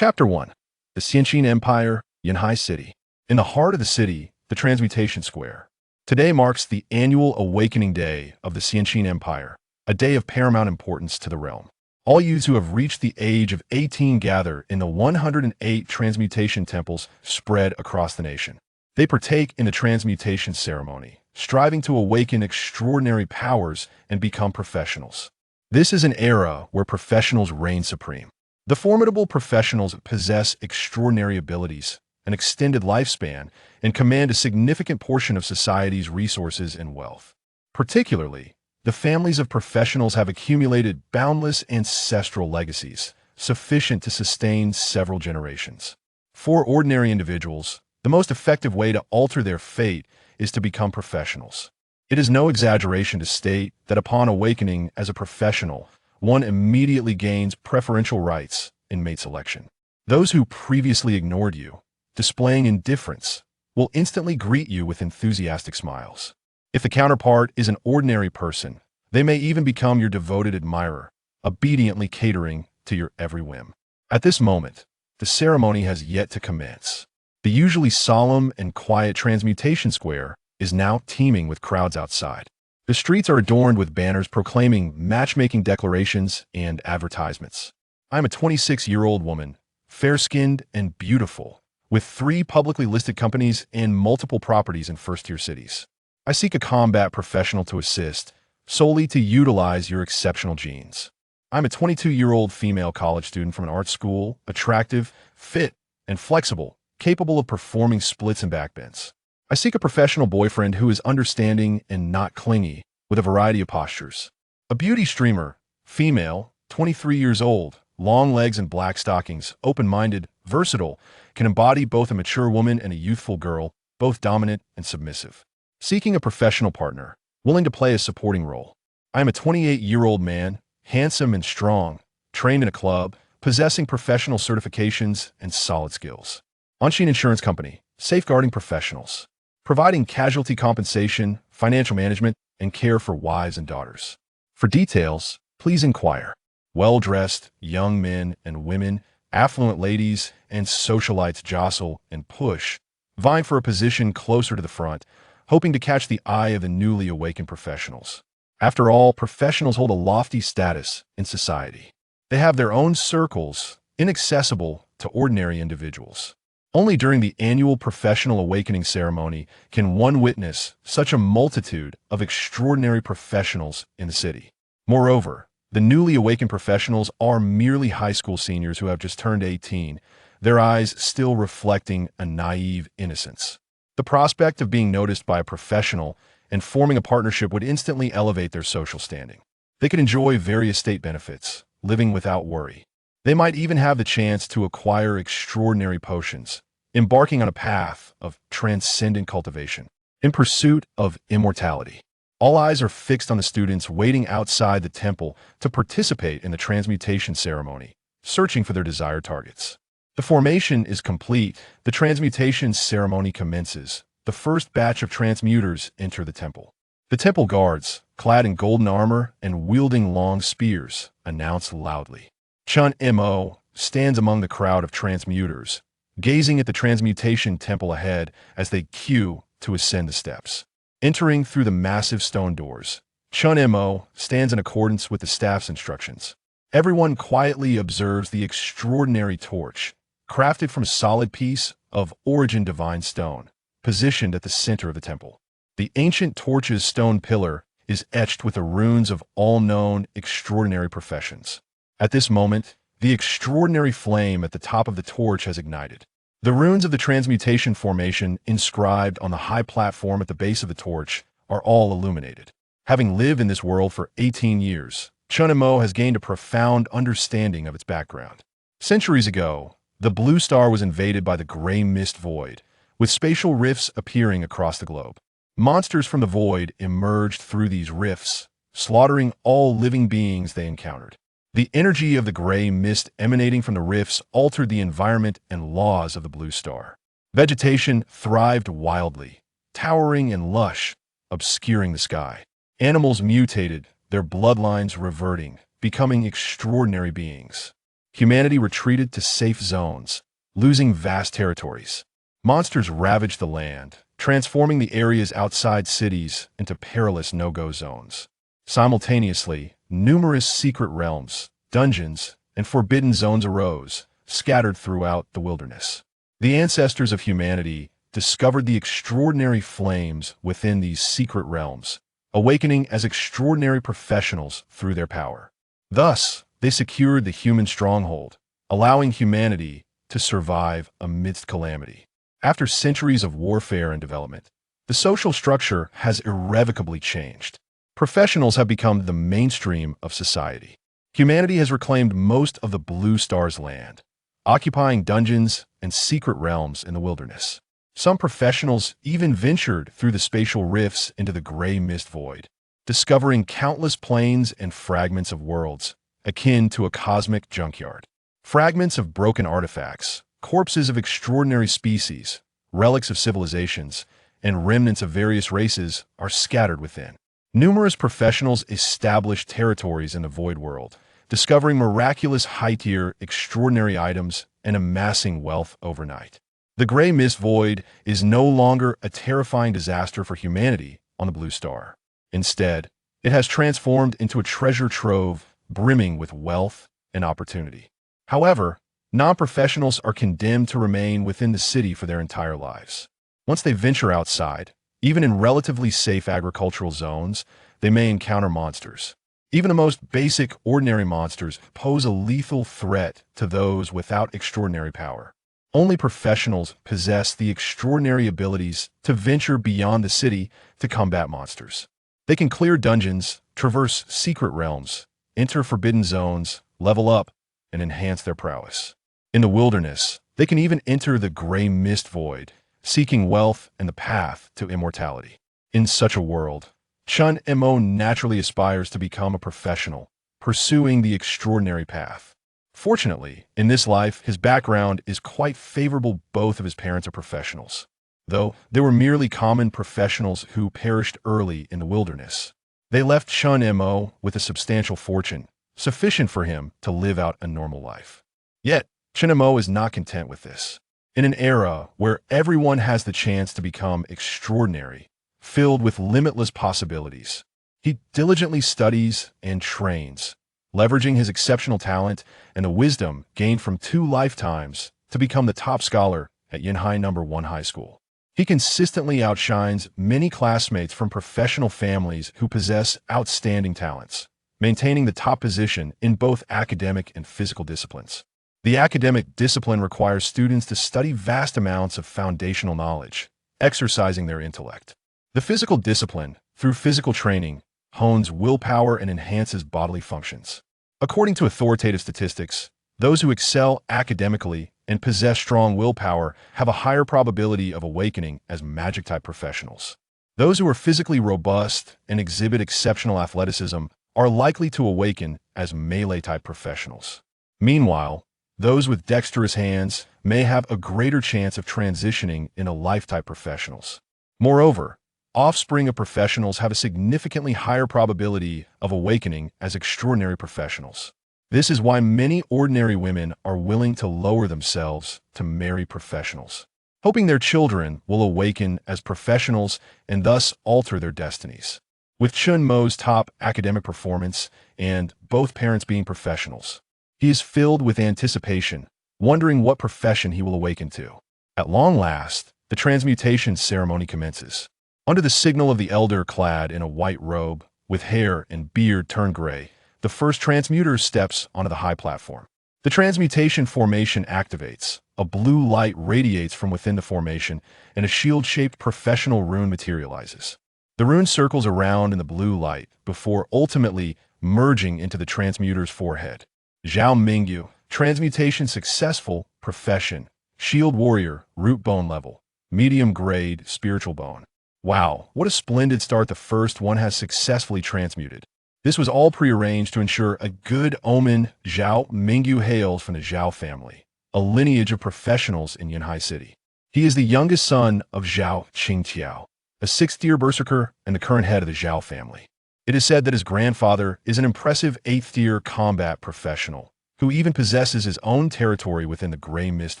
Chapter 1. The Xianqin Empire, Yanhai City. In the heart of the city, the Transmutation Square. Today marks the annual awakening day of the Xianqin Empire, a day of paramount importance to the realm. All youths who have reached the age of 18 gather in the 108 transmutation temples spread across the nation. They partake in the transmutation ceremony, striving to awaken extraordinary powers and become professionals. This is an era where professionals reign supreme. The formidable professionals possess extraordinary abilities, an extended lifespan, and command a significant portion of society's resources and wealth. Particularly, the families of professionals have accumulated boundless ancestral legacies, sufficient to sustain several generations. For ordinary individuals, the most effective way to alter their fate is to become professionals. It is no exaggeration to state that upon awakening as a professional, one immediately gains preferential rights in mate selection. Those who previously ignored you, displaying indifference, will instantly greet you with enthusiastic smiles. If the counterpart is an ordinary person, they may even become your devoted admirer, obediently catering to your every whim. At this moment, the ceremony has yet to commence. The usually solemn and quiet Transmutation Square is now teeming with crowds outside. The streets are adorned with banners proclaiming matchmaking declarations and advertisements. I'm a 26-year-old woman, fair-skinned and beautiful, with 3 publicly listed companies and multiple properties in first-tier cities. I seek a combat professional to assist, solely to utilize your exceptional genes. I'm a 22-year-old female college student from an art school, attractive, fit, and flexible, capable of performing splits and backbends. I seek a professional boyfriend who is understanding and not clingy, with a variety of postures. A beauty streamer, female, 23 years old, long legs and black stockings, open-minded, versatile, can embody both a mature woman and a youthful girl, both dominant and submissive. Seeking a professional partner, willing to play a supporting role. I am a 28-year-old man, handsome and strong, trained in a club, possessing professional certifications and solid skills. Anshin Insurance Company, safeguarding professionals, providing casualty compensation, financial management, and care for wives and daughters. For details, please inquire. Well-dressed, young men and women, affluent ladies, and socialites jostle and push, vying for a position closer to the front, hoping to catch the eye of the newly awakened professionals. After all, professionals hold a lofty status in society. They have their own circles, inaccessible to ordinary individuals. Only during the annual professional awakening ceremony can one witness such a multitude of extraordinary professionals in the city. Moreover, the newly awakened professionals are merely high school seniors who have just turned 18, their eyes still reflecting a naive innocence. The prospect of being noticed by a professional and forming a partnership would instantly elevate their social standing. They could enjoy various state benefits, living without worry. They might even have the chance to acquire extraordinary potions, embarking on a path of transcendent cultivation, in pursuit of immortality. All eyes are fixed on the students waiting outside the temple to participate in the transmutation ceremony, searching for their desired targets. The formation is complete, the transmutation ceremony commences. The first batch of transmuters enter the temple. The temple guards, clad in golden armor and wielding long spears, announce loudly. Chen Mo stands among the crowd of transmuters, gazing at the transmutation temple ahead as they queue to ascend the steps. Entering through the massive stone doors, Chen Mo stands in accordance with the staff's instructions. Everyone quietly observes the extraordinary torch, crafted from a solid piece of origin divine stone, positioned at the center of the temple. The ancient torch's stone pillar is etched with the runes of all known extraordinary professions. At this moment, the extraordinary flame at the top of the torch has ignited. The runes of the transmutation formation inscribed on the high platform at the base of the torch are all illuminated. Having lived in this world for 18 years, Chen Mo has gained a profound understanding of its background. Centuries ago, the blue star was invaded by the gray mist void, with spatial rifts appearing across the globe. Monsters from the void emerged through these rifts, slaughtering all living beings they encountered. The energy of the gray mist emanating from the rifts altered the environment and laws of the blue star. Vegetation thrived wildly, towering and lush, obscuring the sky. Animals mutated, their bloodlines reverting, becoming extraordinary beings. humanity retreated to safe zones, losing vast territories. Monsters ravaged the land, transforming the areas outside cities into perilous no-go zones. Simultaneously, numerous secret realms, dungeons, and forbidden zones arose, scattered throughout the wilderness. The ancestors of humanity discovered the extraordinary flames within these secret realms, awakening as extraordinary professionals through their power. Thus, they secured the human stronghold, allowing humanity to survive amidst calamity. After centuries of warfare and development, the social structure has irrevocably changed. Professionals have become the mainstream of society. Humanity has reclaimed most of the Blue Star's land, occupying dungeons and secret realms in the wilderness. Some professionals even ventured through the spatial rifts into the gray mist void, discovering countless planes and fragments of worlds, akin to a cosmic junkyard. Fragments of broken artifacts, corpses of extraordinary species, relics of civilizations, and remnants of various races are scattered within. Numerous professionals established territories in the void world, discovering miraculous high-tier, extraordinary items and amassing wealth overnight. The gray mist void is no longer a terrifying disaster for humanity on the Blue Star. Instead, it has transformed into a treasure trove brimming with wealth and opportunity. However, non-professionals are condemned to remain within the city for their entire lives. Once they venture outside, even in relatively safe agricultural zones, they may encounter monsters. Even the most basic, ordinary monsters pose a lethal threat to those without extraordinary power. Only professionals possess the extraordinary abilities to venture beyond the city to combat monsters. They can clear dungeons, traverse secret realms, enter forbidden zones, level up, and enhance their prowess. In the wilderness, they can even enter the gray mist void, seeking wealth and the path to immortality. In such a world, Chen Mo naturally aspires to become a professional, pursuing the extraordinary path. Fortunately, in this life, his background is quite favorable. Both of his parents are professionals, though they were merely common professionals who perished early in the wilderness. They left Chen Mo with a substantial fortune, sufficient for him to live out a normal life. Yet, Chen Mo is not content with this. In an era where everyone has the chance to become extraordinary, filled with limitless possibilities, he diligently studies and trains, leveraging his exceptional talent and the wisdom gained from 2 lifetimes to become the top scholar at Yanhai No. 1 High School. He consistently outshines many classmates from professional families who possess outstanding talents, maintaining the top position in both academic and physical disciplines. The academic discipline requires students to study vast amounts of foundational knowledge, exercising their intellect. The physical discipline, through physical training, hones willpower and enhances bodily functions. According to authoritative statistics, those who excel academically and possess strong willpower have a higher probability of awakening as magic-type professionals. Those who are physically robust and exhibit exceptional athleticism are likely to awaken as melee-type professionals. Meanwhile, those with dexterous hands may have a greater chance of transitioning into life-type professionals. Moreover, offspring of professionals have a significantly higher probability of awakening as extraordinary professionals. This is why many ordinary women are willing to lower themselves to marry professionals, hoping their children will awaken as professionals and thus alter their destinies. With Chen Mo's top academic performance and both parents being professionals, he is filled with anticipation, wondering what profession he will awaken to. At long last, the transmutation ceremony commences. Under the signal of the elder clad in a white robe, with hair and beard turned gray, the first transmuter steps onto the high platform. The transmutation formation activates, a blue light radiates from within the formation, and a shield-shaped professional rune materializes. The rune circles around in the blue light before ultimately merging into the transmuter's forehead. Zhao Mingyu, transmutation successful, profession, shield warrior, root bone level, medium grade, spiritual bone. Wow, what a splendid start the first one has successfully transmuted. This was all prearranged to ensure a good omen. Zhao Mingyu hails from the Zhao family, a lineage of professionals in Yanhai City. He is the youngest son of Zhao Qingqiao, a 6th-tier berserker and the current head of the Zhao family. It is said that his grandfather is an impressive 8th-tier combat professional who even possesses his own territory within the gray mist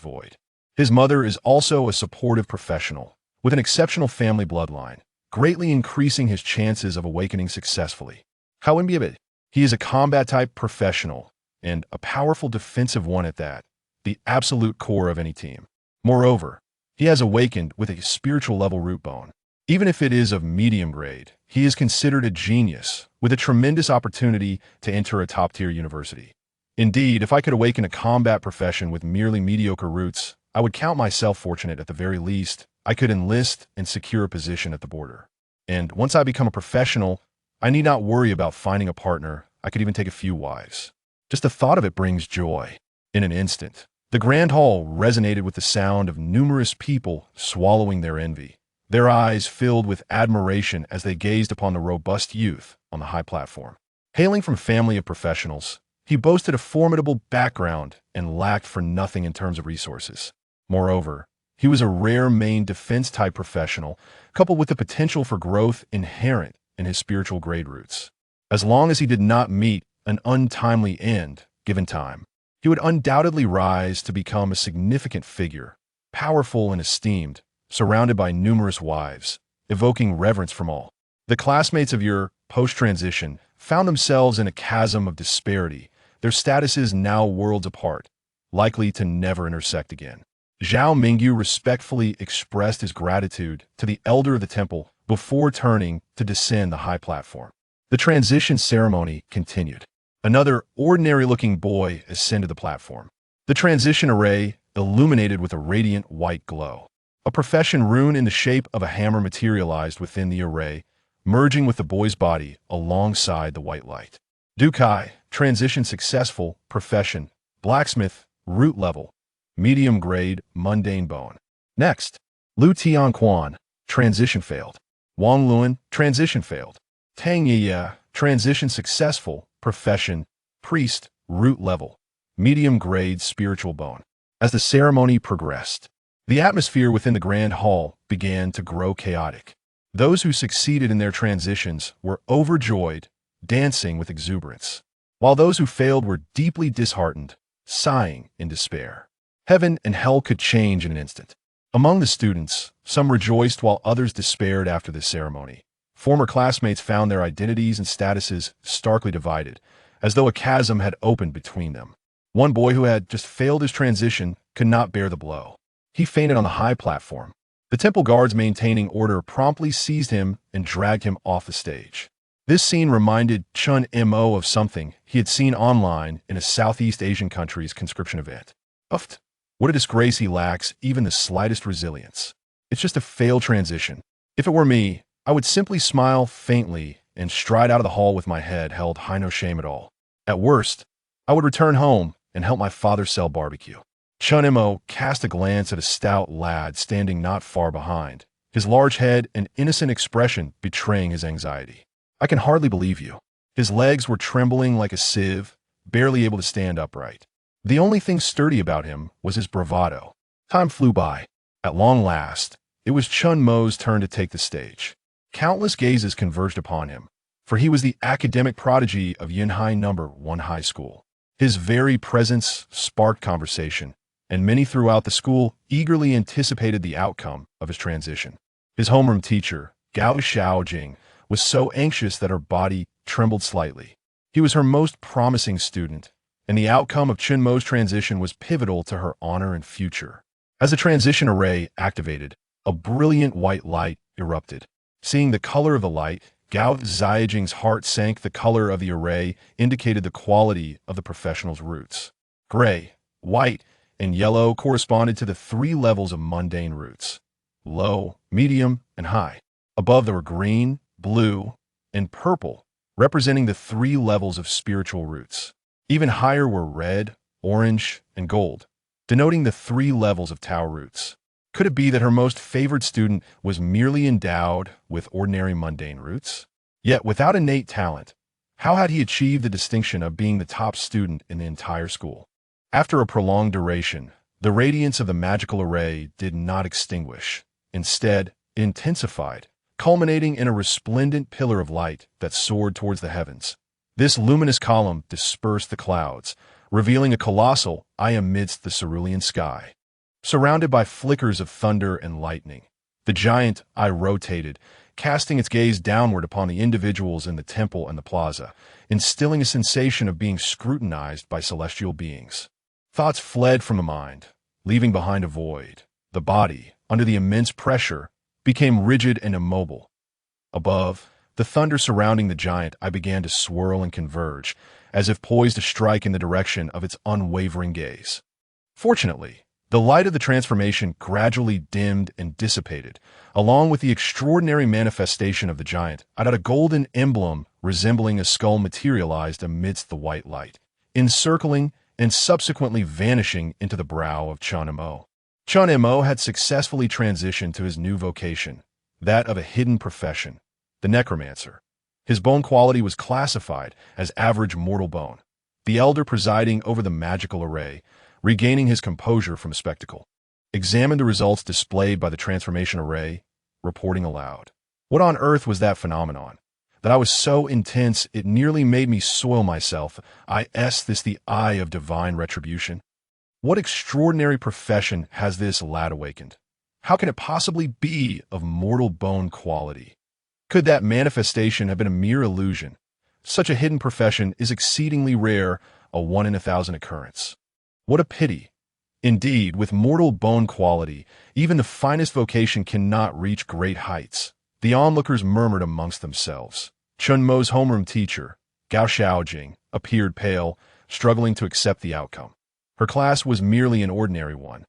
void. His mother is also a supportive professional, with an exceptional family bloodline, greatly increasing his chances of awakening successfully. However, he is a combat-type professional, and a powerful defensive one at that, the absolute core of any team. Moreover, he has awakened with a spiritual level root bone. Even if it is of medium grade, he is considered a genius, with a tremendous opportunity to enter a top-tier university. Indeed, if I could awaken a combat profession with merely mediocre roots, I would count myself fortunate. At the very least, I could enlist and secure a position at the border. And once I become a professional, I need not worry about finding a partner. I could even take a few wives. Just the thought of it brings joy. In an instant, the grand hall resonated with the sound of numerous people swallowing their envy, their eyes filled with admiration as they gazed upon the robust youth on the high platform. Hailing from a family of professionals, he boasted a formidable background and lacked for nothing in terms of resources. Moreover, he was a rare main defense-type professional, coupled with the potential for growth inherent in his spiritual grade roots. As long as he did not meet an untimely end, given time, he would undoubtedly rise to become a significant figure, powerful and esteemed, surrounded by numerous wives, evoking reverence from all. The classmates of your post-transition found themselves in a chasm of disparity, their statuses now worlds apart, likely to never intersect again. Zhao Mingyu respectfully expressed his gratitude to the elder of the temple before turning to descend the high platform. The transition ceremony continued. Another ordinary-looking boy ascended the platform. The transition array illuminated with a radiant white glow. A profession rune in the shape of a hammer materialized within the array, merging with the boy's body alongside the white light. Dukai, transition successful, profession, blacksmith, root level, medium grade, mundane bone. Next, Lu Tianquan, transition failed. Wang Luan, transition failed. Tang Yiya, transition successful, profession, priest, root level, medium grade, spiritual bone. As the ceremony progressed, the atmosphere within the grand hall began to grow chaotic. Those who succeeded in their transitions were overjoyed, dancing with exuberance, while those who failed were deeply disheartened, sighing in despair. Heaven and hell could change in an instant. Among the students, some rejoiced while others despaired after this ceremony. Former classmates found their identities and statuses starkly divided, as though a chasm had opened between them. One boy who had just failed his transition could not bear the blow. He fainted on the high platform. The temple guards maintaining order promptly seized him and dragged him off the stage. This scene reminded Chen Mo of something he had seen online in a Southeast Asian country's conscription event. Uft! What a disgrace he lacks even the slightest resilience. It's just a failed transition. If it were me, I would simply smile faintly and stride out of the hall with my head held high, no shame at all. At worst, I would return home and help my father sell barbecue. Chen Mo cast a glance at a stout lad standing not far behind, his large head and innocent expression betraying his anxiety. I can hardly believe you. His legs were trembling like a sieve, barely able to stand upright. The only thing sturdy about him was his bravado. Time flew by. At long last, it was Chen Mo's turn to take the stage. Countless gazes converged upon him, for he was the academic prodigy of Yinhai No. 1 High School. His very presence sparked conversation, and many throughout the school eagerly anticipated the outcome of his transition. His homeroom teacher, Gao Xiaojing, was so anxious that her body trembled slightly. He was her most promising student, and the outcome of Chen Mo's transition was pivotal to her honor and future. As the transition array activated, a brilliant white light erupted. Seeing the color of the light, Gao Xiaojing's heart sank. The color of the array indicated the quality of the professional's roots. Gray, white, and yellow corresponded to the three levels of mundane roots: low, medium, and high. Above there were green, blue, and purple, representing the three levels of spiritual roots. Even higher were red, orange, and gold, denoting the three levels of Tao roots. Could it be that her most favored student was merely endowed with ordinary mundane roots? Yet, without innate talent, how had he achieved the distinction of being the top student in the entire school? After a prolonged duration, the radiance of the magical array did not extinguish. Instead, it intensified, culminating in a resplendent pillar of light that soared towards the heavens. This luminous column dispersed the clouds, revealing a colossal eye amidst the cerulean sky. Surrounded by flickers of thunder and lightning, the giant eye rotated, casting its gaze downward upon the individuals in the temple and the plaza, instilling a sensation of being scrutinized by celestial beings. Thoughts fled from the mind, leaving behind a void. The body, under the immense pressure, became rigid and immobile. Above, the thunder surrounding the giant eye began to swirl and converge, as if poised to strike in the direction of its unwavering gaze. Fortunately, the light of the transformation gradually dimmed and dissipated, along with the extraordinary manifestation of the giant. A golden emblem resembling a skull materialized amidst the white light, encircling and subsequently vanishing into the brow of Chen Mo. Chen Mo had successfully transitioned to his new vocation, that of a hidden profession, the necromancer. His bone quality was classified as average mortal bone, the elder presiding over the magical array, regaining his composure from spectacle. Examined the results displayed by the transformation array, reporting aloud. What on earth was that phenomenon? That I was so intense it nearly made me soil myself. Is this the eye of divine retribution? What extraordinary profession has this lad awakened? How can it possibly be of mortal bone quality? Could that manifestation have been a mere illusion? Such a hidden profession is exceedingly rare, a 1 in 1,000 occurrence. What a pity. Indeed, with mortal bone quality, even the finest vocation cannot reach great heights. The onlookers murmured amongst themselves. Chen Mo's homeroom teacher, Gao Xiaojing, appeared pale, struggling to accept the outcome. Her class was merely an ordinary one,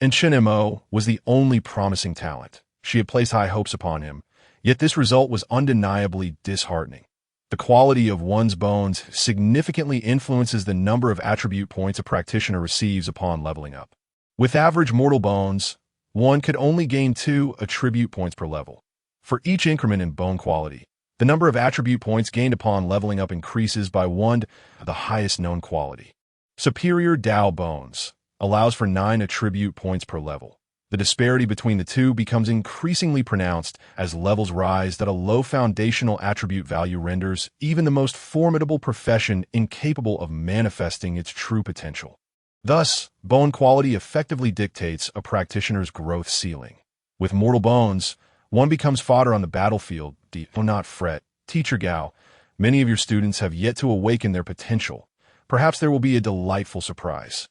and Chen Mo was the only promising talent. She had placed high hopes upon him, yet this result was undeniably disheartening. The quality of one's bones significantly influences the number of attribute points a practitioner receives upon leveling up. With average mortal bones, one could only gain 2 attribute points per level. For each increment in bone quality, the number of attribute points gained upon leveling up increases by 1 to the highest known quality. Superior Dao bones allows for 9 attribute points per level. The disparity between the two becomes increasingly pronounced as levels rise. That a low foundational attribute value renders even the most formidable profession incapable of manifesting its true potential. Thus, bone quality effectively dictates a practitioner's growth ceiling. With mortal bones, one becomes fodder on the battlefield. Do not fret, Teacher Gao. Many of your students have yet to awaken their potential. Perhaps there will be a delightful surprise.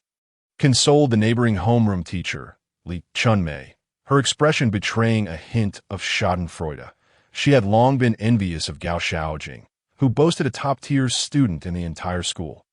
Consoled the neighboring homeroom teacher, Li Chunmei, her expression betraying a hint of schadenfreude. She had long been envious of Gao Xiaojing, who boasted a top-tier student in the entire school.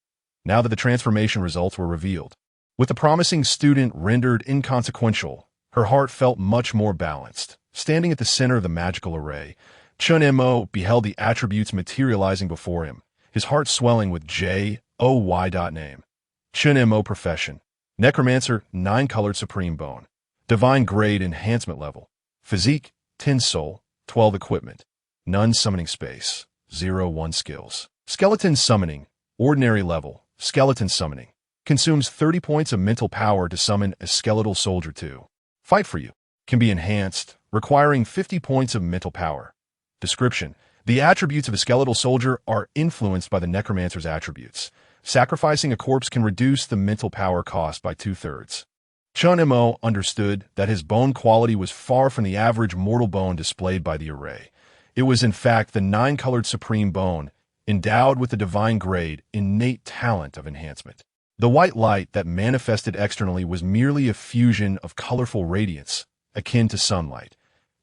Now that the transformation results were revealed, with the promising student rendered inconsequential, her heart felt much more balanced. Standing at the center of the magical array, Chen Mo beheld the attributes materializing before him, his heart swelling with J-O-Y. Name. Chen Mo profession. Necromancer, 9-colored supreme bone. Divine grade enhancement level. Physique, 10 soul, 12 equipment. None summoning space, 0-1 skills. Skeleton summoning, ordinary level. Skeleton summoning. Consumes 30 points of mental power to summon a skeletal soldier to fight for you. Can be enhanced, requiring 50 points of mental power. Description. The attributes of a skeletal soldier are influenced by the necromancer's attributes. Sacrificing a corpse can reduce the mental power cost by 2/3. Chen Mo understood that his bone quality was far from the average mortal bone displayed by the array. It was in fact the 9-colored supreme bone, endowed with the divine grade, innate talent of enhancement. The white light that manifested externally was merely a fusion of colorful radiance, akin to sunlight.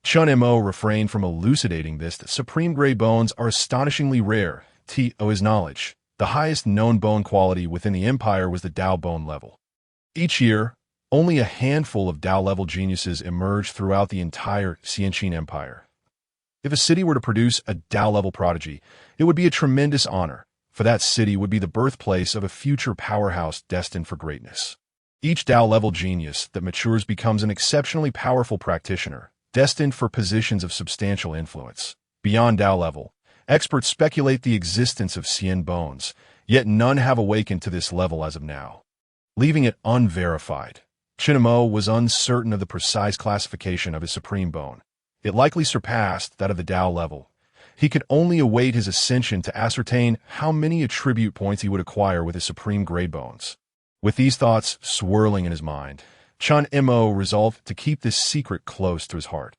Chen Mo refrained from elucidating this. The supreme gray bones are astonishingly rare. To his knowledge, the highest known bone quality within the empire was the Dao bone level. Each year, only a handful of Dao-level geniuses emerge throughout the entire Xianqin Empire. If a city were to produce a Dao-level prodigy, it would be a tremendous honor, for that city would be the birthplace of a future powerhouse destined for greatness. Each Dao-level genius that matures becomes an exceptionally powerful practitioner, destined for positions of substantial influence. Beyond Dao level, experts speculate the existence of Xian bones, yet none have awakened to this level as of now. Leaving it unverified, Chen Mo was uncertain of the precise classification of his supreme bone. It likely surpassed that of the Dao level, He could only await his ascension to ascertain how many attribute points he would acquire with his supreme grade bones. With these thoughts swirling in his mind, Chen Mo resolved to keep this secret close to his heart.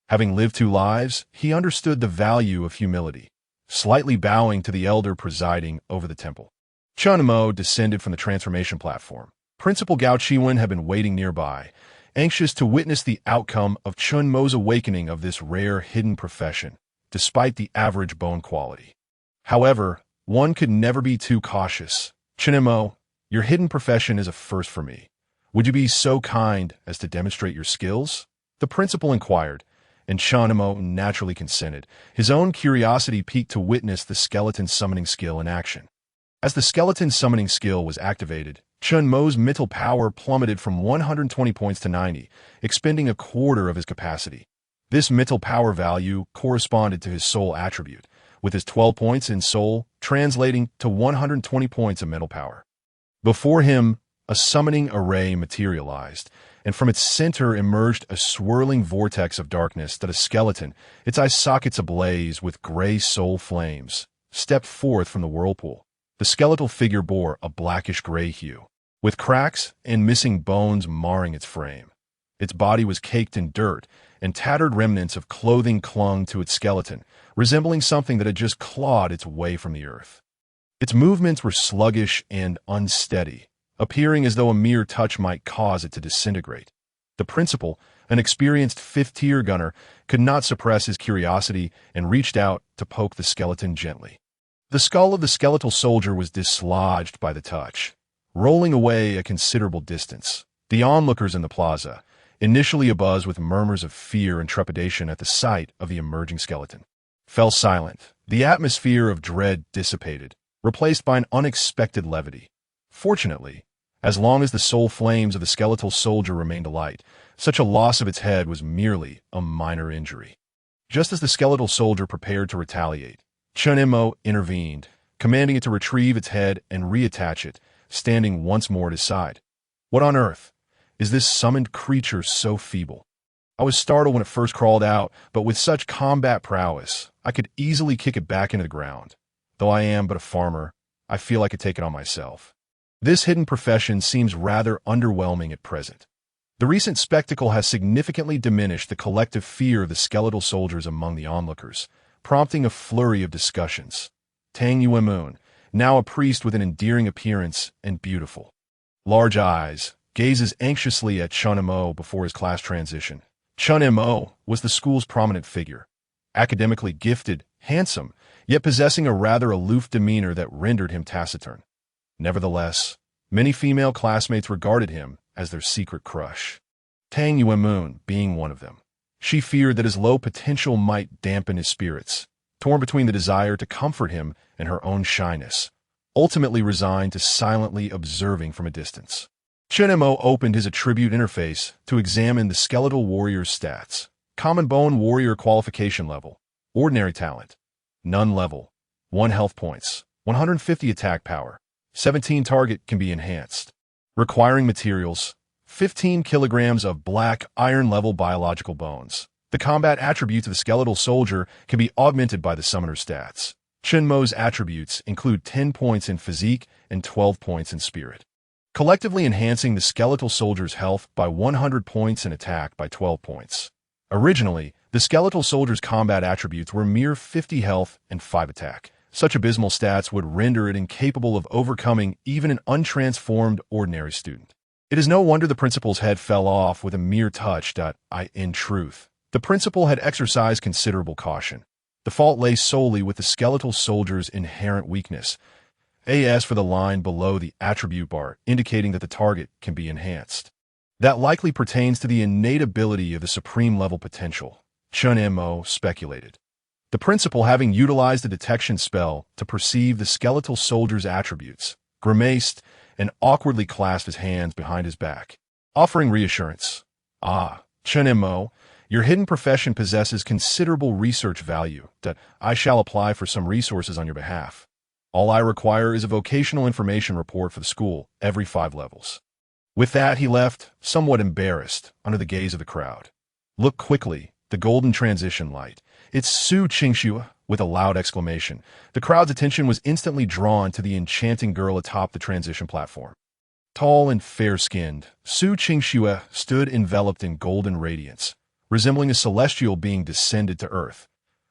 Having lived 2 lives, he understood the value of humility. Slightly bowing to the elder presiding over the temple, Chen Mo descended from the transformation platform. Principal Gao Chiwen had been waiting nearby, anxious to witness the outcome of Chen Mo's awakening of this rare hidden profession, despite the average bone quality. However, one could never be too cautious. Chen Mo, your hidden profession is a first for me. Would you be so kind as to demonstrate your skills? The principal inquired, and Chen Mo naturally consented. His own curiosity piqued to witness the skeleton summoning skill in action. As the skeleton summoning skill was activated, Chen Mo's mental power plummeted from 120 points to 90, expending a quarter of his capacity. This mental power value corresponded to his soul attribute, with his 12 points in soul translating to 120 points of mental power. Before him, a summoning array materialized, and from its center emerged a swirling vortex of darkness that a skeleton, its eye sockets ablaze with gray soul flames, stepped forth from the whirlpool. The skeletal figure bore a blackish-gray hue, with cracks and missing bones marring its frame. Its body was caked in dirt, and tattered remnants of clothing clung to its skeleton, resembling something that had just clawed its way from the earth. Its movements were sluggish and unsteady, appearing as though a mere touch might cause it to disintegrate. The principal, an experienced fifth-tier gunner, could not suppress his curiosity and reached out to poke the skeleton gently. The skull of the skeletal soldier was dislodged by the touch, rolling away a considerable distance. The onlookers in the plaza, initially abuzz with murmurs of fear and trepidation at the sight of the emerging skeleton, fell silent. The atmosphere of dread dissipated, replaced by an unexpected levity. Fortunately, as long as the soul flames of the skeletal soldier remained alight, such a loss of its head was merely a minor injury. Just as the skeletal soldier prepared to retaliate, Chen Mo intervened, commanding it to retrieve its head and reattach it, standing once more at his side. What on earth? Is this summoned creature so feeble? I was startled when it first crawled out, but with such combat prowess, I could easily kick it back into the ground. Though I am but a farmer, I feel I could take it on myself. This hidden profession seems rather underwhelming at present. The recent spectacle has significantly diminished the collective fear of the skeletal soldiers among the onlookers, prompting a flurry of discussions. Tang Yuemoon, now a priest with an endearing appearance and beautiful large eyes, gazes anxiously at Chen Mo before his class transition. Chen Mo was the school's prominent figure, academically gifted, handsome, yet possessing a rather aloof demeanor that rendered him taciturn. Nevertheless, many female classmates regarded him as their secret crush, Tang Yuemoon being one of them. She feared that his low potential might dampen his spirits, torn between the desire to comfort him and her own shyness, ultimately resigned to silently observing from a distance. Chen Mo opened his attribute interface to examine the skeletal warrior's stats. Common bone warrior qualification level, ordinary talent, none level, 1 health points, 150 attack power, 17 target can be enhanced. Requiring materials, 15 kilograms of black iron level biological bones. The combat attributes of the skeletal soldier can be augmented by the summoner's stats. Chen Mo's attributes include 10 points in physique and 12 points in spirit, collectively enhancing the skeletal soldier's health by 100 points and attack by 12 points. Originally, the skeletal soldier's combat attributes were mere 50 health and 5 attack. Such abysmal stats would render it incapable of overcoming even an untransformed ordinary student. It is no wonder the principal's head fell off with a mere touch. In truth, the principal had exercised considerable caution. The fault lay solely with the skeletal soldier's inherent weakness. As for the line below the attribute bar indicating that the target can be enhanced, that likely pertains to the innate ability of the supreme level potential, Chen Mo speculated. The principal, having utilized the detection spell to perceive the skeletal soldier's attributes, grimaced and awkwardly clasped his hands behind his back, offering reassurance. Chen Mo, your hidden profession possesses considerable research value. I shall apply for some resources on your behalf. All I require is a vocational information report for the school every 5 levels. With that, he left, somewhat embarrassed, under the gaze of the crowd. Look quickly, the golden transition light. It's Su Qingxue, with a loud exclamation. The crowd's attention was instantly drawn to the enchanting girl atop the transition platform. Tall and fair-skinned, Su Qingxue stood enveloped in golden radiance, resembling a celestial being descended to earth.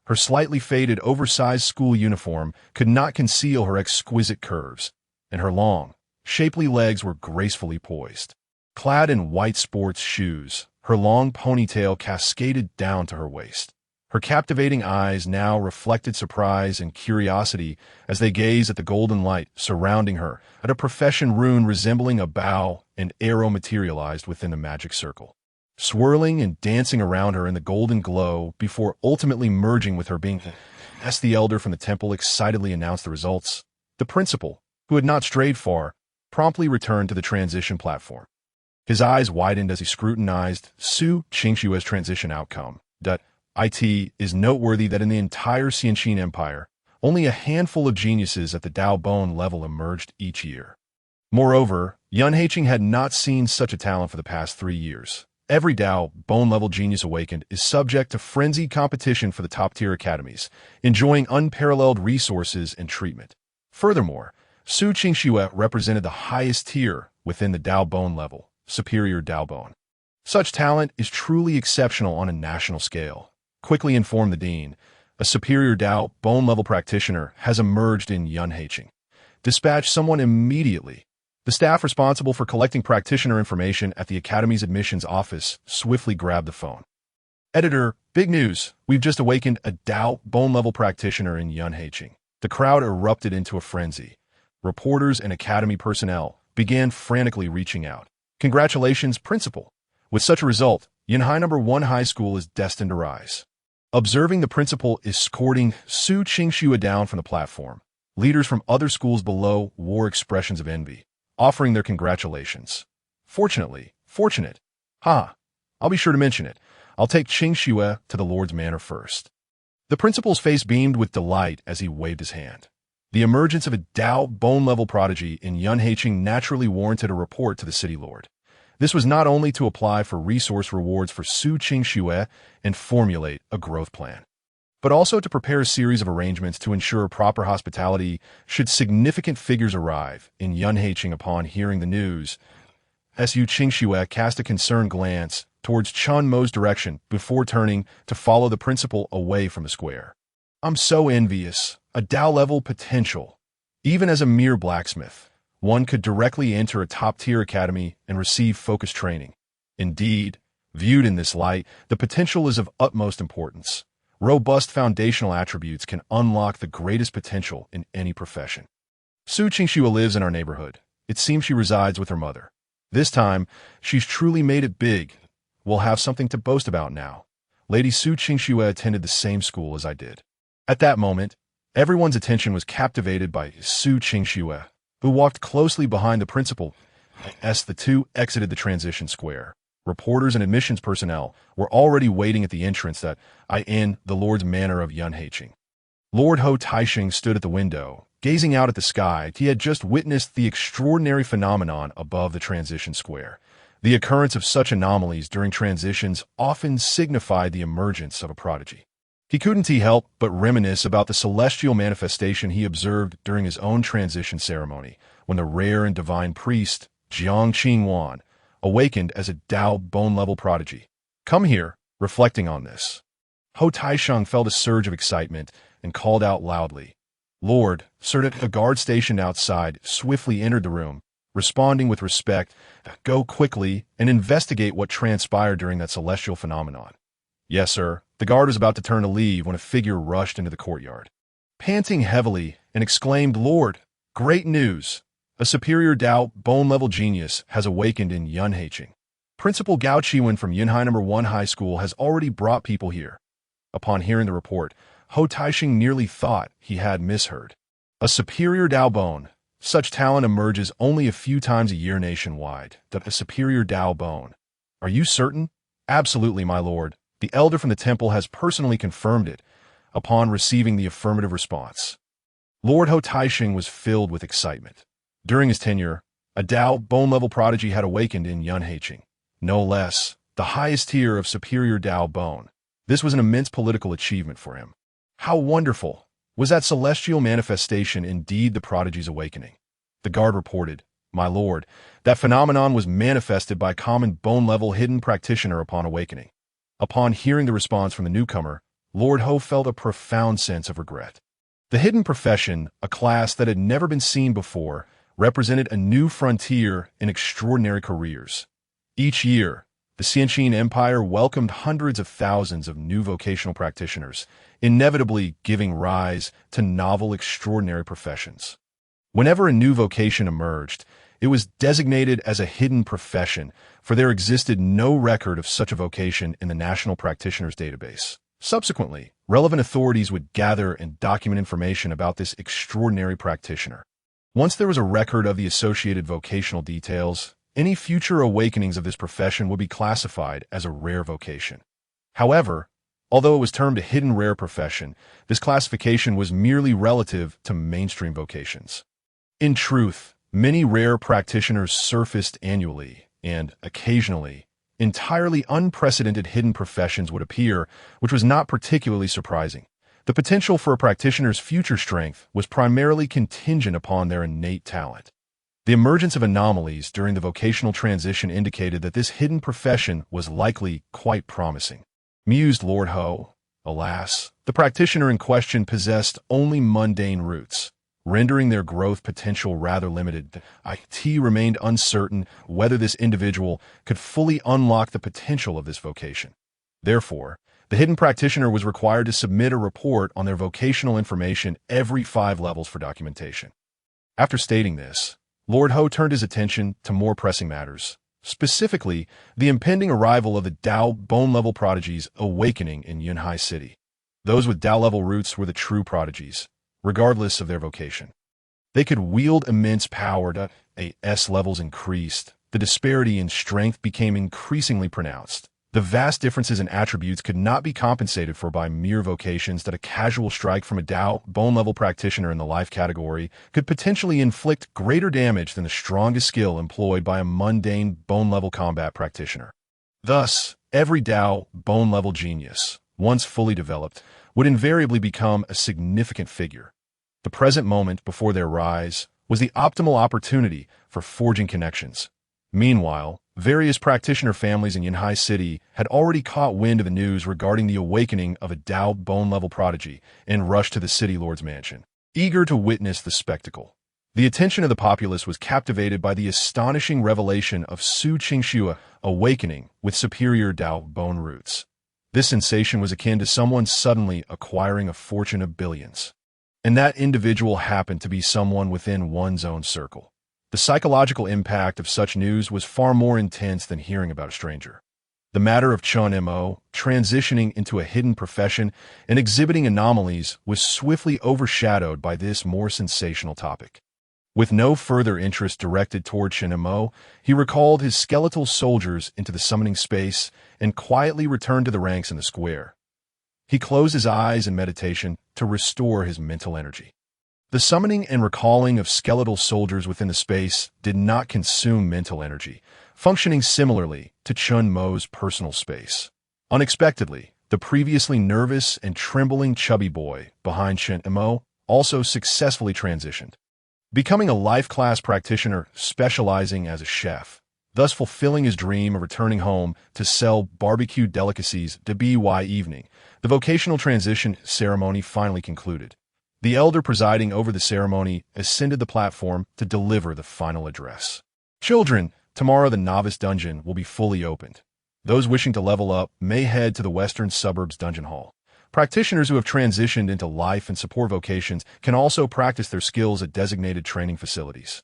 Her slightly faded, oversized school uniform could not conceal her exquisite curves, and her long, shapely legs were gracefully poised. Clad in white sports shoes, her long ponytail cascaded down to her waist. Her captivating eyes now reflected surprise and curiosity as they gazed at the golden light surrounding her, at a profession rune resembling a bow and arrow materialized within the magic circle, swirling and dancing around her in the golden glow before ultimately merging with her being. As the elder from the temple excitedly announced the results, the principal, who had not strayed far, promptly returned to the transition platform. His eyes widened as he scrutinized Su Qingshue's transition outcome. It is noteworthy that in the entire Xianqin Empire, only a handful of geniuses at the Dao Bone level emerged each year. Moreover, Yun Haiqing had not seen such a talent for the past 3 years. Every Dao Bone level genius awakened is subject to frenzied competition for the top-tier academies, enjoying unparalleled resources and treatment. Furthermore, Su Qingxue represented the highest tier within the Dao Bone level, superior Dao Bone. Such talent is truly exceptional on a national scale. Quickly informed the dean, a superior Dao Bone level practitioner has emerged in Yun Haiqing. Dispatch someone immediately. The staff responsible for collecting practitioner information at the Academy's admissions office swiftly grabbed the phone. Editor, big news. We've just awakened a Dao Bone level practitioner in Yun Haiqing. The crowd erupted into a frenzy. Reporters and Academy personnel began frantically reaching out. Congratulations, Principal. With such a result, Yunhai No. 1 High School is destined to rise. Observing the principal escorting Su Qingxue down from the platform, leaders from other schools below wore expressions of envy, offering their congratulations. Fortunate. I'll be sure to mention it. I'll take Qingxue to the Lord's Manor first. The principal's face beamed with delight as he waved his hand. The emergence of a Dao Bone-level prodigy in Yun Haiqing naturally warranted a report to the city lord. This was not only to apply for resource rewards for Su Qingxue and formulate a growth plan, but also to prepare a series of arrangements to ensure proper hospitality should significant figures arrive in Yun Haiqing upon hearing the news. Su Qingxue cast a concerned glance towards Chen Mo's direction before turning to follow the principal away from the square. I'm so envious. A Dao-level potential. Even as a mere blacksmith, one could directly enter a top-tier academy and receive focused training. Indeed, viewed in this light, the potential is of utmost importance. Robust foundational attributes can unlock the greatest potential in any profession. Su Qingxue lives in our neighborhood. It seems she resides with her mother. This time, she's truly made it big. We'll have something to boast about now. Lady Su Qingxue attended the same school as I did. At that moment, everyone's attention was captivated by Su Qingxue, who walked closely behind the principal. As the two exited the transition square, reporters and admissions personnel were already waiting at the entrance that in the Lord's Manor of Yun Haiqing. Lord Ho Taixing stood at the window, gazing out at the sky. He had just witnessed the extraordinary phenomenon above the transition square. The occurrence of such anomalies during transitions often signified the emergence of a prodigy. He couldn't help but reminisce about the celestial manifestation he observed during his own transition ceremony, when the rare and divine priest, Jiang Qingwan, awakened as a Dao Bone-level prodigy. Come here, reflecting on this. Ho Taisheng felt a surge of excitement and called out loudly. Lord, sir, a guard stationed outside swiftly entered the room, responding with respect, go quickly and investigate what transpired during that celestial phenomenon. Yes, sir. The guard was about to turn to leave when a figure rushed into the courtyard. Panting heavily and exclaimed, Lord, great news! A superior Dao Bone-level genius has awakened in Yun Haiqing. Principal Gao Chiwen from Yunhai No. 1 High School has already brought people here. Upon hearing the report, Ho Taixing nearly thought he had misheard. A superior Dao Bone. Such talent emerges only a few times a year nationwide. A superior Dao Bone. Are you certain? Absolutely, my lord. The elder from the temple has personally confirmed it upon receiving the affirmative response. Lord Ho Taixing was filled with excitement. During his tenure, a Dao Bone-level prodigy had awakened in Yun Haiqing. No less, the highest tier of superior Dao Bone. This was an immense political achievement for him. How wonderful! Was that celestial manifestation indeed the prodigy's awakening? The guard reported, "My lord, that phenomenon was manifested by a common bone-level hidden practitioner upon awakening." Upon hearing the response from the newcomer, Lord Ho felt a profound sense of regret. The hidden profession, a class that had never been seen before, represented a new frontier in extraordinary careers. Each year, the Xianqin Empire welcomed hundreds of thousands of new vocational practitioners, inevitably giving rise to novel, extraordinary professions. Whenever a new vocation emerged, it was designated as a hidden profession, for there existed no record of such a vocation in the National Practitioners Database. Subsequently, relevant authorities would gather and document information about this extraordinary practitioner. Once there was a record of the associated vocational details, any future awakenings of this profession would be classified as a rare vocation. However, although it was termed a hidden rare profession, this classification was merely relative to mainstream vocations. In truth, many rare practitioners surfaced annually, and occasionally, entirely unprecedented hidden professions would appear, which was not particularly surprising. The potential for a practitioner's future strength was primarily contingent upon their innate talent. The emergence of anomalies during the vocational transition indicated that this hidden profession was likely quite promising. Mused Lord Ho, alas, the practitioner in question possessed only mundane roots, rendering their growth potential rather limited. It remained uncertain whether this individual could fully unlock the potential of this vocation. Therefore, the hidden practitioner was required to submit a report on their vocational information every 5 levels for documentation. After stating this, Lord Ho turned his attention to more pressing matters, specifically the impending arrival of the Dao bone-level prodigies awakening in Yunhai City. Those with Dao-level roots were the true prodigies, regardless of their vocation. They could wield immense power. As levels increased, the disparity in strength became increasingly pronounced. The vast differences in attributes could not be compensated for by mere vocations that a casual strike from a Dao bone-level practitioner in the life category could potentially inflict greater damage than the strongest skill employed by a mundane bone-level combat practitioner. Thus, every Dao bone-level genius, once fully developed, would invariably become a significant figure. The present moment before their rise was the optimal opportunity for forging connections. Meanwhile, various practitioner families in Yunhai City had already caught wind of the news regarding the awakening of a Dao bone-level prodigy and rushed to the city lord's mansion, eager to witness the spectacle. The attention of the populace was captivated by the astonishing revelation of Su Qingxue awakening with superior Dao bone roots. This sensation was akin to someone suddenly acquiring a fortune of billions. And that individual happened to be someone within one's own circle. The psychological impact of such news was far more intense than hearing about a stranger. The matter of Chen Mo transitioning into a hidden profession and exhibiting anomalies was swiftly overshadowed by this more sensational topic. With no further interest directed toward Chen Mo, he recalled his skeletal soldiers into the summoning space and quietly returned to the ranks in the square. He closed his eyes in meditation to restore his mental energy. The summoning and recalling of skeletal soldiers within the space did not consume mental energy, functioning similarly to Chen Mo's personal space. Unexpectedly, the previously nervous and trembling chubby boy behind Chen Mo also successfully transitioned, becoming a life-class practitioner specializing as a chef, thus fulfilling his dream of returning home to sell barbecue delicacies to by evening. The vocational transition ceremony finally concluded. The elder presiding over the ceremony ascended the platform to deliver the final address. Children, tomorrow the novice dungeon will be fully opened. Those wishing to level up may head to the western suburbs dungeon hall. Practitioners who have transitioned into life and support vocations can also practice their skills at designated training facilities.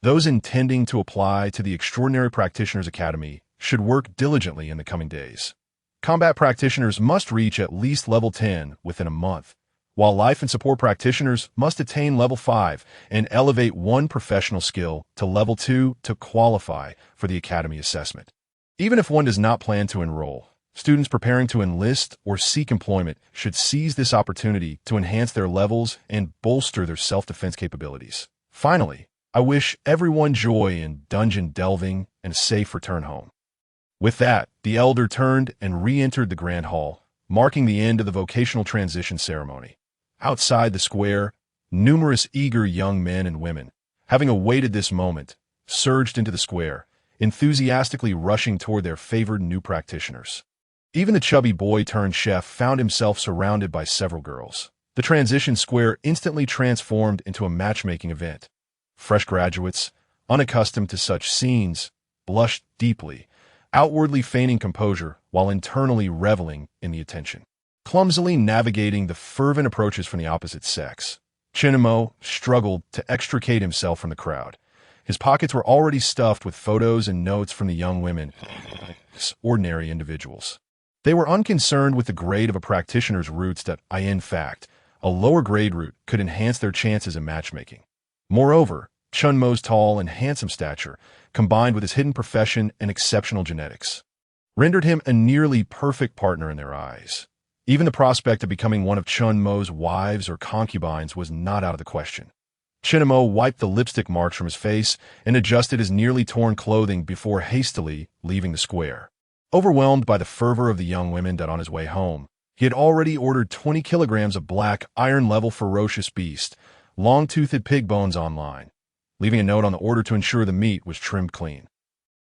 Those intending to apply to the Extraordinary Practitioners Academy should work diligently in the coming days. Combat practitioners must reach at least level 10 within a month, while life and support practitioners must attain level 5 and elevate one professional skill to level 2 to qualify for the academy assessment. Even if one does not plan to enroll, students preparing to enlist or seek employment should seize this opportunity to enhance their levels and bolster their self-defense capabilities. Finally, I wish everyone joy in dungeon delving and a safe return home. With that, the elder turned and re-entered the grand hall, marking the end of the vocational transition ceremony. Outside the square, numerous eager young men and women, having awaited this moment, surged into the square, enthusiastically rushing toward their favored new practitioners. Even the chubby boy-turned-chef found himself surrounded by several girls. The transition square instantly transformed into a matchmaking event. Fresh graduates, unaccustomed to such scenes, blushed deeply, outwardly feigning composure while internally reveling in the attention. Clumsily navigating the fervent approaches from the opposite sex, Chen Mo struggled to extricate himself from the crowd. His pockets were already stuffed with photos and notes from the young women, ordinary individuals. They were unconcerned with the grade of a practitioner's roots that, in fact, a lower grade route could enhance their chances in matchmaking. Moreover, Chen Mo's tall and handsome stature, combined with his hidden profession and exceptional genetics, rendered him a nearly perfect partner in their eyes. Even the prospect of becoming one of Chen Mo's wives or concubines was not out of the question. Chen Mo wiped the lipstick marks from his face and adjusted his nearly torn clothing before hastily leaving the square. Overwhelmed by the fervor of the young women that on his way home, he had already ordered 20 kilograms of black, iron-level ferocious beast, long-toothed pig bones online, leaving a note on the order to ensure the meat was trimmed clean,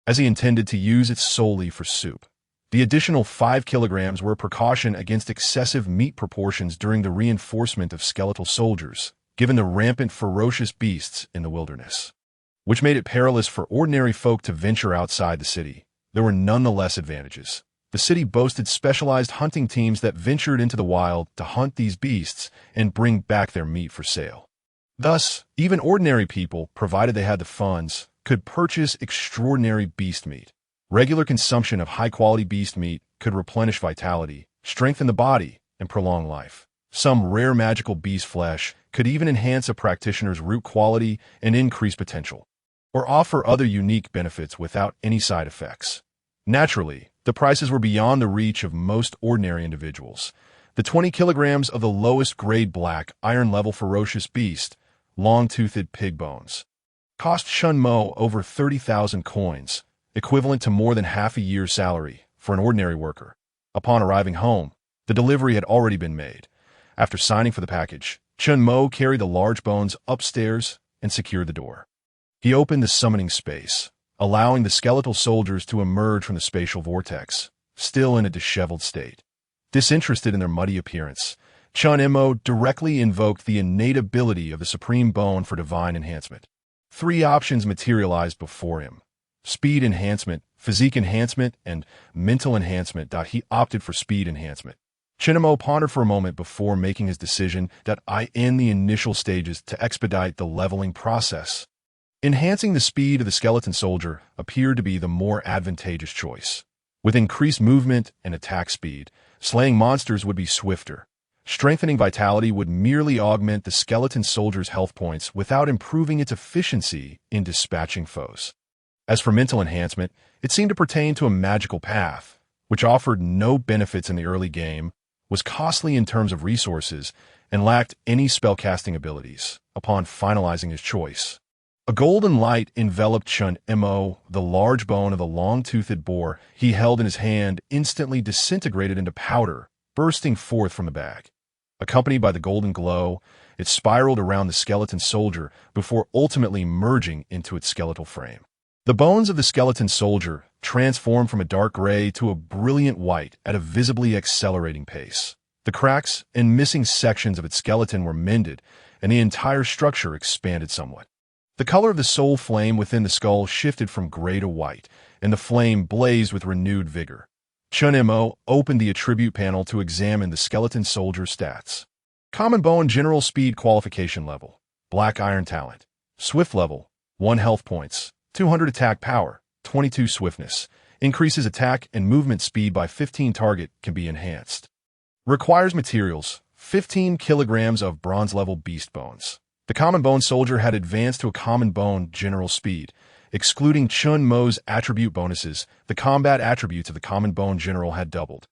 as he intended to use it solely for soup. The additional 5 kilograms were a precaution against excessive meat proportions during the reinforcement of skeletal soldiers, given the rampant ferocious beasts in the wilderness, which made it perilous for ordinary folk to venture outside the city. There were nonetheless advantages. The city boasted specialized hunting teams that ventured into the wild to hunt these beasts and bring back their meat for sale. Thus, even ordinary people, provided they had the funds, could purchase extraordinary beast meat. Regular consumption of high-quality beast meat could replenish vitality, strengthen the body, and prolong life. Some rare magical beast flesh could even enhance a practitioner's root quality and increase potential, or offer other unique benefits without any side effects. Naturally, the prices were beyond the reach of most ordinary individuals. The 20 kilograms of the lowest grade black, iron-level ferocious beast, long-toothed pig bones, cost Chen Mo over 30,000 coins, equivalent to more than half a year's salary for an ordinary worker. Upon arriving home, the delivery had already been made. After signing for the package, Chen Mo carried the large bones upstairs and secured the door. He opened the summoning space, allowing the skeletal soldiers to emerge from the spatial vortex, still in a disheveled state. Disinterested in their muddy appearance, Chen Mo directly invoked the innate ability of the supreme bone for divine enhancement. 3 options materialized before him: speed enhancement, physique enhancement, and mental enhancement. He opted for speed enhancement. Chen Mo pondered for a moment before making his decision that in the initial stages to expedite the leveling process. Enhancing the speed of the skeleton soldier appeared to be the more advantageous choice. With increased movement and attack speed, slaying monsters would be swifter. Strengthening vitality would merely augment the skeleton soldier's health points without improving its efficiency in dispatching foes. As for mental enhancement, it seemed to pertain to a magical path, which offered no benefits in the early game, was costly in terms of resources, and lacked any spellcasting abilities. Upon finalizing his choice, a golden light enveloped Chen Mo. The large bone of the long-toothed boar he held in his hand instantly disintegrated into powder, bursting forth from the bag. Accompanied by the golden glow, it spiraled around the skeleton soldier before ultimately merging into its skeletal frame. The bones of the skeleton soldier transformed from a dark gray to a brilliant white at a visibly accelerating pace. The cracks and missing sections of its skeleton were mended, and the entire structure expanded somewhat. The color of the soul flame within the skull shifted from gray to white, and the flame blazed with renewed vigor. Chen Mo opened the attribute panel to examine the skeleton soldier's stats. Common bone general speed qualification level, black iron talent, swift level, 1 health points, 200 attack power, 22 swiftness, increases attack and movement speed by 15 target can be enhanced. Requires materials, 15 kilograms of bronze-level beast bones. The common bone soldier had advanced to a common bone general speed. Excluding Chen Mo's attribute bonuses, the combat attributes of the common bone general had doubled.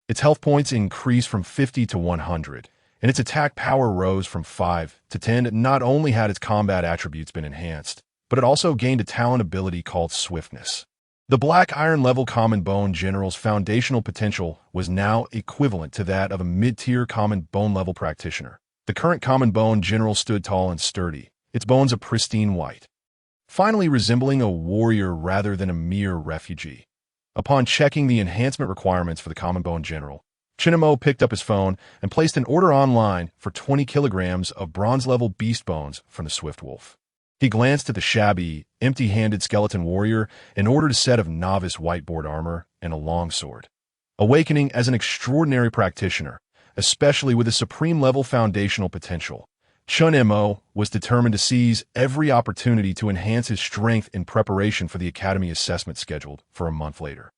Its health points increased from 50 to 100, and its attack power rose from 5 to 10. Not only had its combat attributes been enhanced, but it also gained a talent ability called swiftness. The Black Iron level Common Bone General's foundational potential was now equivalent to that of a mid-tier Common Bone level practitioner. The current Common Bone General stood tall and sturdy, its bones a pristine white, finally resembling a warrior rather than a mere refugee. Upon checking the enhancement requirements for the Common Bone General, Chen Mo picked up his phone and placed an order online for 20 kilograms of bronze-level beast bones from the Swift Wolf. He glanced at the shabby, empty-handed skeleton warrior and ordered a set of novice whiteboard armor and a longsword. Awakening as an extraordinary practitioner, especially with a supreme-level foundational potential, Chen Mo was determined to seize every opportunity to enhance his strength in preparation for the academy assessment scheduled for a month later.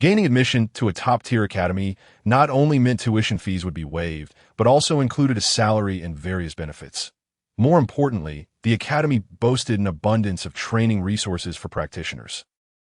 Gaining admission to a top-tier academy not only meant tuition fees would be waived, but also included a salary and various benefits. More importantly, the academy boasted an abundance of training resources for practitioners.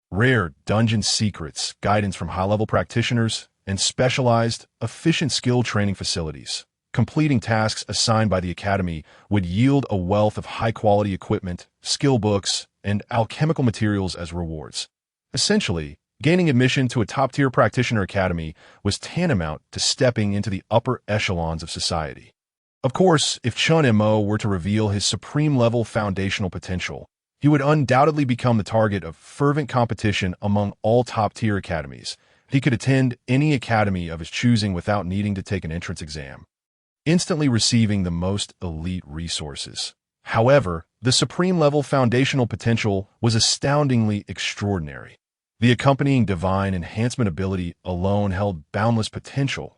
Rare dungeon secrets, guidance from high-level practitioners, and specialized, efficient skill training facilities. Completing tasks assigned by the academy would yield a wealth of high-quality equipment, skill books, and alchemical materials as rewards. Essentially, gaining admission to a top-tier practitioner academy was tantamount to stepping into the upper echelons of society. Of course, if Chen Mo were to reveal his supreme-level foundational potential, he would undoubtedly become the target of fervent competition among all top-tier academies. He could attend any academy of his choosing without needing to take an entrance exam, instantly receiving the most elite resources. However, the supreme-level foundational potential was astoundingly extraordinary. The accompanying divine enhancement ability alone held boundless potential.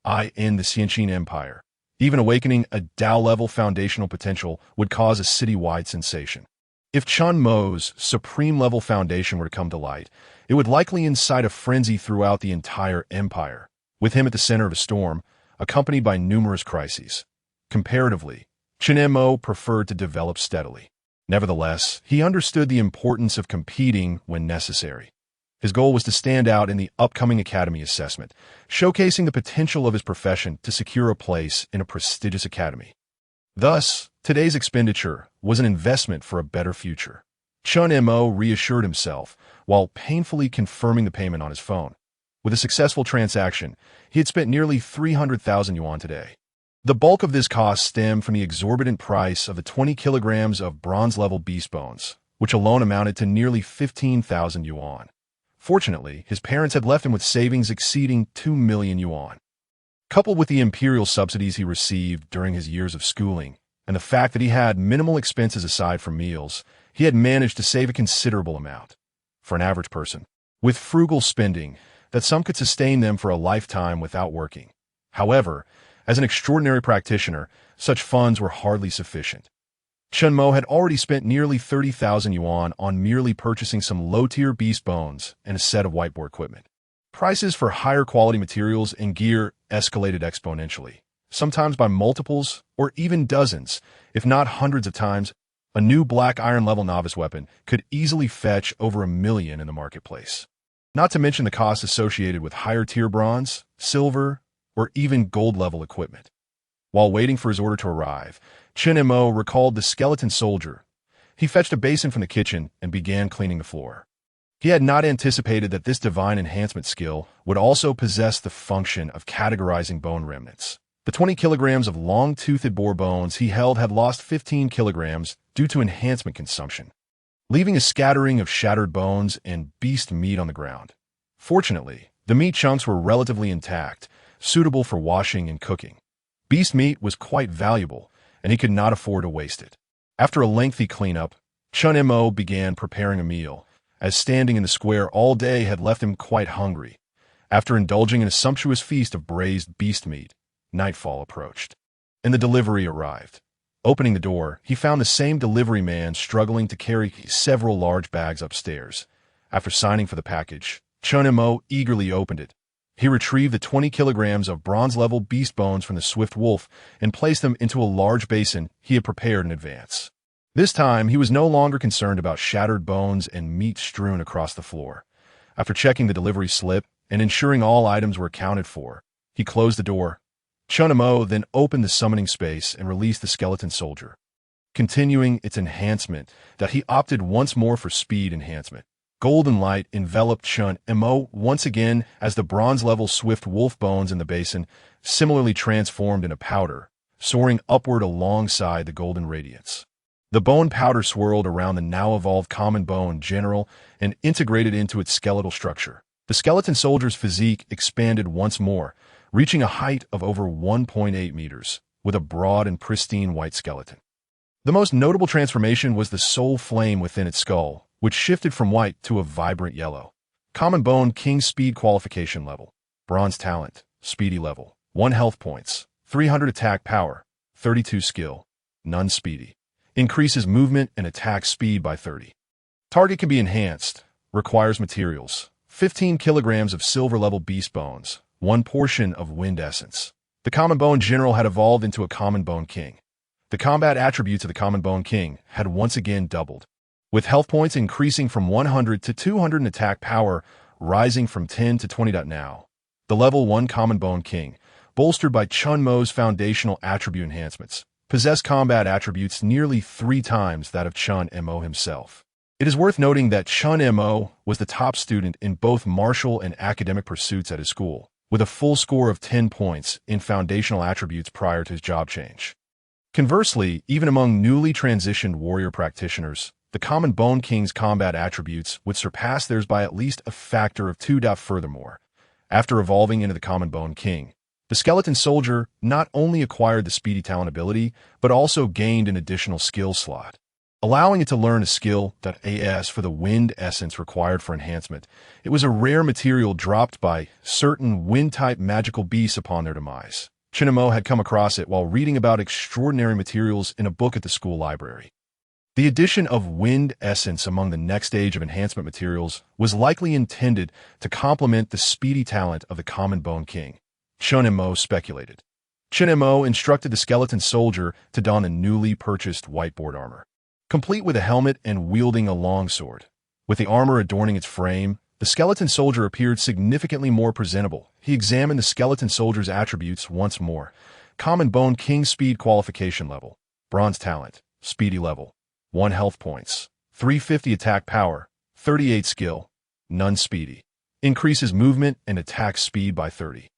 In the Xianqin Empire, even awakening a Dao-level foundational potential would cause a city-wide sensation. If Chen Mo's supreme-level foundation were to come to light, it would likely incite a frenzy throughout the entire empire, with him at the center of a storm, accompanied by numerous crises. Comparatively, Chen Mo preferred to develop steadily. Nevertheless, he understood the importance of competing when necessary. His goal was to stand out in the upcoming academy assessment, showcasing the potential of his profession to secure a place in a prestigious academy. Thus, today's expenditure was an investment for a better future. Chen Mo reassured himself while painfully confirming the payment on his phone. With a successful transaction, he had spent nearly 300,000 yuan today. The bulk of this cost stemmed from the exorbitant price of the 20 kilograms of bronze-level beast bones, which alone amounted to nearly 15,000 yuan. Fortunately, his parents had left him with savings exceeding 2 million yuan. Coupled with the imperial subsidies he received during his years of schooling, and the fact that he had minimal expenses aside from meals, he had managed to save a considerable amount. For an average person, with frugal spending, that some could sustain them for a lifetime without working. However, as an extraordinary practitioner, such funds were hardly sufficient. Chen Mo had already spent nearly 30,000 yuan on merely purchasing some low-tier beast bones and a set of whiteboard equipment. Prices for higher quality materials and gear escalated exponentially, sometimes by multiples or even dozens, if not hundreds of times. A new Black Iron level novice weapon could easily fetch over 1 million in the marketplace. Not to mention the costs associated with higher tier bronze, silver, or even gold level equipment. While waiting for his order to arrive, Chen Mo recalled the skeleton soldier. He fetched a basin from the kitchen and began cleaning the floor. He had not anticipated that this divine enhancement skill would also possess the function of categorizing bone remnants. The 20 kilograms of long-toothed boar bones he held had lost 15 kilograms due to enhancement consumption, leaving a scattering of shattered bones and beast meat on the ground. Fortunately, the meat chunks were relatively intact, suitable for washing and cooking. Beast meat was quite valuable, and he could not afford to waste it. After a lengthy cleanup, Chen Mo began preparing a meal, as standing in the square all day had left him quite hungry. After indulging in a sumptuous feast of braised beast meat, nightfall approached, and the delivery arrived. Opening the door, he found the same delivery man struggling to carry several large bags upstairs. After signing for the package, Chen Mo eagerly opened it. He retrieved the 20 kilograms of bronze-level beast bones from the Swift Wolf and placed them into a large basin he had prepared in advance. This time, he was no longer concerned about shattered bones and meat strewn across the floor. After checking the delivery slip and ensuring all items were accounted for, he closed the door. Chen Mo then opened the summoning space and released the skeleton soldier. Continuing its enhancement, that he opted once more for speed enhancement. Golden light enveloped Chen Mo once again as the bronze-level swift wolf bones in the basin similarly transformed into powder, soaring upward alongside the golden radiance. The bone powder swirled around the now-evolved common bone general and integrated into its skeletal structure. The skeleton soldier's physique expanded once more, reaching a height of over 1.8 meters, with a broad and pristine white skeleton. The most notable transformation was the soul flame within its skull, which shifted from white to a vibrant yellow. Common bone king speed qualification level. Bronze talent, speedy level. 1 health points, 300 attack power, 32 skill, none speedy. Increases movement and attack speed by 30. Target can be enhanced. Requires materials. 15 kilograms of silver-level beast bones. 1 portion of wind essence. The common bone general had evolved into a common bone king. The combat attributes of the common bone king had once again doubled, with health points increasing from 100 to 200 and attack power rising from 10 to 20. Now, the level 1 common bone king, bolstered by Chen Mo's foundational attribute enhancements, possessed combat attributes nearly 3 times that of Chen Mo himself. It is worth noting that Chen Mo was the top student in both martial and academic pursuits at his school, with a full score of 10 points in foundational attributes prior to his job change. Conversely, even among newly transitioned warrior practitioners, the common bone king's combat attributes would surpass theirs by at least a factor of 2. Furthermore, after evolving into the common bone king, the skeleton soldier not only acquired the speedy talent ability, but also gained an additional skill slot, allowing it to learn a skill .as for the wind essence required for enhancement. It was a rare material dropped by certain wind-type magical beasts upon their demise. Chen Mo had come across it while reading about extraordinary materials in a book at the school library. The addition of wind essence among the next stage of enhancement materials was likely intended to complement the speedy talent of the common bone king. Chen Mo speculated. Chen Mo instructed the skeleton soldier to don the newly purchased whiteboard armor, complete with a helmet and wielding a longsword. With the armor adorning its frame, the skeleton soldier appeared significantly more presentable. He examined the skeleton soldier's attributes once more. Common bone king speed qualification level. Bronze talent, speedy level. 1 health points, 350 attack power, 38 skill, none speedy. Increases movement and attack speed by 30.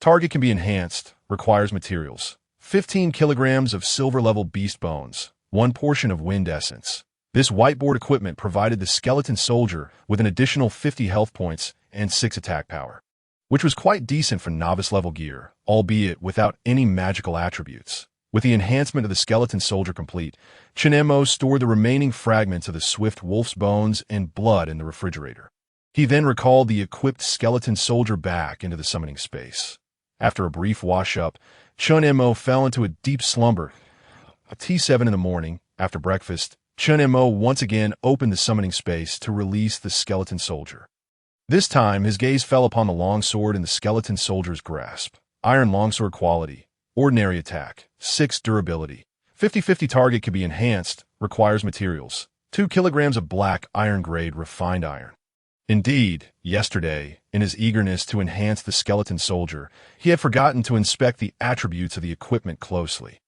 Target can be enhanced. Requires materials. 15 kilograms of silver-level beast bones. 1 portion of wind essence. This whiteboard equipment provided the skeleton soldier with an additional 50 health points and 6 attack power, which was quite decent for novice-level gear, albeit without any magical attributes. With the enhancement of the skeleton soldier complete, Chen Mo stored the remaining fragments of the swift wolf's bones and blood in the refrigerator. He then recalled the equipped skeleton soldier back into the summoning space. After a brief wash-up, Chen Mo fell into a deep slumber. At T7 in the morning, after breakfast, Chen Mo once again opened the summoning space to release the skeleton soldier. This time, his gaze fell upon the longsword in the skeleton soldier's grasp. Iron longsword quality. Ordinary attack. 6 durability. 50-50 target can be enhanced. Requires materials. 2 kilograms of black iron grade refined iron. Indeed, yesterday, in his eagerness to enhance the skeleton soldier, he had forgotten to inspect the attributes of the equipment closely.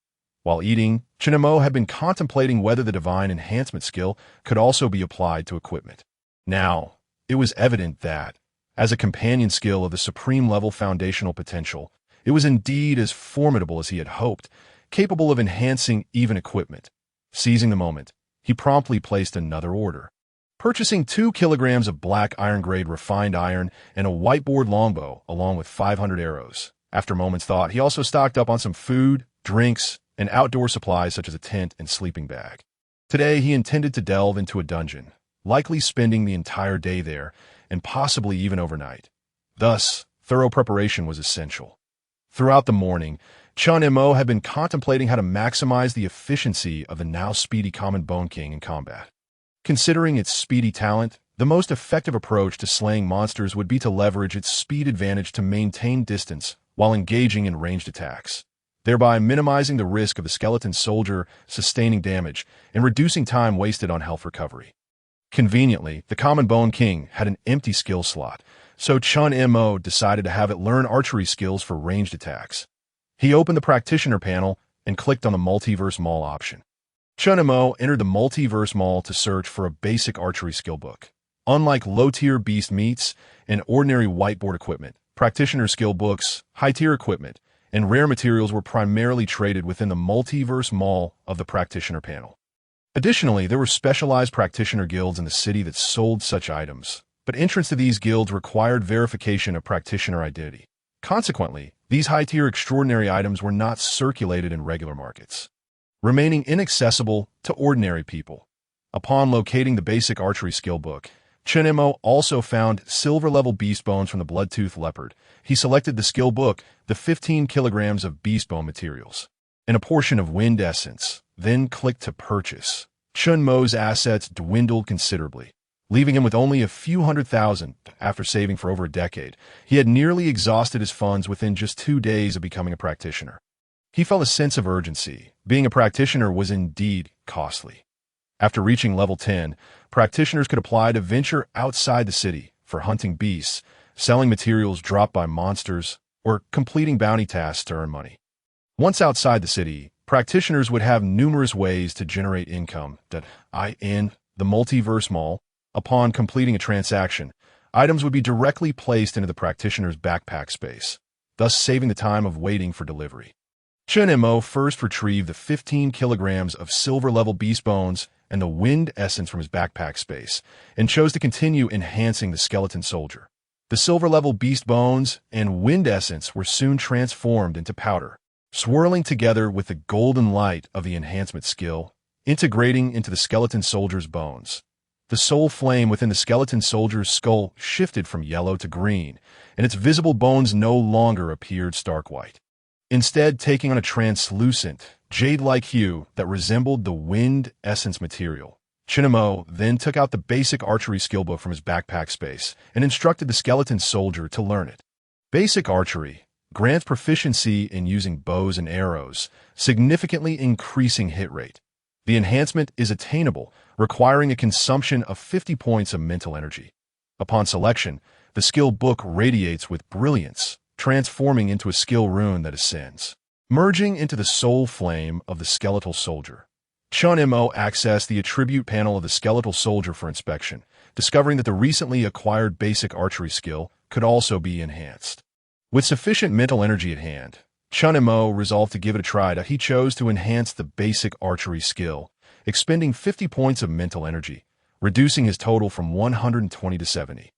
While eating, Chen Mo had been contemplating whether the divine enhancement skill could also be applied to equipment. Now, it was evident that, as a companion skill of the supreme level foundational potential, it was indeed as formidable as he had hoped, capable of enhancing even equipment. Seizing the moment, he promptly placed another order, purchasing 2 kilograms of black iron grade refined iron and a whiteboard longbow along with 500 arrows. After a moment's thought, he also stocked up on some food, drinks, and outdoor supplies such as a tent and sleeping bag. Today, he intended to delve into a dungeon, likely spending the entire day there and possibly even overnight. Thus, thorough preparation was essential. Throughout the morning, Chen Mo had been contemplating how to maximize the efficiency of the now speedy common bone king in combat. Considering its speedy talent, the most effective approach to slaying monsters would be to leverage its speed advantage to maintain distance while engaging in ranged attacks, thereby minimizing the risk of the skeleton soldier sustaining damage and reducing time wasted on health recovery. Conveniently, the common bone king had an empty skill slot, so Chen Mo decided to have it learn archery skills for ranged attacks. He opened the practitioner panel and clicked on the Multiverse Mall option. Chen Mo entered the Multiverse Mall to search for a basic archery skill book. Unlike low-tier beast meats and ordinary whiteboard equipment, practitioner skill books, high-tier equipment, and rare materials were primarily traded within the multiverse mall of the practitioner panel. Additionally, there were specialized practitioner guilds in the city that sold such items, but entrance to these guilds required verification of practitioner identity. Consequently, these high-tier extraordinary items were not circulated in regular markets, remaining inaccessible to ordinary people. Upon locating the basic archery skill book, Chen Mo also found silver-level beast bones from the blood-toothed leopard. He selected the skill book, the 15 kilograms of beast bone materials, and a portion of wind essence, then clicked to purchase. Chen Mo's assets dwindled considerably, leaving him with only a few $100,000 after saving for over a decade. He had nearly exhausted his funds within just 2 days of becoming a practitioner. He felt a sense of urgency. Being a practitioner was indeed costly. After reaching level 10, practitioners could apply to venture outside the city for hunting beasts, selling materials dropped by monsters, or completing bounty tasks to earn money. Once outside the city, practitioners would have numerous ways to generate income. In the multiverse mall, upon completing a transaction, items would be directly placed into the practitioner's backpack space, thus saving the time of waiting for delivery. Chen Mo first retrieved the 15 kilograms of silver-level beast bones and the wind essence from his backpack space, and chose to continue enhancing the skeleton soldier. The silver-level beast bones and wind essence were soon transformed into powder, swirling together with the golden light of the enhancement skill, integrating into the skeleton soldier's bones. The soul flame within the skeleton soldier's skull shifted from yellow to green, and its visible bones no longer appeared stark white, instead taking on a translucent, jade-like hue that resembled the wind essence material. Chen Mo then took out the basic archery skill book from his backpack space and instructed the skeleton soldier to learn it. Basic archery grants proficiency in using bows and arrows, significantly increasing hit rate. The enhancement is attainable, requiring a consumption of 50 points of mental energy. Upon selection, the skill book radiates with brilliance, transforming into a skill rune that ascends, merging into the soul flame of the skeletal soldier. Chen Mo accessed the attribute panel of the skeletal soldier for inspection, discovering that the recently acquired basic archery skill could also be enhanced. With sufficient mental energy at hand, Chen Mo resolved to give it a try. He chose to enhance the basic archery skill, expending 50 points of mental energy, reducing his total from 120 to 70.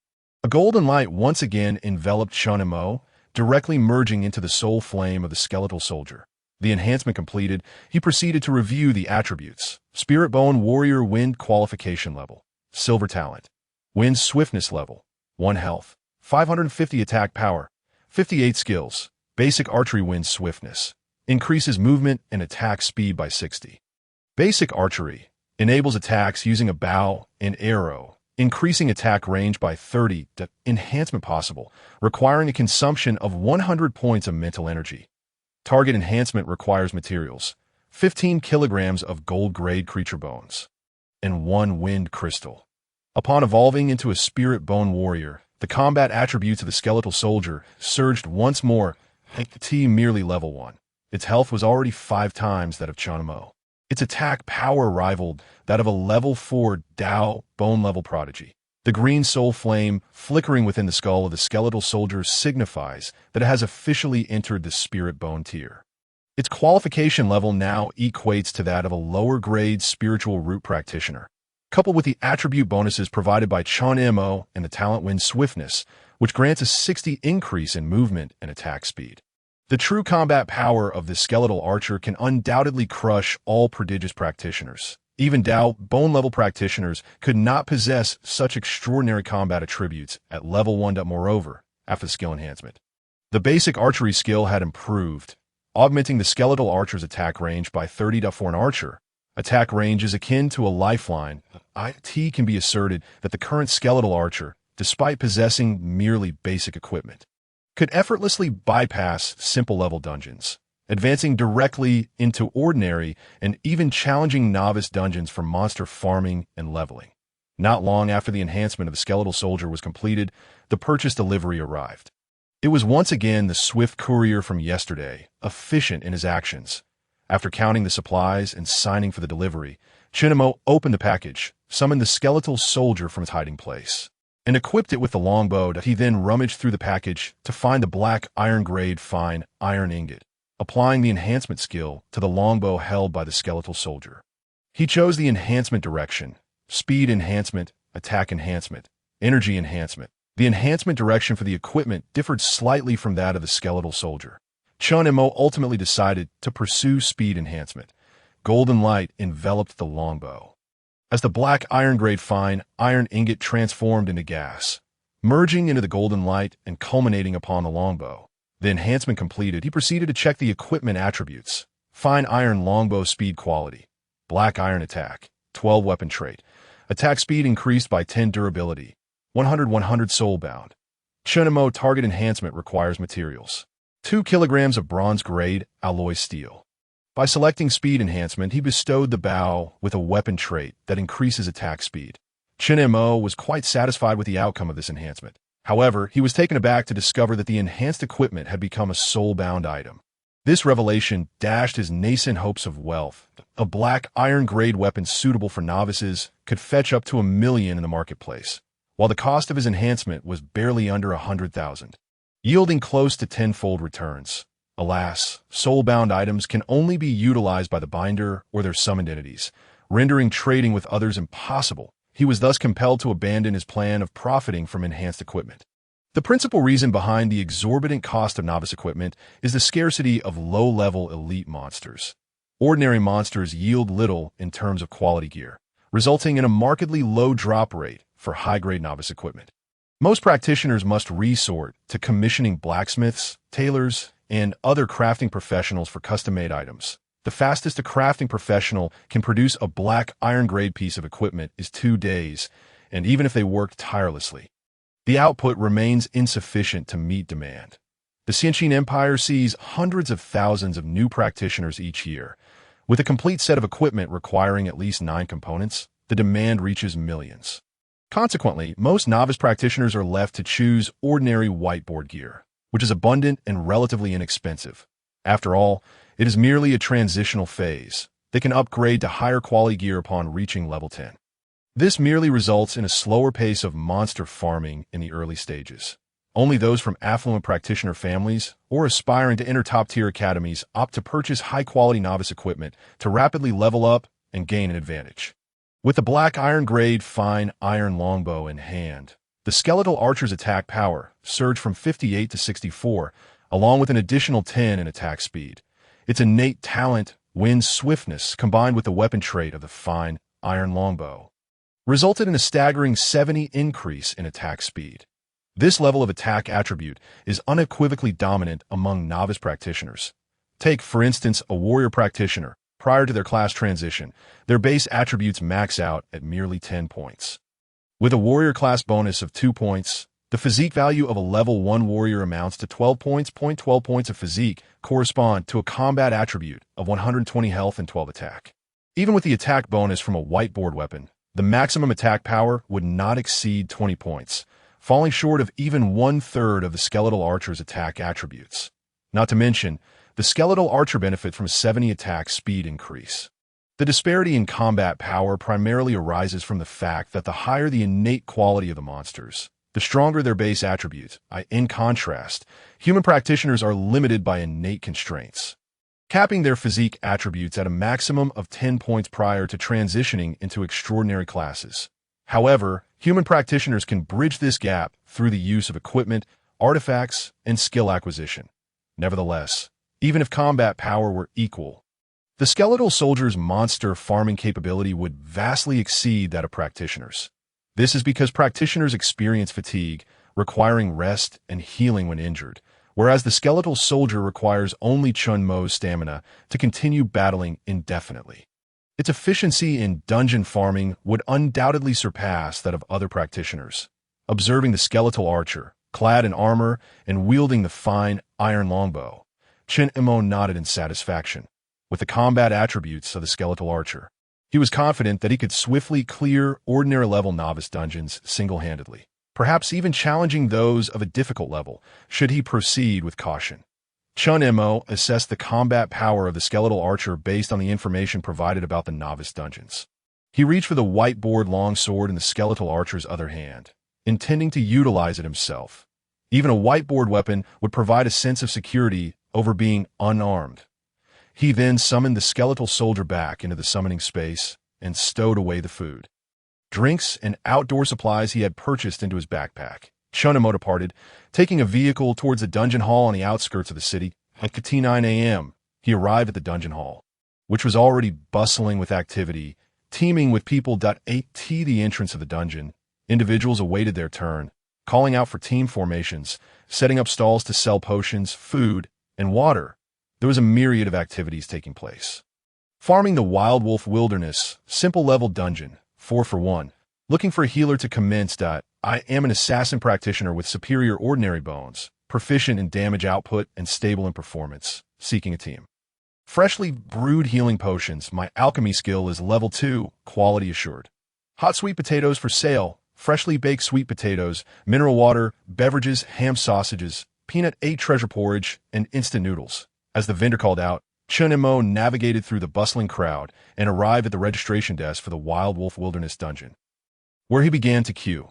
A golden light once again enveloped Chen Mo, directly merging into the soul flame of the skeletal soldier. The enhancement completed, he proceeded to review the attributes. Spirit Bone Warrior Wind Qualification Level, Silver Talent, Wind Swiftness Level, 1 Health, 550 Attack Power, 58 Skills, Basic Archery Wind Swiftness, increases movement and attack speed by 60. Basic Archery enables attacks using a bow and arrow, increasing attack range by 30. Enhancement possible, requiring a consumption of 100 points of mental energy. Target enhancement requires materials, 15 kilograms of gold-grade creature bones, and 1 wind crystal. Upon evolving into a spirit bone warrior, the combat attributes of the skeletal soldier surged once more. Merely level 1. Its health was already 5 times that of Chen Mo. Its attack power rivaled that of a level 4 Dao bone-level prodigy. The green soul flame flickering within the skull of the skeletal soldier signifies that it has officially entered the spirit bone tier. Its qualification level now equates to that of a lower-grade spiritual root practitioner, coupled with the attribute bonuses provided by Chen Mo and the talent wind swiftness, which grants a 60 increase in movement and attack speed. The true combat power of this skeletal archer can undoubtedly crush all prodigious practitioners. Even Dao bone-level practitioners could not possess such extraordinary combat attributes at level 1. Moreover, after the skill enhancement, the basic archery skill had improved, augmenting the skeletal archer's attack range by 30. For an archer, attack range is akin to a lifeline. It can be asserted that the current skeletal archer, despite possessing merely basic equipment, could effortlessly bypass simple-level dungeons, advancing directly into ordinary and even challenging novice dungeons for monster farming and leveling. Not long after the enhancement of the skeletal soldier was completed, the purchase delivery arrived. It was once again the swift courier from yesterday, efficient in his actions. After counting the supplies and signing for the delivery, Chen Mo opened the package, summoned the skeletal soldier from its hiding place, and equipped it with the longbow. He then rummaged through the package to find the black iron-grade fine iron ingot, applying the enhancement skill to the longbow held by the skeletal soldier. He chose the enhancement direction: speed enhancement, attack enhancement, energy enhancement. The enhancement direction for the equipment differed slightly from that of the skeletal soldier. Chen Mo ultimately decided to pursue speed enhancement. Golden light enveloped the longbow as the black iron-grade fine iron ingot transformed into gas, merging into the golden light and culminating upon the longbow. The enhancement completed, he proceeded to check the equipment attributes: fine iron longbow speed quality, black iron attack, 12 weapon trait, attack speed increased by 10 durability, 100 soulbound. Chen Mo target enhancement requires materials: 2 kilograms of bronze-grade alloy steel. By selecting speed enhancement, he bestowed the bow with a weapon trait that increases attack speed. Chen Mo was quite satisfied with the outcome of this enhancement. However, he was taken aback to discover that the enhanced equipment had become a soul-bound item. This revelation dashed his nascent hopes of wealth. A black iron-grade weapon suitable for novices could fetch up to $1 million in the marketplace, while the cost of his enhancement was barely under 100,000, yielding close to tenfold returns. Alas, soul-bound items can only be utilized by the binder or their summoned entities, rendering trading with others impossible. He was thus compelled to abandon his plan of profiting from enhanced equipment. The principal reason behind the exorbitant cost of novice equipment is the scarcity of low-level elite monsters. Ordinary monsters yield little in terms of quality gear, resulting in a markedly low drop rate for high-grade novice equipment. Most practitioners must resort to commissioning blacksmiths, tailors, and other crafting professionals for custom-made items. The fastest a crafting professional can produce a black iron-grade piece of equipment is 2 days, and even if they work tirelessly, the output remains insufficient to meet demand. The Xianqin Empire sees hundreds of thousands of new practitioners each year. With a complete set of equipment requiring at least 9 components, the demand reaches millions. Consequently, most novice practitioners are left to choose ordinary whiteboard gear, which is abundant and relatively inexpensive. After all, it is merely a transitional phase. They can upgrade to higher quality gear upon reaching level 10. This merely results in a slower pace of monster farming in the early stages. Only those from affluent practitioner families or aspiring to enter top-tier academies opt to purchase high-quality novice equipment to rapidly level up and gain an advantage. With the black iron-grade fine iron longbow in hand, the skeletal archer's attack power surged from 58 to 64, along with an additional 10 in attack speed. Its innate talent, wind swiftness, combined with the weapon trait of the fine iron longbow, resulted in a staggering 70 increase in attack speed. This level of attack attribute is unequivocally dominant among novice practitioners. Take, for instance, a warrior practitioner. Prior to their class transition, their base attributes max out at merely 10 points. With a warrior class bonus of 2 points, the physique value of a level 1 warrior amounts to 12 points. 12 points of physique correspond to a combat attribute of 120 health and 12 attack. Even with the attack bonus from a whiteboard weapon, the maximum attack power would not exceed 20 points, falling short of even 1/3 of the skeletal archer's attack attributes. Not to mention, the skeletal archer benefits from a 70 attack speed increase. The disparity in combat power primarily arises from the fact that the higher the innate quality of the monsters, the stronger their base attributes. In contrast, human practitioners are limited by innate constraints, capping their physique attributes at a maximum of 10 points prior to transitioning into extraordinary classes. However, human practitioners can bridge this gap through the use of equipment, artifacts, and skill acquisition. Nevertheless, even if combat power were equal, the skeletal soldier's monster farming capability would vastly exceed that of practitioners. This is because practitioners experience fatigue, requiring rest and healing when injured, whereas the skeletal soldier requires only Chen Mo's stamina to continue battling indefinitely. Its efficiency in dungeon farming would undoubtedly surpass that of other practitioners. Observing the skeletal archer, clad in armor and wielding the fine iron longbow, Chen Mo nodded in satisfaction. With the combat attributes of the skeletal archer, he was confident that he could swiftly clear ordinary-level novice dungeons single-handedly, perhaps even challenging those of a difficult level, should he proceed with caution. Chen Mo assessed the combat power of the skeletal archer based on the information provided about the novice dungeons. He reached for the whiteboard longsword in the skeletal archer's other hand, intending to utilize it himself. Even a whiteboard weapon would provide a sense of security over being unarmed. He then summoned the skeletal soldier back into the summoning space and stowed away the food, drinks, and outdoor supplies he had purchased into his backpack. Chen Mo departed, taking a vehicle towards the dungeon hall on the outskirts of the city. At 9 a.m., he arrived at the dungeon hall, which was already bustling with activity, teeming with people. At the entrance of the dungeon, individuals awaited their turn, calling out for team formations, setting up stalls to sell potions, food, and water. There was a myriad of activities taking place. Farming the Wild Wolf Wilderness, simple level dungeon, 4 for 1. Looking for a healer to commence. I am an assassin practitioner with superior ordinary bones, proficient in damage output and stable in performance, seeking a team. Freshly brewed healing potions, my alchemy skill is level 2, quality assured. Hot sweet potatoes for sale, freshly baked sweet potatoes, mineral water, beverages, ham sausages, peanut 8 treasure porridge, and instant noodles. As the vendor called out, Chen Mo navigated through the bustling crowd and arrived at the registration desk for the Wild Wolf Wilderness Dungeon, where he began to queue.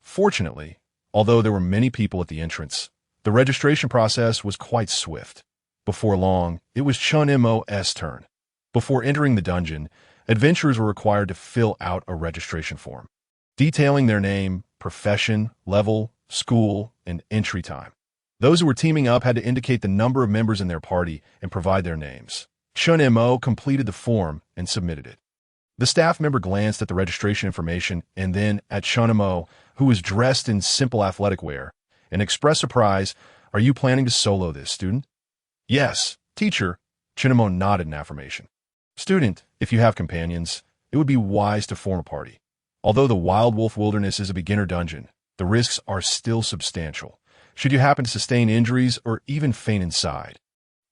Fortunately, although there were many people at the entrance, the registration process was quite swift. Before long, it was Chen Mo's turn. Before entering the dungeon, adventurers were required to fill out a registration form, detailing their name, profession, level, school, and entry time. Those who were teaming up had to indicate the number of members in their party and provide their names. Chen Mo completed the form and submitted it. The staff member glanced at the registration information and then at Chen Mo, who was dressed in simple athletic wear, and expressed surprise. Are you planning to solo this, student? Yes, teacher. Chen Mo nodded in affirmation. Student, if you have companions, it would be wise to form a party. Although the Wild Wolf Wilderness is a beginner dungeon, the risks are still substantial, should you happen to sustain injuries or even faint inside.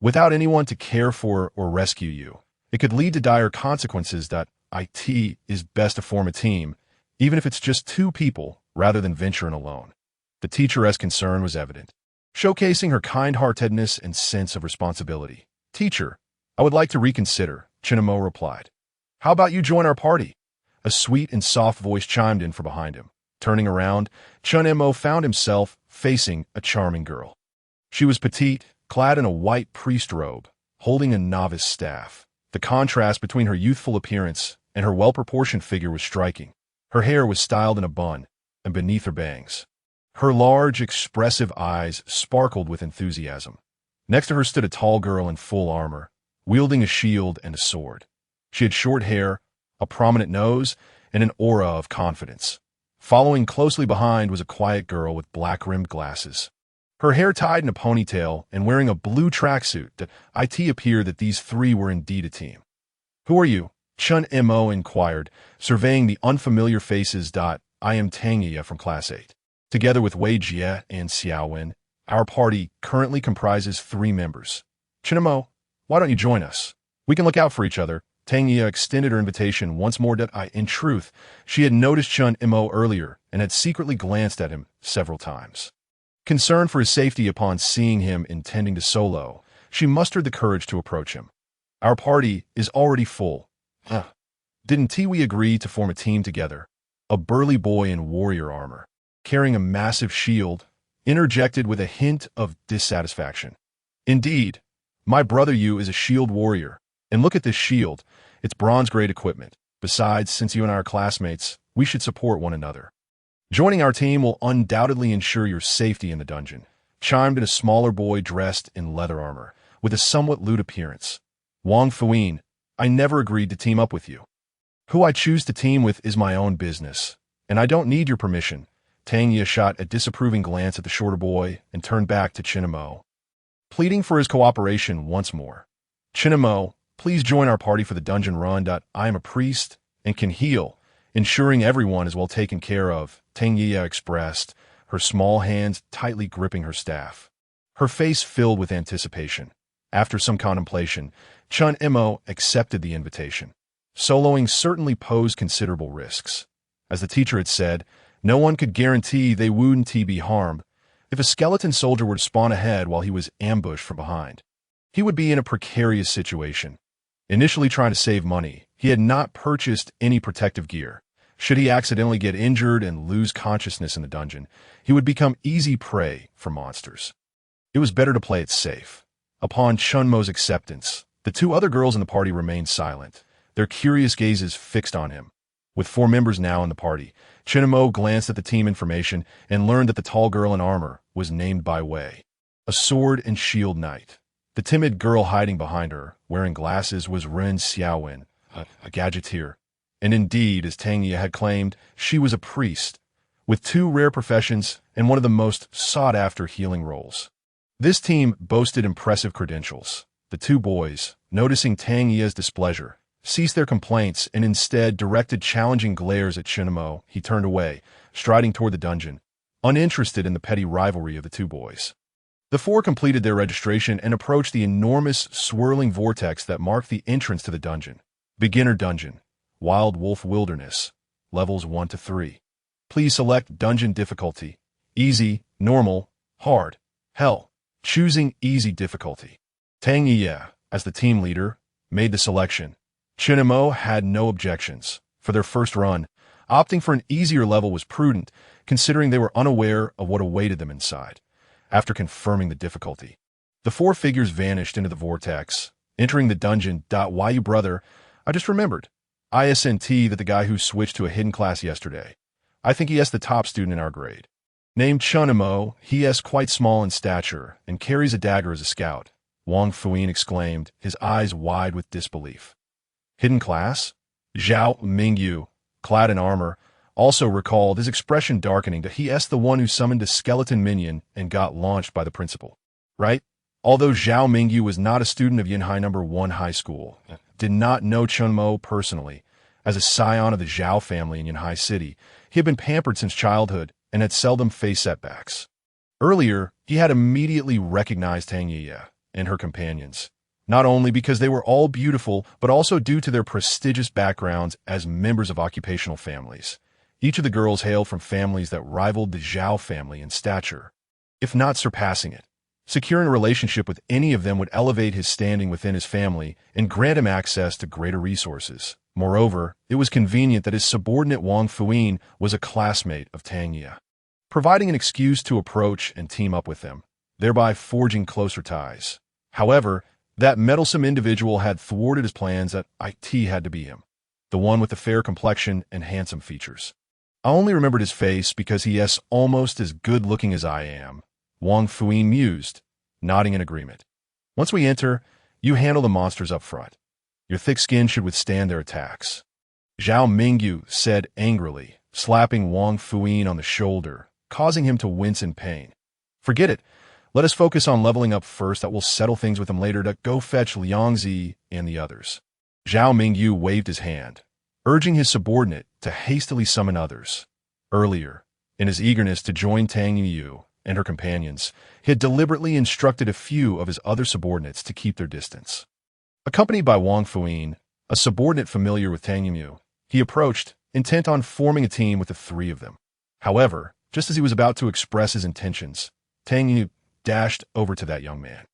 Without anyone to care for or rescue you, it could lead to dire consequences. It is best to form a team, even if it's just 2 people, rather than venturing alone. The teacher's concern was evident, showcasing her kind-heartedness and sense of responsibility. Teacher, I would like to reconsider, Chen Mo replied. How about you join our party? A sweet and soft voice chimed in from behind him. Turning around, Chen Mo found himself facing a charming girl. She was petite, clad in a white priest robe, holding a novice staff. The contrast between her youthful appearance and her well-proportioned figure was striking. Her hair was styled in a bun, and beneath her bangs, her large, expressive eyes sparkled with enthusiasm. Next to her stood a tall girl in full armor, wielding a shield and a sword. She had short hair, a prominent nose, and an aura of confidence. Following closely behind was a quiet girl with black-rimmed glasses, her hair tied in a ponytail and wearing a blue tracksuit. It appeared that these 3 were indeed a team. Who are you? Chen Mo inquired, surveying the unfamiliar faces. I am Tang Yi from Class 8. Together with Wei Jie and Xiao Wen, our party currently comprises 3 members. Chen Mo, why don't you join us? We can look out for each other. Tang Yi extended her invitation once more. In truth, she had noticed Chen Mo earlier and had secretly glanced at him several times. Concerned for his safety upon seeing him intending to solo, she mustered the courage to approach him. Our party is already full. Didn't we agree to form a team together? A burly boy in warrior armor, carrying a massive shield, interjected with a hint of dissatisfaction. Indeed, my brother Yu is a shield warrior, and look at this shield, it's bronze-grade equipment. Besides, since you and I are classmates, we should support one another. Joining our team will undoubtedly ensure your safety in the dungeon, chimed in a smaller boy dressed in leather armor, with a somewhat lewd appearance. Wang Fuyin, I never agreed to team up with you. Who I choose to team with is my own business, and I don't need your permission. Tang Yi shot a disapproving glance at the shorter boy and turned back to Chen Mo, pleading for his cooperation once more. Chen Mo, please join our party for the dungeon run. I am a priest and can heal, ensuring everyone is well taken care of, Tang Yi expressed, her small hands tightly gripping her staff. Her face filled with anticipation. After some contemplation, Chen Mo accepted the invitation. Soloing certainly posed considerable risks. As the teacher had said, no one could guarantee they wouldn't be harmed. If a skeleton soldier were to spawn ahead while he was ambushed from behind, he would be in a precarious situation. Initially trying to save money, He had not purchased any protective gear. Should he accidentally get injured and lose consciousness in the dungeon, he would become easy prey for monsters. It was better to play it safe. Upon Chen Mo's acceptance, the two other girls in the party remained silent, their curious gazes fixed on him. With 4 members now in the party, Chen Mo glanced at the team information and learned that the tall girl in armor was named by Wei, a sword and shield knight. The timid girl hiding behind her, wearing glasses, was Ren Xiaowen, a gadgeteer. And indeed, as Tang Ye had claimed, she was a priest, with 2 rare professions and one of the most sought-after healing roles. This team boasted impressive credentials. The 2 boys, noticing Tang Ye's displeasure, ceased their complaints and instead directed challenging glares at Chen Mo. He turned away, striding toward the dungeon, uninterested in the petty rivalry of the 2 boys. The 4 completed their registration and approached the enormous, swirling vortex that marked the entrance to the dungeon. Beginner Dungeon, Wild Wolf Wilderness, levels 1 to 3. Please select dungeon difficulty: easy, normal, hard, hell. Choosing easy difficulty. Tang Ye, as the team leader, made the selection. Chen Mo had no objections. For their first run, opting for an easier level was prudent, considering they were unaware of what awaited them inside. After confirming the difficulty, the 4 figures vanished into the vortex, entering the dungeon. Why, you brother, I just remembered. ISNT that the guy who switched to a hidden class yesterday. I think he is the top student in our grade. Named Chen Mo, he is quite small in stature and carries a dagger as a scout. Wang Fuyin exclaimed, his eyes wide with disbelief. Hidden class? Zhao Mingyu, clad in armor, also recalled, his expression darkening, that he is the one who summoned a skeleton minion and got launched by the principal. Right? Although Zhao Mingyu was not a student of Yinhai No. 1 High School, did not know Chen Mo personally. As a scion of the Zhao family in Yinhai City, he had been pampered since childhood and had seldom faced setbacks. Earlier, he had immediately recognized Tang Ye and her companions, not only because they were all beautiful, but also due to their prestigious backgrounds as members of occupational families. Each of the girls hailed from families that rivaled the Zhao family in stature, if not surpassing it. Securing a relationship with any of them would elevate his standing within his family and grant him access to greater resources. Moreover, it was convenient that his subordinate Wang Fuyin was a classmate of Tang Ye, providing an excuse to approach and team up with them, thereby forging closer ties. However, that meddlesome individual had thwarted his plans. That IT had to be him, the one with the fair complexion and handsome features. I only remembered his face because he is almost as good-looking as I am, Wang Fuyin mused, nodding in agreement. Once we enter, you handle the monsters up front. Your thick skin should withstand their attacks. Zhao Mingyu said angrily, slapping Wang Fuyin on the shoulder, causing him to wince in pain. Forget it. Let us focus on leveling up first. That will settle things with him later. To go fetch Liangzi and the others. Zhao Mingyu waved his hand, urging his subordinate to hastily summon others. Earlier, in his eagerness to join Tang Yu and her companions, he had deliberately instructed a few of his other subordinates to keep their distance. Accompanied by Wang Fuyin, a subordinate familiar with Tang Yu, he approached, intent on forming a team with the 3 of them. However, just as he was about to express his intentions, Tang Yu dashed over to that young man.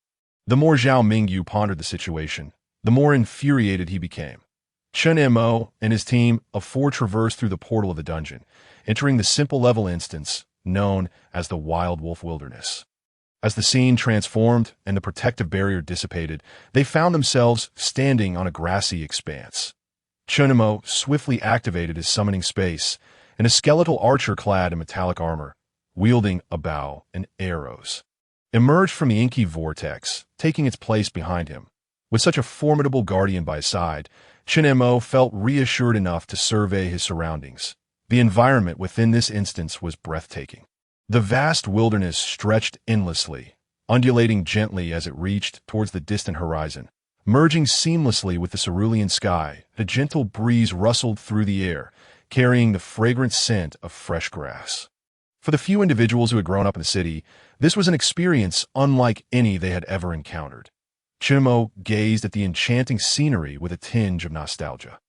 The more Zhao Mingyu pondered the situation, the more infuriated he became. Chen Mo and his team of 4 traversed through the portal of the dungeon, entering the simple level instance known as the Wild Wolf Wilderness. As the scene transformed and the protective barrier dissipated, they found themselves standing on a grassy expanse. Chen Mo swiftly activated his summoning space, and a skeletal archer clad in metallic armor, wielding a bow and arrows, emerged from the inky vortex, taking its place behind him. With such a formidable guardian by his side, Chen Mo felt reassured enough to survey his surroundings. The environment within this instance was breathtaking. The vast wilderness stretched endlessly, undulating gently as it reached towards the distant horizon. Merging seamlessly with the cerulean sky, a gentle breeze rustled through the air, carrying the fragrant scent of fresh grass. For the few individuals who had grown up in the city, this was an experience unlike any they had ever encountered. Chen Mo gazed at the enchanting scenery with a tinge of nostalgia.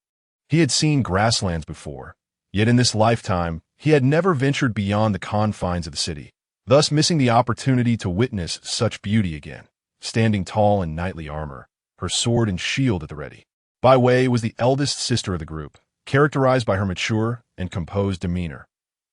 He had seen grasslands before, yet in this lifetime, he had never ventured beyond the confines of the city, thus missing the opportunity to witness such beauty again. Standing tall in knightly armor, her sword and shield at the ready, Bai Wei was the eldest sister of the group, characterized by her mature and composed demeanor.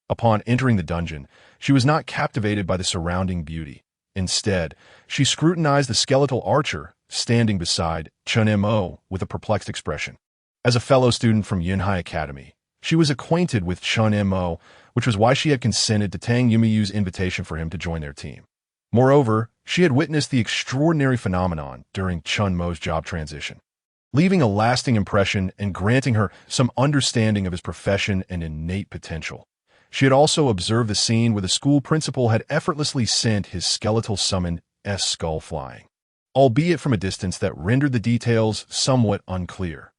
Upon entering the dungeon, she was not captivated by the surrounding beauty. Instead, she scrutinized the skeletal archer standing beside Chen Mo with a perplexed expression. As a fellow student from Yunhai Academy, she was acquainted with Chen Mo, which was why she had consented to Tang Yumeyu's invitation for him to join their team. Moreover, she had witnessed the extraordinary phenomenon during Chen Mo's job transition, leaving a lasting impression and granting her some understanding of his profession and innate potential. She had also observed the scene where the school principal had effortlessly sent his skeletal summon skull flying, albeit from a distance that rendered the details somewhat unclear.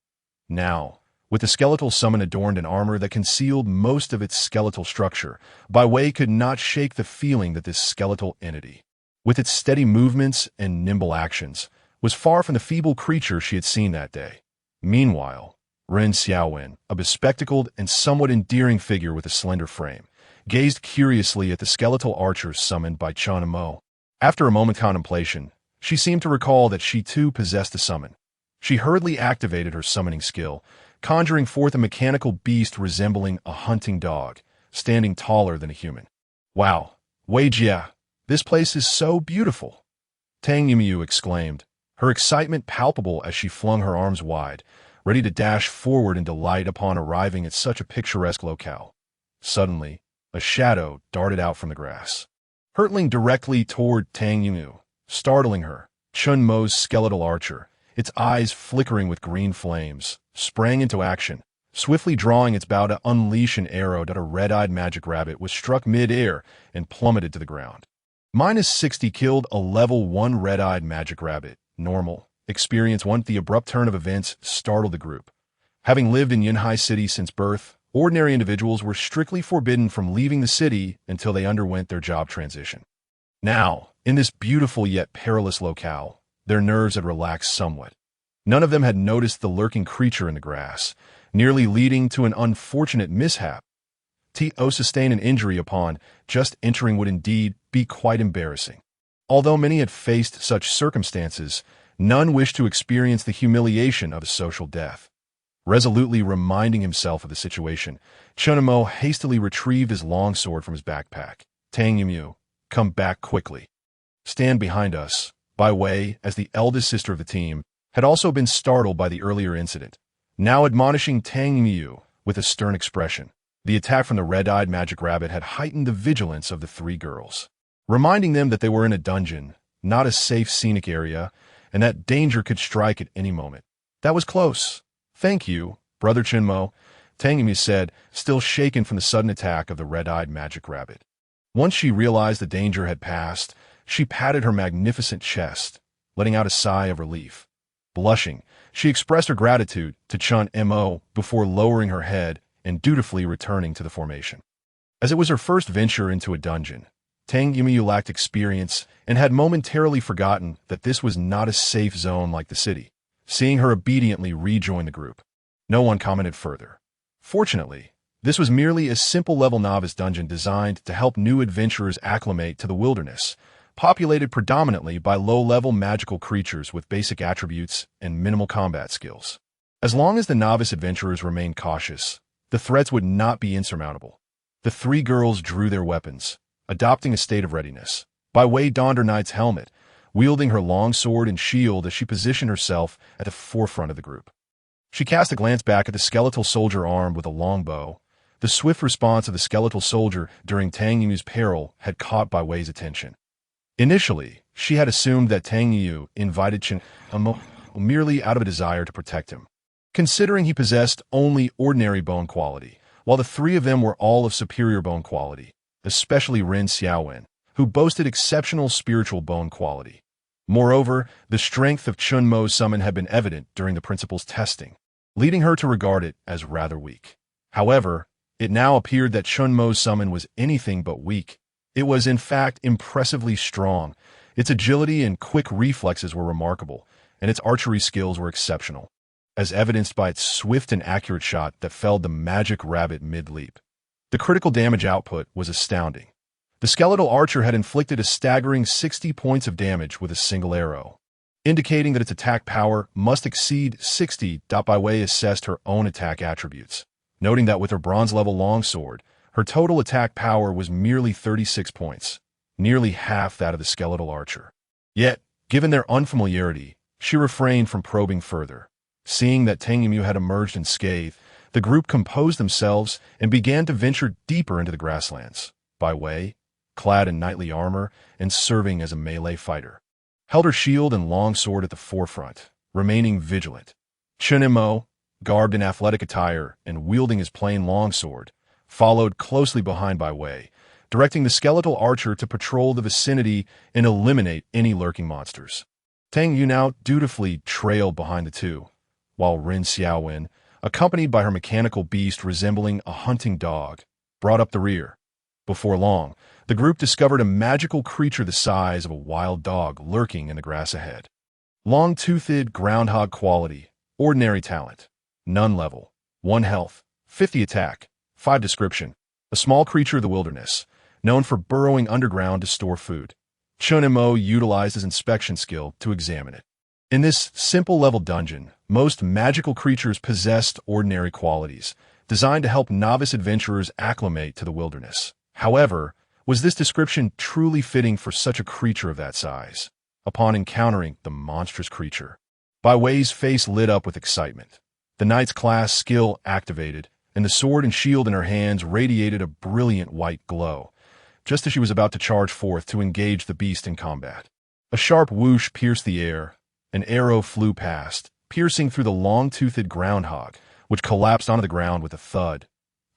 Now, with the skeletal summon adorned in armor that concealed most of its skeletal structure, Bai Wei could not shake the feeling that this skeletal entity, with its steady movements and nimble actions, was far from the feeble creature she had seen that day. Meanwhile, Ren Xiaowen, a bespectacled and somewhat endearing figure with a slender frame, gazed curiously at the skeletal archer summoned by Chen Mo. After a moment's contemplation, she seemed to recall that she too possessed a summon. She hurriedly activated her summoning skill, conjuring forth a mechanical beast resembling a hunting dog, standing taller than a human. Wow, Wei Jia, this place is so beautiful! Tang Yumeyu exclaimed, her excitement palpable as she flung her arms wide, ready to dash forward in delight upon arriving at such a picturesque locale. Suddenly, a shadow darted out from the grass, hurtling directly toward Tang Yumeyu, startling her. Chen Mo's skeletal archer, its eyes flickering with green flames, sprang into action, swiftly drawing its bow to unleash an arrow that a red-eyed magic rabbit was struck mid-air and plummeted to the ground. -60 killed a level 1 red-eyed magic rabbit. Normal. Experience 1. The abrupt turn of events startled the group. Having lived in Yunhai City since birth, ordinary individuals were strictly forbidden from leaving the city until they underwent their job transition. Now, in this beautiful yet perilous locale, their nerves had relaxed somewhat. None of them had noticed the lurking creature in the grass, nearly leading to an unfortunate mishap. To sustain an injury upon just entering would indeed be quite embarrassing. Although many had faced such circumstances, none wished to experience the humiliation of a social death. Resolutely reminding himself of the situation, Chen Mo hastily retrieved his longsword from his backpack. Tang Yumeyu, come back quickly. Stand behind us. Bai Wei, as the eldest sister of the team, had also been startled by the earlier incident, now admonishing Tang Yumeyu with a stern expression. The attack from the red-eyed magic rabbit had heightened the vigilance of the three girls, reminding them that they were in a dungeon, not a safe scenic area, and that danger could strike at any moment. That was close. Thank you, Brother Chen Mo, Tang Yumeyu said, still shaken from the sudden attack of the red-eyed magic rabbit. Once she realized the danger had passed, she patted her magnificent chest, letting out a sigh of relief. Blushing, she expressed her gratitude to Chen Mo before lowering her head and dutifully returning to the formation. As it was her first venture into a dungeon, Tang Yumeyu lacked experience and had momentarily forgotten that this was not a safe zone like the city. Seeing her obediently rejoin the group, no one commented further. Fortunately, this was merely a simple-level novice dungeon designed to help new adventurers acclimate to the wilderness, populated predominantly by low-level magical creatures with basic attributes and minimal combat skills. As long as the novice adventurers remained cautious, the threats would not be insurmountable. The three girls drew their weapons, adopting a state of readiness. Bai Wei donned her knight's helmet, wielding her long sword and shield as she positioned herself at the forefront of the group. She cast a glance back at the skeletal soldier armed with a long bow. The swift response of the skeletal soldier during Tang Yumeyu's peril had caught Bai Wei's attention. Initially, she had assumed that Tang Yumeyu invited Chen Mo merely out of a desire to protect him, considering he possessed only ordinary bone quality, while the three of them were all of superior bone quality, especially Ren Xiaowen, who boasted exceptional spiritual bone quality. Moreover, the strength of Chen Mo's summon had been evident during the principal's testing, leading her to regard it as rather weak. However, it now appeared that Chen Mo's summon was anything but weak. It was, in fact, impressively strong. Its agility and quick reflexes were remarkable, and its archery skills were exceptional, as evidenced by its swift and accurate shot that felled the magic rabbit mid-leap. The critical damage output was astounding. The skeletal archer had inflicted a staggering 60 points of damage with a single arrow. indicating that its attack power must exceed 60. Bai Wei assessed her own attack attributes, noting that with her bronze-level longsword, her total attack power was merely 36 points, nearly half that of the skeletal archer. Yet, given their unfamiliarity, she refrained from probing further. Seeing that Tang Yimou had emerged unscathed, the group composed themselves and began to venture deeper into the grasslands. Bai Wei, clad in knightly armor and serving as a melee fighter, held her shield and longsword at the forefront, remaining vigilant. Chen Mo, garbed in athletic attire and wielding his plain longsword, followed closely behind Bai Wei, directing the skeletal archer to patrol the vicinity and eliminate any lurking monsters. Tang Yu now dutifully trailed behind the two, while Ren Xiaowen, accompanied by her mechanical beast resembling a hunting dog, brought up the rear. Before long, the group discovered a magical creature the size of a wild dog lurking in the grass ahead. Long-toothed groundhog quality, ordinary talent, none level, 1 health, 50 attack, 5 description, a small creature of the wilderness, known for burrowing underground to store food. Chen Mo utilized his inspection skill to examine it. In this simple-level dungeon, most magical creatures possessed ordinary qualities, designed to help novice adventurers acclimate to the wilderness. However, was this description truly fitting for such a creature of that size? Upon encountering the monstrous creature, Bai Wei's face lit up with excitement. The knight's class skill activated, and the sword and shield in her hands radiated a brilliant white glow, just as she was about to charge forth to engage the beast in combat. A sharp whoosh pierced the air. An arrow flew past, piercing through the long-toothed groundhog, which collapsed onto the ground with a thud.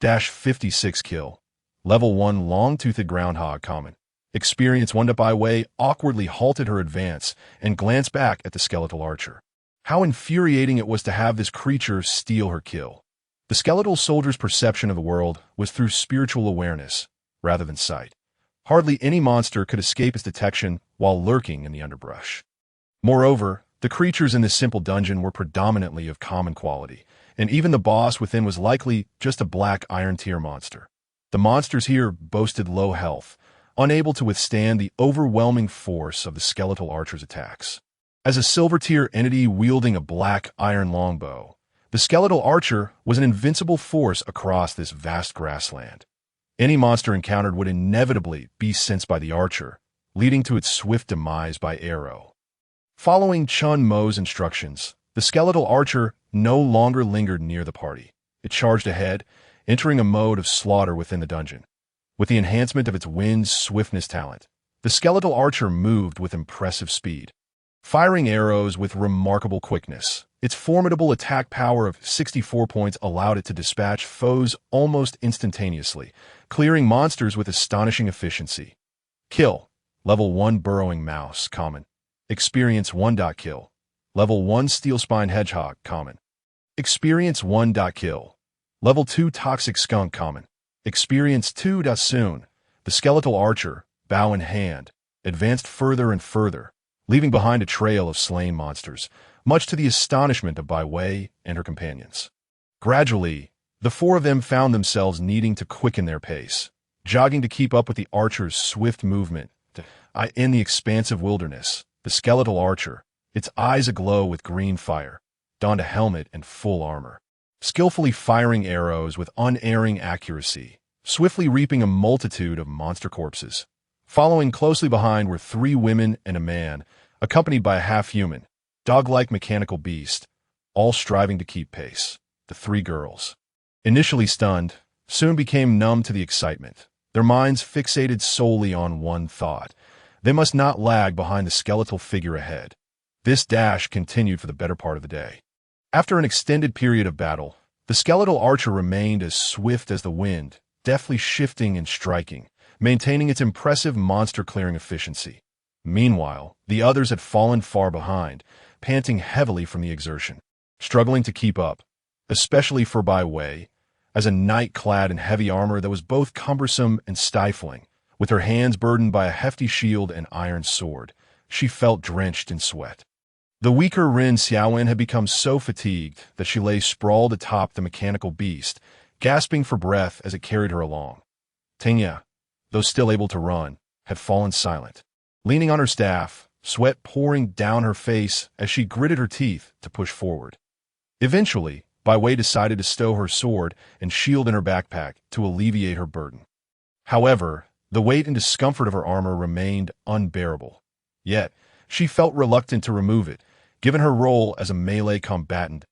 56 kill. Level 1 long-toothed groundhog common. Experience 1. Bai Wei awkwardly halted her advance and glanced back at the skeletal archer. How infuriating it was to have this creature steal her kill. The skeletal soldier's perception of the world was through spiritual awareness, rather than sight. Hardly any monster could escape its detection while lurking in the underbrush. Moreover, the creatures in this simple dungeon were predominantly of common quality, and even the boss within was likely just a black iron tier monster. The monsters here boasted low health, unable to withstand the overwhelming force of the skeletal archer's attacks. As a silver tier entity wielding a black iron longbow, the skeletal archer was an invincible force across this vast grassland. Any monster encountered would inevitably be sensed by the archer, leading to its swift demise by arrow. Following Chen Mo's instructions, the skeletal archer no longer lingered near the party. It charged ahead, entering a mode of slaughter within the dungeon. With the enhancement of its wind's swiftness talent, the skeletal archer moved with impressive speed, firing arrows with remarkable quickness. Its formidable attack power of 64 points allowed it to dispatch foes almost instantaneously, clearing monsters with astonishing efficiency. Kill. Level 1 burrowing mouse common. Experience 1. Kill. Level 1 steel spine hedgehog common. Experience 1. Kill. Level 2 toxic skunk common. Experience 2. Soon, the skeletal archer, bow in hand, advanced further and further, leaving behind a trail of slain monsters, much to the astonishment of Bai Wei and her companions. Gradually, the four of them found themselves needing to quicken their pace, jogging to keep up with the archer's swift movement. In the expansive wilderness, the skeletal archer, its eyes aglow with green fire, donned a helmet and full armor, skillfully firing arrows with unerring accuracy, swiftly reaping a multitude of monster corpses. Following closely behind were 3 women and a man, accompanied by a half-human, dog-like mechanical beast, all striving to keep pace. The 3 girls, initially stunned, soon became numb to the excitement, their minds fixated solely on one thought. They must not lag behind the skeletal figure ahead. This dash continued for the better part of the day. After an extended period of battle, the skeletal archer remained as swift as the wind, deftly shifting and striking, maintaining its impressive monster-clearing efficiency. Meanwhile, the others had fallen far behind, panting heavily from the exertion, struggling to keep up, especially for Bai Wei, as a knight clad in heavy armor that was both cumbersome and stifling. With her hands burdened by a hefty shield and iron sword, she felt drenched in sweat. The weaker Ren Xiaowen had become so fatigued that she lay sprawled atop the mechanical beast, gasping for breath as it carried her along. Tanya, though still able to run, had fallen silent. Leaning on her staff, sweat pouring down her face as she gritted her teeth to push forward. Eventually, Bai Wei decided to stow her sword and shield in her backpack to alleviate her burden. However, the weight and discomfort of her armor remained unbearable. Yet, she felt reluctant to remove it, given her role as a melee combatant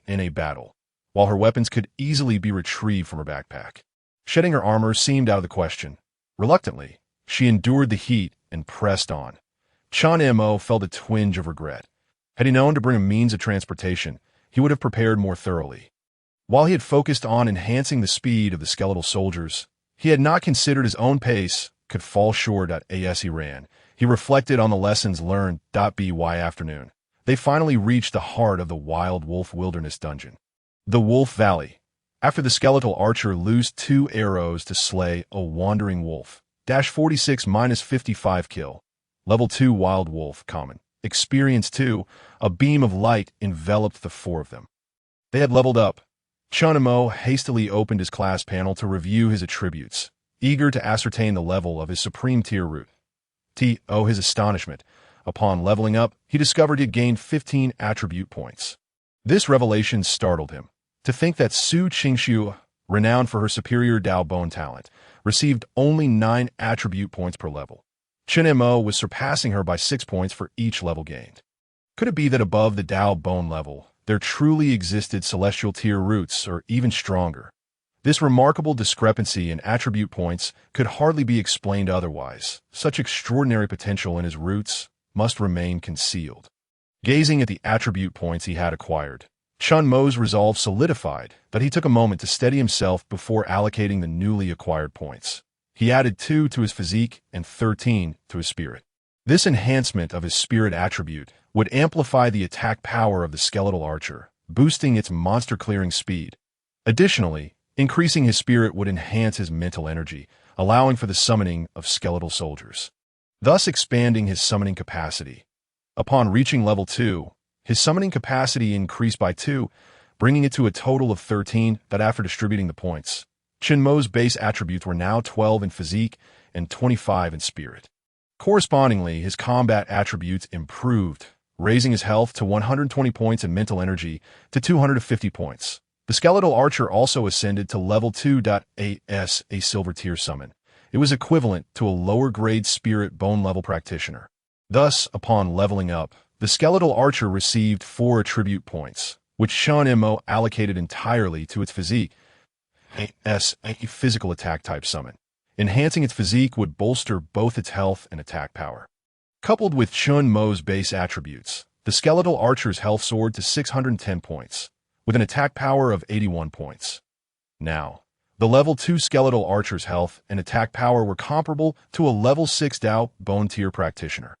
in a battle, while her weapons could easily be retrieved from her backpack. Shedding her armor seemed out of the question. Reluctantly, she endured the heat and pressed on. Chen Mo felt a twinge of regret. Had he known to bring a means of transportation, he would have prepared more thoroughly. While he had focused on enhancing the speed of the skeletal soldiers, he had not considered his own pace could fall short as he ran. He reflected on the lessons learned. By afternoon, they finally reached the heart of the Wild Wolf Wilderness dungeon. The Wolf Valley. After the skeletal archer loosed 2 arrows to slay a wandering wolf. 46-55 kill. Level 2 Wild Wolf Common. Experience 2. A beam of light enveloped the 4 of them. They had leveled up. Chen Mo hastily opened his class panel to review his attributes, eager to ascertain the level of his supreme tier root. To his astonishment, upon leveling up, he discovered he had gained 15 attribute points. This revelation startled him. To think that Su Qingxiu, renowned for her superior Dao bone talent, received only 9 attribute points per level. Chen Mo was surpassing her by 6 points for each level gained. Could it be that above the Dao bone level, there truly existed celestial tier roots or even stronger? This remarkable discrepancy in attribute points could hardly be explained otherwise. Such extraordinary potential in his roots must remain concealed. Gazing at the attribute points he had acquired, Chen Mo's resolve solidified, but he took a moment to steady himself before allocating the newly acquired points. He added 2 to his physique and 13 to his spirit. This enhancement of his spirit attribute would amplify the attack power of the skeletal archer, boosting its monster-clearing speed. Additionally, increasing his spirit would enhance his mental energy, allowing for the summoning of skeletal soldiers, thus expanding his summoning capacity. Upon reaching level 2, his summoning capacity increased by 2, bringing it to a total of 13. That after distributing the points, Chen Mo's base attributes were now 12 in physique and 25 in spirit. Correspondingly, his combat attributes improved, raising his health to 120 points and mental energy to 250 points. The skeletal archer also ascended to level 2. As a silver tier summon, it was equivalent to a lower grade spirit bone level practitioner. Thus, upon leveling up, the skeletal archer received 4 attribute points, which Chen Mo allocated entirely to its physique as a physical attack type summon. Enhancing its physique would bolster both its health and attack power. Coupled with Chen Mo's base attributes, the skeletal archer's health soared to 610 points, with an attack power of 81 points. Now, the level 2 skeletal archer's health and attack power were comparable to a level 6 Dao bone tier practitioner.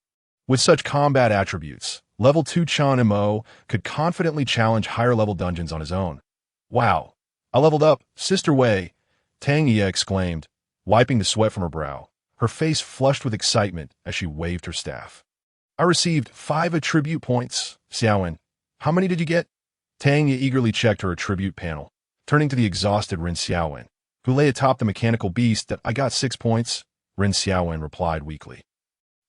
With such combat attributes, level 2 Chen Mo could confidently challenge higher level dungeons on his own. Wow, I leveled up, Sister Wei, Tang Ye exclaimed, wiping the sweat from her brow, her face flushed with excitement as she waved her staff. I received 5 attribute points, Xiaowen. How many did you get? Tang Ye eagerly checked her attribute panel, turning to the exhausted Ren Xiaowen, who lay atop the mechanical beast. That I got 6 points, Ren Xiaowen replied weakly.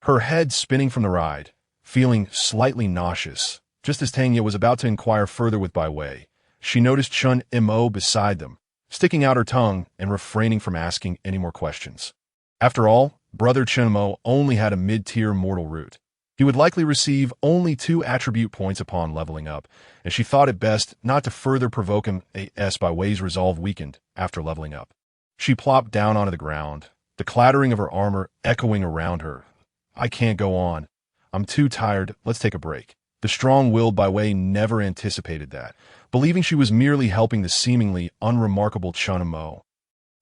Her head spinning from the ride, feeling slightly nauseous. Just as Tang Ye was about to inquire further with Bai Wei, she noticed Chen Mo beside them, sticking out her tongue and refraining from asking any more questions. After all, brother Chen Mo only had a mid-tier mortal root. He would likely receive only 2 attribute points upon leveling up, and she thought it best not to further provoke him. As Bai Wei's resolve weakened after leveling up, she plopped down onto the ground, the clattering of her armor echoing around her. I can't go on. I'm too tired. Let's take a break. The strong-willed Bai Wei never anticipated that, believing she was merely helping the seemingly unremarkable Chen Mo,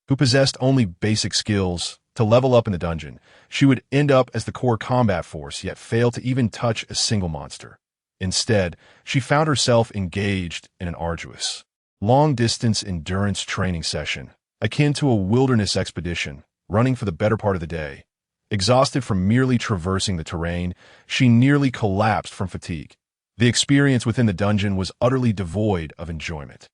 who possessed only basic skills, to level up in the dungeon. She would end up as the core combat force, yet fail to even touch a single monster. Instead, she found herself engaged in an arduous, long-distance endurance training session, akin to a wilderness expedition, running for the better part of the day. Exhausted from merely traversing the terrain, she nearly collapsed from fatigue. The experience within the dungeon was utterly devoid of enjoyment,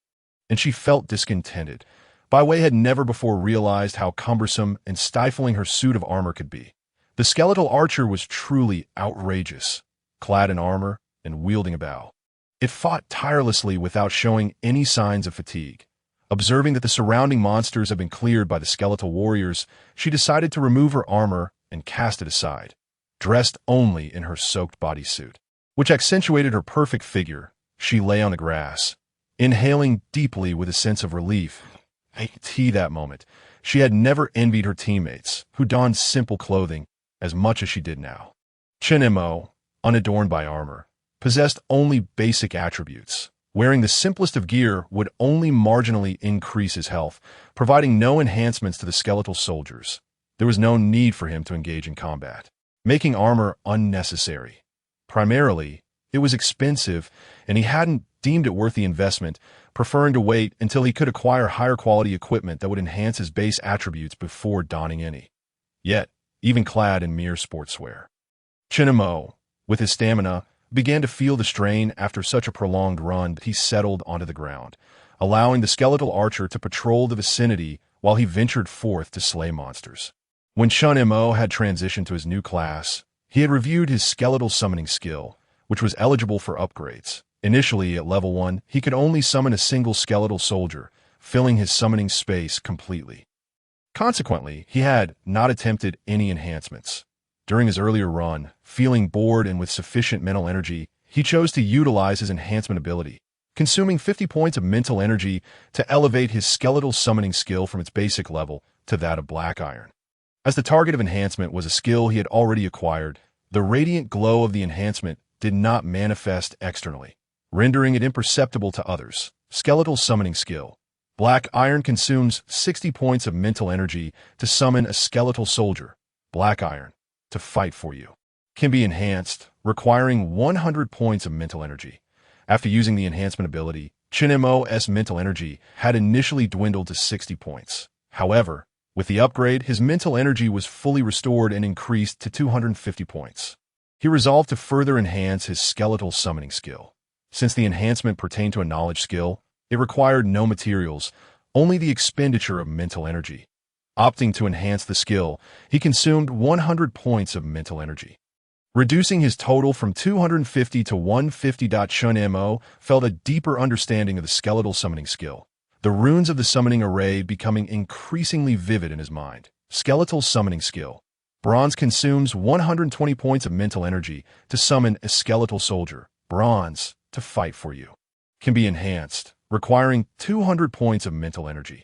and she felt discontented. Bai Wei had never before realized how cumbersome and stifling her suit of armor could be. The skeletal archer was truly outrageous, clad in armor and wielding a bow. It fought tirelessly without showing any signs of fatigue. Observing that the surrounding monsters had been cleared by the skeletal warriors, she decided to remove her armor and cast it aside, dressed only in her soaked bodysuit, which accentuated her perfect figure. She lay on the grass, inhaling deeply with a sense of relief. That moment, she had never envied her teammates, who donned simple clothing, as much as she did now. Chen Mo, unadorned by armor, possessed only basic attributes. Wearing the simplest of gear would only marginally increase his health, providing no enhancements to the skeletal soldiers. There was no need for him to engage in combat, making armor unnecessary. Primarily, it was expensive, and he hadn't deemed it worth the investment, preferring to wait until he could acquire higher quality equipment that would enhance his base attributes before donning any. Yet, even clad in mere sportswear, Chen Mo, with his stamina, began to feel the strain after such a prolonged run. He settled onto the ground, allowing the skeletal archer to patrol the vicinity while he ventured forth to slay monsters. When Chen Mo had transitioned to his new class, he had reviewed his skeletal summoning skill, which was eligible for upgrades. Initially, at level 1, he could only summon a single skeletal soldier, filling his summoning space completely. Consequently, he had not attempted any enhancements. During his earlier run, feeling bored and with sufficient mental energy, he chose to utilize his enhancement ability, consuming 50 points of mental energy to elevate his skeletal summoning skill from its basic level to that of black iron. As the target of enhancement was a skill he had already acquired, the radiant glow of the enhancement did not manifest externally, rendering it imperceptible to others. Skeletal summoning skill. Black iron consumes 60 points of mental energy to summon a skeletal soldier. Black iron, to fight for you. Can be enhanced, requiring 100 points of mental energy. After using the enhancement ability, Chen Mo's mental energy had initially dwindled to 60 points. However, with the upgrade, his mental energy was fully restored and increased to 250 points. He resolved to further enhance his skeletal summoning skill. Since the enhancement pertained to a knowledge skill, it required no materials, only the expenditure of mental energy. Opting to enhance the skill, he consumed 100 points of mental energy. Reducing his total from 250 to 150. Chen Mo felt a deeper understanding of the skeletal summoning skill, the runes of the summoning array becoming increasingly vivid in his mind. Skeletal summoning skill. Bronze consumes 120 points of mental energy to summon a skeletal soldier. Bronze, to fight for you. Can be enhanced, requiring 200 points of mental energy.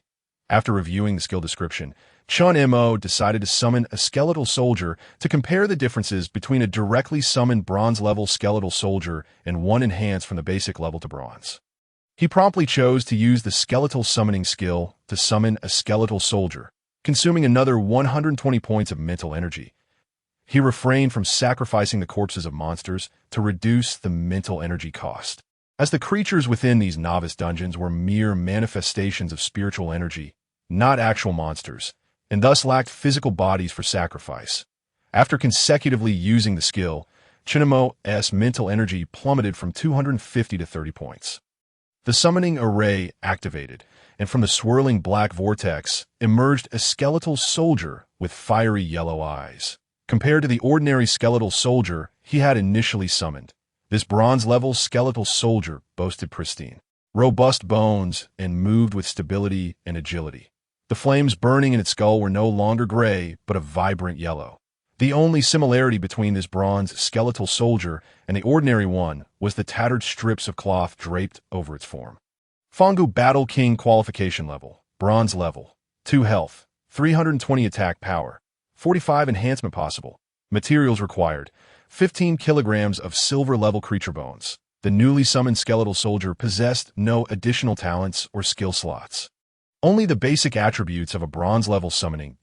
After reviewing the skill description, Chen Mo decided to summon a skeletal soldier to compare the differences between a directly summoned bronze-level skeletal soldier and one enhanced from the basic level to bronze. He promptly chose to use the skeletal summoning skill to summon a skeletal soldier, consuming another 120 points of mental energy. He refrained from sacrificing the corpses of monsters to reduce the mental energy cost, as the creatures within these novice dungeons were mere manifestations of spiritual energy, not actual monsters, and thus lacked physical bodies for sacrifice. After consecutively using the skill, Chen Mo's mental energy plummeted from 250 to 30 points. The summoning array activated, and from the swirling black vortex emerged a skeletal soldier with fiery yellow eyes. Compared to the ordinary skeletal soldier he had initially summoned, this bronze-level skeletal soldier boasted pristine, robust bones and moved with stability and agility. The flames burning in its skull were no longer gray, but a vibrant yellow. The only similarity between this bronze skeletal soldier and the ordinary one was the tattered strips of cloth draped over its form. Fongu Battle King qualification level, bronze level, 2 health, 320 attack power, 45 enhancement possible. Materials required, 15 kilograms of silver-level creature bones. The newly summoned skeletal soldier possessed no additional talents or skill slots. Only the basic attributes of a bronze-level summoning.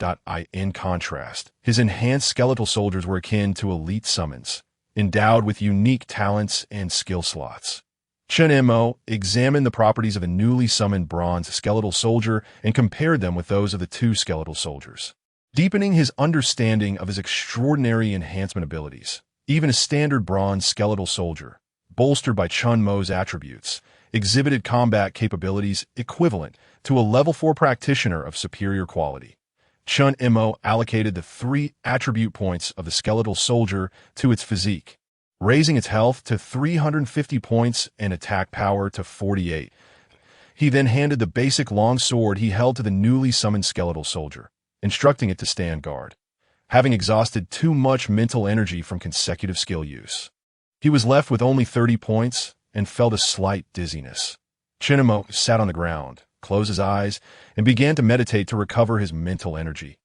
In contrast, his enhanced skeletal soldiers were akin to elite summons, endowed with unique talents and skill slots. Chen Mo examined the properties of the newly summoned bronze skeletal soldier and compared them with those of the 2 skeletal soldiers, deepening his understanding of his extraordinary enhancement abilities. Even a standard bronze skeletal soldier, bolstered by Chen Mo's attributes, exhibited combat capabilities equivalent to a level 4 practitioner of superior quality. Chen Mo allocated the 3 attribute points of the skeletal soldier to its physique, raising its health to 350 points and attack power to 48. He then handed the basic long sword he held to the newly summoned skeletal soldier, instructing it to stand guard, having exhausted too much mental energy from consecutive skill use. He was left with only 30 points and felt a slight dizziness. Chen Mo sat on the ground, closed his eyes, and began to meditate to recover his mental energy.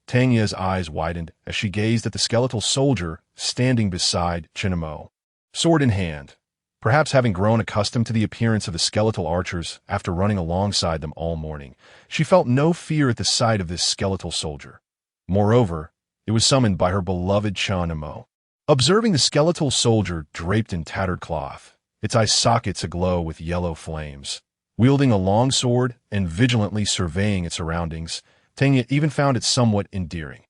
Tanya's eyes widened as she gazed at the skeletal soldier standing beside Chen Mo, sword in hand. Perhaps having grown accustomed to the appearance of the skeletal archers after running alongside them all morning, she felt no fear at the sight of this skeletal soldier. Moreover, it was summoned by her beloved Chen Mo. Observing the skeletal soldier draped in tattered cloth, its eye sockets aglow with yellow flames, wielding a long sword and vigilantly surveying its surroundings, Tanya even found it somewhat endearing.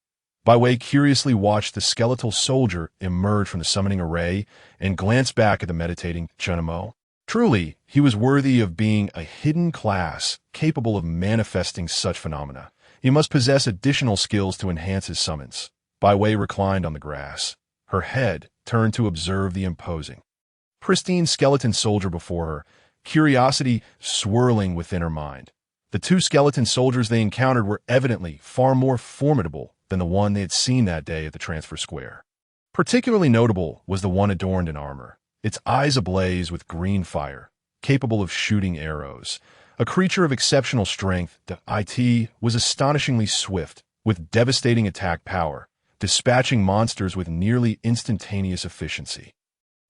Bai Wei curiously watched the skeletal soldier emerge from the summoning array and glanced back at the meditating Chen Mo. Truly, he was worthy of being a hidden class capable of manifesting such phenomena. He must possess additional skills to enhance his summons. Bai Wei reclined on the grass, her head turned to observe the imposing, pristine skeleton soldier before her, curiosity swirling within her mind. The 2 skeleton soldiers they encountered were evidently far more formidable than the one they had seen that day at the transfer square. Particularly notable was the one adorned in armor, its eyes ablaze with green fire, capable of shooting arrows. A creature of exceptional strength, the IT was astonishingly swift, with devastating attack power, dispatching monsters with nearly instantaneous efficiency.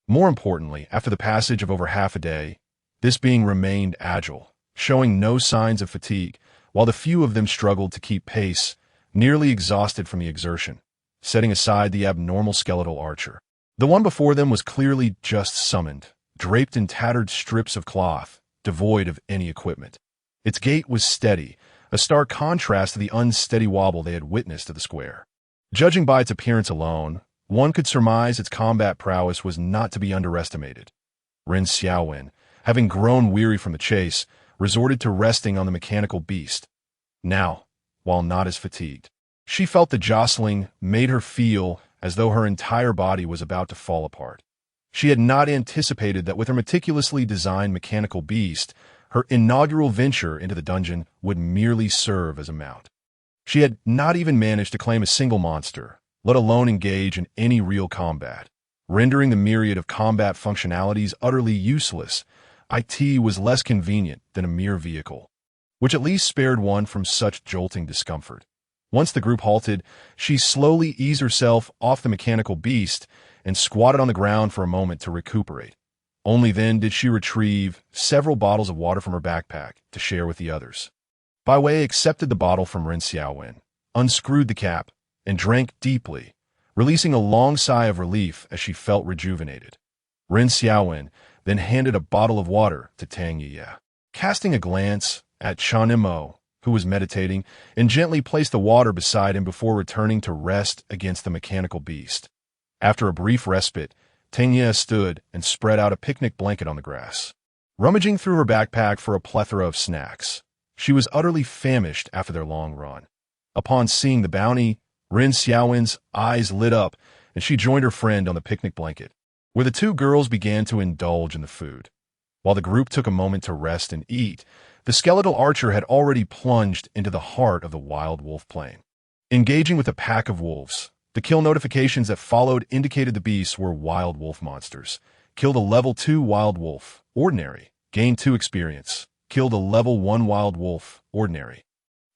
More importantly, after the passage of over half a day, this being remained agile, showing no signs of fatigue, while the few of them struggled to keep pace, nearly exhausted from the exertion, setting aside the abnormal skeletal archer. The one before them was clearly just summoned, draped in tattered strips of cloth, devoid of any equipment. Its gait was steady, a stark contrast to the unsteady wobble they had witnessed at the square. Judging by its appearance alone, one could surmise its combat prowess was not to be underestimated. Ren Xiaowen, having grown weary from the chase, resorted to resting on the mechanical beast. Now, while not as fatigued, she felt the jostling made her feel as though her entire body was about to fall apart. She had not anticipated that with her meticulously designed mechanical beast, her inaugural venture into the dungeon would merely serve as a mount. She had not even managed to claim a single monster, let alone engage in any real combat, rendering the myriad of combat functionalities utterly useless. IT was less convenient than a mere vehicle, which at least spared one from such jolting discomfort. Once the group halted, she slowly eased herself off the mechanical beast and squatted on the ground for a moment to recuperate. Only then did she retrieve several bottles of water from her backpack to share with the others. Bai Wei accepted the bottle from Ren Xiaowen, unscrewed the cap, and drank deeply, releasing a long sigh of relief as she felt rejuvenated. Ren Xiaowen then handed a bottle of water to Tang Yi. Casting a glance at Chen Mo, who was meditating, and gently placed the water beside him before returning to rest against the mechanical beast. After a brief respite, Tang Yi stood and spread out a picnic blanket on the grass. Rummaging through her backpack for a plethora of snacks, she was utterly famished after their long run. Upon seeing the bounty, Ren Xiaowen's eyes lit up, and she joined her friend on the picnic blanket, where the 2 girls began to indulge in the food. While the group took a moment to rest and eat, the skeletal archer had already plunged into the heart of the wild wolf plain. Engaging with a pack of wolves, the kill notifications that followed indicated the beasts were wild wolf monsters. Killed a level 2 wild wolf, ordinary. Gained 2 experience. Killed a level 1 wild wolf, ordinary.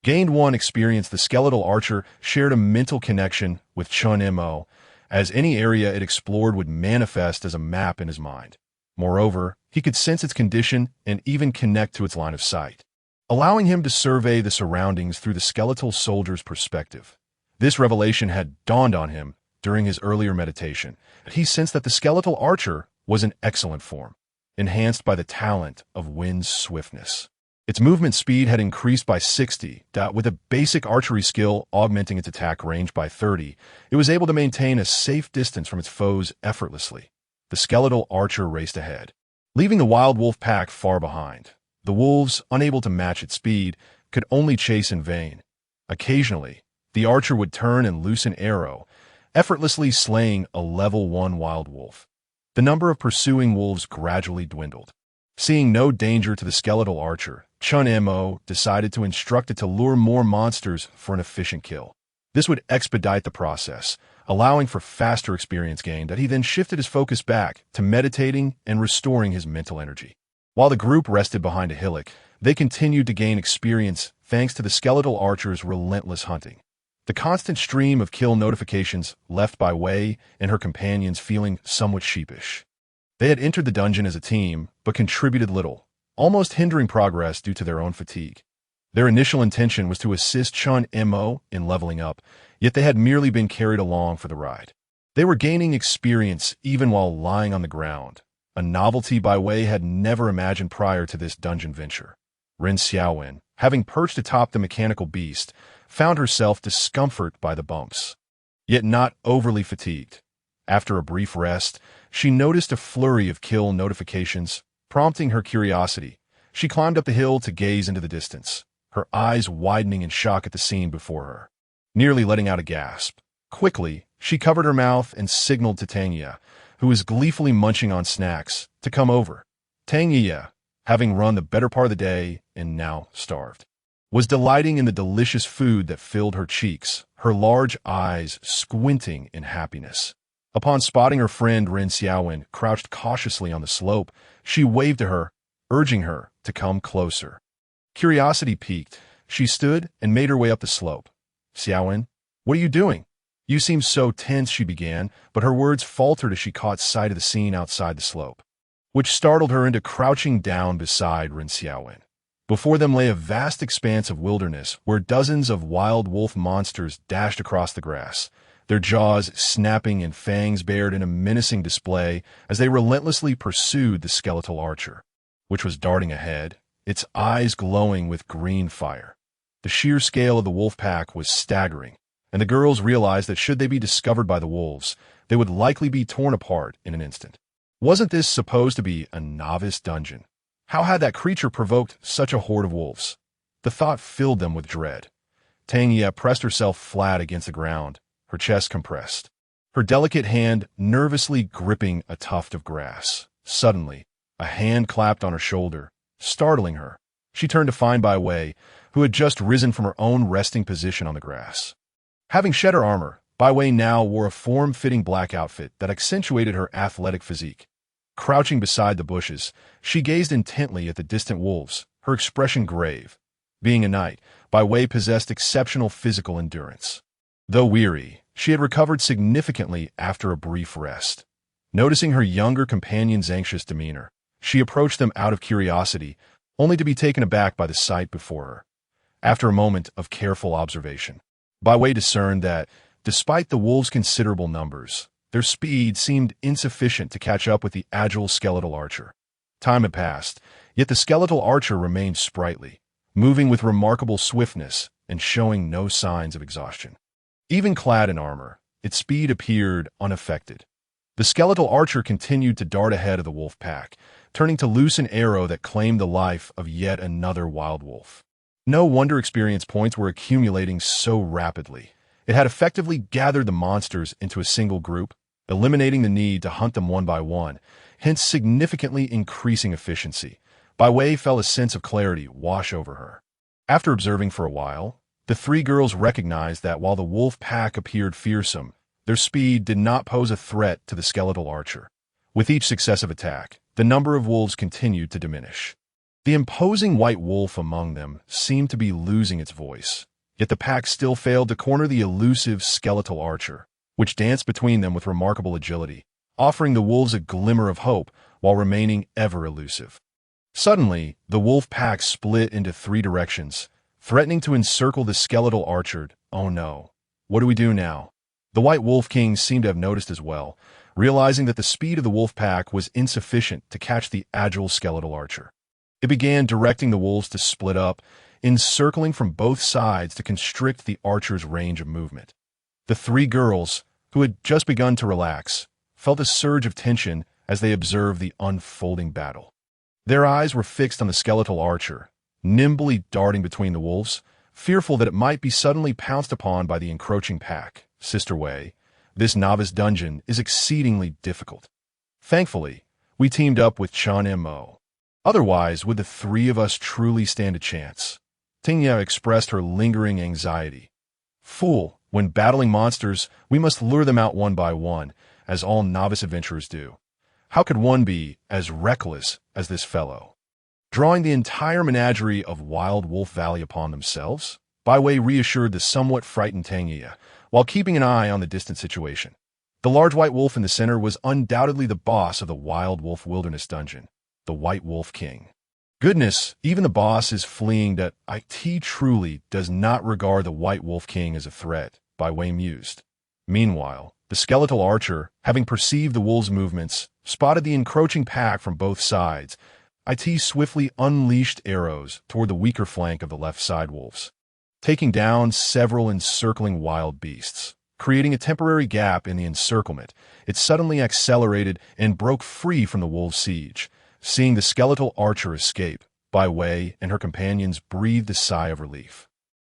Gained 1 experience. The skeletal archer shared a mental connection with Chen Mo, as any area it explored would manifest as a map in his mind. Moreover, he could sense its condition and even connect to its line of sight, allowing him to survey the surroundings through the skeletal soldier's perspective. This revelation had dawned on him during his earlier meditation. He sensed that the skeletal archer was in excellent form, enhanced by the talent of wind's swiftness. Its movement speed had increased by 60, with a basic archery skill augmenting its attack range by 30. It was able to maintain a safe distance from its foes effortlessly. The skeletal archer raced ahead, leaving the wild wolf pack far behind. The wolves, unable to match its speed, could only chase in vain. Occasionally, the archer would turn and loose an arrow, effortlessly slaying a level 1 wild wolf. The number of pursuing wolves gradually dwindled. Seeing no danger to the skeletal archer, Chen Mo decided to instruct it to lure more monsters for an efficient kill. This would expedite the process, allowing for faster experience gain that he then shifted his focus back to meditating and restoring his mental energy. While the group rested behind a hillock, they continued to gain experience thanks to the skeletal archer's relentless hunting. The constant stream of kill notifications left by Wei and her companions feeling somewhat sheepish. They had entered the dungeon as a team, but contributed little, almost hindering progress due to their own fatigue. Their initial intention was to assist Chen Mo in leveling up, yet they had merely been carried along for the ride. They were gaining experience even while lying on the ground, a novelty Bai Wei had never imagined prior to this dungeon venture. Ren Xiaowen, having perched atop the mechanical beast, found herself discomforted by the bumps, yet not overly fatigued. After a brief rest, she noticed a flurry of kill notifications, prompting her curiosity. She climbed up the hill to gaze into the distance, her eyes widening in shock at the scene before her, nearly letting out a gasp. Quickly, she covered her mouth and signaled to Tangya, who was gleefully munching on snacks, to come over. Tangya, having run the better part of the day and now starved, was delighting in the delicious food that filled her cheeks, her large eyes squinting in happiness. Upon spotting her friend Ren Xiaowen crouched cautiously on the slope, she waved to her, urging her to come closer. Curiosity piqued, she stood and made her way up the slope. "Xiaowen, what are you doing? You seem so tense," she began, but her words faltered as she caught sight of the scene outside the slope, which startled her into crouching down beside Ren Xiaowen. Before them lay a vast expanse of wilderness where dozens of wild wolf monsters dashed across the grass, their jaws snapping and fangs bared in a menacing display as they relentlessly pursued the skeletal archer, which was darting ahead, its eyes glowing with green fire. The sheer scale of the wolf pack was staggering, and the girls realized that should they be discovered by the wolves, they would likely be torn apart in an instant. Wasn't this supposed to be a novice dungeon? How had that creature provoked such a horde of wolves? The thought filled them with dread. Tangya pressed herself flat against the ground, her chest compressed, her delicate hand nervously gripping a tuft of grass. Suddenly, a hand clapped on her shoulder, startling her. She turned to find Bai Wei, who had just risen from her own resting position on the grass. Having shed her armor, Bai Wei now wore a form-fitting black outfit that accentuated her athletic physique. Crouching beside the bushes, she gazed intently at the distant wolves, her expression grave. Being a knight, Bai Wei possessed exceptional physical endurance. Though weary, she had recovered significantly after a brief rest. Noticing her younger companion's anxious demeanor, she approached them out of curiosity, only to be taken aback by the sight before her. After a moment of careful observation, Bai Wei discerned that, despite the wolves' considerable numbers, their speed seemed insufficient to catch up with the agile skeletal archer. Time had passed, yet the skeletal archer remained sprightly, moving with remarkable swiftness and showing no signs of exhaustion. Even clad in armor, its speed appeared unaffected. The skeletal archer continued to dart ahead of the wolf pack, turning to loose an arrow that claimed the life of yet another wild wolf. No wonder experience points were accumulating so rapidly. It had effectively gathered the monsters into a single group, eliminating the need to hunt them one by one, hence significantly increasing efficiency. Bai Wei felt a sense of clarity wash over her. After observing for a while, the three girls recognized that while the wolf pack appeared fearsome, their speed did not pose a threat to the skeletal archer. With each successive attack, the number of wolves continued to diminish. The imposing white wolf among them seemed to be losing its voice, yet the pack still failed to corner the elusive skeletal archer, which danced between them with remarkable agility, offering the wolves a glimmer of hope while remaining ever elusive. Suddenly, the wolf pack split into three directions, threatening to encircle the skeletal archer. "Oh no. What do we do now?" The White Wolf King seemed to have noticed as well, realizing that the speed of the wolf pack was insufficient to catch the agile skeletal archer. It began directing the wolves to split up, encircling from both sides to constrict the archer's range of movement. The three girls, who had just begun to relax, felt a surge of tension as they observed the unfolding battle. Their eyes were fixed on the skeletal archer, nimbly darting between the wolves, fearful that it might be suddenly pounced upon by the encroaching pack. Sister Wei, this novice dungeon is exceedingly difficult. Thankfully, we teamed up with Chen Mo. Otherwise, would the three of us truly stand a chance? Tingya expressed her lingering anxiety. Fool, when battling monsters, we must lure them out one by one, as all novice adventurers do. How could one be as reckless as this fellow? Drawing the entire menagerie of Wild Wolf Valley upon themselves? Bai Wei reassured the somewhat frightened Tingya, while keeping an eye on the distant situation. The large white wolf in the center was undoubtedly the boss of the Wild Wolf Wilderness Dungeon, the White Wolf King. Goodness, even the boss is fleeing that IT truly does not regard the White Wolf King as a threat, Bai Wei mused. Meanwhile, the skeletal archer, having perceived the wolves' movements, spotted the encroaching pack from both sides. IT swiftly unleashed arrows toward the weaker flank of the left side wolves, taking down several encircling wild beasts. Creating a temporary gap in the encirclement, it suddenly accelerated and broke free from the wolves' siege. Seeing the skeletal archer escape, Bai Wei and her companions breathed a sigh of relief.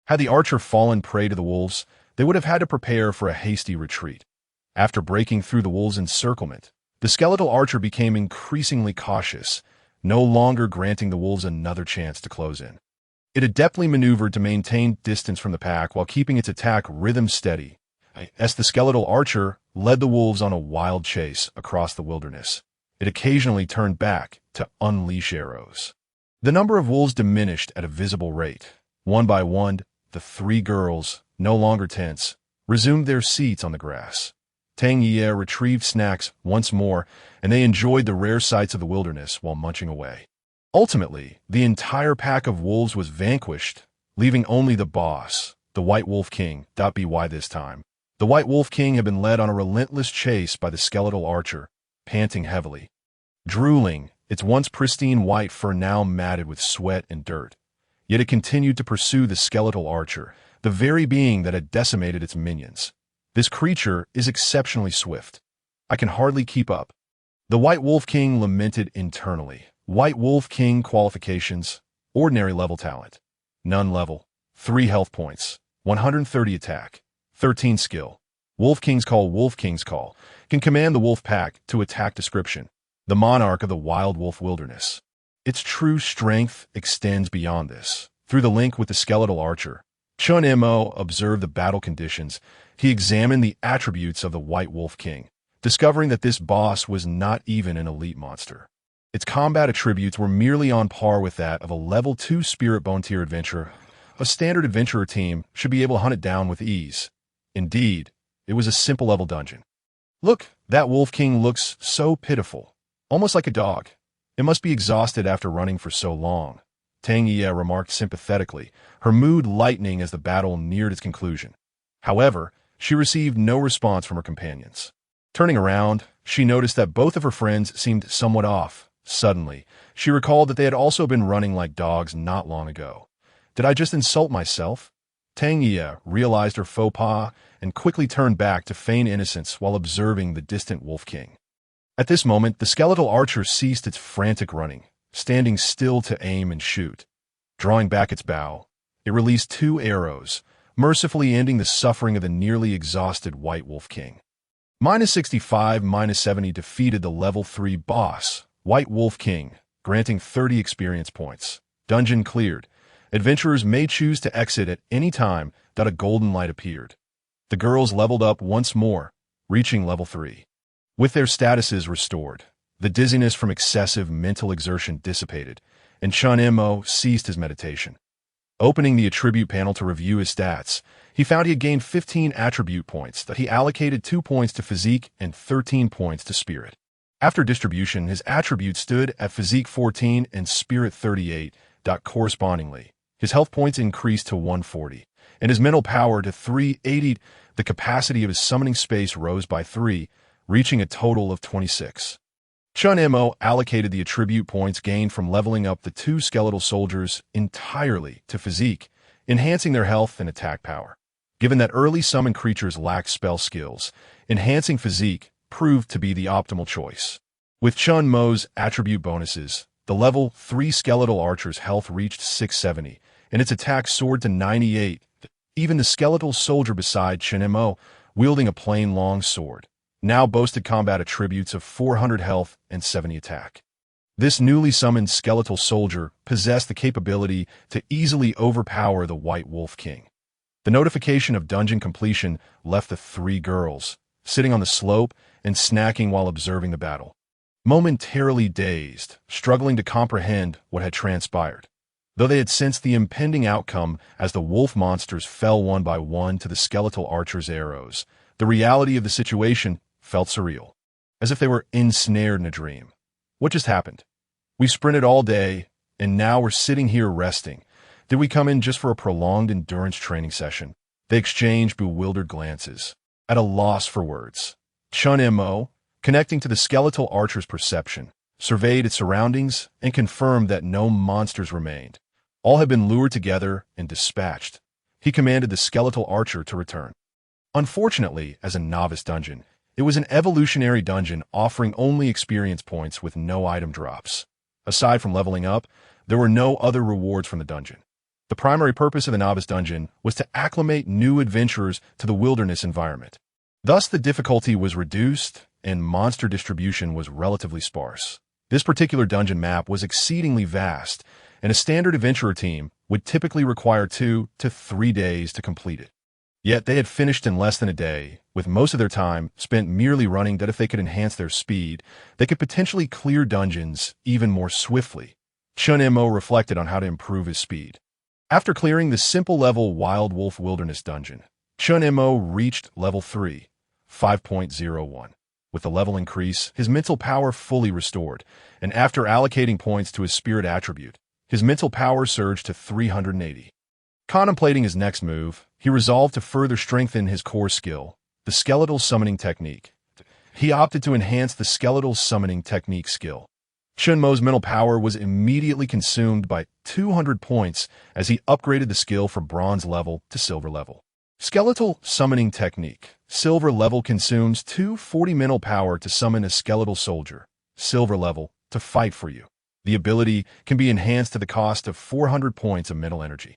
Had the archer fallen prey to the wolves, they would have had to prepare for a hasty retreat. After breaking through the wolves' encirclement, the skeletal archer became increasingly cautious, no longer granting the wolves another chance to close in. It adeptly maneuvered to maintain distance from the pack while keeping its attack rhythm steady, as the skeletal archer led the wolves on a wild chase across the wilderness. It occasionally turned back to unleash arrows. The number of wolves diminished at a visible rate. One by one, the three girls, no longer tense, resumed their seats on the grass. Tang Ye retrieved snacks once more, and they enjoyed the rare sights of the wilderness while munching away. Ultimately, the entire pack of wolves was vanquished, leaving only the boss, the White Wolf King. By this time, the White Wolf King had been led on a relentless chase by the skeletal archer, panting heavily. Drooling, its once pristine white fur now matted with sweat and dirt. Yet it continued to pursue the skeletal archer, the very being that had decimated its minions. This creature is exceptionally swift. I can hardly keep up. The White Wolf King lamented internally. White Wolf King qualifications: ordinary level talent, none level, 3 health points, 130 attack, 13 skill. Wolf King's Call can command the wolf pack to attack. Description: the monarch of the wild wolf wilderness. Its true strength extends beyond this. Through the link with the skeletal archer, Chen Mo observed the battle conditions. He examined the attributes of the White Wolf King, discovering that this boss was not even an elite monster. Its combat attributes were merely on par with that of a level 2 Spirit Bone tier adventurer. A standard adventurer team should be able to hunt it down with ease. Indeed, it was a simple level dungeon. Look, that Wolf King looks so pitiful, almost like a dog. It must be exhausted after running for so long, Tang Ye remarked sympathetically, her mood lightening as the battle neared its conclusion. However, she received no response from her companions. Turning around, she noticed that both of her friends seemed somewhat off. Suddenly, she recalled that they had also been running like dogs not long ago. Did I just insult myself? Tang Ye realized her faux pas and quickly turned back to feign innocence while observing the distant Wolf King. At this moment, the skeletal archer ceased its frantic running, standing still to aim and shoot. Drawing back its bow, it released 2 arrows, mercifully ending the suffering of the nearly exhausted White Wolf King. -65, -70 defeated the level 3 boss, White Wolf King, granting 30 experience points. Dungeon cleared. Adventurers may choose to exit at any time that a golden light appeared. The girls leveled up once more, reaching level 3. With their statuses restored, the dizziness from excessive mental exertion dissipated, and Chen Mo ceased his meditation. Opening the attribute panel to review his stats, he found he had gained 15 attribute points that he allocated 2 points to physique and 13 points to spirit. After distribution, his attributes stood at physique 14 and spirit 38. Correspondingly, his health points increased to 140, and his mental power to 380. The capacity of his summoning space rose by 3, reaching a total of 26. Chen Mo allocated the attribute points gained from leveling up the 2 skeletal soldiers entirely to physique, enhancing their health and attack power. Given that early summon creatures lacked spell skills, enhancing physique proved to be the optimal choice. With Chen Mo's attribute bonuses, the level 3 skeletal archer's health reached 670, and its attack soared to 98. Even the skeletal soldier beside Chen Mo, wielding a plain long sword, now boasted combat attributes of 400 health and 70 attack. This newly summoned skeletal soldier possessed the capability to easily overpower the White Wolf King. The notification of dungeon completion left the three girls sitting on the slope and snacking while observing the battle, momentarily dazed, struggling to comprehend what had transpired. Though they had sensed the impending outcome as the wolf monsters fell one by one to the skeletal archer's arrows, the reality of the situation felt surreal, as if they were ensnared in a dream. What just happened? We sprinted all day, and now we're sitting here resting. Did we come in just for a prolonged endurance training session? They exchanged bewildered glances, at a loss for words. Chen Mo, connecting to the skeletal archer's perception, surveyed its surroundings and confirmed that no monsters remained. All had been lured together and dispatched. He commanded the skeletal archer to return. Unfortunately, as a novice dungeon, it was an evolutionary dungeon offering only experience points with no item drops. Aside from leveling up, there were no other rewards from the dungeon. The primary purpose of the novice dungeon was to acclimate new adventurers to the wilderness environment. Thus, the difficulty was reduced and monster distribution was relatively sparse. This particular dungeon map was exceedingly vast, and a standard adventurer team would typically require 2 to 3 days to complete it. Yet they had finished in less than a day, with most of their time spent merely running that if they could enhance their speed, they could potentially clear dungeons even more swiftly. Chen Mo reflected on how to improve his speed. After clearing the simple-level Wild Wolf Wilderness dungeon, Chen Mo reached level 3, 5.01. With the level increase, his mental power fully restored, and after allocating points to his spirit attribute, his mental power surged to 380. Contemplating his next move, he resolved to further strengthen his core skill, the skeletal summoning technique. He opted to enhance the skeletal summoning technique skill. Chen Mo's mental power was immediately consumed by 200 points as he upgraded the skill from bronze level to silver level. Skeletal summoning technique. Silver level consumes 240 mental power to summon a skeletal soldier. Silver level to fight for you. The ability can be enhanced to the cost of 400 points of mental energy.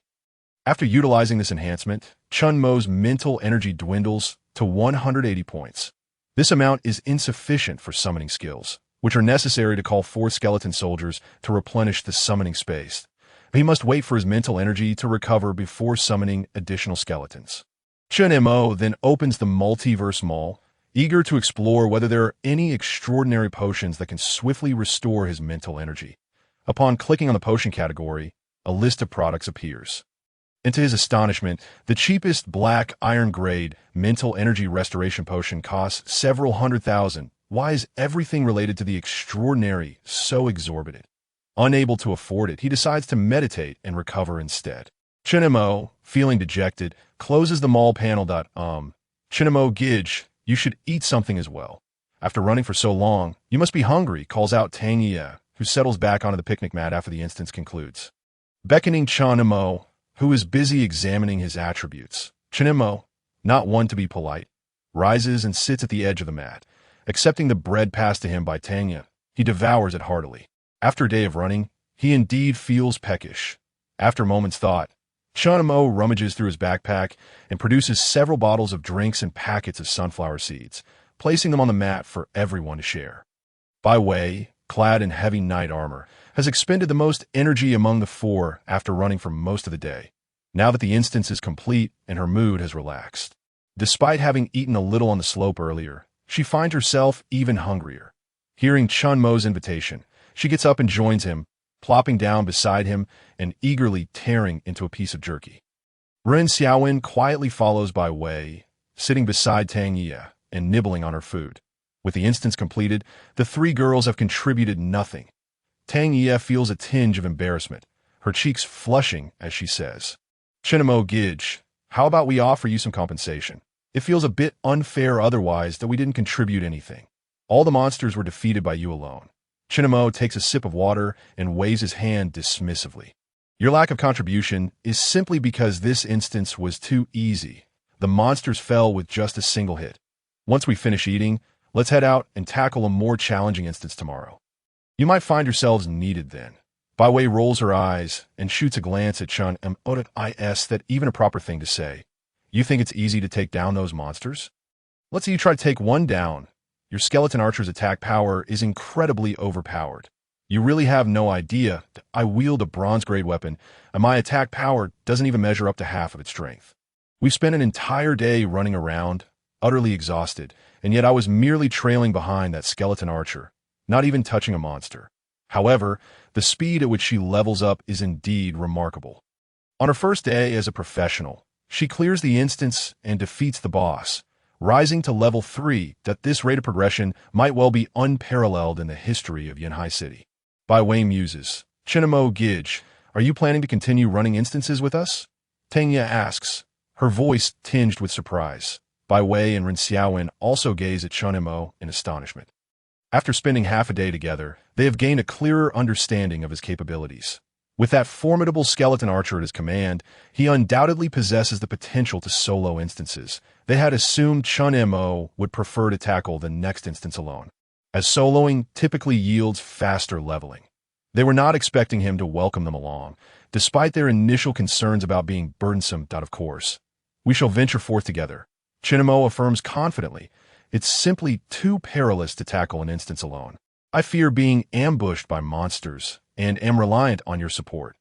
After utilizing this enhancement, Chen Mo's mental energy dwindles to 180 points. This amount is insufficient for summoning skills, which are necessary to call forth skeleton soldiers to replenish the summoning space. He must wait for his mental energy to recover before summoning additional skeletons. Chen Mo then opens the multiverse mall, eager to explore whether there are any extraordinary potions that can swiftly restore his mental energy. Upon clicking on the potion category, a list of products appears. And to his astonishment, the cheapest black iron grade mental energy restoration potion costs several 100,000. Why is everything related to the extraordinary so exorbitant? Unable to afford it, he decides to meditate and recover instead. Chen Mo, feeling dejected, closes the mall panel. Chen Mo, Gidge, you should eat something as well. After running for so long, you must be hungry, calls out Tang Ye, who settles back onto the picnic mat after the instance concludes. Beckoning Chen Mo, who is busy examining his attributes. Chen Mo, not one to be polite, rises and sits at the edge of the mat. Accepting the bread passed to him by Tang Ye, he devours it heartily. After a day of running, he indeed feels peckish. After a moment's thought, Chen Mo rummages through his backpack and produces several bottles of drinks and packets of sunflower seeds, placing them on the mat for everyone to share. Bai Wei, clad in heavy knight armor, has expended the most energy among the four after running for most of the day, now that the instance is complete and her mood has relaxed. Despite having eaten a little on the slope earlier, she finds herself even hungrier. Hearing Chen Mo's invitation, she gets up and joins him, plopping down beside him and eagerly tearing into a piece of jerky. Ren Xiaowen quietly follows Bai Wei, sitting beside Tang Ye and nibbling on her food. With the instance completed, the three girls have contributed nothing. Tang Ye feels a tinge of embarrassment, her cheeks flushing as she says, Chen Mo, Gidge, how about we offer you some compensation? It feels a bit unfair otherwise that we didn't contribute anything. All the monsters were defeated by you alone. Chen Mo takes a sip of water and waves his hand dismissively. Your lack of contribution is simply because this instance was too easy. The monsters fell with just a single hit. Once we finish eating, let's head out and tackle a more challenging instance tomorrow. You might find yourselves needed then. Bai Wei rolls her eyes and shoots a glance at Chen Mo. Is that even a proper thing to say? You think it's easy to take down those monsters? Let's say you try to take one down. Your skeleton archer's attack power is incredibly overpowered. You really have no idea that I wield a bronze-grade weapon, and my attack power doesn't even measure up to half of its strength. We've spent an entire day running around, utterly exhausted, and yet I was merely trailing behind that skeleton archer, not even touching a monster. However, the speed at which she levels up is indeed remarkable. On her first day as a professional, she clears the instance and defeats the boss, rising to level 3. That this rate of progression might well be unparalleled in the history of Yanhai City. Bai Wei muses, Chen Mo Gij, are you planning to continue running instances with us? Tang Ye asks, her voice tinged with surprise. Bai Wei and Ren Xiaowen also gaze at Chen Mo in astonishment. After spending half a day together, they have gained a clearer understanding of his capabilities. With that formidable skeleton archer at his command, he undoubtedly possesses the potential to solo instances. They had assumed Chen Mo would prefer to tackle the next instance alone, as soloing typically yields faster leveling. They were not expecting him to welcome them along, despite their initial concerns about being burdensome. Of course, we shall venture forth together, Chen Mo affirms confidently. It's simply too perilous to tackle an instance alone. I fear being ambushed by monsters and am reliant on your support.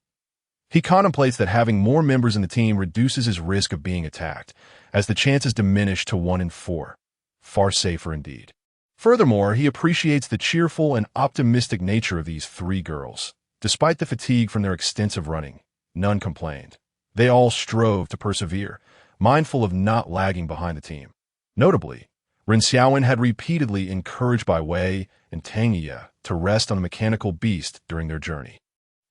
He contemplates that having more members in the team reduces his risk of being attacked, as the chances diminish to 1 in 4. Far safer indeed. Furthermore, he appreciates the cheerful and optimistic nature of these 3 girls. Despite the fatigue from their extensive running, none complained. They all strove to persevere, mindful of not lagging behind the team. Notably, Ren Xiaowen had repeatedly encouraged Bai Wei and Tang Ye to rest on the mechanical beast during their journey.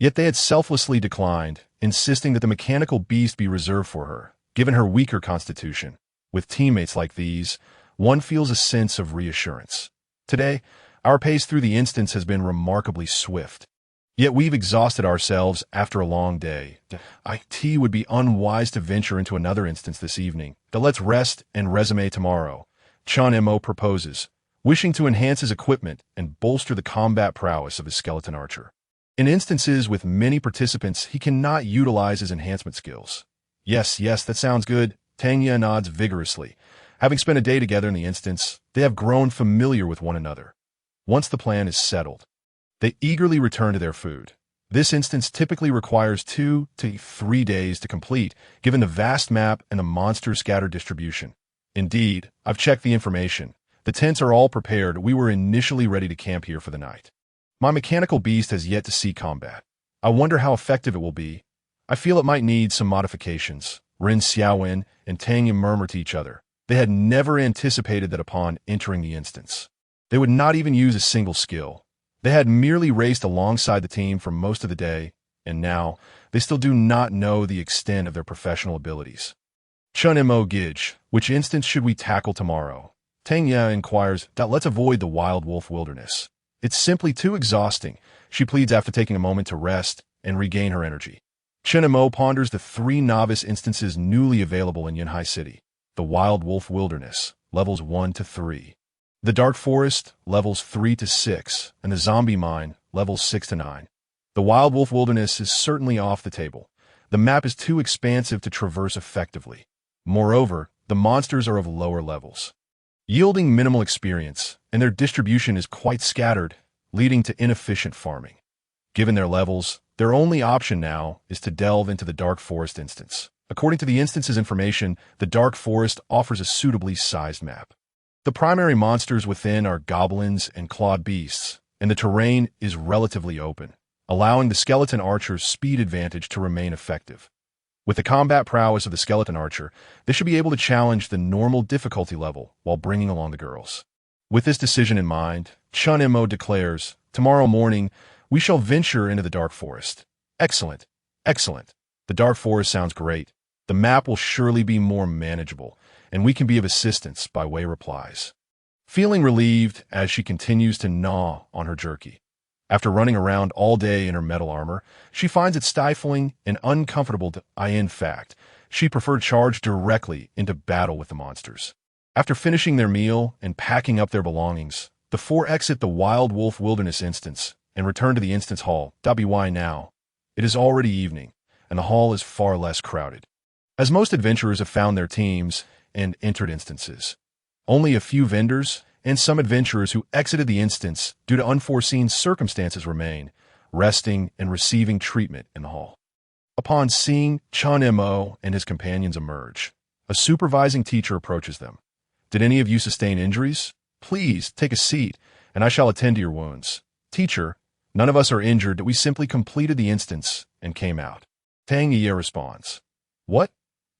Yet they had selflessly declined, insisting that the mechanical beast be reserved for her, given her weaker constitution. With teammates like these, one feels a sense of reassurance. Today, our pace through the instance has been remarkably swift. Yet we've exhausted ourselves after a long day. It would be unwise to venture into another instance this evening. Let's rest and resume tomorrow, Chen Mo proposes, wishing to enhance his equipment and bolster the combat prowess of his skeleton archer. In instances with many participants, he cannot utilize his enhancement skills. Yes, that sounds good. Tang Ye nods vigorously. Having spent a day together in the instance, they have grown familiar with one another. Once the plan is settled, they eagerly return to their food. This instance typically requires 2 to 3 days to complete, given the vast map and the monster's scattered distribution. Indeed, I've checked the information. The tents are all prepared. We were initially ready to camp here for the night. My mechanical beast has yet to see combat. I wonder how effective it will be. I feel it might need some modifications. Ren Xiaowen and Tang Ye murmur to each other. They had never anticipated that upon entering the instance, they would not even use a single skill. They had merely raced alongside the team for most of the day, and now they still do not know the extent of their professional abilities. Chen Mo Gij, which instance should we tackle tomorrow? Tang Ye inquires. Let's avoid the wild wolf wilderness. It's simply too exhausting, she pleads after taking a moment to rest and regain her energy. Chen Mo ponders the 3 novice instances newly available in Yanhai City. The Wild Wolf Wilderness, levels 1 to 3. The Dark Forest, levels 3 to 6, and the Zombie Mine, levels 6 to 9. The Wild Wolf Wilderness is certainly off the table. The map is too expansive to traverse effectively. Moreover, the monsters are of lower levels, yielding minimal experience, and their distribution is quite scattered, leading to inefficient farming. Given their levels, their only option now is to delve into the Dark Forest instance. According to the instance's information, the Dark Forest offers a suitably sized map. The primary monsters within are goblins and clawed beasts, and the terrain is relatively open, allowing the skeleton archer's speed advantage to remain effective. With the combat prowess of the skeleton archer, they should be able to challenge the normal difficulty level while bringing along the girls. With this decision in mind, Chen Mo declares, tomorrow morning, we shall venture into the Dark Forest. Excellent. The Dark Forest sounds great. The map will surely be more manageable, and we can be of assistance, Bai Wei replies, feeling relieved as she continues to gnaw on her jerky. After running around all day in her metal armor, she finds it stifling and uncomfortable in fact, she preferred charge directly into battle with the monsters. After finishing their meal and packing up their belongings, the 4 exit the Wild Wolf Wilderness instance and return to the instance hall. Why now? It is already evening, and the hall is far less crowded. As most adventurers have found their teams and entered instances, only a few vendors and some adventurers who exited the instance due to unforeseen circumstances remain, resting and receiving treatment in the hall. Upon seeing Chen Mo and his companions emerge, a supervising teacher approaches them. Did any of you sustain injuries? Please take a seat, and I shall attend to your wounds. Teacher, none of us are injured. We simply completed the instance and came out. Tang Ye responds. What?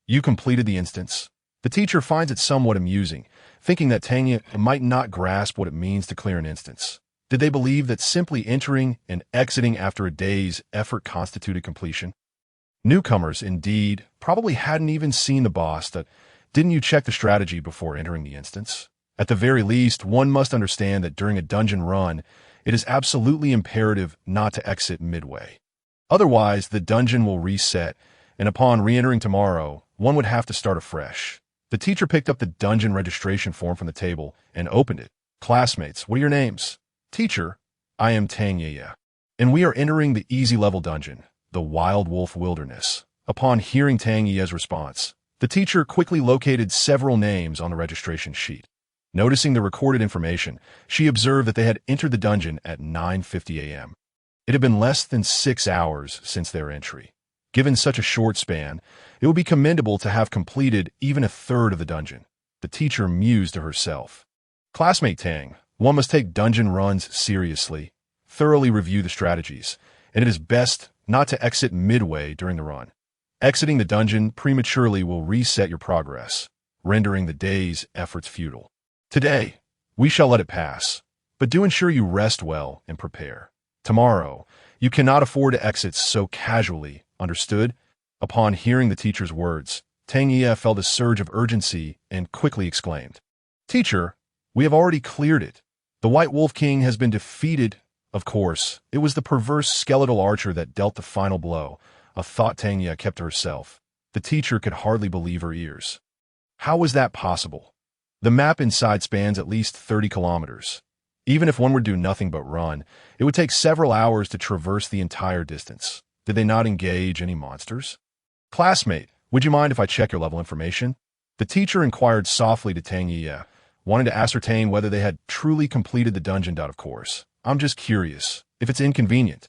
You completed the instance? The teacher finds it somewhat amusing, thinking that Tang Ye might not grasp what it means to clear an instance. Did they believe that simply entering and exiting after a day's effort constituted completion? Newcomers, indeed, probably hadn't even seen the boss. Didn't you check the strategy before entering the instance? At the very least, one must understand that during a dungeon run, it is absolutely imperative not to exit midway. Otherwise, the dungeon will reset, and upon re-entering tomorrow, one would have to start afresh. The teacher picked up the dungeon registration form from the table and opened it. Classmates, what are your names? Teacher, I am Tang Ye, and we are entering the easy level dungeon, the Wild Wolf Wilderness. Upon hearing Tang Ye's response, the teacher quickly located several names on the registration sheet. Noticing the recorded information, she observed that they had entered the dungeon at 9:50 a.m. It had been less than 6 hours since their entry. Given such a short span, it would be commendable to have completed even a third of the dungeon. The teacher mused to herself. Classmate Tang, one must take dungeon runs seriously, thoroughly review the strategies, and it is best not to exit midway during the run. Exiting the dungeon prematurely will reset your progress, rendering the day's efforts futile. Today, we shall let it pass, but do ensure you rest well and prepare. Tomorrow, you cannot afford to exit so casually, understood? Upon hearing the teacher's words, Tang Ye felt a surge of urgency and quickly exclaimed, Teacher, we have already cleared it. The White Wolf King has been defeated. Of course, it was the perverse skeletal archer that dealt the final blow, a thought Tang Ye kept to herself. The teacher could hardly believe her ears. How was that possible? The map inside spans at least 30 kilometers. Even if one were to do nothing but run, it would take several hours to traverse the entire distance. Did they not engage any monsters? Classmate, would you mind if I check your level information? The teacher inquired softly to Tang Ye, wanting to ascertain whether they had truly completed the dungeon. Of course. I'm just curious, if it's inconvenient.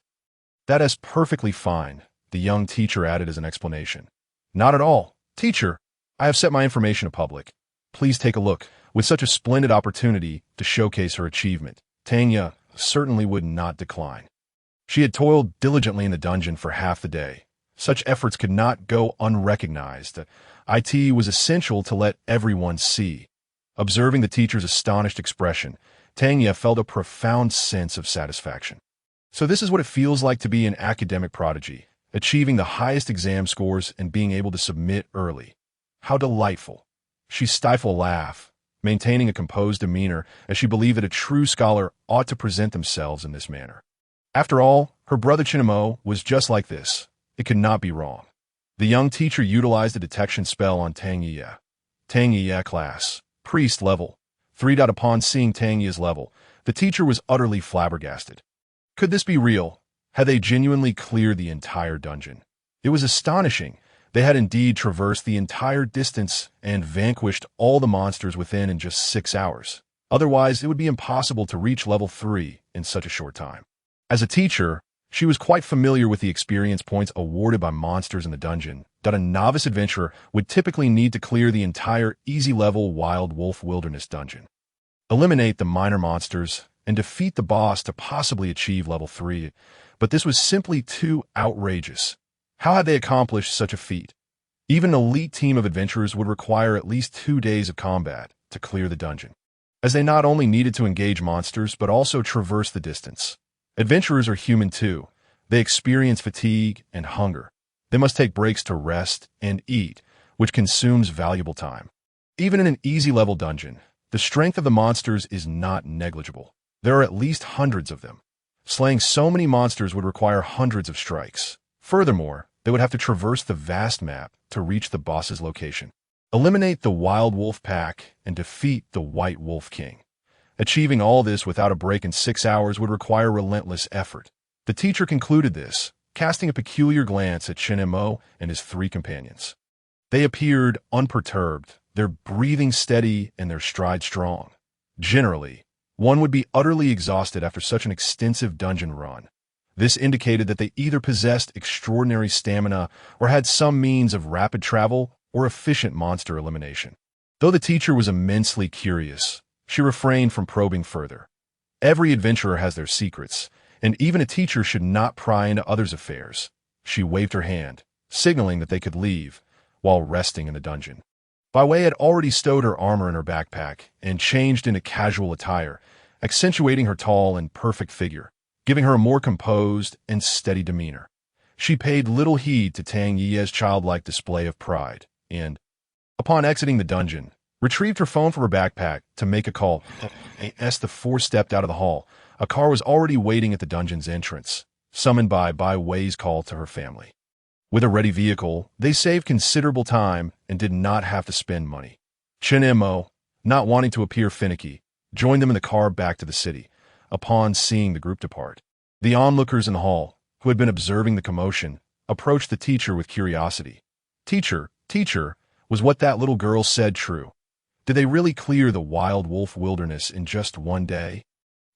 That is perfectly fine, the young teacher added as an explanation. Not at all. Teacher, I have set my information to public. Please take a look. With such a splendid opportunity to showcase her achievement, Tang Ye certainly would not decline. She had toiled diligently in the dungeon for half the day. Such efforts could not go unrecognized. It was essential to let everyone see. Observing the teacher's astonished expression, Tang Ye felt a profound sense of satisfaction. So this is what it feels like to be an academic prodigy, achieving the highest exam scores and being able to submit early. How delightful. She stifled a laugh, maintaining a composed demeanor as she believed that a true scholar ought to present themselves in this manner. After all, her brother Chen Mo was just like this. It could not be wrong. The young teacher utilized a detection spell on Tang Ye. Tang Ye class, priest level, 3. Upon seeing Tang Ye's level, the teacher was utterly flabbergasted. Could this be real? Had they genuinely cleared the entire dungeon? It was astonishing. They had indeed traversed the entire distance and vanquished all the monsters within in just 6 hours. Otherwise, it would be impossible to reach level 3 in such a short time. As a teacher, she was quite familiar with the experience points awarded by monsters in the dungeon. A novice adventurer would typically need to clear the entire easy-level Wild Wolf Wilderness dungeon, eliminate the minor monsters, and defeat the boss to possibly achieve level 3, but this was simply too outrageous. How had they accomplished such a feat? Even an elite team of adventurers would require at least 2 days of combat to clear the dungeon, as they not only needed to engage monsters but also traverse the distance. Adventurers are human too. They experience fatigue and hunger. They must take breaks to rest and eat, which consumes valuable time. Even in an easy-level dungeon, the strength of the monsters is not negligible. There are at least hundreds of them. Slaying so many monsters would require hundreds of strikes. Furthermore, they would have to traverse the vast map to reach the boss's location. Eliminate the Wild Wolf Pack and defeat the White Wolf King. Achieving all this without a break in 6 hours would require relentless effort. The teacher concluded this, casting a peculiar glance at Chen Mo and his 3 companions. They appeared unperturbed, their breathing steady and their stride strong. Generally, one would be utterly exhausted after such an extensive dungeon run. This indicated that they either possessed extraordinary stamina or had some means of rapid travel or efficient monster elimination. Though the teacher was immensely curious, she refrained from probing further. Every adventurer has their secrets, and even a teacher should not pry into others' affairs. She waved her hand, signaling that they could leave, while resting in the dungeon. Bai Wei had already stowed her armor in her backpack and changed into casual attire, accentuating her tall and perfect figure, giving her a more composed and steady demeanor. She paid little heed to Tang Yi's childlike display of pride, and, upon exiting the dungeon, retrieved her phone from her backpack to make a call. As the 4 stepped out of the hall, a car was already waiting at the dungeon's entrance, summoned by Bai Wei's call to her family. With a ready vehicle, they saved considerable time and did not have to spend money. Chen Mo, not wanting to appear finicky, joined them in the car back to the city. Upon seeing the group depart, the onlookers in the hall, who had been observing the commotion, approached the teacher with curiosity. Teacher, was what that little girl said true? Did they really clear the Wild Wolf Wilderness in just 1 day?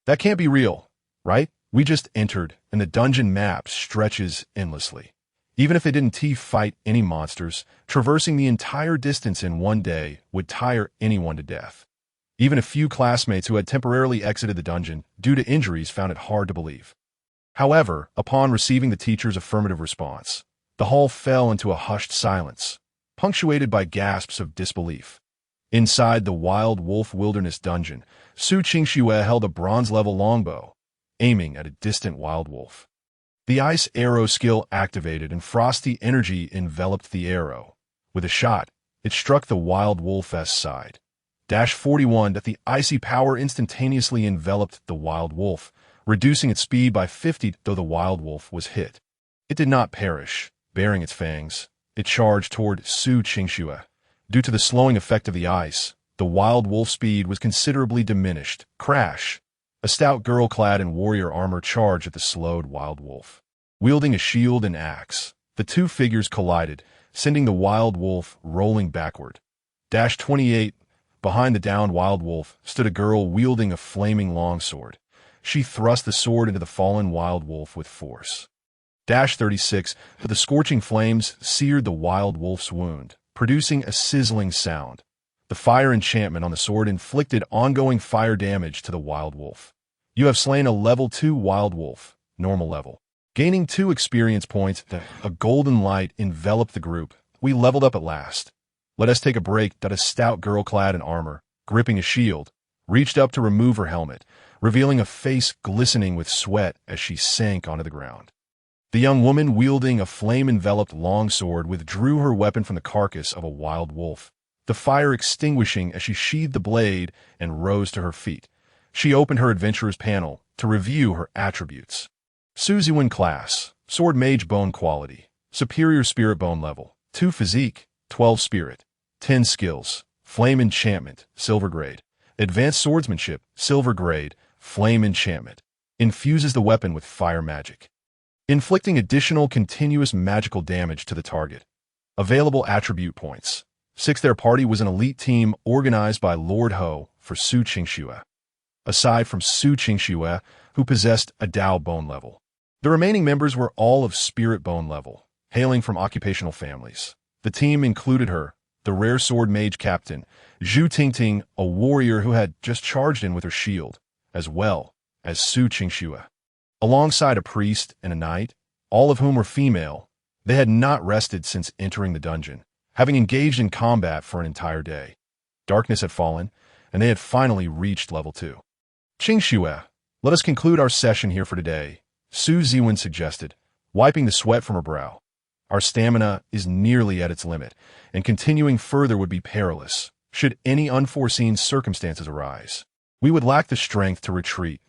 That can't be real, right? We just entered, and the dungeon map stretches endlessly. Even if they didn't fight any monsters, traversing the entire distance in 1 day would tire anyone to death. Even a few classmates who had temporarily exited the dungeon due to injuries found it hard to believe. However, upon receiving the teacher's affirmative response, the hall fell into a hushed silence, punctuated by gasps of disbelief. Inside the Wild Wolf Wilderness dungeon, Su Qingxue held a bronze-level longbow, aiming at a distant wild wolf. The ice arrow skill activated and frosty energy enveloped the arrow. With a shot, it struck the wild wolf's side. -41 that the icy power instantaneously enveloped the wild wolf, reducing its speed by 50 though the wild wolf was hit. It did not perish. Baring its fangs, it charged toward Su Qingxue. Due to the slowing effect of the ice, the wild wolf's speed was considerably diminished. Crash! A stout girl clad in warrior armor charged at the slowed wild wolf. Wielding a shield and axe, the 2 figures collided, sending the wild wolf rolling backward. -28 Behind the downed wild wolf stood a girl wielding a flaming longsword. She thrust the sword into the fallen wild wolf with force. -36 The scorching flames seared the wild wolf's wound, producing a sizzling sound. The fire enchantment on the sword inflicted ongoing fire damage to the wild wolf. You have slain a level 2 wild wolf, normal level. Gaining 2 experience points, a golden light enveloped the group. We leveled up at last. Let us take a break. A stout girl clad in armor, gripping a shield, reached up to remove her helmet, revealing a face glistening with sweat as she sank onto the ground. The young woman wielding a flame-enveloped longsword withdrew her weapon from the carcass of a wild wolf, the fire extinguishing as she sheathed the blade and rose to her feet. She opened her adventurer's panel to review her attributes. Su Ziwen class, sword mage bone quality, superior spirit bone level, 2 physique, 12 spirit, 10 skills, flame enchantment, silver grade, advanced swordsmanship, silver grade, flame enchantment, infuses the weapon with fire magic, inflicting additional continuous magical damage to the target. Available attribute points. 6 Their party was an elite team organized by Lord Ho for Su Qingxue. Aside from Su Qingxue, who possessed a Dao bone level, the remaining members were all of spirit bone level, hailing from occupational families. The team included her, the rare sword mage captain, Zhu Tingting, a warrior who had just charged in with her shield, as well as Su Qingxue. Alongside a priest and a knight, all of whom were female, they had not rested since entering the dungeon, having engaged in combat for an entire day. Darkness had fallen, and they had finally reached level 2. Qingxue, let us conclude our session here for today, Su Ziwen suggested, wiping the sweat from her brow. Our stamina is nearly at its limit, and continuing further would be perilous, should any unforeseen circumstances arise. We would lack the strength to retreat.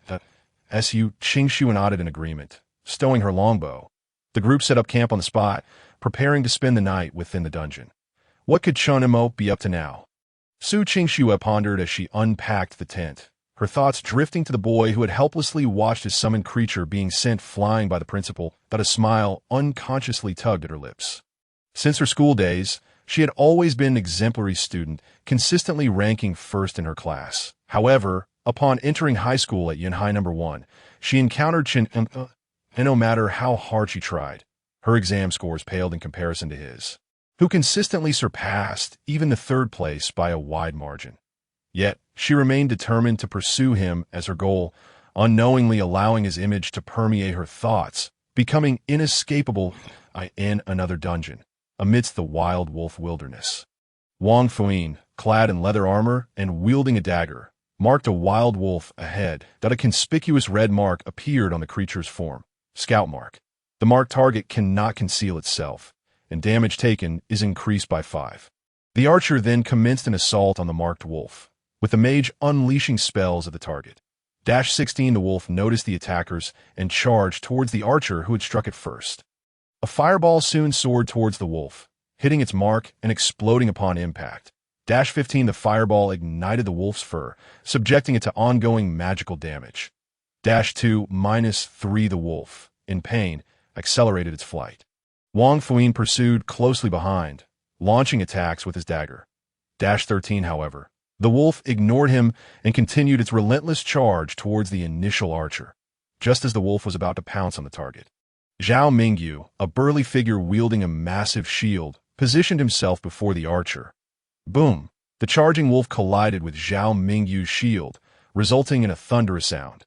Su Qingxue nodded in agreement, stowing her longbow. The group set up camp on the spot, preparing to spend the night within the dungeon. What could Chen Mo be up to now? Su Qingxue pondered as she unpacked the tent, her thoughts drifting to the boy who had helplessly watched his summoned creature being sent flying by the principal, that a smile unconsciously tugged at her lips. Since her school days, she had always been an exemplary student, consistently ranking first in her class. However, upon entering high school at Yunhai No. 1, she encountered Chen Mo, and no matter how hard she tried, her exam scores paled in comparison to his, who consistently surpassed even the third place by a wide margin. Yet, she remained determined to pursue him as her goal, unknowingly allowing his image to permeate her thoughts, becoming inescapable in another dungeon, amidst the wild wolf wilderness. Wang Fuyin, clad in leather armor and wielding a dagger, marked a wild wolf ahead. That a conspicuous red mark appeared on the creature's form. Scout mark. The marked target cannot conceal itself, and damage taken is increased by 5. The archer then commenced an assault on the marked wolf, with the mage unleashing spells at the target. -16 The wolf noticed the attackers and charged towards the archer who had struck it first. A fireball soon soared towards the wolf, hitting its mark and exploding upon impact. -15 The fireball ignited the wolf's fur, subjecting it to ongoing magical damage. -2-3 The wolf, in pain, accelerated its flight. Wang Fuyin pursued closely behind, launching attacks with his dagger. -13 However, the wolf ignored him and continued its relentless charge towards the initial archer, just as the wolf was about to pounce on the target. Zhao Mingyu, a burly figure wielding a massive shield, positioned himself before the archer. Boom! The charging wolf collided with Zhao Mingyu's shield, resulting in a thunderous sound.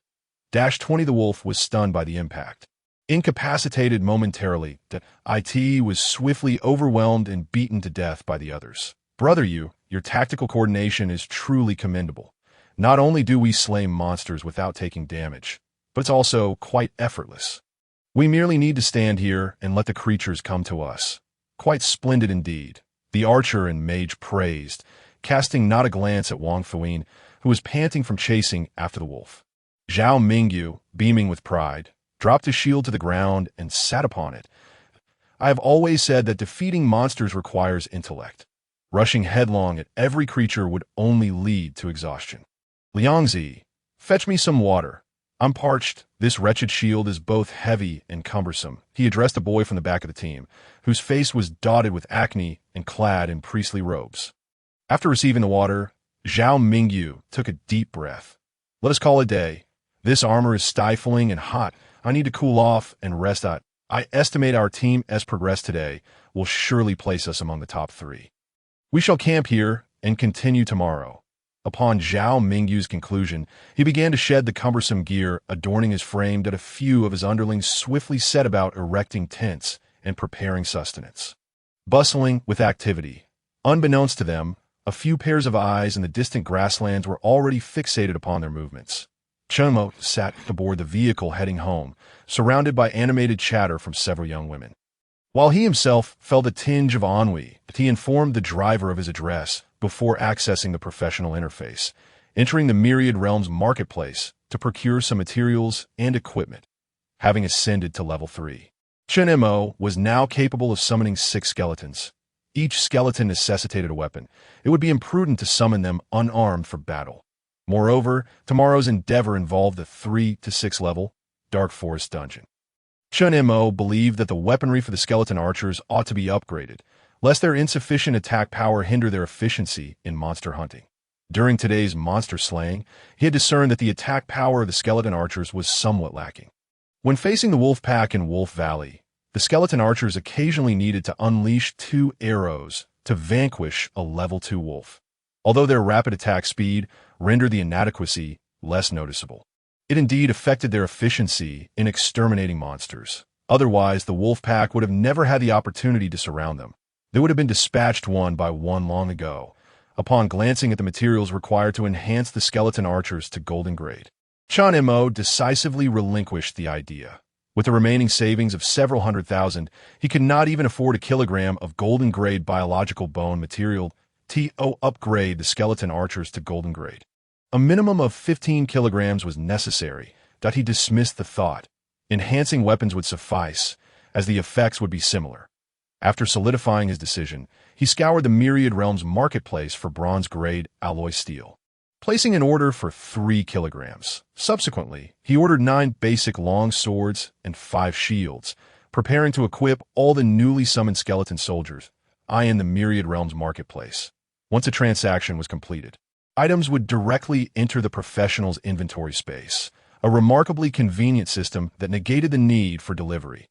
-20 The wolf was stunned by the impact. Incapacitated momentarily, it was swiftly overwhelmed and beaten to death by the others. Brother Yu, your tactical coordination is truly commendable. Not only do we slay monsters without taking damage, but it's also quite effortless. We merely need to stand here and let the creatures come to us. Quite splendid indeed, the archer and mage praised, casting not a glance at Wang Fuyin, who was panting from chasing after the wolf. Zhao Mingyu, beaming with pride, dropped his shield to the ground and sat upon it. I have always said that defeating monsters requires intellect. Rushing headlong at every creature would only lead to exhaustion. Liangzi, fetch me some water. I'm parched. This wretched shield is both heavy and cumbersome. He addressed a boy from the back of the team, whose face was dotted with acne and clad in priestly robes. After receiving the water, Zhao Mingyu took a deep breath. Let us call it a day. This armor is stifling and hot. I need to cool off and rest. I estimate our team's progress today will surely place us among the top 3. We shall camp here and continue tomorrow. Upon Zhao Mingyu's conclusion, he began to shed the cumbersome gear adorning his frame that a few of his underlings swiftly set about erecting tents and preparing sustenance. Bustling with activity, unbeknownst to them, a few pairs of eyes in the distant grasslands were already fixated upon their movements. Chen Mo sat aboard the vehicle heading home, surrounded by animated chatter from several young women. While he himself felt a tinge of ennui, he informed the driver of his address before accessing the professional interface, entering the Myriad Realms marketplace to procure some materials and equipment. Having ascended to level 3, Chen Mo was now capable of summoning 6 skeletons. Each skeleton necessitated a weapon. It would be imprudent to summon them unarmed for battle. Moreover, tomorrow's endeavor involved the 3 to 6 level Dark Forest dungeon. Chen Mo believed that the weaponry for the skeleton archers ought to be upgraded, lest their insufficient attack power hinder their efficiency in monster hunting. During today's monster slaying, he had discerned that the attack power of the skeleton archers was somewhat lacking. When facing the wolf pack in Wolf Valley, the skeleton archers occasionally needed to unleash 2 arrows to vanquish a level 2 wolf, although their rapid attack speed rendered the inadequacy less noticeable. It indeed affected their efficiency in exterminating monsters. Otherwise, the wolf pack would have never had the opportunity to surround them. They would have been dispatched one by one long ago, upon glancing at the materials required to enhance the skeleton archers to golden grade. Chen Mo decisively relinquished the idea. With the remaining savings of several 100,000, he could not even afford a kilogram of golden grade biological bone material to upgrade the skeleton archers to golden grade. A minimum of 15 kilograms was necessary, that he dismissed the thought. Enhancing weapons would suffice, as the effects would be similar. After solidifying his decision, he scoured the Myriad Realms marketplace for bronze-grade alloy steel. placing an order for 3 kilograms. Subsequently, he ordered 9 basic long swords and 5 shields, preparing to equip all the newly summoned skeleton soldiers, eyeing the Myriad Realms marketplace. Once a transaction was completed, items would directly enter the professional's inventory space, a remarkably convenient system that negated the need for delivery.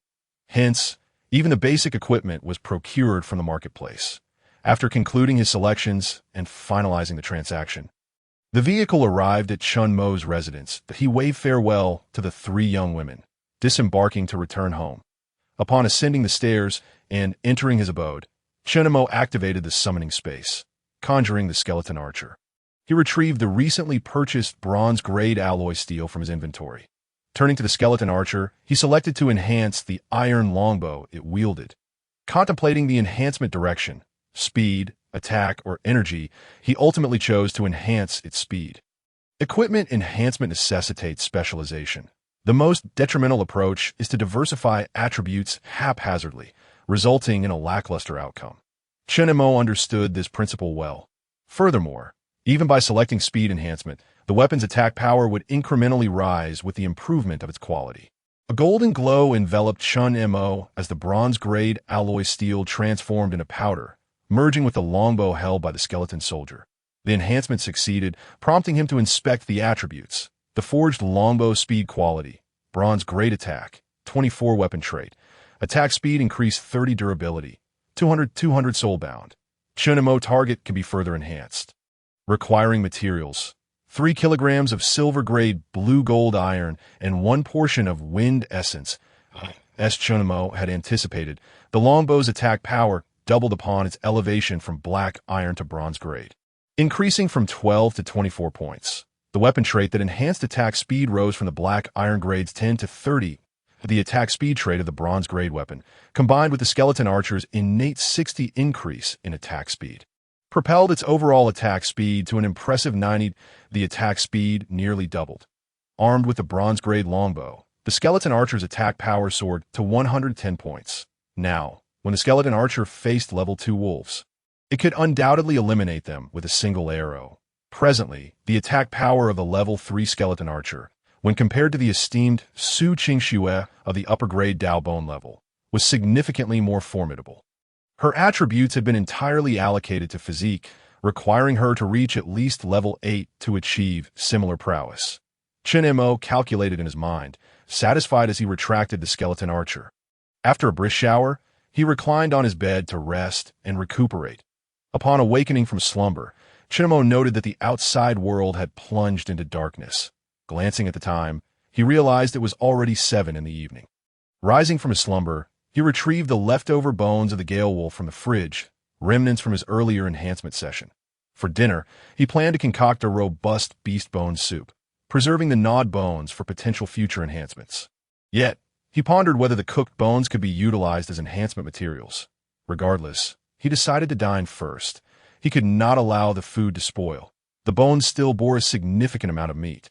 Hence, even the basic equipment was procured from the marketplace. After concluding his selections and finalizing the transaction, the vehicle arrived at Chen Mo's residence that he waved farewell to the 3 young women, disembarking to return home. Upon ascending the stairs and entering his abode, Chen Mo activated the summoning space, conjuring the skeleton archer. He retrieved the recently purchased bronze-grade alloy steel from his inventory. Turning to the skeleton archer, he selected to enhance the iron longbow it wielded. Contemplating the enhancement direction, speed, attack, or energy, he ultimately chose to enhance its speed. Equipment enhancement necessitates specialization. The most detrimental approach is to diversify attributes haphazardly, resulting in a lackluster outcome. Chen Mo understood this principle well. Furthermore, even by selecting speed enhancement, the weapon's attack power would incrementally rise with the improvement of its quality. A golden glow enveloped Chen Mo as the bronze-grade alloy steel transformed into powder, merging with the longbow held by the skeleton soldier. The enhancement succeeded, prompting him to inspect the attributes. The forged longbow speed quality, bronze-grade attack, 24 weapon trait, attack speed increased 30 durability, 200 soulbound. Chen Mo target can be further enhanced. Requiring materials: 3 kilograms of silver-grade blue-gold iron and 1 portion of wind essence. As Chen Mo had anticipated, the longbow's attack power doubled upon its elevation from black iron to bronze grade, increasing from 12 to 24 points. The weapon trait that enhanced attack speed rose from the black iron grades 10 to 30. The attack speed trait of the bronze grade weapon, combined with the skeleton archer's innate 60 increase in attack speed, propelled its overall attack speed to an impressive 90. The attack speed nearly doubled. Armed with the bronze-grade longbow, the skeleton archer's attack power soared to 110 points. Now, when the skeleton archer faced level 2 wolves, it could undoubtedly eliminate them with a single arrow. Presently, the attack power of the level 3 skeleton archer, when compared to the esteemed Su Qingxue of the upper-grade Dao Bone level, was significantly more formidable. Her attributes had been entirely allocated to physique, requiring her to reach at least level 8 to achieve similar prowess. Chen Mo calculated in his mind, satisfied as he retracted the skeleton archer. After a brisk shower, he reclined on his bed to rest and recuperate. Upon awakening from slumber, Chen Mo noted that the outside world had plunged into darkness. Glancing at the time, he realized it was already 7 in the evening. Rising from his slumber, he retrieved the leftover bones of the Gale Wolf from the fridge, remnants from his earlier enhancement session. For dinner, he planned to concoct a robust beast bone soup, preserving the gnawed bones for potential future enhancements. Yet, he pondered whether the cooked bones could be utilized as enhancement materials. Regardless, he decided to dine first. He could not allow the food to spoil. The bones still bore a significant amount of meat,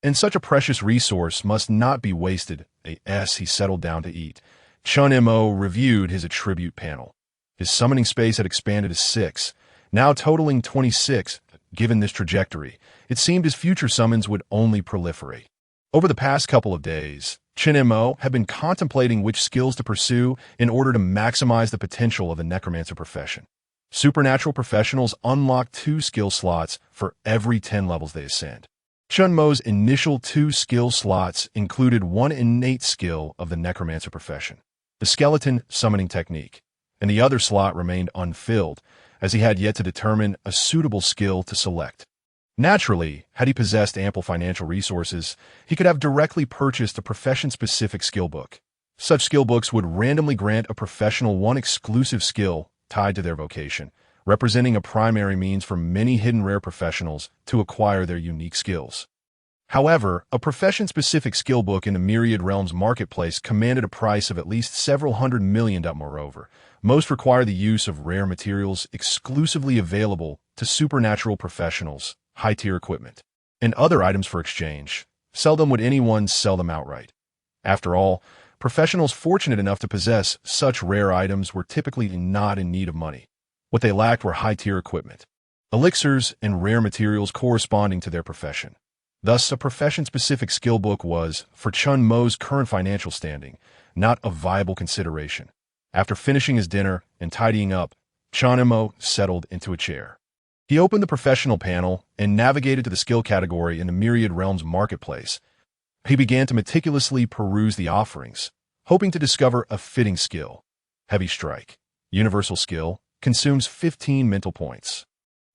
and such a precious resource must not be wasted. As he settled down to eat, Chen Mo reviewed his attribute panel. His summoning space had expanded to 6, now totaling 26. Given this trajectory, it seemed his future summons would only proliferate. Over the past couple of days, Chen Mo had been contemplating which skills to pursue in order to maximize the potential of the necromancer profession. Supernatural professionals unlock 2 skill slots for every 10 levels they ascend. Chen Mo's initial 2 skill slots included 1 innate skill of the necromancer profession, the skeleton summoning technique, and the other slot remained unfilled, as he had yet to determine a suitable skill to select. Naturally, had he possessed ample financial resources, he could have directly purchased a profession-specific skill book. Such skill books would randomly grant a professional 1 exclusive skill tied to their vocation, representing a primary means for many hidden rare professionals to acquire their unique skills. However, a profession-specific skill book in the Myriad Realms marketplace commanded a price of at least several $100 million. Moreover, most require the use of rare materials exclusively available to supernatural professionals, high-tier equipment, and other items for exchange. Seldom would anyone sell them outright. After all, professionals fortunate enough to possess such rare items were typically not in need of money. What they lacked were high-tier equipment. elixirs, and rare materials corresponding to their profession. Thus, a profession-specific skill book was, for Chen Mo's current financial standing, not a viable consideration. After finishing his dinner and tidying up, Chen Mo settled into a chair. He opened the professional panel and navigated to the skill category in the Myriad Realms marketplace. He began to meticulously peruse the offerings, hoping to discover a fitting skill. Heavy Strike. Universal skill. Consumes 15 mental points.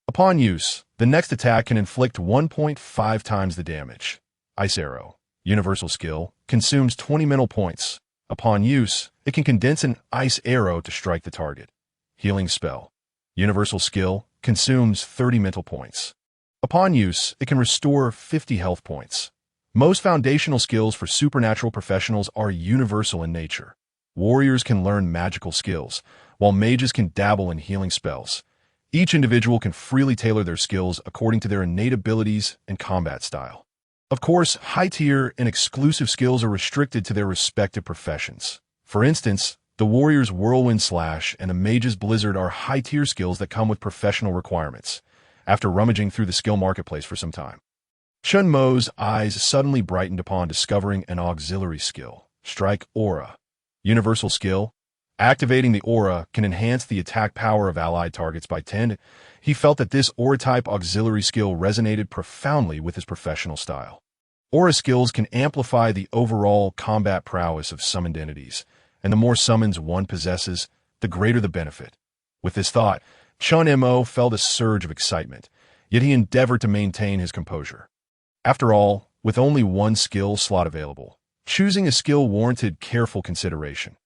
Upon use, the next attack can inflict 1.5 times the damage. Ice Arrow. Universal skill. Consumes 20 mental points. Upon use, it can condense an ice arrow to strike the target. Healing Spell. Universal skill. Consumes 30 mental points. Upon use, it can restore 50 health points. Most foundational skills for supernatural professionals are universal in nature. Warriors can learn magical skills, while mages can dabble in healing spells. Each individual can freely tailor their skills according to their innate abilities and combat style. Of course, high-tier and exclusive skills are restricted to their respective professions. For instance, the warrior's whirlwind slash and the mage's blizzard are high-tier skills that come with professional requirements. After rummaging through the skill marketplace for some time, Chen Mo's eyes suddenly brightened upon discovering an auxiliary skill, Strike Aura. Universal skill. Activating the aura can enhance the attack power of allied targets by 10. He felt that this aura-type auxiliary skill resonated profoundly with his professional style. Aura skills can amplify the overall combat prowess of summoned entities, and the more summons one possesses, the greater the benefit. With this thought, Chen Mo felt a surge of excitement, yet he endeavored to maintain his composure. After all, with only one skill slot available, choosing a skill warranted careful consideration.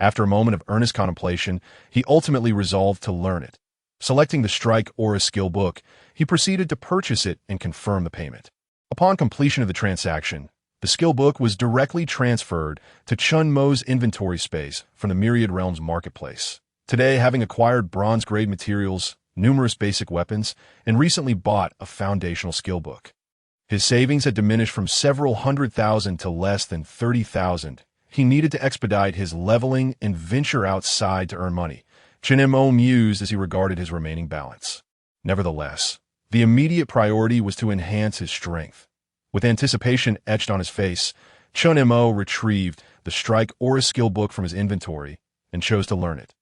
After a moment of earnest contemplation, he ultimately resolved to learn it. Selecting the Strike Aura skill book, he proceeded to purchase it and confirm the payment. Upon completion of the transaction, the skill book was directly transferred to Chen Mo's inventory space from the Myriad Realms marketplace. Today, having acquired bronze-grade materials, numerous basic weapons, and recently bought a foundational skill book, his savings had diminished from several 100,000 to less than 30,000. He needed to expedite his leveling and venture outside to earn money. Chen Mo mused as he regarded his remaining balance. Nevertheless, the immediate priority was to enhance his strength. With anticipation etched on his face, Chen Mo retrieved the Strike Aura skill book from his inventory and chose to learn it.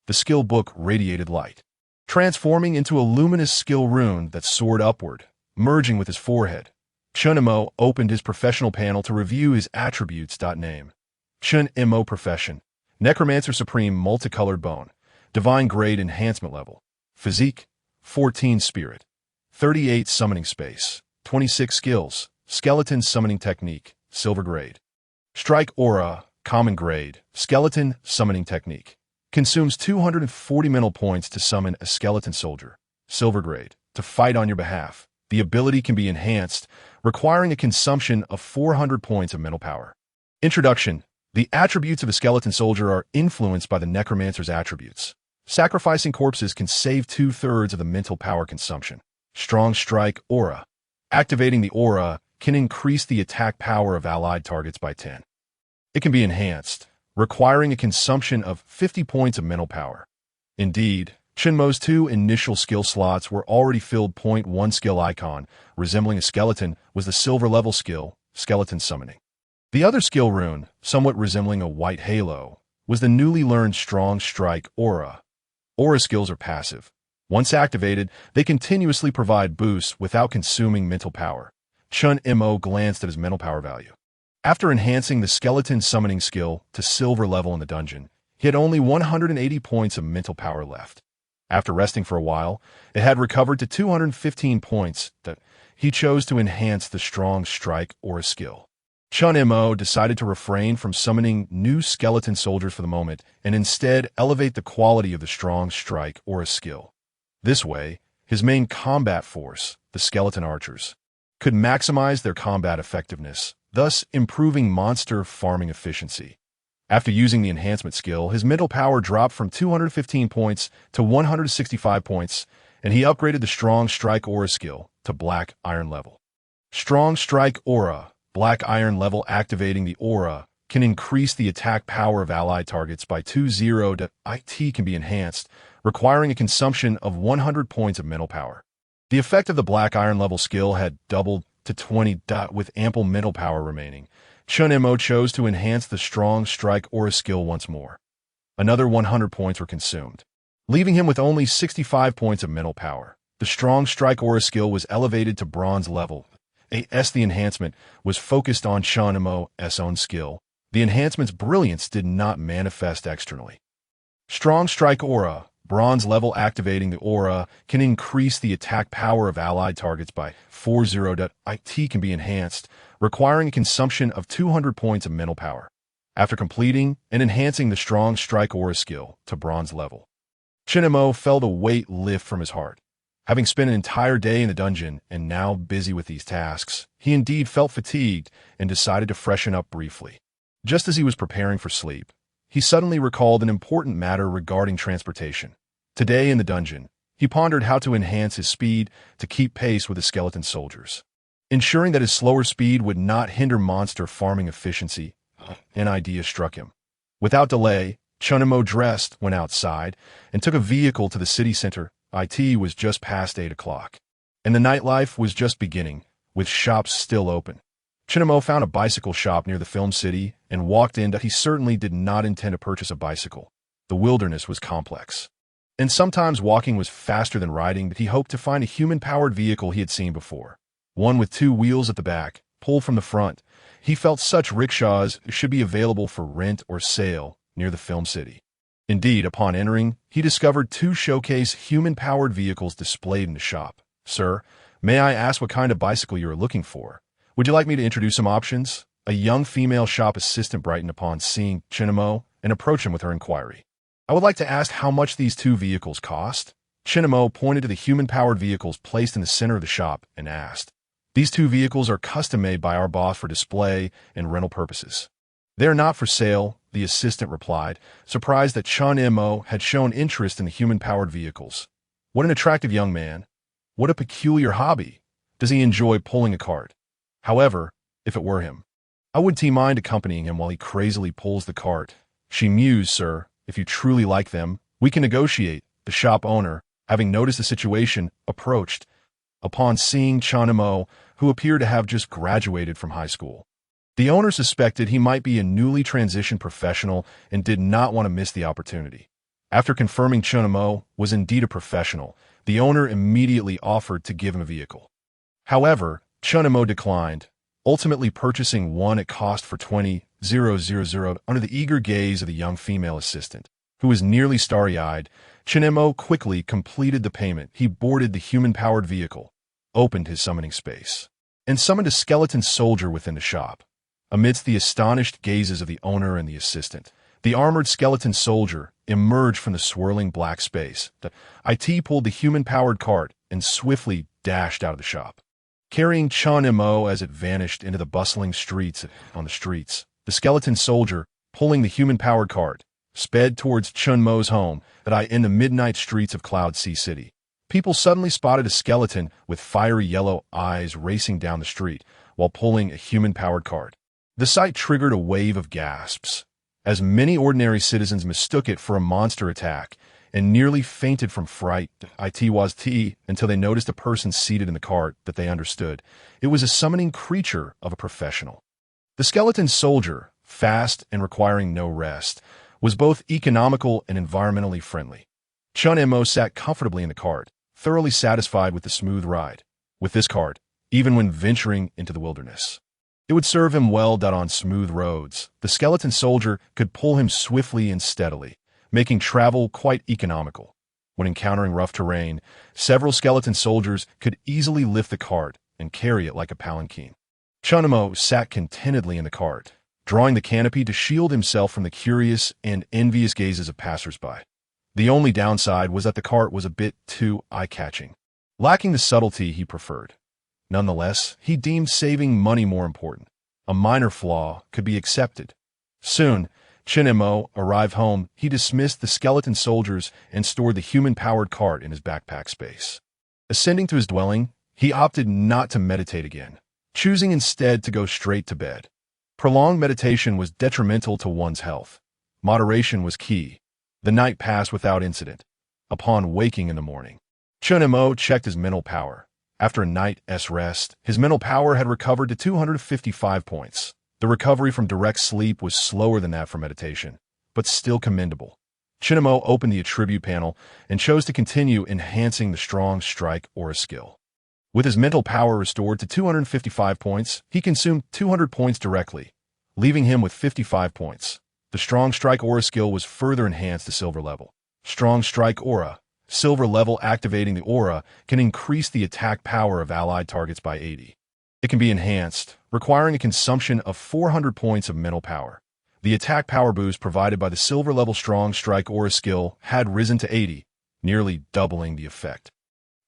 The skill book radiated light, transforming into a luminous skill rune that soared upward, merging with his forehead. Chen Mo opened his professional panel to review his attributes. Name. Chen Mo Profession. Necromancer Supreme Multicolored Bone. Divine Grade Enhancement Level. Physique. 14 Spirit. 38 Summoning Space. 26 Skills. Skeleton Summoning Technique. Silver Grade. Strike Aura. Common Grade. Skeleton Summoning Technique. Consumes 240 mental points to summon a skeleton soldier. Silver Grade. To fight on your behalf. The ability can be enhanced, requiring a consumption of 400 points of mental power. Introduction. The attributes of a skeleton soldier are influenced by the necromancer's attributes. Sacrificing corpses can save 2/3 of the mental power consumption. Strong Strike Aura. Activating the aura can increase the attack power of allied targets by 10. It can be enhanced, requiring a consumption of 50 points of mental power. Indeed, Chen Mo's 2 initial skill slots were already filled. Point 1 skill icon, resembling a skeleton, was the silver level skill, Skeleton Summoning. The other skill rune, somewhat resembling a white halo, was the newly learned Strong Strike Aura. Aura skills are passive. Once activated, they continuously provide boosts without consuming mental power. Chen Mo glanced at his mental power value. After enhancing the Skeleton Summoning skill to silver level in the dungeon, he had only 180 points of mental power left. After resting for a while, it had recovered to 215 points that he chose to enhance the Strong Strike Aura skill. Chen Mo decided to refrain from summoning new skeleton soldiers for the moment and instead elevate the quality of the Strong Strike Aura skill. This way, his main combat force, the skeleton archers, could maximize their combat effectiveness, thus improving monster farming efficiency. After using the enhancement skill, his mental power dropped from 215 points to 165 points, and he upgraded the Strong Strike Aura skill to Black Iron level. Strong Strike Aura, Black Iron level. Activating the aura can increase the attack power of allied targets by 20. It can be enhanced, requiring a consumption of 100 points of mental power. The effect of the black iron level skill had doubled to 20. With ample mental power remaining, Chen Mo chose to enhance the strong strike aura skill once more. Another 100 points were consumed, leaving him with only 65 points of mental power. The strong strike aura skill was elevated to bronze level. The enhancement was focused on Chen Mo's own skill. The enhancement's brilliance did not manifest externally. Strong strike aura, bronze level. Activating the aura can increase the attack power of allied targets by 40. It can be enhanced, requiring a consumption of 200 points of mental power. After completing and enhancing the strong strike aura skill to bronze level, Chen Mo felt a weight lift from his heart. Having spent an entire day in the dungeon and now busy with these tasks, he indeed felt fatigued and decided to freshen up briefly. Just as he was preparing for sleep, he suddenly recalled an important matter regarding transportation. Today in the dungeon, he pondered how to enhance his speed to keep pace with the skeleton soldiers. Ensuring that his slower speed would not hinder monster farming efficiency, an idea struck him. Without delay, Chen Mo dressed, went outside, and took a vehicle to the city center. It was just past 8 o'clock, and the nightlife was just beginning, with shops still open. Chen Mo found a bicycle shop near the film city and walked in. He certainly did not intend to purchase a bicycle. The wilderness was complex, and sometimes walking was faster than riding, but he hoped to find a human-powered vehicle he had seen before. One with 2 wheels at the back, pulled from the front. He felt such rickshaws should be available for rent or sale near the film city. Indeed, upon entering, he discovered 2 showcase human-powered vehicles displayed in the shop. "Sir, may I ask what kind of bicycle you are looking for? Would you like me to introduce some options?" A young female shop assistant brightened upon seeing Chen Mo and approached him with her inquiry. "I would like to ask how much these 2 vehicles cost." Chen Mo pointed to the human-powered vehicles placed in the center of the shop and asked. "These 2 vehicles are custom-made by our boss for display and rental purposes. They are not for sale," the assistant replied, surprised that Chen Mo had shown interest in the human-powered vehicles. What an attractive young man. What a peculiar hobby. Does he enjoy pulling a cart? However, if it were him, I wouldn't mind accompanying him while he crazily pulls the cart. She mused. "Sir, if you truly like them, we can negotiate." The shop owner, having noticed the situation, approached. Upon seeing Chen Mo, who appeared to have just graduated from high school, the owner suspected he might be a newly transitioned professional and did not want to miss the opportunity. After confirming Chen Mo was indeed a professional, the owner immediately offered to give him a vehicle. However, Chen Mo declined, ultimately purchasing one at cost for 20,000 under the eager gaze of the young female assistant, who was nearly starry-eyed. Chen Mo quickly completed the payment. He boarded the human-powered vehicle, opened his summoning space, and summoned a skeleton soldier within the shop. Amidst the astonished gazes of the owner and the assistant, the armored skeleton soldier emerged from the swirling black space. It pulled the human-powered cart and swiftly dashed out of the shop, carrying Chen Mo as it vanished into the bustling streets. On the streets, the skeleton soldier, pulling the human-powered cart, sped towards Chen Mo's home in the midnight streets of Cloud Sea City. People suddenly spotted a skeleton with fiery yellow eyes racing down the street while pulling a human-powered cart. The sight triggered a wave of gasps, as many ordinary citizens mistook it for a monster attack and nearly fainted from fright. Until they noticed a person seated in the cart that they understood. It was a summoning creature of a professional. The skeleton soldier, fast and requiring no rest, was both economical and environmentally friendly. Chen Mo sat comfortably in the cart, thoroughly satisfied with the smooth ride. With this cart, even when venturing into the wilderness, it would serve him well. On smooth roads, the skeleton soldier could pull him swiftly and steadily, making travel quite economical. When encountering rough terrain, several skeleton soldiers could easily lift the cart and carry it like a palanquin. Chen Mo sat contentedly in the cart, drawing the canopy to shield himself from the curious and envious gazes of passers-by. The only downside was that the cart was a bit too eye-catching, lacking the subtlety he preferred. Nonetheless, he deemed saving money more important. A minor flaw could be accepted. Soon, Chen Mo arrived home. He dismissed the skeleton soldiers and stored the human-powered cart in his backpack space. Ascending to his dwelling, he opted not to meditate again, choosing instead to go straight to bed. Prolonged meditation was detrimental to one's health. Moderation was key. The night passed without incident. Upon waking in the morning, Chen Mo checked his mental power. After a night's rest, his mental power had recovered to 255 points. The recovery from direct sleep was slower than that from meditation, but still commendable. Chen Mo opened the attribute panel and chose to continue enhancing the strong strike aura skill. With his mental power restored to 255 points, he consumed 200 points directly, leaving him with 55 points. The strong strike aura skill was further enhanced to silver level. Strong strike aura. Silver level activating the aura can increase the attack power of allied targets by 80. It can be enhanced, requiring a consumption of 400 points of mental power. The attack power boost provided by the silver level strong strike aura skill had risen to 80, nearly doubling the effect.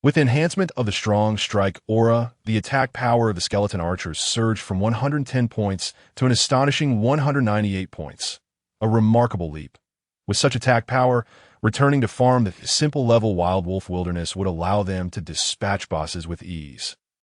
With enhancement of the strong strike aura, the attack power of the skeleton archers surged from 110 points to an astonishing 198 points. A remarkable leap. With such attack power, returning to farm the simple level Wild Wolf Wilderness would allow them to dispatch bosses with ease,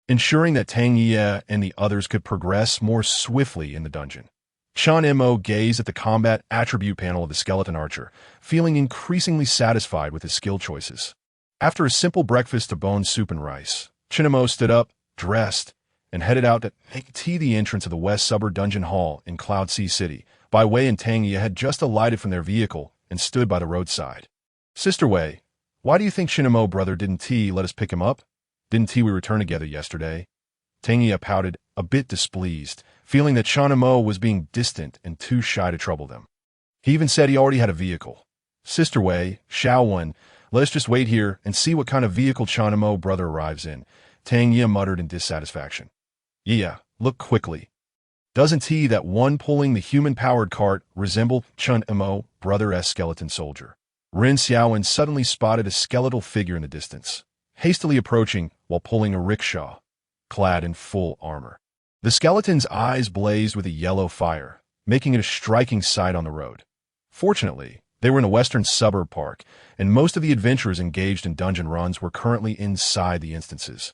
ensuring that Tang Ye and the others could progress more swiftly in the dungeon. Chen Mo gazed at the combat attribute panel of the skeleton archer, feeling increasingly satisfied with his skill choices. After a simple breakfast of bone soup and rice, Chen Mo stood up, dressed, and headed out to the entrance of the West Suburb Dungeon Hall in Cloud Sea City. Bai Wei and Tang Ye had just alighted from their vehicle and stood by the roadside. "Sister Wei, why do you think Chen Mo brother didn't let us pick him up? Didn't we return together yesterday?" Tang Ye pouted, a bit displeased, feeling that Chen Mo was being distant and too shy to trouble them. He even said he already had a vehicle. "Sister Wei, Xiao Wen, let us just wait here and see what kind of vehicle Chen Mo brother arrives in," Tang Ye muttered in dissatisfaction. "Yeah, look quickly. Doesn't that one pulling the human-powered cart resemble Chen Mo brother's skeleton soldier?" Ren Xiaowen suddenly spotted a skeletal figure in the distance, hastily approaching while pulling a rickshaw, clad in full armor. The skeleton's eyes blazed with a yellow fire, making it a striking sight on the road. Fortunately, they were in a western suburb park, and most of the adventurers engaged in dungeon runs were currently inside the instances,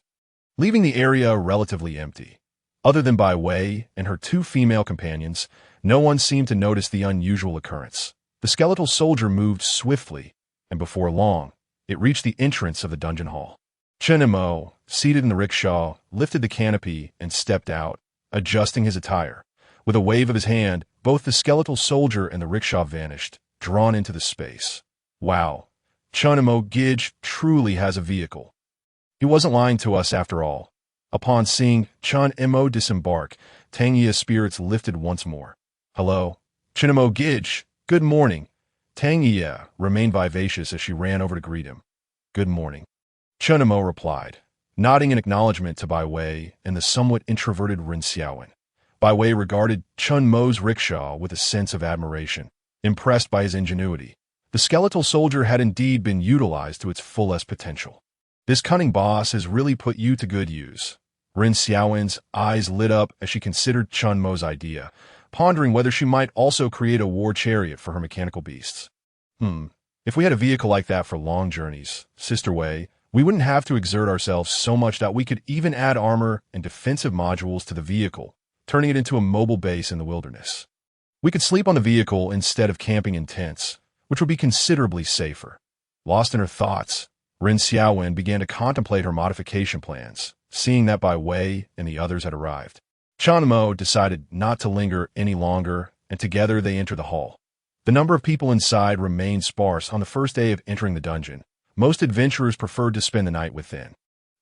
leaving the area relatively empty. Other than Bai Wei and her two female companions, no one seemed to notice the unusual occurrence. The skeletal soldier moved swiftly, and before long, it reached the entrance of the dungeon hall. Chen Mo, seated in the rickshaw, lifted the canopy and stepped out, adjusting his attire. With a wave of his hand, both the skeletal soldier and the rickshaw vanished, drawn into the space. Wow, Chen Mo Gij truly has a vehicle. He wasn't lying to us after all. Upon seeing Chen Mo disembark, Tang Ye's spirits lifted once more. "Hello, Chen Mo Gij, good morning." Tang Ye remained vivacious as she ran over to greet him. "Good morning," Chen Mo replied, nodding in acknowledgement to Bai Wei and the somewhat introverted Ren Xiaowen. Bai Wei regarded Chen Mo's rickshaw with a sense of admiration, impressed by his ingenuity. The skeletal soldier had indeed been utilized to its fullest potential. "This cunning boss has really put you to good use." Ren Xiaowen's eyes lit up as she considered Chen Mo's idea, pondering whether she might also create a war chariot for her mechanical beasts. If we had a vehicle like that for long journeys, Sister Wei, we wouldn't have to exert ourselves so much that we could even add armor and defensive modules to the vehicle, turning it into a mobile base in the wilderness. We could sleep on the vehicle instead of camping in tents, which would be considerably safer. Lost in her thoughts, Ren Xiaowen began to contemplate her modification plans, seeing that Bai Wei and the others had arrived. Chen Mo decided not to linger any longer, and together they entered the hall. The number of people inside remained sparse on the first day of entering the dungeon. Most adventurers preferred to spend the night within,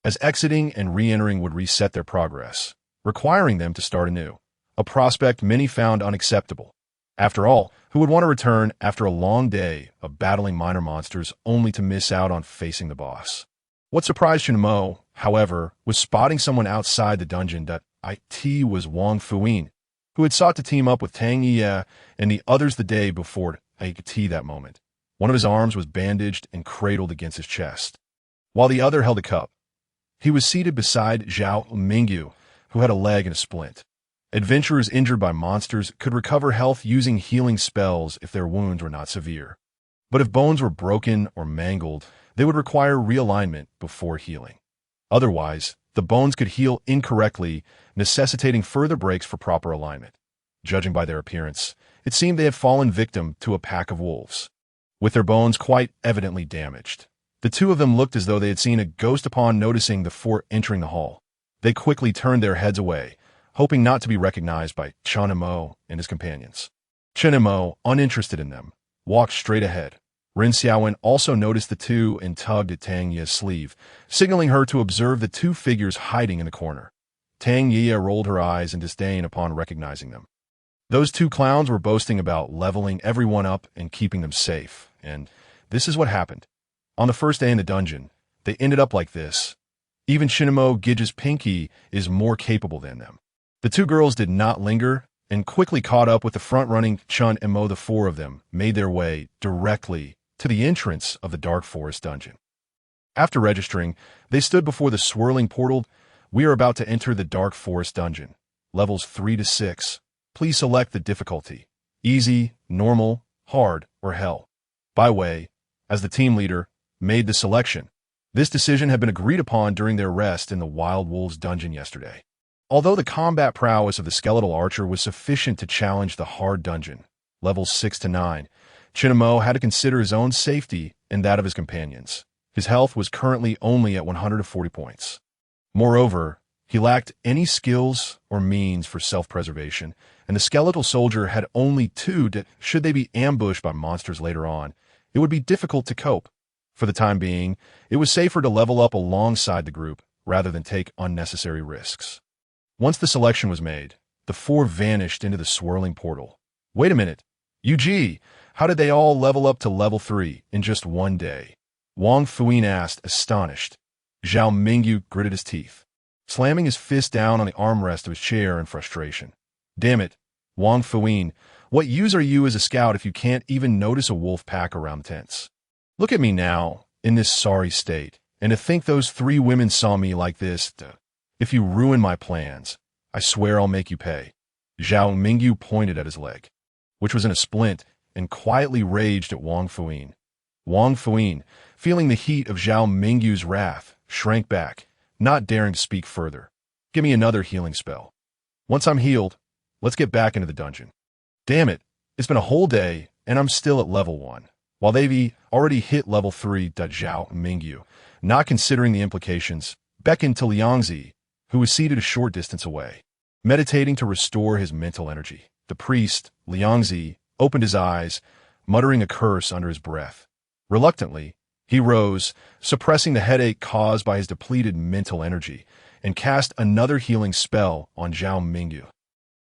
as exiting and re-entering would reset their progress, requiring them to start anew, a prospect many found unacceptable. After all, who would want to return after a long day of battling minor monsters only to miss out on facing the boss? What surprised Chen Mo, however, was spotting someone outside the dungeon that it was Wang Fuyin, who had sought to team up with Tang Ye and the others the day before that moment. One of his arms was bandaged and cradled against his chest, while the other held a cup. He was seated beside Zhao Mingyu, who had a leg in a splint. Adventurers injured by monsters could recover health using healing spells if their wounds were not severe. But if bones were broken or mangled, they would require realignment before healing. Otherwise, the bones could heal incorrectly, necessitating further breaks for proper alignment. Judging by their appearance, it seemed they had fallen victim to a pack of wolves, with their bones quite evidently damaged. The two of them looked as though they had seen a ghost upon noticing the four entering the hall. They quickly turned their heads away, hoping not to be recognized by Chen Mo and his companions. Chen Mo, uninterested in them, walked straight ahead. Ren Xiaowen also noticed the two and tugged at Tang Ye's sleeve, signaling her to observe the two figures hiding in the corner. Tang Ye rolled her eyes in disdain upon recognizing them. Those two clowns were boasting about leveling everyone up and keeping them safe, and this is what happened. On the first day in the dungeon, they ended up like this. Even Shinamo Gij's Pinky is more capable than them. The two girls did not linger and quickly caught up with the front-running Chen Mo. The four of them made their way directly to the entrance of the Dark Forest dungeon. After registering, they stood before the swirling portal. We are about to enter the Dark Forest dungeon. Levels 3 to 6. Please select the difficulty: easy, normal, hard, or hell. Bai Wei, as the team leader, made the selection. This decision had been agreed upon during their rest in the Wild Wolves dungeon yesterday. Although the combat prowess of the skeletal archer was sufficient to challenge the hard dungeon, levels 6 to 9, Chen Mo had to consider his own safety and that of his companions. His health was currently only at 140 points. Moreover, he lacked any skills or means for self-preservation, and the skeletal soldier had only 2 that, should they be ambushed by monsters later on, it would be difficult to cope. For the time being, it was safer to level up alongside the group rather than take unnecessary risks. Once the selection was made, the four vanished into the swirling portal. Wait a minute. UG, how did they all level up to level 3 in just one day? Wang Fuyin asked, astonished. Zhao Mingyu gritted his teeth, slamming his fist down on the armrest of his chair in frustration. Damn it, Wang Fuyin, what use are you as a scout if you can't even notice a wolf pack around the tents? Look at me now, in this sorry state, and to think those 3 women saw me like this. If you ruin my plans, I swear I'll make you pay. Zhao Mingyu pointed at his leg, which was in a splint, and quietly raged at Wang Fuyin. Wang Fuyin, feeling the heat of Zhao Mingyu's wrath, shrank back, not daring to speak further. Give me another healing spell. Once I'm healed, let's get back into the dungeon. Damn it, it's been a whole day, and I'm still at level 1. While they've already hit level 3, Zhao Mingyu, not considering the implications, beckoned to Liangzi, who was seated a short distance away, meditating to restore his mental energy. The priest, Liangzi, opened his eyes, muttering a curse under his breath. Reluctantly, he rose, suppressing the headache caused by his depleted mental energy, and cast another healing spell on Zhao Mingyu.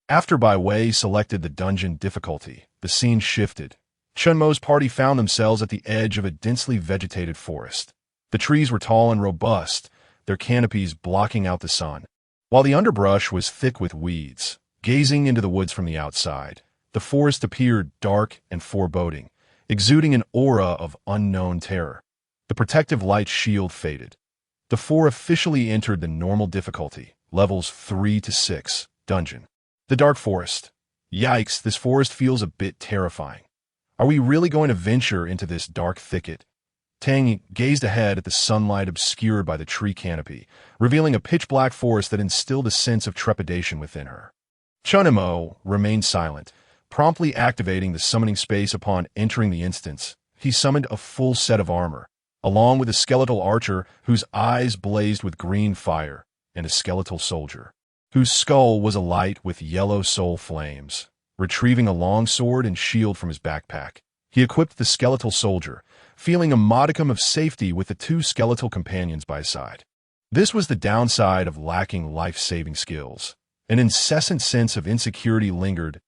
After Bai Wei selected the dungeon difficulty, the scene shifted. Chen Mo's party found themselves at the edge of a densely vegetated forest. The trees were tall and robust, their canopies blocking out the sun, while the underbrush was thick with weeds. Gazing into the woods from the outside, the forest appeared dark and foreboding, exuding an aura of unknown terror. The protective light shield faded. The four officially entered the normal difficulty, levels 3 to 6, dungeon. The Dark Forest. Yikes, this forest feels a bit terrifying. Are we really going to venture into this dark thicket? Tang gazed ahead at the sunlight obscured by the tree canopy, revealing a pitch-black forest that instilled a sense of trepidation within her. Chen Mo remained silent, promptly activating the summoning space upon entering the instance. He summoned a full set of armor, along with a skeletal archer whose eyes blazed with green fire, and a skeletal soldier, whose skull was alight with yellow soul flames. Retrieving a long sword and shield from his backpack, he equipped the skeletal soldier, feeling a modicum of safety with the 2 skeletal companions by his side. This was the downside of lacking life-saving skills. An incessant sense of insecurity lingered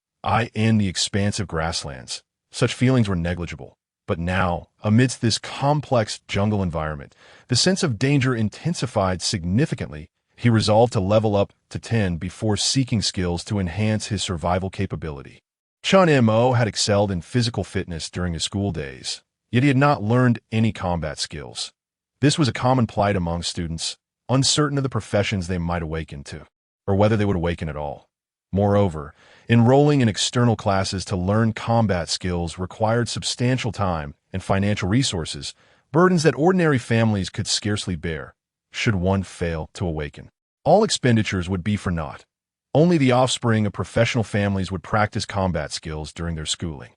in the expansive grasslands. Such feelings were negligible. But now, amidst this complex jungle environment, the sense of danger intensified significantly. He resolved to level up to 10 before seeking skills to enhance his survival capability. Chen Mo had excelled in physical fitness during his school days, yet he had not learned any combat skills. This was a common plight among students, uncertain of the professions they might awaken to, or whether they would awaken at all. Moreover, enrolling in external classes to learn combat skills required substantial time and financial resources, burdens that ordinary families could scarcely bear. Should one fail to awaken, all expenditures would be for naught. Only the offspring of professional families would practice combat skills during their schooling.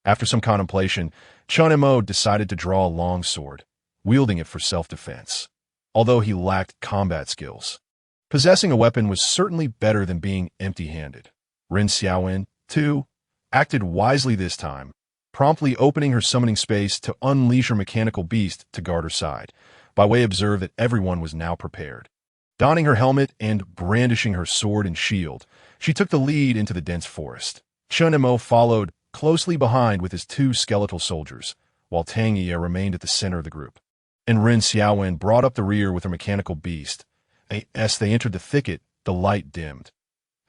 After some contemplation, Chen Mo decided to draw a long sword. wielding it for self-defense, although he lacked combat skills. Possessing a weapon was certainly better than being empty-handed. Ren Xiaowen, too, acted wisely this time, promptly opening her summoning space to unleash her mechanical beast to guard her side. By Wei observed that everyone was now prepared. Donning her helmet and brandishing her sword and shield, she took the lead into the dense forest. Chen Mo followed closely behind with his two skeletal soldiers, while Tang Ye remained at the center of the group. And Ren Xiaowen brought up the rear with her mechanical beast. As they entered the thicket, the light dimmed.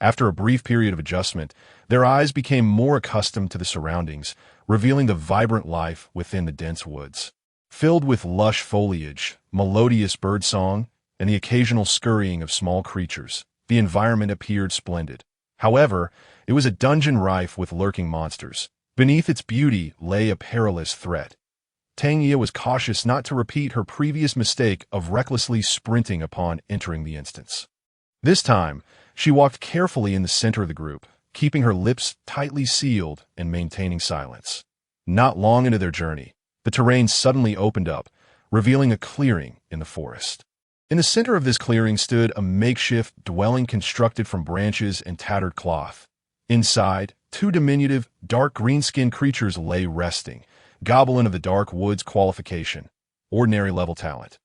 After a brief period of adjustment, their eyes became more accustomed to the surroundings, revealing the vibrant life within the dense woods. Filled with lush foliage, melodious birdsong, and the occasional scurrying of small creatures, the environment appeared splendid. However, it was a dungeon rife with lurking monsters. Beneath its beauty lay a perilous threat. Tang Ye was cautious not to repeat her previous mistake of recklessly sprinting upon entering the instance. This time, she walked carefully in the center of the group, keeping her lips tightly sealed and maintaining silence. Not long into their journey, the terrain suddenly opened up, revealing a clearing in the forest. In the center of this clearing stood a makeshift dwelling constructed from branches and tattered cloth. Inside, two diminutive, dark green-skinned creatures lay resting. Goblin of the Dark Woods qualification. Ordinary level talent.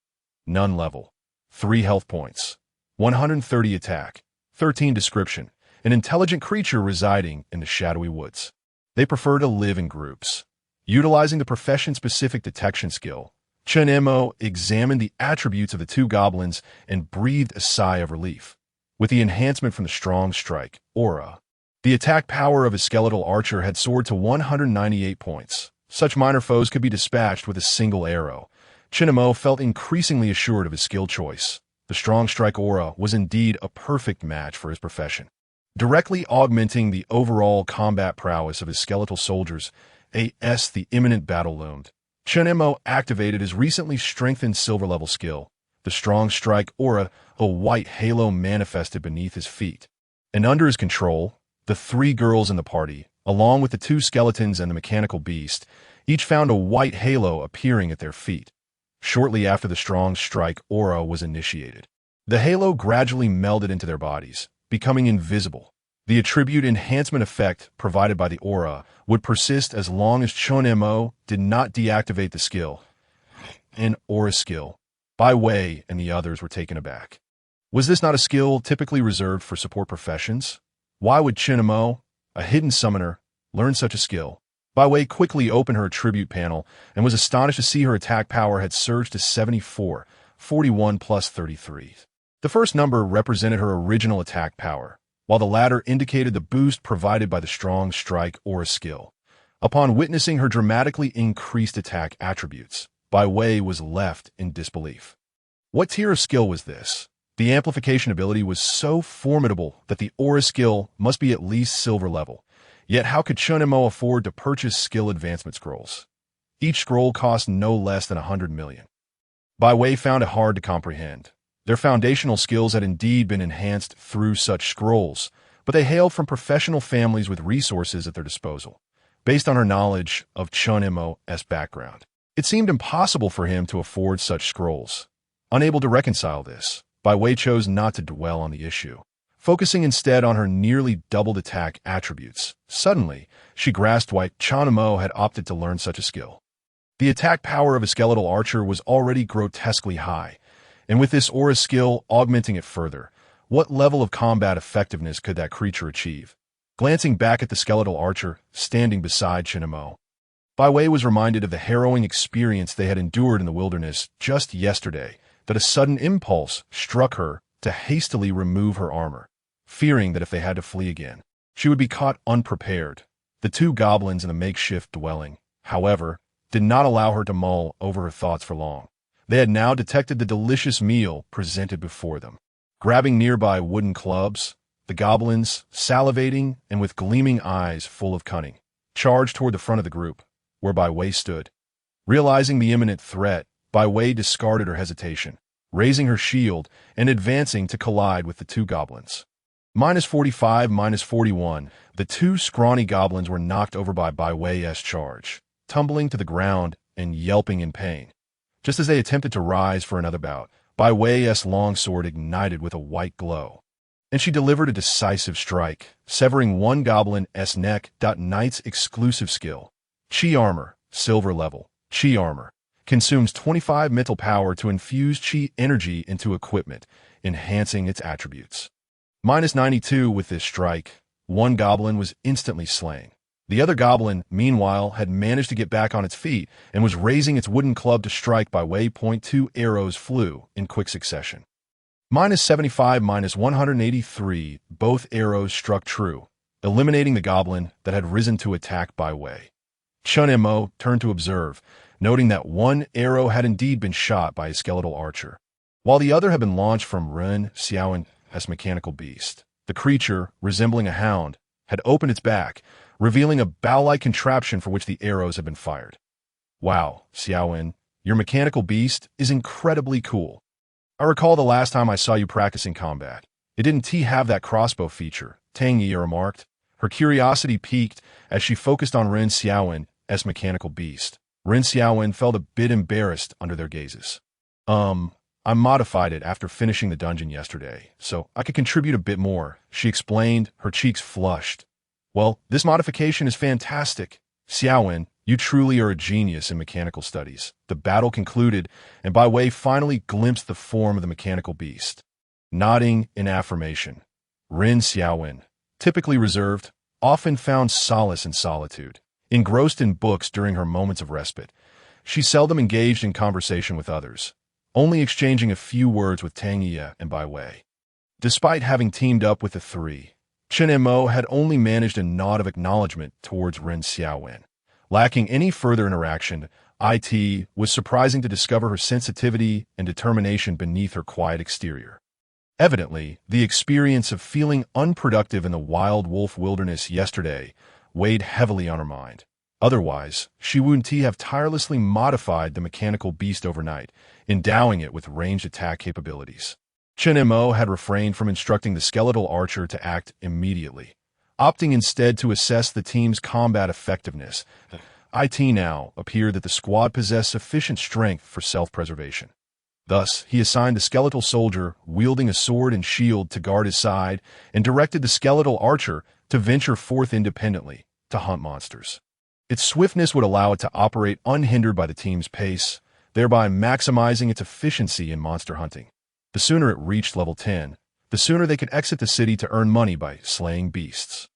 None level. 3 health points. 130 attack. 13 description. An intelligent creature residing in the shadowy woods. They prefer to live in groups. Utilizing the profession-specific detection skill, Chen Mo examined the attributes of the two goblins and breathed a sigh of relief. With the enhancement from the strong strike, aura, the attack power of his skeletal archer had soared to 198 points. Such minor foes could be dispatched with a single arrow. Chen Mo felt increasingly assured of his skill choice. The strong strike aura was indeed a perfect match for his profession. Directly augmenting the overall combat prowess of his skeletal soldiers, the imminent battle loomed. Chen Mo activated his recently strengthened silver-level skill. The strong strike aura, a white halo manifested beneath his feet. And under his control, the 3 girls in the party, along with the 2 skeletons and the mechanical beast, each found a white halo appearing at their feet. Shortly after the strong strike aura was initiated, the halo gradually melded into their bodies, becoming invisible. The attribute enhancement effect provided by the aura would persist as long as Chen Mo did not deactivate the skill. An aura skill. Bai Wei and the others were taken aback. Was this not a skill typically reserved for support professions? Why would Chen Mo, a hidden summoner, learn such a skill? Bai Wei quickly opened her attribute panel and was astonished to see her attack power had surged to 74, 41 plus 33. The first number represented her original attack power, while the latter indicated the boost provided by the strong strike aura skill. Upon witnessing her dramatically increased attack attributes, Bai Wei was left in disbelief. What tier of skill was this? The amplification ability was so formidable that the aura skill must be at least silver level. Yet how could Chen Mo afford to purchase skill advancement scrolls? Each scroll cost no less than 100 million. Bai Wei found it hard to comprehend. Their foundational skills had indeed been enhanced through such scrolls, but they hailed from professional families with resources at their disposal. Based on her knowledge of Chen Mo's background, it seemed impossible for him to afford such scrolls. Unable to reconcile this, Bai Wei chose not to dwell on the issue, focusing instead on her nearly doubled attack attributes. Suddenly, she grasped why Chen Mo had opted to learn such a skill. The attack power of a skeletal archer was already grotesquely high, and with this aura skill augmenting it further, what level of combat effectiveness could that creature achieve? Glancing back at the skeletal archer standing beside Chen Mo, Bai Wei was reminded of the harrowing experience they had endured in the wilderness just yesterday, that a sudden impulse struck her to hastily remove her armor, fearing that if they had to flee again, she would be caught unprepared. The 2 goblins in the makeshift dwelling, however, did not allow her to mull over her thoughts for long. They had now detected the delicious meal presented before them. Grabbing nearby wooden clubs, the goblins, salivating and with gleaming eyes full of cunning, charged toward the front of the group, where Bai Wei stood. Realizing the imminent threat, Bai Wei discarded her hesitation, raising her shield and advancing to collide with the 2 goblins. -45, -41, the 2 scrawny goblins were knocked over by Bai Wei's charge, tumbling to the ground and yelping in pain. Just as they attempted to rise for another bout, Bai Wei's longsword ignited with a white glow, and she delivered a decisive strike, severing one goblin's neck. Knight's exclusive skill, Chi Armor, silver level. Chi Armor consumes 25 mental power to infuse Chi energy into equipment, enhancing its attributes. Minus 92 with this strike, one goblin was instantly slain. The other goblin, meanwhile, had managed to get back on its feet and was raising its wooden club to strike by way. 2 arrows flew in quick succession. Minus 75, minus 183, both arrows struck true, eliminating the goblin that had risen to attack Bai Wei. Chen Mo turned to observe, noting that one arrow had indeed been shot by a skeletal archer, while the other had been launched from Ren Xiaowen's mechanical beast. The creature, resembling a hound, had opened its back, revealing a bow-like contraption for which the arrows had been fired. Wow, Xiaowen, your mechanical beast is incredibly cool. I recall the last time I saw you practicing combat. It didn't have that crossbow feature, Tang Yi remarked. Her curiosity piqued as she focused on Ren Xiaowen's mechanical beast. Ren Xiaowen felt a bit embarrassed under their gazes. I modified it after finishing the dungeon yesterday, so I could contribute a bit more, she explained, her cheeks flushed. Well, this modification is fantastic. Xiaowen, you truly are a genius in mechanical studies. The battle concluded, and Bai Wei finally glimpsed the form of the mechanical beast. Nodding in affirmation, Ren Xiaowen, typically reserved, often found solace in solitude. Engrossed in books during her moments of respite, she seldom engaged in conversation with others, only exchanging a few words with Tang Yi and Bai Wei. Despite having teamed up with the three, Chen Mo had only managed a nod of acknowledgement towards Ren Xiaowen. Lacking any further interaction, it was surprising to discover her sensitivity and determination beneath her quiet exterior. Evidently, the experience of feeling unproductive in the wild wolf wilderness yesterday weighed heavily on her mind. Otherwise, she wouldn't have tirelessly modified the mechanical beast overnight, endowing it with ranged attack capabilities. Chen Mo had refrained from instructing the skeletal archer to act immediately, opting instead to assess the team's combat effectiveness. It now appeared that the squad possessed sufficient strength for self-preservation. Thus, he assigned the skeletal soldier wielding a sword and shield to guard his side and directed the skeletal archer to venture forth independently to hunt monsters. Its swiftness would allow it to operate unhindered by the team's pace, thereby maximizing its efficiency in monster hunting. The sooner it reached level 10, the sooner they could exit the city to earn money by slaying beasts.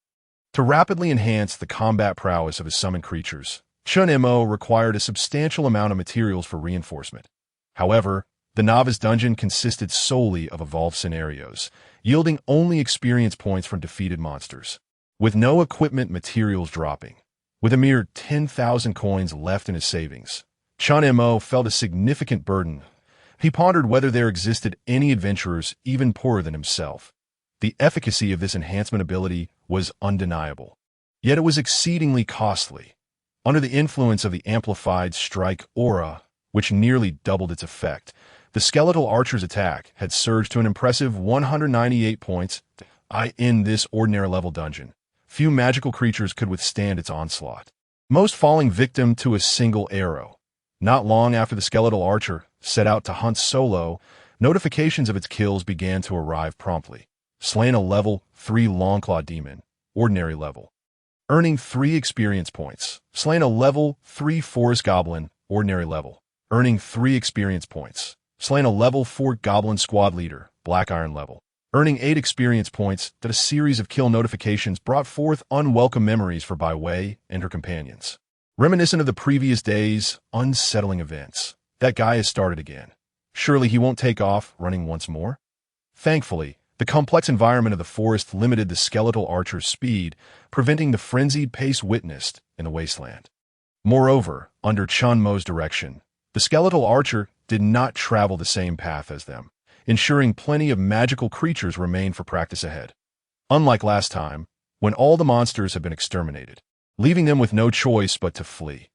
To rapidly enhance the combat prowess of his summoned creatures, Chen Mo required a substantial amount of materials for reinforcement. However, the novice dungeon consisted solely of evolved scenarios, yielding only experience points from defeated monsters, with no equipment materials dropping. With a mere 10,000 coins left in his savings, Chen Mo felt a significant burden. He pondered whether there existed any adventurers even poorer than himself. The efficacy of this enhancement ability was undeniable, yet it was exceedingly costly. Under the influence of the amplified strike aura, which nearly doubled its effect, the skeletal archer's attack had surged to an impressive 198 points. In this ordinary level dungeon, few magical creatures could withstand its onslaught, most falling victim to a single arrow. Not long after the skeletal archer set out to hunt solo, notifications of its kills began to arrive promptly. Slain a level 3 Longclaw demon, ordinary level, earning 3 experience points. Slain a level 3 forest goblin, ordinary level, earning 3 experience points. Slain a level 4 goblin squad leader, black iron level, earning 8 experience points. That a series of kill notifications brought forth unwelcome memories for Bai Wei and her companions. Reminiscent of the previous day's unsettling events, that guy has started again. Surely he won't take off running once more? Thankfully, the complex environment of the forest limited the skeletal archer's speed, preventing the frenzied pace witnessed in the wasteland. Moreover, under Chen Mo's direction, the skeletal archer did not travel the same path as them, ensuring plenty of magical creatures remained for practice ahead. Unlike last time, when all the monsters had been exterminated, leaving them with no choice but to flee.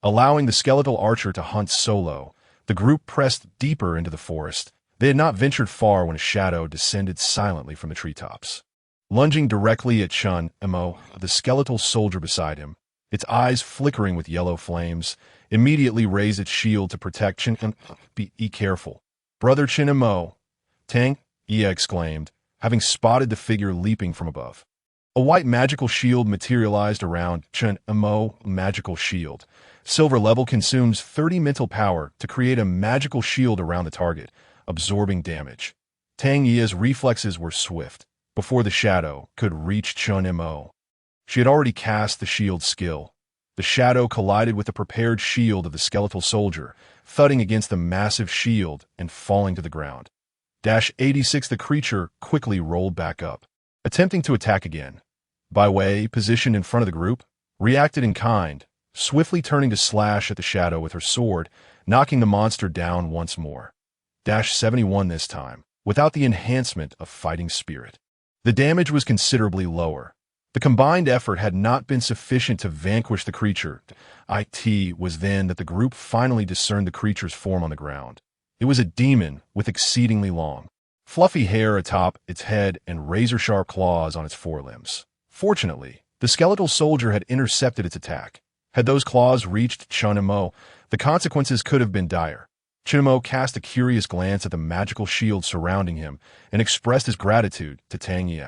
Allowing the skeletal archer to hunt solo, the group pressed deeper into the forest. They had not ventured far when a shadow descended silently from the treetops. Lunging directly at Chen Mo, the skeletal soldier beside him, its eyes flickering with yellow flames, immediately raised its shield to protect Chen. Be careful. Brother Chen Mo, Tang, Ia exclaimed, having spotted the figure leaping from above. A white magical shield materialized around Chen Mo. Magical shield. Silver level consumes 30 mental power to create a magical shield around the target, absorbing damage. Tang Yi's reflexes were swift. Before the shadow could reach Chen Mo, she had already cast the shield skill. The shadow collided with the prepared shield of the skeletal soldier, thudding against the massive shield and falling to the ground. 86 The creature quickly rolled back up, attempting to attack again. Bai Wei, positioned in front of the group, reacted in kind, swiftly turning to slash at the shadow with her sword, knocking the monster down once more. 71 This time, without the enhancement of fighting spirit. The damage was considerably lower. The combined effort had not been sufficient to vanquish the creature. It was then that the group finally discerned the creature's form on the ground. It was a demon with exceedingly long, fluffy hair atop its head and razor-sharp claws on its forelimbs. Fortunately, the skeletal soldier had intercepted its attack. Had those claws reached Chen Mo, the consequences could have been dire. Chen Mo cast a curious glance at the magical shield surrounding him and expressed his gratitude to Tang Yi.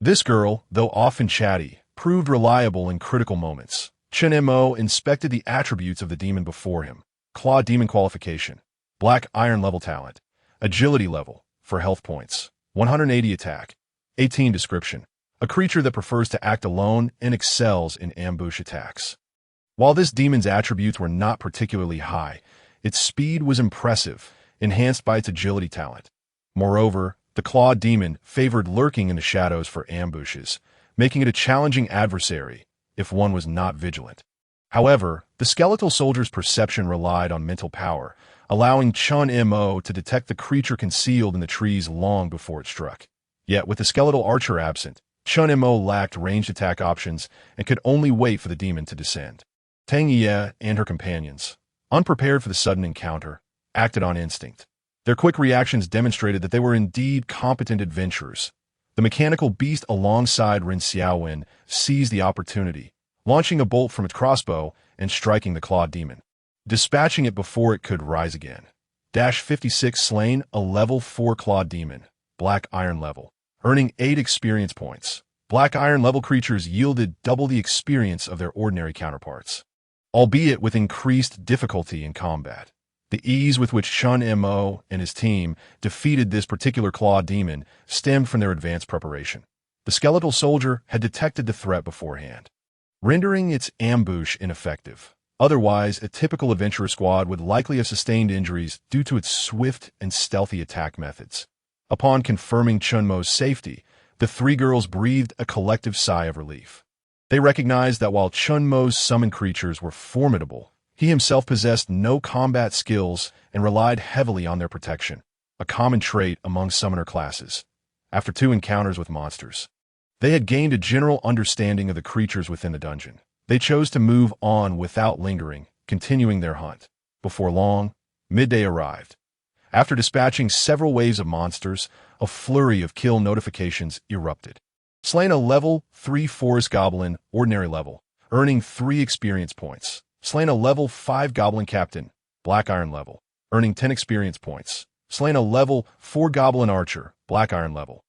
This girl, though often chatty, proved reliable in critical moments. Chen Mo inspected the attributes of the demon before him. Claw demon qualification. Black iron level talent. Agility level, for health points. 180 attack. 18 description. A creature that prefers to act alone and excels in ambush attacks. While this demon's attributes were not particularly high, its speed was impressive, enhanced by its agility talent. Moreover, the claw demon favored lurking in the shadows for ambushes, making it a challenging adversary if one was not vigilant. However, the skeletal soldier's perception relied on mental power, allowing Chen Mo to detect the creature concealed in the trees long before it struck. Yet, with the skeletal archer absent, Chen Mo lacked ranged attack options and could only wait for the demon to descend. Tang Yi and her companions, unprepared for the sudden encounter, acted on instinct. Their quick reactions demonstrated that they were indeed competent adventurers. The mechanical beast alongside Ren Xiaowen seized the opportunity, launching a bolt from its crossbow and striking the clawed demon, dispatching it before it could rise again. 56 Slain a level 4 clawed demon, black iron level, earning 8 experience points. Black iron level creatures yielded double the experience of their ordinary counterparts, albeit with increased difficulty in combat. The ease with which Chen Mo and his team defeated this particular claw demon stemmed from their advanced preparation. The skeletal soldier had detected the threat beforehand, rendering its ambush ineffective. Otherwise, a typical adventurer squad would likely have sustained injuries due to its swift and stealthy attack methods. Upon confirming Chen Mo's safety, the three girls breathed a collective sigh of relief. They recognized that while Chen Mo's summoned creatures were formidable, he himself possessed no combat skills and relied heavily on their protection, a common trait among summoner classes. After 2 encounters with monsters, they had gained a general understanding of the creatures within the dungeon. They chose to move on without lingering, continuing their hunt. Before long, midday arrived. After dispatching several waves of monsters, a flurry of kill notifications erupted. Slain a level 3 forest goblin, ordinary level, earning 3 experience points. Slain a level 5 goblin captain, black iron level, earning 10 experience points. Slain a level 4 goblin archer, black iron level,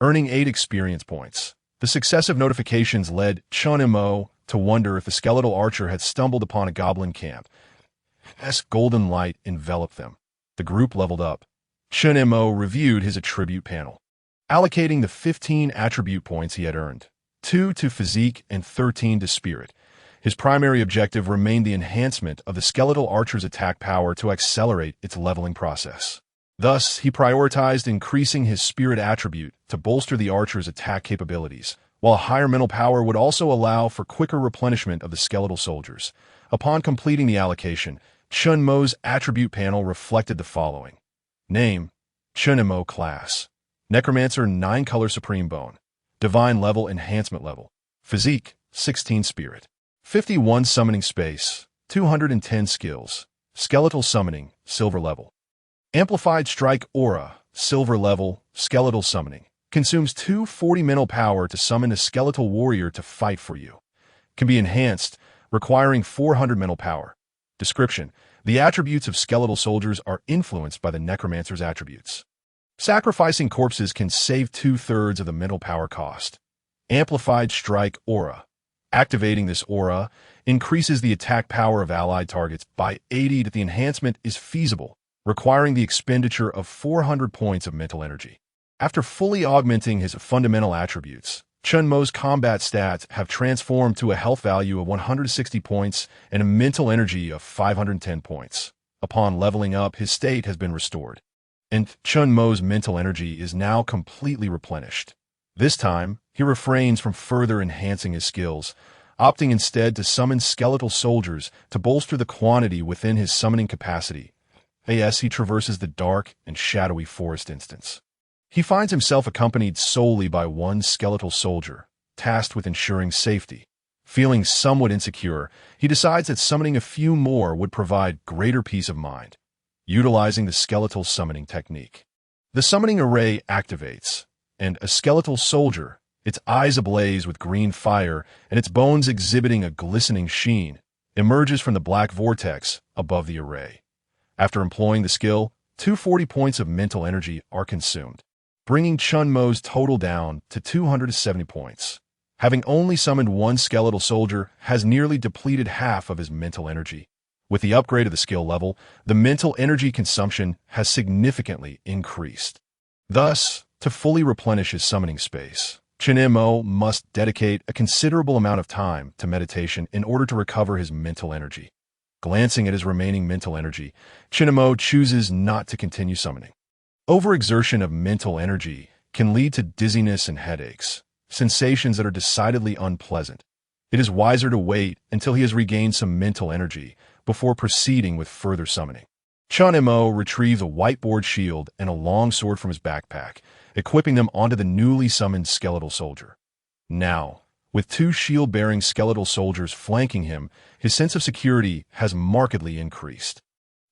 earning 8 experience points. The successive notifications led Chen Mo to wonder if the skeletal archer had stumbled upon a goblin camp. As golden light enveloped them, the group leveled up. Chen Mo reviewed his attribute panel, allocating the 15 attribute points he had earned, 2 to physique and 13 to spirit. His primary objective remained the enhancement of the skeletal archer's attack power to accelerate its leveling process. Thus, he prioritized increasing his spirit attribute to bolster the archer's attack capabilities, while higher mental power would also allow for quicker replenishment of the skeletal soldiers. Upon completing the allocation, Chen Mo's attribute panel reflected the following. Name, Chen Mo class. Necromancer 9 color supreme bone. Divine level enhancement level. Physique, 16 spirit. 51 summoning space, 210 skills. Skeletal summoning, silver level. Amplified strike aura, silver level, skeletal summoning. Consumes 240 mental power to summon a skeletal warrior to fight for you. Can be enhanced requiring 400 mental power. Description: the attributes of skeletal soldiers are influenced by the necromancer's attributes. Sacrificing corpses can save 2/3 of the mental power cost. Amplified strike aura. Activating this aura increases the attack power of allied targets by 80. The enhancement is feasible, requiring the expenditure of 400 points of mental energy. After fully augmenting his fundamental attributes, Chen Mo's combat stats have transformed to a health value of 160 points and a mental energy of 510 points. Upon leveling up, his state has been restored, and Chen Mo's mental energy is now completely replenished. This time, he refrains from further enhancing his skills, opting instead to summon skeletal soldiers to bolster the quantity within his summoning capacity. As he traverses the dark and shadowy forest instance, he finds himself accompanied solely by one skeletal soldier, tasked with ensuring safety. Feeling somewhat insecure, he decides that summoning a few more would provide greater peace of mind. Utilizing the skeletal summoning technique, the summoning array activates, and a skeletal soldier, its eyes ablaze with green fire and its bones exhibiting a glistening sheen, emerges from the black vortex above the array. After employing the skill, 240 points of mental energy are consumed, bringing Chen Mo's total down to 270 points. Having only summoned one skeletal soldier has nearly depleted half of his mental energy. With the upgrade of the skill level, the mental energy consumption has significantly increased. Thus, to fully replenish his summoning space, Chen Mo must dedicate a considerable amount of time to meditation in order to recover his mental energy. Glancing at his remaining mental energy, Chen Mo chooses not to continue summoning. Overexertion of mental energy can lead to dizziness and headaches, sensations that are decidedly unpleasant. It is wiser to wait until he has regained some mental energy before proceeding with further summoning. Chen Mo retrieves a whiteboard shield and a long sword from his backpack, equipping them onto the newly summoned skeletal soldier. Now, with two shield-bearing skeletal soldiers flanking him, his sense of security has markedly increased.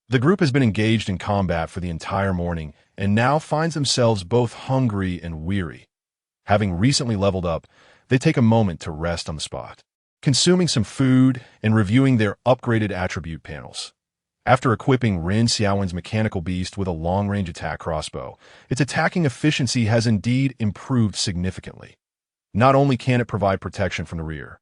The group has been engaged in combat for the entire morning and now finds themselves both hungry and weary. Having recently leveled up, they take a moment to rest on the spot, consuming some food and reviewing their upgraded attribute panels. After equipping Ren Xiaowen's mechanical beast with a long-range attack crossbow, its attacking efficiency has indeed improved significantly. Not only can it provide protection from the rear,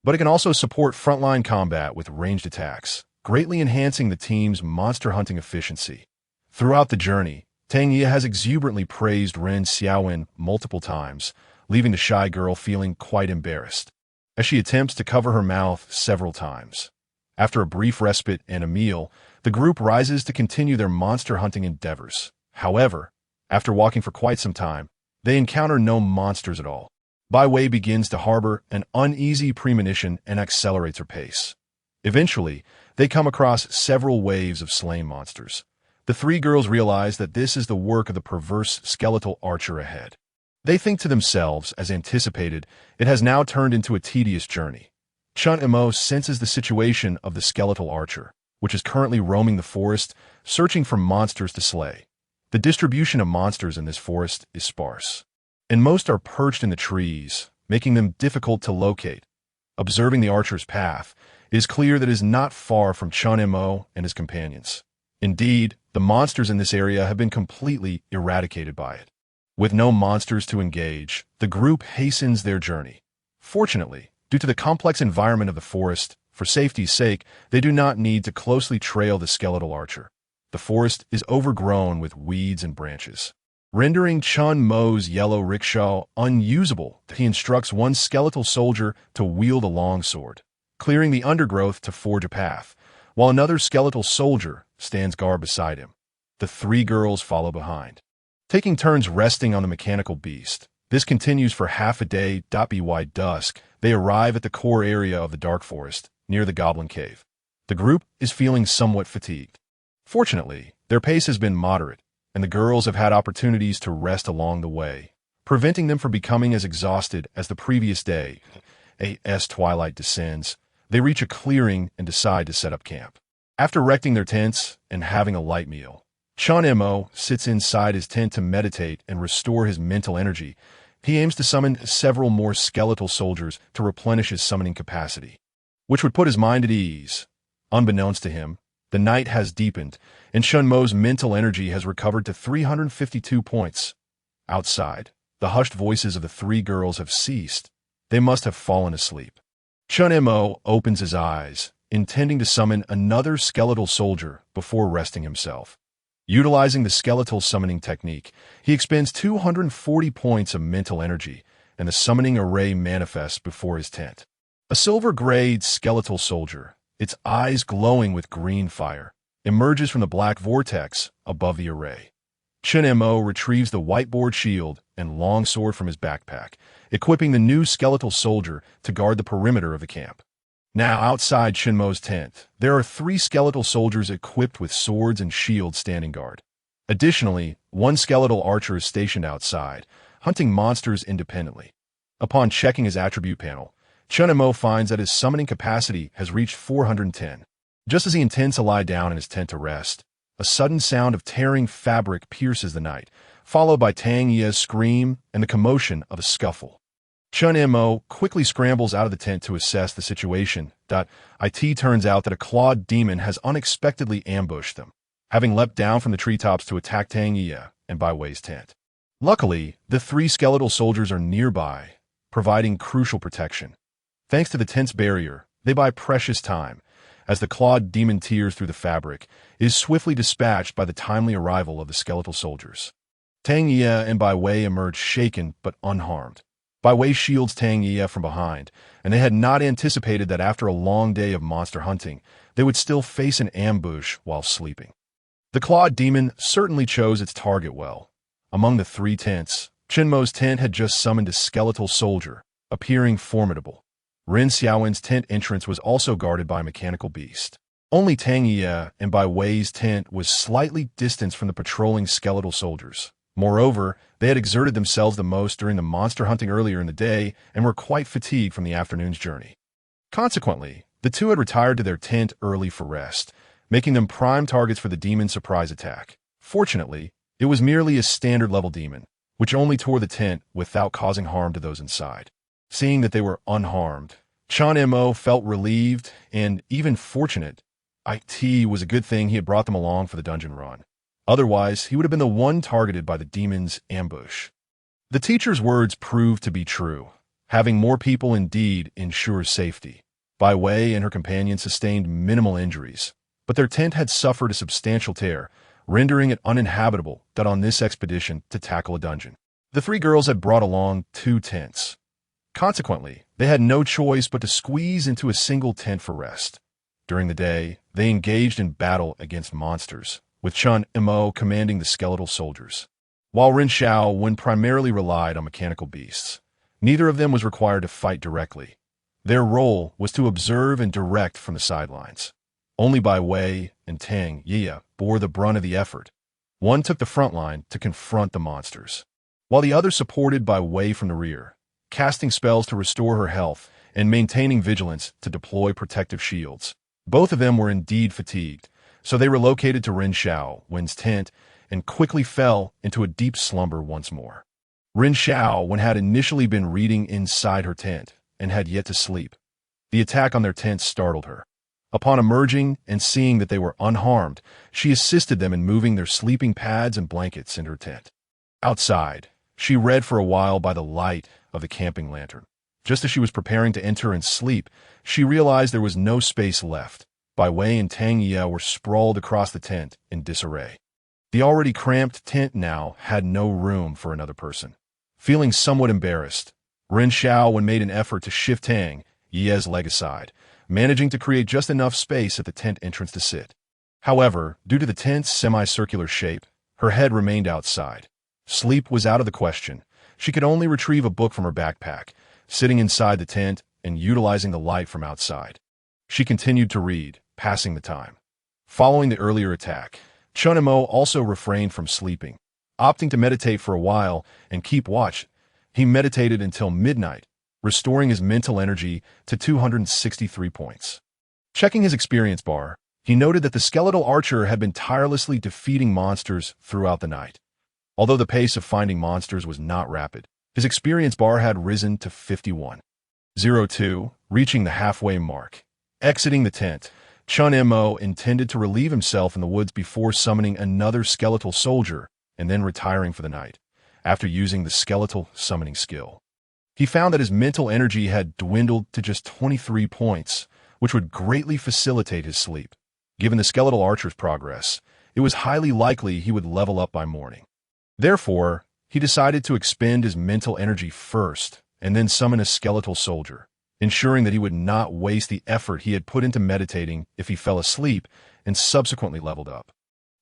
but it can also support frontline combat with ranged attacks, greatly enhancing the team's monster hunting efficiency. Throughout the journey, Tang Yi has exuberantly praised Ren Xiaowen multiple times, leaving the shy girl feeling quite embarrassed, as she attempts to cover her mouth several times. After a brief respite and a meal, the group rises to continue their monster hunting endeavors. However, after walking for quite some time, they encounter no monsters at all. Bai Wei begins to harbor an uneasy premonition and accelerates her pace. Eventually, they come across several waves of slain monsters. The three girls realize that this is the work of the perverse skeletal archer ahead. They think to themselves, as anticipated, it has now turned into a tedious journey. Chen Mo senses the situation of the skeletal archer, which is currently roaming the forest, searching for monsters to slay. The distribution of monsters in this forest is sparse, and most are perched in the trees, making them difficult to locate. Observing the archer's path, it is clear that it is not far from Chen Mo and his companions. Indeed, the monsters in this area have been completely eradicated by it. With no monsters to engage, the group hastens their journey. Fortunately, due to the complex environment of the forest, for safety's sake, they do not need to closely trail the skeletal archer. The forest is overgrown with weeds and branches, rendering Chen Mo's yellow rickshaw unusable. He instructs one skeletal soldier to wield a long sword, clearing the undergrowth to forge a path, while another skeletal soldier stands guard beside him. The three girls follow behind, taking turns resting on the mechanical beast. This continues for half a day. By dusk, they arrive at the core area of the dark forest, near the goblin cave. The group is feeling somewhat fatigued. Fortunately, their pace has been moderate, and the girls have had opportunities to rest along the way, preventing them from becoming as exhausted as the previous day. As twilight descends, they reach a clearing and decide to set up camp. After erecting their tents and having a light meal, Chen Mo sits inside his tent to meditate and restore his mental energy. He aims to summon several more skeletal soldiers to replenish his summoning capacity. which would put his mind at ease. Unbeknownst to him, the night has deepened, and Chen Mo's mental energy has recovered to 352 points. Outside, the hushed voices of the three girls have ceased. They must have fallen asleep. Chen Mo opens his eyes, intending to summon another skeletal soldier before resting himself. Utilizing the skeletal summoning technique, he expends 240 points of mental energy, and the summoning array manifests before his tent. A silver-grayed skeletal soldier, its eyes glowing with green fire, emerges from the black vortex above the array. Chen Mo retrieves the whiteboard shield and longsword from his backpack, equipping the new skeletal soldier to guard the perimeter of the camp. Now, outside Chen Mo's tent, there are 3 skeletal soldiers equipped with swords and shields standing guard. Additionally, 1 skeletal archer is stationed outside, hunting monsters independently. Upon checking his attribute panel, Chen Mo finds that his summoning capacity has reached 410. Just as he intends to lie down in his tent to rest, a sudden sound of tearing fabric pierces the night, followed by Tang Ye's scream and the commotion of a scuffle. Chen Mo quickly scrambles out of the tent to assess the situation. It turns out that a clawed demon has unexpectedly ambushed them, having leapt down from the treetops to attack Tang Ye and Bai Wei's tent. Luckily, the 3 skeletal soldiers are nearby, providing crucial protection. Thanks to the tent's barrier, they buy precious time, as the clawed demon tears through the fabric, is swiftly dispatched by the timely arrival of the skeletal soldiers. Tang Ye and Bai Wei emerge shaken but unharmed. Bai Wei shields Tang Ye from behind, and they had not anticipated that after a long day of monster hunting, they would still face an ambush while sleeping. The clawed demon certainly chose its target well. Among the 3 tents, Chen Mo's tent had just summoned a skeletal soldier, appearing formidable. Ren Xiaowen's tent entrance was also guarded by a mechanical beast. Only Tang Ye and Bai Wei's tent was slightly distanced from the patrolling skeletal soldiers. Moreover, they had exerted themselves the most during the monster hunting earlier in the day and were quite fatigued from the afternoon's journey. Consequently, the 2 had retired to their tent early for rest, making them prime targets for the demon's surprise attack. Fortunately, it was merely a standard-level demon, which only tore the tent without causing harm to those inside. Seeing that they were unharmed, Chen Mo felt relieved and even fortunate. It was a good thing he had brought them along for the dungeon run. Otherwise, he would have been the one targeted by the demon's ambush. The teacher's words proved to be true. Having more people indeed ensures safety. Bai Wei and her companion sustained minimal injuries, but their tent had suffered a substantial tear, rendering it uninhabitable on this expedition to tackle a dungeon. The 3 girls had brought along 2 tents. Consequently, they had no choice but to squeeze into a single tent for rest. During the day, they engaged in battle against monsters, with Chen Mo commanding the skeletal soldiers. While Ren Xiaowen primarily relied on mechanical beasts, neither of them was required to fight directly. Their role was to observe and direct from the sidelines. Only Bai Wei and Tang Ye bore the brunt of the effort. One took the front line to confront the monsters, while the other supported Bai Wei from the rear, casting spells to restore her health and maintaining vigilance to deploy protective shields. Both of them were indeed fatigued, so they relocated to Ren Xiaowen's tent and quickly fell into a deep slumber once more. Ren Xiaowen had initially been reading inside her tent and had yet to sleep. The attack on their tent startled her. Upon emerging and seeing that they were unharmed, she assisted them in moving their sleeping pads and blankets into her tent. Outside, she read for a while by the light of the camping lantern. Just as she was preparing to enter and sleep, she realized there was no space left. Bai Wei and Tang Ye were sprawled across the tent in disarray. The already cramped tent now had no room for another person. Feeling somewhat embarrassed, Ren Xiaowen made an effort to shift Tang Ye's leg aside, managing to create just enough space at the tent entrance to sit. However, due to the tent's semicircular shape, her head remained outside. Sleep was out of the question. She could only retrieve a book from her backpack, sitting inside the tent and utilizing the light from outside. She continued to read, passing the time. Following the earlier attack, Chen Mo also refrained from sleeping, opting to meditate for a while and keep watch. He meditated until midnight, restoring his mental energy to 263 points. Checking his experience bar, he noted that the skeletal archer had been tirelessly defeating monsters throughout the night. Although the pace of finding monsters was not rapid, his experience bar had risen to 51.02, reaching the halfway mark. Exiting the tent, Chen Mo intended to relieve himself in the woods before summoning another skeletal soldier and then retiring for the night, after using the skeletal summoning skill. He found that his mental energy had dwindled to just 23 points, which would greatly facilitate his sleep. Given the skeletal archer's progress, it was highly likely he would level up by morning. Therefore, he decided to expend his mental energy first and then summon a skeletal soldier, ensuring that he would not waste the effort he had put into meditating if he fell asleep and subsequently leveled up.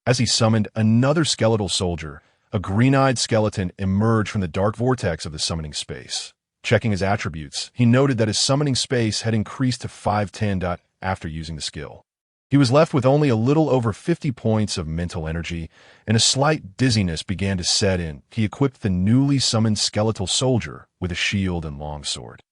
As he summoned another skeletal soldier, a green-eyed skeleton emerged from the dark vortex of the summoning space. Checking his attributes, he noted that his summoning space had increased to 510. After using the skill. He was left with only a little over 50 points of mental energy, and a slight dizziness began to set in. He equipped the newly summoned skeletal soldier with a shield and longsword,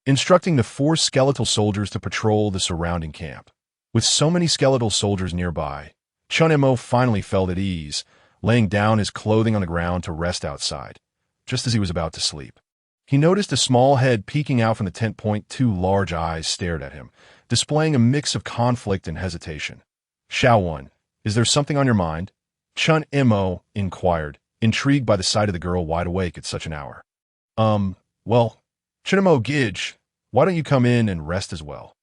instructing the 4 skeletal soldiers to patrol the surrounding camp. With so many skeletal soldiers nearby, Chen Mo finally felt at ease, laying down his clothing on the ground to rest outside. Just as he was about to sleep, he noticed a small head peeking out from the tent. 2 large eyes stared at him, displaying a mix of conflict and hesitation. "Xiaowen, is there something on your mind?" Chen Mo inquired, intrigued by the sight of the girl wide awake at such an hour. Well, Chen Mo Gidge, why don't you come in and rest as well?"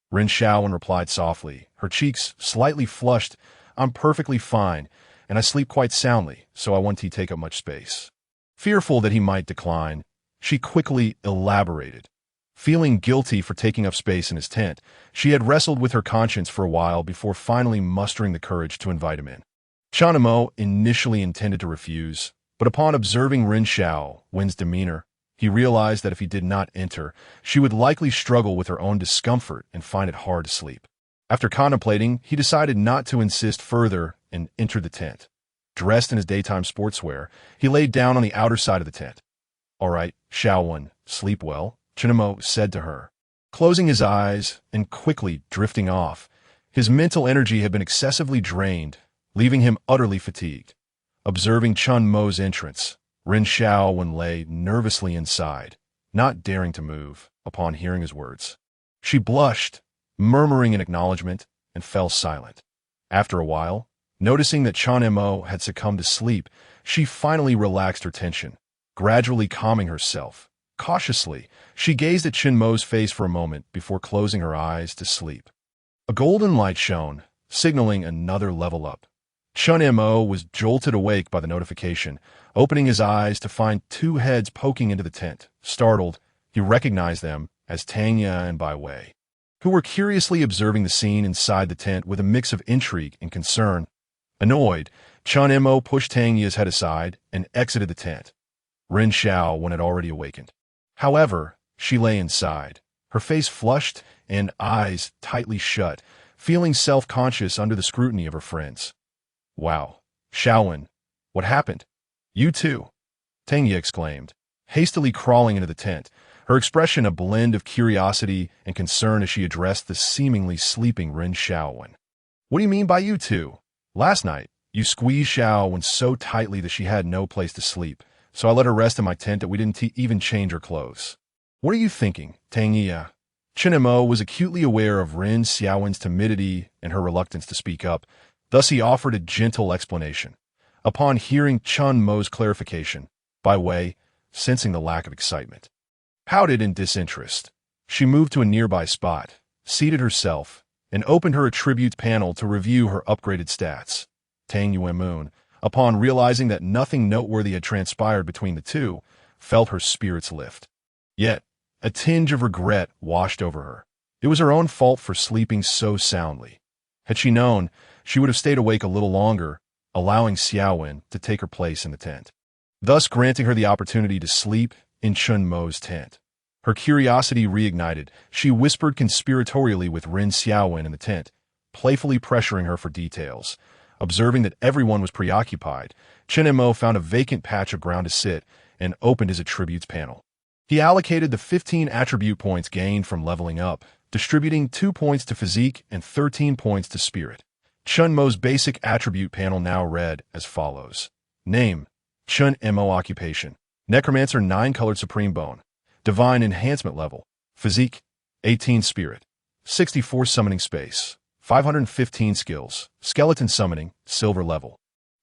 Rin Xiaowen replied softly, her cheeks slightly flushed. "I'm perfectly fine, and I sleep quite soundly, so I won't take up much space." Fearful that he might decline, she quickly elaborated. Feeling guilty for taking up space in his tent, she had wrestled with her conscience for a while before finally mustering the courage to invite him in. Chen Mo initially intended to refuse, but upon observing Rin Xiaowen's demeanor, he realized that if he did not enter, she would likely struggle with her own discomfort and find it hard to sleep. After contemplating, he decided not to insist further and entered the tent. Dressed in his daytime sportswear, he laid down on the outer side of the tent. "All right, Xiaowen, sleep well," Chen Mo said to her. Closing his eyes and quickly drifting off, his mental energy had been excessively drained, leaving him utterly fatigued. Observing Chen Mo's entrance, Rin Xiaowen lay nervously inside, not daring to move upon hearing his words. She blushed, murmuring in acknowledgement, and fell silent. After a while, noticing that Chen Mo had succumbed to sleep, she finally relaxed her tension, gradually calming herself. Cautiously, she gazed at Chen Mo's face for a moment before closing her eyes to sleep. A golden light shone, signaling another level up. Chen Mo was jolted awake by the notification, opening his eyes to find 2 heads poking into the tent. Startled, he recognized them as Tanya and Bai Wei, who were curiously observing the scene inside the tent with a mix of intrigue and concern. Annoyed, Chen Mo pushed Tanya's head aside and exited the tent. Rin Xiaowen had already awakened. However, she lay inside, her face flushed and eyes tightly shut, feeling self-conscious under the scrutiny of her friends. "Wow, Xiaowen, what happened?" "You too," Tanya exclaimed, hastily crawling into the tent, her expression a blend of curiosity and concern as she addressed the seemingly sleeping Rin Xiaowen. "What do you mean by you two? Last night, you squeezed Xiaowen so tightly that she had no place to sleep, so I let her rest in my tent that we didn't even change her clothes." "What are you thinking, Tanya?" Chen Mo was acutely aware of Rin Xiaowen's timidity and her reluctance to speak up, thus he offered a gentle explanation. Upon hearing Chen Mo's clarification, Bai Wei, sensing the lack of excitement, pouted in disinterest. She moved to a nearby spot, seated herself, and opened her attributes panel to review her upgraded stats. Tang Yuemoon, upon realizing that nothing noteworthy had transpired between the two, felt her spirits lift. Yet, a tinge of regret washed over her. It was her own fault for sleeping so soundly. Had she known, she would have stayed awake a little longer, allowing Xiaowen to take her place in the tent, thus granting her the opportunity to sleep in Chen Mo's tent. Her curiosity reignited. She whispered conspiratorially with Rin Xiaowen in the tent, playfully pressuring her for details. Observing that everyone was preoccupied, Chen Mo found a vacant patch of ground to sit and opened his attributes panel. He allocated the 15 attribute points gained from leveling up, distributing 2 points to physique and 13 points to spirit. Chen Mo's basic attribute panel now read as follows. Name, Chen Mo. Occupation, necromancer 9 colored supreme bone. Divine enhancement level, physique, 18 spirit. 64 summoning space, 515 skills, skeleton summoning, silver level.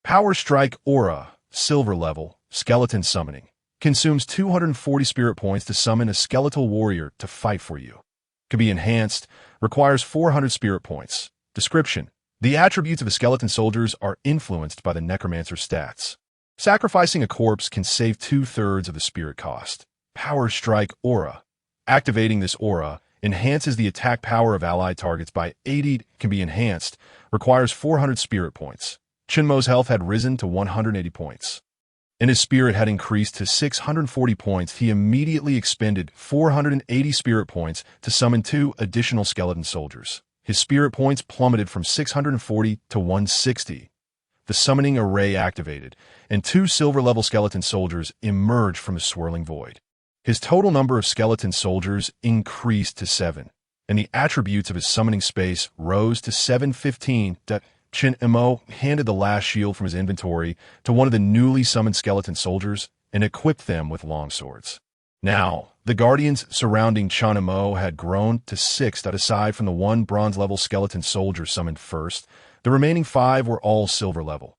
Power strike aura, silver level, skeleton summoning. Consumes 240 spirit points to summon a skeletal warrior to fight for you. Can be enhanced, requires 400 spirit points. Description: the attributes of the skeleton soldiers are influenced by the necromancer's stats. Sacrificing a corpse can save 2/3 of the spirit cost. Power strike aura. Activating this aura enhances the attack power of allied targets by 80. Can be enhanced, requires 400 spirit points. Chen Mo's health had risen to 180 points, and his spirit had increased to 640 points. He immediately expended 480 spirit points to summon 2 additional skeleton soldiers. His spirit points plummeted from 640 to 160. The summoning array activated, and 2 silver-level skeleton soldiers emerged from the swirling void. His total number of skeleton soldiers increased to 7, and the attributes of his summoning space rose to 715. Chen Mo handed the last shield from his inventory to one of the newly summoned skeleton soldiers and equipped them with longswords. Now, the guardians surrounding Chen Mo had grown to 6. Aside from the 1 bronze-level skeleton soldier summoned first, the remaining 5 were all silver level.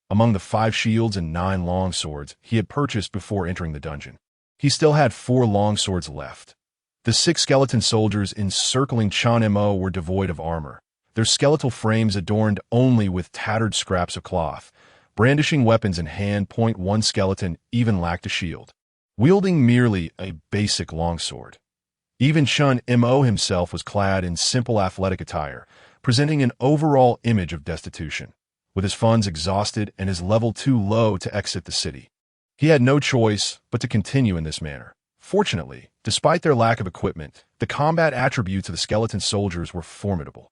Among the 5 shields and 9 longswords he had purchased before entering the dungeon, he still had 4 longswords left. The 6 skeleton soldiers encircling Chen Mo were devoid of armor, their skeletal frames adorned only with tattered scraps of cloth, brandishing weapons in hand. One skeleton even lacked a shield, wielding merely a basic longsword. Even Chen Mo himself was clad in simple athletic attire, presenting an overall image of destitution. With his funds exhausted and his level too low to exit the city, he had no choice but to continue in this manner. Fortunately, despite their lack of equipment, the combat attributes of the skeleton soldiers were formidable.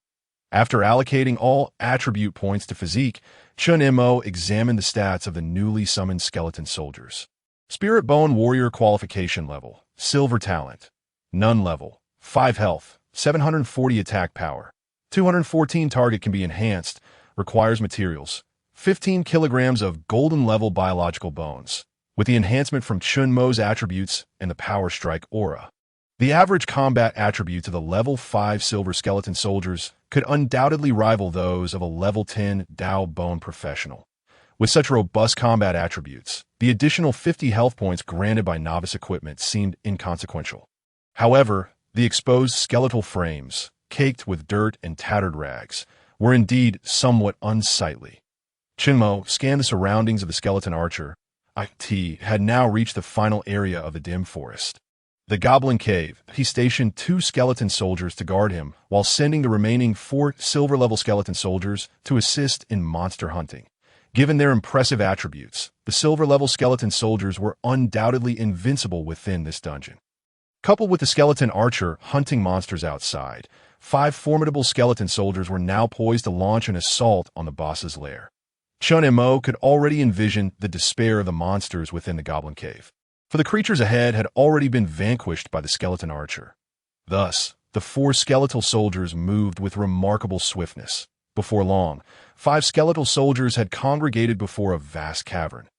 After allocating all attribute points to physique, Chen Mo examined the stats of the newly summoned skeleton soldiers. Spirit Bone Warrior qualification level, silver talent, none level, 5 health, 740 attack power, 214 target. Can be enhanced, requires materials, 15 kilograms of golden level biological bones. With the enhancement from Chen Mo's attributes and the power strike aura, the average combat attributes of the level 5 silver skeleton soldiers could undoubtedly rival those of a level 10 endowed bone professional. With such robust combat attributes, the additional 50 health points granted by novice equipment seemed inconsequential. However, the exposed skeletal frames, caked with dirt and tattered rags, were indeed somewhat unsightly. Chen Mo scanned the surroundings of the skeleton archer. It had now reached the final area of the dim forest, the Goblin Cave. He stationed 2 skeleton soldiers to guard him, while sending the remaining 4 silver-level skeleton soldiers to assist in monster hunting. Given their impressive attributes, the silver-level skeleton soldiers were undoubtedly invincible within this dungeon. Coupled with the skeleton archer hunting monsters outside, 5 formidable skeleton soldiers were now poised to launch an assault on the boss's lair. Chen Mo could already envision the despair of the monsters within the Goblin Cave, for the creatures ahead had already been vanquished by the skeleton archer. Thus, the 4 skeletal soldiers moved with remarkable swiftness. Before long, 5 skeletal soldiers had congregated before a vast cavern,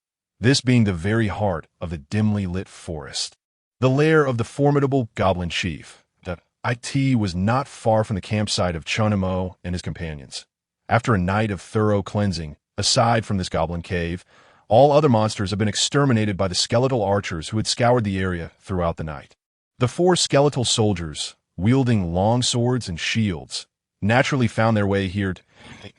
this being the very heart of the dimly lit forest, the lair of the formidable goblin chief. It was not far from the campsite of Chen Mo and his companions. After a night of thorough cleansing, aside from this goblin cave, all other monsters have been exterminated by the skeletal archers who had scoured the area throughout the night. The 4 skeletal soldiers, wielding long swords and shields, naturally found their way here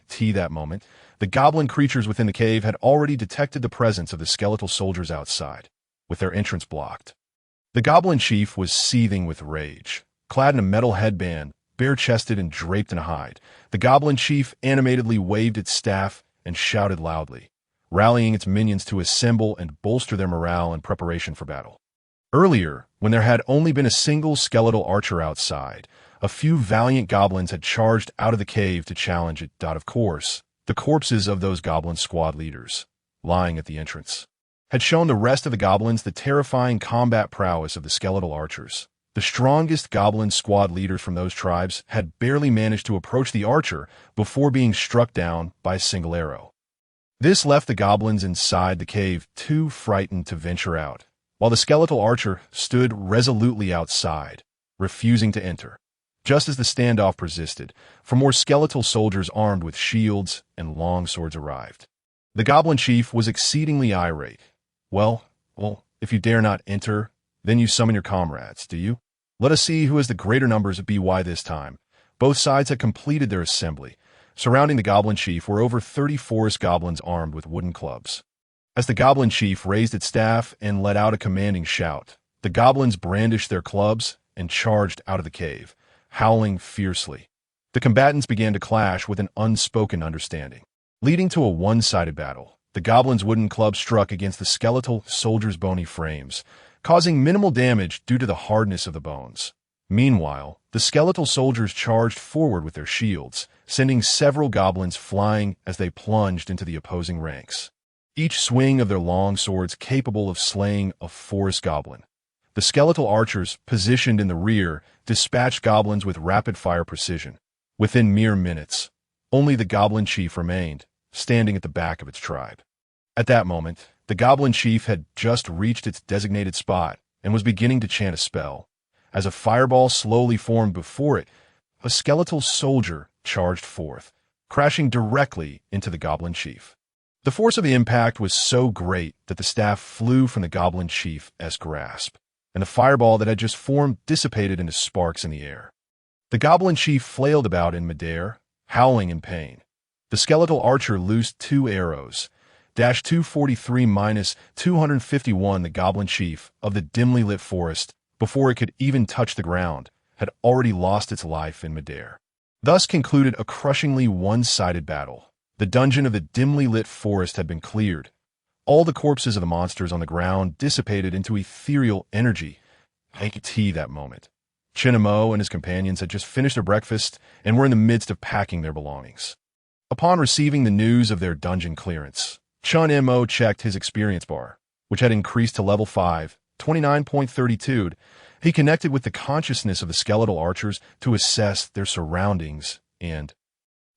to that moment. The goblin creatures within the cave had already detected the presence of the skeletal soldiers outside, with their entrance blocked. The goblin chief was seething with rage. Clad in a metal headband, bare-chested and draped in a hide, the goblin chief animatedly waved its staff and shouted loudly, rallying its minions to assemble and bolster their morale in preparation for battle. Earlier, when there had only been a single skeletal archer outside, a few valiant goblins had charged out of the cave to challenge it. Of course, the corpses of those goblin squad leaders, lying at the entrance, had shown the rest of the goblins the terrifying combat prowess of the skeletal archers. The strongest goblin squad leaders from those tribes had barely managed to approach the archer before being struck down by a single arrow. This left the goblins inside the cave too frightened to venture out, while the skeletal archer stood resolutely outside, refusing to enter. Just as the standoff persisted, for more skeletal soldiers armed with shields and long swords arrived. The goblin chief was exceedingly irate. Well, if you dare not enter, then you summon your comrades, do you? Let us see who has the greater numbers of BY this time. Both sides had completed their assembly. Surrounding the goblin chief were over 30 forest goblins armed with wooden clubs. As the goblin chief raised its staff and let out a commanding shout, the goblins brandished their clubs and charged out of the cave, howling fiercely. The combatants began to clash with an unspoken understanding, leading to a one-sided battle. The goblins' wooden clubs struck against the skeletal soldiers' bony frames, causing minimal damage due to the hardness of the bones. Meanwhile, the skeletal soldiers charged forward with their shields, sending several goblins flying as they plunged into the opposing ranks, each swing of their long swords capable of slaying a forest goblin. The skeletal archers, positioned in the rear, dispatched goblins with rapid-fire precision. Within mere minutes, only the goblin chief remained, standing at the back of its tribe. At that moment, the goblin chief had just reached its designated spot and was beginning to chant a spell. As a fireball slowly formed before it, a skeletal soldier charged forth, crashing directly into the goblin chief. The force of the impact was so great that the staff flew from the goblin chief's grasp, and the fireball that had just formed dissipated into sparks in the air. The goblin chief flailed about in midair, howling in pain. The skeletal archer loosed 2 arrows, -243-251. The goblin chief of the dimly lit forest, before it could even touch the ground, had already lost its life in midair. Thus concluded a crushingly one-sided battle. The dungeon of the dimly lit forest had been cleared. All the corpses of the monsters on the ground dissipated into ethereal energy. I could see that moment. Chen Mo and his companions had just finished their breakfast and were in the midst of packing their belongings. Upon receiving the news of their dungeon clearance, Chen Mo checked his experience bar, which had increased to level 5, 29.32. He connected with the consciousness of the skeletal archers to assess their surroundings and,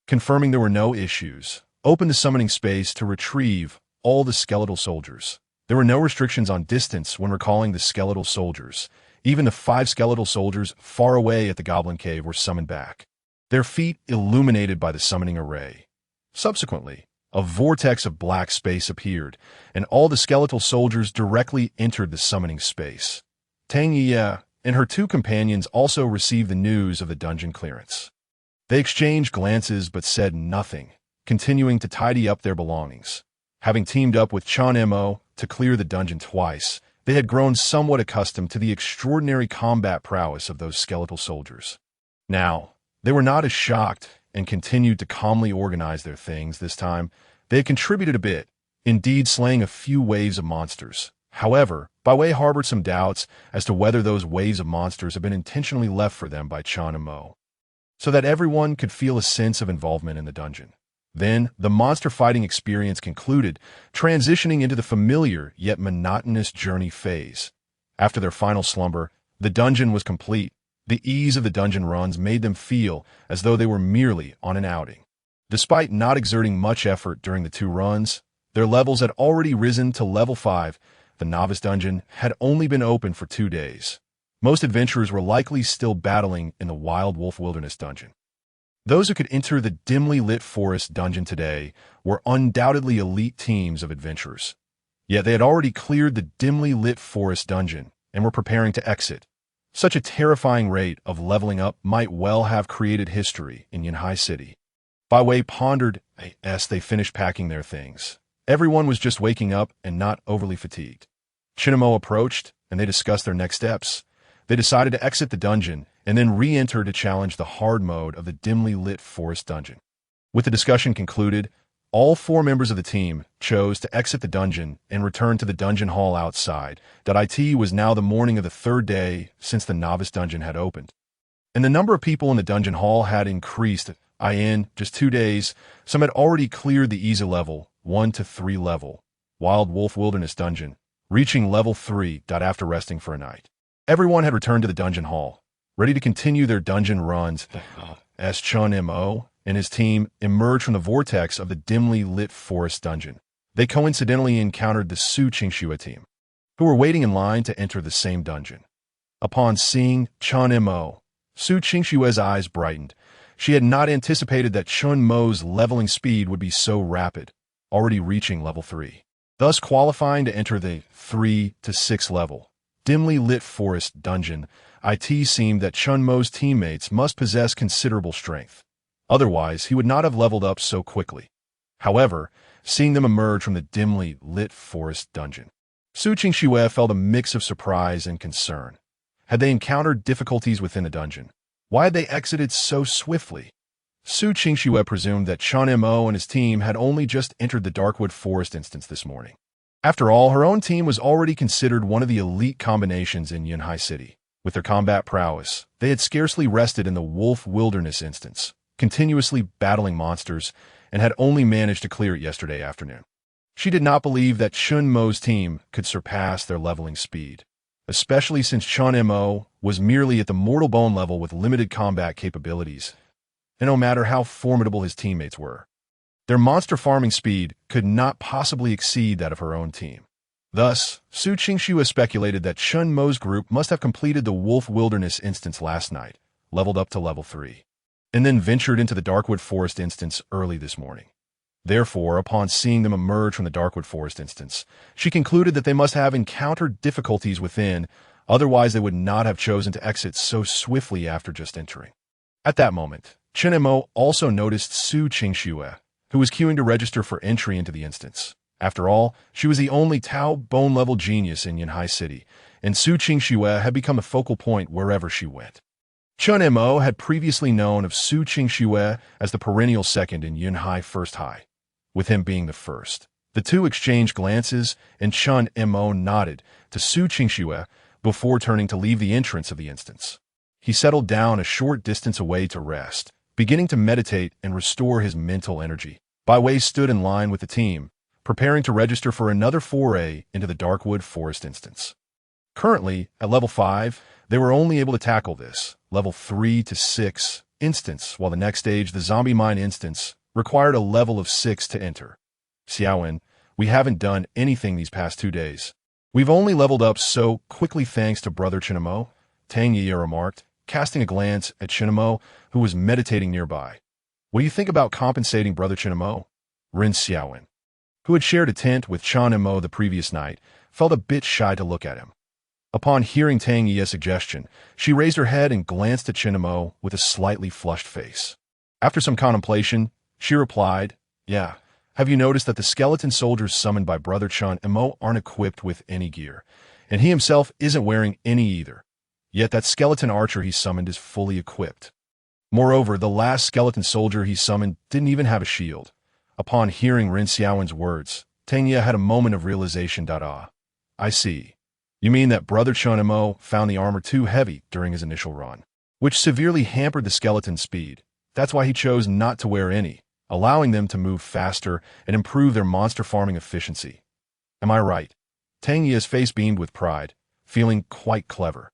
confirming there were no issues, opened the summoning space to retrieve all the skeletal soldiers. There were no restrictions on distance when recalling the skeletal soldiers. Even the 5 skeletal soldiers far away at the goblin cave were summoned back, their feet illuminated by the summoning array. Subsequently, a vortex of black space appeared, and all the skeletal soldiers directly entered the summoning space. Tang Ye and her 2 companions also received the news of the dungeon clearance. They exchanged glances but said nothing, continuing to tidy up their belongings. Having teamed up with Chen Mo to clear the dungeon twice, they had grown somewhat accustomed to the extraordinary combat prowess of those skeletal soldiers. Now, they were not as shocked and continued to calmly organize their things. This time, they had contributed a bit, indeed slaying a few waves of monsters. However, Bai Wei harbored some doubts as to whether those waves of monsters had been intentionally left for them by Chen Mo, so that everyone could feel a sense of involvement in the dungeon. Then, the monster fighting experience concluded, transitioning into the familiar yet monotonous journey phase. After their final slumber, the dungeon was complete. The ease of the dungeon runs made them feel as though they were merely on an outing. Despite not exerting much effort during the 2 runs, their levels had already risen to level 5. The novice dungeon had only been open for 2 days. Most adventurers were likely still battling in the Wild Wolf Wilderness dungeon. Those who could enter the dimly lit forest dungeon today were undoubtedly elite teams of adventurers. Yet they had already cleared the dimly lit forest dungeon and were preparing to exit. Such a terrifying rate of leveling up might well have created history in Yanhai City. Bai Wei pondered as they finished packing their things. Everyone was just waking up and not overly fatigued. Chen Mo approached, and they discussed their next steps. They decided to exit the dungeon and then re-enter to challenge the hard mode of the dimly lit forest dungeon. With the discussion concluded, all 4 members of the team chose to exit the dungeon and return to the dungeon hall outside. It was now the morning of the 3rd day since the novice dungeon had opened, and the number of people in the dungeon hall had increased. In just 2 days, some had already cleared the easy level 1 to 3 level Wild Wolf Wilderness dungeon, reaching level 3. After resting for a night, everyone had returned to the dungeon hall, ready to continue their dungeon runs. As Chen Mo and his team emerged from the vortex of the dimly lit forest dungeon, they coincidentally encountered the Su Qingxue team, who were waiting in line to enter the same dungeon. Upon seeing Chen Mo, Su Qingshue's eyes brightened. She had not anticipated that Chen Mo's leveling speed would be so rapid, already reaching level 3, thus qualifying to enter the 3 to 6 level, dimly lit forest dungeon. It seemed that Chen Mo's teammates must possess considerable strength. Otherwise, he would not have leveled up so quickly. However, seeing them emerge from the dimly lit forest dungeon, Su Qingxue felt a mix of surprise and concern. Had they encountered difficulties within the dungeon? Why had they exited so swiftly? Su Qingxue presumed that Chen Mo and his team had only just entered the Darkwood Forest instance this morning. After all, her own team was already considered one of the elite combinations in Yunhai City. With their combat prowess, they had scarcely rested in the Wolf Wilderness instance, continuously battling monsters, and had only managed to clear it yesterday afternoon. She did not believe that Chen Mo's team could surpass their leveling speed, especially since Chen Mo was merely at the mortal bone level with limited combat capabilities, and no matter how formidable his teammates were, their monster farming speed could not possibly exceed that of her own team. Thus, Su Qingxue speculated that Chen Mo's group must have completed the Wolf Wilderness instance last night, leveled up to level 3, and then ventured into the Darkwood Forest instance early this morning. Therefore, upon seeing them emerge from the Darkwood Forest instance, she concluded that they must have encountered difficulties within, otherwise they would not have chosen to exit so swiftly after just entering. At that moment, Chen Mo also noticed Su Qingxue, who was queuing to register for entry into the instance. After all, she was the only Tao bone-level genius in Yunhai City, and Su Qingxue had become the focal point wherever she went. Chen Mo had previously known of Su Qingxue as the perennial second in Yunhai First High, with him being the first. The two exchanged glances, and Chen Mo nodded to Su Qingxue before turning to leave the entrance of the instance. He settled down a short distance away to rest, beginning to meditate and restore his mental energy. Bai Wei stood in line with the team, preparing to register for another foray into the Darkwood Forest instance. Currently, at level 5, they were only able to tackle this, level 3 to 6, instance, while the next stage, the Zombie Mine instance, required a level of 6 to enter. Xiaowen, we haven't done anything these past 2 days. We've only leveled up so quickly thanks to Brother Chen Mo, Tang Yi remarked, casting a glance at Chen Mo, who was meditating nearby. What do you think about compensating Brother Chen Mo? Rin Xiaowen, who had shared a tent with Chen Mo the previous night, felt a bit shy to look at him. Upon hearing Tang Yi's suggestion, she raised her head and glanced at Chen Mo with a slightly flushed face. After some contemplation, she replied, "Yeah, have you noticed that the skeleton soldiers summoned by Brother Chen Mo aren't equipped with any gear, and he himself isn't wearing any either? Yet that skeleton archer he summoned is fully equipped. Moreover, the last skeleton soldier he summoned didn't even have a shield." Upon hearing Rin Xiaowen's words, Tang Yi had a moment of realization. I see. You mean that Brother Chen Mo found the armor too heavy during his initial run, which severely hampered the skeleton's speed. That's why he chose not to wear any, allowing them to move faster and improve their monster farming efficiency. Am I right? Tang Yi's face beamed with pride, feeling quite clever.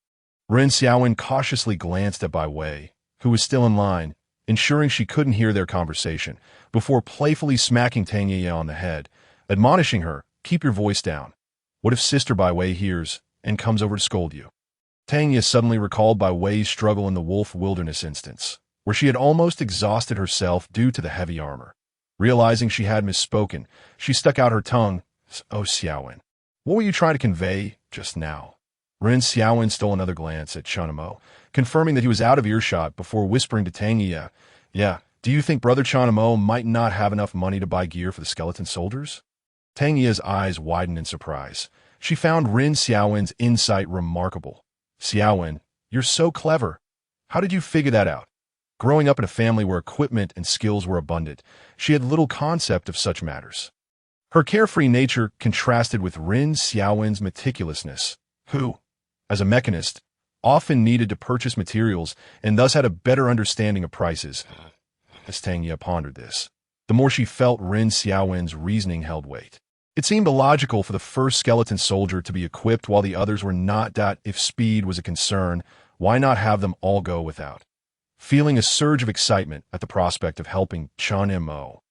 Rin Xiaowen cautiously glanced at Bai Wei, who was still in line, ensuring she couldn't hear their conversation, before playfully smacking Tang Yi on the head, admonishing her, "Keep your voice down. What if Sister Bai Wei hears and comes over to scold you?" Tang Yi suddenly recalled Bai Wei's struggle in the Wolf Wilderness instance, where she had almost exhausted herself due to the heavy armor. Realizing she had misspoken, she stuck out her tongue. "Oh, Xiaowen, what were you trying to convey just now?" Rin Xiaowen stole another glance at Chen Mo, confirming that he was out of earshot before whispering to Tang Yi, "Yeah, do you think Brother Chen Mo might not have enough money to buy gear for the skeleton soldiers?" Tang Yi's eyes widened in surprise. She found Rin Xiaowen's insight remarkable. "Xiaowen, you're so clever. How did you figure that out?" Growing up in a family where equipment and skills were abundant, she had little concept of such matters. Her carefree nature contrasted with Rin Xiaowen's meticulousness, who, as a mechanist, often needed to purchase materials and thus had a better understanding of prices. As Tang Yi pondered this, the more she felt Rin Xiaowen's reasoning held weight. It seemed illogical for the first skeleton soldier to be equipped while the others were not. That if speed was a concern, why not have them all go without? Feeling a surge of excitement at the prospect of helping Chen Mo,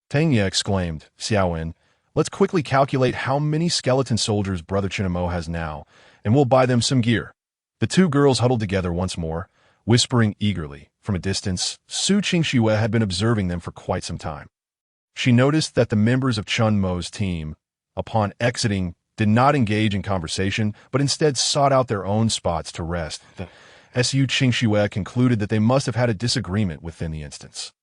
Tang Yi exclaimed, "Xiaowen, let's quickly calculate how many skeleton soldiers Brother Chen Mo has now, and we'll buy them some gear." The two girls huddled together once more, whispering eagerly. From a distance, Su Qingxue had been observing them for quite some time. She noticed that the members of Chen Mo's team, upon exiting, did not engage in conversation, but instead sought out their own spots to rest. Su Qingxue concluded that they must have had a disagreement within the instance.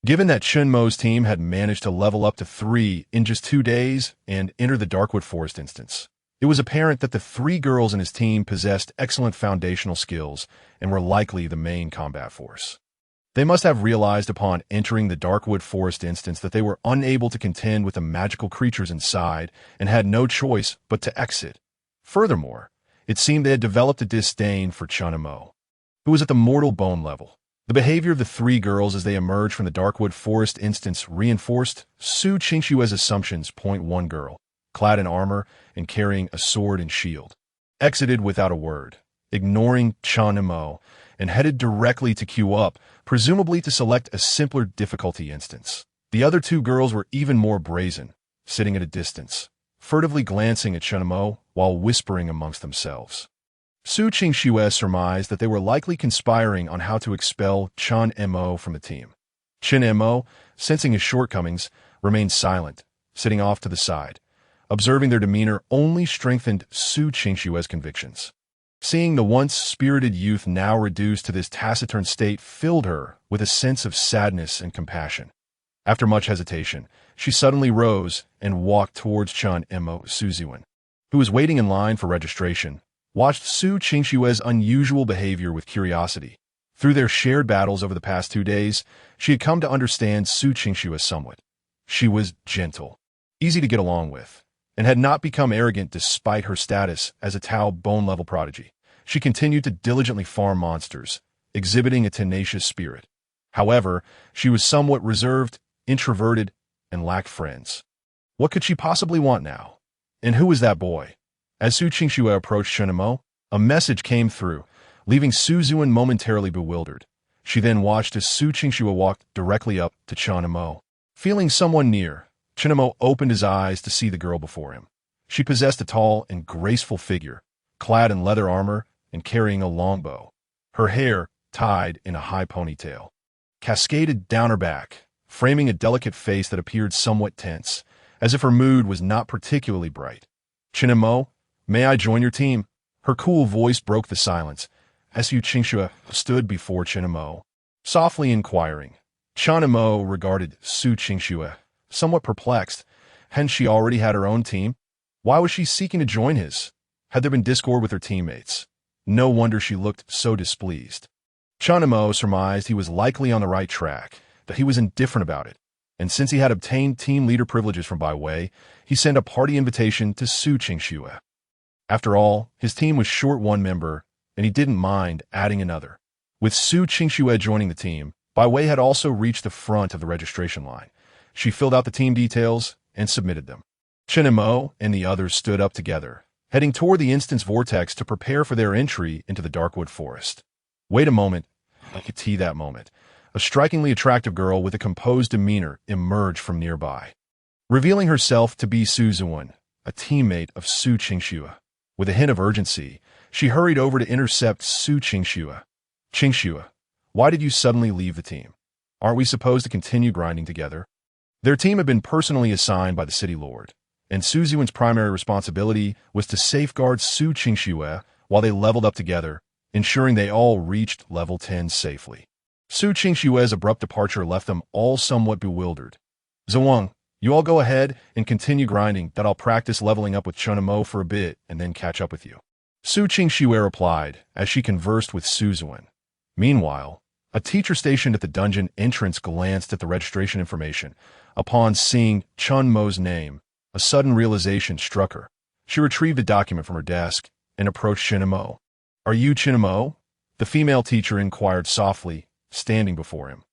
Given that Chen Mo's team had managed to level up to 3 in just 2 days and enter the Darkwood Forest instance, it was apparent that the 3 girls in his team possessed excellent foundational skills and were likely the main combat force. They must have realized upon entering the Darkwood Forest instance that they were unable to contend with the magical creatures inside and had no choice but to exit. Furthermore, it seemed they had developed a disdain for Chen Mo, who was at the mortal bone level. The behavior of the 3 girls as they emerged from the Darkwood Forest instance reinforced Su Qingxue's assumptions. One girl, clad in armor and carrying a sword and shield, exited without a word, ignoring Chen Mo, and headed directly to queue up, presumably to select a simpler difficulty instance. The other 2 girls were even more brazen, sitting at a distance, furtively glancing at Chen Mo while whispering amongst themselves. Su Qingxue surmised that they were likely conspiring on how to expel Chen Mo from the team. Chen Mo, sensing his shortcomings, remained silent, sitting off to the side. Observing their demeanor only strengthened Su Qingxue's convictions. Seeing the once spirited youth now reduced to this taciturn state filled her with a sense of sadness and compassion. After much hesitation, she suddenly rose and walked towards Chen Mo. Suzuan, who was waiting in line for registration, watched Su Qingxue's unusual behavior with curiosity. Through their shared battles over the past 2 days, she had come to understand Su Qingxue somewhat. She was gentle, easy to get along with, and had not become arrogant despite her status as a Tao bone-level prodigy. She continued to diligently farm monsters, exhibiting a tenacious spirit. However, she was somewhat reserved, introverted, and lacked friends. What could she possibly want now? And who was that boy? As Su Qingxue approached Chen Mo, a message came through, leaving Suzuan momentarily bewildered. She then watched as Su Qingxue walked directly up to Chen Mo. Feeling someone near, Chen Mo opened his eyes to see the girl before him. She possessed a tall and graceful figure, clad in leather armor and carrying a longbow. Her hair, tied in a high ponytail, cascaded down her back, framing a delicate face that appeared somewhat tense, as if her mood was not particularly bright. Chen Mo, may I join your team? Her cool voice broke the silence as Su Qingxue stood before Chen Mo, softly inquiring. Chen Mo regarded Su Qingxue, somewhat perplexed. Hadn't she already had her own team? Why was she seeking to join his? Had there been discord with her teammates? No wonder she looked so displeased. Chen Mo surmised he was likely on the right track, that he was indifferent about it, and since he had obtained team leader privileges from Bai Wei, he sent a party invitation to Su Qingxue. After all, his team was short 1 member, and he didn't mind adding another. With Su Qingxue joining the team, Bai Wei had also reached the front of the registration line. She filled out the team details and submitted them. Chen Mo and the others stood up together, heading toward the instance vortex to prepare for their entry into the Darkwood Forest. Wait a moment. I could see that moment. A strikingly attractive girl with a composed demeanor emerged from nearby, revealing herself to be Suzuan, a teammate of Su Qingxue. With a hint of urgency, she hurried over to intercept Su Qingxue. Qingxue, why did you suddenly leave the team? Aren't we supposed to continue grinding together? Their team had been personally assigned by the city lord, and Suzuan's primary responsibility was to safeguard Su Qingxue while they leveled up together, ensuring they all reached level 10 safely. Su Qingxue's abrupt departure left them all somewhat bewildered. Zhuang, you all go ahead and continue grinding, that I'll practice leveling up with Chen Mo for a bit and then catch up with you. Su Qingxue replied as she conversed with Suzuan. Meanwhile, a teacher stationed at the dungeon entrance glanced at the registration information. Upon seeing Chen Mo's name, a sudden realization struck her. She retrieved a document from her desk and approached Chen Mo. Are you Chen Mo? The female teacher inquired softly, standing before him.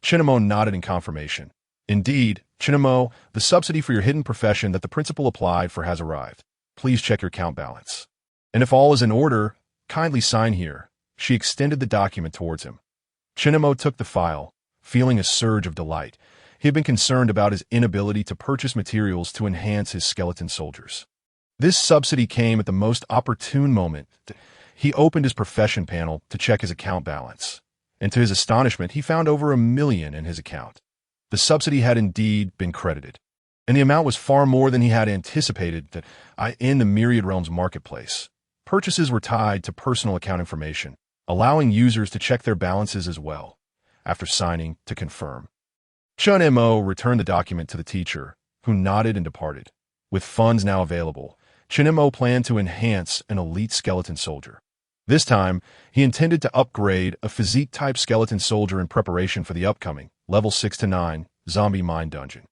Chen Mo nodded in confirmation. Indeed, Chen Mo, the subsidy for your hidden profession that the principal applied for has arrived. Please check your account balance. And if all is in order, kindly sign here. She extended the document towards him. Chen Mo took the file, feeling a surge of delight. He had been concerned about his inability to purchase materials to enhance his skeleton soldiers. This subsidy came at the most opportune moment. He opened his profession panel to check his account balance. and to his astonishment, he found over 1 million in his account. The subsidy had indeed been credited, and the amount was far more than he had anticipated in the Myriad Realms marketplace. Purchases were tied to personal account information, allowing users to check their balances as well. After signing to confirm, Chen Mo returned the document to the teacher, who nodded and departed. With funds now available, Chen Mo planned to enhance an elite skeleton soldier. This time, he intended to upgrade a physique-type skeleton soldier in preparation for the upcoming level 6 to 9 zombie mine dungeon.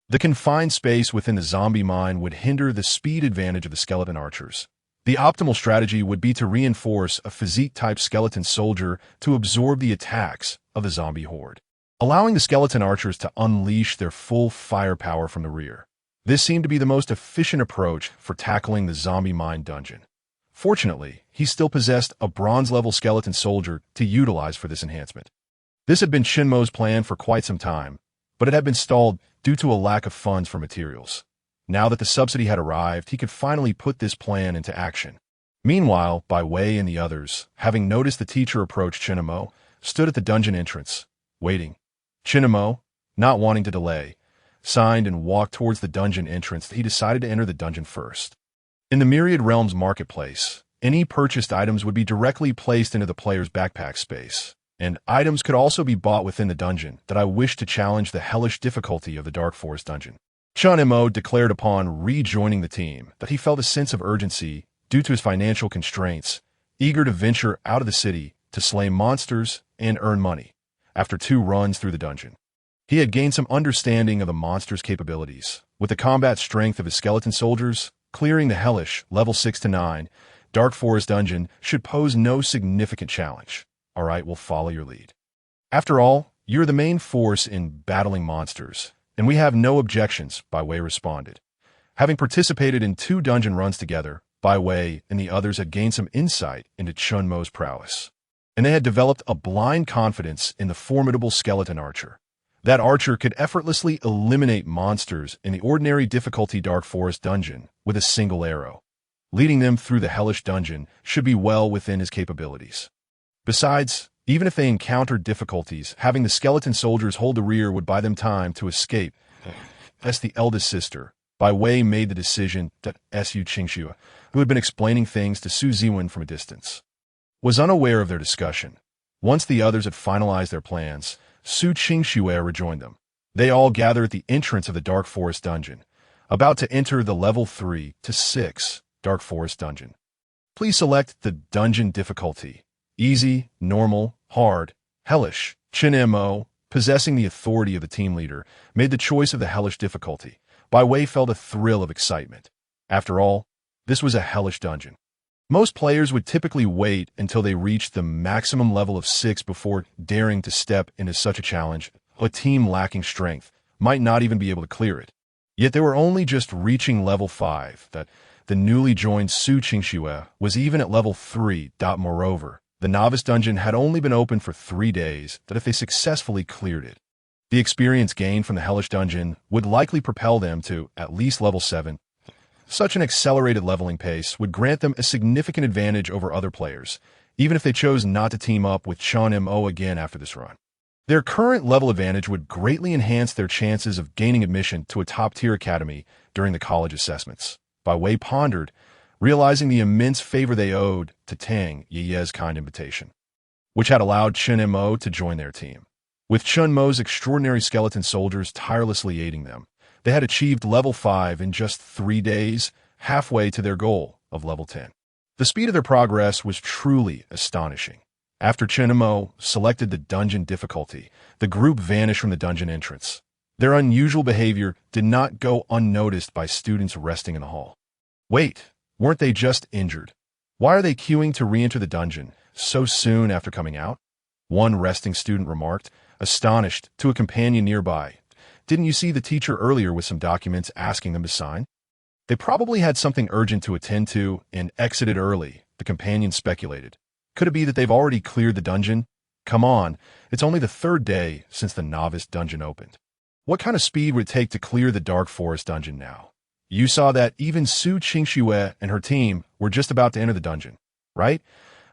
The confined space within the zombie mine would hinder the speed advantage of the skeleton archers. The optimal strategy would be to reinforce a physique-type skeleton soldier to absorb the attacks of the zombie horde, allowing the skeleton archers to unleash their full firepower from the rear. This seemed to be the most efficient approach for tackling the zombie mine dungeon. Fortunately, he still possessed a bronze-level skeleton soldier to utilize for this enhancement. This had been Chen Mo's plan for quite some time, but it had been stalled due to a lack of funds for materials. Now that the subsidy had arrived, he could finally put this plan into action. Meanwhile, Bai Wei and the others, having noticed the teacher approach Chen Mo, stood at the dungeon entrance, waiting. Chen Mo, not wanting to delay, signed and walked towards the dungeon entrance. He decided to enter the dungeon first. In the Myriad Realms marketplace, any purchased items would be directly placed into the player's backpack space, and items could also be bought within the dungeon that I wish to challenge the hellish difficulty of the Dark Forest dungeon. Chen Mo declared upon rejoining the team that he felt a sense of urgency due to his financial constraints, eager to venture out of the city to slay monsters and earn money. After 2 runs through the dungeon, he had gained some understanding of the monster's capabilities. With the combat strength of his skeleton soldiers, clearing the hellish level 6 to 9 Dark Forest dungeon should pose no significant challenge. All right, we'll follow your lead. After all, you're the main force in battling monsters, and we have no objections, Bai Wei responded. Having participated in 2 dungeon runs together, Bai Wei and the others had gained some insight into Chen Mo's prowess, and they had developed a blind confidence in the formidable skeleton archer. That archer could effortlessly eliminate monsters in the ordinary difficulty Dark Forest dungeon with a single arrow. Leading them through the hellish dungeon should be well within his capabilities. Besides, even if they encountered difficulties, having the skeleton soldiers hold the rear would buy them time to escape. As the eldest sister, Bai Wei made the decision that Su Qingxue, who had been explaining things to Su Ziwen from a distance, was unaware of their discussion. Once the others had finalized their plans, Su Qingxue rejoined them. They all gathered at the entrance of the Dark Forest dungeon, about to enter the level 3 to 6 Dark Forest dungeon. Please select the dungeon difficulty: easy, normal, hard, hellish. Chen Mo, possessing the authority of the team leader, made the choice of the hellish difficulty. Bai Wei felt a thrill of excitement. After all, this was a hellish dungeon. Most players would typically wait until they reached the maximum level of 6 before daring to step into such a challenge. A team lacking strength might not even be able to clear it. Yet they were only just reaching level 5 that the newly joined Su Qingxue was even at level 3. Moreover, the novice dungeon had only been open for 3 days, that if they successfully cleared it, the experience gained from the hellish dungeon would likely propel them to at least level 7. Such an accelerated leveling pace would grant them a significant advantage over other players, even if they chose not to team up with Chen Mo again after this run. Their current level advantage would greatly enhance their chances of gaining admission to a top-tier academy during the college assessments. Bai Wei pondered, realizing the immense favor they owed to Tang Ye's kind invitation, which had allowed Chen Mo to join their team. With Chen Mo's extraordinary skeleton soldiers tirelessly aiding them, they had achieved level 5 in just 3 days, halfway to their goal of level 10. The speed of their progress was truly astonishing. After Chen Mo selected the dungeon difficulty, the group vanished from the dungeon entrance. Their unusual behavior did not go unnoticed by students resting in the hall. Wait, weren't they just injured? Why are they queuing to re-enter the dungeon so soon after coming out? One resting student remarked, astonished, to a companion nearby. Didn't you see the teacher earlier with some documents asking them to sign? They probably had something urgent to attend to and exited early, the companion speculated. Could it be that they've already cleared the dungeon? Come on, it's only the 3rd day since the novice dungeon opened. What kind of speed would it take to clear the Dark Forest dungeon now? You saw that even Su Qingxue and her team were just about to enter the dungeon, right?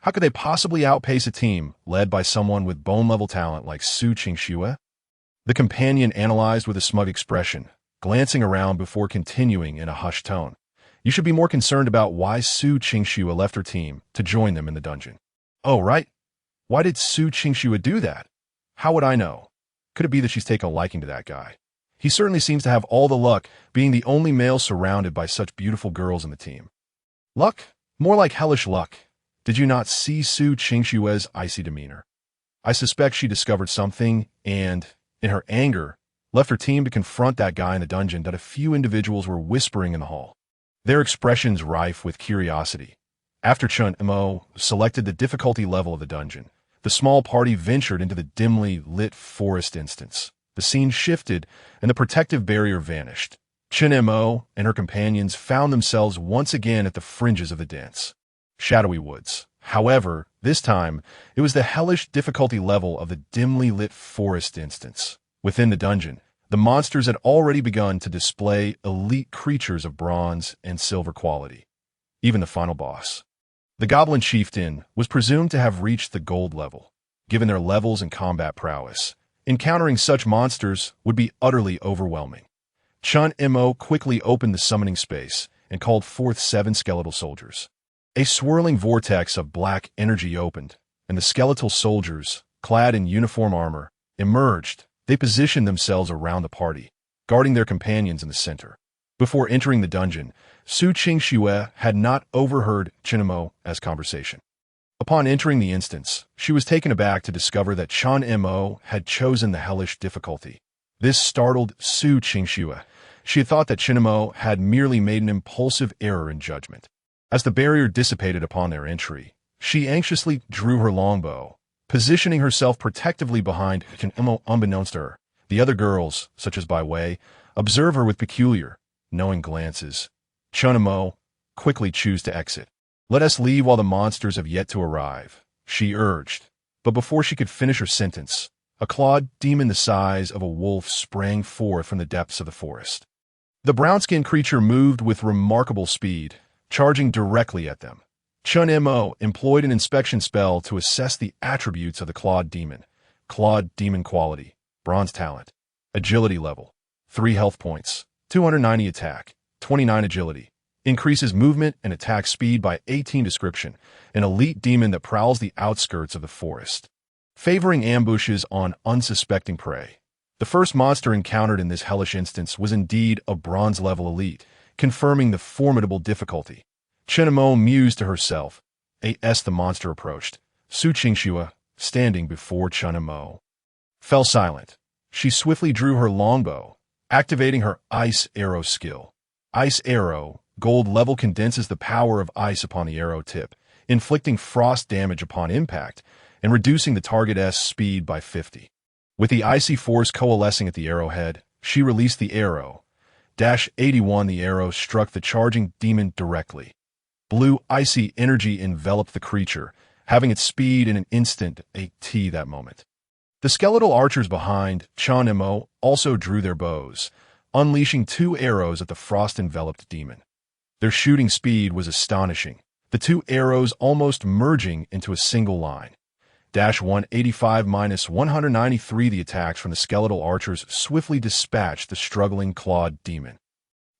How could they possibly outpace a team led by someone with bone-level talent like Su Qingxue? The companion analyzed with a smug expression, glancing around before continuing in a hushed tone. You should be more concerned about why Su Qingxue left her team to join them in the dungeon. Oh, right. Why did Su Qingxue do that? How would I know? Could it be that she's taken a liking to that guy? He certainly seems to have all the luck, being the only male surrounded by such beautiful girls in the team. Luck? More like hellish luck. Did you not see Su Qingxue's icy demeanor? I suspect she discovered something and, in her anger, left her team to confront that guy in the dungeon that a few individuals were whispering in the hall, their expressions rife with curiosity. After Chen Mo selected the difficulty level of the dungeon, the small party ventured into the dimly lit forest instance. The scene shifted, and the protective barrier vanished. Chen Mo and her companions found themselves once again at the fringes of the dense, shadowy woods. However, this time, it was the hellish difficulty level of the dimly lit forest instance. Within the dungeon, the monsters had already begun to display elite creatures of bronze and silver quality. Even the final boss, the Goblin Chieftain, was presumed to have reached the gold level. Given their levels and combat prowess, encountering such monsters would be utterly overwhelming. Chen Mo quickly opened the summoning space and called forth 7 skeletal soldiers. A swirling vortex of black energy opened, and the skeletal soldiers, clad in uniform armor, emerged. They positioned themselves around the party, guarding their companions in the center. Before entering the dungeon, Su Qingxue had not overheard Chen Mo's conversation. Upon entering the instance, she was taken aback to discover that Chen Mo had chosen the hellish difficulty. This startled Su Qingxue. She had thought that Chen Mo had merely made an impulsive error in judgment. As the barrier dissipated upon their entry, she anxiously drew her longbow, positioning herself protectively behind Chen Mo. Unbeknownst to her, the other girls, such as Bai Wei, observe her with peculiar, knowing glances. Chen Mo quickly chose to exit. Let us leave while the monsters have yet to arrive, she urged. But before she could finish her sentence, a clawed demon the size of a wolf sprang forth from the depths of the forest. The brown-skinned creature moved with remarkable speed, charging directly at them. Chen Mo employed an inspection spell to assess the attributes of the clawed demon. Clawed demon quality, bronze talent, agility level, 3 health points, 290 attack, 29 agility, increases movement and attack speed by 18 description, an elite demon that prowls the outskirts of the forest, favoring ambushes on unsuspecting prey. The first monster encountered in this hellish instance was indeed a bronze-level elite, confirming the formidable difficulty. Chen Mo mused to herself. As the monster approached, Su Qingxue, standing before Chen Mo, fell silent. She swiftly drew her longbow, activating her Ice Arrow skill. Ice Arrow, gold level, condenses the power of ice upon the arrow tip, inflicting frost damage upon impact and reducing the target's speed by 50. With the icy force coalescing at the arrowhead, she released the arrow. -81 The arrow struck the charging demon directly. Blue icy energy enveloped the creature, having its speed in an instant that moment. The skeletal archers behind Chen Mo also drew their bows, unleashing 2 arrows at the frost-enveloped demon. Their shooting speed was astonishing, the 2 arrows almost merging into a single line. -185-193 The attacks from the skeletal archers swiftly dispatched the struggling clawed demon.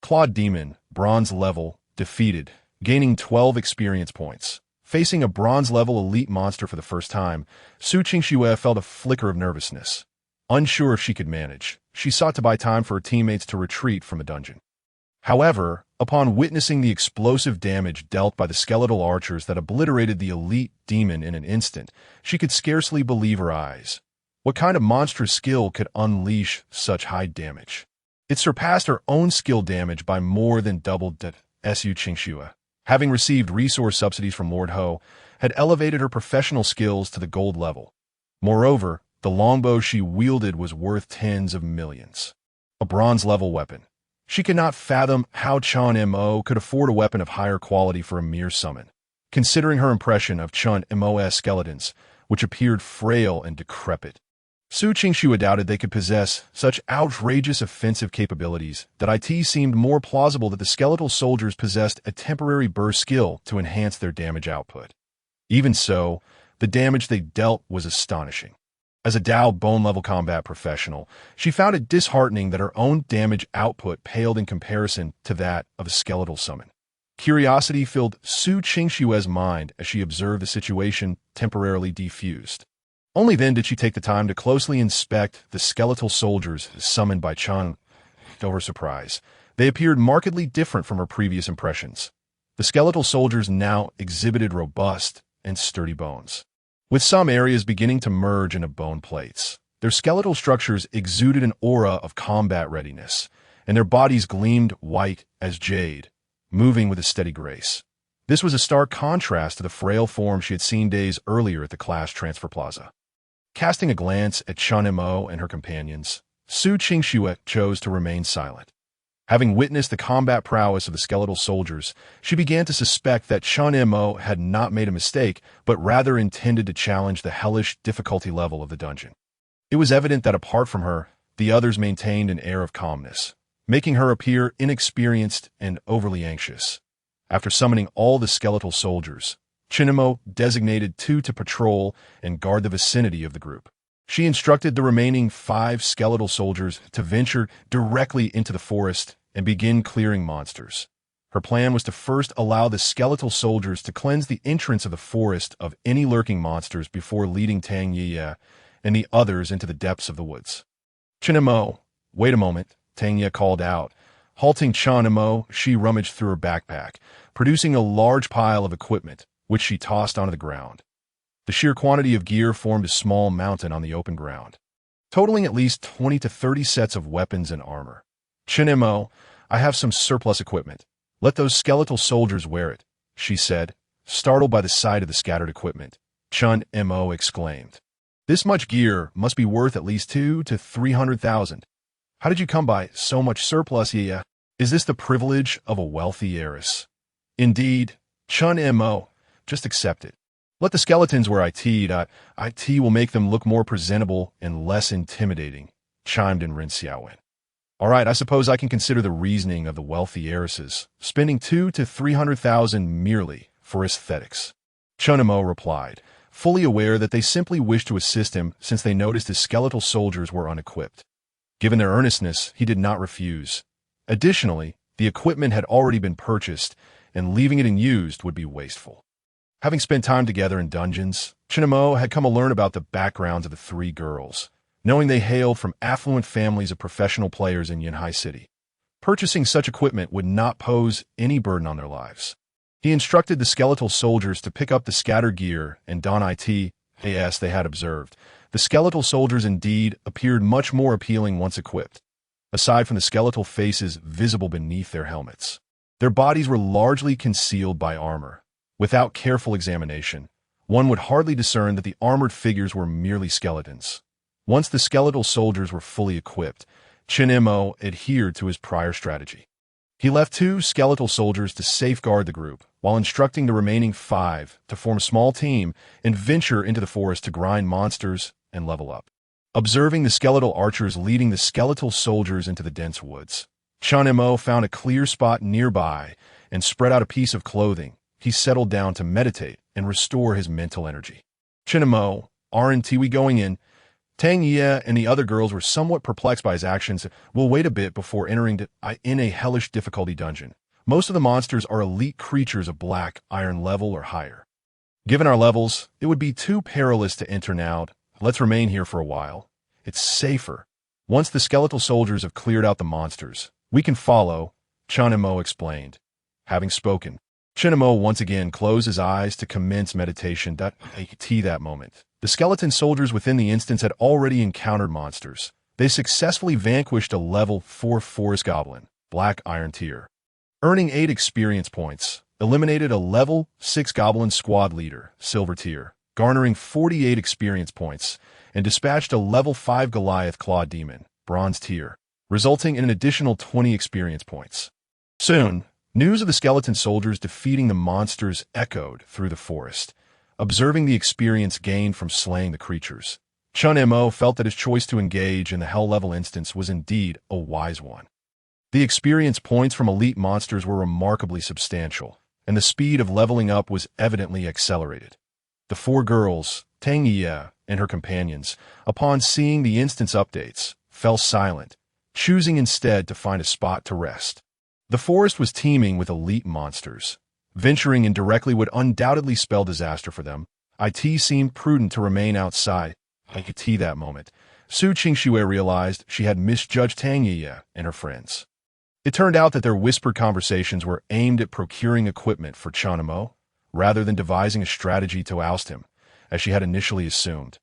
Clawed demon, bronze level, defeated, gaining 12 experience points. Facing a bronze-level elite monster for the first time, Su Qingxue felt a flicker of nervousness. Unsure if she could manage, she sought to buy time for her teammates to retreat from the dungeon. However, upon witnessing the explosive damage dealt by the skeletal archers that obliterated the elite demon in an instant, she could scarcely believe her eyes. What kind of monstrous skill could unleash such high damage? It surpassed her own skill damage by more than double. Su Qingxue, having received resource subsidies from Lord Ho, had elevated her professional skills to the gold level. Moreover, the longbow she wielded was worth tens of millions. A bronze-level weapon. She could not fathom how Chen Mo could afford a weapon of higher quality for a mere summon, considering her impression of Chen Mo's skeletons, which appeared frail and decrepit. Su Qingxue doubted they could possess such outrageous offensive capabilities that it seemed more plausible that the skeletal soldiers possessed a temporary burst skill to enhance their damage output. Even so, the damage they dealt was astonishing. As a endowed bone-level combat professional, she found it disheartening that her own damage output paled in comparison to that of a skeletal summon. Curiosity filled Su Qingshue's mind as she observed the situation temporarily defused. Only then did she take the time to closely inspect the skeletal soldiers summoned by Chen. To her surprise, they appeared markedly different from her previous impressions. The skeletal soldiers now exhibited robust and sturdy bones, with some areas beginning to merge into bone plates. Their skeletal structures exuded an aura of combat readiness, and their bodies gleamed white as jade, moving with a steady grace. This was a stark contrast to the frail form she had seen days earlier at the class transfer plaza. Casting a glance at Chen Mo and her companions, Su Qingxue chose to remain silent. Having witnessed the combat prowess of the skeletal soldiers, she began to suspect that Chen Mo had not made a mistake, but rather intended to challenge the hellish difficulty level of the dungeon. It was evident that apart from her, the others maintained an air of calmness, making her appear inexperienced and overly anxious. After summoning all the skeletal soldiers, Chen Mo designated 2 to patrol and guard the vicinity of the group. She instructed the remaining 5 skeletal soldiers to venture directly into the forest and begin clearing monsters. Her plan was to first allow the skeletal soldiers to cleanse the entrance of the forest of any lurking monsters before leading Tang Ye and the others into the depths of the woods. Chen Mo, wait a moment, Tang Ye called out. Halting Chen Mo, she rummaged through her backpack, producing a large pile of equipment, which she tossed onto the ground. The sheer quantity of gear formed a small mountain on the open ground, totaling at least 20 to 30 sets of weapons and armor. Chen Mo, I have some surplus equipment. Let those skeletal soldiers wear it, she said, startled by the sight of the scattered equipment. Chen Mo exclaimed. This much gear must be worth at least 2 to 300,000. How did you come by so much surplus, Yia? Is this the privilege of a wealthy heiress? Indeed, Chen Mo, just accept it. Let the skeletons wear IT. IT will make them look more presentable and less intimidating, chimed in Ren Xiaowen. All right, I suppose I can consider the reasoning of the wealthy heiresses, spending 2 to 300,000 merely for aesthetics. Chen Mo replied, fully aware that they simply wished to assist him since they noticed his skeletal soldiers were unequipped. Given their earnestness, he did not refuse. Additionally, the equipment had already been purchased, and leaving it unused would be wasteful. Having spent time together in dungeons, Chen Mo had come to learn about the backgrounds of the 3 girls, knowing they hailed from affluent families of professional players in Yanhai City. Purchasing such equipment would not pose any burden on their lives. He instructed the skeletal soldiers to pick up the scattered gear and don it as they had observed. The skeletal soldiers indeed appeared much more appealing once equipped, aside from the skeletal faces visible beneath their helmets. Their bodies were largely concealed by armor. Without careful examination, one would hardly discern that the armored figures were merely skeletons. Once the skeletal soldiers were fully equipped, Chen Mo adhered to his prior strategy. He left 2 skeletal soldiers to safeguard the group, while instructing the remaining 5 to form a small team and venture into the forest to grind monsters and level up. Observing the skeletal archers leading the skeletal soldiers into the dense woods, Chen Mo found a clear spot nearby and spread out a piece of clothing. He settled down to meditate and restore his mental energy. Chen Mo, aren't we going in? Tang Ye and the other girls were somewhat perplexed by his actions. We'll wait a bit before entering in a hellish difficulty dungeon. Most of the monsters are elite creatures of black iron level or higher. Given our levels, it would be too perilous to enter now. Let's remain here for a while. It's safer. Once the skeletal soldiers have cleared out the monsters, we can follow, Chen Mo explained. Having spoken, Chen Mo once again closed his eyes to commence meditation. That moment, the skeleton soldiers within the instance had already encountered monsters. They successfully vanquished a level 4 forest goblin, black iron tier, earning 8 experience points, eliminated a level 6 goblin squad leader, silver tier, garnering 48 experience points, and dispatched a level 5 Goliath claw demon, bronze tier, resulting in an additional 20 experience points. Soon, news of the skeleton soldiers defeating the monsters echoed through the forest. Observing the experience gained from slaying the creatures, Chen Mo felt that his choice to engage in the hell-level instance was indeed a wise one. The experience points from elite monsters were remarkably substantial, and the speed of leveling up was evidently accelerated. The four girls, Tang Ye and her companions, upon seeing the instance updates, fell silent, choosing instead to find a spot to rest. The forest was teeming with elite monsters. Venturing in directly would undoubtedly spell disaster for them. It seemed prudent to remain outside. That moment, Su Qingxue realized she had misjudged Tang Ye and her friends. It turned out that their whispered conversations were aimed at procuring equipment for Chen Mo, rather than devising a strategy to oust him, as she had initially assumed.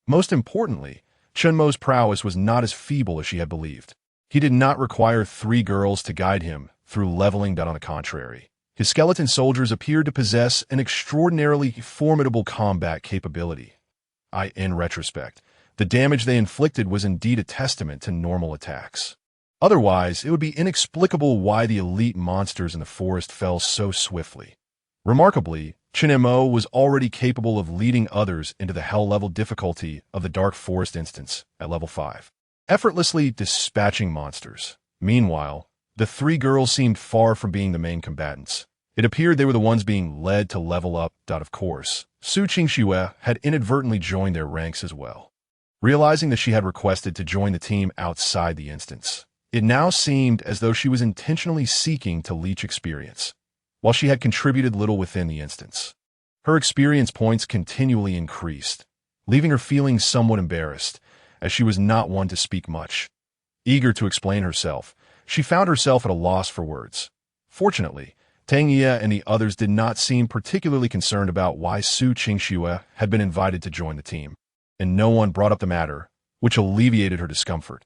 Most importantly, Chen Mo's prowess was not as feeble as she had believed. He did not require three girls to guide him through leveling, that on the contrary. His skeleton soldiers appeared to possess an extraordinarily formidable combat capability. In retrospect, the damage they inflicted was indeed a testament to normal attacks. Otherwise, it would be inexplicable why the elite monsters in the forest fell so swiftly. Remarkably, Chen Mo was already capable of leading others into the hell-level difficulty of the Dark Forest instance at level 5, effortlessly dispatching monsters. Meanwhile, the three girls seemed far from being the main combatants. It appeared they were the ones being led to level up. Of course, Su Qingxue had inadvertently joined their ranks as well. Realizing that she had requested to join the team outside the instance, it now seemed as though she was intentionally seeking to leech experience, while she had contributed little within the instance. Her experience points continually increased, leaving her feeling somewhat embarrassed, as she was not one to speak much. Eager to explain herself, she found herself at a loss for words. Fortunately, Tang Ye and the others did not seem particularly concerned about why Su Qingxue had been invited to join the team, and no one brought up the matter, which alleviated her discomfort.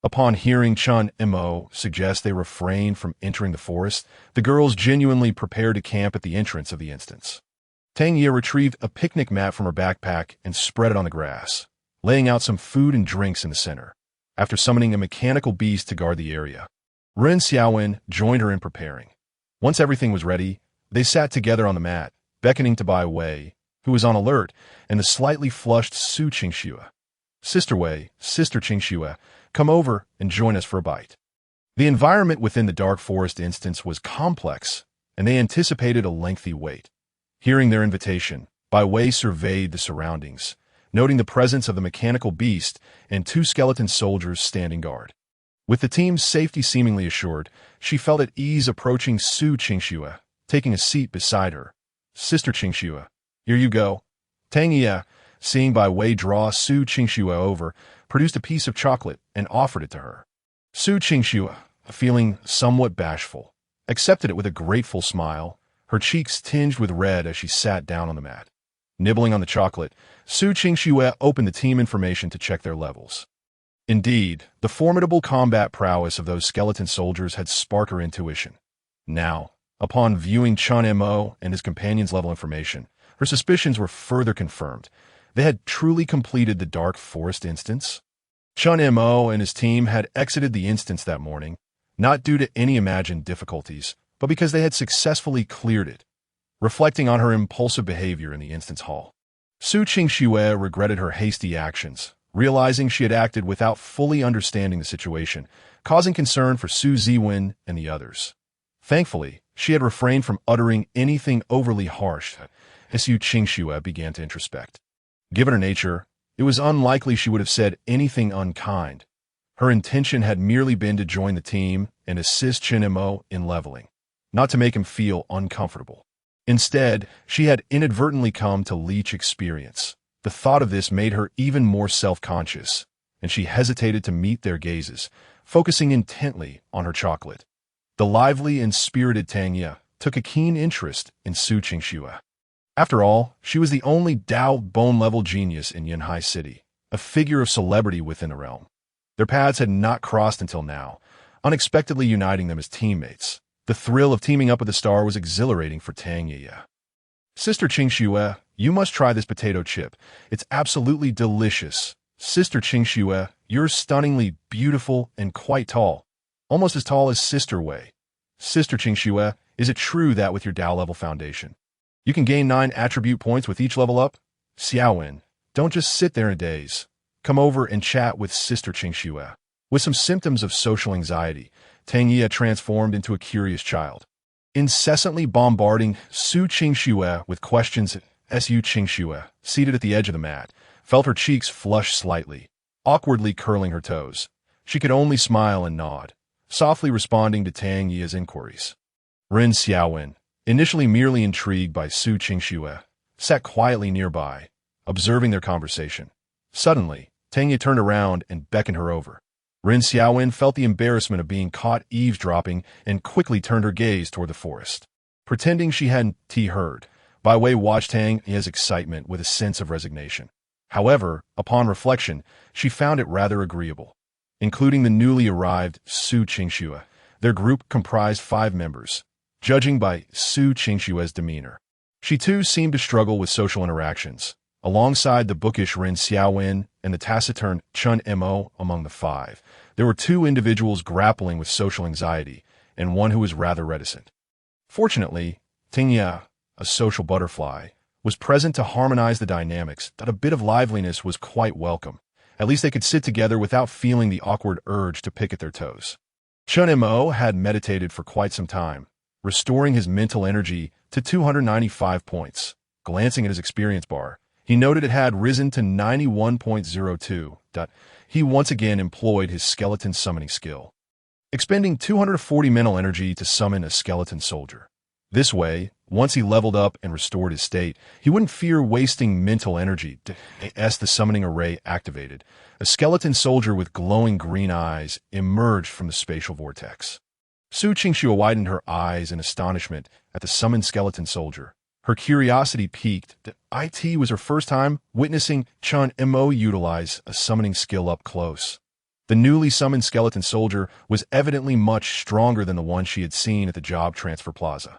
Upon hearing Chen Mo suggest they refrain from entering the forest, the girls genuinely prepared to camp at the entrance of the instance. Tang Ye retrieved a picnic mat from her backpack and spread it on the grass, laying out some food and drinks in the center, after summoning a mechanical beast to guard the area. Ren Xiaowen joined her in preparing. Once everything was ready, they sat together on the mat, beckoning to Bai Wei, who was on alert, and the slightly flushed Su Qingxue. Sister Wei, Sister Qingxue, come over and join us for a bite. The environment within the Dark Forest instance was complex, and they anticipated a lengthy wait. Hearing their invitation, Bai Wei surveyed the surroundings, noting the presence of the mechanical beast and two skeleton soldiers standing guard. With the team's safety seemingly assured, she felt at ease approaching Su Qingxue, taking a seat beside her. Sister Qingxue, here you go. Tang Ye, seeing Bai Wei draw Su Qingxue over, produced a piece of chocolate and offered it to her. Su Qingxue, feeling somewhat bashful, accepted it with a grateful smile, her cheeks tinged with red as she sat down on the mat. Nibbling on the chocolate, Su Qingxue opened the team information to check their levels. Indeed, the formidable combat prowess of those skeleton soldiers had sparked her intuition. Now, upon viewing Chen Mo and his companions' level information, her suspicions were further confirmed. They had truly completed the Dark Forest instance. Chen Mo and his team had exited the instance that morning, not due to any imagined difficulties, but because they had successfully cleared it, reflecting on her impulsive behavior in the instance hall. Su Qingxue regretted her hasty actions, realizing she had acted without fully understanding the situation, causing concern for Su Ziwen and the others. Thankfully, she had refrained from uttering anything overly harsh as Su Qingxue began to introspect. Given her nature, it was unlikely she would have said anything unkind. Her intention had merely been to join the team and assist Chen Mo in leveling, not to make him feel uncomfortable. Instead, she had inadvertently come to leech experience. The thought of this made her even more self-conscious, and she hesitated to meet their gazes, focusing intently on her chocolate. The lively and spirited Tang Ye took a keen interest in Su Qingxue. After all, she was the only endowed bone-level genius in Yanhai City, a figure of celebrity within the realm. Their paths had not crossed until now, unexpectedly uniting them as teammates. The thrill of teaming up with the star was exhilarating for Tang Ye. Sister Qingxue, you must try this potato chip. It's absolutely delicious. Sister Qingxue, you're stunningly beautiful and quite tall, almost as tall as Sister Wei. Sister Qingxue, is it true that with your Dao level foundation, you can gain 9 attribute points with each level up? Xiaowen, don't just sit there in a daze. Come over and chat with Sister Qingxue. With some symptoms of social anxiety, Tang Ye transformed into a curious child, incessantly bombarding Su Qingxue with questions Su Qingxue, seated at the edge of the mat, felt her cheeks flush slightly, awkwardly curling her toes. She could only smile and nod, softly responding to Tang Yi's inquiries. Ren Xiaowen, initially merely intrigued by Su Qingxue, sat quietly nearby, observing their conversation. Suddenly, Tang Yi turned around and beckoned her over. Ren Xiaowen felt the embarrassment of being caught eavesdropping and quickly turned her gaze toward the forest. Pretending she hadn't heard, Bai Wei watched Tang Yi's excitement with a sense of resignation. However, upon reflection, she found it rather agreeable. Including the newly arrived Su Qingxue, their group comprised 5 members. Judging by Su Qingxue's demeanor, she too seemed to struggle with social interactions. Alongside the bookish Ren Xiaowen and the taciturn Chen Mo among the 5, there were 2 individuals grappling with social anxiety, and one who was rather reticent. Fortunately, Tang Yi, a social butterfly, was present to harmonize the dynamics. That a bit of liveliness was quite welcome. At least they could sit together without feeling the awkward urge to pick at their toes. Chen Mo had meditated for quite some time, restoring his mental energy to 295 points. Glancing at his experience bar, he noted it had risen to 91.02. He once again employed his skeleton summoning skill, expending 240 mental energy to summon a skeleton soldier. This way, once he leveled up and restored his state, he wouldn't fear wasting mental energy. As the summoning array activated, a skeleton soldier with glowing green eyes emerged from the spatial vortex. Su Qingxue widened her eyes in astonishment at the summoned skeleton soldier. Her curiosity piqued. It was her first time witnessing Chen Mo utilize a summoning skill up close. The newly summoned skeleton soldier was evidently much stronger than the one she had seen at the job transfer plaza.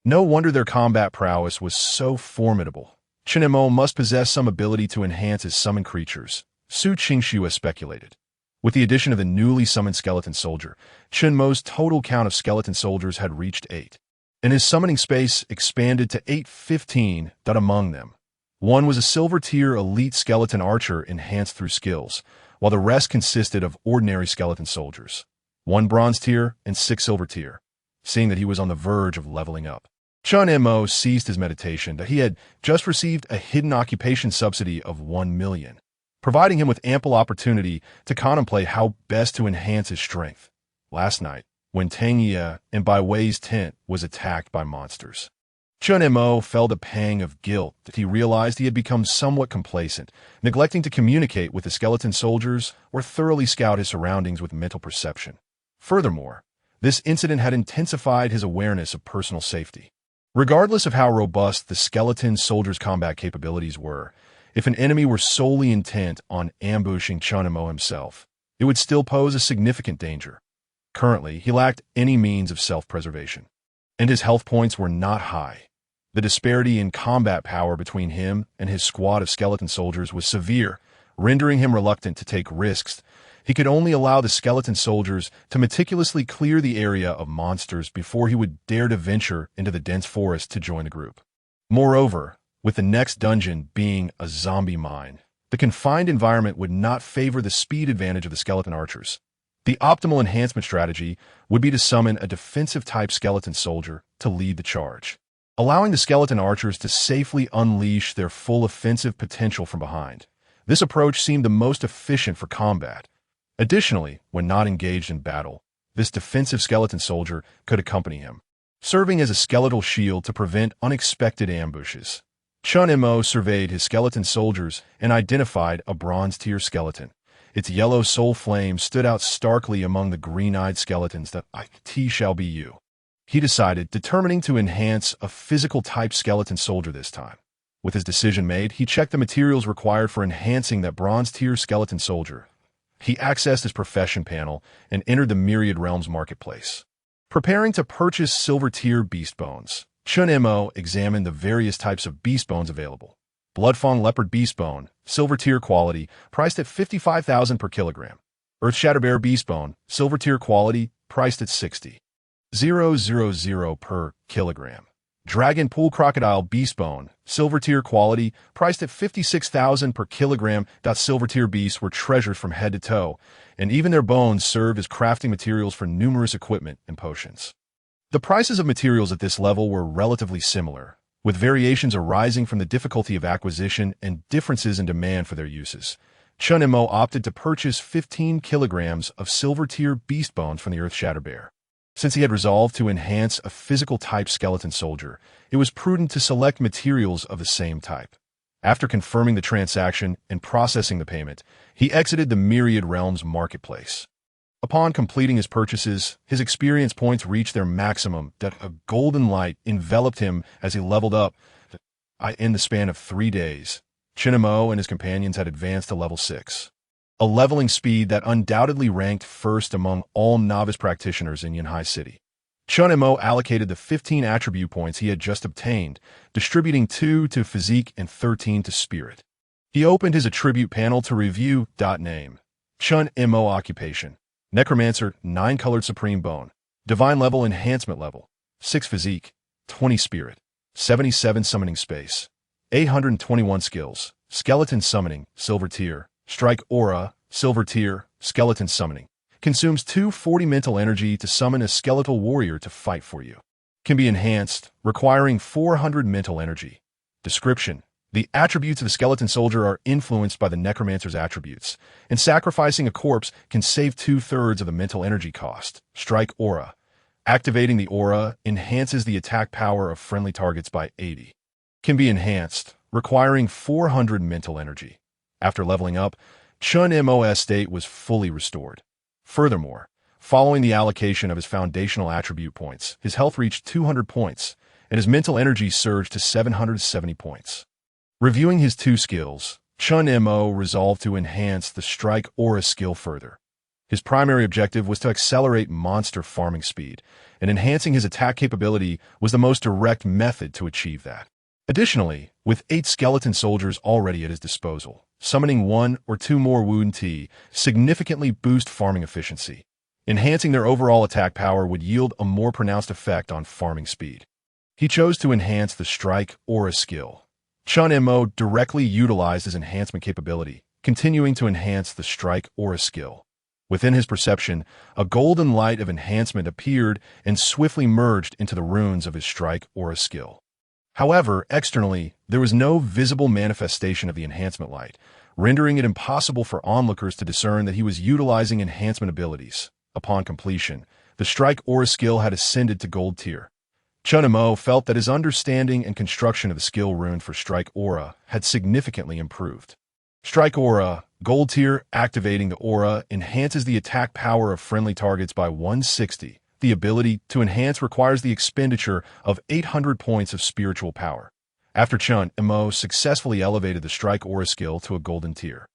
No wonder their combat prowess was so formidable. Chen Mo must possess some ability to enhance his summoned creatures, Su Qingxue speculated. With the addition of the newly summoned skeleton soldier, Chen Mo's total count of skeleton soldiers had reached 8, and his summoning space expanded to 815. Among them, one was a silver-tier elite skeleton archer enhanced through skills, while the rest consisted of ordinary skeleton soldiers, 1 bronze tier and 6 silver tier. Seeing that he was on the verge of leveling up, Chen Mo ceased his meditation. That he had just received a hidden occupation subsidy of 1 million, providing him with ample opportunity to contemplate how best to enhance his strength. Last night, when Tang Yi and Bai Wei's tent was attacked by monsters, Chen Mo felt a pang of guilt that he realized he had become somewhat complacent, neglecting to communicate with the skeleton soldiers or thoroughly scout his surroundings with mental perception. Furthermore, this incident had intensified his awareness of personal safety. Regardless of how robust the skeleton soldier's combat capabilities were, if an enemy were solely intent on ambushing Chen Mo himself, it would still pose a significant danger. Currently, he lacked any means of self-preservation, and his health points were not high. The disparity in combat power between him and his squad of skeleton soldiers was severe, rendering him reluctant to take risks. He could only allow the skeleton soldiers to meticulously clear the area of monsters before he would dare to venture into the dense forest to join the group. Moreover, with the next dungeon being a zombie mine, the confined environment would not favor the speed advantage of the skeleton archers. The optimal enhancement strategy would be to summon a defensive-type skeleton soldier to lead the charge, allowing the skeleton archers to safely unleash their full offensive potential from behind. This approach seemed the most efficient for combat. Additionally, when not engaged in battle, this defensive skeleton soldier could accompany him, serving as a skeletal shield to prevent unexpected ambushes. Chen Mo surveyed his skeleton soldiers and identified a bronze-tier skeleton. Its yellow soul flame stood out starkly among the green-eyed skeletons. That it shall be you, he decided, determining to enhance a physical-type skeleton soldier this time. With his decision made, he checked the materials required for enhancing that bronze-tier skeleton soldier. He accessed his profession panel and entered the Myriad Realms marketplace. Preparing to purchase silver-tier beast bones, Chen Mo examined the various types of beast bones available. Bloodfawn leopard beast bone, silver-tier quality, priced at 55,000 per kilogram. Earth Shatterbear beast bone, silver-tier quality, priced at 60,000 per kilogram. Dragon Pool Crocodile beast bone, silver-tier quality, priced at 56,000 per kilogram. Silver-tier beasts were treasures from head to toe, and even their bones served as crafting materials for numerous equipment and potions. The prices of materials at this level were relatively similar, with variations arising from the difficulty of acquisition and differences in demand for their uses. Chen Mo opted to purchase 15 kilograms of silver-tier beast bones from the Earth-Shatter Bear. Since he had resolved to enhance a physical-type skeleton soldier, it was prudent to select materials of the same type. After confirming the transaction and processing the payment, he exited the Myriad Realms marketplace. Upon completing his purchases, his experience points reached their maximum. A golden light enveloped him as he leveled up. In the span of 3 days, Chen Mo and his companions had advanced to level 6. A leveling speed that undoubtedly ranked first among all novice practitioners in Yanhai City. Chen Mo allocated the 15 attribute points he had just obtained, distributing 2 to physique and 13 to spirit. He opened his attribute panel to review. Name: Chen Mo. Occupation: necromancer, 9 colored supreme bone. Divine level, enhancement level, 6 physique, 20 spirit, 77 summoning space, 821 skills. Skeleton summoning, silver tier. Strike aura, silver tier. Skeleton summoning consumes 240 mental energy to summon a skeletal warrior to fight for you. Can be enhanced, requiring 400 mental energy. Description: the attributes of the skeleton soldier are influenced by the necromancer's attributes, and sacrificing a corpse can save 2/3 of the mental energy cost. Strike aura. Activating the aura enhances the attack power of friendly targets by 80. Can be enhanced, requiring 400 mental energy. After leveling up, Chen Mo's state was fully restored. Furthermore, following the allocation of his foundational attribute points, his health reached 200 points, and his mental energy surged to 770 points. Reviewing his 2 skills, Chen Mo resolved to enhance the strike aura skill further. His primary objective was to accelerate monster farming speed, and enhancing his attack capability was the most direct method to achieve that. Additionally, with 8 skeleton soldiers already at his disposal, summoning 1 or 2 more wound tea significantly boost farming efficiency. Enhancing their overall attack power would yield a more pronounced effect on farming speed. He chose to enhance the strike aura skill. Chen Mo directly utilized his enhancement capability, continuing to enhance the strike aura skill. Within his perception, a golden light of enhancement appeared and swiftly merged into the runes of his strike aura skill. However, externally, there was no visible manifestation of the enhancement light, rendering it impossible for onlookers to discern that he was utilizing enhancement abilities. Upon completion, the strike aura skill had ascended to gold tier. Chen Mo felt that his understanding and construction of the skill rune for strike aura had significantly improved. Strike aura, gold tier. Activating the aura enhances the attack power of friendly targets by 160. The ability to enhance requires the expenditure of 800 points of spiritual power. After Chen Mo successfully elevated the strike aura skill to a golden tier,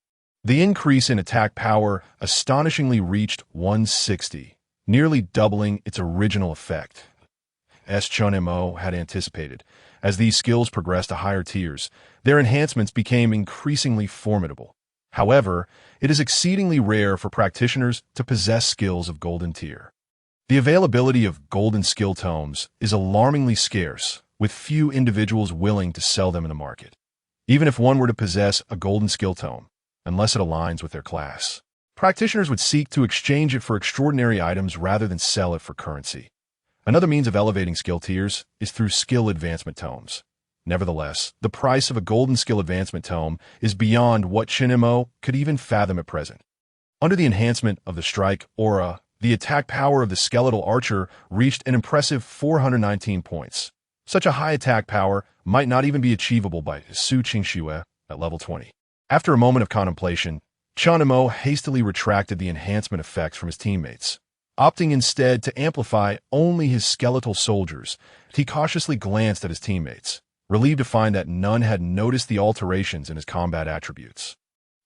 the increase in attack power astonishingly reached 160, nearly doubling its original effect. As Chen Mo had anticipated, as these skills progressed to higher tiers, their enhancements became increasingly formidable. However, it is exceedingly rare for practitioners to possess skills of golden tier. The availability of golden skill tomes is alarmingly scarce, with few individuals willing to sell them in the market. Even if one were to possess a golden skill tome, unless it aligns with their class, practitioners would seek to exchange it for extraordinary items rather than sell it for currency. Another means of elevating skill tiers is through skill advancement tomes. Nevertheless, the price of a golden skill advancement tome is beyond what Chen Mo could even fathom at present. Under the enhancement of the strike aura, the attack power of the skeletal archer reached an impressive 419 points. Such a high attack power might not even be achievable by Su Qingxue at level 20. After a moment of contemplation, Chen Mo hastily retracted the enhancement effects from his teammates. Opting instead to amplify only his skeletal soldiers, he cautiously glanced at his teammates, relieved to find that none had noticed the alterations in his combat attributes.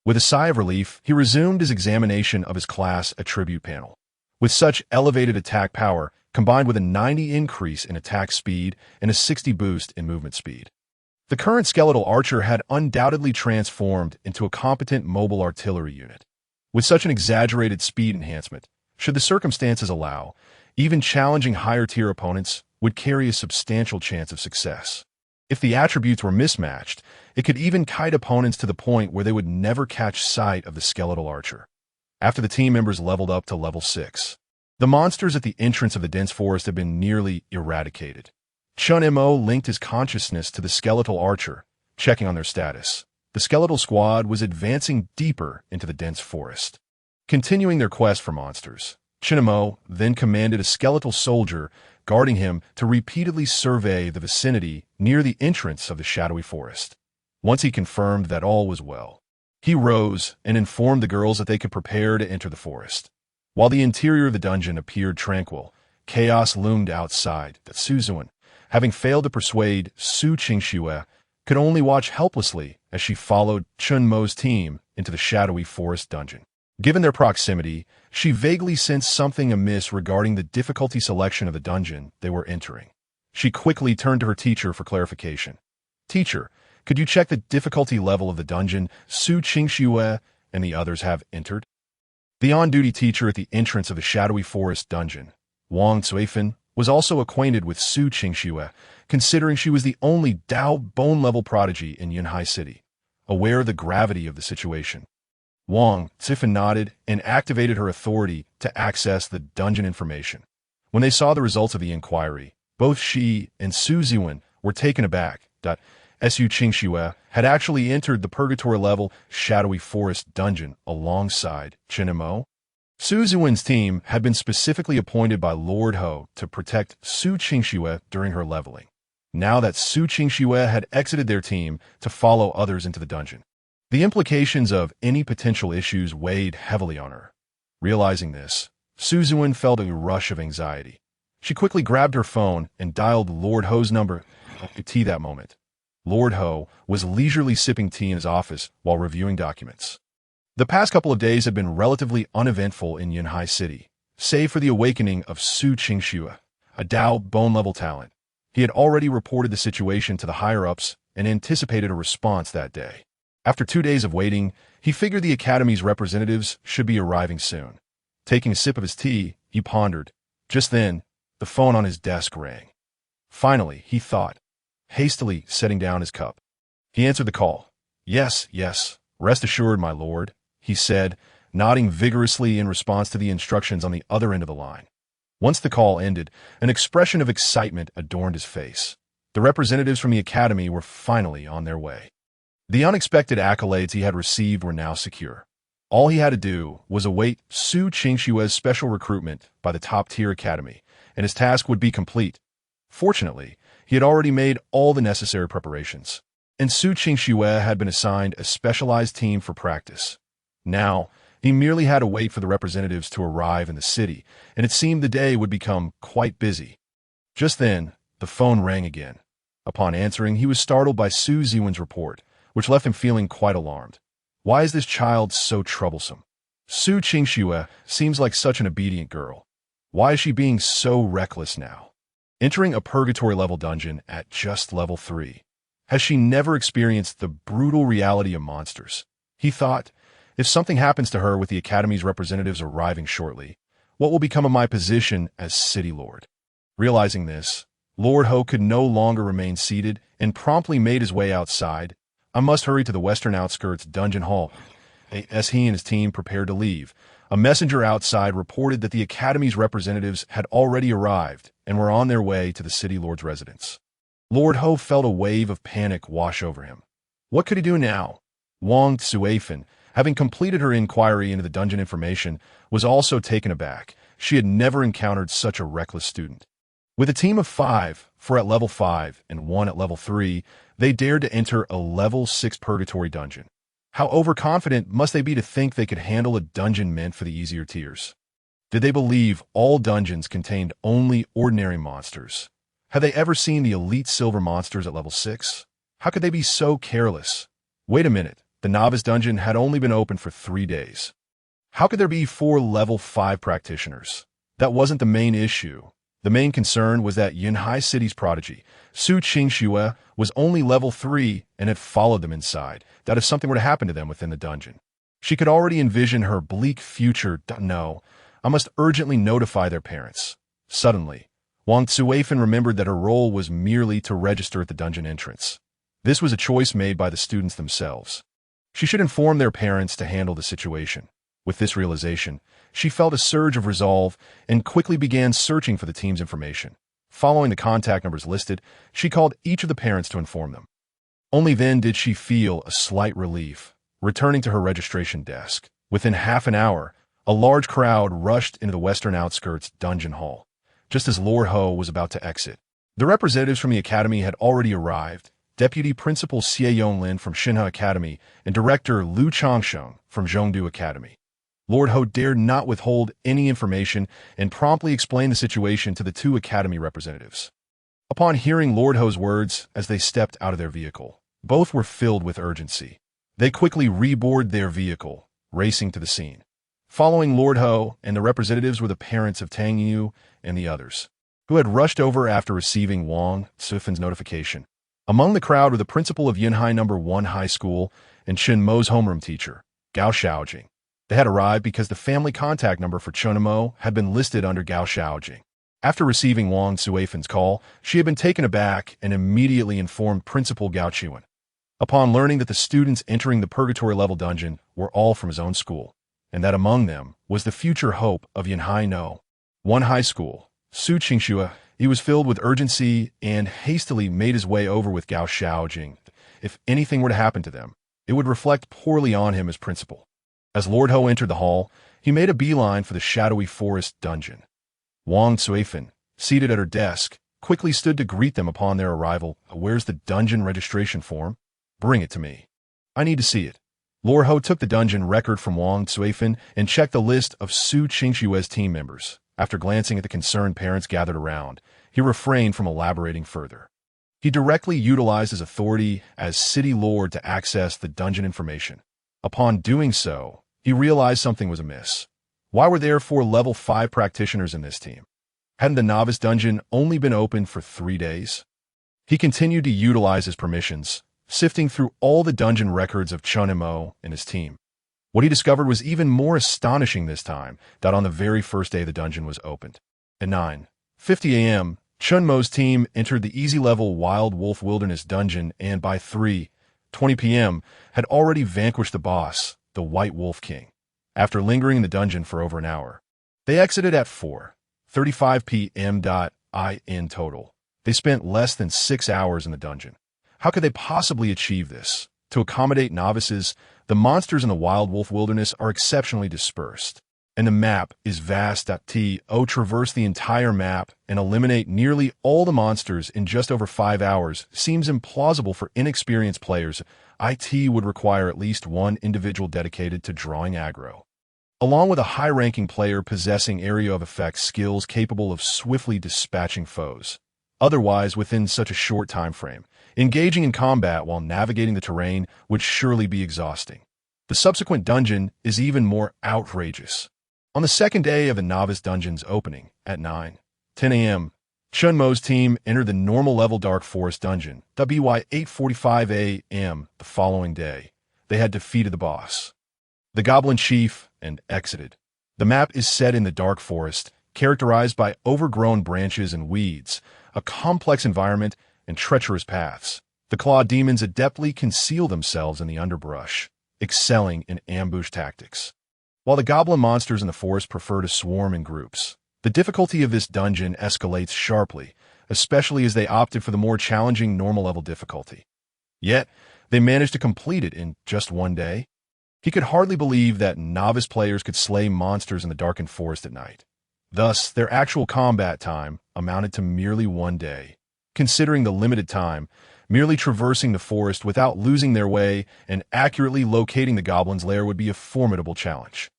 With a sigh of relief, he resumed his examination of his class attribute panel. With such elevated attack power, combined with a 90 increase in attack speed and a 60 boost in movement speed, the current skeletal archer had undoubtedly transformed into a competent mobile artillery unit. With such an exaggerated speed enhancement, should the circumstances allow, even challenging higher-tier opponents would carry a substantial chance of success. If the attributes were mismatched, it could even kite opponents to the point where they would never catch sight of the skeletal archer. After the team members leveled up to level 6, the monsters at the entrance of the dense forest had been nearly eradicated. Chen Mo linked his consciousness to the skeletal archer, checking on their status. The skeletal squad was advancing deeper into the dense forest. Continuing their quest for monsters, Chen Mo then commanded a skeletal soldier guarding him to repeatedly survey the vicinity near the entrance of the shadowy forest. Once he confirmed that all was well, he rose and informed the girls that they could prepare to enter the forest. While the interior of the dungeon appeared tranquil, chaos loomed outside that Suzuan, having failed to persuade Su Qingxue, could only watch helplessly as she followed Chen Mo's team into the shadowy forest dungeon. Given their proximity, she vaguely sensed something amiss regarding the difficulty selection of the dungeon they were entering. She quickly turned to her teacher for clarification. "Teacher, could you check the difficulty level of the dungeon Su Qingxue and the others have entered?" The on-duty teacher at the entrance of the shadowy forest dungeon, Wang Zuifan, was also acquainted with Su Qingxue, considering she was the only Dao bone-level prodigy in Yunhai City. Aware of the gravity of the situation, Wang Zuifan nodded and activated her authority to access the dungeon information. When they saw the results of the inquiry, both she and Su Ziwen were taken aback. Su Qingxue had actually entered the purgatory-level shadowy forest dungeon alongside Chen Mo. Su Ziwen's team had been specifically appointed by Lord Ho to protect Su Qingxue during her leveling. Now that Su Qingxue had exited their team to follow others into the dungeon, the implications of any potential issues weighed heavily on her. Realizing this, Su Ziwen felt a rush of anxiety. She quickly grabbed her phone and dialed Lord Ho's number at tea that moment. Lord Ho was leisurely sipping tea in his office while reviewing documents. The past couple of days had been relatively uneventful in Yunhai City, save for the awakening of Su Qingxue, a Dao bone-level talent. He had already reported the situation to the higher-ups and anticipated a response that day. After 2 days of waiting, he figured the Academy's representatives should be arriving soon. Taking a sip of his tea, he pondered. Just then, the phone on his desk rang. Finally, he thought, hastily setting down his cup. He answered the call. "Yes, yes, rest assured, my lord," he said, nodding vigorously in response to the instructions on the other end of the line. Once the call ended, an expression of excitement adorned his face. The representatives from the Academy were finally on their way. The unexpected accolades he had received were now secure. All he had to do was await Su Qingxue's special recruitment by the top-tier academy, and his task would be complete. Fortunately, he had already made all the necessary preparations, and Su Qingxue had been assigned a specialized team for practice. Now, he merely had to wait for the representatives to arrive in the city, and it seemed the day would become quite busy. Just then, the phone rang again. Upon answering, he was startled by Su Ziwen's report, which left him feeling quite alarmed. Why is this child so troublesome? Su Qingxue seems like such an obedient girl. Why is she being so reckless now? Entering a purgatory-level dungeon at just level 3. Has she never experienced the brutal reality of monsters? He thought, if something happens to her with the Academy's representatives arriving shortly, what will become of my position as City Lord? Realizing this, Lord Ho could no longer remain seated and promptly made his way outside. "I must hurry to the western outskirts dungeon hall." As he and his team prepared to leave, a messenger outside reported that the Academy's representatives had already arrived and were on their way to the City Lord's residence. Lord Ho felt a wave of panic wash over him. What could he do now? Wang Zuifan, having completed her inquiry into the dungeon information, was also taken aback. She had never encountered such a reckless student. With a team of 5, 4 at level 5 and 1 at level 3, they dared to enter a level 6 purgatory dungeon. How overconfident must they be to think they could handle a dungeon meant for the easier tiers? Did they believe all dungeons contained only ordinary monsters? Had they ever seen the elite silver monsters at level 6? How could they be so careless? Wait a minute, the novice dungeon had only been open for 3 days. How could there be 4 level 5 practitioners? That wasn't the main issue. The main concern was that Yunhai City's prodigy, Su Qingxue, was only level 3 and had followed them inside, that if something were to happen to them within the dungeon. She could already envision her bleak future. No, I must urgently notify their parents. Suddenly, Wang Zuifan remembered that her role was merely to register at the dungeon entrance. This was a choice made by the students themselves. She should inform their parents to handle the situation. With this realization, she felt a surge of resolve and quickly began searching for the team's information. Following the contact numbers listed, she called each of the parents to inform them. Only then did she feel a slight relief, returning to her registration desk. Within half an hour, a large crowd rushed into the western outskirts dungeon hall, just as Lord Ho was about to exit. The representatives from the academy had already arrived, Deputy Principal Xie Yonglin from Shinhe Academy and Director Lu Changsheng from Zhongdu Academy. Lord Ho dared not withhold any information and promptly explained the situation to the two academy representatives. Upon hearing Lord Ho's words as they stepped out of their vehicle, both were filled with urgency. They quickly reboarded their vehicle, racing to the scene. Following Lord Ho and the representatives were the parents of Tang Yu and the others, who had rushed over after receiving Wang Sufin's notification. Among the crowd were the principal of Yunhai No. 1 High School and Chen Mo's homeroom teacher, Gao Xiaojing. They had arrived because the family contact number for Chen Mo had been listed under Gao Xiaojing. After receiving Wang Suifan's call, she had been taken aback and immediately informed Principal Gao Qiwen. Upon learning that the students entering the Purgatory level dungeon were all from his own school, and that among them was the future hope of Yunhai No. 1 High School, Su Qingxue, he was filled with urgency and hastily made his way over with Gao Xiaojing. If anything were to happen to them, it would reflect poorly on him as principal. As Lord Ho entered the hall, he made a beeline for the shadowy forest dungeon. Wang Suifan, seated at her desk, quickly stood to greet them upon their arrival. "Where's the dungeon registration form? Bring it to me. I need to see it." Lord Ho took the dungeon record from Wang Suifan and checked the list of Su Qingxue's team members. After glancing at the concerned parents gathered around, he refrained from elaborating further. He directly utilized his authority as city lord to access the dungeon information. Upon doing so, he realized something was amiss. Why were there 4 level 5 practitioners in this team? Hadn't the novice dungeon only been open for 3 days? He continued to utilize his permissions, sifting through all the dungeon records of Chen Mo and his team. What he discovered was even more astonishing this time, that on the very first day the dungeon was opened. At 9:50 a.m., Chen Mo's team entered the easy-level Wild Wolf Wilderness dungeon and by 3:20 p.m. had already vanquished the boss, the White Wolf King. After lingering in the dungeon for over an hour, they exited at 4:35 p.m. In total, they spent less than 6 hours in the dungeon. How could they possibly achieve this? To accommodate novices, the monsters in the Wild Wolf Wilderness are exceptionally dispersed, and the map is vast. Traverse the entire map and eliminate nearly all the monsters in just over 5 hours seems implausible for inexperienced players. It would require at least one individual dedicated to drawing aggro, along with a high-ranking player possessing area of effect skills capable of swiftly dispatching foes. Otherwise, within such a short time frame, engaging in combat while navigating the terrain would surely be exhausting. The subsequent dungeon is even more outrageous. On the second day of the novice dungeon's opening, at 9:10 a.m., Chen Mo's team entered the normal level Dark Forest dungeon. By 8:45 a.m. the following day, they had defeated the boss, the Goblin Chief, and exited. The map is set in the Dark Forest, characterized by overgrown branches and weeds, a complex environment, and treacherous paths. The Claw Demons adeptly conceal themselves in the underbrush, excelling in ambush tactics, while the goblin monsters in the forest prefer to swarm in groups. The difficulty of this dungeon escalates sharply, especially as they opted for the more challenging normal-level difficulty. Yet, they managed to complete it in just 1 day. He could hardly believe that novice players could slay monsters in the darkened forest at night. Thus, their actual combat time amounted to merely 1 day. Considering the limited time, merely traversing the forest without losing their way and accurately locating the goblin's lair would be a formidable challenge.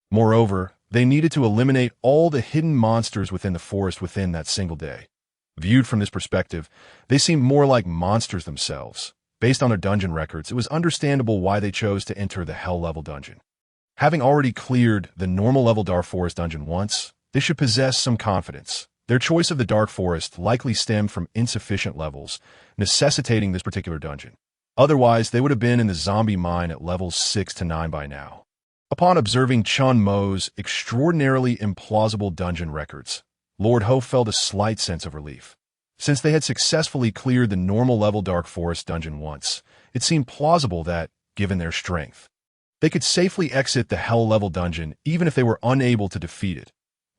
Moreover, they needed to eliminate all the hidden monsters within the forest within that single day. Viewed from this perspective, they seemed more like monsters themselves. Based on their dungeon records, it was understandable why they chose to enter the Hell-level dungeon. Having already cleared the normal-level Dark Forest dungeon once, they should possess some confidence. Their choice of the Dark Forest likely stemmed from insufficient levels, necessitating this particular dungeon. Otherwise, they would have been in the zombie mine at levels 6 to 9 by now. Upon observing Chen Mo's extraordinarily implausible dungeon records, Lord Ho felt a slight sense of relief. Since they had successfully cleared the normal-level Dark Forest dungeon once, it seemed plausible that, given their strength, they could safely exit the Hell-level dungeon even if they were unable to defeat it.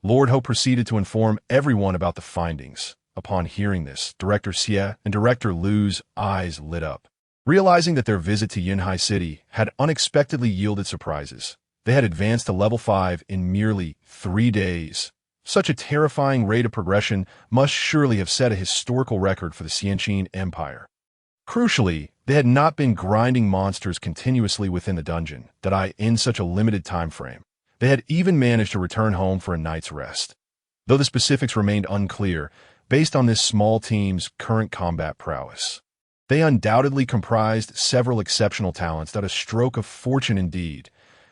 Lord Ho proceeded to inform everyone about the findings, Upon hearing this, Director Xie and Director Lu's eyes lit up. Realizing that their visit to Yunhai City had unexpectedly yielded surprises, they had advanced to level 5 in merely 3 days. Such a terrifying rate of progression must surely have set a historical record for the Xianqin Empire. Crucially, they had not been grinding monsters continuously within the dungeon in such a limited time frame. They had even managed to return home for a night's rest. Though the specifics remained unclear, based on this small team's current combat prowess, they undoubtedly comprised several exceptional talents that a stroke of fortune indeed.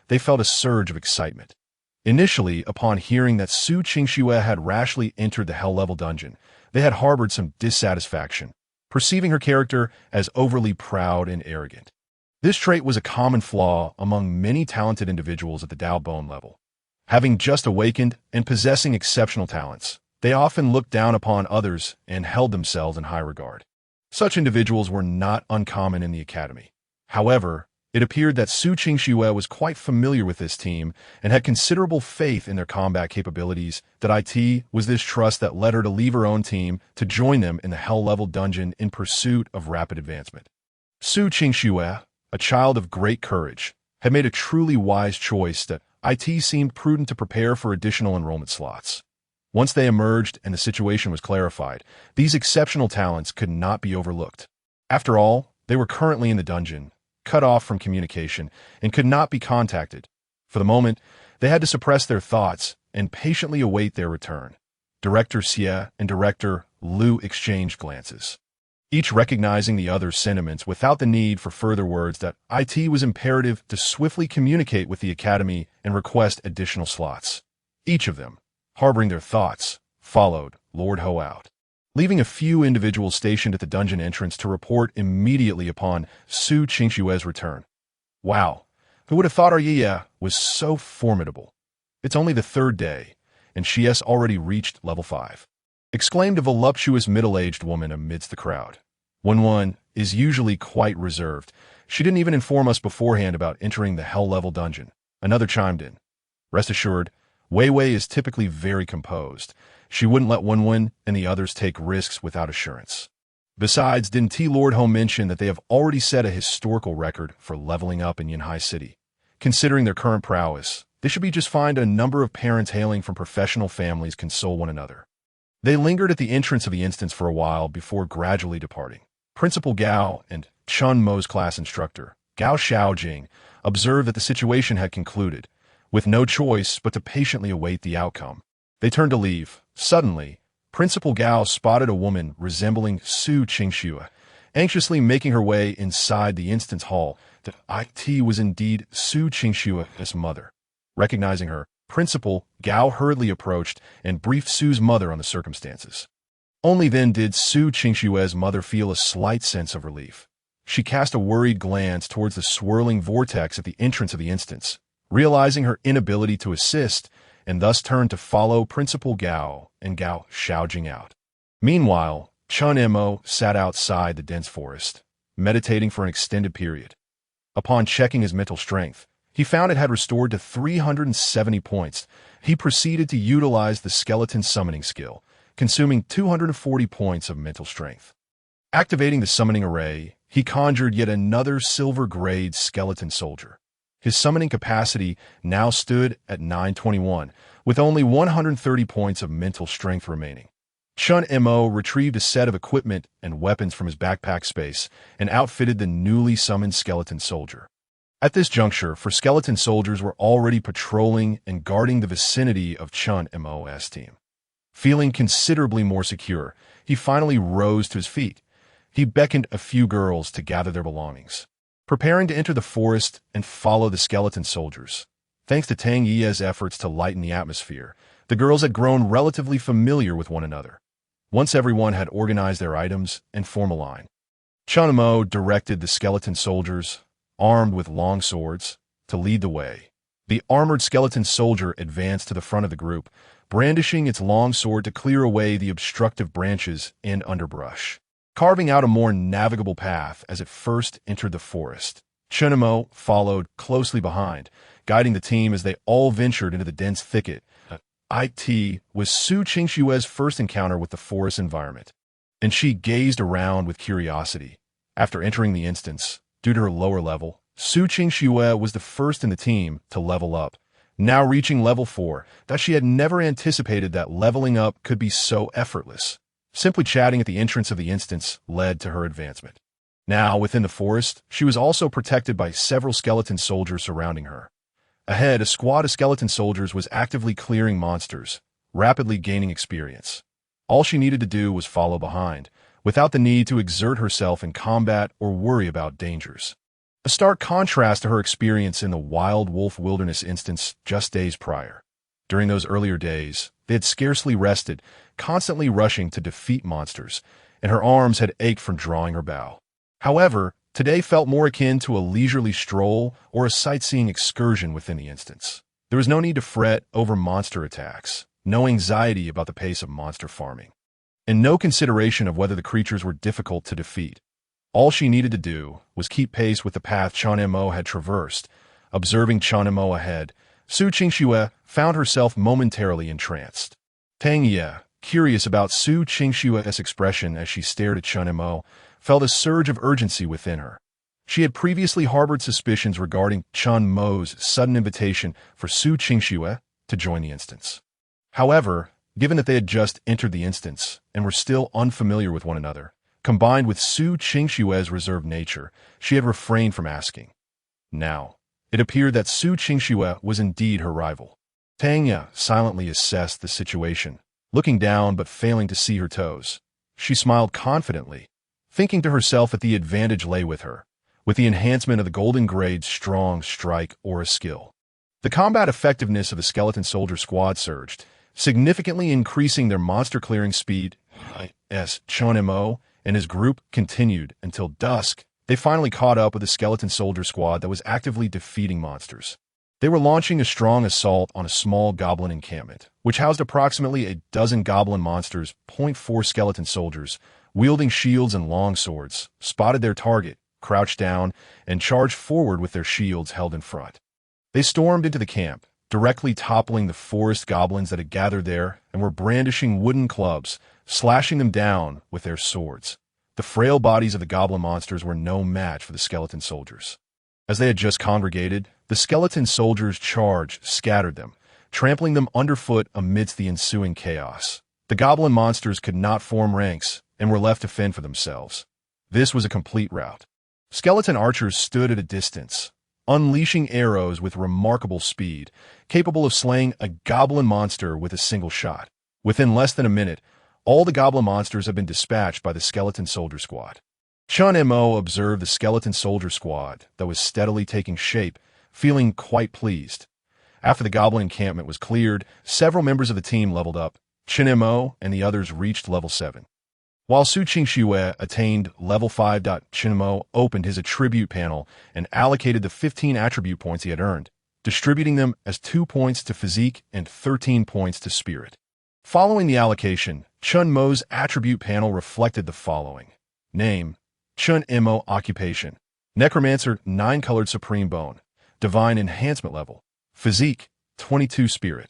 They felt a surge of excitement. Initially, upon hearing that Su Qingxue had rashly entered the Hell-level dungeon, they had harbored some dissatisfaction, perceiving her character as overly proud and arrogant. This trait was a common flaw among many talented individuals at the Dao Bone level. Having just awakened and possessing exceptional talents, they often looked down upon others and held themselves in high regard. Such individuals were not uncommon in the academy. However, it appeared that Su Qingxue was quite familiar with this team and had considerable faith in their combat capabilities. It was this trust that led her to leave her own team to join them in the Hell-level dungeon in pursuit of rapid advancement. Su Qingxue, a child of great courage, had made a truly wise choice that it seemed prudent to prepare for additional enrollment slots. Once they emerged and the situation was clarified, these exceptional talents could not be overlooked. After all, they were currently in the dungeon, cut off from communication, and could not be contacted. For the moment, they had to suppress their thoughts and patiently await their return. Director Xie and Director Lu exchanged glances, each recognizing the other's sentiments without the need for further words. It was imperative to swiftly communicate with the academy and request additional slots. Each of them, harboring their thoughts, followed Lord Ho out, leaving a few individuals stationed at the dungeon entrance to report immediately upon Su Qingxue's return. Wow, who would have thought our Yi was so formidable? It's only the 3rd day, and she has already reached level 5. Exclaimed a voluptuous middle-aged woman amidst the crowd. When one is usually quite reserved, she didn't even inform us beforehand about entering the Hell-level dungeon. Another chimed in. Rest assured, Wei Wei is typically very composed. She wouldn't let Wenwen and the others take risks without assurance. Besides, didn't Lord Ho mention that they have already set a historical record for leveling up in Yunhai City? Considering their current prowess, they should be just fine. A number of parents hailing from professional families console one another. They lingered at the entrance of the instance for a while before gradually departing. Principal Gao and Chen Mo's class instructor, Gao Xiaojing, observed that the situation had concluded, with no choice but to patiently await the outcome. They turned to leave. Suddenly, Principal Gao spotted a woman resembling Su Qingxue, anxiously making her way inside the instance hall. It was indeed Su Qingxue's mother. Recognizing her, Principal Gao hurriedly approached and briefed Su's mother on the circumstances. Only then did Su Qingxue's mother feel a slight sense of relief. She cast a worried glance towards the swirling vortex at the entrance of the instance, realizing her inability to assist, and thus turned to follow Principal Gao and Gao Xiaojing out. Meanwhile, Chen Mo sat outside the dense forest, meditating for an extended period. Upon checking his mental strength, he found it had restored to 370 points. He proceeded to utilize the skeleton summoning skill, consuming 240 points of mental strength. Activating the summoning array, he conjured yet another silver-grade skeleton soldier. His summoning capacity now stood at 921, with only 130 points of mental strength remaining. Chen Mo retrieved a set of equipment and weapons from his backpack space and outfitted the newly summoned skeleton soldier. At this juncture, skeleton soldiers were already patrolling and guarding the vicinity of Chen Mo's team. Feeling considerably more secure, he finally rose to his feet. He beckoned a few girls to gather their belongings, preparing to enter the forest and follow the skeleton soldiers. Thanks to Tang Yi's efforts to lighten the atmosphere, the girls had grown relatively familiar with one another. Once everyone had organized their items and formed a line, Chen Mo directed the skeleton soldiers, armed with long swords, to lead the way. The armored skeleton soldier advanced to the front of the group, brandishing its long sword to clear away the obstructive branches and underbrush, carving out a more navigable path as it first entered the forest. Chen Mo followed closely behind, guiding the team as they all ventured into the dense thicket. It was Su Qingshue's first encounter with the forest environment, and she gazed around with curiosity. After entering the instance, due to her lower level, Su Qingxue was the first in the team to level up, now reaching level 4, that she had never anticipated that leveling up could be so effortless. Simply chatting at the entrance of the instance led to her advancement. Now, within the forest, she was also protected by several skeleton soldiers surrounding her. Ahead, a squad of skeleton soldiers was actively clearing monsters, rapidly gaining experience. All she needed to do was follow behind, without the need to exert herself in combat or worry about dangers. A stark contrast to her experience in the Wild Wolf Wilderness instance just days prior. During those earlier days, they had scarcely rested, constantly rushing to defeat monsters, and her arms had ached from drawing her bow. However, today felt more akin to a leisurely stroll or a sightseeing excursion within the instance. There was no need to fret over monster attacks, no anxiety about the pace of monster farming, and no consideration of whether the creatures were difficult to defeat. All she needed to do was keep pace with the path Chen Mo had traversed. Observing Chen Mo ahead, Su Qingxue found herself momentarily entranced. Tang Ye, curious about Su Qingshue's expression as she stared at Chen Mo, felt a surge of urgency within her. She had previously harbored suspicions regarding Chen Mo's sudden invitation for Su Qingxue to join the instance. However, given that they had just entered the instance and were still unfamiliar with one another, combined with Su Qingshue's reserved nature, she had refrained from asking. Now, it appeared that Su Qingxue was indeed her rival. Tang Ye silently assessed the situation, looking down but failing to see her toes. She smiled confidently, thinking to herself that the advantage lay with her, with the enhancement of the Golden Grade's strong strike aura skill. The combat effectiveness of the skeleton soldier squad surged, significantly increasing their monster clearing speed. As Chen Mo and his group continued until dusk, they finally caught up with the skeleton soldier squad that was actively defeating monsters. They were launching a strong assault on a small goblin encampment, which housed approximately a dozen goblin monsters. 4 skeleton soldiers, wielding shields and long swords, spotted their target, crouched down, and charged forward with their shields held in front. They stormed into the camp, directly toppling the forest goblins that had gathered there and were brandishing wooden clubs, slashing them down with their swords. The frail bodies of the goblin monsters were no match for the skeleton soldiers. As they had just congregated, the skeleton soldiers' charge scattered them, trampling them underfoot amidst the ensuing chaos. The goblin monsters could not form ranks and were left to fend for themselves. This was a complete rout. Skeleton archers stood at a distance, unleashing arrows with remarkable speed, capable of slaying a goblin monster with a single shot. Within less than a minute, all the goblin monsters had been dispatched by the skeleton soldier squad. Chen Mo observed the skeleton soldier squad that was steadily taking shape, feeling quite pleased. After the goblin encampment was cleared, several members of the team leveled up. Chen Mo and the others reached level 7. While Su Qingxue attained level 5. Chen Mo opened his attribute panel and allocated the 15 attribute points he had earned, distributing them as 2 points to physique and 13 points to spirit. Following the allocation, Chen Mo's attribute panel reflected the following. Name: Chen Mo. Occupation: necromancer, 9-colored supreme bone. Divine enhancement level: physique, 22 spirit.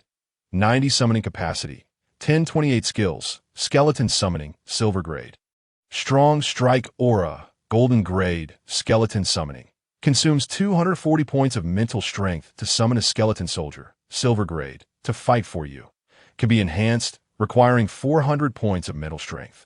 90 summoning capacity. 1028 skills: skeleton summoning, silver grade. Strong strike aura, golden grade, skeleton summoning. Consumes 240 points of mental strength to summon a skeleton soldier, silver grade, to fight for you. Can be enhanced, requiring 400 points of mental strength.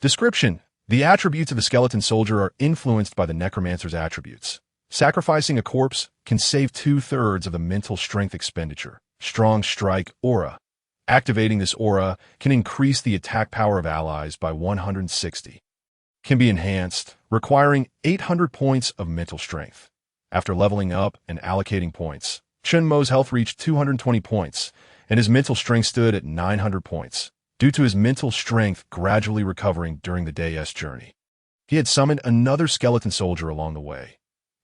Description: the attributes of the skeleton soldier are influenced by the necromancer's attributes. Sacrificing a corpse can save 2/3 of the mental strength expenditure. Strong strike aura. Activating this aura can increase the attack power of allies by 160. Can be enhanced, requiring 800 points of mental strength. After leveling up and allocating points, Chen Mo's health reached 220 points, and his mental strength stood at 900 points, due to his mental strength gradually recovering during the day's journey. He had summoned another skeleton soldier along the way.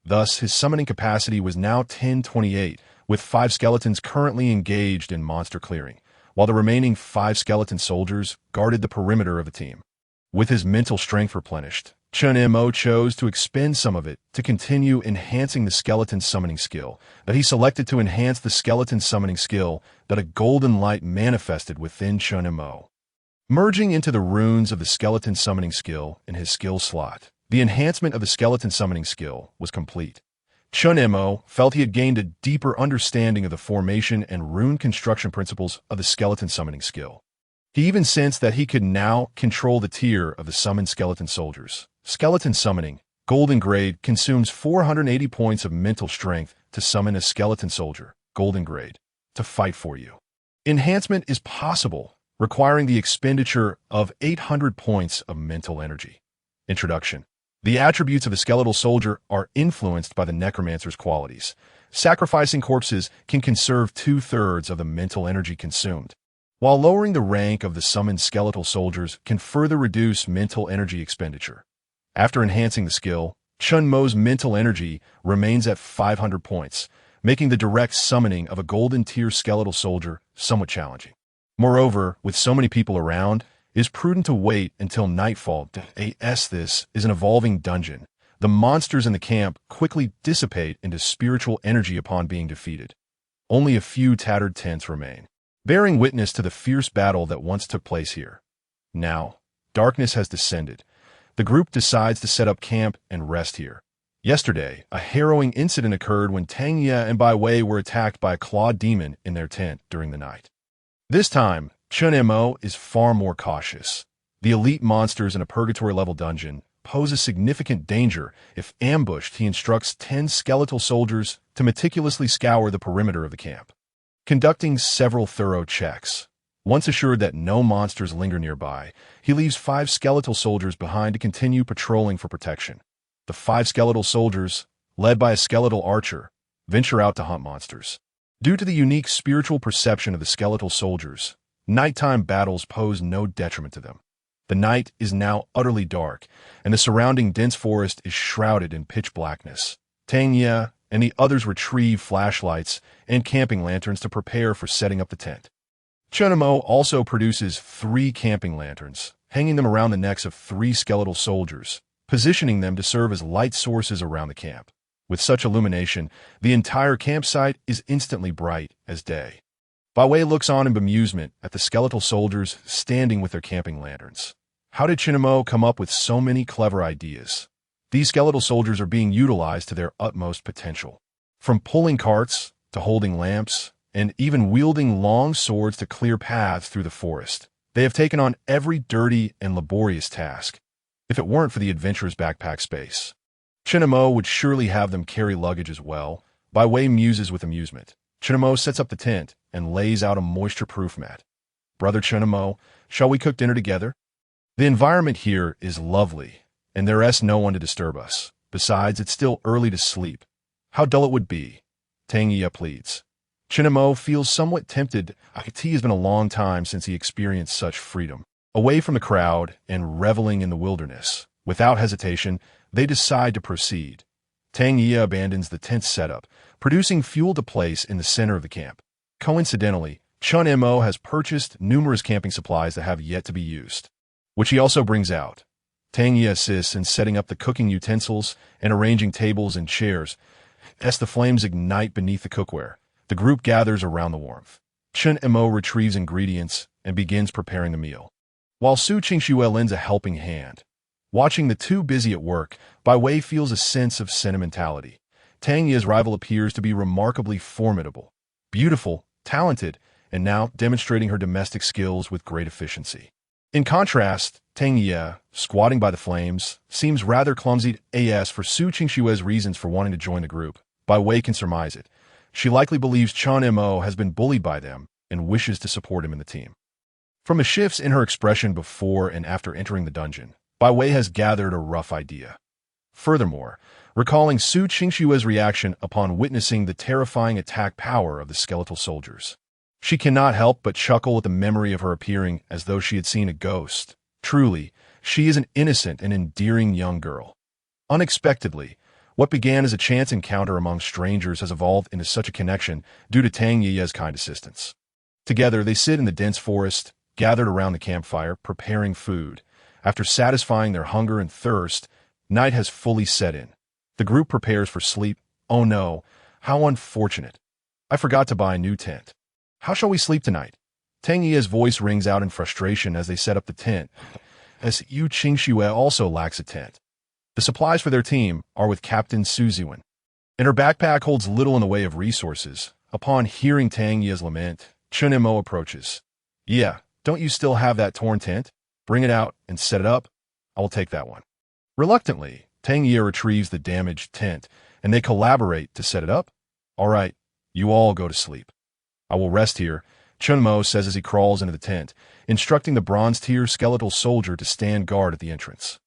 Thus, his summoning capacity was now 1028, with 5 skeletons currently engaged in monster clearing, while the remaining 5 skeleton soldiers guarded the perimeter of the team. With his mental strength replenished, Chen Mo chose to expend some of it to continue enhancing the skeleton summoning skill, that he selected to enhance the skeleton summoning skill that a golden light manifested within Chen Mo. Merging into the runes of the skeleton summoning skill in his skill slot, the enhancement of the skeleton summoning skill was complete. Chen Mo felt he had gained a deeper understanding of the formation and rune construction principles of the skeleton summoning skill. He even sensed that he could now control the tier of the summoned skeleton soldiers. Skeleton summoning, golden grade, consumes 480 points of mental strength to summon a skeleton soldier, golden grade, to fight for you. Enhancement is possible, requiring the expenditure of 800 points of mental energy. Introduction. The attributes of a skeletal soldier are influenced by the necromancer's qualities. Sacrificing corpses can conserve 2/3 of the mental energy consumed, while lowering the rank of the summoned skeletal soldiers can further reduce mental energy expenditure. After enhancing the skill, Chen Mo's mental energy remains at 500 points, making the direct summoning of a golden tier skeletal soldier somewhat challenging. Moreover, with so many people around, it is prudent to wait until nightfall. As this is an evolving dungeon, the monsters in the camp quickly dissipate into spiritual energy upon being defeated. Only a few tattered tents remain, bearing witness to the fierce battle that once took place here. Now, darkness has descended. The group decides to set up camp and rest here. Yesterday, a harrowing incident occurred when Tang Ye and Bai Wei were attacked by a clawed demon in their tent during the night. This time, Chen Mo is far more cautious. The elite monsters in a purgatory-level dungeon pose a significant danger. If ambushed, he instructs 10 skeletal soldiers to meticulously scour the perimeter of the camp, conducting several thorough checks. Once assured that no monsters linger nearby, he leaves 5 skeletal soldiers behind to continue patrolling for protection. The 5 skeletal soldiers, led by a skeletal archer, venture out to hunt monsters. Due to the unique spiritual perception of the skeletal soldiers, nighttime battles pose no detriment to them. The night is now utterly dark, and the surrounding dense forest is shrouded in pitch blackness. Tang Ye and the others retrieve flashlights and camping lanterns to prepare for setting up the tent. Chen Mo also produces 3 camping lanterns, hanging them around the necks of 3 skeletal soldiers, positioning them to serve as light sources around the camp. With such illumination, the entire campsite is instantly bright as day. Bai Wei looks on in bemusement at the skeletal soldiers standing with their camping lanterns. How did Chen Mo come up with so many clever ideas? These skeletal soldiers are being utilized to their utmost potential. From pulling carts to holding lamps, and even wielding long swords to clear paths through the forest, they have taken on every dirty and laborious task. If it weren't for the adventurer's backpack space, Chen Mo would surely have them carry luggage as well. Bai Wei muses with amusement. Chen Mo sets up the tent and lays out a moisture-proof mat. Brother Chen Mo, shall we cook dinner together? The environment here is lovely, and there is no one to disturb us. Besides, it's still early to sleep. How dull it would be. Tang Ye pleads. Chen Mo feels somewhat tempted. It has been a long time since he experienced such freedom. Away from the crowd and reveling in the wilderness, without hesitation, they decide to proceed. Tang Ye abandons the tent setup, producing fuel to place in the center of the camp. Coincidentally, Chen Mo has purchased numerous camping supplies that have yet to be used, which he also brings out. Tang Ye assists in setting up the cooking utensils and arranging tables and chairs. As the flames ignite beneath the cookware, the group gathers around the warmth. Chen Mo retrieves ingredients and begins preparing the meal, while Su Qingxue lends a helping hand. Watching the two busy at work, Bai Wei feels a sense of sentimentality. Tang Ye's rival appears to be remarkably formidable, beautiful, talented, and now demonstrating her domestic skills with great efficiency. In contrast, Tang Ye, squatting by the flames, seems rather clumsy. As for Su Qingxue's reasons for wanting to join the group, Bai Wei can surmise it. She likely believes Chen Mo has been bullied by them and wishes to support him in the team. From the shifts in her expression before and after entering the dungeon, Bai Wei has gathered a rough idea. Furthermore, recalling Su Qingxue's reaction upon witnessing the terrifying attack power of the skeletal soldiers, she cannot help but chuckle at the memory of her appearing as though she had seen a ghost. Truly, she is an innocent and endearing young girl. Unexpectedly, what began as a chance encounter among strangers has evolved into such a connection due to Tang Ye's kind assistance. Together, they sit in the dense forest, gathered around the campfire, preparing food. After satisfying their hunger and thirst, Night has fully set in. The group prepares for sleep. Oh no, how unfortunate. I forgot to buy a new tent. How shall we sleep tonight? Tang Ye's voice rings out in frustration as they set up the tent, as Yu Qingxue also lacks a tent. The supplies for their team are with Captain Su Ziwen, and her backpack holds little in the way of resources. Upon hearing Tang Ye's lament, Chen Mo approaches. Yeah, don't you still have that torn tent? Bring it out and set it up. I will take that one. Reluctantly, Tang Ye retrieves the damaged tent, and they collaborate to set it up. All right, you all go to sleep. I will rest here, Chen Mo says as he crawls into the tent, instructing the bronze-tier skeletal soldier to stand guard at the entrance.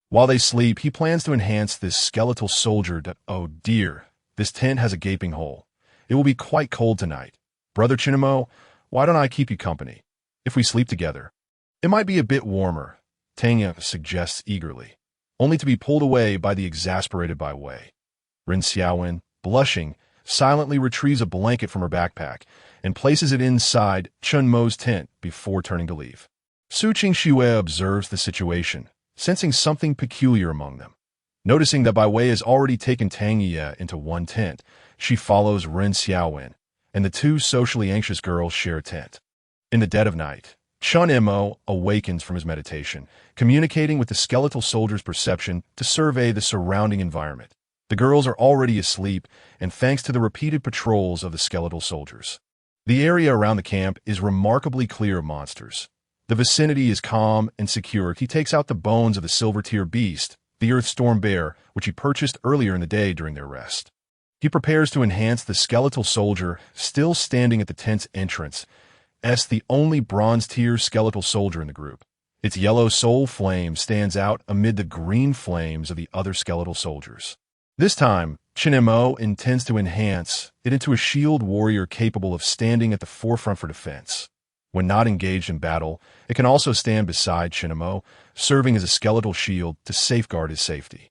While they sleep, he plans to enhance this skeletal soldier to— oh dear, this tent has a gaping hole. It will be quite cold tonight. Brother Chen Mo, why don't I keep you company? If we sleep together, it might be a bit warmer, Tang Ye suggests eagerly, only to be pulled away by the exasperated Bai Wei. Ren Xiaowen, blushing, silently retrieves a blanket from her backpack and places it inside Chen Mo's tent before turning to leave. Su Qingxue observes the situation, sensing something peculiar among them. Noticing that Bai Wei has already taken Tang Ye into one tent, she follows Ren Xiaowen, and the two socially anxious girls share a tent. In the dead of night, Chen Mo awakens from his meditation, communicating with the skeletal soldier's perception to survey the surrounding environment. The girls are already asleep, and thanks to the repeated patrols of the skeletal soldiers, the area around the camp is remarkably clear of monsters. The vicinity is calm and secure. He takes out the bones of the silver-tier beast, the Earthstorm Bear, which he purchased earlier in the day during their rest. He prepares to enhance the skeletal soldier, still standing at the tent's entrance, as the only bronze-tier skeletal soldier in the group. Its yellow soul flame stands out amid the green flames of the other skeletal soldiers. This time, Chen Mo intends to enhance it into a shield warrior capable of standing at the forefront for defense. When not engaged in battle, it can also stand beside Chen Mo, serving as a skeletal shield to safeguard his safety.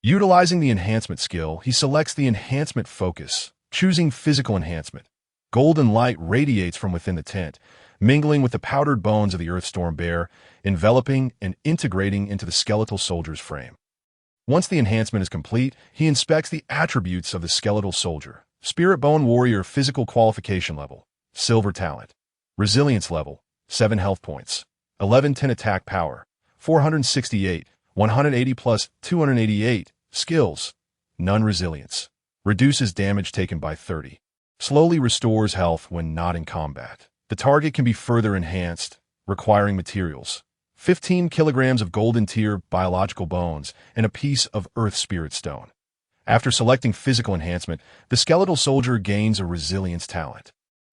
Utilizing the enhancement skill, he selects the enhancement focus, choosing physical enhancement. Golden light radiates from within the tent, mingling with the powdered bones of the Earthstorm Bear, enveloping and integrating into the skeletal soldier's frame. Once the enhancement is complete, he inspects the attributes of the skeletal soldier. Spirit Bone Warrior physical qualification level, silver talent. Resilience level, 7 health points. 1110 attack power, 468, 180 plus 288. Skills, none resilience. Reduces damage taken by 30. Slowly restores health when not in combat. The target can be further enhanced, requiring materials. 15 kilograms of golden tier biological bones, and a piece of earth spirit stone. After selecting physical enhancement, the skeletal soldier gains a resilience talent.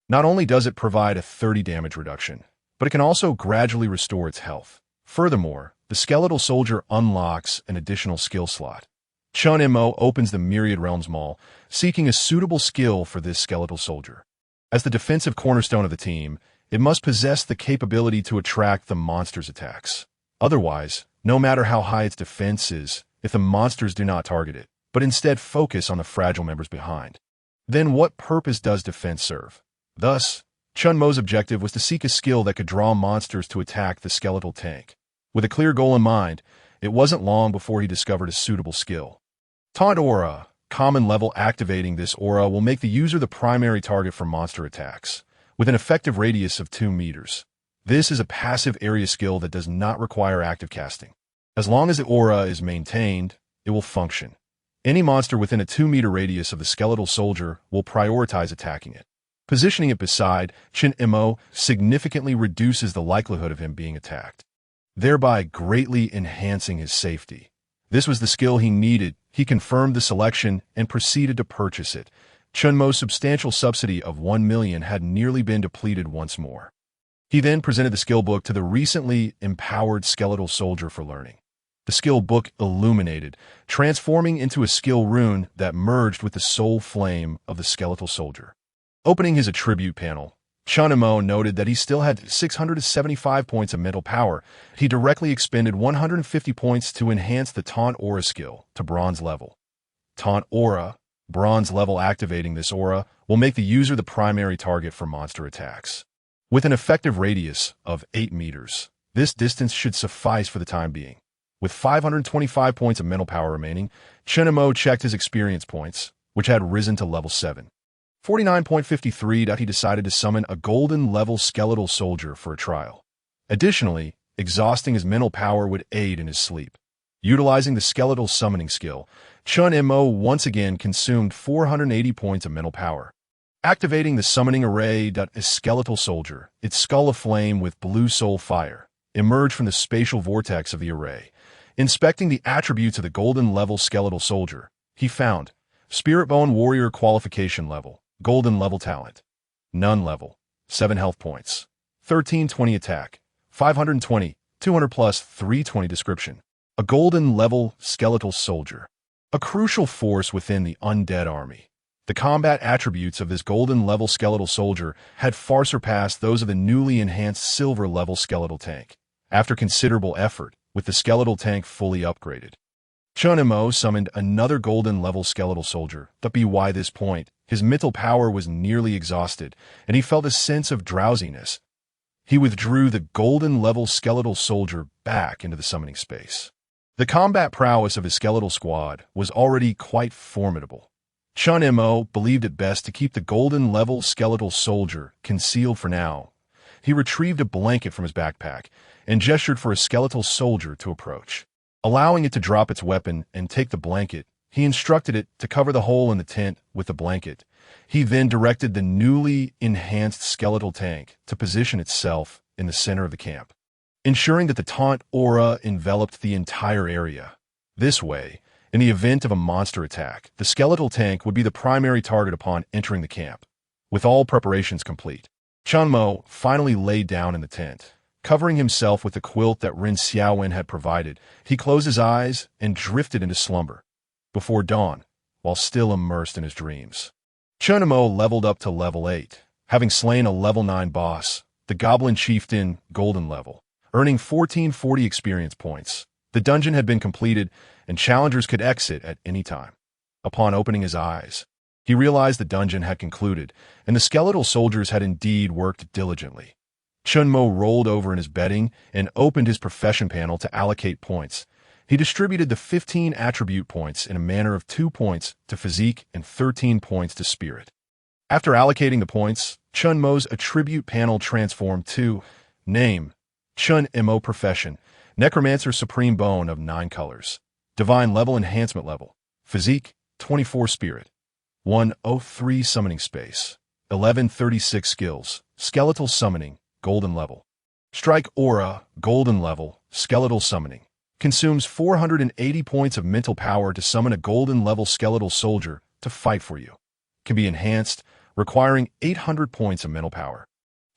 Not only does it provide a 30 damage reduction, but it can also gradually restore its health. Furthermore, the skeletal soldier unlocks an additional skill slot. Chen Mo opens the Myriad Realms Mall, seeking a suitable skill for this skeletal soldier. As the defensive cornerstone of the team, it must possess the capability to attract the monster's attacks. Otherwise, no matter how high its defense is, if the monsters do not target it, but instead focus on the fragile members behind, then what purpose does defense serve? Thus, Chen Mo's objective was to seek a skill that could draw monsters to attack the skeletal tank. With a clear goal in mind, it wasn't long before he discovered a suitable skill. Taunt Aura, common level. Activating this aura will make the user the primary target for monster attacks, with an effective radius of 2 meters. This is a passive area skill that does not require active casting. As long as the aura is maintained, it will function. Any monster within a 2-meter radius of the skeletal soldier will prioritize attacking it. Positioning it beside Chen Mo significantly reduces the likelihood of him being attacked, thereby greatly enhancing his safety. This was the skill he needed. He confirmed the selection and proceeded to purchase it. Chen Mo's substantial subsidy of 1 million had nearly been depleted once more. He then presented the skill book to the recently empowered skeletal soldier for learning. The skill book illuminated, transforming into a skill rune that merged with the soul flame of the skeletal soldier. Opening his attribute panel, Chen Mo noted that he still had 675 points of mental power. He directly expended 150 points to enhance the Taunt Aura skill to bronze level. Taunt Aura, bronze level. Activating this aura will make the user the primary target for monster attacks. With an effective radius of 8 meters, this distance should suffice for the time being. With 525 points of mental power remaining, Chen Mo checked his experience points, which had risen to level 7. 49.53. He decided to summon a golden level skeletal soldier for a trial. Additionally, exhausting his mental power would aid in his sleep. Utilizing the skeletal summoning skill, Chen Mo once again consumed 480 points of mental power. Activating the summoning array, a skeletal soldier, its skull aflame with blue soul fire, emerged from the spatial vortex of the array. Inspecting the attributes of the golden level skeletal soldier, he found Spirit Bone Warrior qualification level, golden level talent, none level, 7 health points, 1320 attack, 520, 200 plus 320 description. A golden level skeletal soldier, a crucial force within the undead army. The combat attributes of this golden level skeletal soldier had far surpassed those of the newly enhanced silver level skeletal tank. After considerable effort, with the skeletal tank fully upgraded, Chen Mo summoned another golden level skeletal soldier, but by this point, his mental power was nearly exhausted, and he felt a sense of drowsiness. He withdrew the golden level skeletal soldier back into the summoning space. The combat prowess of his skeletal squad was already quite formidable. Chen Mo believed it best to keep the golden level skeletal soldier concealed for now. He retrieved a blanket from his backpack and gestured for a skeletal soldier to approach. Allowing it to drop its weapon and take the blanket, he instructed it to cover the hole in the tent with the blanket. He then directed the newly enhanced skeletal tank to position itself in the center of the camp, ensuring that the taunt aura enveloped the entire area. This way, in the event of a monster attack, the skeletal tank would be the primary target upon entering the camp. With all preparations complete, Chen Mo finally laid down in the tent. Covering himself with the quilt that Ren Xiaowen had provided, he closed his eyes and drifted into slumber. Before dawn, while still immersed in his dreams, Chen Mo leveled up to level 8, having slain a level 9 boss, the Goblin Chieftain Golden level, earning 1440 experience points. The dungeon had been completed, and challengers could exit at any time. Upon opening his eyes, he realized the dungeon had concluded, and the skeletal soldiers had indeed worked diligently. Chen Mo rolled over in his bedding and opened his profession panel to allocate points. He distributed the 15 attribute points in a manner of 2 points to physique and 13 points to spirit. After allocating the points, Chen Mo's attribute panel transformed to name, Chen Mo profession, necromancer supreme bone of 9 colors, divine level enhancement level, physique, 24 spirit, 103 summoning space, 1136 skills, skeletal summoning, golden level. Strike aura, golden level, skeletal summoning. Consumes 480 points of mental power to summon a golden level skeletal soldier to fight for you. Can be enhanced, requiring 800 points of mental power.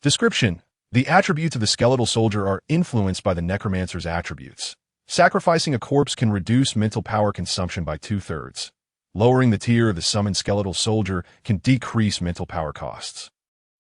Description: the attributes of the skeletal soldier are influenced by the necromancer's attributes. Sacrificing a corpse can reduce mental power consumption by 2/3. Lowering the tier of the summoned skeletal soldier can decrease mental power costs.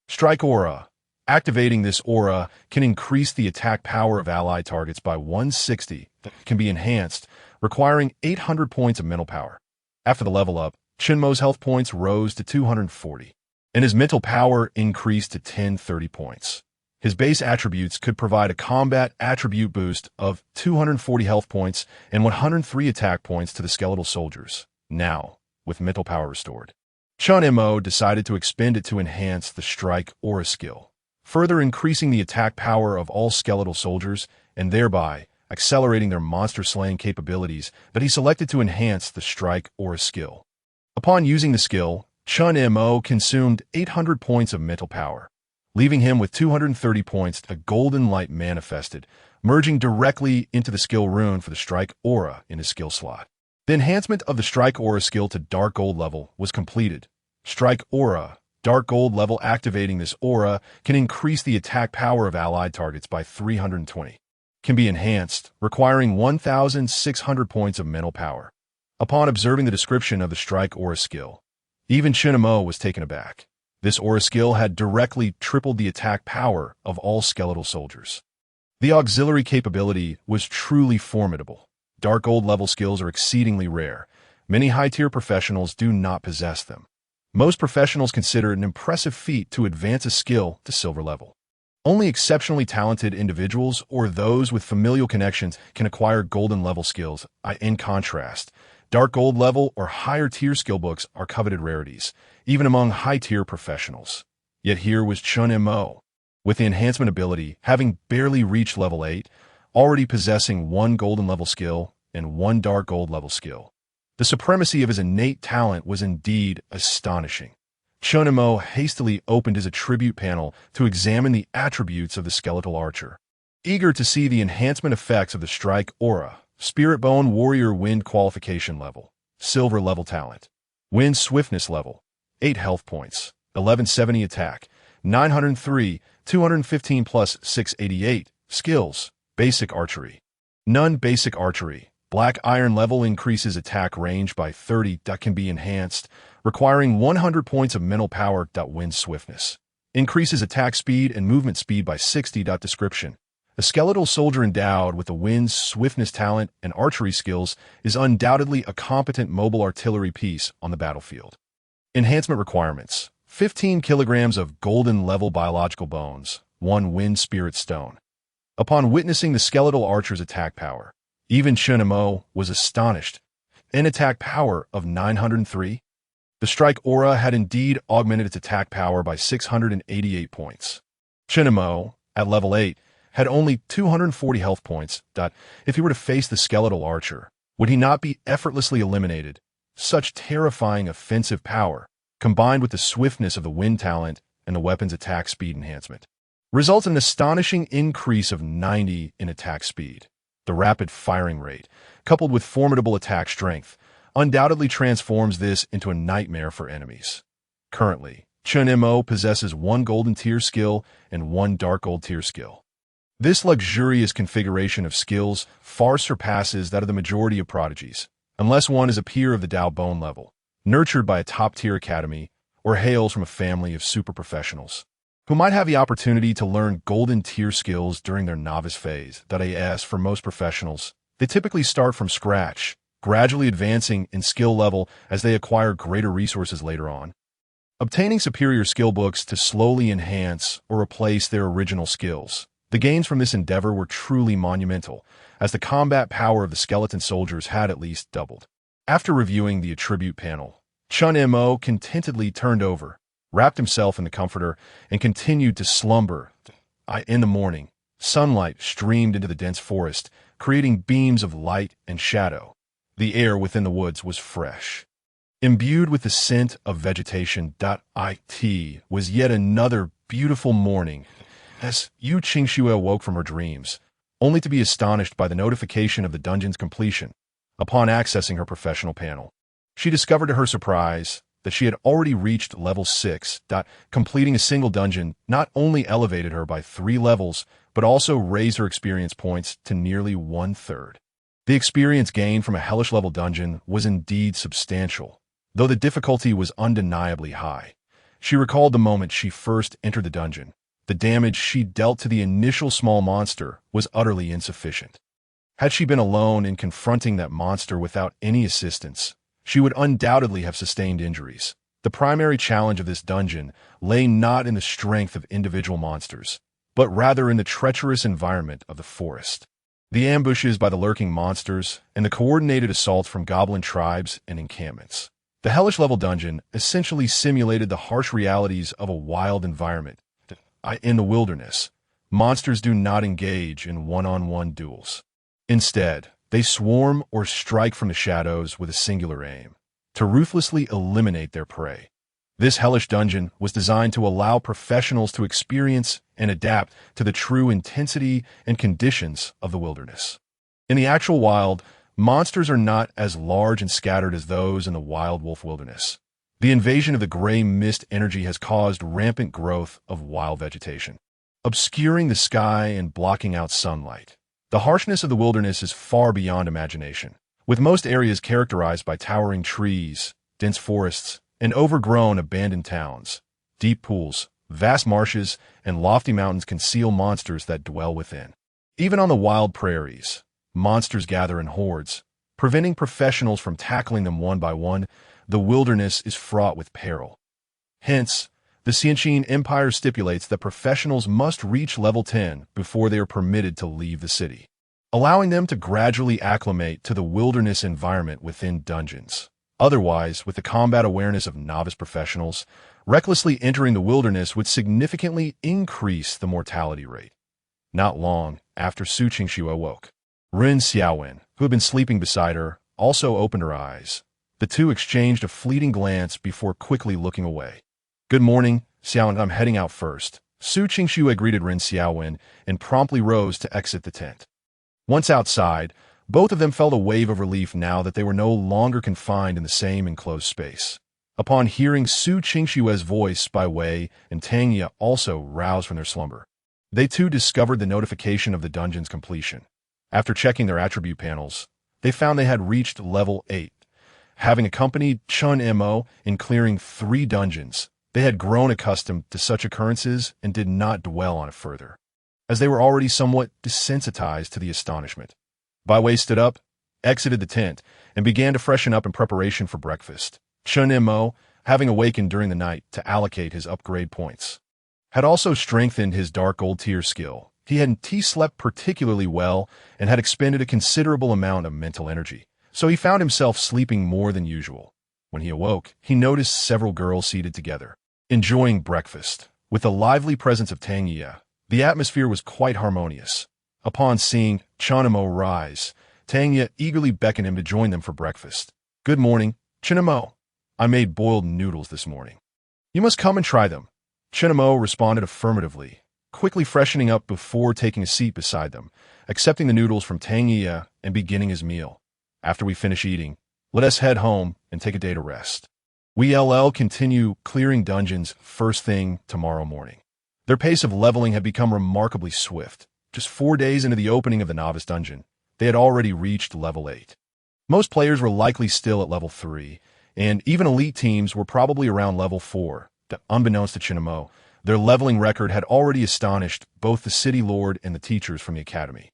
Strike aura. Activating this aura can increase the attack power of allied targets by 160. Can be enhanced, requiring 800 points of mental power. After the level up, Chen Mo's health points rose to 240, and his mental power increased to 1030 points. His base attributes could provide a combat attribute boost of 240 health points and 103 attack points to the skeletal soldiers. Now, with mental power restored, Chen Mo decided to expend it to enhance the strike aura skill, further increasing the attack power of all skeletal soldiers and thereby accelerating their monster-slaying capabilities. But he selected to enhance the strike aura skill. Upon using the skill, Chen Mo consumed 800 points of mental power, leaving him with 230 points. A golden light manifested, merging directly into the skill rune for the strike aura in his skill slot. The enhancement of the strike aura skill to dark gold level was completed. Strike aura, dark gold level. Activating this aura can increase the attack power of allied targets by 320. Can be enhanced, requiring 1,600 points of mental power. Upon observing the description of the strike aura skill, even Chen Mo was taken aback. This aura skill had directly tripled the attack power of all skeletal soldiers. The auxiliary capability was truly formidable. Dark gold level skills are exceedingly rare. Many high-tier professionals do not possess them. Most professionals consider it an impressive feat to advance a skill to silver level. Only exceptionally talented individuals or those with familial connections can acquire golden level skills. In contrast, dark gold level or higher tier skill books are coveted rarities, even among high-tier professionals. Yet here was Chen Mo, with the enhancement ability, having barely reached level 8, already possessing one golden level skill and one dark gold level skill. The supremacy of his innate talent was indeed astonishing. Chen Mo hastily opened his attribute panel to examine the attributes of the skeletal archer. Eager to see the enhancement effects of the strike aura, Spirit Bone Warrior Wind qualification level, silver level talent, wind swiftness level, 8 health points, 1170 attack, 903, 215 plus 688, skills, basic archery. None basic archery. Black iron level increases attack range by 30. Can be enhanced, requiring 100 points of mental power. Wind swiftness. Increases attack speed and movement speed by 60. Description. A skeletal soldier endowed with the wind swiftness talent and archery skills is undoubtedly a competent mobile artillery piece on the battlefield. Enhancement requirements. 15 kilograms of golden level biological bones, 1 wind spirit stone. Upon witnessing the skeletal archer's attack power, even Chen Mo was astonished. An attack power of 903? The strike aura had indeed augmented its attack power by 688 points. Chen Mo, at level 8, had only 240 health points. If he were to face the skeletal archer, would he not be effortlessly eliminated? Such terrifying offensive power, combined with the swiftness of the wind talent and the weapon's attack speed enhancement, results in an astonishing increase of 90 in attack speed. The rapid firing rate, coupled with formidable attack strength, undoubtedly transforms this into a nightmare for enemies. Currently, Chen Mo possesses 1 golden tier skill and 1 dark gold tier skill. This luxurious configuration of skills far surpasses that of the majority of prodigies, unless one is a peer of the Dao Bone level, nurtured by a top-tier academy, or hails from a family of super professionals, who might have the opportunity to learn golden tier skills during their novice phase. As for most professionals, they typically start from scratch, gradually advancing in skill level as they acquire greater resources later on. Obtaining superior skill books to slowly enhance or replace their original skills. The gains from this endeavor were truly monumental, as the combat power of the skeleton soldiers had at least doubled. After reviewing the attribute panel, Chen Mo contentedly turned over, wrapped himself in the comforter, and continued to slumber. In the morning, sunlight streamed into the dense forest, creating beams of light and shadow. The air within the woods was fresh, imbued with the scent of vegetation. It was yet another beautiful morning as Yu Qingxue awoke from her dreams, only to be astonished by the notification of the dungeon's completion. Upon accessing her professional panel, she discovered to her surprise that she had already reached level 6. Completing a single dungeon not only elevated her by 3 levels, but also raised her experience points to nearly 1/3. The experience gained from a hellish level dungeon was indeed substantial, though the difficulty was undeniably high. She recalled the moment she first entered the dungeon. The damage she dealt to the initial small monster was utterly insufficient. Had she been alone in confronting that monster without any assistance, she would undoubtedly have sustained injuries. The primary challenge of this dungeon lay not in the strength of individual monsters, but rather in the treacherous environment of the forest. The ambushes by the lurking monsters, and the coordinated assaults from goblin tribes and encampments. The hellish level dungeon essentially simulated the harsh realities of a wild environment. In the wilderness, monsters do not engage in one-on-one duels. Instead, they swarm or strike from the shadows with a singular aim, to ruthlessly eliminate their prey. This hellish dungeon was designed to allow professionals to experience and adapt to the true intensity and conditions of the wilderness. In the actual wild, monsters are not as large and scattered as those in the wild wolf wilderness. The invasion of the gray mist energy has caused rampant growth of wild vegetation, obscuring the sky and blocking out sunlight. The harshness of the wilderness is far beyond imagination, with most areas characterized by towering trees, dense forests, and overgrown abandoned towns. Deep pools, vast marshes, and lofty mountains conceal monsters that dwell within. Even on the wild prairies, monsters gather in hordes, preventing professionals from tackling them one by one. The wilderness is fraught with peril. Hence, The Xianqin Empire stipulates that professionals must reach level 10 before they are permitted to leave the city, allowing them to gradually acclimate to the wilderness environment within dungeons. Otherwise, with the combat awareness of novice professionals, recklessly entering the wilderness would significantly increase the mortality rate. Not long after Su Qingxiu awoke, Ren Xiaowen, who had been sleeping beside her, also opened her eyes. The two exchanged a fleeting glance before quickly looking away. "Good morning, Xiaowen, I'm heading out first." Su Qingxiu greeted Ren Xiaowen and promptly rose to exit the tent. Once outside, both of them felt a wave of relief now that they were no longer confined in the same enclosed space. Upon hearing Su Qingxiu's voice by Wei and Tang Ye also roused from their slumber, they too discovered the notification of the dungeon's completion. After checking their attribute panels, they found they had reached level 8. Having accompanied Chen Mo in clearing 3 dungeons, they had grown accustomed to such occurrences and did not dwell on it further, as they were already somewhat desensitized to the astonishment. Bai Wei stood up, exited the tent, and began to freshen up in preparation for breakfast. Chen Mo, having awakened during the night to allocate his upgrade points, had also strengthened his dark gold tier skill. He slept particularly well and had expended a considerable amount of mental energy, so he found himself sleeping more than usual. When he awoke, he noticed several girls seated together, enjoying breakfast. With the lively presence of Tang Ye, the atmosphere was quite harmonious. Upon seeing Chen Mo rise, Tang Ye eagerly beckoned him to join them for breakfast. "Good morning, Chen Mo. I made boiled noodles this morning. You must come and try them." Chen Mo responded affirmatively, quickly freshening up before taking a seat beside them, accepting the noodles from Tang Ye and beginning his meal. "After we finish eating, let us head home and take a day to rest. We'll continue clearing dungeons first thing tomorrow morning." Their pace of leveling had become remarkably swift. Just 4 days into the opening of the novice dungeon, they had already reached level 8. Most players were likely still at level 3, and even elite teams were probably around level 4. Unbeknownst to Chen Mo, their leveling record had already astonished both the city lord and the teachers from the academy.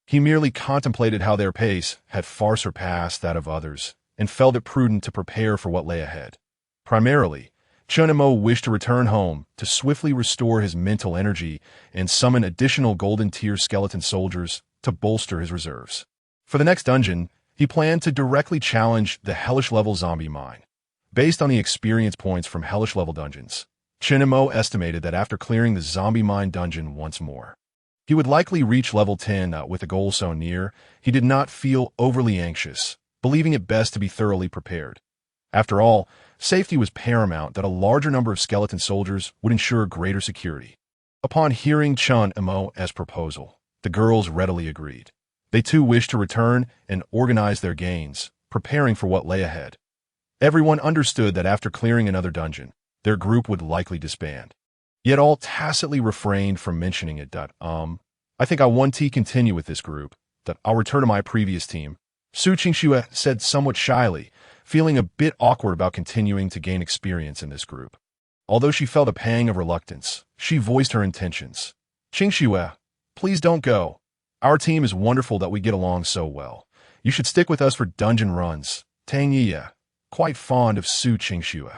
He merely contemplated how their pace had far surpassed that of others, and felt it prudent to prepare for what lay ahead. Primarily, Chen Mo wished to return home to swiftly restore his mental energy and summon additional golden tier skeleton soldiers to bolster his reserves. For the next dungeon, he planned to directly challenge the hellish level zombie mine. Based on the experience points from hellish level dungeons, Chen Mo estimated that after clearing the zombie mine dungeon once more, he would likely reach level 10. With the goal so near, he did not feel overly anxious, believing it best to be thoroughly prepared. After all, safety was paramount that a larger number of skeleton soldiers would ensure greater security. Upon hearing Chen Mo's proposal, the girls readily agreed. They too wished to return and organize their gains, preparing for what lay ahead. Everyone understood that after clearing another dungeon, their group would likely disband. Yet all tacitly refrained from mentioning it. "I think I want to continue with this group. I'll return to my previous team," Su Qingxiu said somewhat shyly, feeling a bit awkward about continuing to gain experience in this group. Although she felt a pang of reluctance, she voiced her intentions. "Qingxiu, please don't go. Our team is wonderful that we get along so well. You should stick with us for dungeon runs." Tang Ye, quite fond of Su Qingxiu,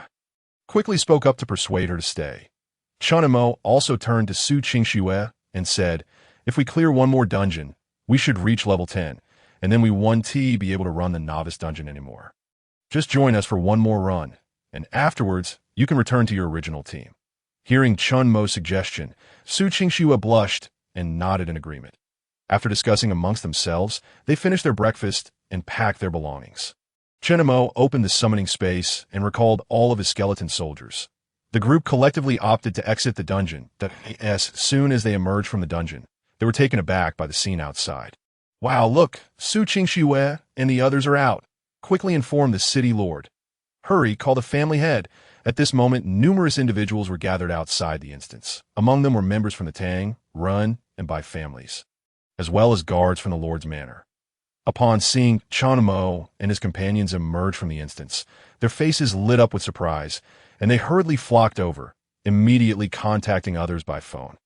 quickly spoke up to persuade her to stay. Chen Mo also turned to Su Qingxiu and said, "If we clear one more dungeon, we should reach level 10, and then we won't be able to run the novice dungeon anymore. Just join us for one more run, and afterwards, you can return to your original team." Hearing Chen Mo's suggestion, Su Qingxiu blushed and nodded in agreement. After discussing amongst themselves, they finished their breakfast and packed their belongings. Chen Mo opened the summoning space and recalled all of his skeleton soldiers. The group collectively opted to exit the dungeon. As soon as they emerged from the dungeon, they were taken aback by the scene outside. "Wow, look, Su Qingxiu and the others are out," quickly informed the city lord. "Hurry, call the family head." At this moment, numerous individuals were gathered outside the instance. Among them were members from the Tang, Run, and Bai families, as well as guards from the lord's manor. Upon seeing Chen Mo and his companions emerge from the instance, their faces lit up with surprise, and they hurriedly flocked over, immediately contacting others by phone.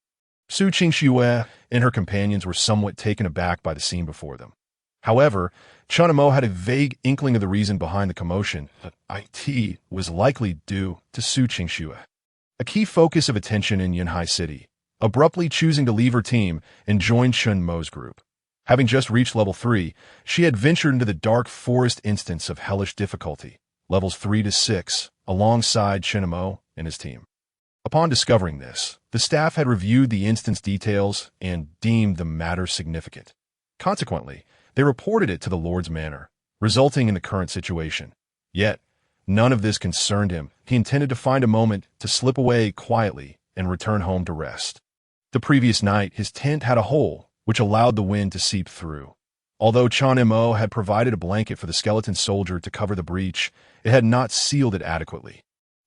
Su Qingxiu and her companions were somewhat taken aback by the scene before them. However, Chen Mo had a vague inkling of the reason behind the commotion. It was likely due to Su Qingxiu. a key focus of attention in Yunhai City, abruptly choosing to leave her team and join Chen Mo's group. Having just reached level 3, she had ventured into the dark forest instance of hellish difficulty, levels 3 to 6, alongside Chen Mo and his team. Upon discovering this, the staff had reviewed the instance details and deemed the matter significant. Consequently, they reported it to the Lord's Manor, resulting in the current situation. Yet, none of this concerned him. He intended to find a moment to slip away quietly and return home to rest. The previous night, his tent had a hole, which allowed the wind to seep through. Although Chen Mo had provided a blanket for the skeleton soldier to cover the breach, it had not sealed it adequately.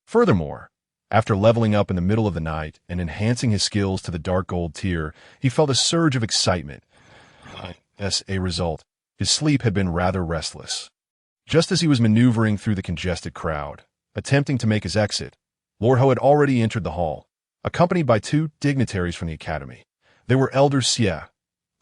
Furthermore, after leveling up in the middle of the night and enhancing his skills to the dark gold tier, he felt a surge of excitement. As a result, his sleep had been rather restless. Just as he was maneuvering through the congested crowd, attempting to make his exit, Lord Ho had already entered the hall, accompanied by 2 dignitaries from the academy. They were Elder Xie,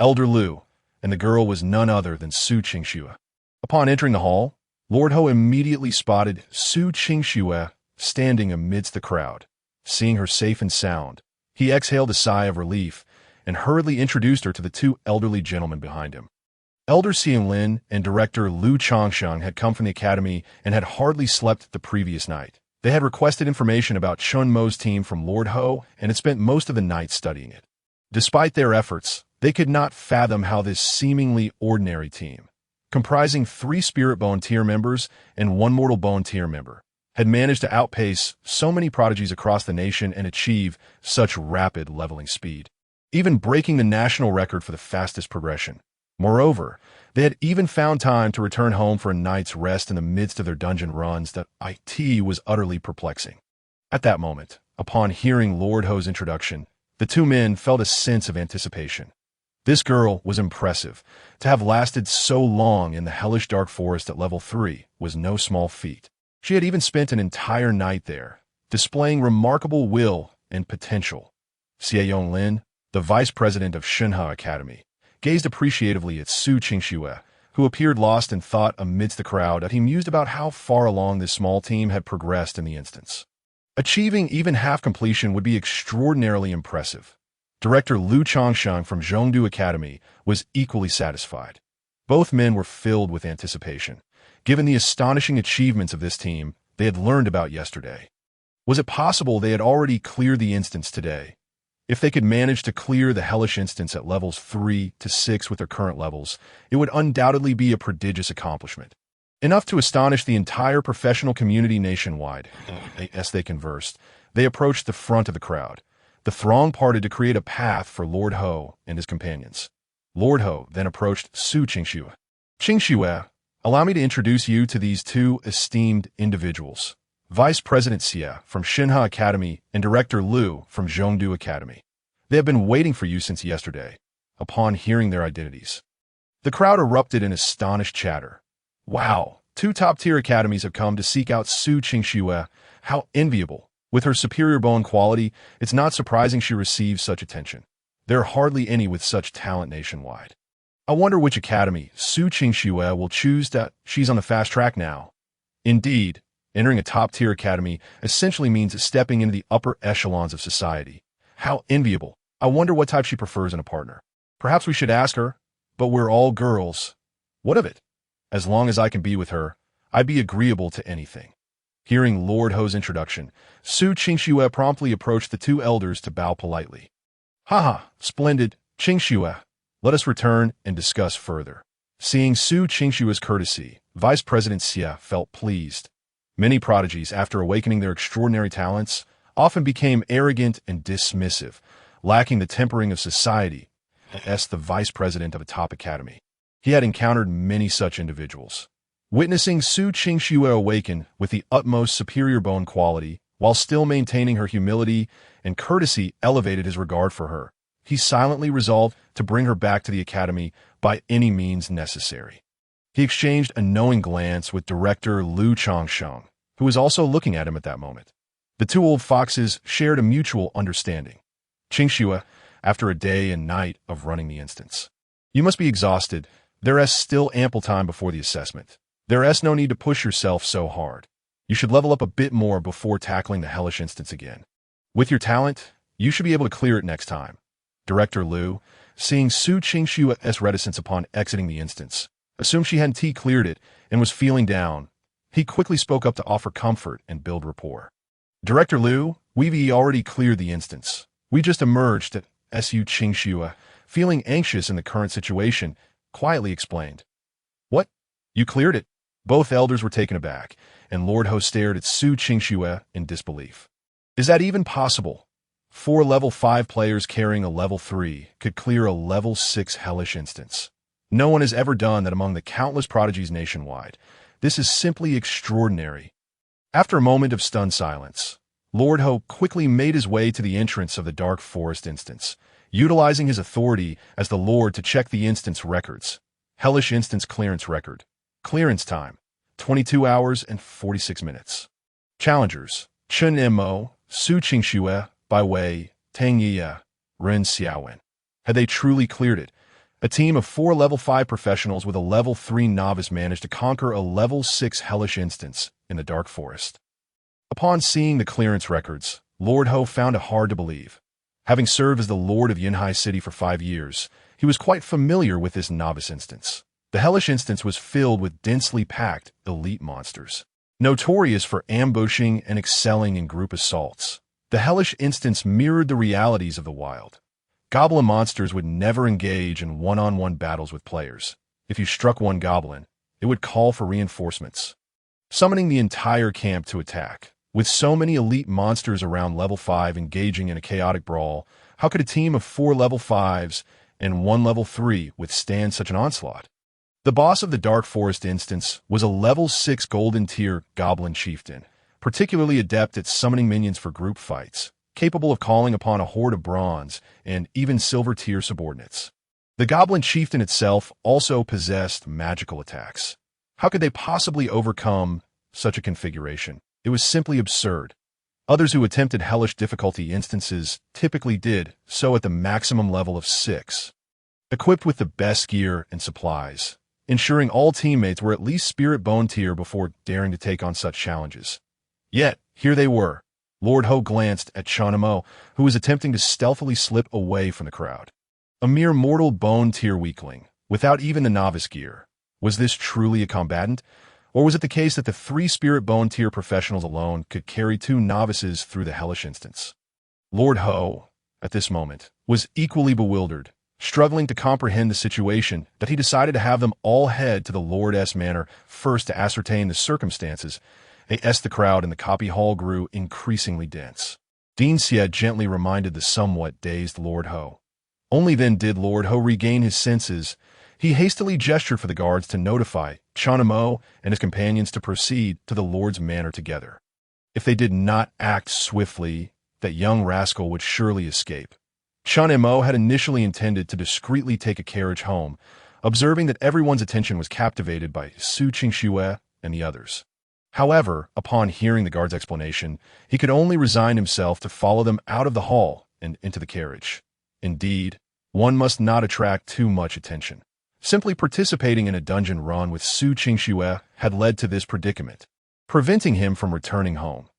Elder Lu, and the girl was none other than Su Qingxue. Upon entering the hall, Lord Ho immediately spotted Su Qingxue standing amidst the crowd. Seeing her safe and sound, he exhaled a sigh of relief and hurriedly introduced her to the 2 elderly gentlemen behind him. Elder Xian Lin and Director Lu Changsheng had come from the academy and had hardly slept the previous night. They had requested information about Chen Mo's team from Lord Ho and had spent most of the night studying it. Despite their efforts, they could not fathom how this seemingly ordinary team, comprising 3 Spirit Bone tier members and 1 Mortal Bone tier member, had managed to outpace so many prodigies across the nation and achieve such rapid leveling speed, even breaking the national record for the fastest progression. Moreover, they had even found time to return home for a night's rest in the midst of their dungeon runs. That IT was utterly perplexing. At that moment, upon hearing Lord Ho's introduction, the 2 men felt a sense of anticipation. This girl was impressive. To have lasted so long in the hellish dark forest at level 3 was no small feat. She had even spent an entire night there, displaying remarkable will and potential. Xie Yonglin, the vice president of Shenhe Academy, gazed appreciatively at Su Qingxue, who appeared lost in thought amidst the crowd. He mused about how far along this small team had progressed in the instance. Achieving even half completion would be extraordinarily impressive. Director Lu Changsheng from Zhongdu Academy was equally satisfied. Both men were filled with anticipation, given the astonishing achievements of this team they had learned about yesterday. Was it possible they had already cleared the instance today? If they could manage to clear the hellish instance at levels 3 to 6 with their current levels, it would undoubtedly be a prodigious accomplishment. Enough to astonish the entire professional community nationwide. As they conversed, they approached the front of the crowd. The throng parted to create a path for Lord Ho and his companions. Lord Ho then approached Su Qingxue. Qingxue, allow me to introduce you to these 2 esteemed individuals. Vice President Xie from Shenhe Academy and Director Lu from Zhongdu Academy. They have been waiting for you since yesterday. Upon hearing their identities, the crowd erupted in astonished chatter. Wow, 2 top-tier academies have come to seek out Su Qingxue. How enviable. With her superior bone quality, it's not surprising she receives such attention. There are hardly any with such talent nationwide. I wonder which academy Su Qingxue will choose. That she's on the fast track now. Indeed, entering a top-tier academy essentially means stepping into the upper echelons of society. How enviable. I wonder what type she prefers in a partner. Perhaps we should ask her, but we're all girls. What of it? As long as I can be with her, I'd be agreeable to anything. Hearing Lord Ho's introduction, Su Qingxue promptly approached the 2 elders to bow politely. Haha, splendid, Qingxue. Let us return and discuss further. Seeing Su Qingxue's courtesy, Vice President Xie felt pleased. Many prodigies, after awakening their extraordinary talents, often became arrogant and dismissive, lacking the tempering of society. As the vice president of a top academy, he had encountered many such individuals. Witnessing Su Qingxue awaken with the utmost superior bone quality, while still maintaining her humility and courtesy, elevated his regard for her. He silently resolved to bring her back to the academy by any means necessary. He exchanged a knowing glance with Director Lu Changsheng, who was also looking at him at that moment. The 2 old foxes shared a mutual understanding. Qingxue, after a day and night of running the instance, you must be exhausted. There is still ample time before the assessment. There is no need to push yourself so hard. You should level up a bit more before tackling the hellish instance again. With your talent, you should be able to clear it next time. Director Liu, seeing Su Qingshua's reticence upon exiting the instance, assumed she hadn't cleared it and was feeling down. He quickly spoke up to offer comfort and build rapport. Director Liu, we've already cleared the instance. We just emerged at Su Qingxua, feeling anxious in the current situation, quietly explained. What? You cleared it? Both elders were taken aback, and Lord Ho stared at Su Qingxua in disbelief. Is that even possible? 4 level 5 players carrying a level 3 could clear a level 6 hellish instance. No one has ever done that among the countless prodigies nationwide. This is simply extraordinary. After a moment of stunned silence, Lord Ho quickly made his way to the entrance of the Dark Forest instance, utilizing his authority as the Lord to check the instance records. Hellish instance clearance record. Clearance time, 22 hours and 46 minutes. Challengers, Chen Mo, Su Qingxue, Bai Wei, Tang Yiya, Ren Xiaowen. Had they truly cleared it, a team of 4 level 5 professionals with a level 3 novice managed to conquer a level 6 hellish instance in the Dark Forest. Upon seeing the clearance records, Lord Ho found it hard to believe. Having served as the Lord of Yunhai City for 5 years, he was quite familiar with this novice instance. The hellish instance was filled with densely packed elite monsters, notorious for ambushing and excelling in group assaults. The hellish instance mirrored the realities of the wild. Goblin monsters would never engage in one-on-one battles with players. If you struck one goblin, it would call for reinforcements, summoning the entire camp to attack. With so many elite monsters around level 5 engaging in a chaotic brawl, how could a team of 4 level 5s and 1 level 3 withstand such an onslaught? The boss of the Dark Forest instance was a level 6 golden tier goblin chieftain, particularly adept at summoning minions for group fights, capable of calling upon a horde of bronze and even silver tier subordinates. The goblin chieftain itself also possessed magical attacks. How could they possibly overcome such a configuration? It was simply absurd. Others who attempted hellish difficulty instances typically did so at the maximum level of 6, equipped with the best gear and supplies, ensuring all teammates were at least spirit bone tier before daring to take on such challenges. Yet, here they were. Lord Ho glanced at Chen Mo, who was attempting to stealthily slip away from the crowd. A mere mortal bone tier weakling, without even the novice gear. Was this truly a combatant? Or was it the case that the 3 spirit bone tier professionals alone could carry 2 novices through the hellish instance? Lord Ho, at this moment, was equally bewildered, struggling to comprehend the situation, that he decided to have them all head to the Lord's manor first to ascertain the circumstances. The crowd in the copy hall grew increasingly dense. Dean Xie gently reminded the somewhat dazed Lord Ho. Only then did Lord Ho regain his senses. He hastily gestured for the guards to notify Chen Mo and his companions to proceed to the Lord's manor together. If they did not act swiftly, that young rascal would surely escape. Chen Mo had initially intended to discreetly take a carriage home, observing that everyone's attention was captivated by Su Qingxue and the others. However, upon hearing the guard's explanation, he could only resign himself to follow them out of the hall and into the carriage. Indeed, one must not attract too much attention. Simply participating in a dungeon run with Su Qingxue had led to this predicament, preventing him from returning home.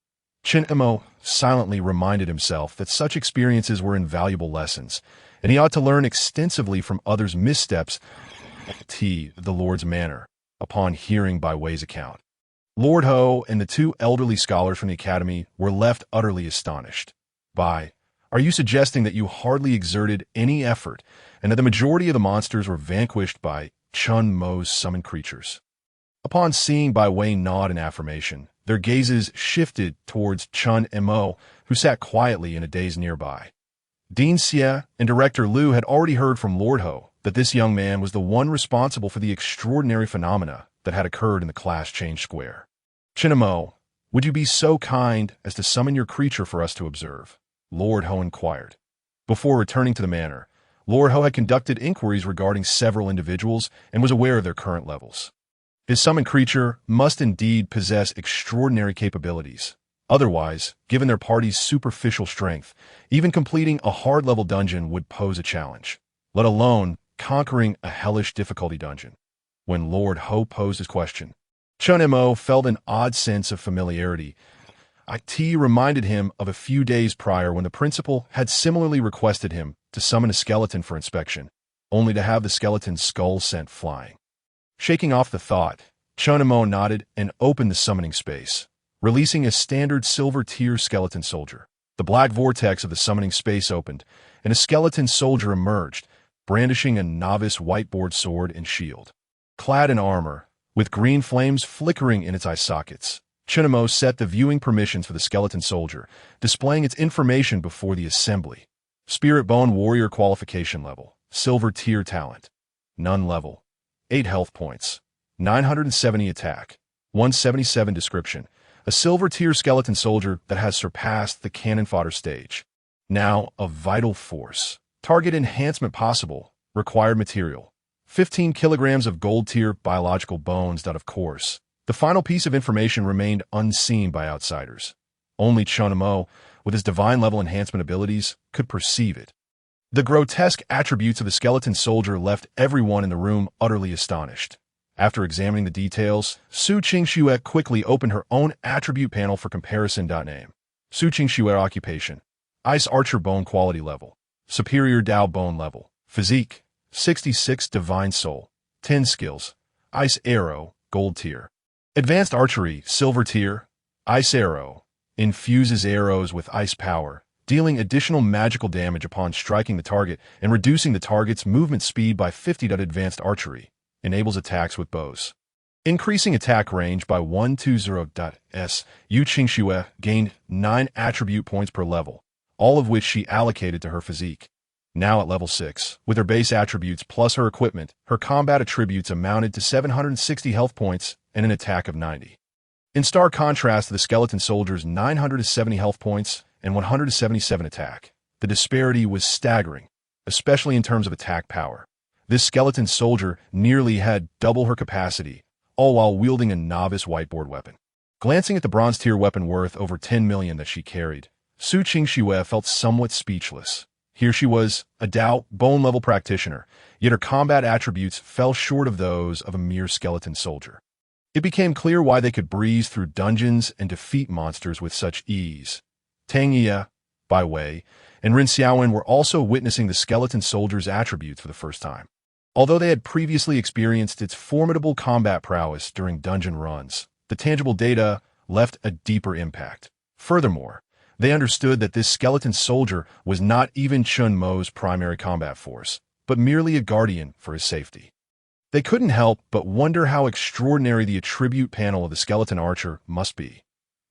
Chen Mo silently reminded himself that such experiences were invaluable lessons, and he ought to learn extensively from others' missteps at the Lord's manor. Upon hearing Bai Wei's account, Lord Ho and the 2 elderly scholars from the academy were left utterly astonished. Bai, are you suggesting that you hardly exerted any effort and that the majority of the monsters were vanquished by Chen Mo's summoned creatures? Upon seeing Bai Wei nod in affirmation, their gazes shifted towards Chen Mo, who sat quietly in a daze nearby. Dean Xie and Director Liu had already heard from Lord Ho that this young man was the one responsible for the extraordinary phenomena that had occurred in the class change square. Chen Mo, would you be so kind as to summon your creature for us to observe? Lord Ho inquired. Before returning to the manor, Lord Ho had conducted inquiries regarding several individuals and was aware of their current levels. His summoned creature must indeed possess extraordinary capabilities. Otherwise, given their party's superficial strength, even completing a hard-level dungeon would pose a challenge, let alone conquering a hellish difficulty dungeon. When Lord Ho posed his question, Chen Mo felt an odd sense of familiarity. IT reminded him of a few days prior when the principal had similarly requested him to summon a skeleton for inspection, only to have the skeleton's skull sent flying. Shaking off the thought, Chen Mo nodded and opened the summoning space, releasing a standard silver tier skeleton soldier. The black vortex of the summoning space opened, and a skeleton soldier emerged, brandishing a novice whiteboard sword and shield. Clad in armor, with green flames flickering in its eye sockets, Chen Mo set the viewing permissions for the skeleton soldier, displaying its information before the assembly. Spirit Bone Warrior qualification level, silver tier talent, none level, 8 health points, 970 attack, 177 description, a silver tier skeleton soldier that has surpassed the cannon fodder stage. Now, a vital force. Target enhancement possible, required material, 15 kilograms of gold tier biological bones. Of course, the final piece of information remained unseen by outsiders. Only Chen Mo, with his divine level enhancement abilities, could perceive it. The grotesque attributes of the skeleton soldier left everyone in the room utterly astonished. After examining the details, Su Qingxue quickly opened her own attribute panel for comparison. Name: Su Qingxue. Occupation: Ice Archer. Bone quality level, Superior Dao Bone level. Physique: 66. Divine Soul. 10 skills: Ice Arrow, Gold tier. Advanced Archery, Silver tier. Ice Arrow infuses arrows with ice power, dealing additional magical damage upon striking the target and reducing the target's movement speed by 50. Advanced Archery enables attacks with bows, increasing attack range by 120. Yu Qingxue gained 9 attribute points per level, all of which she allocated to her physique. Now at level 6, with her base attributes plus her equipment, her combat attributes amounted to 760 health points and an attack of 90. In stark contrast to the skeleton soldier's 970 health points and 177 attack, the disparity was staggering, especially in terms of attack power. This skeleton soldier nearly had double her capacity, all while wielding a novice whiteboard weapon. Glancing at the bronze tier weapon worth over 10 million that she carried, Su Qingxue felt somewhat speechless. Here she was, a Dao bone-level practitioner, yet her combat attributes fell short of those of a mere skeleton soldier. It became clear why they could breeze through dungeons and defeat monsters with such ease. Tang Ye, Bai Wei, and Rin Xiaowen were also witnessing the skeleton soldier's attributes for the first time. Although they had previously experienced its formidable combat prowess during dungeon runs, the tangible data left a deeper impact. Furthermore, they understood that this skeleton soldier was not even Chen Mo's primary combat force, but merely a guardian for his safety. They couldn't help but wonder how extraordinary the attribute panel of the skeleton archer must be.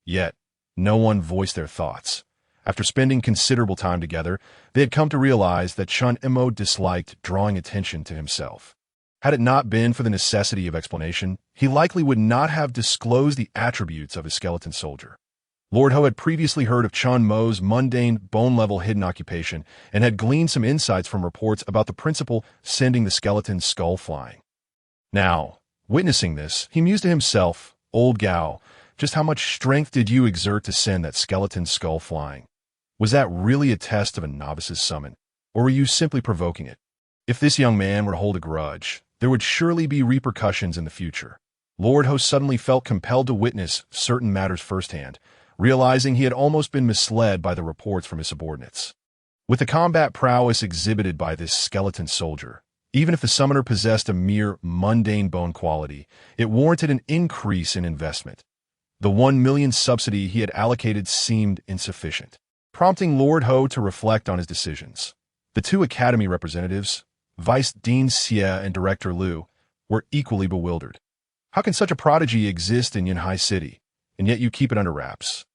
Yet, no one voiced their thoughts. After spending considerable time together, they had come to realize that Chen Mo disliked drawing attention to himself. Had it not been for the necessity of explanation, he likely would not have disclosed the attributes of his skeleton soldier. Lord Ho had previously heard of Chen Mo's mundane, bone-level hidden occupation and had gleaned some insights from reports about the principal sending the skeleton's skull flying. Now, witnessing this, he mused to himself, "Old Gao, just how much strength did you exert to send that skeleton's skull flying? Was that really a test of a novice's summon, or were you simply provoking it? If this young man were to hold a grudge, there would surely be repercussions in the future." Lord Ho suddenly felt compelled to witness certain matters firsthand, realizing he had almost been misled by the reports from his subordinates. With the combat prowess exhibited by this skeleton soldier, even if the summoner possessed a mere mundane bone quality, it warranted an increase in investment. The 1 million subsidy he had allocated seemed insufficient, prompting Lord Ho to reflect on his decisions. The 2 academy representatives, Vice Dean Xie and Director Liu, were equally bewildered. How can such a prodigy exist in Yunhai City, and yet you keep it under wraps?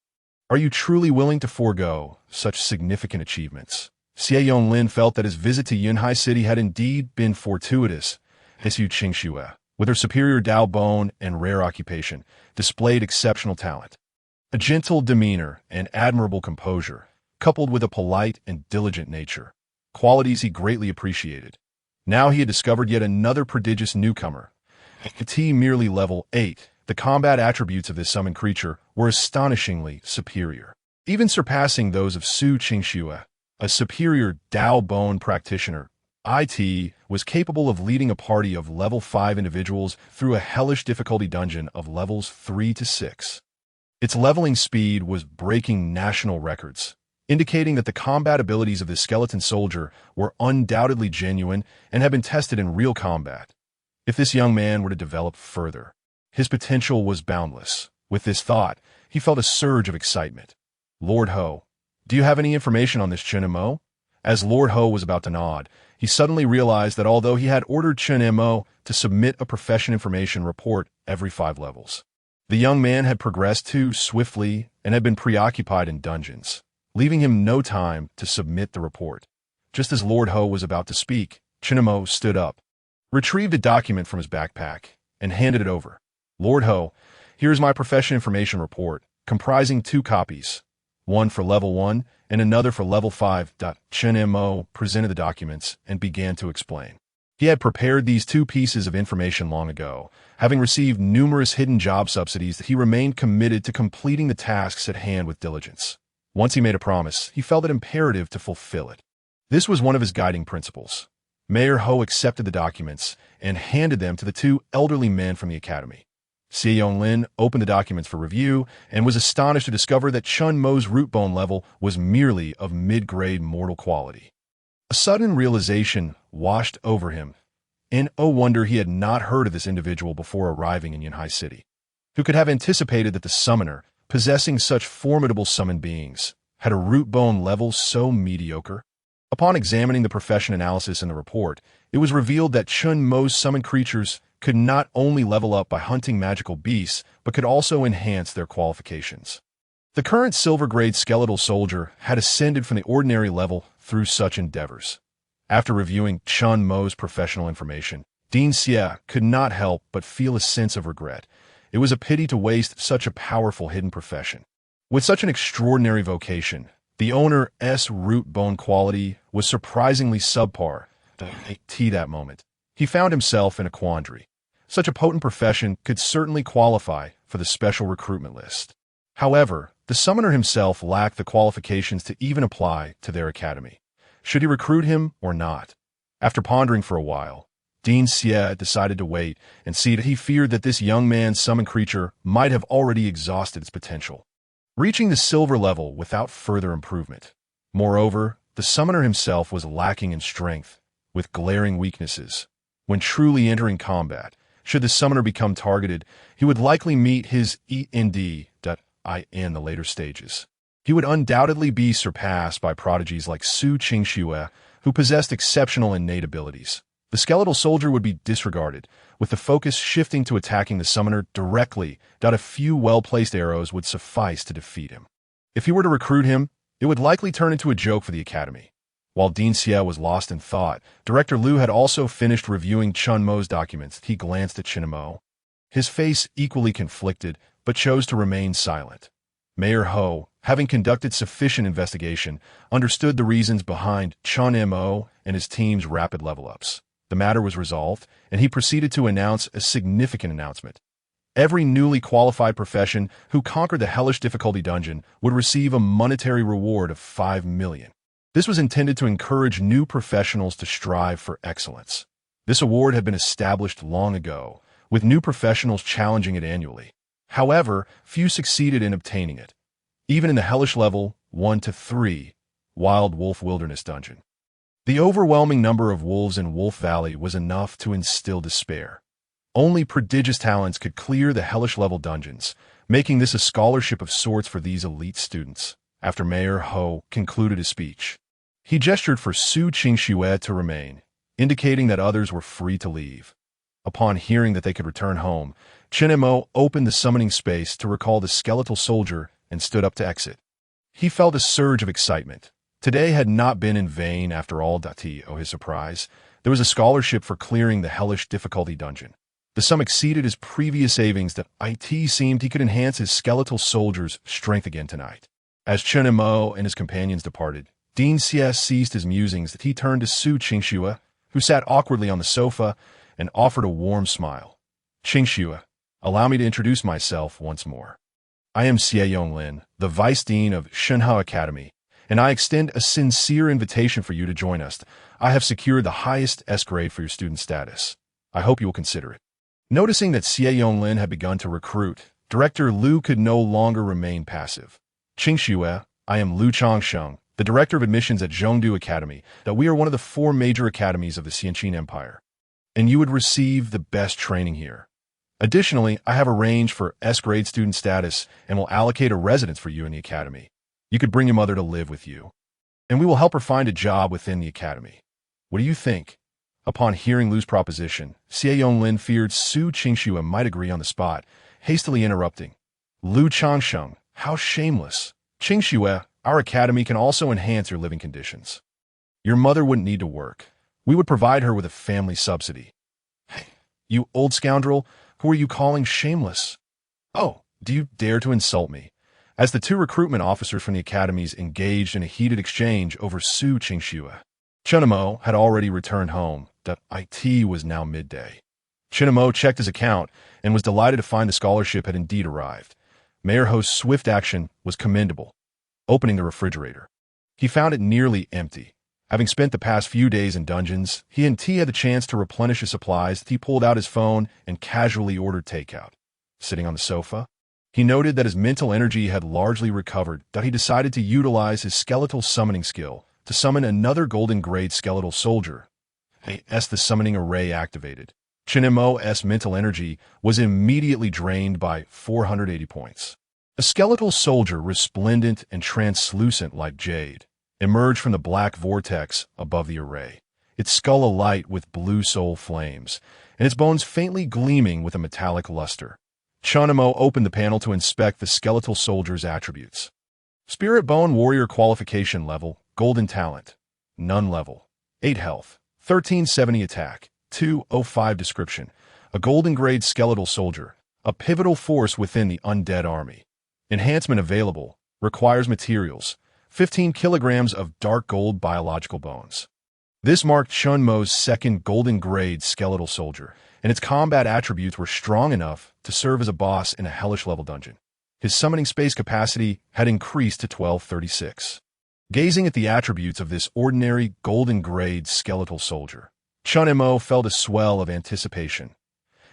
Are you truly willing to forego such significant achievements? Xie Yonglin felt that his visit to Yunhai City had indeed been fortuitous. Yu Qingxue, with her superior Dao bone and rare occupation, displayed exceptional talent. A gentle demeanor and admirable composure, coupled with a polite and diligent nature, qualities he greatly appreciated. Now he had discovered yet another prodigious newcomer. At merely level 8, the combat attributes of this summoned creature were astonishingly superior, even surpassing those of Su Qingxue. A superior Dao Bone practitioner, IT was capable of leading a party of level 5 individuals through a hellish difficulty dungeon of levels 3 to 6. Its leveling speed was breaking national records, indicating that the combat abilities of this skeleton soldier were undoubtedly genuine and had been tested in real combat. If this young man were to develop further, his potential was boundless. With this thought, he felt a surge of excitement. Lord Ho, do you have any information on this Chen Mo? As Lord Ho was about to nod, he suddenly realized that although he had ordered Chen Mo to submit a profession information report every 5 levels, the young man had progressed too swiftly and had been preoccupied in dungeons, leaving him no time to submit the report. Just as Lord Ho was about to speak, Chen Mo stood up, retrieved a document from his backpack, and handed it over. Lord Ho, here's my profession information report, comprising 2 copies, one for level 1 and another for level 5. Chen Mo presented the documents and began to explain. He had prepared these 2 pieces of information long ago, having received numerous hidden job subsidies that he remained committed to completing the tasks at hand with diligence. Once he made a promise, he felt it imperative to fulfill it. This was one of his guiding principles. Mayor Ho accepted the documents and handed them to the 2 elderly men from the academy. Xie Lin opened the documents for review and was astonished to discover that Chen Mo's root bone level was merely of mid-grade mortal quality. A sudden realization washed over him, and oh wonder he had not heard of this individual before arriving in Yanhai City. Who could have anticipated that the summoner, possessing such formidable summoned beings, had a root bone level so mediocre? Upon examining the profession analysis in the report, it was revealed that Chen Mo's summoned creatures could not only level up by hunting magical beasts, but could also enhance their qualifications. The current silver-grade skeletal soldier had ascended from the ordinary level through such endeavors. After reviewing Chen Mo's professional information, Dean Xie could not help but feel a sense of regret. It was a pity to waste such a powerful hidden profession. With such an extraordinary vocation, the owner's root bone quality was surprisingly subpar. At that moment, he found himself in a quandary. Such a potent profession could certainly qualify for the special recruitment list. However, the summoner himself lacked the qualifications to even apply to their academy. Should he recruit him or not? After pondering for a while, Dean Xie decided to wait and see that he feared that this young man's summoned creature might have already exhausted its potential, reaching the silver level without further improvement. Moreover, the summoner himself was lacking in strength, with glaring weaknesses. When truly entering combat, should the summoner become targeted, he would likely meet his end in the later stages. He would undoubtedly be surpassed by prodigies like Su Qingxue, who possessed exceptional innate abilities. The skeletal soldier would be disregarded, with the focus shifting to attacking the summoner directly. A few well-placed arrows would suffice to defeat him. If he were to recruit him, it would likely turn into a joke for the academy. While Dean Xie was lost in thought, Director Liu had also finished reviewing Chen Mo's documents. He glanced at Chen Mo. His face equally conflicted, but chose to remain silent. Mayor Ho, having conducted sufficient investigation, understood the reasons behind Chen Mo and his team's rapid level-ups. The matter was resolved, and he proceeded to announce a significant announcement. Every newly qualified profession who conquered the hellish difficulty dungeon would receive a monetary reward of 5 million. This was intended to encourage new professionals to strive for excellence. This award had been established long ago, with new professionals challenging it annually. However, few succeeded in obtaining it, even in the hellish level 1 to 3 Wild Wolf Wilderness Dungeon. The overwhelming number of wolves in Wolf Valley was enough to instill despair. Only prodigious talents could clear the hellish level dungeons, making this a scholarship of sorts for these elite students. After Mayor Ho concluded his speech, he gestured for Su Qingxue to remain, indicating that others were free to leave. Upon hearing that they could return home, Chen Mo opened the summoning space to recall the skeletal soldier and stood up to exit. He felt a surge of excitement. Today had not been in vain after all. To his surprise, there was a scholarship for clearing the hellish difficulty dungeon. The sum exceeded his previous savings. That it seemed he could enhance his skeletal soldier's strength again tonight. As Chen Mo and his companions departed, Dean Xie ceased his musings that he turned to Su Qingxue, who sat awkwardly on the sofa, and offered a warm smile. Qingxue, allow me to introduce myself once more. I am Xie Lin, the Vice Dean of Shenhao Academy, and I extend a sincere invitation for you to join us. I have secured the highest S grade for your student status. I hope you will consider it. Noticing that Xie Lin had begun to recruit, Director Liu could no longer remain passive. Qingxue, I am Liu Changsheng, the director of admissions at Zhongdu Academy, that we are one of the 4 major academies of the Xianqin Empire, and you would receive the best training here. Additionally, I have arranged for S-grade student status and will allocate a residence for you in the academy. You could bring your mother to live with you, and we will help her find a job within the academy. What do you think? Upon hearing Liu's proposition, Xie Yonglin feared Su Qingxue might agree on the spot, hastily interrupting. Liu Changsheng, how shameless. Qingxue, our academy can also enhance your living conditions. Your mother wouldn't need to work. We would provide her with a family subsidy. Hey, you old scoundrel, who are you calling shameless? Oh, do you dare to insult me? As the 2 recruitment officers from the academies engaged in a heated exchange over Su Qingxue. Chen Mo had already returned home. The IT was now midday. Chen Mo checked his account and was delighted to find the scholarship had indeed arrived. Mayor Ho's swift action was commendable. Opening the refrigerator, he found it nearly empty. Having spent the past few days in dungeons, he and T had the chance to replenish his supplies. He pulled out his phone and casually ordered takeout. Sitting on the sofa, he noted that his mental energy had largely recovered, that he decided to utilize his skeletal summoning skill to summon another golden grade skeletal soldier. The summoning array activated. Chen Mo's mental energy was immediately drained by 480 points. A skeletal soldier, resplendent and translucent like jade, emerged from the black vortex above the array, its skull alight with blue soul flames, and its bones faintly gleaming with a metallic luster. Chen Mo opened the panel to inspect the skeletal soldier's attributes. Spirit Bone Warrior Qualification Level, Golden Talent, None Level, 8 Health, 1370 Attack, 205 Description, a Golden Grade Skeletal Soldier, a pivotal force within the undead army. Enhancement available, requires materials, 15 kilograms of dark gold biological bones. This marked Chen Mo's 2nd golden grade skeletal soldier, and its combat attributes were strong enough to serve as a boss in a hellish level dungeon. His summoning space capacity had increased to 1236. Gazing at the attributes of this ordinary golden grade skeletal soldier, Chen Mo felt a swell of anticipation.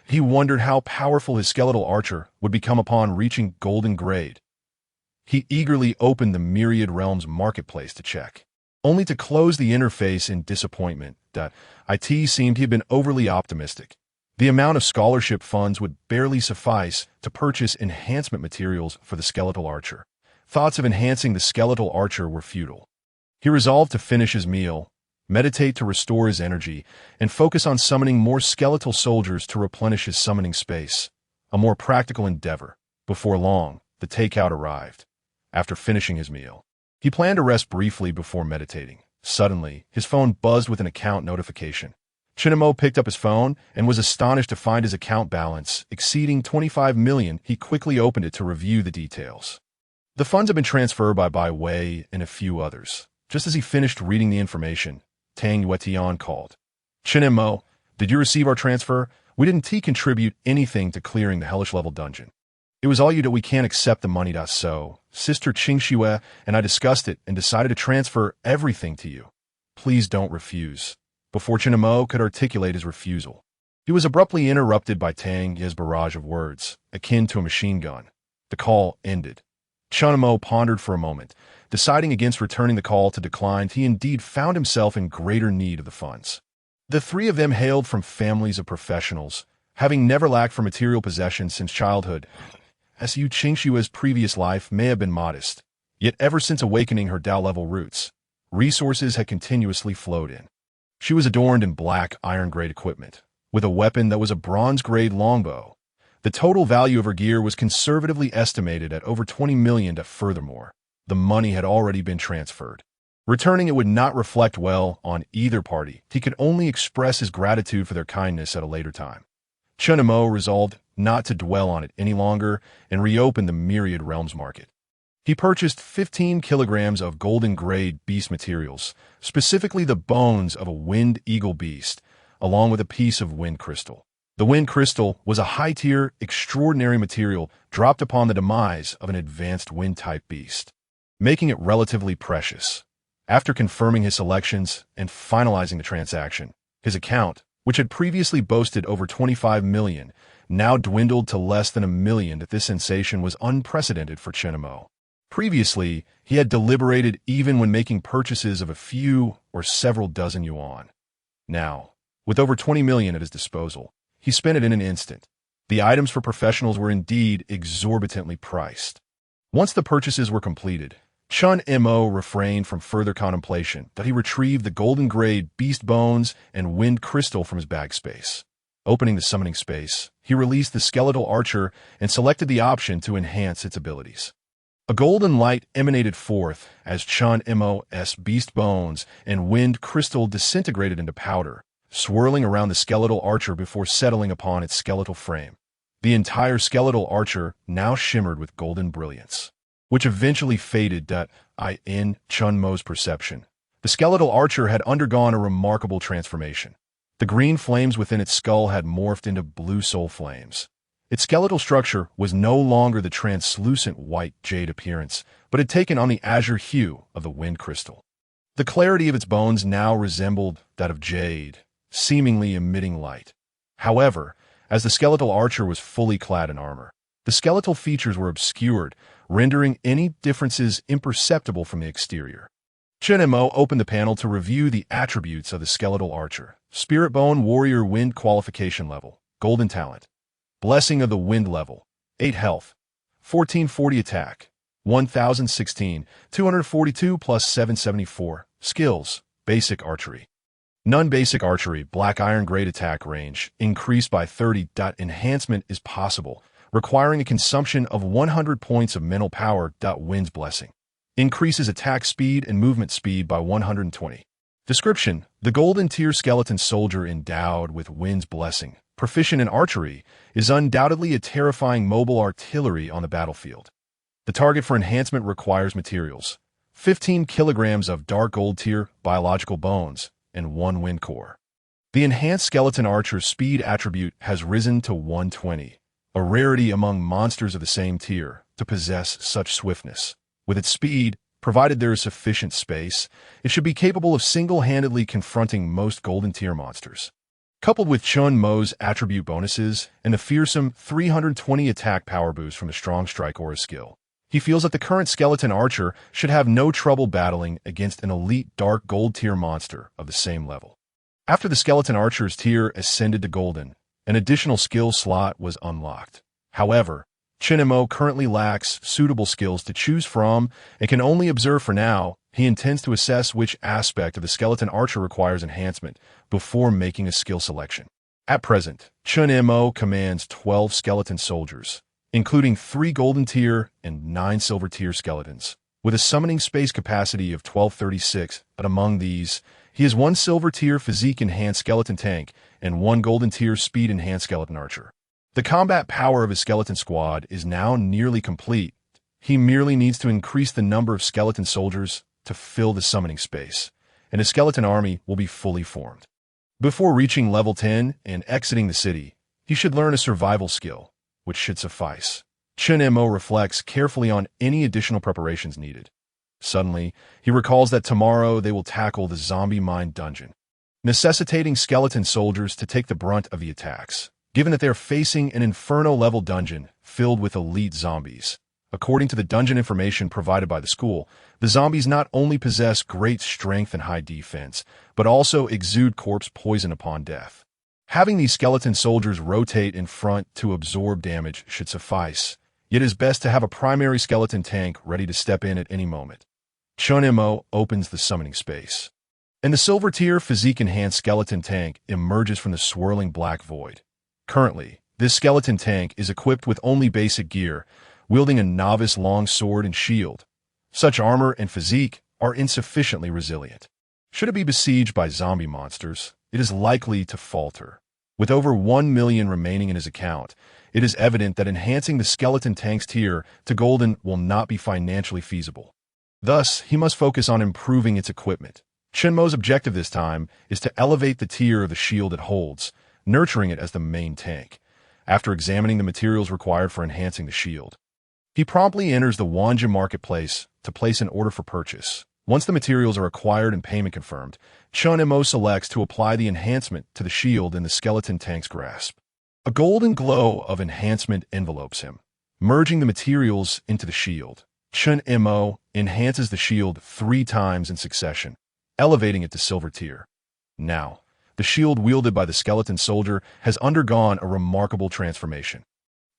He wondered how powerful his skeletal archer would become upon reaching golden grade. He eagerly opened the Myriad Realms marketplace to check, only to close the interface in disappointment. IT seemed he had been overly optimistic. The amount of scholarship funds would barely suffice to purchase enhancement materials for the skeletal archer. Thoughts of enhancing the skeletal archer were futile. He resolved to finish his meal, meditate to restore his energy, and focus on summoning more skeletal soldiers to replenish his summoning space, a more practical endeavor. Before long, the takeout arrived. After finishing his meal, he planned to rest briefly before meditating. Suddenly, his phone buzzed with an account notification. Chen Mo picked up his phone and was astonished to find his account balance exceeding 25 million. He quickly opened it to review the details. The funds had been transferred by Bai Wei and a few others. Just as he finished reading the information, Tang Yuetian called. Chen Mo, did you receive our transfer? We didn't contribute anything to clearing the hellish level dungeon. It was all you that we can't accept the money. So, Sister Qingxue and I discussed it and decided to transfer everything to you. Please don't refuse. Before Chen Mo could articulate his refusal, he was abruptly interrupted by Tang Ye's barrage of words, akin to a machine gun. The call ended. Chen Mo pondered for a moment, deciding against returning the call to decline. He indeed found himself in greater need of the funds. The 3 of them hailed from families of professionals, having never lacked for material possessions since childhood. Su Qingxue's previous life may have been modest, yet ever since awakening her Dao-level roots, resources had continuously flowed in. She was adorned in black iron-grade equipment, with a weapon that was a bronze-grade longbow. The total value of her gear was conservatively estimated at over 20 million. Furthermore, the money had already been transferred. Returning it would not reflect well on either party. He could only express his gratitude for their kindness at a later time. Chen Mo resolved not to dwell on it any longer and reopened the Myriad Realms market. He purchased 15 kilograms of golden-grade beast materials, specifically the bones of a wind eagle beast, along with a piece of wind crystal. The wind crystal was a high-tier, extraordinary material dropped upon the demise of an advanced wind-type beast, making it relatively precious. After confirming his selections and finalizing the transaction, his account which had previously boasted over 25 million, now dwindled to less than 1 million. That this sensation was unprecedented for Chen Mo. Previously, he had deliberated even when making purchases of a few or several dozen yuan. Now, with over 20 million at his disposal, he spent it in an instant. The items for professionals were indeed exorbitantly priced. Once the purchases were completed, Chen Mo refrained from further contemplation that he retrieved the golden-grade beast bones and wind crystal from his bag space. Opening the summoning space, he released the skeletal archer and selected the option to enhance its abilities. A golden light emanated forth as Chen Mo's beast bones and wind crystal disintegrated into powder, swirling around the skeletal archer before settling upon its skeletal frame. The entire skeletal archer now shimmered with golden brilliance, which eventually faded in Chen Mo's perception. The skeletal archer had undergone a remarkable transformation. The green flames within its skull had morphed into blue soul flames. Its skeletal structure was no longer the translucent white jade appearance, but had taken on the azure hue of the wind crystal. The clarity of its bones now resembled that of jade, seemingly emitting light. However, as the skeletal archer was fully clad in armor, the skeletal features were obscured, rendering any differences imperceptible from the exterior. Chen Mo opened the panel to review the attributes of the skeletal archer. Spirit Bone Warrior Wind Qualification Level, Golden Talent. Blessing of the Wind Level, 8 Health, 1440 Attack, 1016, 242 plus 774. Skills, Basic Archery. Non-Basic Archery, Black Iron Grade Attack Range, increased by 30. Enhancement is possible, requiring a consumption of 100 points of mental power. Wind's Blessing. Increases attack speed and movement speed by 120. Description: the Golden Tier Skeleton Soldier endowed with Wind's Blessing, proficient in archery, is undoubtedly a terrifying mobile artillery on the battlefield. The target for enhancement requires materials: 15 kilograms of dark gold tier biological bones and 1 wind core. The enhanced skeleton archer's speed attribute has risen to 120, a rarity among monsters of the same tier to possess such swiftness. With its speed, provided there is sufficient space, it should be capable of single-handedly confronting most golden tier monsters. Coupled with Chen Mo's attribute bonuses and the fearsome 320 attack power boost from the Strong Strike Aura skill, he feels that the current skeleton archer should have no trouble battling against an elite dark gold tier monster of the same level. After the skeleton archer's tier ascended to golden, an additional skill slot was unlocked. However, Chen Mo currently lacks suitable skills to choose from and can only observe for now. He intends to assess which aspect of the skeleton archer requires enhancement before making a skill selection. At present, Chen Mo commands 12 skeleton soldiers, including 3 golden tier and 9 silver tier skeletons, with a summoning space capacity of 1236, but among these, he has 1 silver tier physique enhanced skeleton tank and 1 golden tier speed enhanced skeleton archer. The combat power of his skeleton squad is now nearly complete. He merely needs to increase the number of skeleton soldiers to fill the summoning space, and his skeleton army will be fully formed. Before reaching level 10 and exiting the city, he should learn a survival skill, which should suffice. Chen Mo reflects carefully on any additional preparations needed. Suddenly, he recalls that tomorrow they will tackle the zombie mine dungeon, necessitating skeleton soldiers to take the brunt of the attacks, given that they are facing an inferno-level dungeon filled with elite zombies. According to the dungeon information provided by the school, the zombies not only possess great strength and high defense, but also exude corpse poison upon death. Having these skeleton soldiers rotate in front to absorb damage should suffice, yet it is best to have a primary skeleton tank ready to step in at any moment. Chen Mo opens the summoning space, and the silver tier physique-enhanced skeleton tank emerges from the swirling black void. Currently, this skeleton tank is equipped with only basic gear, wielding a novice long sword and shield. Such armor and physique are insufficiently resilient. Should it be besieged by zombie monsters, it is likely to falter. With over 1 million remaining in his account, it is evident that enhancing the skeleton tank's tier to golden will not be financially feasible. Thus, he must focus on improving its equipment. Chen Mo's objective this time is to elevate the tier of the shield it holds, nurturing it as the main tank. After examining the materials required for enhancing the shield, he promptly enters the Wanja marketplace to place an order for purchase. Once the materials are acquired and payment confirmed, Chen Mo selects to apply the enhancement to the shield in the skeleton tank's grasp. A golden glow of enhancement envelopes him. Merging the materials into the shield, Chen Mo enhances the shield 3 times in succession, elevating it to silver tier. Now, the shield wielded by the skeleton soldier has undergone a remarkable transformation.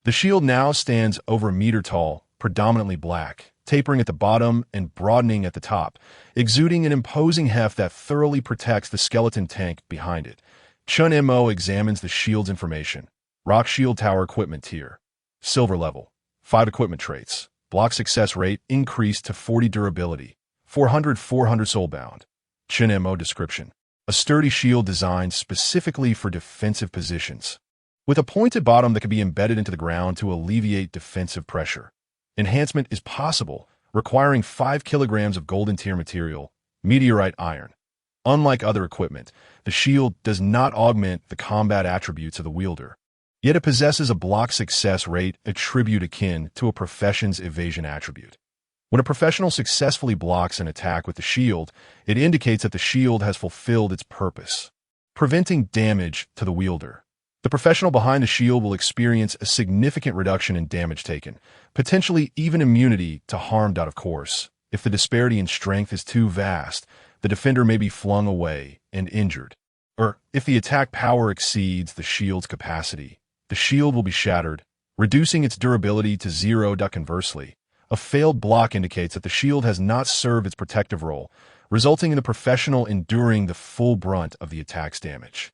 The shield now stands over a meter tall, predominantly black, tapering at the bottom and broadening at the top, exuding an imposing heft that thoroughly protects the skeleton tank behind it. Chen Mo examines the shield's information. Rock shield tower equipment tier. Silver level. 5 equipment traits. Block success rate increased to 40 durability. 400 soulbound. Chen Mo description. A sturdy shield designed specifically for defensive positions, with a pointed bottom that can be embedded into the ground to alleviate defensive pressure. Enhancement is possible, requiring 5 kilograms of golden tier material, meteorite iron. Unlike other equipment, the shield does not augment the combat attributes of the wielder, yet it possesses a block success rate attribute akin to a profession's evasion attribute. When a professional successfully blocks an attack with the shield, it indicates that the shield has fulfilled its purpose, preventing damage to the wielder. The professional behind the shield will experience a significant reduction in damage taken, potentially even immunity to harm. Of course, if the disparity in strength is too vast, the defender may be flung away and injured. Or, if the attack power exceeds the shield's capacity, the shield will be shattered, reducing its durability to 0. Conversely, a failed block indicates that the shield has not served its protective role, resulting in the professional enduring the full brunt of the attack's damage.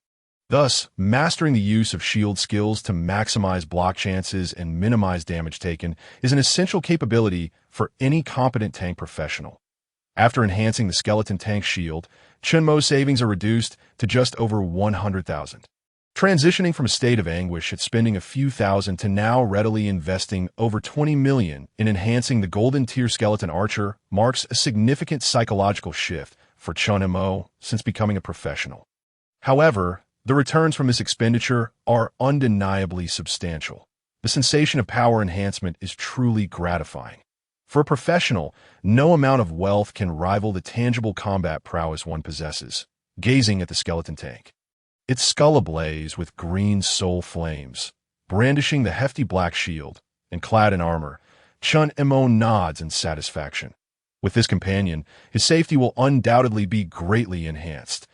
Thus, mastering the use of shield skills to maximize block chances and minimize damage taken is an essential capability for any competent tank professional. After enhancing the skeleton tank shield, Chen Mo's savings are reduced to just over 100,000. Transitioning from a state of anguish at spending a few thousand to now readily investing over 20 million in enhancing the golden tier skeleton archer marks a significant psychological shift for Chen Mo since becoming a professional. However, the returns from this expenditure are undeniably substantial. The sensation of power enhancement is truly gratifying. For a professional, no amount of wealth can rival the tangible combat prowess one possesses. Gazing at the skeleton tank, its skull ablaze with green soul flames, brandishing the hefty black shield, and clad in armor, Chen Mo nods in satisfaction. With this companion, his safety will undoubtedly be greatly enhanced.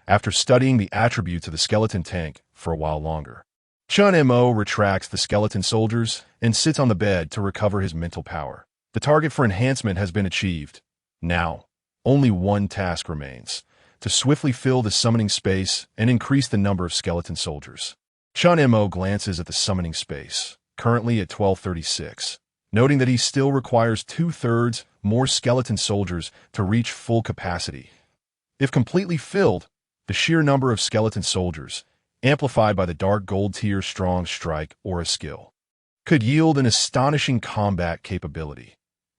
After studying the attributes of the skeleton tank for a while longer, Chen Mo retracts the skeleton soldiers and sits on the bed to recover his mental power. The target for enhancement has been achieved. Now, only one task remains: to swiftly fill the summoning space and increase the number of skeleton soldiers. Chen Mo glances at the summoning space, currently at 1236, noting that he still requires 2/3 more skeleton soldiers to reach full capacity. If completely filled, the sheer number of skeleton soldiers, amplified by the dark gold tier strong strike aura skill, could yield an astonishing combat capability.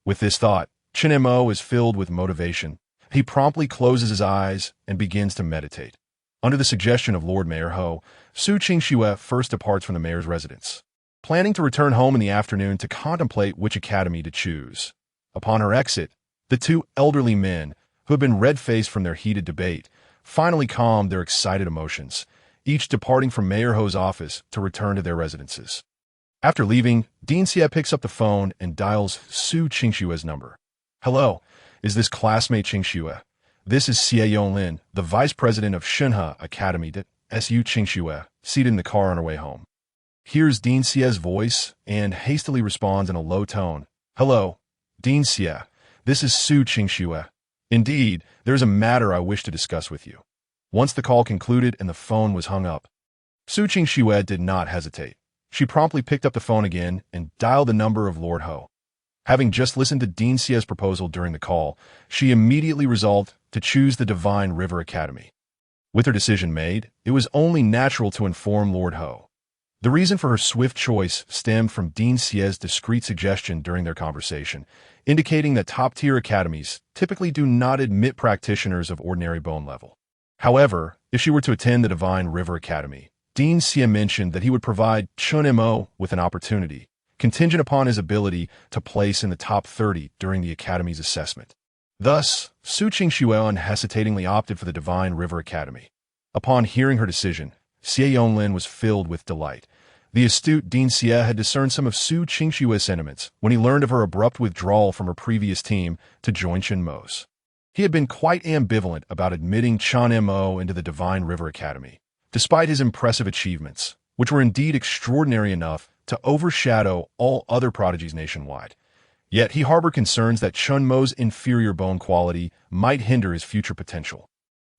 With this thought, Chen Mo is filled with motivation. He promptly closes his eyes and begins to meditate. Under the suggestion of Lord Mayor Ho, Su Qingxue first departs from the mayor's residence, planning to return home in the afternoon to contemplate which academy to choose. Upon her exit, the 2 elderly men, who had been red-faced from their heated debate, finally calmed their excited emotions, each departing from Mayor Ho's office to return to their residences. After leaving, Dean Xie picks up the phone and dials Su Qingxue's number. "Hello, is this classmate Qingxue? This is Xie Yonglin, the vice president of Shenhe Academy at Su Qingxue, seated in the car on her way home." Hears Dean Xie's voice and hastily responds in a low tone. "Hello, Dean Xie, this is Su Qingxue. Indeed, there is a matter I wish to discuss with you." Once the call concluded and the phone was hung up, Su Qingxue did not hesitate. She promptly picked up the phone again and dialed the number of Lord Ho. Having just listened to Dean Xie's proposal during the call, she immediately resolved to choose the Divine River Academy. With her decision made, it was only natural to inform Lord Ho. The reason for her swift choice stemmed from Dean Xie's discreet suggestion during their conversation, indicating that top-tier academies typically do not admit practitioners of ordinary bone level. However, if she were to attend the Divine River Academy, Dean Xie mentioned that he would provide Chen Mo with an opportunity, contingent upon his ability to place in the top 30 during the Academy's assessment. Thus, Su Qingxue unhesitatingly opted for the Divine River Academy. Upon hearing her decision, Xie Yonglin was filled with delight. The astute Dean Xie had discerned some of Su Qingxue's sentiments when he learned of her abrupt withdrawal from her previous team to join Chen Mo's. He had been quite ambivalent about admitting Chen Mo into the Divine River Academy, despite his impressive achievements, which were indeed extraordinary enough to overshadow all other prodigies nationwide. Yet he harbored concerns that Chen Mo's inferior bone quality might hinder his future potential.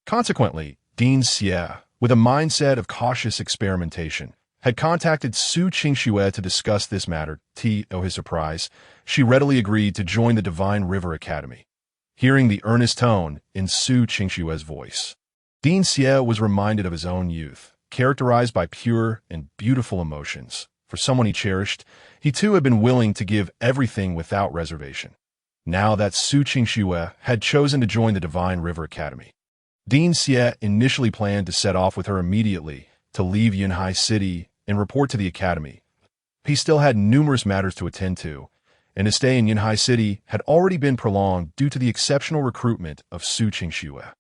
Consequently, Dean Xie, with a mindset of cautious experimentation, had contacted Su Qingxue to discuss this matter. To his surprise, she readily agreed to join the Divine River Academy. Hearing the earnest tone in Su Qingxue's voice, Dean Xie was reminded of his own youth, characterized by pure and beautiful emotions. For someone he cherished, he too had been willing to give everything without reservation. Now that Su Qingxue had chosen to join the Divine River Academy, Dean Xie initially planned to set off with her immediately to leave Yunhai City and report to the academy. He still had numerous matters to attend to, and his stay in Yunhai City had already been prolonged due to the exceptional recruitment of Su Qingxue.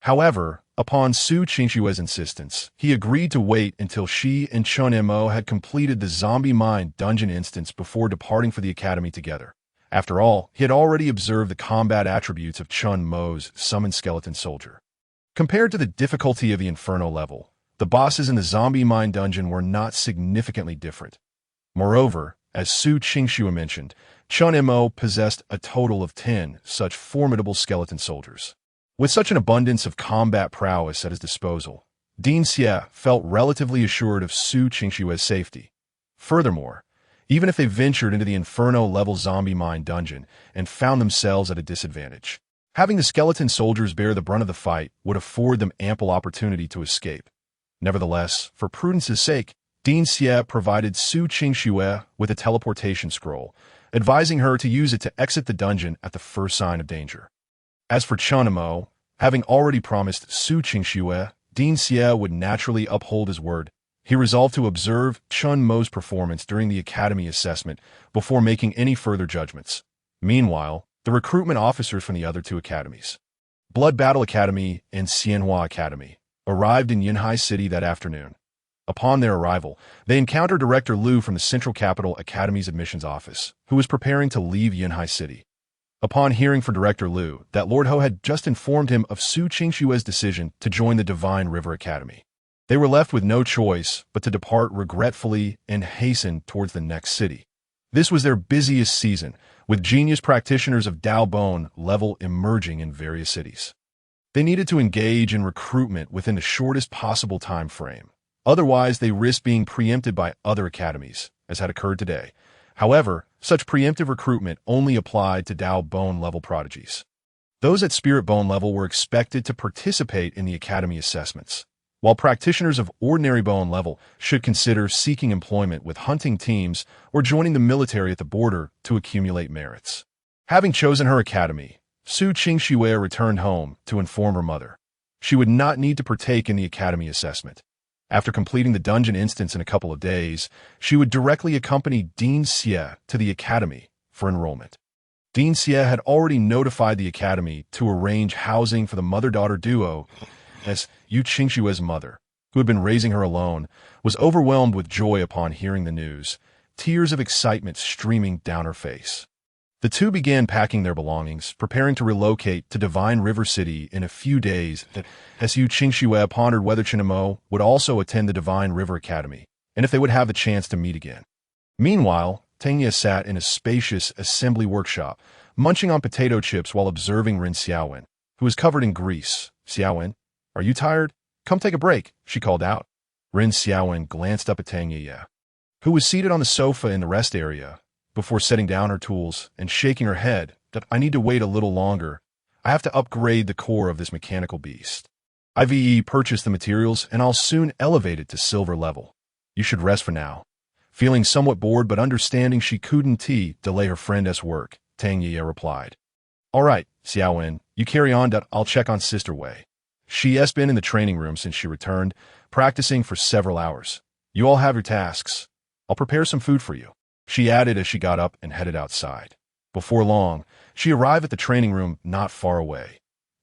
However, upon Su Qingxue's insistence, he agreed to wait until she and Chen Mo had completed the zombie mine dungeon instance before departing for the academy together. After all, he had already observed the combat attributes of Chen Mo's summoned skeleton soldier. Compared to the difficulty of the Inferno level, the bosses in the zombie mine dungeon were not significantly different. Moreover, as Su Qingxue mentioned, Chen Mo possessed a total of 10 such formidable skeleton soldiers. With such an abundance of combat prowess at his disposal, Dean Xie felt relatively assured of Su Qingxue's safety. Furthermore, even if they ventured into the Inferno-level zombie mine dungeon and found themselves at a disadvantage, having the skeleton soldiers bear the brunt of the fight would afford them ample opportunity to escape. Nevertheless, for prudence's sake, Dean Xie provided Su Qingxue with a teleportation scroll, advising her to use it to exit the dungeon at the first sign of danger. As for Chen Mo, having already promised Su Qingxue, Dean Xie would naturally uphold his word. He resolved to observe Chen Mo's performance during the academy assessment before making any further judgments. Meanwhile, the recruitment officers from the other two academies, Blood Battle Academy and Xianhua Academy, arrived in Yunhai City that afternoon. Upon their arrival, they encountered Director Liu from the Central Capital Academy's admissions office, who was preparing to leave Yunhai City. Upon hearing from Director Liu that Lord Ho had just informed him of Su Qingxue's decision to join the Divine River Academy, they were left with no choice but to depart regretfully and hasten towards the next city. This was their busiest season, with genius practitioners of Dao Bone level emerging in various cities. They needed to engage in recruitment within the shortest possible time frame. Otherwise, they risked being preempted by other academies, as had occurred today. However, such preemptive recruitment only applied to Dao Bone level prodigies. Those at Spirit Bone level were expected to participate in the academy assessments, while practitioners of ordinary bone level should consider seeking employment with hunting teams or joining the military at the border to accumulate merits. Having chosen her academy, Su Qingxue returned home to inform her mother. She would not need to partake in the academy assessment. After completing the dungeon instance in a couple of days, she would directly accompany Dean Xie to the academy for enrollment. Dean Xie had already notified the academy to arrange housing for the mother-daughter duo, as Yu Qingxue's mother, who had been raising her alone, was overwhelmed with joy upon hearing the news, tears of excitement streaming down her face. The two began packing their belongings, preparing to relocate to Divine River City in a few days. As Yu Qingxue pondered whether Chen Mo would also attend the Divine River Academy, and if they would have the chance to meet again. Meanwhile, Tengye sat in a spacious assembly workshop, munching on potato chips while observing Ren Xiaowen, who was covered in grease. "Xiaowen, are you tired? Come take a break," she called out. Ren Xiaowen glanced up at Tengye, who was seated on the sofa in the rest area, before setting down her tools and shaking her head. "I need to wait a little longer. I have to upgrade the core of this mechanical beast. I've purchased the materials and I'll soon elevate it to silver level. You should rest for now." Feeling somewhat bored but understanding she couldn't delay her friend's work, Tengye replied. "All right, Xiaowen, you carry on. I'll check on Sister Wei. She has been in the training room since she returned, practicing for several hours. You all have your tasks. I'll prepare some food for you," she added as she got up and headed outside. Before long, she arrived at the training room not far away.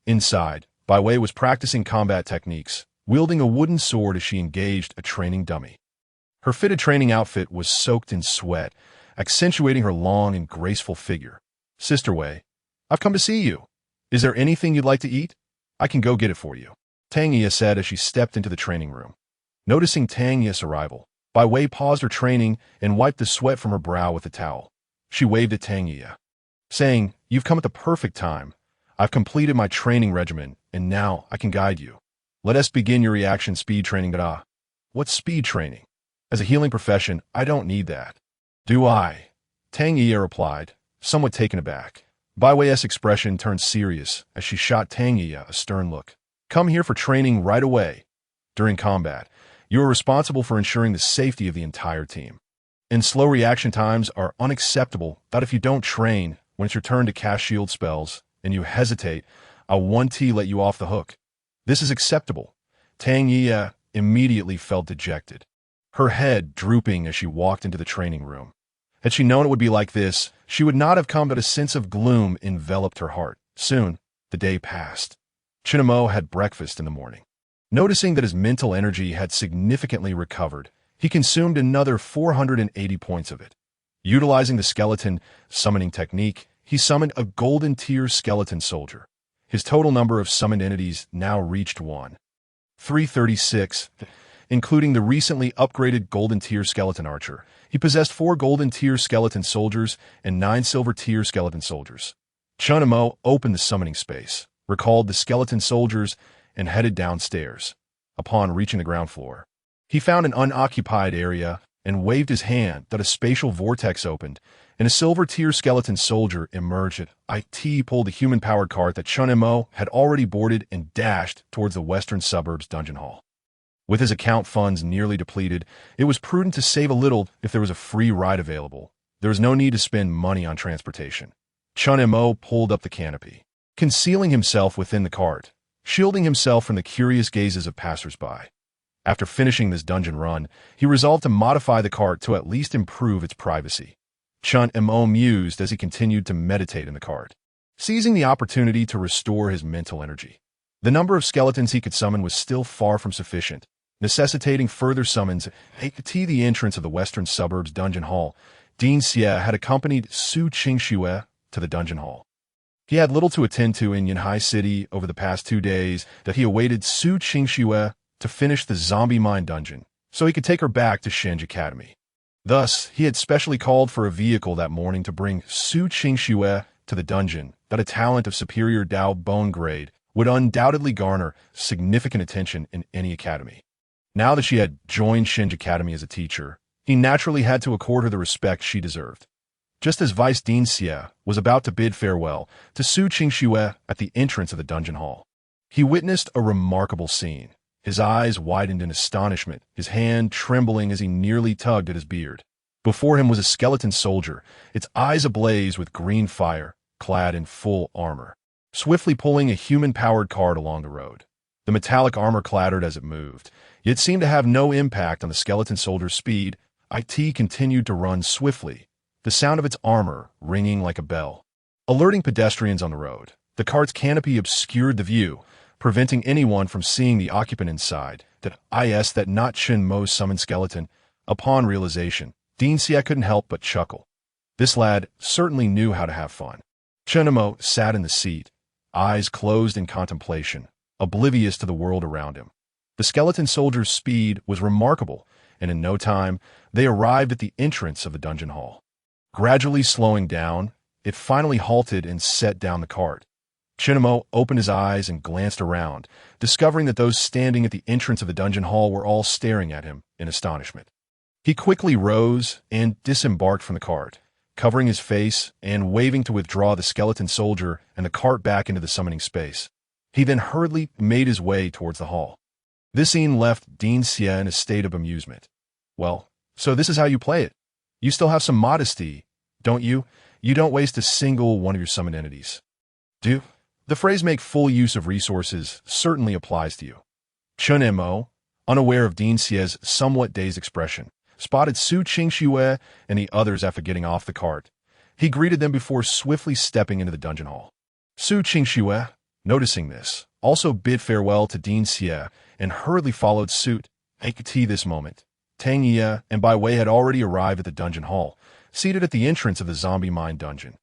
Inside, Bai Wei was practicing combat techniques, wielding a wooden sword as she engaged a training dummy. Her fitted training outfit was soaked in sweat, accentuating her long and graceful figure. "Sister Wei, I've come to see you. Is there anything you'd like to eat? I can go get it for you," Tang Yi said as she stepped into the training room. Noticing Tang Yi's arrival, Bai Wei paused her training and wiped the sweat from her brow with a towel. She waved at Tang Yi, saying, "You've come at the perfect time. I've completed my training regimen, and now I can guide you. Let us begin your reaction speed training." "What's speed training? As a healing profession, I don't need that." "Do I?" Tang Yi replied, somewhat taken aback. Bai Wei's expression turned serious as she shot Tang Yi a stern look. "Come here for training right away. During combat, you are responsible for ensuring the safety of the entire team. And slow reaction times are unacceptable. That if you don't train, when it's your turn to cast shield spells, and you hesitate, I'll 1T let you off the hook. This is acceptable." Tang Yi immediately felt dejected, her head drooping as she walked into the training room. Had she known it would be like this, she would not have come, but a sense of gloom enveloped her heart. Soon, the day passed. Chen Mo had breakfast in the morning. Noticing that his mental energy had significantly recovered, he consumed another 480 points of it. Utilizing the skeleton summoning technique, he summoned a golden tier skeleton soldier. His total number of summoned entities now reached 336, including the recently upgraded golden tier skeleton archer. He possessed 4 golden tier skeleton soldiers and 9 silver tier skeleton soldiers. Chen Mo opened the summoning space, recalled the skeleton soldiers, and headed downstairs. Upon reaching the ground floor, he found an unoccupied area and waved his hand that a spatial vortex opened, and a silver tier skeleton soldier emerged. It pulled the human-powered cart that Chen Mo had already boarded and dashed towards the western suburbs dungeon hall. With his account funds nearly depleted, it was prudent to save a little if there was a free ride available. There was no need to spend money on transportation. Chen Mo pulled up the canopy, concealing himself within the cart, shielding himself from the curious gazes of passers-by. After finishing this dungeon run, he resolved to modify the cart to at least improve its privacy. Chen Mo mused as he continued to meditate in the cart, seizing the opportunity to restore his mental energy. The number of skeletons he could summon was still far from sufficient, necessitating further summons. At the entrance of the western suburbs dungeon hall, Dean Xie had accompanied Su Qingxue to the dungeon hall. He had little to attend to in Yanhai City over the past 2 days that he awaited Su Qingxue to finish the zombie mine dungeon, so he could take her back to Shenji Academy. Thus, he had specially called for a vehicle that morning to bring Su Qingxue to the dungeon that a talent of superior Dao bone grade would undoubtedly garner significant attention in any academy. Now that she had joined Shenji Academy as a teacher, he naturally had to accord her the respect she deserved. Just as Vice Dean Xie was about to bid farewell to Su Qingxue at the entrance of the dungeon hall, he witnessed a remarkable scene. His eyes widened in astonishment, his hand trembling as he nearly tugged at his beard. Before him was a skeleton soldier, its eyes ablaze with green fire, clad in full armor, swiftly pulling a human-powered cart along the road. The metallic armor clattered as it moved, yet seemed to have no impact on the skeleton soldier's speed. It continued to run swiftly, the sound of its armor ringing like a bell, alerting pedestrians on the road. The cart's canopy obscured the view, preventing anyone from seeing the occupant inside. That not Chen Mo's summoned skeleton. Upon realization, Dean Xie couldn't help but chuckle. This lad certainly knew how to have fun. Chen Mo sat in the seat, eyes closed in contemplation, oblivious to the world around him. The skeleton soldier's speed was remarkable, and in no time, they arrived at the entrance of the dungeon hall. Gradually slowing down, it finally halted and set down the cart. Chen Mo opened his eyes and glanced around, discovering that those standing at the entrance of the dungeon hall were all staring at him in astonishment. He quickly rose and disembarked from the cart, covering his face and waving to withdraw the skeleton soldier and the cart back into the summoning space. He then hurriedly made his way towards the hall. This scene left Dean Xie in a state of amusement. "Well, so this is how you play it. You still have some modesty, don't you? You don't waste a single one of your summoned entities. Do? The phrase make full use of resources certainly applies to you." Chen Mo, unaware of Dean Xie's somewhat dazed expression, spotted Su Qingxue and the others after getting off the cart. He greeted them before swiftly stepping into the dungeon hall. Su Qingxue, noticing this, also bid farewell to Dean Xie and hurriedly followed suit. At this moment, Tang Ye and Bai Wei had already arrived at the dungeon hall, seated at the entrance of the zombie mine dungeon.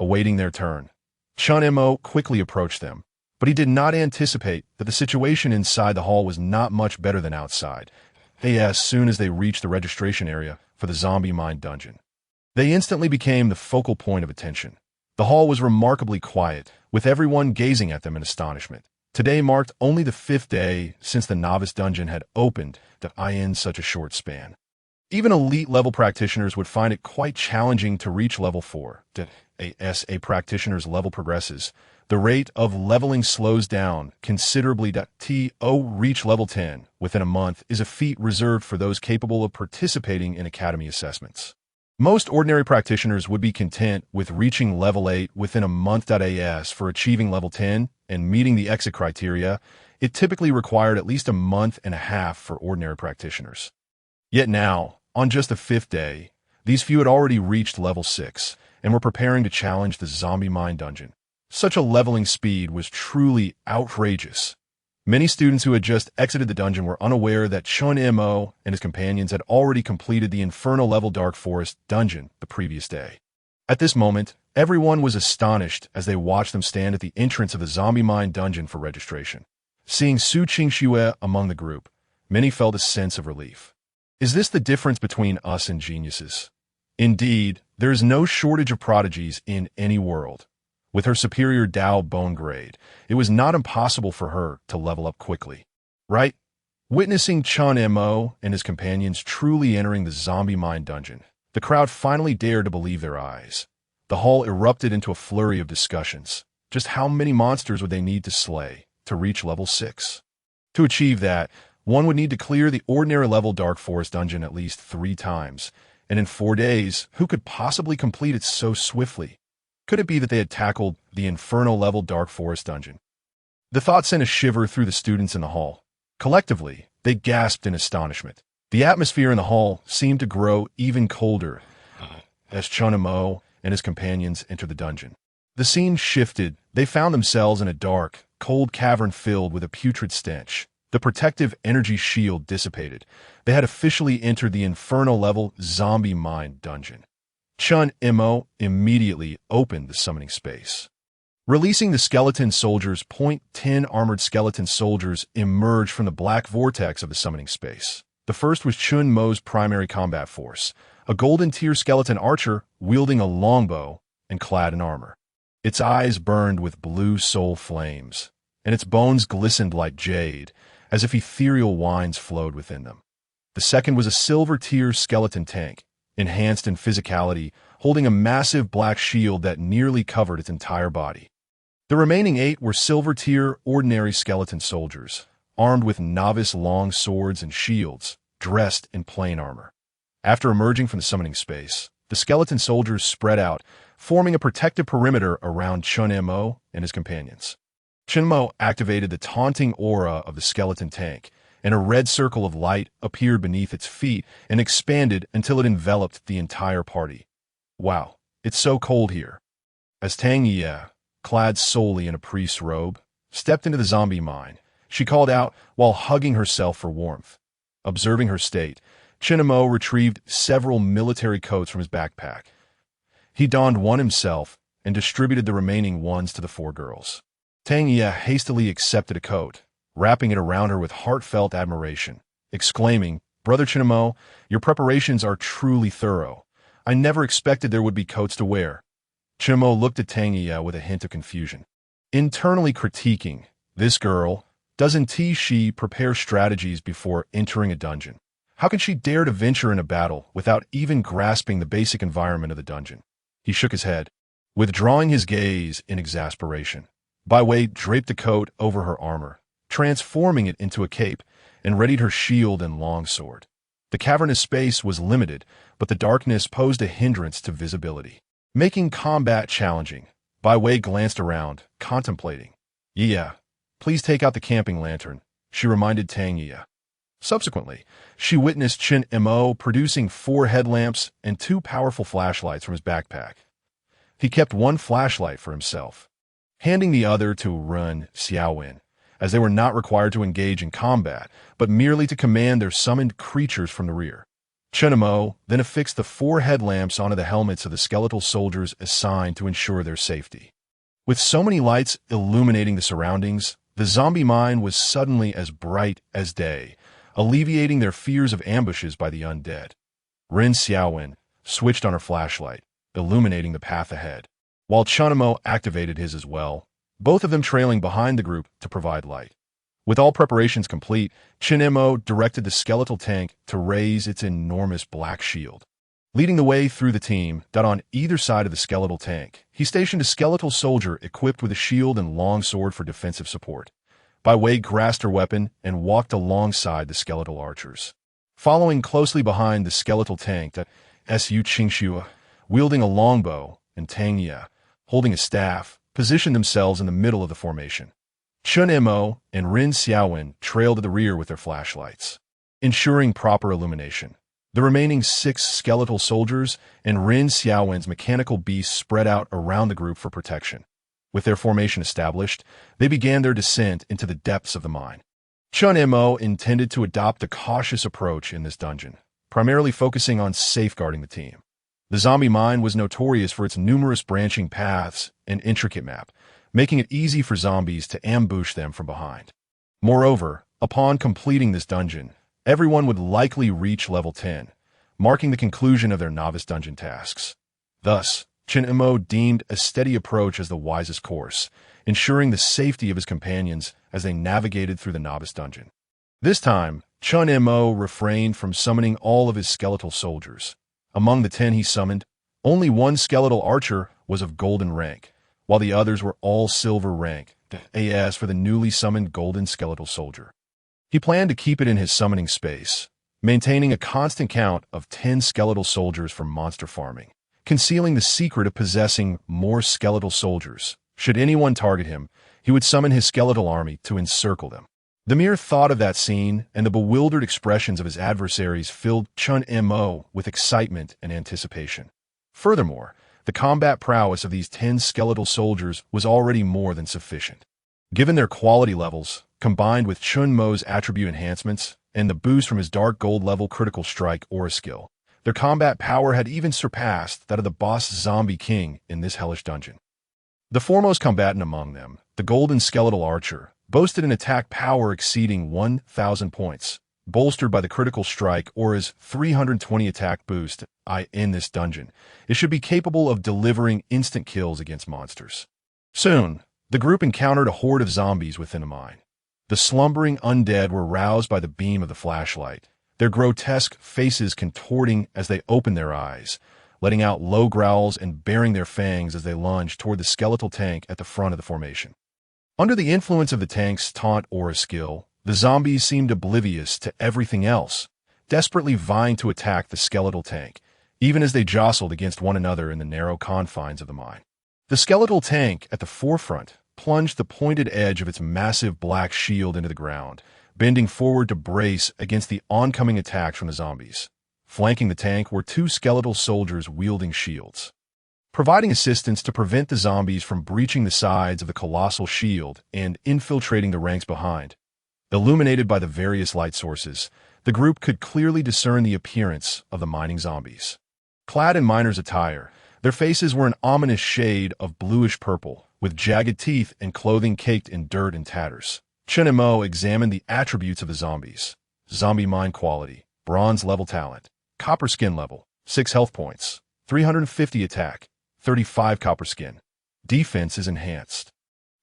Awaiting their turn, Chen Mo quickly approached them, but he did not anticipate that the situation inside the hall was not much better than outside, as soon as they reached the registration area for the zombie mine dungeon. They instantly became the focal point of attention. The hall was remarkably quiet, with everyone gazing at them in astonishment. Today marked only the 5th day since the novice dungeon had opened in such a short span. Even elite-level practitioners would find it quite challenging to reach level 4. As a practitioner's level progresses, the rate of leveling slows down considerably. To reach level 10 within a month is a feat reserved for those capable of participating in academy assessments. Most ordinary practitioners would be content with reaching level 8 within a month. As for achieving level 10 and meeting the exit criteria, it typically required at least a month and a half for ordinary practitioners. Yet now, on just the 5th day, these few had already reached level 6 and were preparing to challenge the zombie mine dungeon. Such a leveling speed was truly outrageous. Many students who had just exited the dungeon were unaware that Chen Mo and his companions had already completed the Infernal level Dark Forest dungeon the previous day. At this moment, everyone was astonished as they watched them stand at the entrance of the zombie mine dungeon for registration. Seeing Su Qingxue among the group, many felt a sense of relief. Is this the difference between us and geniuses? Indeed, there is no shortage of prodigies in any world. With her superior Dao bone grade, it was not impossible for her to level up quickly. Right? Witnessing Chen Mo and his companions truly entering the zombie mine dungeon, the crowd finally dared to believe their eyes. The hall erupted into a flurry of discussions. Just how many monsters would they need to slay to reach level 6? To achieve that, one would need to clear the ordinary level Dark Forest dungeon at least 3 times, and in 4 days, who could possibly complete it so swiftly? Could it be that they had tackled the Infernal level Dark Forest dungeon? The thought sent a shiver through the students in the hall. Collectively, they gasped in astonishment. The atmosphere in the hall seemed to grow even colder as Chen Mo and his companions entered the dungeon. The scene shifted. They found themselves in a dark, cold cavern filled with a putrid stench. The protective energy shield dissipated. They had officially entered the Infernal level zombie mine dungeon. Chen Mo immediately opened the summoning space. Releasing the skeleton soldiers, .10 armored skeleton soldiers emerged from the black vortex of the summoning space. The first was Chen Mo's primary combat force, a golden tier skeleton archer wielding a longbow and clad in armor. Its eyes burned with blue soul flames, and its bones glistened like jade, as if ethereal wines flowed within them. The second was a silver tier skeleton tank, enhanced in physicality, holding a massive black shield that nearly covered its entire body. The remaining 8 were silver-tier ordinary skeleton soldiers, armed with novice long swords and shields, dressed in plain armor. After emerging from the summoning space, the skeleton soldiers spread out, forming a protective perimeter around Chen Mo and his companions. Chen Mo activated the taunting aura of the skeleton tank, and a red circle of light appeared beneath its feet and expanded until it enveloped the entire party. Wow, it's so cold here. As Tang Ye, clad solely in a priest's robe, stepped into the zombie mine, she called out while hugging herself for warmth. Observing her state, Chen Mo retrieved several military coats from his backpack. He donned one himself and distributed the remaining ones to the 4 girls. Tang Ye hastily accepted a coat, wrapping it around her with heartfelt admiration, exclaiming, "Brother Chen Mo, your preparations are truly thorough. I never expected there would be coats to wear." Chen Mo looked at Tang Ye with a hint of confusion. Internally critiquing, this girl, doesn't she prepare strategies before entering a dungeon? How can she dare to venture in a battle without even grasping the basic environment of the dungeon? He shook his head, withdrawing his gaze in exasperation. Bai Wei draped the coat over her armor, transforming it into a cape, and readied her shield and longsword. The cavernous space was limited, but the darkness posed a hindrance to visibility, making combat challenging. Bai Wei glanced around, contemplating. "Yeah, please take out the camping lantern," she reminded Tang Ye. Subsequently, she witnessed Chen Mo producing 4 headlamps and 2 powerful flashlights from his backpack. He kept one flashlight for himself, handing the other to Ren Xiaowen, as they were not required to engage in combat, but merely to command their summoned creatures from the rear. Chen Mo then affixed the 4 headlamps onto the helmets of the skeletal soldiers assigned to ensure their safety. With so many lights illuminating the surroundings, the zombie mine was suddenly as bright as day, alleviating their fears of ambushes by the undead. Ren Xiaowen switched on her flashlight, illuminating the path ahead, while Chen Mo activated his as well, both of them trailing behind the group to provide light. With all preparations complete, Chen Mo directed the skeletal tank to raise its enormous black shield. Leading the way through the team, on either side of the skeletal tank, he stationed a skeletal soldier equipped with a shield and long sword for defensive support. Bai Wei grasped her weapon and walked alongside the skeletal archers. Following closely behind the skeletal tank, Su Qingxue, wielding a longbow, and Tang Ye, holding a staff, positioned themselves in the middle of the formation. Chen Mo and Ren Xiaowen trailed at the rear with their flashlights, ensuring proper illumination. The remaining 6 skeletal soldiers and Ren Xiaowen's mechanical beasts spread out around the group for protection. With their formation established, they began their descent into the depths of the mine. Chen Mo intended to adopt a cautious approach in this dungeon, primarily focusing on safeguarding the team. The zombie mine was notorious for its numerous branching paths and intricate map, making it easy for zombies to ambush them from behind. Moreover, upon completing this dungeon, everyone would likely reach level 10, marking the conclusion of their novice dungeon tasks. Thus, Chen Mo deemed a steady approach as the wisest course, ensuring the safety of his companions as they navigated through the novice dungeon. This time, Chen Mo refrained from summoning all of his skeletal soldiers. Among the 10 he summoned, only 1 skeletal archer was of golden rank, while the others were all silver rank, as for the newly summoned golden skeletal soldier. He planned to keep it in his summoning space, maintaining a constant count of 10 skeletal soldiers for monster farming, concealing the secret of possessing more skeletal soldiers. Should anyone target him, he would summon his skeletal army to encircle them. The mere thought of that scene and the bewildered expressions of his adversaries filled Chen Mo with excitement and anticipation. Furthermore, the combat prowess of these 10 skeletal soldiers was already more than sufficient. Given their quality levels, combined with Chen Mo's attribute enhancements and the boost from his dark gold level critical strike aura skill, their combat power had even surpassed that of the boss zombie king in this hellish dungeon. The foremost combatant among them, the golden skeletal archer, boasted an attack power exceeding 1,000 points, bolstered by the critical strike aura's 320 attack boost. In this dungeon, it should be capable of delivering instant kills against monsters. Soon, the group encountered a horde of zombies within a mine. The slumbering undead were roused by the beam of the flashlight, their grotesque faces contorting as they opened their eyes, letting out low growls and baring their fangs as they lunged toward the skeletal tank at the front of the formation. Under the influence of the tank's taunt aura skill, the zombies seemed oblivious to everything else, desperately vying to attack the skeletal tank, even as they jostled against one another in the narrow confines of the mine. The skeletal tank at the forefront plunged the pointed edge of its massive black shield into the ground, bending forward to brace against the oncoming attacks from the zombies. Flanking the tank were 2 skeletal soldiers wielding shields, providing assistance to prevent the zombies from breaching the sides of the colossal shield and infiltrating the ranks behind. Illuminated by the various light sources, the group could clearly discern the appearance of the mining zombies. Clad in miners' attire, their faces were an ominous shade of bluish-purple, with jagged teeth and clothing caked in dirt and tatters. Chen Mo examined the attributes of the zombies. Zombie mine quality, bronze level talent, copper skin level, 6 health points, 350 attack, 35 copper skin. Defense is enhanced,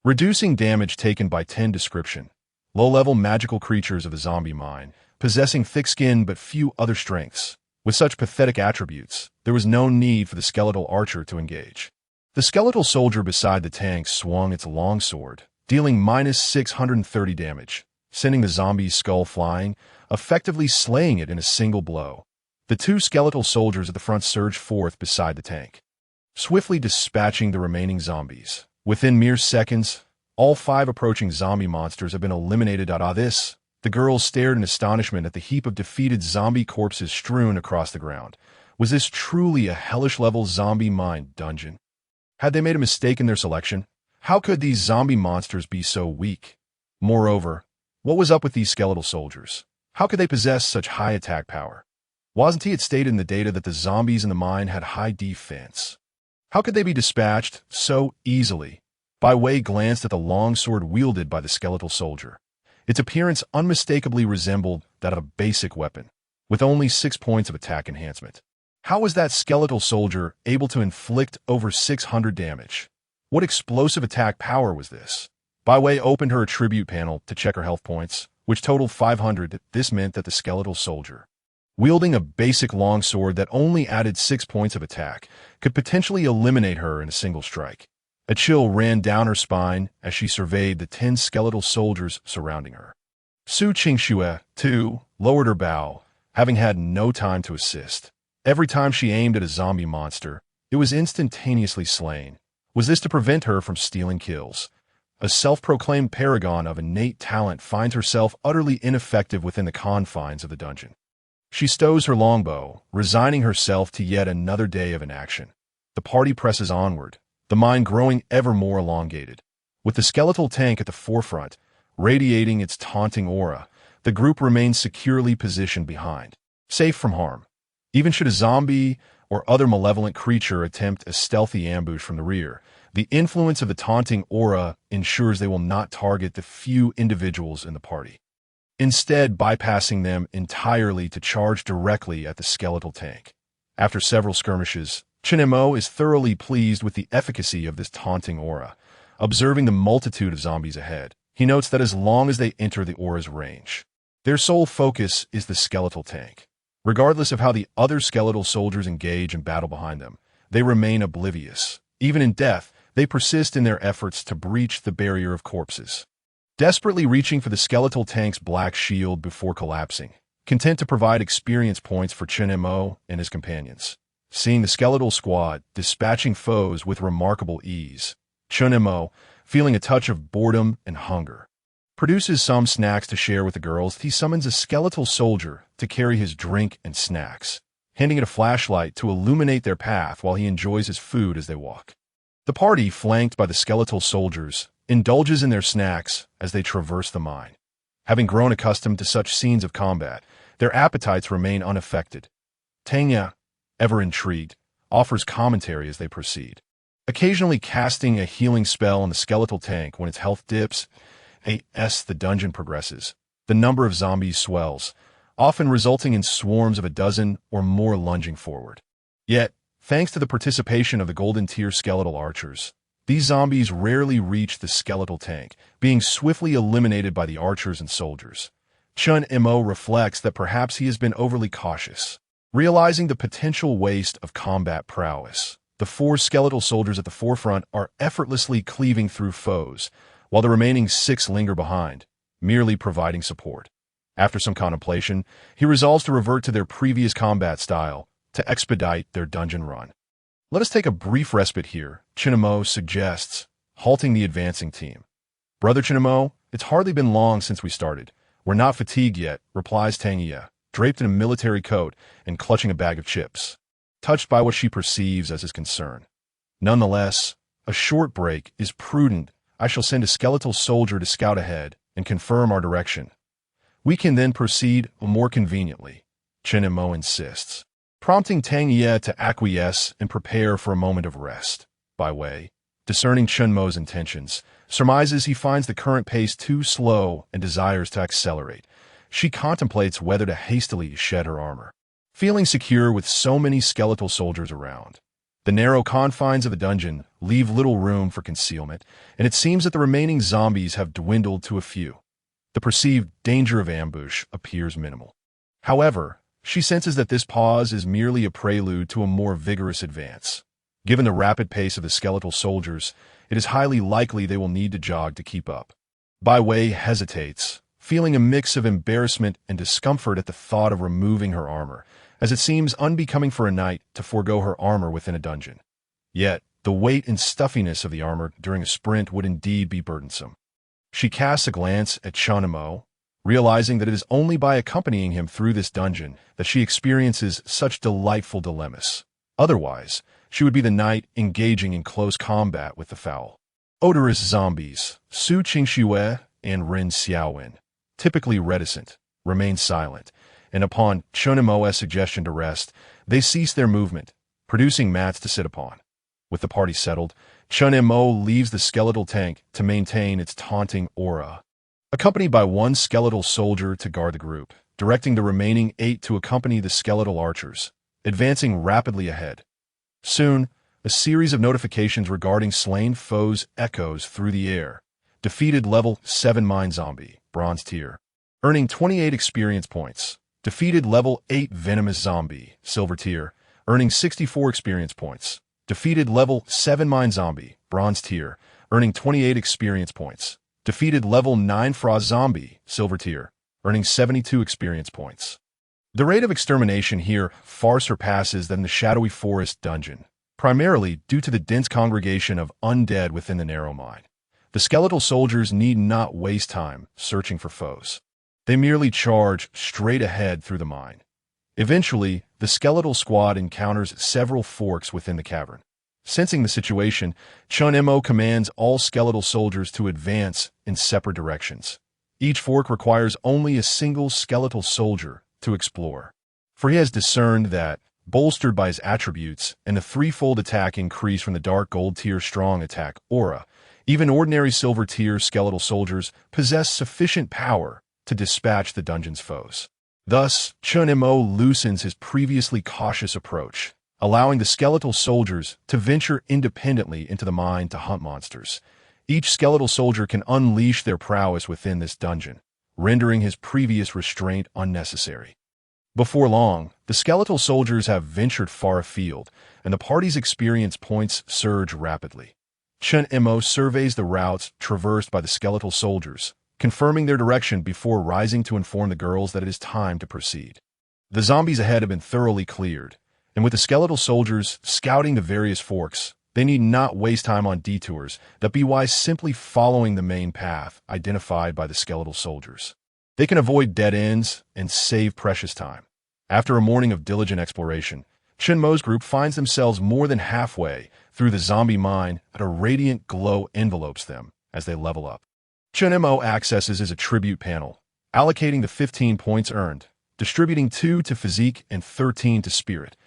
reducing damage taken by 10 description. Low-level magical creatures of the zombie mine, possessing thick skin but few other strengths. With such pathetic attributes, there was no need for the skeletal archer to engage. The skeletal soldier beside the tank swung its long sword, dealing minus 630 damage, sending the zombie's skull flying, effectively slaying it in a single blow. The 2 skeletal soldiers at the front surged forth beside the tank, swiftly dispatching the remaining zombies. Within mere seconds, all 5 approaching zombie monsters have been eliminated. The girls stared in astonishment at the heap of defeated zombie corpses strewn across the ground. Was this truly a hellish-level zombie mine dungeon? Had they made a mistake in their selection? How could these zombie monsters be so weak? Moreover, what was up with these skeletal soldiers? How could they possess such high attack power? Wasn't it stated in the data that the zombies in the mine had high defense? How could they be dispatched so easily? Bai Wei glanced at the long sword wielded by the skeletal soldier. Its appearance unmistakably resembled that of a basic weapon, with only 6 points of attack enhancement. How was that skeletal soldier able to inflict over 600 damage? What explosive attack power was this? Bai Wei opened her attribute panel to check her health points, which totaled 500. This meant that the skeletal soldier, wielding a basic longsword that only added 6 points of attack, could potentially eliminate her in a single strike. A chill ran down her spine as she surveyed the 10 skeletal soldiers surrounding her. Su Qingxue, too, lowered her bow, having had no time to assist. Every time she aimed at a zombie monster, it was instantaneously slain. Was this to prevent her from stealing kills? A self-proclaimed paragon of innate talent finds herself utterly ineffective within the confines of the dungeon. She stows her longbow, resigning herself to yet another day of inaction. The party presses onward, the mine growing ever more elongated. With the skeletal tank at the forefront, radiating its taunting aura, the group remains securely positioned behind, safe from harm. Even should a zombie or other malevolent creature attempt a stealthy ambush from the rear, the influence of the taunting aura ensures they will not target the few individuals in the party, instead bypassing them entirely to charge directly at the skeletal tank. After several skirmishes, Chen Mo is thoroughly pleased with the efficacy of this taunting aura. Observing the multitude of zombies ahead, he notes that as long as they enter the aura's range, their sole focus is the skeletal tank. Regardless of how the other skeletal soldiers engage in battle behind them, they remain oblivious. Even in death, they persist in their efforts to breach the barrier of corpses, desperately reaching for the skeletal tank's black shield before collapsing, content to provide experience points for Chen Mo and his companions. Seeing the skeletal squad dispatching foes with remarkable ease, Chen Mo, feeling a touch of boredom and hunger, produces some snacks to share with the girls. He summons a skeletal soldier to carry his drink and snacks, handing it a flashlight to illuminate their path while he enjoys his food as they walk. The party, flanked by the skeletal soldiers, indulges in their snacks as they traverse the mine. Having grown accustomed to such scenes of combat, their appetites remain unaffected. Tanya, ever intrigued, offers commentary as they proceed, occasionally casting a healing spell on the skeletal tank when its health dips. As the dungeon progresses, the number of zombies swells, often resulting in swarms of a dozen or more lunging forward. Yet, thanks to the participation of the golden tier skeletal archers, these zombies rarely reach the skeletal tank, being swiftly eliminated by the archers and soldiers. Chen Mo reflects that perhaps he has been overly cautious. Realizing the potential waste of combat prowess, the 4 skeletal soldiers at the forefront are effortlessly cleaving through foes, while the remaining 6 linger behind, merely providing support. After some contemplation, he resolves to revert to their previous combat style to expedite their dungeon run. Let us take a brief respite here, Chen Mo suggests, halting the advancing team. Brother Chen Mo, it's hardly been long since we started. We're not fatigued yet, replies Tang Ye, draped in a military coat and clutching a bag of chips, touched by what she perceives as his concern. Nonetheless, a short break is prudent. I shall send a skeletal soldier to scout ahead and confirm our direction. We can then proceed more conveniently, Chen Mo insists, prompting Tang Ye to acquiesce and prepare for a moment of rest. Bai Wei, discerning Chen Mo's intentions, surmises he finds the current pace too slow and desires to accelerate. She contemplates whether to hastily shed her armor. Feeling secure with so many skeletal soldiers around, the narrow confines of the dungeon leave little room for concealment, and it seems that the remaining zombies have dwindled to a few. The perceived danger of ambush appears minimal. However, she senses that this pause is merely a prelude to a more vigorous advance. Given the rapid pace of the skeletal soldiers, it is highly likely they will need to jog to keep up. Bai Wei hesitates, feeling a mix of embarrassment and discomfort at the thought of removing her armor, as it seems unbecoming for a knight to forego her armor within a dungeon. Yet, the weight and stuffiness of the armor during a sprint would indeed be burdensome. She casts a glance at Chen Mo, realizing that it is only by accompanying him through this dungeon that she experiences such delightful dilemmas. Otherwise, she would be the knight engaging in close combat with the foul. Odorous zombies, Su Qingxue and Rin Xiaowen, typically reticent, remain silent, and upon Chen Mo's suggestion to rest, they cease their movement, producing mats to sit upon. With the party settled, Chen Mo leaves the skeletal tank to maintain its taunting aura, accompanied by one skeletal soldier to guard the group, directing the remaining 8 to accompany the skeletal archers, advancing rapidly ahead. Soon, a series of notifications regarding slain foes echoes through the air. Defeated level 7 mine zombie, bronze tier, earning 28 experience points. Defeated level 8 venomous zombie, silver tier, earning 64 experience points. Defeated level 7 mine zombie, bronze tier, earning 28 experience points. Defeated level 9 frost zombie, silver tier, earning 72 experience points. The rate of extermination here far surpasses than the shadowy forest dungeon, primarily due to the dense congregation of undead within the narrow mine. The skeletal soldiers need not waste time searching for foes. They merely charge straight ahead through the mine. Eventually, the skeletal squad encounters several forks within the cavern. Sensing the situation, Chen Mo commands all skeletal soldiers to advance in separate directions. Each fork requires only a single skeletal soldier to explore, for he has discerned that, bolstered by his attributes and the threefold attack increase from the dark gold tier strong attack aura, even ordinary silver tier skeletal soldiers possess sufficient power to dispatch the dungeon's foes. Thus, Chen Mo loosens his previously cautious approach, allowing the skeletal soldiers to venture independently into the mine to hunt monsters. Each skeletal soldier can unleash their prowess within this dungeon, rendering his previous restraint unnecessary. Before long, the skeletal soldiers have ventured far afield, and the party's experience points surge rapidly. Chen Mo surveys the routes traversed by the skeletal soldiers, confirming their direction before rising to inform the girls that it is time to proceed. The zombies ahead have been thoroughly cleared, and with the skeletal soldiers scouting the various forks, they need not waste time on detours that be wise simply following the main path identified by the skeletal soldiers. They can avoid dead ends and save precious time. After a morning of diligent exploration, Chen Mo's group finds themselves more than halfway through the zombie mine and a radiant glow envelopes them as they level up. Chen Mo accesses his attribute panel, allocating the 15 points earned, distributing 2 to physique and 13 to spirit.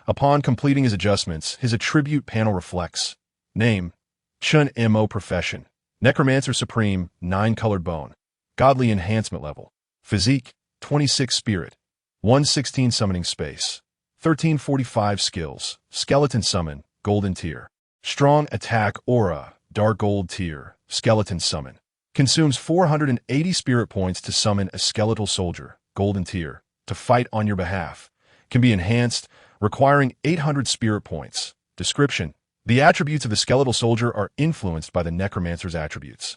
Upon completing his adjustments, his attribute panel reflects: name, Chen Mo profession, necromancer supreme, 9 colored bone, godly enhancement level, physique, 26 spirit, 116 summoning space, 1345 skills, skeleton summon, golden tier, strong attack aura, dark gold tier, skeleton summon, consumes 480 spirit points to summon a skeletal soldier, golden tier, to fight on your behalf, can be enhanced, requiring 800 spirit points. Description: the attributes of the skeletal soldier are influenced by the necromancer's attributes.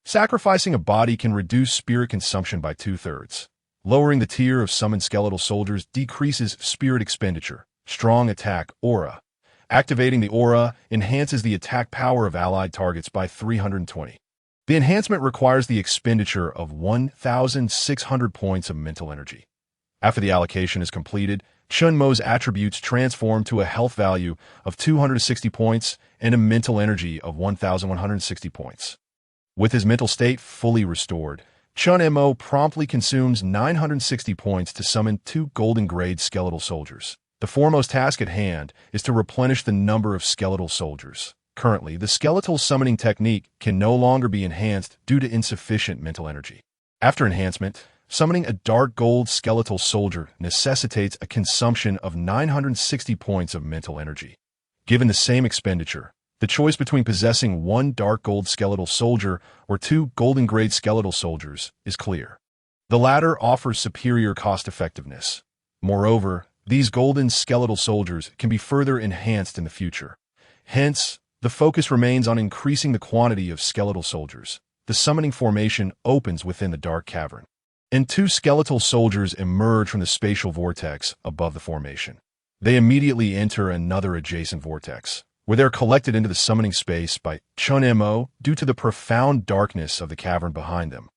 Sacrificing a body can reduce spirit consumption by 2/3. Lowering the tier of summoned skeletal soldiers decreases spirit expenditure, strong attack aura. Activating the aura enhances the attack power of allied targets by 320. The enhancement requires the expenditure of 1,600 points of mental energy. After the allocation is completed, Chen Mo's attributes transform to a health value of 260 points and a mental energy of 1,160 points. With his mental state fully restored, Chen Mo promptly consumes 960 points to summon 2 golden grade skeletal soldiers. The foremost task at hand is to replenish the number of skeletal soldiers. Currently, the skeletal summoning technique can no longer be enhanced due to insufficient mental energy. After enhancement, summoning a dark gold skeletal soldier necessitates a consumption of 960 points of mental energy. Given the same expenditure, the choice between possessing 1 dark gold skeletal soldier or 2 golden grade skeletal soldiers is clear. The latter offers superior cost-effectiveness. Moreover, these golden skeletal soldiers can be further enhanced in the future. Hence, the focus remains on increasing the quantity of skeletal soldiers. The summoning formation opens within the dark cavern, and 2 skeletal soldiers emerge from the spatial vortex above the formation. They immediately enter another adjacent vortex, where they're collected into the summoning space by Chen Mo due to the profound darkness of the cavern behind them.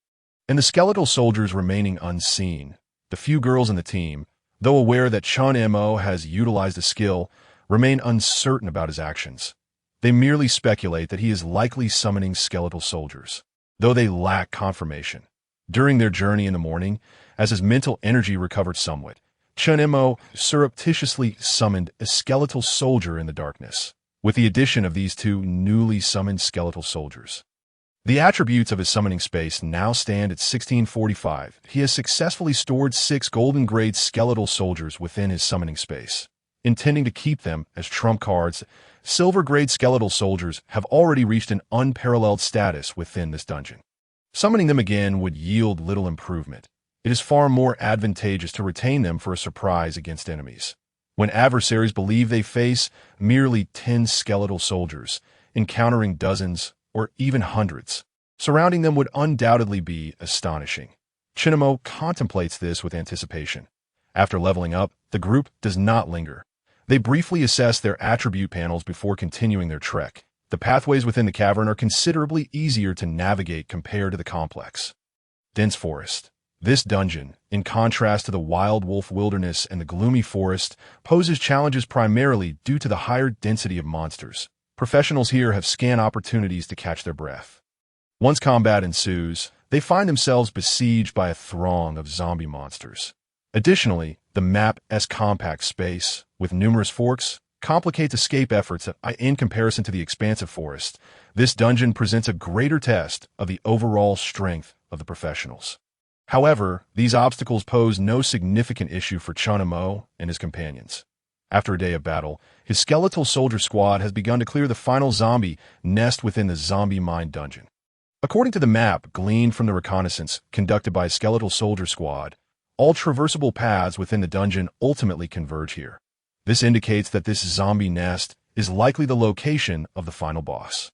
And the skeletal soldiers remaining unseen, the few girls in the team, though aware that Chen Mo has utilized a skill, remain uncertain about his actions. They merely speculate that he is likely summoning skeletal soldiers, though they lack confirmation. During their journey in the morning, as his mental energy recovered somewhat, Chen Mo surreptitiously summoned a skeletal soldier in the darkness. With the addition of these two newly summoned skeletal soldiers, the attributes of his summoning space now stand at 1645. He has successfully stored 6 golden-grade skeletal soldiers within his summoning space, intending to keep them as trump cards. Silver-grade skeletal soldiers have already reached an unparalleled status within this dungeon. Summoning them again would yield little improvement. It is far more advantageous to retain them for a surprise against enemies. When adversaries believe they face merely 10 skeletal soldiers, encountering dozens or even hundreds, surrounding them would undoubtedly be astonishing. Chen Mo contemplates this with anticipation. After leveling up, the group does not linger. They briefly assess their attribute panels before continuing their trek. The pathways within the cavern are considerably easier to navigate compared to the complex, dense forest. This dungeon, in contrast to the wild wolf wilderness and the gloomy forest, poses challenges primarily due to the higher density of monsters. Professionals here have scant opportunities to catch their breath. Once combat ensues, they find themselves besieged by a throng of zombie monsters. Additionally, the map's compact space, with numerous forks, complicates escape efforts in comparison to the expansive forest. This dungeon presents a greater test of the overall strength of the professionals. However, these obstacles pose no significant issue for Chen Mo and his companions. After a day of battle, his skeletal soldier squad has begun to clear the final zombie nest within the zombie mine dungeon. According to the map gleaned from the reconnaissance conducted by a skeletal soldier squad, all traversable paths within the dungeon ultimately converge here. This indicates that this zombie nest is likely the location of the final boss.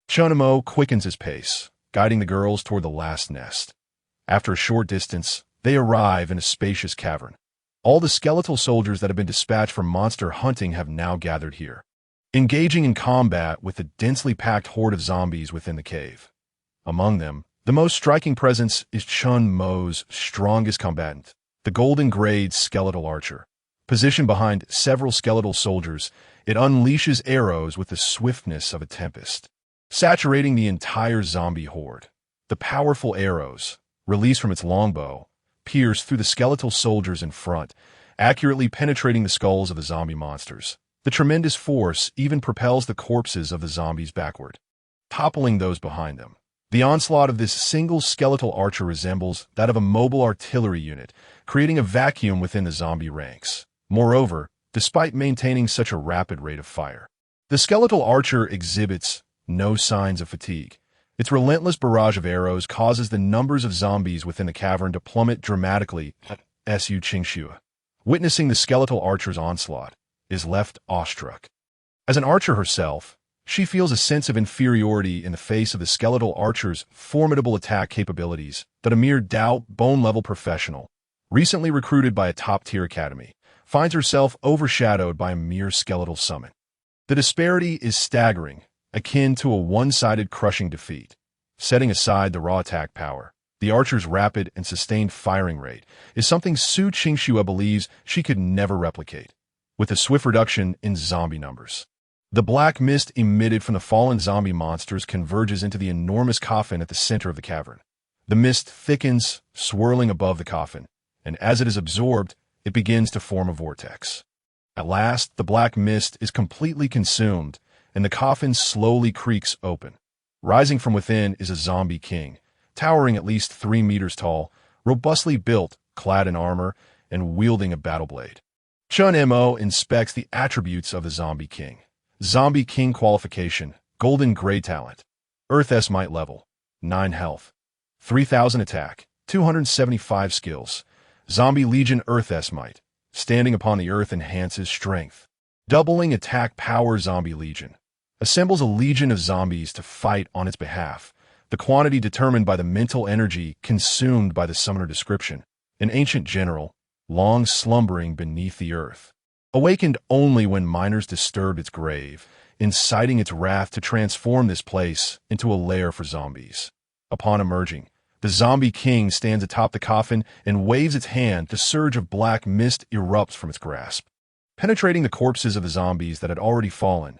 Chen Mo quickens his pace, guiding the girls toward the last nest. After a short distance, they arrive in a spacious cavern. All the skeletal soldiers that have been dispatched for monster hunting have now gathered here, engaging in combat with the densely packed horde of zombies within the cave. Among them, the most striking presence is Chen Mo's strongest combatant, the golden-grade skeletal archer. Positioned behind several skeletal soldiers, it unleashes arrows with the swiftness of a tempest, saturating the entire zombie horde. The powerful arrows, released from its longbow, pierce through the skeletal soldiers in front, accurately penetrating the skulls of the zombie monsters. The tremendous force even propels the corpses of the zombies backward, toppling those behind them. The onslaught of this single skeletal archer resembles that of a mobile artillery unit, creating a vacuum within the zombie ranks. Moreover, despite maintaining such a rapid rate of fire, the skeletal archer exhibits no signs of fatigue. Its relentless barrage of arrows causes the numbers of zombies within the cavern to plummet dramatically. Su Qingxue, witnessing the skeletal archer's onslaught, is left awestruck. As an archer herself, she feels a sense of inferiority in the face of the skeletal archer's formidable attack capabilities that a mere endowed, bone-level professional, recently recruited by a top-tier academy, finds herself overshadowed by a mere skeletal summon. The disparity is staggering, akin to a one-sided crushing defeat. Setting aside the raw attack power, the archer's rapid and sustained firing rate is something Su Qingxue believes she could never replicate. With a swift reduction in zombie numbers, the black mist emitted from the fallen zombie monsters converges into the enormous coffin at the center of the cavern. The mist thickens, swirling above the coffin, and as it is absorbed, it begins to form a vortex. At last, the black mist is completely consumed, and the coffin slowly creaks open. Rising from within is a zombie king, towering at least 3 meters tall, robustly built, clad in armor, and wielding a battle blade. Chen Mo inspects the attributes of the zombie king. Zombie king qualification, golden gray talent, Earth might level, 9 health, 3000 attack, 275 skills. Zombie legion Earth might, standing upon the earth enhances strength. Doubling attack power. Zombie legion assembles a legion of zombies to fight on its behalf, the quantity determined by the mental energy consumed by the summoner. Description: an ancient general, long slumbering beneath the earth, awakened only when miners disturbed its grave, inciting its wrath to transform this place into a lair for zombies. Upon emerging, the zombie king stands atop the coffin and waves its hand. The surge of black mist erupts from its grasp, Penetrating the corpses of the zombies that had already fallen,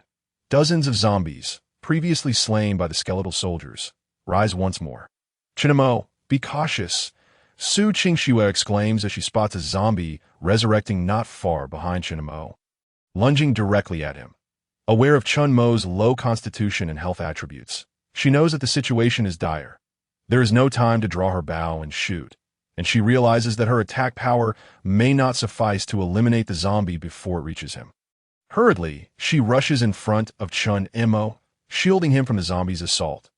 dozens of zombies, previously slain by the skeletal soldiers, rise once more. Chen Mo, be cautious, Su Qingxue exclaims as she spots a zombie resurrecting not far behind Chen Mo, lunging directly at him. Aware of Chen Mo's low constitution and health attributes, she knows that the situation is dire. There is no time to draw her bow and shoot, and she realizes that her attack power may not suffice to eliminate the zombie before it reaches him. Hurriedly, she rushes in front of Chen Mo, shielding him from the zombie's assault.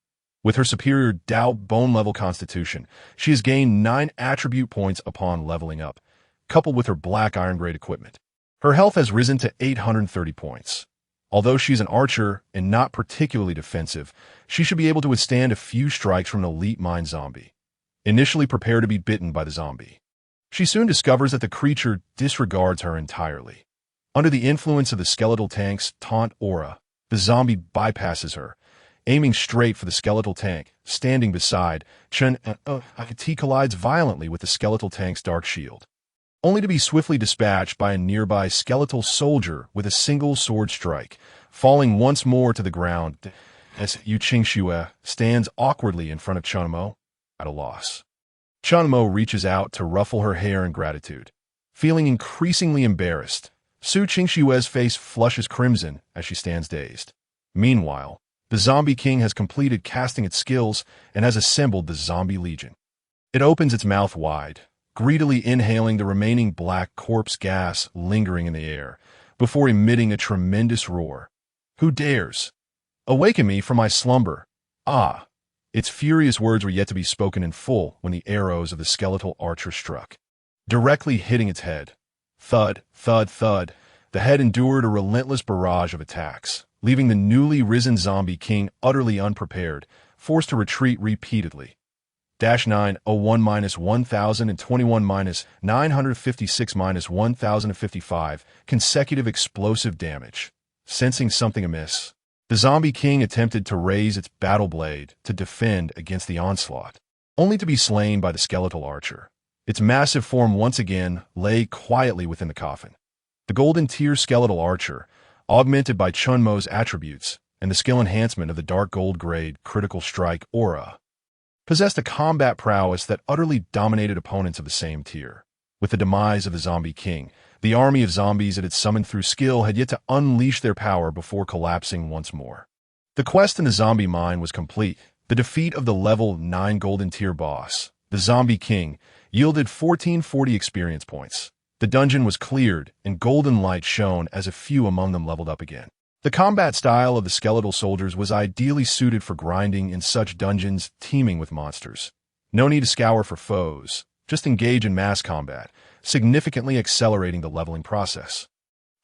With her superior endowed bone-level constitution, she has gained 9 attribute points upon leveling up, coupled with her black iron-grade equipment. Her health has risen to 830 points. Although she's an archer and not particularly defensive, she should be able to withstand a few strikes from an elite mind zombie. Initially prepare to be bitten by the zombie. She soon discovers that the creature disregards her entirely. Under the influence of the skeletal tank's taunt aura, the zombie bypasses her, aiming straight for the skeletal tank, standing beside Chen. He collides violently with the skeletal tank's dark shield, only to be swiftly dispatched by a nearby skeletal soldier with a single sword strike, falling once more to the ground as Yu Qingxue stands awkwardly in front of Chen Mo, at a loss. Chen Mo reaches out to ruffle her hair in gratitude. Feeling increasingly embarrassed, Su Qingxue's face flushes crimson as she stands dazed. Meanwhile, the Zombie King has completed casting its skills and has assembled the Zombie Legion. It opens its mouth wide, greedily inhaling the remaining black corpse gas lingering in the air, before emitting a tremendous roar. Who dares? Awaken me from my slumber. Ah! Its furious words were yet to be spoken in full when the arrows of the skeletal archer struck, directly hitting its head. Thud, thud, thud. The head endured a relentless barrage of attacks, leaving the newly risen Zombie King utterly unprepared, forced to retreat repeatedly. -901-1021-956-1055 consecutive explosive damage. Sensing something amiss, the Zombie King attempted to raise its battle blade to defend against the onslaught, only to be slain by the skeletal archer. Its massive form once again lay quietly within the coffin. The golden tier skeletal archer, augmented by Chen Mo's attributes and the skill enhancement of the dark gold grade critical strike aura, possessed a combat prowess that utterly dominated opponents of the same tier. With the demise of the Zombie King, the army of zombies it had summoned through skill had yet to unleash their power before collapsing once more. The quest in the zombie mine was complete. The defeat of the level 9 golden tier boss, the Zombie King, yielded 1440 experience points. The dungeon was cleared, and golden light shone as a few among them leveled up again. The combat style of the skeletal soldiers was ideally suited for grinding in such dungeons teeming with monsters. No need to scour for foes, just engage in mass combat, significantly accelerating the leveling process.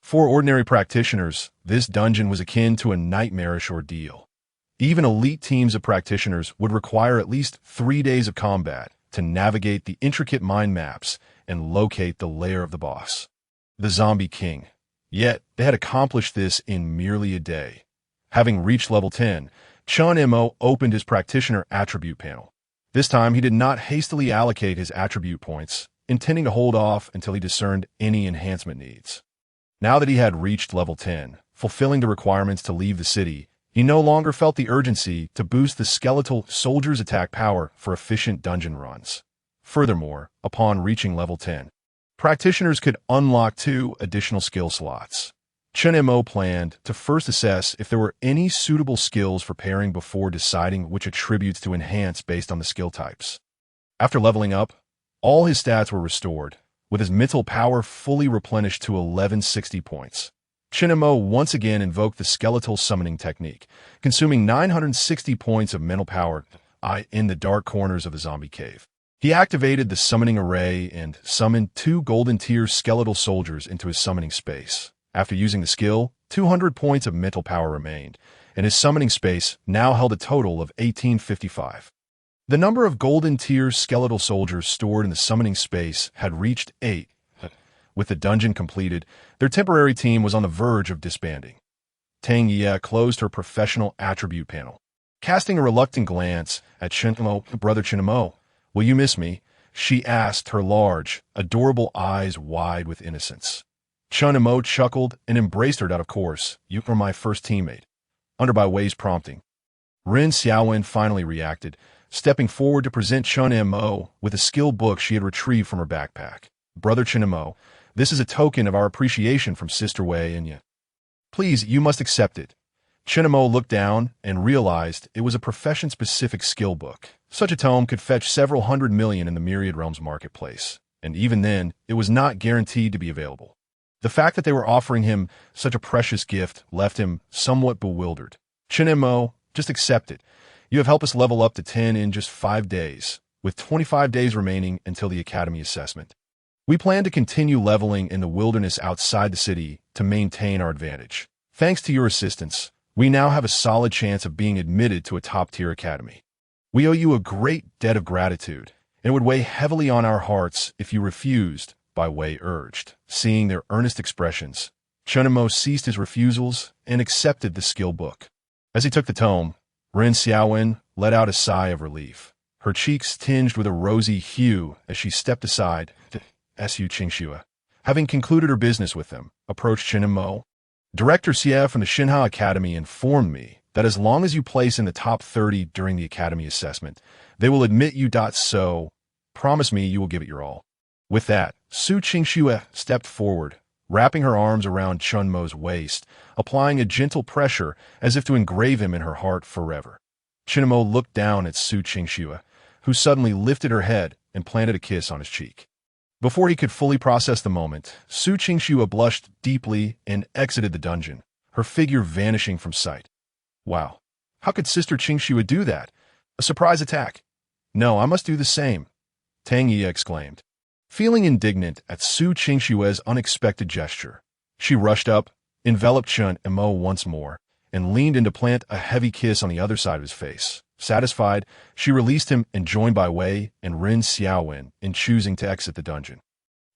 For ordinary practitioners, this dungeon was akin to a nightmarish ordeal. Even elite teams of practitioners would require at least 3 days of combat to navigate the intricate mind maps and locate the lair of the boss, the Zombie King. Yet, they had accomplished this in merely a day. Having reached level 10, Chen Mo opened his practitioner attribute panel. This time, he did not hastily allocate his attribute points, intending to hold off until he discerned any enhancement needs. Now that he had reached level 10, fulfilling the requirements to leave the city, he no longer felt the urgency to boost the skeletal soldier's attack power for efficient dungeon runs. Furthermore, upon reaching level 10, practitioners could unlock 2 additional skill slots. Chen Mo planned to first assess if there were any suitable skills for pairing before deciding which attributes to enhance based on the skill types. After leveling up, all his stats were restored, with his mental power fully replenished to 1160 points. Chen Mo once again invoked the skeletal summoning technique, consuming 960 points of mental power in the dark corners of the zombie cave. He activated the summoning array and summoned 2 golden tier skeletal soldiers into his summoning space. After using the skill, 200 points of mental power remained, and his summoning space now held a total of 1855. The number of golden tier skeletal soldiers stored in the summoning space had reached 8. With the dungeon completed, their temporary team was on the verge of disbanding. Tang Ye closed her professional attribute panel. Casting a reluctant glance at Chen Mo, brother Chen Mo, "Will you miss me?" she asked, her large, adorable eyes wide with innocence. Chen Mo chuckled and embraced her. Of course, you were my first teammate. Under by Wei's prompting, Ren Xiaowen finally reacted, stepping forward to present Chen Mo with a skill book she had retrieved from her backpack. Brother Chen Mo, this is a token of our appreciation from Sister Wei and you. Please, you must accept it. Chen Mo looked down and realized it was a profession-specific skill book. Such a tome could fetch several hundred million in the Myriad Realms marketplace, and even then, it was not guaranteed to be available. The fact that they were offering him such a precious gift left him somewhat bewildered. Chen Mo, just accept it. You have helped us level up to 10 in just 5 days, with 25 days remaining until the Academy assessment. We plan to continue leveling in the wilderness outside the city to maintain our advantage. Thanks to your assistance, we now have a solid chance of being admitted to a top-tier academy. We owe you a great debt of gratitude, and it would weigh heavily on our hearts if you refused, Bai Wei urged. Seeing their earnest expressions, Chen Mo ceased his refusals and accepted the skill book. As he took the tome, Ren Xiaowen let out a sigh of relief. Her cheeks tinged with a rosy hue as she stepped aside. Su Qingxue, having concluded her business with them, approached Chen Mo. Director Xie from the Xinhao Academy informed me that as long as you place in the top 30 during the Academy assessment, they will admit you. So, promise me you will give it your all. With that, Su Qingxue stepped forward, wrapping her arms around Chen Mo's waist, applying a gentle pressure as if to engrave him in her heart forever. Chen Mo looked down at Su Qingxue, who suddenly lifted her head and planted a kiss on his cheek. Before he could fully process the moment, Su Qingxue blushed deeply and exited the dungeon, her figure vanishing from sight. Wow, how could Sister Qingxue do that? A surprise attack. No, I must do the same, Tang Yi exclaimed. Feeling indignant at Su Qingxue's unexpected gesture, she rushed up, enveloped Chen Mo once more, and leaned in to plant a heavy kiss on the other side of his face. Satisfied, she released him and joined Bai Wei and Ren Xiaowen in choosing to exit the dungeon.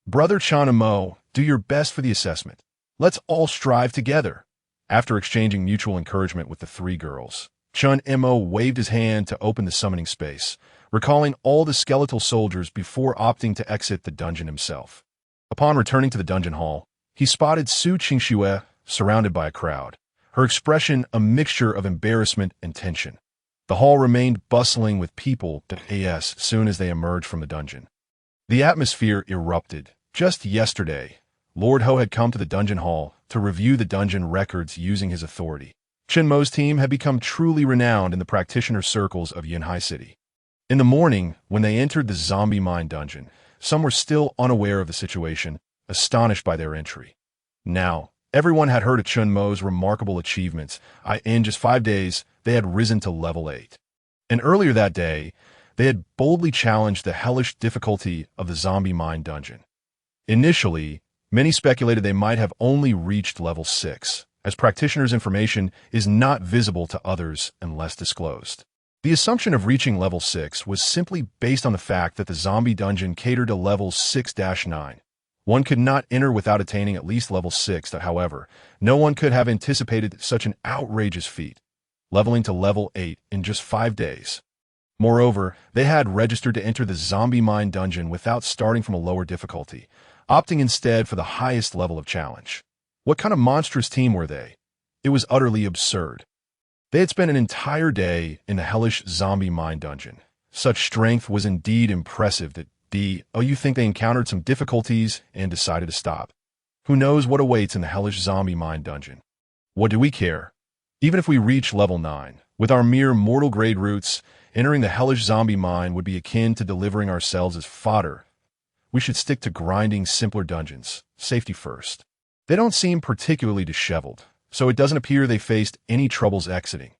Brother Chen Mo, do your best for the assessment. Let's all strive together. After exchanging mutual encouragement with the 3 girls, Chen Mo waved his hand to open the summoning space, recalling all the skeletal soldiers before opting to exit the dungeon himself. Upon returning to the dungeon hall, he spotted Su Qingxue surrounded by a crowd, her expression a mixture of embarrassment and tension. The hall remained bustling with people as soon as they emerged from the dungeon. The atmosphere erupted. Just yesterday, Lord Ho had come to the dungeon hall to review the dungeon records using his authority. Chen Mo's team had become truly renowned in the practitioner circles of Yanhai City. In the morning, when they entered the zombie mine dungeon, some were still unaware of the situation, astonished by their entry. Now, everyone had heard of Chen Mo's remarkable achievements. In just 5 days, they had risen to level 8. And earlier that day, they had boldly challenged the hellish difficulty of the zombie mine dungeon. Initially, many speculated they might have only reached level 6, as practitioners' information is not visible to others unless disclosed. The assumption of reaching level 6 was simply based on the fact that the zombie dungeon catered to levels 6-9. One could not enter without attaining at least level 6, however, no one could have anticipated such an outrageous feat, leveling to level 8 in just 5 days. Moreover, they had registered to enter the zombie mine dungeon without starting from a lower difficulty, opting instead for the highest level of challenge. What kind of monstrous team were they? It was utterly absurd. They had spent an entire day in the hellish zombie mine dungeon. Such strength was indeed impressive that you think they encountered some difficulties and decided to stop. Who knows what awaits in the hellish zombie mine dungeon? What do we care? Even if we reach level 9, with our mere mortal grade roots, entering the hellish zombie mine would be akin to delivering ourselves as fodder. We should stick to grinding simpler dungeons, safety first. They don't seem particularly disheveled, so it doesn't appear they faced any troubles exiting.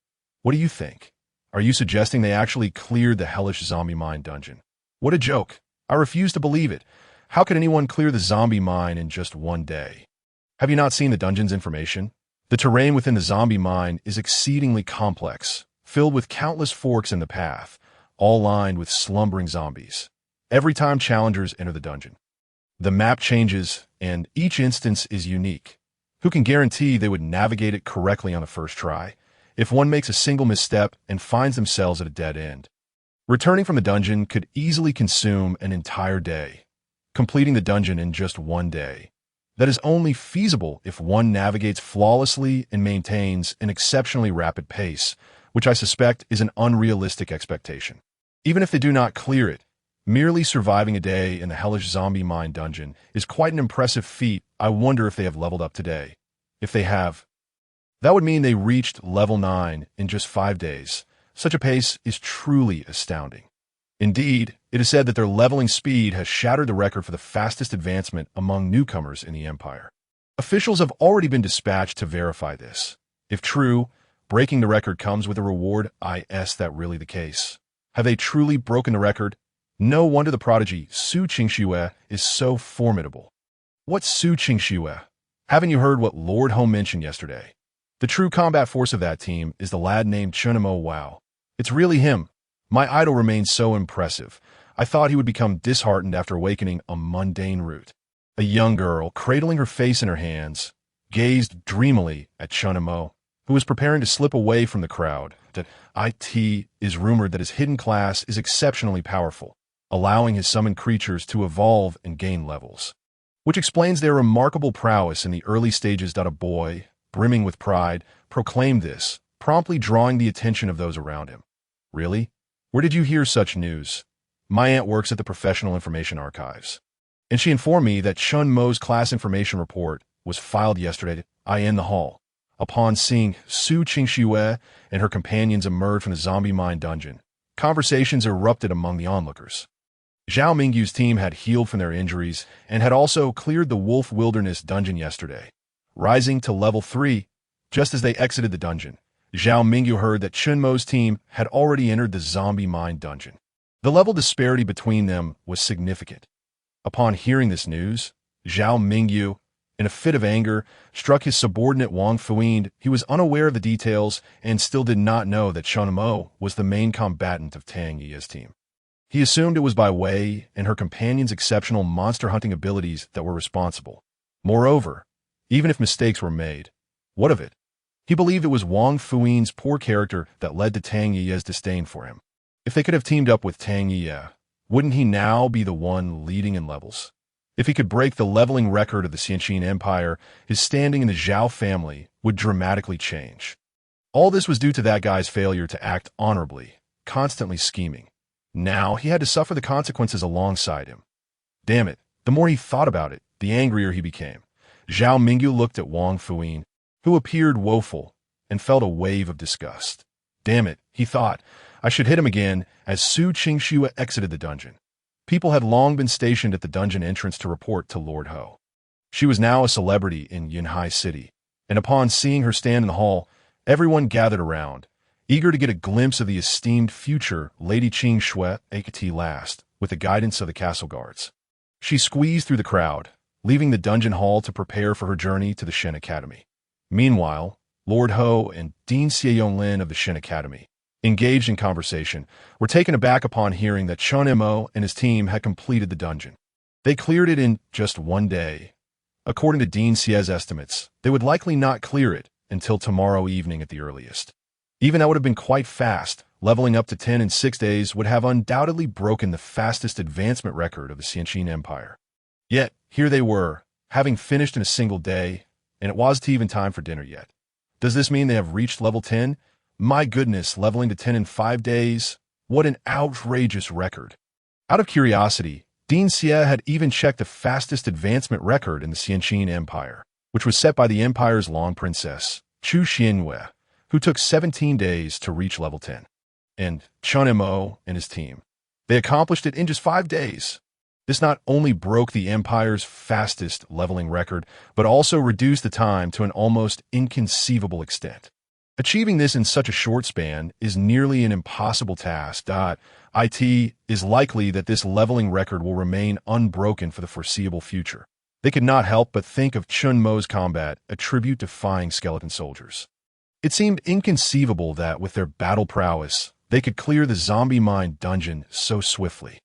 What do you think? Are you suggesting they actually cleared the hellish zombie mine dungeon? What a joke. I refuse to believe it. How could anyone clear the zombie mine in just 1 day? Have you not seen the dungeon's information? The terrain within the zombie mine is exceedingly complex, filled with countless forks in the path, all lined with slumbering zombies. Every time challengers enter the dungeon, the map changes, and each instance is unique. Who can guarantee they would navigate it correctly on the first try, if one makes a single misstep and finds themselves at a dead end? Returning from the dungeon could easily consume an entire day. Completing the dungeon in just 1 day. That is only feasible if one navigates flawlessly and maintains an exceptionally rapid pace, which I suspect is an unrealistic expectation. Even if they do not clear it, merely surviving a day in the hellish zombie mine dungeon is quite an impressive feat. I wonder if they have leveled up today. If they have, that would mean they reached level 9 in just 5 days. Such a pace is truly astounding. Indeed, it is said that their leveling speed has shattered the record for the fastest advancement among newcomers in the Empire. Officials have already been dispatched to verify this. If true, breaking the record comes with a reward. Is that really the case? Have they truly broken the record? No wonder the prodigy Su Qingxue is so formidable. What's Su Qingxue? Haven't you heard what Lord Ho mentioned yesterday? The true combat force of that team is the lad named Chen Mo. Wow. It's really him. My idol remains so impressive. I thought he would become disheartened after awakening a mundane route. A young girl, cradling her face in her hands, gazed dreamily at Chen Mo, who was preparing to slip away from the crowd. That it is rumored that his hidden class is exceptionally powerful, allowing his summoned creatures to evolve and gain levels, which explains their remarkable prowess in the early stages. A boy, brimming with pride, proclaimed this, promptly drawing the attention of those around him. Really? Where did you hear such news? My aunt works at the Professional Information Archives, and she informed me that Chen Mo's class information report was filed yesterday in the hall. Upon seeing Su Qingxue and her companions emerge from the zombie mine dungeon, conversations erupted among the onlookers. Zhao Mingyu's team had healed from their injuries and had also cleared the Wolf Wilderness dungeon yesterday, rising to level 3. Just as they exited the dungeon, Zhao Mingyu heard that Chen Mo's team had already entered the zombie mine dungeon. The level disparity between them was significant. Upon hearing this news, Zhao Mingyu, in a fit of anger, struck his subordinate Wang Fuyin. He was unaware of the details and still did not know that Chen Mo was the main combatant of Tang Yi's team. He assumed it was Bai Wei and her companion's exceptional monster-hunting abilities that were responsible. Moreover, even if mistakes were made, what of it? He believed it was Wang Fuyin's poor character that led to Tang Yi's disdain for him. If they could have teamed up with Tang Yi, wouldn't he now be the one leading in levels? If he could break the leveling record of the Xianqin Empire, his standing in the Zhao family would dramatically change. All this was due to that guy's failure to act honorably, constantly scheming. Now he had to suffer the consequences alongside him. Damn it, the more he thought about it, the angrier he became. Zhao Mingyu looked at Wang Fuyin, who appeared woeful, and felt a wave of disgust. Damn it, he thought, I should hit him again as Su Qingxue exited the dungeon. People had long been stationed at the dungeon entrance to report to Lord Ho. She was now a celebrity in Yunhai City, and upon seeing her stand in the hall, everyone gathered around, eager to get a glimpse of the esteemed future Lady Qingxue at last, with the guidance of the castle guards. She squeezed through the crowd, leaving the dungeon hall to prepare for her journey to the Shen Academy. Meanwhile, Lord Ho and Dean Xieyonglin of the Shen Academy, engaged in conversation, were taken aback upon hearing that Chen Mo and his team had completed the dungeon. They cleared it in just 1 day. According to Dean Xie's estimates, they would likely not clear it until tomorrow evening at the earliest. Even that would have been quite fast. Leveling up to 10 in 6 days would have undoubtedly broken the fastest advancement record of the Xianqin Empire. Yet, here they were, having finished in a single day, and it wasn't even time for dinner yet. Does this mean they have reached level 10? My goodness, leveling to 10 in 5 days? What an outrageous record. Out of curiosity, Dean Xie had even checked the fastest advancement record in the Xianqin Empire, which was set by the Empire's Long Princess, Chu Xianwei, who took 17 days to reach level 10. And Chen Mo and his team, they accomplished it in just 5 days. This not only broke the Empire's fastest leveling record, but also reduced the time to an almost inconceivable extent. Achieving this in such a short span is nearly an impossible task. It is likely that this leveling record will remain unbroken for the foreseeable future. They could not help but think of Chen Mo's combat, a tribute to flying skeleton soldiers. It seemed inconceivable that, with their battle prowess, they could clear the zombie mine dungeon so swiftly.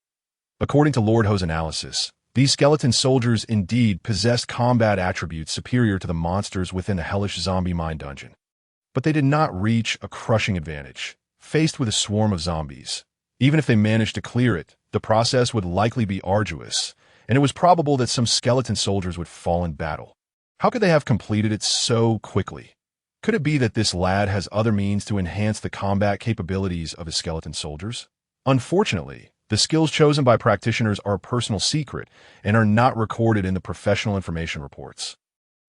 According to Lord Ho's analysis, these skeleton soldiers indeed possessed combat attributes superior to the monsters within the hellish zombie mine dungeon. But they did not reach a crushing advantage. Faced with a swarm of zombies, even if they managed to clear it, the process would likely be arduous, and it was probable that some skeleton soldiers would fall in battle. How could they have completed it so quickly? Could it be that this lad has other means to enhance the combat capabilities of his skeleton soldiers? Unfortunately, the skills chosen by practitioners are a personal secret and are not recorded in the professional information reports.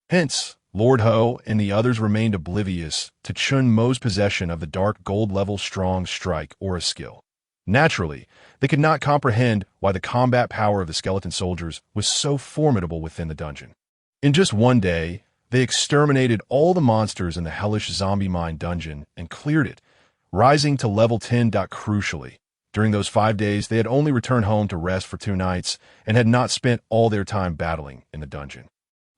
Hence, Lord Ho and the others remained oblivious to Chen Mo's possession of the dark gold-level strong strike aura skill. Naturally, they could not comprehend why the combat power of the skeleton soldiers was so formidable within the dungeon. In just one day, they exterminated all the monsters in the hellish zombie mine dungeon and cleared it, rising to level 10. Crucially, during those 5 days, they had only returned home to rest for 2 nights and had not spent all their time battling in the dungeon.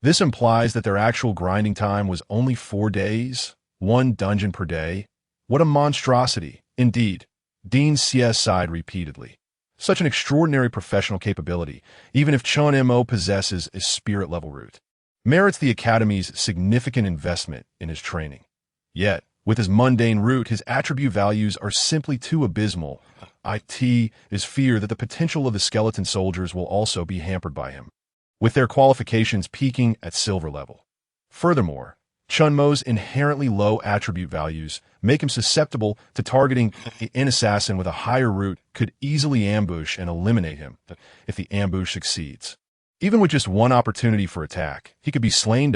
This implies that their actual grinding time was only 4 days, 1 dungeon per day. What a monstrosity, indeed. Dean Xie sighed repeatedly. Such an extraordinary professional capability, even if Chen Mo possesses a spirit-level root, merits the Academy's significant investment in his training. Yet, with his mundane root, his attribute values are simply too abysmal. It is fear that the potential of the skeleton soldiers will also be hampered by him, with their qualifications peaking at silver level. Furthermore, Chen Mo's inherently low attribute values make him susceptible to targeting. An assassin with a higher root could easily ambush and eliminate him if the ambush succeeds. Even with just 1 opportunity for attack, he could be slain.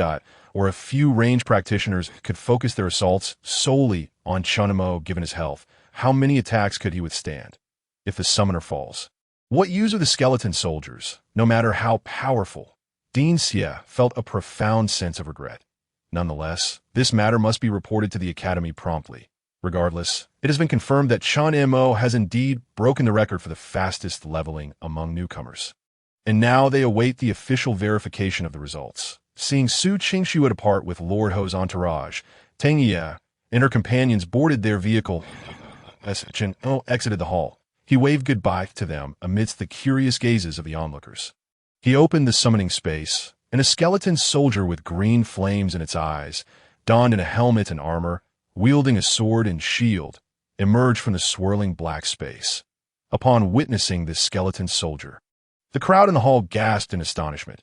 Or a few ranged practitioners could focus their assaults solely on Chen Mo given his health. How many attacks could he withstand if the summoner falls? What use are the skeleton soldiers, no matter how powerful? Dean Xie felt a profound sense of regret. Nonetheless, this matter must be reported to the Academy promptly. Regardless, it has been confirmed that Chen Mo has indeed broken the record for the fastest leveling among newcomers. And now they await the official verification of the results. Seeing Su Qingshu depart with Lord Ho's entourage, Tang Ye and her companions boarded their vehicle. As Chen Mo exited the hall, he waved goodbye to them amidst the curious gazes of the onlookers. He opened the summoning space, and a skeleton soldier with green flames in its eyes, donned in a helmet and armor, wielding a sword and shield, emerged from the swirling black space. Upon witnessing this skeleton soldier, the crowd in the hall gasped in astonishment.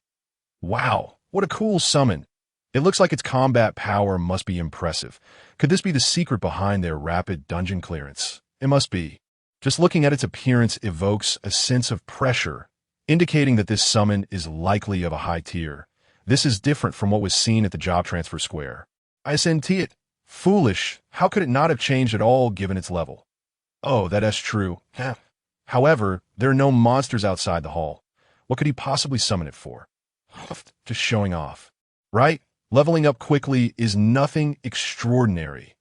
Wow, what a cool summon! It looks like its combat power must be impressive. Could this be the secret behind their rapid dungeon clearance? It must be. Just looking at its appearance evokes a sense of pressure, indicating that this summon is likely of a high tier. This is different from what was seen at the job transfer square. I sent it. Foolish. How could it not have changed at all given its level? Oh, that's true. However, there are no monsters outside the hall. What could he possibly summon it for? Just showing off. Right? Leveling up quickly is nothing extraordinary.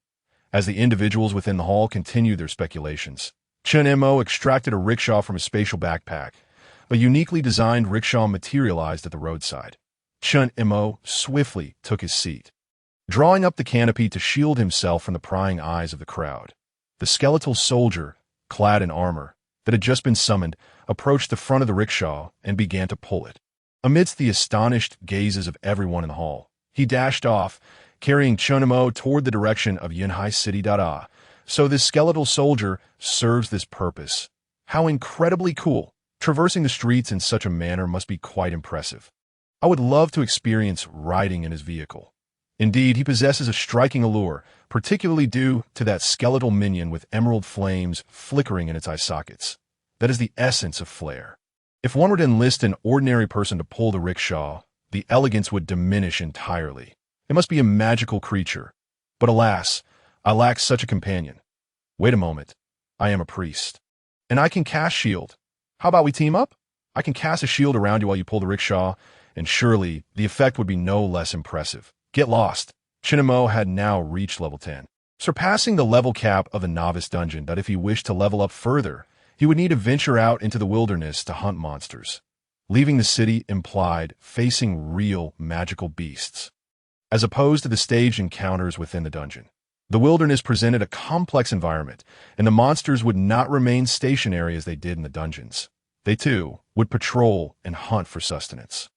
As the individuals within the hall continued their speculations, Chen Mo extracted a rickshaw from his spatial backpack. A uniquely designed rickshaw materialized at the roadside. Chen Mo swiftly took his seat, drawing up the canopy to shield himself from the prying eyes of the crowd. The skeletal soldier, clad in armor, that had just been summoned, approached the front of the rickshaw and began to pull it. Amidst the astonished gazes of everyone in the hall, he dashed off, carrying Chen Mo toward the direction of Yunhai City. So this skeletal soldier serves this purpose. How incredibly cool! Traversing the streets in such a manner must be quite impressive. I would love to experience riding in his vehicle. Indeed, he possesses a striking allure, particularly due to that skeletal minion with emerald flames flickering in its eye sockets. That is the essence of flair. If one were to enlist an ordinary person to pull the rickshaw, the elegance would diminish entirely. It must be a magical creature. But alas, I lack such a companion. Wait a moment. I am a priest. And I can cast shield. How about we team up? I can cast a shield around you while you pull the rickshaw, and surely the effect would be no less impressive. Get lost. Chen Mo had now reached level 10, surpassing the level cap of the novice dungeon. That if he wished to level up further, he would need to venture out into the wilderness to hunt monsters. Leaving the city implied facing real magical beasts, as opposed to the staged encounters within the dungeon. The wilderness presented a complex environment, and the monsters would not remain stationary as they did in the dungeons. They, too, would patrol and hunt for sustenance.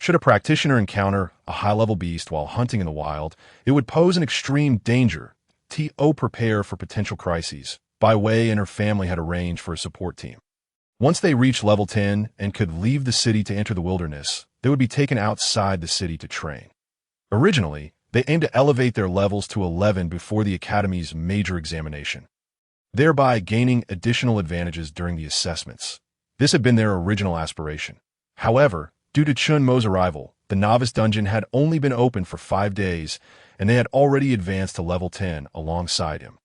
Should a practitioner encounter a high-level beast while hunting in the wild, it would pose an extreme danger. To prepare for potential crises. Bai Wei and her family had arranged for a support team. Once they reached level 10 and could leave the city to enter the wilderness, they would be taken outside the city to train. Originally, they aimed to elevate their levels to 11 before the Academy's major examination, thereby gaining additional advantages during the assessments. This had been their original aspiration. However, due to Chen Mo's arrival, the novice dungeon had only been open for 5 days, and they had already advanced to level 10 alongside him.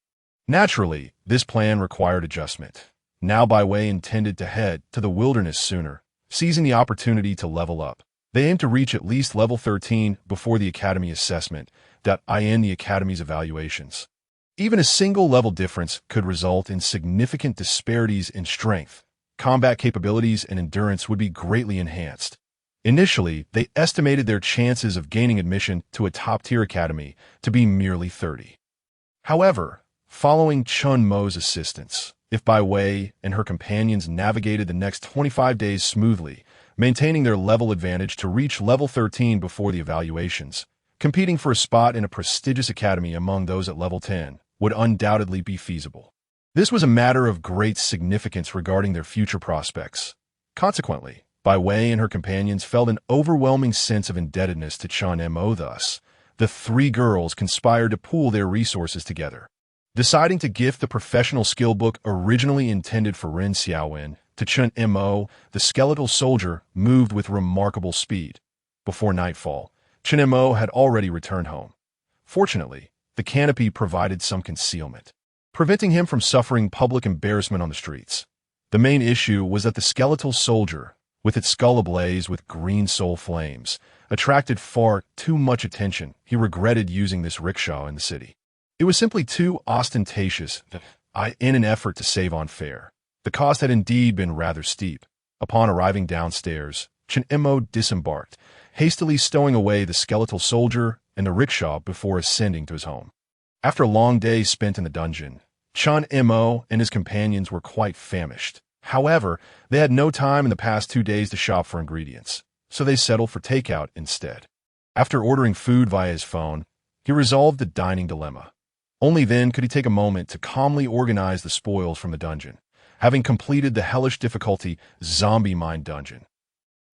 Naturally, this plan required adjustment. Now Bai Wei intended to head to the wilderness sooner, seizing the opportunity to level up. They aimed to reach at least level 13 before the Academy assessment, in the Academy's evaluations. Even a single level difference could result in significant disparities in strength. Combat capabilities and endurance would be greatly enhanced. Initially, they estimated their chances of gaining admission to a top-tier academy to be merely 30. However, following Chen Mo's assistance, if Bai Wei and her companions navigated the next 25 days smoothly, maintaining their level advantage to reach level 13 before the evaluations, competing for a spot in a prestigious academy among those at level 10 would undoubtedly be feasible. This was a matter of great significance regarding their future prospects. Consequently, Bai Wei and her companions felt an overwhelming sense of indebtedness to Chen Mo. Thus, the 3 girls conspired to pool their resources together, deciding to gift the professional skill book originally intended for Ren Xiaowen to Chen Mo. The skeletal soldier moved with remarkable speed. Before nightfall, Chen Mo had already returned home. Fortunately, the canopy provided some concealment, preventing him from suffering public embarrassment on the streets. The main issue was that the skeletal soldier, with its skull ablaze with green soul flames, attracted far too much attention. He regretted using this rickshaw in the city. It was simply too ostentatious in an effort to save on fare. The cost had indeed been rather steep. Upon arriving downstairs, Chen Mo disembarked, hastily stowing away the skeletal soldier and the rickshaw before ascending to his home. After a long day spent in the dungeon, Chen Mo and his companions were quite famished. However, they had no time in the past 2 days to shop for ingredients, so they settled for takeout instead. After ordering food via his phone, he resolved the dining dilemma. Only then could he take a moment to calmly organize the spoils from the dungeon, having completed the hellish difficulty zombie mine dungeon.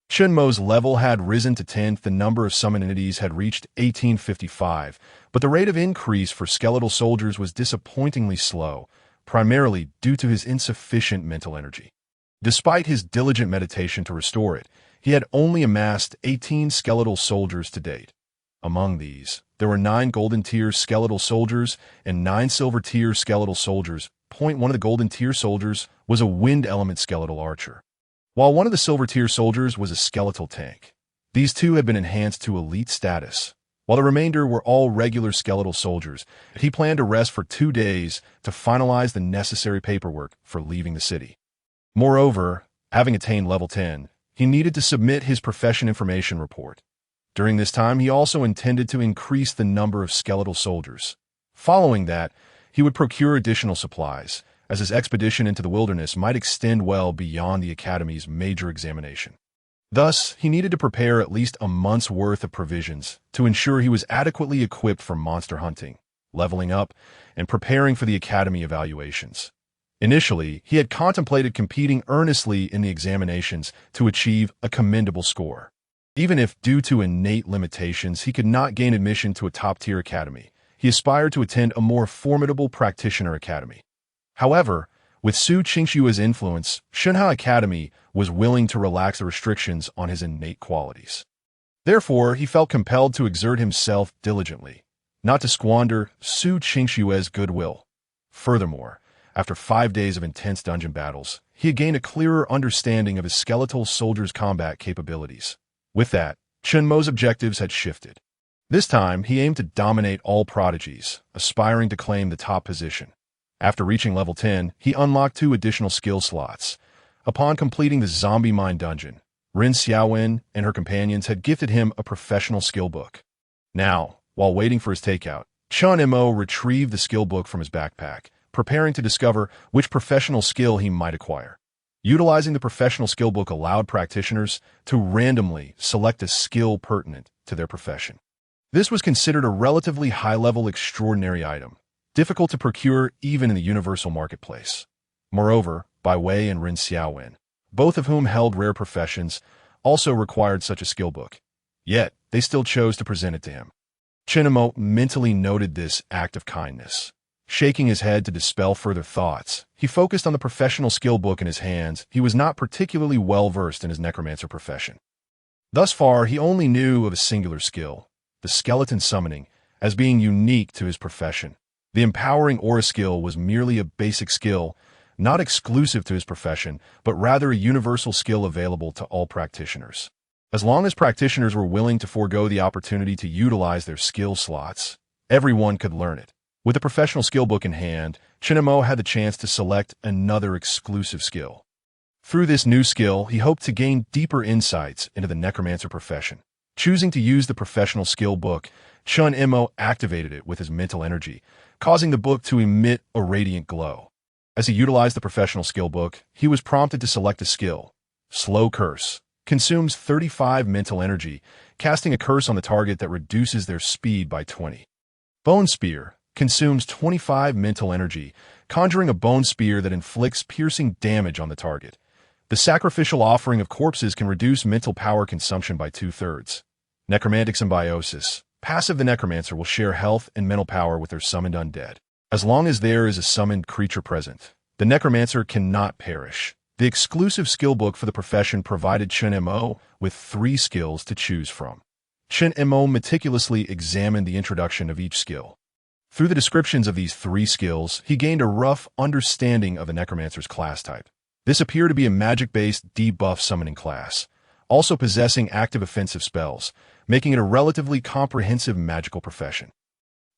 Chen Mo's level had risen to 10th, the number of summoned entities had reached 1855, but the rate of increase for skeletal soldiers was disappointingly slow, primarily due to his insufficient mental energy. Despite his diligent meditation to restore it, he had only amassed 18 skeletal soldiers to date. Among these, there were 9 golden-tier skeletal soldiers and 9 silver-tier skeletal soldiers. One of the golden-tier soldiers was a wind-element skeletal archer, while one of the silver-tier soldiers was a skeletal tank. These 2 had been enhanced to elite status, while the remainder were all regular skeletal soldiers. He planned to rest for 2 days to finalize the necessary paperwork for leaving the city. Moreover, having attained level 10, he needed to submit his profession information report. During this time, he also intended to increase the number of skeletal soldiers. Following that, he would procure additional supplies, as his expedition into the wilderness might extend well beyond the Academy's major examination. Thus, he needed to prepare at least a month's worth of provisions to ensure he was adequately equipped for monster hunting, leveling up, and preparing for the Academy evaluations. Initially, he had contemplated competing earnestly in the examinations to achieve a commendable score. Even if, due to innate limitations, he could not gain admission to a top-tier academy, he aspired to attend a more formidable practitioner academy. However, with Su Qingxue's influence, Shenhao Academy was willing to relax the restrictions on his innate qualities. Therefore, he felt compelled to exert himself diligently, not to squander Su Qingxue's goodwill. Furthermore, after 5 days of intense dungeon battles, he had gained a clearer understanding of his skeletal soldier's combat capabilities. With that, Chen Mo's objectives had shifted. This time, he aimed to dominate all prodigies, aspiring to claim the top position. After reaching level 10, he unlocked 2 additional skill slots. Upon completing the zombie mine dungeon, Ren Xiaowen and her companions had gifted him a professional skill book. Now, while waiting for his takeout, Chen Mo retrieved the skill book from his backpack, preparing to discover which professional skill he might acquire. Utilizing the professional skill book allowed practitioners to randomly select a skill pertinent to their profession. This was considered a relatively high-level extraordinary item, difficult to procure even in the universal marketplace. Moreover, Bai Wei and Ren Xiaowen, both of whom held rare professions, also required such a skill book. Yet, they still chose to present it to him. Chen Mo mentally noted this act of kindness. Shaking his head to dispel further thoughts, he focused on the professional skill book in his hands. He was not particularly well-versed in his necromancer profession. Thus far, he only knew of a singular skill, the skeleton summoning, as being unique to his profession. The empowering aura skill was merely a basic skill, not exclusive to his profession, but rather a universal skill available to all practitioners. As long as practitioners were willing to forego the opportunity to utilize their skill slots, everyone could learn it. With a professional skill book in hand, Chen Mo had the chance to select another exclusive skill. Through this new skill, he hoped to gain deeper insights into the necromancer profession. Choosing to use the professional skill book, Chen Mo activated it with his mental energy, causing the book to emit a radiant glow. As he utilized the professional skill book, he was prompted to select a skill. Slow Curse consumes 35 mental energy, casting a curse on the target that reduces their speed by 20. Bone Spear consumes 25 mental energy, conjuring a bone spear that inflicts piercing damage on the target. The Sacrificial Offering of Corpses can reduce mental power consumption by 2/3. Necromantic Symbiosis. Passive: the necromancer will share health and mental power with their summoned undead. As long as there is a summoned creature present, the necromancer cannot perish. The exclusive skill book for the profession provided Chen Mo with 3 skills to choose from. Chen Mo meticulously examined the introduction of each skill. Through the descriptions of these 3 skills, he gained a rough understanding of the necromancer's class type. This appeared to be a magic-based debuff summoning class, also possessing active offensive spells, making it a relatively comprehensive magical profession.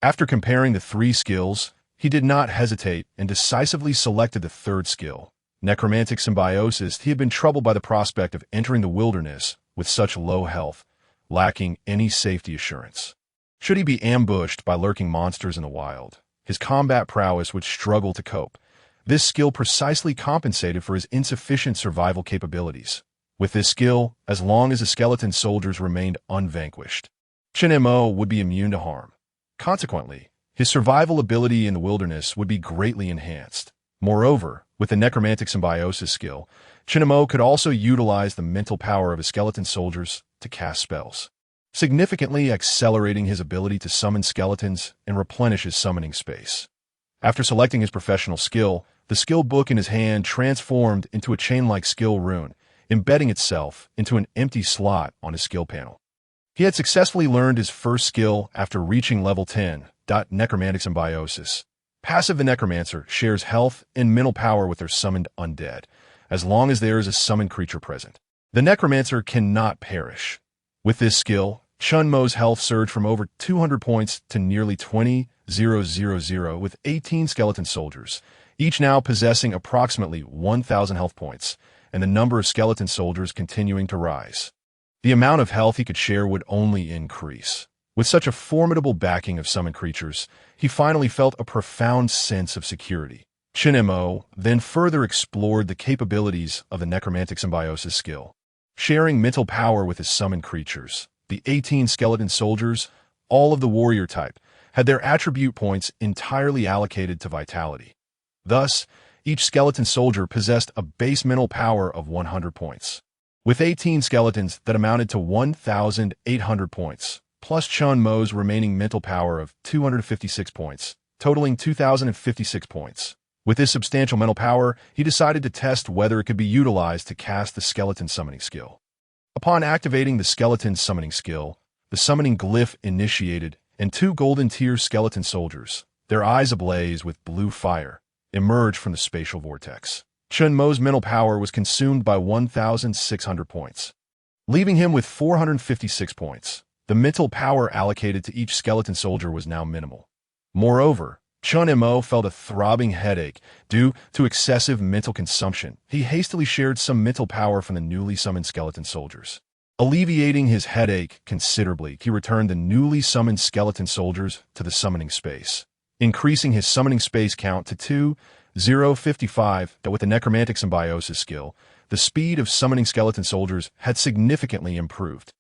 After comparing the 3 skills, he did not hesitate and decisively selected the 3rd skill, Necromantic Symbiosis. He had been troubled by the prospect of entering the wilderness with such low health, lacking any safety assurance. Should he be ambushed by lurking monsters in the wild, his combat prowess would struggle to cope. This skill precisely compensated for his insufficient survival capabilities. With this skill, as long as the skeleton soldiers remained unvanquished, Chen Mo would be immune to harm. Consequently, his survival ability in the wilderness would be greatly enhanced. Moreover, with the Necromantic Symbiosis skill, Chen Mo could also utilize the mental power of his skeleton soldiers to cast spells, significantly accelerating his ability to summon skeletons and replenish his summoning space. After selecting his professional skill, the skill book in his hand transformed into a chain-like skill rune, embedding itself into an empty slot on his skill panel. He had successfully learned his first skill after reaching level 10. Necromantic Symbiosis. Passive: the necromancer shares health and mental power with their summoned undead, as long as there is a summoned creature present. The necromancer cannot perish. With this skill, Chen Mo's health surged from over 200 points to nearly 20,000 with 18 skeleton soldiers, each now possessing approximately 1,000 health points, and the number of skeleton soldiers continuing to rise. The amount of health he could share would only increase. With such a formidable backing of summoned creatures, he finally felt a profound sense of security. Chen Mo then further explored the capabilities of the Necromantic Symbiosis skill. Sharing mental power with his summoned creatures, the 18 skeleton soldiers, all of the warrior type, had their attribute points entirely allocated to vitality. Thus, each skeleton soldier possessed a base mental power of 100 points. With 18 skeletons, that amounted to 1,800 points, plus Chen Mo's remaining mental power of 256 points, totaling 2,056 points. With this substantial mental power, he decided to test whether it could be utilized to cast the skeleton summoning skill. Upon activating the skeleton summoning skill, the summoning glyph initiated, and 2 golden tier skeleton soldiers, their eyes ablaze with blue fire, emerged from the spatial vortex. Chen Mo's mental power was consumed by 1,600 points, leaving him with 456 points. The mental power allocated to each skeleton soldier was now minimal. Moreover, Chen Mo felt a throbbing headache due to excessive mental consumption. He hastily shared some mental power from the newly summoned skeleton soldiers. Alleviating his headache considerably, he returned the newly summoned skeleton soldiers to the summoning space, increasing his summoning space count to 2,055. With the Necromantic Symbiosis skill, the speed of summoning skeleton soldiers had significantly improved.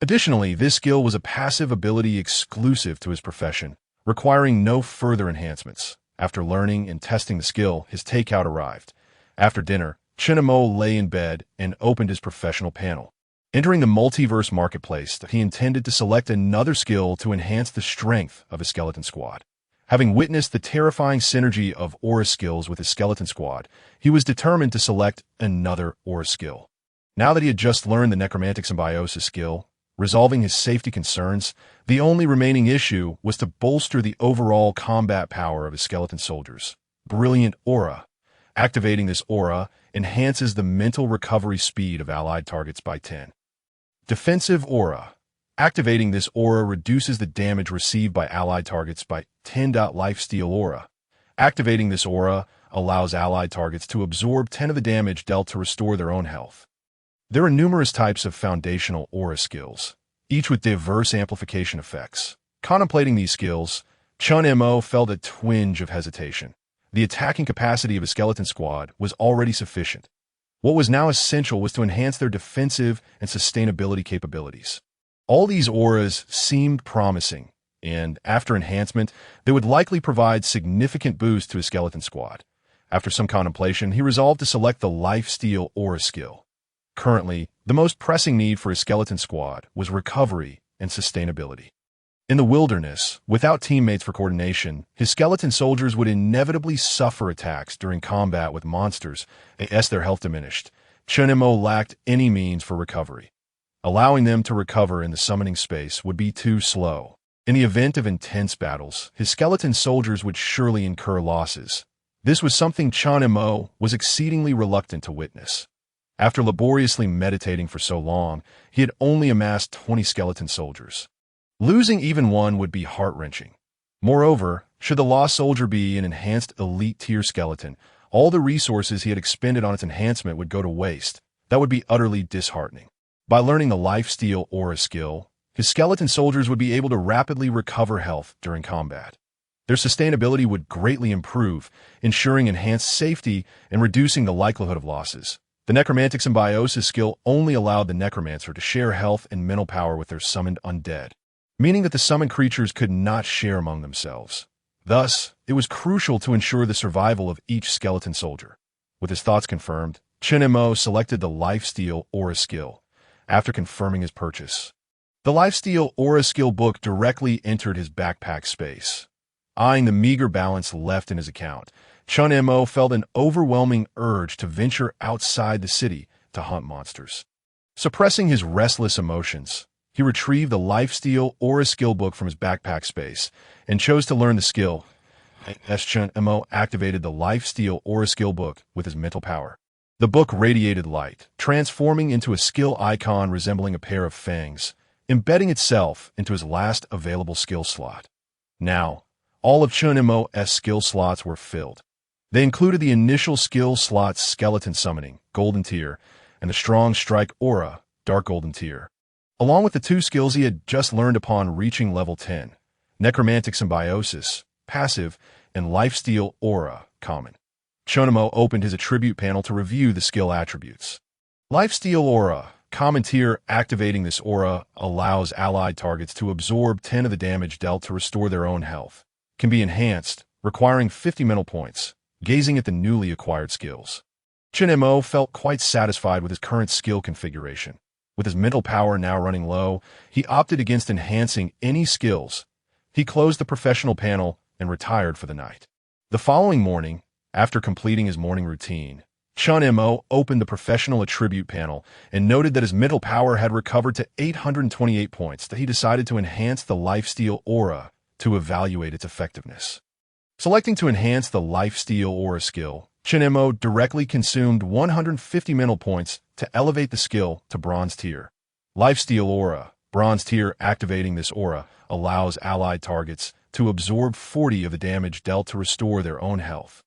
Additionally, this skill was a passive ability exclusive to his profession, requiring no further enhancements. After learning and testing the skill, his takeout arrived. After dinner, Chen Mo lay in bed and opened his professional panel. Entering the multiverse marketplace, he intended to select another skill to enhance the strength of his skeleton squad. Having witnessed the terrifying synergy of aura skills with his skeleton squad, he was determined to select another aura skill. Now that he had just learned the necromantic symbiosis skill, resolving his safety concerns, the only remaining issue was to bolster the overall combat power of his skeleton soldiers. Brilliant Aura. Activating this aura enhances the mental recovery speed of allied targets by 10. Defensive Aura. Activating this aura reduces the damage received by allied targets by 10. Lifesteal Aura. Activating this aura allows allied targets to absorb 10 of the damage dealt to restore their own health. There are numerous types of foundational aura skills, each with diverse amplification effects. Contemplating these skills, Chen Mo felt a twinge of hesitation. The attacking capacity of a skeleton squad was already sufficient. What was now essential was to enhance their defensive and sustainability capabilities. All these auras seemed promising, and after enhancement, they would likely provide significant boost to his skeleton squad. After some contemplation, he resolved to select the Lifesteal Aura skill. Currently, the most pressing need for his skeleton squad was recovery and sustainability. In the wilderness, without teammates for coordination, his skeleton soldiers would inevitably suffer attacks during combat with monsters as their health diminished. Chen Mo lacked any means for recovery. Allowing them to recover in the summoning space would be too slow. In the event of intense battles, his skeleton soldiers would surely incur losses. This was something Chen Mo was exceedingly reluctant to witness. After laboriously meditating for so long, he had only amassed 20 skeleton soldiers. Losing even one would be heart-wrenching. Moreover, should the lost soldier be an enhanced elite-tier skeleton, all the resources he had expended on its enhancement would go to waste. That would be utterly disheartening. By learning the Lifesteal Aura skill, his skeleton soldiers would be able to rapidly recover health during combat. Their sustainability would greatly improve, ensuring enhanced safety and reducing the likelihood of losses. The necromantic symbiosis skill only allowed the necromancer to share health and mental power with their summoned undead, meaning that the summoned creatures could not share among themselves. Thus, it was crucial to ensure the survival of each skeleton soldier. With his thoughts confirmed, Chen Mo selected the Lifesteal Aura skill. After confirming his purchase, the Lifesteal Aura skill book directly entered his backpack space. Eyeing the meager balance left in his account, Chen Mo felt an overwhelming urge to venture outside the city to hunt monsters. Suppressing his restless emotions, he retrieved the Lifesteal Aura skill book from his backpack space and chose to learn the skill. As Chen Mo activated the Lifesteal Aura skill book with his mental power, the book radiated light, transforming into a skill icon resembling a pair of fangs, embedding itself into his last available skill slot. Now, all of Chen Mo's skill slots were filled. They included the initial skill slots Skeleton Summoning, Golden Tier, and the Strong Strike Aura, Dark Golden Tier, along with the two skills he had just learned upon reaching level 10, Necromantic Symbiosis, Passive, and Lifesteal Aura, Common. Chen Mo opened his attribute panel to review the skill attributes. Lifesteal Aura, Common Tier. Activating this aura allows allied targets to absorb 10 of the damage dealt to restore their own health. Can be enhanced, requiring 50 mental points. Gazing at the newly acquired skills, Chen Mo felt quite satisfied with his current skill configuration. With his mental power now running low, he opted against enhancing any skills. He closed the professional panel and retired for the night. The following morning, after completing his morning routine, Chen Mo opened the professional attribute panel and noted that his mental power had recovered to 828 points. That he decided to enhance the Lifesteal Aura to evaluate its effectiveness. Selecting to enhance the Lifesteal Aura skill, Chen Mo directly consumed 150 mental points to elevate the skill to Bronze Tier. Lifesteal Aura, Bronze Tier. Activating this aura allows allied targets to absorb 40 of the damage dealt to restore their own health.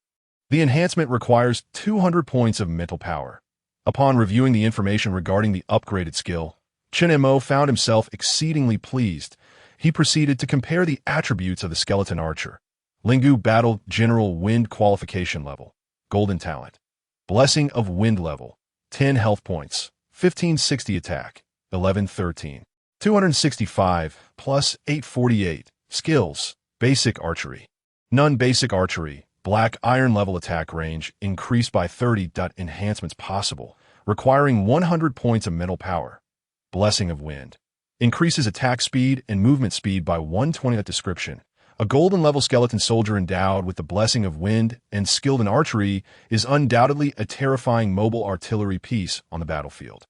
The enhancement requires 200 points of mental power. Upon reviewing the information regarding the upgraded skill, Chen Mo found himself exceedingly pleased. He proceeded to compare the attributes of the skeleton archer. Lingu Battle General Wind Qualification Level, Golden Talent. Blessing of Wind Level, 10 health points, 1560 attack, 1113. 265 plus 848. Skills, Basic Archery. Non-Basic Archery, Black iron level attack range increased by 30. Enhancements possible, requiring 100 points of mental power. Blessing of Wind increases attack speed and movement speed by 120. Description: a golden level skeleton soldier endowed with the Blessing of Wind and skilled in archery is undoubtedly a terrifying mobile artillery piece on the battlefield.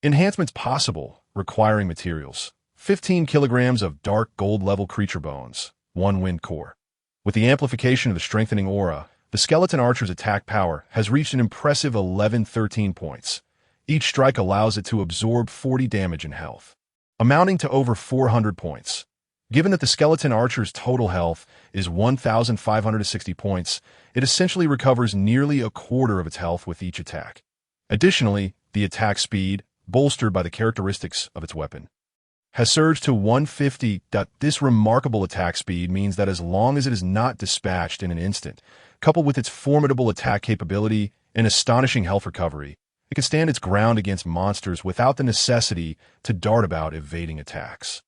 Enhancements possible, requiring materials: 15 kilograms of dark gold level creature bones, 1 wind core. With the amplification of the strengthening aura, the skeleton archer's attack power has reached an impressive 13 points. Each strike allows it to absorb 40 damage and health, amounting to over 400 points. Given that the skeleton archer's total health is 1,560 points, it essentially recovers nearly a quarter of its health with each attack. Additionally, the attack speed, bolstered by the characteristics of its weapon, has surged to 150. This remarkable attack speed means that as long as it is not dispatched in an instant, coupled with its formidable attack capability and astonishing health recovery, it can stand its ground against monsters without the necessity to dart about evading attacks.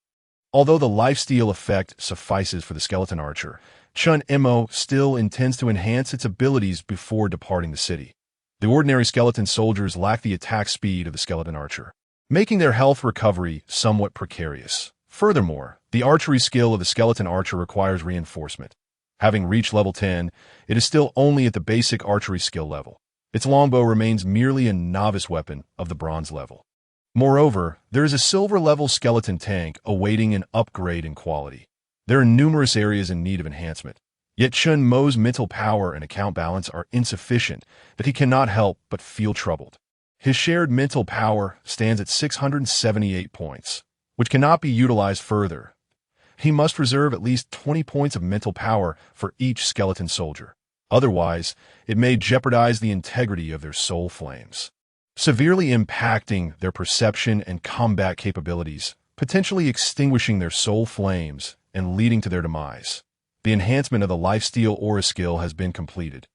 Although the lifesteal effect suffices for the skeleton archer, Chen Mo still intends to enhance its abilities before departing the city. The ordinary skeleton soldiers lack the attack speed of the skeleton archer, making their health recovery somewhat precarious. Furthermore, the archery skill of the skeleton archer requires reinforcement. Having reached level 10, it is still only at the basic archery skill level. Its longbow remains merely a novice weapon of the bronze level. Moreover, there is a silver-level skeleton tank awaiting an upgrade in quality. There are numerous areas in need of enhancement, yet Chen Mo's mental power and account balance are insufficient that he cannot help but feel troubled. His shared mental power stands at 678 points, which cannot be utilized further. He must reserve at least 20 points of mental power for each skeleton soldier. Otherwise, it may jeopardize the integrity of their soul flames, severely impacting their perception and combat capabilities, potentially extinguishing their soul flames and leading to their demise. The enhancement of the lifesteal aura skill has been completed.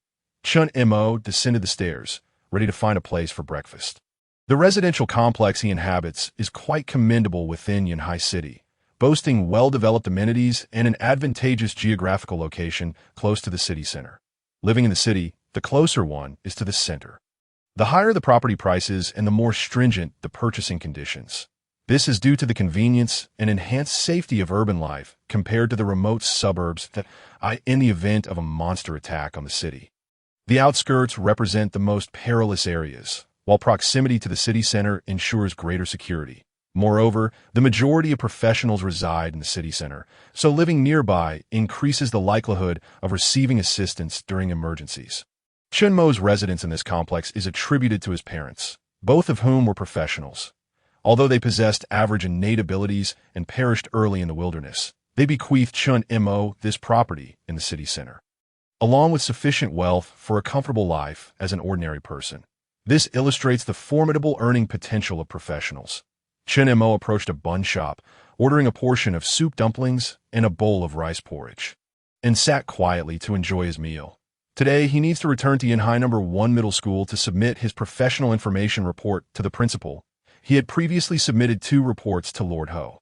Chen Mo descended the stairs, ready to find a place for breakfast. The residential complex he inhabits is quite commendable within Yanhai City, boasting well-developed amenities and an advantageous geographical location close to the city center. Living in the city, the closer one is to the center. The higher the property prices and the more stringent the purchasing conditions. This is due to the convenience and enhanced safety of urban life compared to the remote suburbs that in the event of a monster attack on the city. The outskirts represent the most perilous areas, while proximity to the city center ensures greater security. Moreover, the majority of professionals reside in the city center, so living nearby increases the likelihood of receiving assistance during emergencies. Chen Mo's residence in this complex is attributed to his parents, both of whom were professionals. Although they possessed average innate abilities and perished early in the wilderness, they bequeathed Chen Mo this property in the city center, along with sufficient wealth for a comfortable life as an ordinary person. This illustrates the formidable earning potential of professionals. Chen Mo approached a bun shop, ordering a portion of soup dumplings and a bowl of rice porridge, and sat quietly to enjoy his meal. Today, he needs to return to Yanhai No. 1 Middle School to submit his professional information report to the principal. He had previously submitted 2 reports to Lord Ho,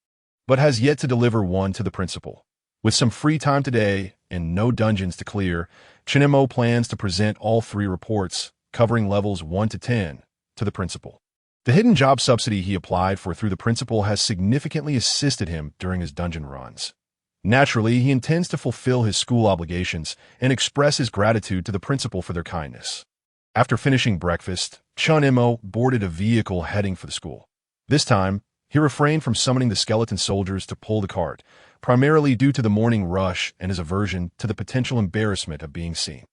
but has yet to deliver one to the principal. With some free time today and no dungeons to clear, Chen Mo plans to present all 3 reports, covering levels 1 to 10, to the principal. The hidden job subsidy he applied for through the principal has significantly assisted him during his dungeon runs. Naturally, he intends to fulfill his school obligations and express his gratitude to the principal for their kindness. After finishing breakfast, Chen Mo boarded a vehicle heading for the school. This time, he refrained from summoning the skeleton soldiers to pull the cart, primarily due to the morning rush and his aversion to the potential embarrassment of being seen.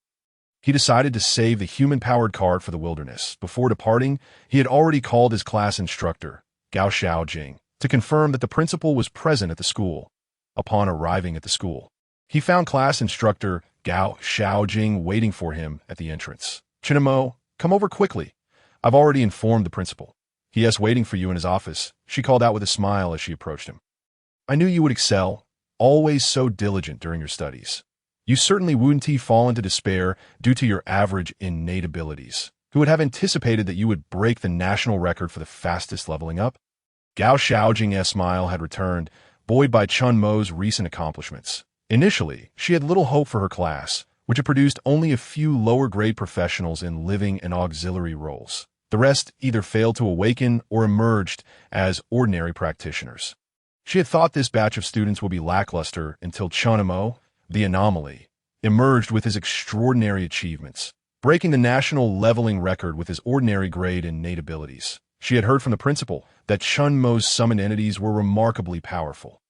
He decided to save the human-powered cart for the wilderness. Before departing, he had already called his class instructor, Gao Xiaojing, to confirm that the principal was present at the school. Upon arriving at the school, he found class instructor Gao Xiaojing waiting for him at the entrance. Chen Mo, come over quickly. I've already informed the principal. He is waiting for you in his office, she called out with a smile as she approached him. I knew you would excel, always so diligent during your studies. You certainly wouldn't fall into despair due to your average innate abilities. Who would have anticipated that you would break the national record for the fastest leveling up? Gao Xiaojing's smile had returned, buoyed by Chen Mo's recent accomplishments. Initially, she had little hope for her class, which had produced only a few lower-grade professionals in living and auxiliary roles. The rest either failed to awaken or emerged as ordinary practitioners. She had thought this batch of students would be lackluster until Chen Mo, the anomaly, emerged with his extraordinary achievements, breaking the national leveling record with his ordinary grade and innate abilities. She had heard from the principal that Chen Mo's summoned entities were remarkably powerful,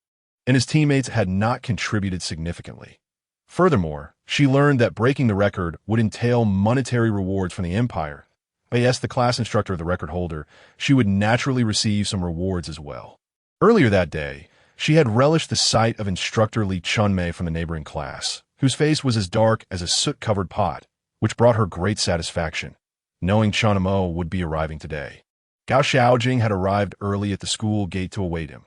and his teammates had not contributed significantly. Furthermore, she learned that breaking the record would entail monetary rewards from the Empire. As the class instructor of the record holder, she would naturally receive some rewards as well. Earlier that day, she had relished the sight of instructor Li Chunmei from the neighboring class, whose face was as dark as a soot-covered pot, which brought her great satisfaction, knowing Chen Mo would be arriving today. Gao Xiaojing had arrived early at the school gate to await him.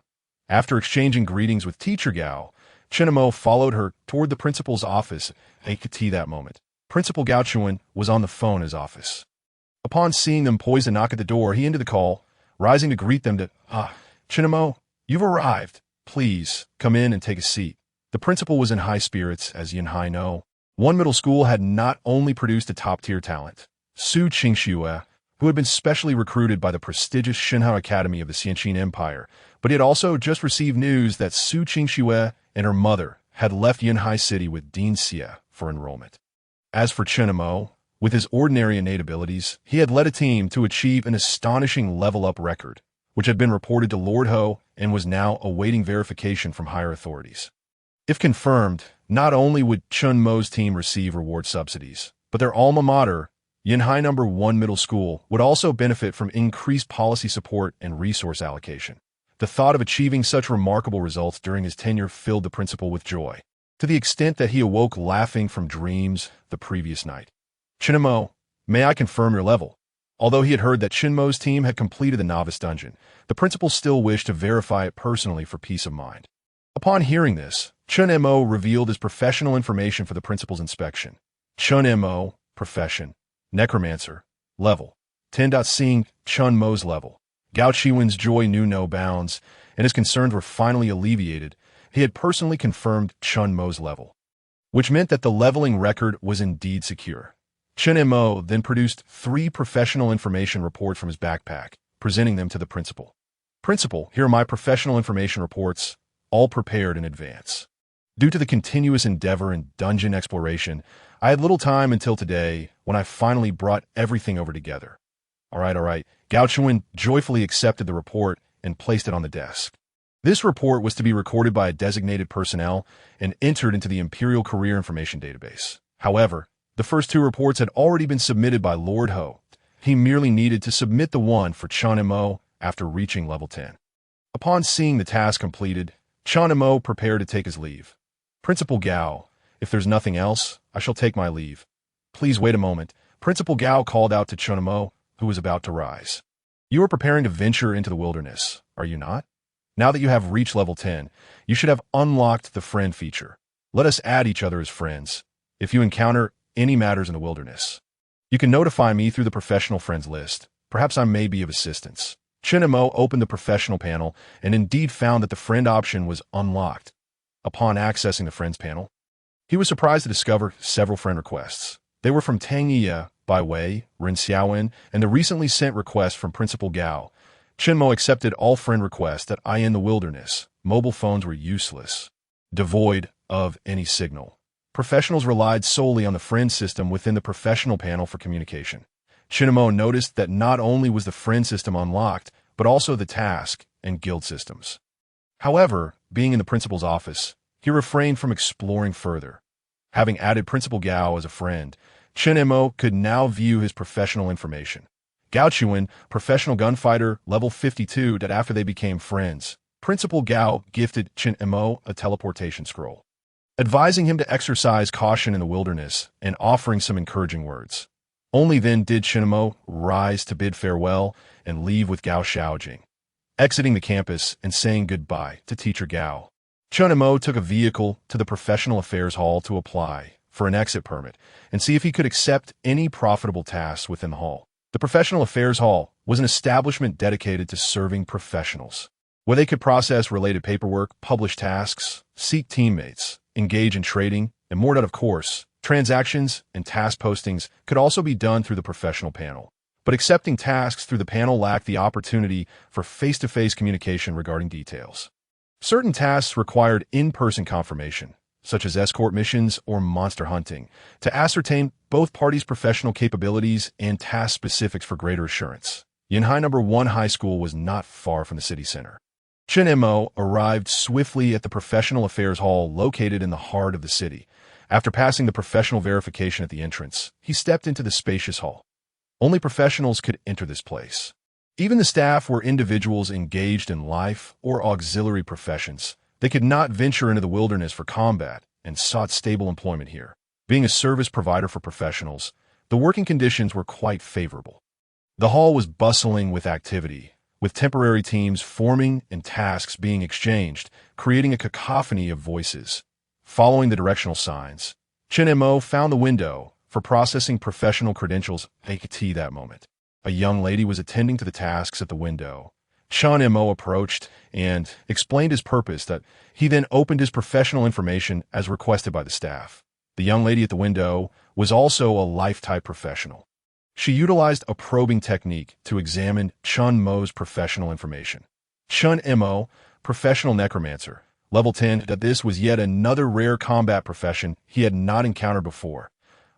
After exchanging greetings with teacher Gao, Chen Mo followed her toward the principal's office at that moment. Principal Gao Chuan was on the phone in his office. Upon seeing them poised to knock at the door, he ended the call, rising to greet them Chen Mo, you've arrived. Please, come in and take a seat. The principal was in high spirits, as Yanhai know. One middle school had not only produced a top-tier talent, Su Qingxue, who had been specially recruited by the prestigious Shenhao Academy of the Xianqin Empire, but he had also just received news that Su Qingxue and her mother had left Yanhai City with Dean Xie for enrollment. As for Chen Mo, with his ordinary innate abilities, he had led a team to achieve an astonishing level-up record, which had been reported to Lord Ho and was now awaiting verification from higher authorities. If confirmed, not only would Chen Mo's team receive reward subsidies, but their alma mater, Yanhai No. 1 Middle School, would also benefit from increased policy support and resource allocation. The thought of achieving such remarkable results during his tenure filled the principal with joy, to the extent that he awoke laughing from dreams the previous night. Chen Mo, may I confirm your level? Although he had heard that Chen Mo's team had completed the novice dungeon, the principal still wished to verify it personally for peace of mind. Upon hearing this, Chen Mo revealed his professional information for the principal's inspection. Chen Mo, profession, necromancer, level 10. Seeing Chen Mo's level, Gao Qiwen's joy knew no bounds, and his concerns were finally alleviated. He had personally confirmed Chen Mo's level, which meant that the leveling record was indeed secure. Chen Mo then produced 3 professional information reports from his backpack, presenting them to the principal. Principal, here are my professional information reports, all prepared in advance. Due to the continuous endeavor in dungeon exploration, I had little time until today when I finally brought everything over together. All right. Gao Chuan joyfully accepted the report and placed it on the desk. This report was to be recorded by a designated personnel and entered into the Imperial Career Information Database. However, the first 2 reports had already been submitted by Lord Ho. He merely needed to submit the one for Chen Mo after reaching level 10. Upon seeing the task completed, Chen Mo prepared to take his leave. Principal Gao, if there's nothing else, I shall take my leave. Please wait a moment. Principal Gao called out to Chen Mo, who was about to rise. You are preparing to venture into the wilderness, are you not? Now that you have reached level 10, you should have unlocked the friend feature. Let us add each other as friends. If you encounter any matters in the wilderness, you can notify me through the professional friends list. Perhaps I may be of assistance. Chen Mo opened the professional panel and indeed found that the friend option was unlocked. Upon accessing the friends panel, he was surprised to discover several friend requests. They were from Tang Yi, Bai Wei, Ren Xiaowen, and the recently sent request from Principal Gao. Chen Mo accepted all friend requests that I in the wilderness. Mobile phones were useless, devoid of any signal. Professionals relied solely on the friend system within the professional panel for communication. Chen Mo noticed that not only was the friend system unlocked, but also the task and guild systems. However, being in the principal's office, he refrained from exploring further. Having added Principal Gao as a friend, Chen Mo could now view his professional information. Gao Chuan, professional gunfighter, level 52, that after they became friends, Principal Gao gifted Chen Mo a teleportation scroll, advising him to exercise caution in the wilderness and offering some encouraging words. Only then did Chen Mo rise to bid farewell and leave with Gao Xiaojing, exiting the campus and saying goodbye to teacher Gao. Chen Mo took a vehicle to the Professional Affairs Hall to apply for an exit permit and see if he could accept any profitable tasks within the hall. The Professional Affairs Hall was an establishment dedicated to serving professionals, where they could process related paperwork, publish tasks, seek teammates, engage in trading, and more that, of course, Transactions and task postings could also be done through the professional panel, but accepting tasks through the panel lacked the opportunity for face-to-face communication regarding details. Certain tasks required in-person confirmation, such as escort missions or monster hunting, to ascertain both parties' professional capabilities and task specifics for greater assurance. Yanhai No. 1 High School was not far from the city center. Chen Mo arrived swiftly at the Professional Affairs Hall located in the heart of the city. After passing the professional verification at the entrance, he stepped into the spacious hall. Only professionals could enter this place. Even the staff were individuals engaged in life or auxiliary professions. They could not venture into the wilderness for combat and sought stable employment here. Being a service provider for professionals, the working conditions were quite favorable. The hall was bustling with activity, with temporary teams forming and tasks being exchanged, creating a cacophony of voices. Following the directional signs, Chen Mo found the window for processing professional credentials at that moment. A young lady was attending to the tasks at the window. Chen Mo approached and explained his purpose that he then opened his professional information as requested by the staff. The young lady at the window was also a life-type professional. She utilized a probing technique to examine Chen Mo's professional information. Chen Mo, professional necromancer, level 10, that this was yet another rare combat profession he had not encountered before.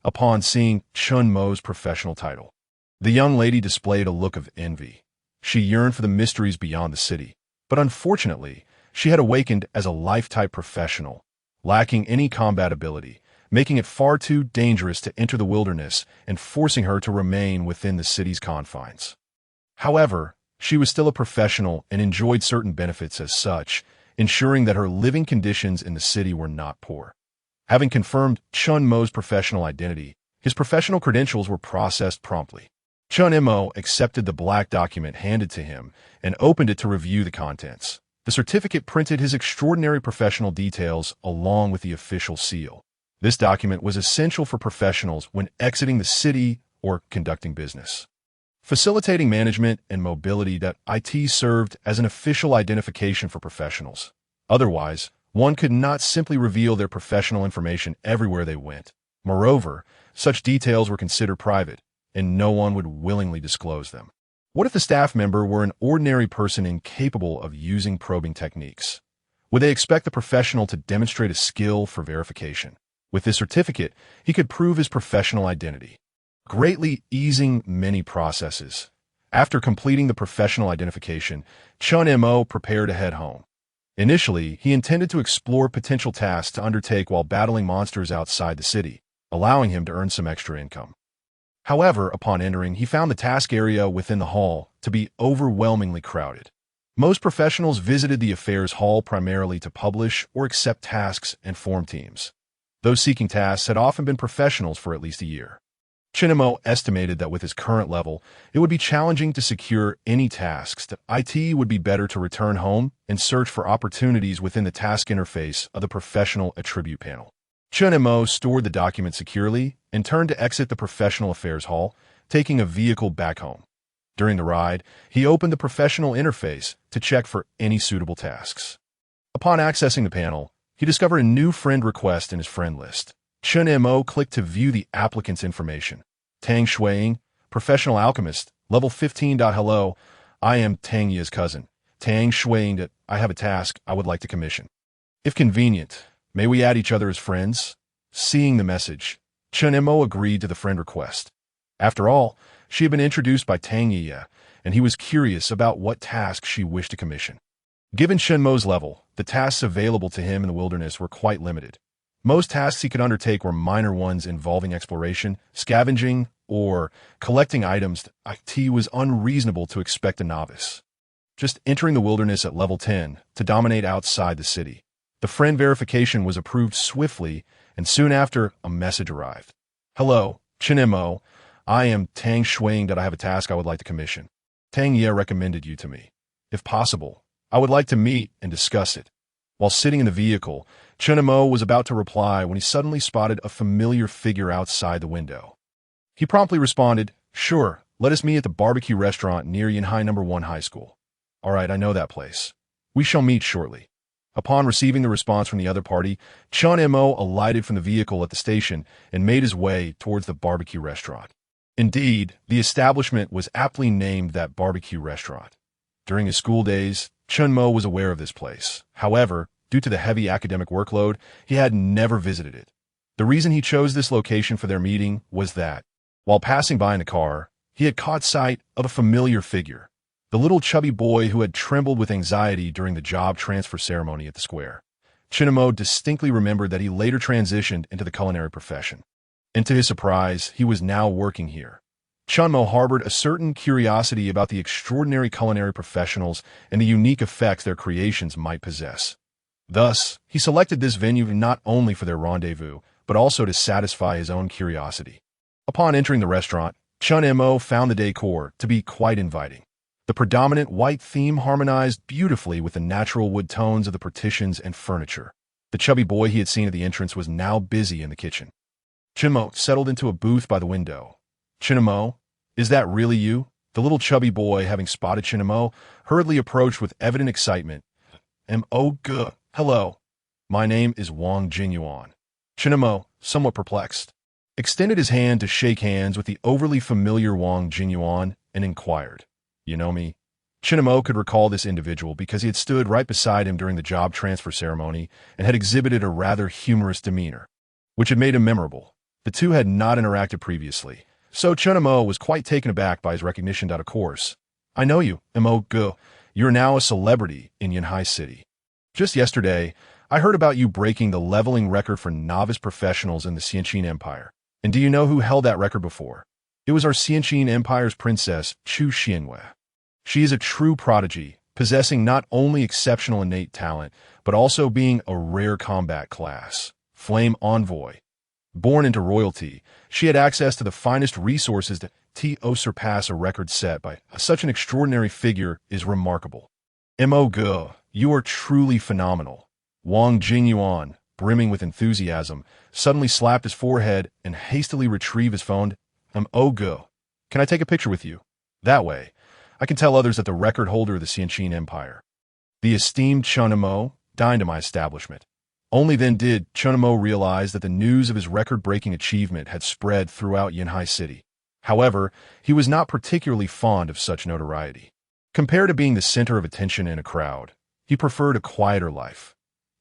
Upon seeing Chen Mo's professional title, the young lady displayed a look of envy. She yearned for the mysteries beyond the city, but unfortunately, she had awakened as a life-type professional, lacking any combat ability, making it far too dangerous to enter the wilderness and forcing her to remain within the city's confines. However, she was still a professional and enjoyed certain benefits as such, ensuring that her living conditions in the city were not poor. Having confirmed Chen Mo's professional identity, his professional credentials were processed promptly. Chen Mo accepted the black document handed to him and opened it to review the contents. The certificate printed his extraordinary professional details along with the official seal. This document was essential for professionals when exiting the city or conducting business. Facilitating management and mobility, that IT served as an official identification for professionals. Otherwise, one could not simply reveal their professional information everywhere they went. Moreover, such details were considered private, and no one would willingly disclose them. What if the staff member were an ordinary person incapable of using probing techniques? Would they expect the professional to demonstrate a skill for verification? With this certificate, he could prove his professional identity, greatly easing many processes. After completing the professional identification, Chen Mo prepared to head home. Initially, he intended to explore potential tasks to undertake while battling monsters outside the city, allowing him to earn some extra income. However, upon entering, he found the task area within the hall to be overwhelmingly crowded. Most professionals visited the affairs hall primarily to publish or accept tasks and form teams. Those seeking tasks had often been professionals for at least a year. Chen Mo estimated that with his current level, it would be challenging to secure any tasks, that IT would be better to return home and search for opportunities within the task interface of the professional attribute panel. Chen Mo stored the document securely and turned to exit the Professional Affairs Hall, taking a vehicle back home. During the ride, he opened the professional interface to check for any suitable tasks. Upon accessing the panel, he discovered a new friend request in his friend list. Chen Mo clicked to view the applicant's information. Tang Shuiying, professional alchemist, level 15. Hello, I am Tang Ye's cousin. Tang Shuiying. I have a task I would like to commission. If convenient, may we add each other as friends? Seeing the message, Chen Mo agreed to the friend request. After all, she had been introduced by Tang Ye, and he was curious about what task she wished to commission. Given Chen Mo's level, the tasks available to him in the wilderness were quite limited. Most tasks he could undertake were minor ones involving exploration, scavenging, or collecting items. It was unreasonable to expect a novice just entering the wilderness at level 10 to dominate outside the city. The friend verification was approved swiftly, and soon after, a message arrived. Hello, Chen Mo. I am Tang Shuiying. I have a task I would like to commission. Tang Ye recommended you to me. If possible, I would like to meet and discuss it. While sitting in the vehicle, Chen Mo was about to reply when he suddenly spotted a familiar figure outside the window. He promptly responded, Sure, let us meet at the barbecue restaurant near Yanhai No. 1 High School. All right, I know that place. We shall meet shortly. Upon receiving the response from the other party, Chen Mo alighted from the vehicle at the station and made his way towards the barbecue restaurant. Indeed, the establishment was aptly named that barbecue restaurant. During his school days, Chen Mo was aware of this place. However, due to the heavy academic workload, he had never visited it. The reason he chose this location for their meeting was that, while passing by in a car, he had caught sight of a familiar figure, the little chubby boy who had trembled with anxiety during the job transfer ceremony at the square. Chen Mo distinctly remembered that he later transitioned into the culinary profession. And to his surprise, he was now working here. Chen Mo harbored a certain curiosity about the extraordinary culinary professionals and the unique effects their creations might possess. Thus, he selected this venue not only for their rendezvous, but also to satisfy his own curiosity. Upon entering the restaurant, Chen Mo found the decor to be quite inviting. The predominant white theme harmonized beautifully with the natural wood tones of the partitions and furniture. The chubby boy he had seen at the entrance was now busy in the kitchen. Chen Mo settled into a booth by the window. Chen Mo, is that really you? The little chubby boy, having spotted Chen Mo, hurriedly approached with evident excitement. Good. Hello. My name is Wang Jinyuan. Chen Mo, somewhat perplexed, extended his hand to shake hands with the overly familiar Wang Jinyuan and inquired, "You know me?" Chen Mo could recall this individual because he had stood right beside him during the job transfer ceremony and had exhibited a rather humorous demeanor, which had made him memorable. The two had not interacted previously, so Chen Mo was quite taken aback by his recognition. Of course, I know you, Go. You're now a celebrity in Yanhai City. Just yesterday, I heard about you breaking the leveling record for novice professionals in the Xianqin Empire. And do you know who held that record before? It was our Xianqin Empire's princess, Chu Xianwei. She is a true prodigy, possessing not only exceptional innate talent, but also being a rare combat class, Flame Envoy. Born into royalty, she had access to the finest resources to surpass a record set by such an extraordinary figure is remarkable. Go, you are truly phenomenal. Wang Jinyuan, brimming with enthusiasm, suddenly slapped his forehead and hastily retrieved his phone. Go, can I take a picture with you? That way, I can tell others that the record holder of the Xianqin Empire, the esteemed Chen Mo, dined at my establishment. Only then did Chen Mo realize that the news of his record-breaking achievement had spread throughout Yanhai City. However, he was not particularly fond of such notoriety. Compared to being the center of attention in a crowd, he preferred a quieter life.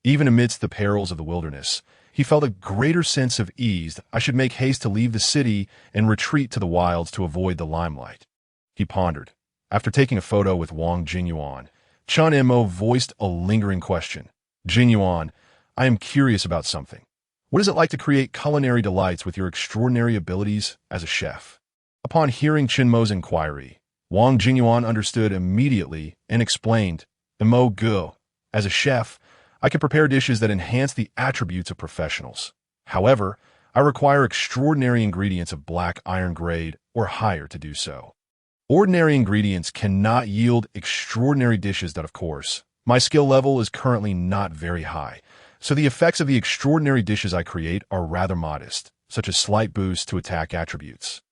Even amidst the perils of the wilderness, he felt a greater sense of ease. I should make haste to leave the city and retreat to the wilds to avoid the limelight. He pondered. After taking a photo with Wang Jinyuan, Chen Mo voiced a lingering question. Jinyuan, I am curious about something. What is it like to create culinary delights with your extraordinary abilities as a chef? Upon hearing Chen Mo's inquiry, Wang Jinyuan understood immediately and explained, Go, as a chef, I can prepare dishes that enhance the attributes of professionals. However, I require extraordinary ingredients of black iron grade or higher to do so. Ordinary ingredients cannot yield extraordinary dishes. Of course, my skill level is currently not very high, so the effects of the extraordinary dishes I create are rather modest, such as slight boosts to attack attributes,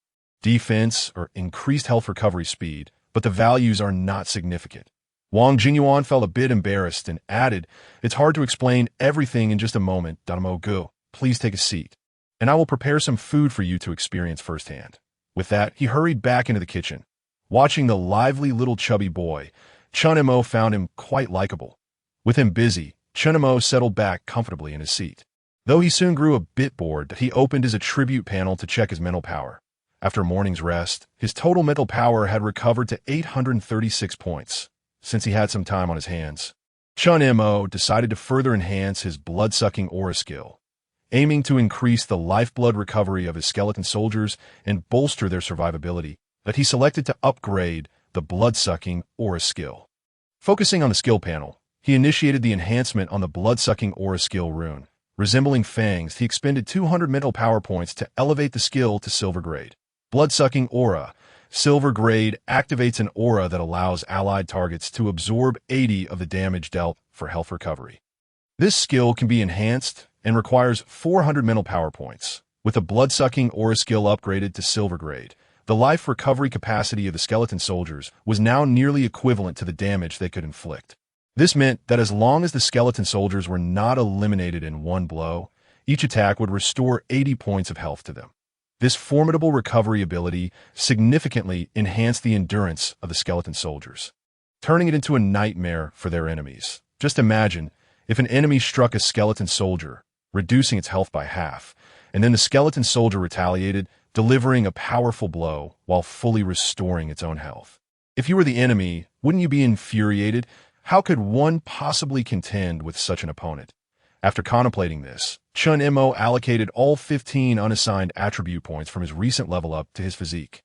defense, or increased health recovery speed, but the values are not significant. Wang Jinyuan felt a bit embarrassed and added, "It's hard to explain everything in just a moment. Go, please take a seat, and I will prepare some food for you to experience firsthand." With that, he hurried back into the kitchen. Watching the lively little chubby boy, Chen Mo found him quite likable. With him busy, Chen Mo settled back comfortably in his seat. Though he soon grew a bit bored, he opened his attribute panel to check his mental power. After a morning's rest, his total mental power had recovered to 836 points. Since he had some time on his hands, Chen Mo decided to further enhance his blood-sucking aura skill, aiming to increase the lifeblood recovery of his skeleton soldiers and bolster their survivability. That he selected to upgrade the blood-sucking aura skill. Focusing on the skill panel, he initiated the enhancement on the blood-sucking aura skill rune. Resembling fangs, he expended 200 mental power points to elevate the skill to silver grade. Blood-sucking aura. Silver grade activates an aura that allows allied targets to absorb 80 of the damage dealt for health recovery. This skill can be enhanced and requires 400 mental power points. With the blood-sucking aura skill upgraded to silver grade, the life recovery capacity of the skeleton soldiers was now nearly equivalent to the damage they could inflict. This meant that as long as the skeleton soldiers were not eliminated in one blow, each attack would restore 80 points of health to them. This formidable recovery ability significantly enhanced the endurance of the skeleton soldiers, turning it into a nightmare for their enemies. Just imagine if an enemy struck a skeleton soldier, reducing its health by half, and then the skeleton soldier retaliated, delivering a powerful blow while fully restoring its own health. If you were the enemy, wouldn't you be infuriated? How could one possibly contend with such an opponent? After contemplating this, Chen Mo allocated all 15 unassigned attribute points from his recent level up to his physique.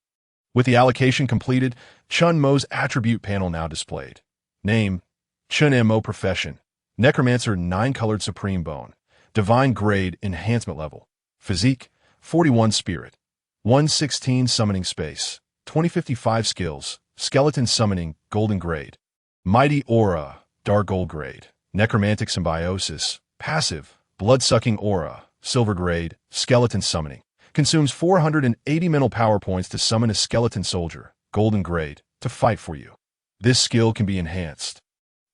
With the allocation completed, Chen Mo's attribute panel now displayed. Name: Chen Mo. Profession: necromancer, 9-colored supreme bone. Divine grade, enhancement level. Physique: 41 spirit. 116 summoning space. 2055 skills. Skeleton summoning, golden grade. Mighty aura, dark gold grade. Necromantic symbiosis, passive. Blood-sucking aura, silver grade. Skeleton summoning. Consumes 480 mental power points to summon a skeleton soldier, golden grade, to fight for you. This skill can be enhanced,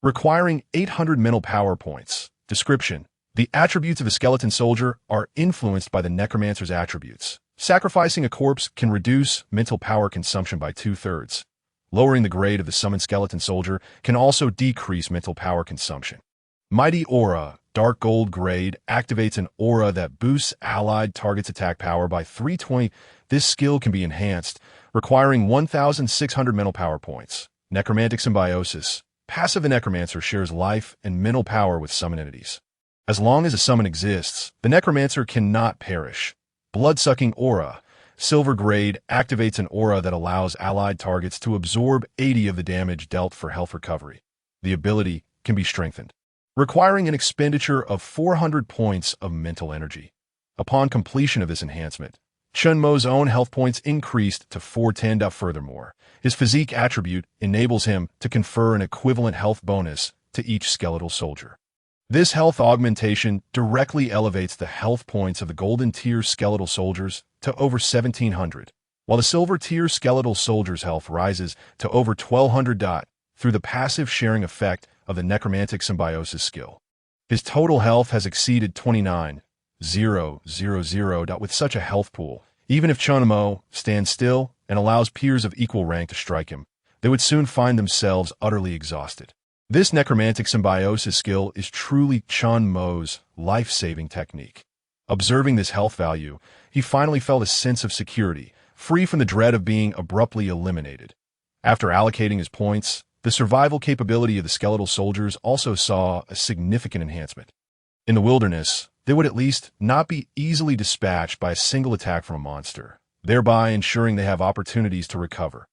requiring 800 mental power points. Description: the attributes of a skeleton soldier are influenced by the necromancer's attributes. Sacrificing a corpse can reduce mental power consumption by 2/3. Lowering the grade of the summoned skeleton soldier can also decrease mental power consumption. Mighty aura, dark gold grade, activates an aura that boosts allied targets' attack power by 320. This skill can be enhanced, requiring 1,600 mental power points. Necromantic symbiosis. Passive: the necromancer shares life and mental power with summon entities. As long as a summon exists, the necromancer cannot perish. Blood-sucking aura, silver grade, activates an aura that allows allied targets to absorb 80 of the damage dealt for health recovery. The ability can be strengthened, requiring an expenditure of 400 points of mental energy. Upon completion of this enhancement, Chen Mo's own health points increased to 410. Furthermore, his physique attribute enables him to confer an equivalent health bonus to each skeletal soldier. This health augmentation directly elevates the health points of the golden tier skeletal soldiers to over 1,700, while the silver tier skeletal soldiers' health rises to over 1,200. Through the passive sharing effect of the necromantic symbiosis skill, his total health has exceeded 29,000. With such a health pool, even if Chen Mo stands still and allows peers of equal rank to strike him, they would soon find themselves utterly exhausted. This necromantic symbiosis skill is truly Chen Mo's life-saving technique. Observing this health value, he finally felt a sense of security, free from the dread of being abruptly eliminated. After allocating his points, the survival capability of the skeletal soldiers also saw a significant enhancement. In the wilderness, they would at least not be easily dispatched by a single attack from a monster, thereby ensuring they have opportunities to recover.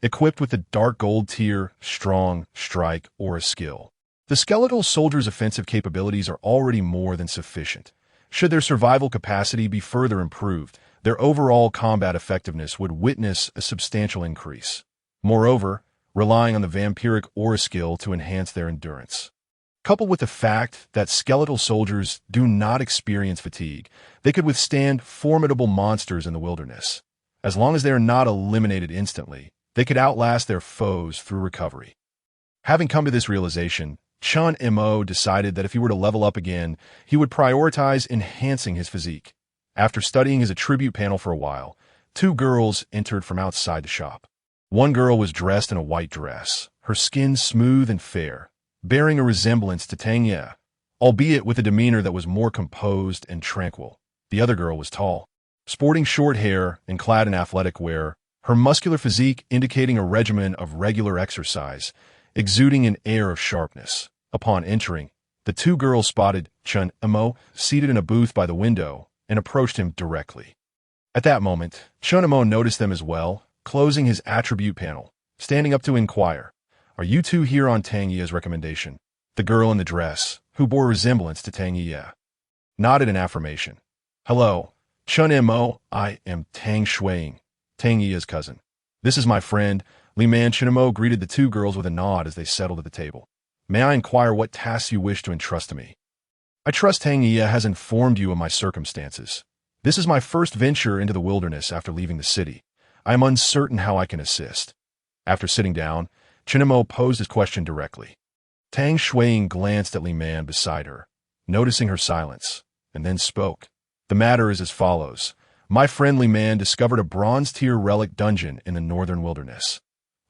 Equipped with the dark gold tier, strong, strike, aura skill, the skeletal soldiers' offensive capabilities are already more than sufficient. Should their survival capacity be further improved, their overall combat effectiveness would witness a substantial increase. Moreover, relying on the vampiric aura skill to enhance their endurance, coupled with the fact that skeletal soldiers do not experience fatigue, they could withstand formidable monsters in the wilderness. As long as they are not eliminated instantly, they could outlast their foes through recovery. Having come to this realization, Chen Mo decided that if he were to level up again, he would prioritize enhancing his physique. After studying his attribute panel for a while, 2 girls entered from outside the shop. One girl was dressed in a white dress, her skin smooth and fair, bearing a resemblance to Tang Ye, albeit with a demeanor that was more composed and tranquil. The other girl was tall, sporting short hair and clad in athletic wear, her muscular physique indicating a regimen of regular exercise, exuding an air of sharpness. Upon entering, the 2 girls spotted Chen Mo seated in a booth by the window and approached him directly. At that moment, Chen Mo noticed them as well, closing his attribute panel, standing up to inquire, "Are you 2 here on Tang Ye's recommendation?" The girl in the dress, who bore resemblance to Tang Ye, nodded in affirmation. "Hello, Chen Mo, I am Tang Shuiying, Tang Ye's cousin. This is my friend, Li Man." Chen Mo greeted the 2 girls with a nod as they settled at the table. "May I inquire what tasks you wish to entrust to me?" "I trust Tang Ye has informed you of my circumstances. This is my first venture into the wilderness after leaving the city. I am uncertain how I can assist." After sitting down, Chen Mo posed his question directly. Tang Shuiying glanced at Li Man beside her, noticing her silence, and then spoke. The matter is as follows. My friend Li Man discovered a bronze-tier relic dungeon in the northern wilderness.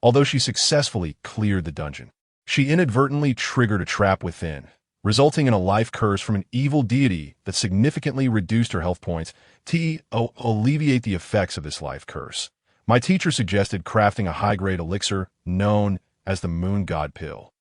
Although she successfully cleared the dungeon, she inadvertently triggered a trap within, resulting in a life curse from an evil deity that significantly reduced her health points. To alleviate the effects of this life curse, my teacher suggested crafting a high-grade elixir known as the Moon God Pill.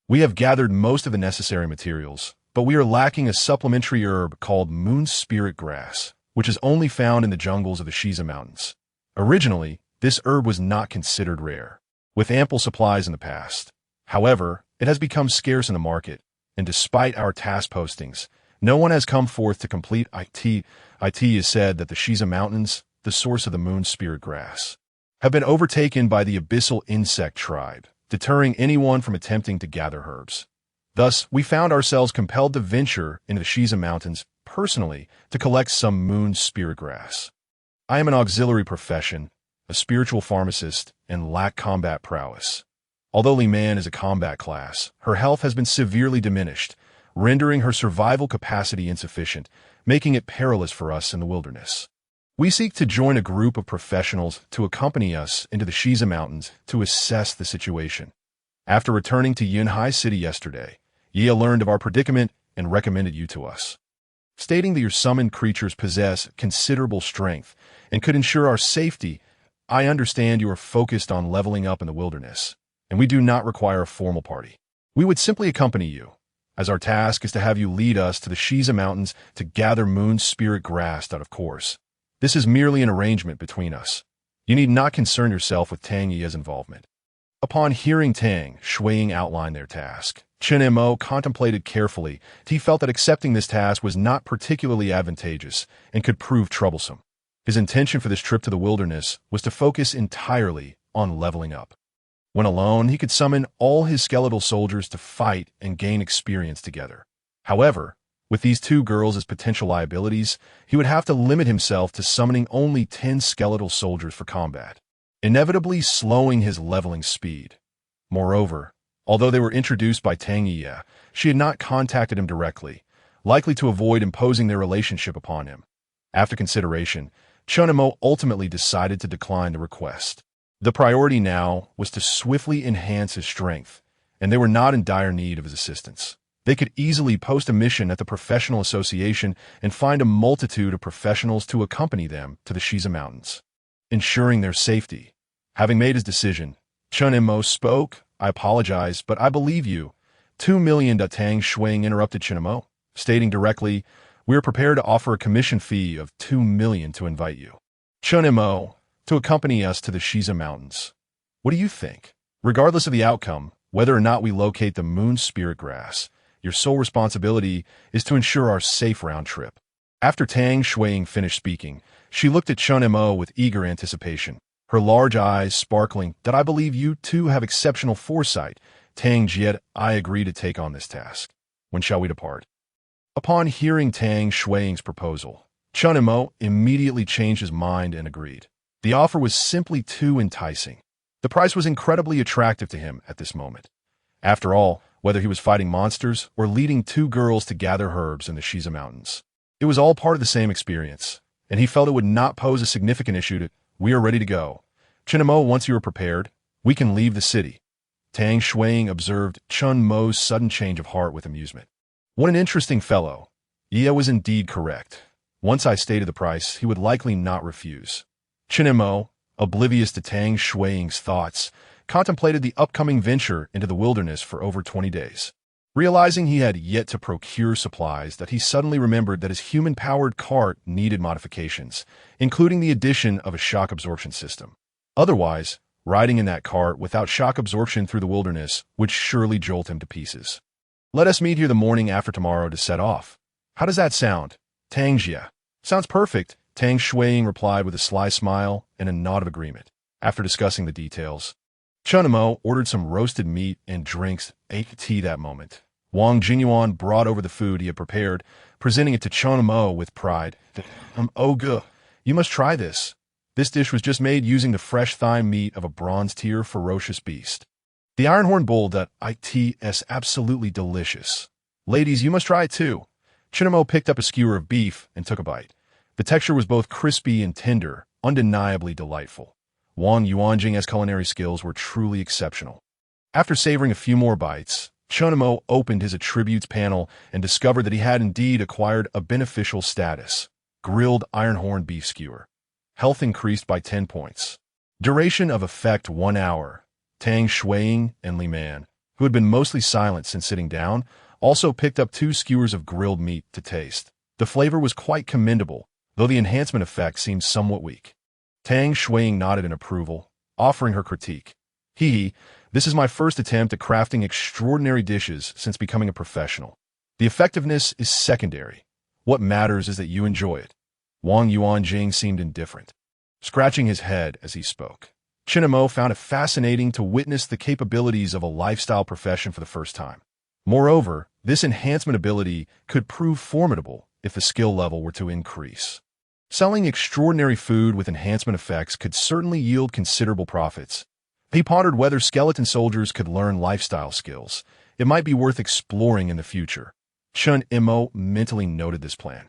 We have gathered most of the necessary materials, but we are lacking a supplementary herb called Moon Spirit Grass, which is only found in the jungles of the Shiza Mountains. Originally, this herb was not considered rare, with ample supplies in the past. However, it has become scarce in the market, and despite our task postings, no one has come forth to complete it. It is said that the Shiza Mountains, the source of the Moon Spirit Grass, have been overtaken by the abyssal insect tribe, deterring anyone from attempting to gather herbs. Thus, we found ourselves compelled to venture into the Shiza Mountains personally to collect some Moon Spirit Grass. I am an auxiliary profession, a spiritual pharmacist, and lack combat prowess. Although Li Man is a combat class, her health has been severely diminished, rendering her survival capacity insufficient, making it perilous for us in the wilderness. We seek to join a group of professionals to accompany us into the Shiza Mountains to assess the situation. After returning to Yunhai City yesterday, Ye learned of our predicament and recommended you to us, stating that your summoned creatures possess considerable strength and could ensure our safety. I understand you are focused on leveling up in the wilderness, and we do not require a formal party. We would simply accompany you, as our task is to have you lead us to the Shiza Mountains to gather Moon Spirit Grass out of course. This is merely an arrangement between us. You need not concern yourself with Tang Yi's involvement. Upon hearing Tang Shuiying outline their task, Chen Mo contemplated carefully. He felt that accepting this task was not particularly advantageous and could prove troublesome. His intention for this trip to the wilderness was to focus entirely on leveling up. When alone, he could summon all his skeletal soldiers to fight and gain experience together. However, with these two girls as potential liabilities, he would have to limit himself to summoning only 10 skeletal soldiers for combat, inevitably slowing his leveling speed. Moreover, although they were introduced by Tang Yi, she had not contacted him directly, likely to avoid imposing their relationship upon him. After consideration, Chen Mo ultimately decided to decline the request. The priority now was to swiftly enhance his strength, and they were not in dire need of his assistance. They could easily post a mission at the professional association and find a multitude of professionals to accompany them to the Shiza Mountains, ensuring their safety. Having made his decision, Chen Mo spoke. I apologize, but I believe you. 2 million. Tang Shuiying interrupted Chen Mo, stating directly, we are prepared to offer a commission fee of 2 million to invite you, Chen Mo, to accompany us to the Shiza Mountains. What do you think? Regardless of the outcome, whether or not we locate the Moon Spirit Grass, your sole responsibility is to ensure our safe round trip. After Tang Shuiying finished speaking, she looked at Chen Mo with eager anticipation, her large eyes sparkling. That I believe you two have exceptional foresight. Tang Jiet, I agree to take on this task. When shall we depart? Upon hearing Tang Shuiying's proposal, Chen Mo immediately changed his mind and agreed. The offer was simply too enticing. The price was incredibly attractive to him at this moment. After all, whether he was fighting monsters or leading two girls to gather herbs in the Shiza Mountains, it was all part of the same experience, and he felt it would not pose a significant issue to. We are ready to go. Chen Mo, once you are prepared, we can leave the city. Tang Shuiying observed Chen Mo's sudden change of heart with amusement. What an interesting fellow. Ye was indeed correct. Once I stated the price, he would likely not refuse. Chen Mo, oblivious to Tang Shuiying's thoughts, contemplated the upcoming venture into the wilderness for over 20 days. Realizing he had yet to procure supplies, that he suddenly remembered that his human-powered cart needed modifications, including the addition of a shock absorption system. Otherwise, riding in that cart without shock absorption through the wilderness would surely jolt him to pieces. Let us meet here the morning after tomorrow to set off. How does that sound? Tang Jia. Sounds perfect, Tang Shuiying replied with a sly smile and a nod of agreement. After discussing the details, Chen Mo ordered some roasted meat and drinks, ate tea that moment. Wang Jinyuan brought over the food he had prepared, presenting it to Chen Mo with pride. Oh, good. You must try this. This dish was just made using the fresh thigh meat of a bronze-tier ferocious beast. The Ironhorn Bull.it absolutely delicious. Ladies, you must try it too. Chen Mo picked up a skewer of beef and took a bite. The texture was both crispy and tender, undeniably delightful. Wang Yuanjing's culinary skills were truly exceptional. After savoring a few more bites, Chen Mo opened his attributes panel and discovered that he had indeed acquired a beneficial status: grilled Ironhorn beef skewer. Health increased by 10 points. Duration of effect 1 hour. Tang Shuiying and Li Man, who had been mostly silent since sitting down, also picked up 2 skewers of grilled meat to taste. The flavor was quite commendable, though the enhancement effect seemed somewhat weak. Tang Shuiying nodded in approval, offering her critique. This is my first attempt at crafting extraordinary dishes since becoming a professional. The effectiveness is secondary. What matters is that you enjoy it. Wang Yuanjing seemed indifferent, scratching his head as he spoke. Chen Mo found it fascinating to witness the capabilities of a lifestyle profession for the first time. Moreover, this enhancement ability could prove formidable if the skill level were to increase. Selling extraordinary food with enhancement effects could certainly yield considerable profits. He pondered whether skeleton soldiers could learn lifestyle skills. It might be worth exploring in the future. Chen Mo mentally noted this plan.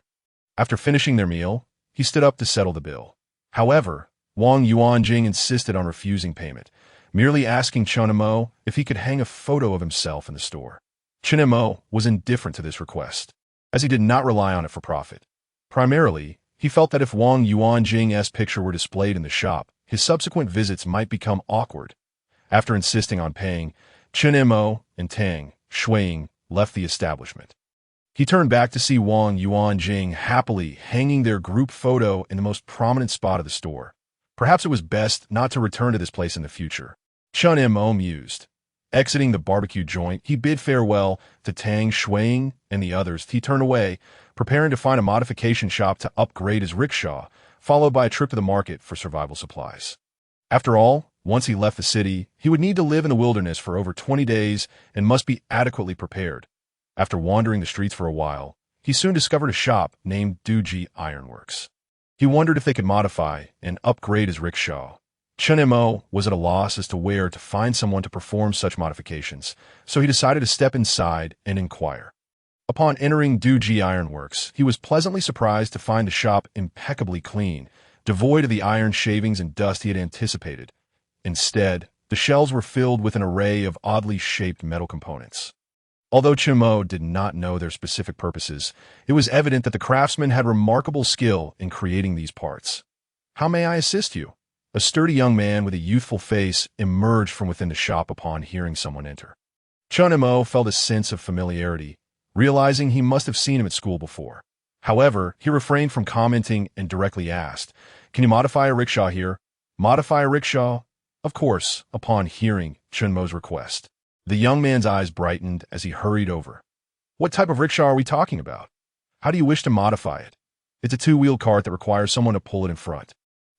After finishing their meal, he stood up to settle the bill. However, Wang Yuanjing insisted on refusing payment, merely asking Chen Mo if he could hang a photo of himself in the store. Chen Mo was indifferent to this request, as he did not rely on it for profit. Primarily, he felt that if Wang Yuanjing's picture were displayed in the shop, his subsequent visits might become awkward. After insisting on paying, Chen Mo and Tang Shuiying left the establishment. He turned back to see Wang Yuanjing happily hanging their group photo in the most prominent spot of the store. Perhaps it was best not to return to this place in the future. Chen Mo mused. Exiting the barbecue joint, he bid farewell to Tang Shuiying and the others. He turned away, preparing to find a modification shop to upgrade his rickshaw, followed by a trip to the market for survival supplies. After all, once he left the city, he would need to live in the wilderness for over 20 days and must be adequately prepared. After wandering the streets for a while, he soon discovered a shop named Duji Ironworks. He wondered if they could modify and upgrade his rickshaw. Chen Mo was at a loss as to where to find someone to perform such modifications, so he decided to step inside and inquire. Upon entering Duji Ironworks, he was pleasantly surprised to find the shop impeccably clean, devoid of the iron shavings and dust he had anticipated. Instead, the shelves were filled with an array of oddly shaped metal components. Although Chen Mo did not know their specific purposes, it was evident that the craftsman had remarkable skill in creating these parts. "How may I assist you?" A sturdy young man with a youthful face emerged from within the shop upon hearing someone enter. Chen Mo felt a sense of familiarity, realizing he must have seen him at school before. However, he refrained from commenting and directly asked, "Can you modify a rickshaw here?" "Modify a rickshaw?" Of course, upon hearing Chen Mo's request. The young man's eyes brightened as he hurried over. "What type of rickshaw are we talking about? How do you wish to modify it?" "It's a 2-wheeled cart that requires someone to pull it in front.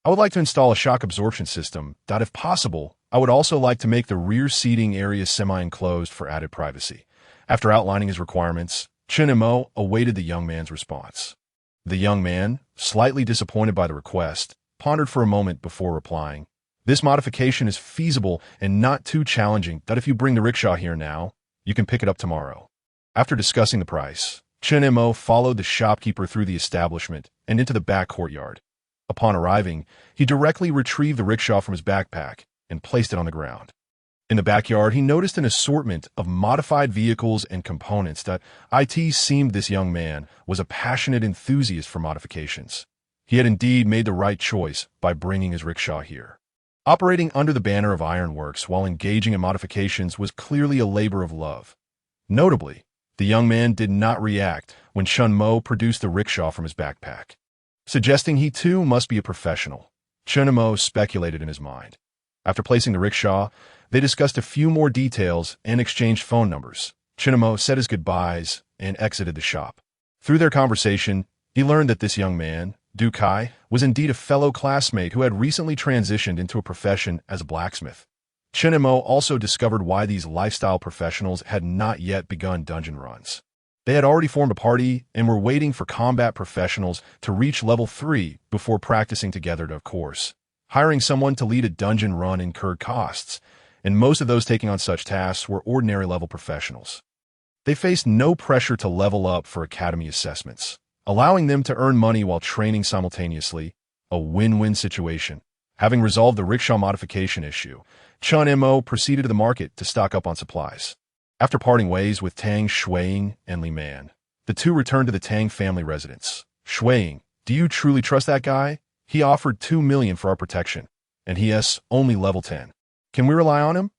I would like to install a shock absorption system that, if possible, I would also like to make the rear seating area semi-enclosed for added privacy." After outlining his requirements, Chen Mo awaited the young man's response. The young man, slightly disappointed by the request, pondered for a moment before replying. "This modification is feasible and not too challenging that if you bring the rickshaw here now, you can pick it up tomorrow." After discussing the price, Chen Mo followed the shopkeeper through the establishment and into the back courtyard. Upon arriving, he directly retrieved the rickshaw from his backpack and placed it on the ground. In the backyard, he noticed an assortment of modified vehicles and components that seemed this young man was a passionate enthusiast for modifications. He had indeed made the right choice by bringing his rickshaw here. Operating under the banner of Ironworks while engaging in modifications was clearly a labor of love. Notably, the young man did not react when Chen Mo produced the rickshaw from his backpack, suggesting he too must be a professional. Chen Mo speculated in his mind. After placing the rickshaw, they discussed a few more details and exchanged phone numbers. Chen Mo said his goodbyes and exited the shop. Through their conversation, he learned that this young man, Du Kai, was indeed a fellow classmate who had recently transitioned into a profession as a blacksmith. Chen Mo also discovered why these lifestyle professionals had not yet begun dungeon runs. They had already formed a party and were waiting for combat professionals to reach level 3 before practicing together. Of course, hiring someone to lead a dungeon run incurred costs, and most of those taking on such tasks were ordinary-level professionals. They faced no pressure to level up for academy assessments, allowing them to earn money while training simultaneously, a win-win situation. Having resolved the rickshaw modification issue, Chen Mo proceeded to the market to stock up on supplies. After parting ways with Tang Shuiying and Li Man, the two returned to the Tang family residence. Shuiying, do you truly trust that guy? He offered 2 million for our protection, and he is only level 10. Can we rely on him?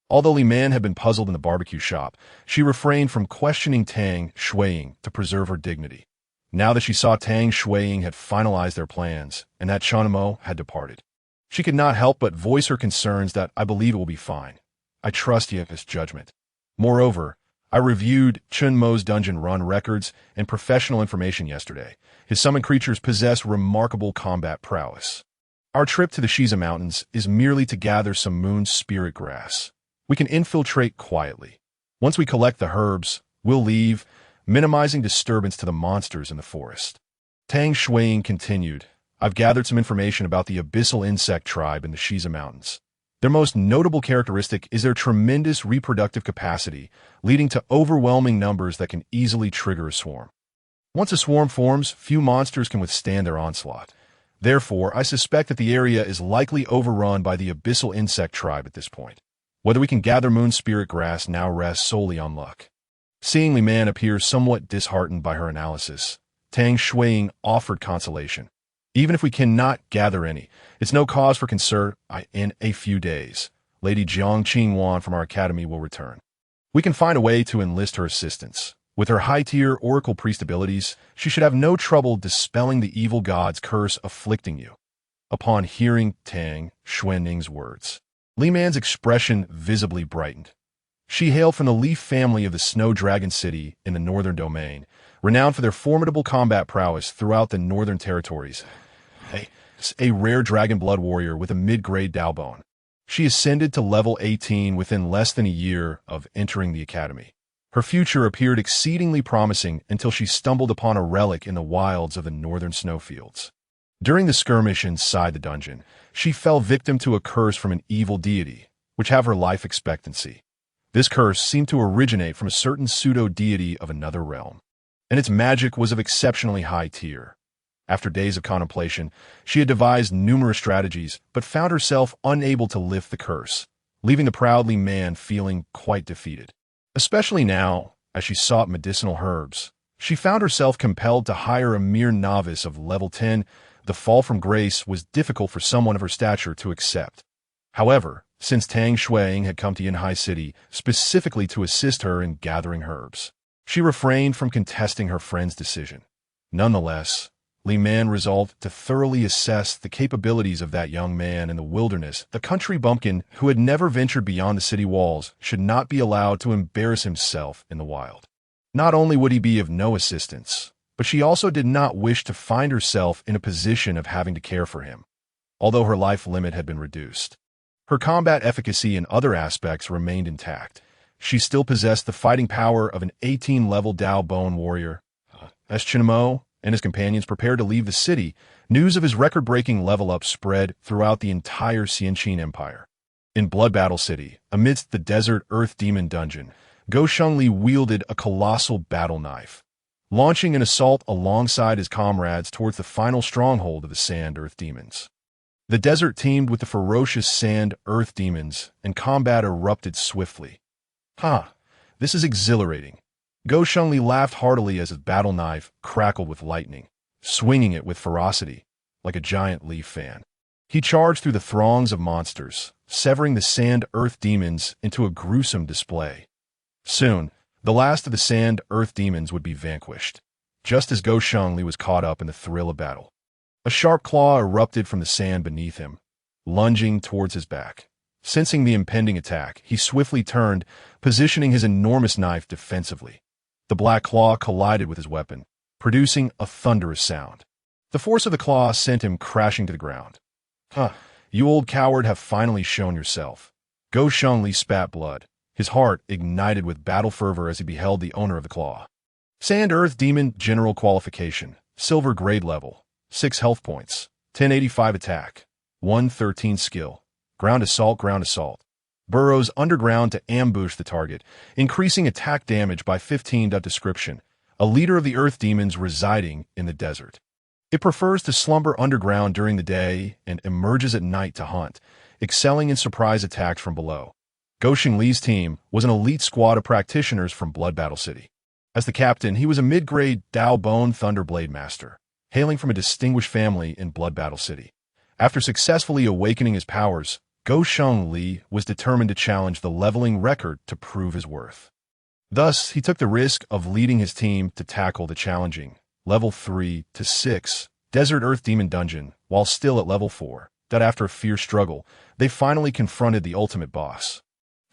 Although Li Man had been puzzled in the barbecue shop, she refrained from questioning Tang Shuiying to preserve her dignity. Now that she saw Tang Shuiying had finalized their plans and that Chen Mo had departed, she could not help but voice her concerns that I believe it will be fine. I trust his judgment. Moreover, I reviewed Chen Mo's dungeon run records and professional information yesterday. His summoned creatures possess remarkable combat prowess. Our trip to the Shiza Mountains is merely to gather some moon spirit grass. We can infiltrate quietly. Once we collect the herbs, we'll leave, minimizing disturbance to the monsters in the forest. Tang Shuiying continued, I've gathered some information about the abyssal insect tribe in the Shiza Mountains. Their most notable characteristic is their tremendous reproductive capacity, leading to overwhelming numbers that can easily trigger a swarm. Once a swarm forms, few monsters can withstand their onslaught. Therefore, I suspect that the area is likely overrun by the abyssal insect tribe at this point. Whether we can gather moon spirit grass now rests solely on luck. Seeing Li Man appear somewhat disheartened by her analysis, Tang Shuiying offered consolation. Even if we cannot gather any, it's no cause for concern. In a few days, Lady Jiang Qingwan from our academy will return. We can find a way to enlist her assistance. With her high-tier oracle priest abilities, she should have no trouble dispelling the evil god's curse afflicting you. Upon hearing Tang Shuiying's words, Li Man's expression visibly brightened. She hailed from the Leaf family of the Snow Dragon City in the Northern Domain, renowned for their formidable combat prowess throughout the Northern Territories. A rare dragon blood warrior with a mid-grade Daobone. She ascended to level 18 within less than a year of entering the academy. Her future appeared exceedingly promising until she stumbled upon a relic in the wilds of the northern snowfields. During the skirmish inside the dungeon, she fell victim to a curse from an evil deity, which have her life expectancy. This curse seemed to originate from a certain pseudo-deity of another realm, and its magic was of exceptionally high tier. After days of contemplation, she had devised numerous strategies, but found herself unable to lift the curse, leaving the proud Li Man feeling quite defeated. Especially now, as she sought medicinal herbs, she found herself compelled to hire a mere novice of level 10. The fall from grace was difficult for someone of her stature to accept. However, since Tang Shuiying had come to Yanhai City specifically to assist her in gathering herbs, she refrained from contesting her friend's decision. Nonetheless, Li Man resolved to thoroughly assess the capabilities of that young man in the wilderness. The country bumpkin who had never ventured beyond the city walls should not be allowed to embarrass himself in the wild. Not only would he be of no assistance, but she also did not wish to find herself in a position of having to care for him, although her life limit had been reduced. Her combat efficacy in other aspects remained intact. She still possessed the fighting power of an 18-level Daobone warrior. As Chen Mo and his companions prepared to leave the city, news of his record-breaking level-up spread throughout the entire Xianqin Empire. In Blood Battle City, amidst the desert Earth Demon dungeon, Go Shengli wielded a colossal battle knife, launching an assault alongside his comrades towards the final stronghold of the Sand Earth Demons. The desert teemed with the ferocious Sand Earth Demons, and combat erupted swiftly. This is exhilarating. Go Shengli laughed heartily as his battle knife crackled with lightning, swinging it with ferocity, like a giant leaf fan. He charged through the throngs of monsters, severing the Sand Earth Demons into a gruesome display. Soon, the last of the Sand Earth Demons would be vanquished, just as Go Shengli was caught up in the thrill of battle. A sharp claw erupted from the sand beneath him, lunging towards his back. Sensing the impending attack, he swiftly turned, positioning his enormous knife defensively. The black claw collided with his weapon, producing a thunderous sound. The force of the claw sent him crashing to the ground. You old coward have finally shown yourself. Go Shengli spat blood, his heart ignited with battle fervor as he beheld the owner of the claw. Sand Earth Demon General Qualification, Silver Grade Level, 6 health points, 1085 attack, 113 skill, ground assault, burrows underground to ambush the target, increasing attack damage by 15. Description: a leader of the earth demons residing in the desert. It prefers to slumber underground during the day and emerges at night to hunt, excelling in surprise attacks from below. Go Xingli's team was an elite squad of practitioners from Blood Battle City. As the captain, he was a mid-grade Dao Bone Thunderblade Master, hailing from a distinguished family in Blood Battle City. After successfully awakening his powers, Go Xingli was determined to challenge the leveling record to prove his worth. Thus, he took the risk of leading his team to tackle the challenging level 3 to 6 Desert Earth Demon Dungeon, while still at level 4. That after a fierce struggle, they finally confronted the ultimate boss,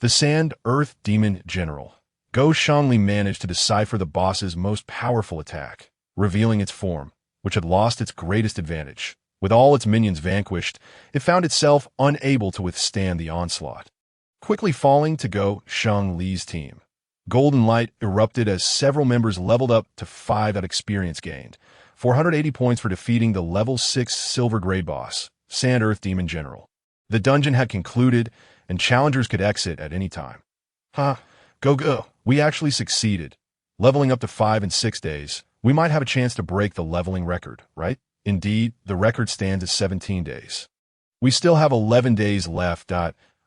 the Sand Earth Demon General. Go Xingli managed to decipher the boss's most powerful attack, revealing its form, which had lost its greatest advantage. With all its minions vanquished, it found itself unable to withstand the onslaught, quickly falling to Go Xingli's team. Golden light erupted as several members leveled up to 5. Experience gained 480 points for defeating the level 6 silver grade boss, Sand Earth Demon General. The dungeon had concluded, and challengers could exit at any time. Go. We actually succeeded. Leveling up to 5 in 6 days, we might have a chance to break the leveling record, right? Indeed, the record stands at 17 days. We still have 11 days left.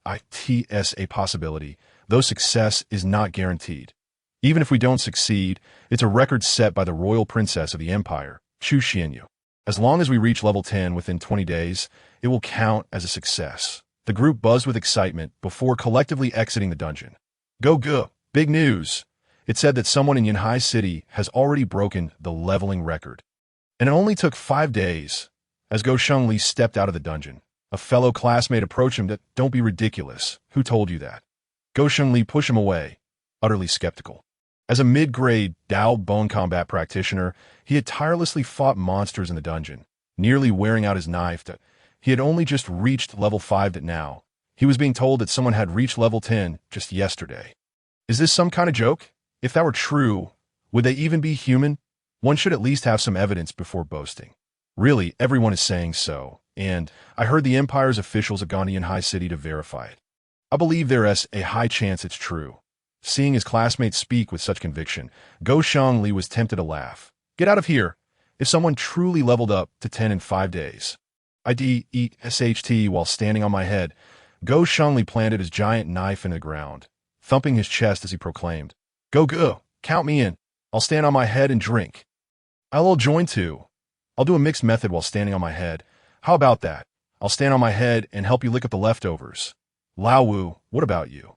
It's a possibility, though success is not guaranteed. Even if we don't succeed, it's a record set by the royal princess of the empire, Chu Xianyu. As long as we reach level 10 within 20 days, it will count as a success. The group buzzed with excitement before collectively exiting the dungeon. Go. Big news! It said that someone in Yanhai City has already broken the leveling record. And it only took 5 days. As Go Xingli stepped out of the dungeon, a fellow classmate approached him. Don't be ridiculous. Who told you that? Go Xingli pushed him away, utterly skeptical. As a mid-grade Dao Bone combat practitioner, he had tirelessly fought monsters in the dungeon, nearly wearing out his knife. He had only just reached level 5. Now, he was being told that someone had reached level 10 just yesterday. Is this some kind of joke? If that were true, would they even be human? One should at least have some evidence before boasting. Really, everyone is saying so, and I heard the Empire's officials have gone to Yanhai City to verify it. I believe there is a high chance it's true. Seeing his classmates speak with such conviction, Go Xingli was tempted to laugh. Get out of here! If someone truly leveled up to 10 in 5 days. IDESHT while standing on my head, Go Xingli planted his giant knife in the ground, thumping his chest as he proclaimed, Go, count me in. I'll stand on my head and drink. I'll join too. I'll do a mixed method while standing on my head. How about that? I'll stand on my head and help you lick up the leftovers. Lao Wu, what about you?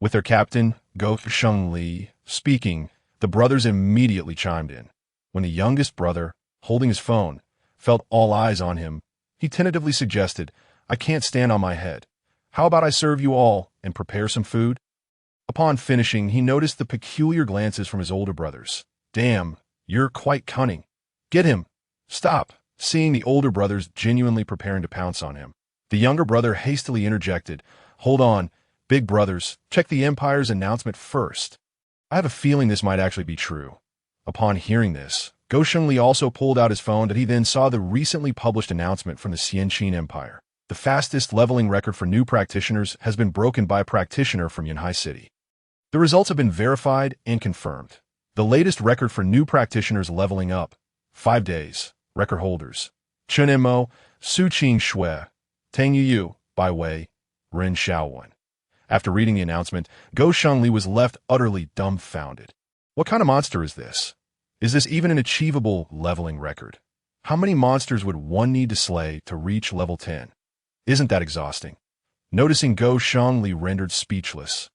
With their captain, Go Xingli, speaking, the brothers immediately chimed in. When the youngest brother, holding his phone, felt all eyes on him, he tentatively suggested, I can't stand on my head. How about I serve you all and prepare some food? Upon finishing, he noticed the peculiar glances from his older brothers. Damn, you're quite cunning. Get him. Stop. Seeing the older brothers genuinely preparing to pounce on him, the younger brother hastily interjected, Hold on, big brothers, check the Empire's announcement first. I have a feeling this might actually be true. Upon hearing this, Go Xingli also pulled out his phone and he then saw the recently published announcement from the Xianqin Empire. The fastest leveling record for new practitioners has been broken by a practitioner from Yanhai City. The results have been verified and confirmed. The latest record for new practitioners leveling up, 5 days, record holders, Chen Mo, Su Qing Shui, Tang Yu, Bai Wei, Ren Xiaowen. After reading the announcement, Go Xingli was left utterly dumbfounded. What kind of monster is this? Is this even an achievable leveling record? How many monsters would one need to slay to reach level 10? Isn't that exhausting? Noticing Go Xingli rendered speechless,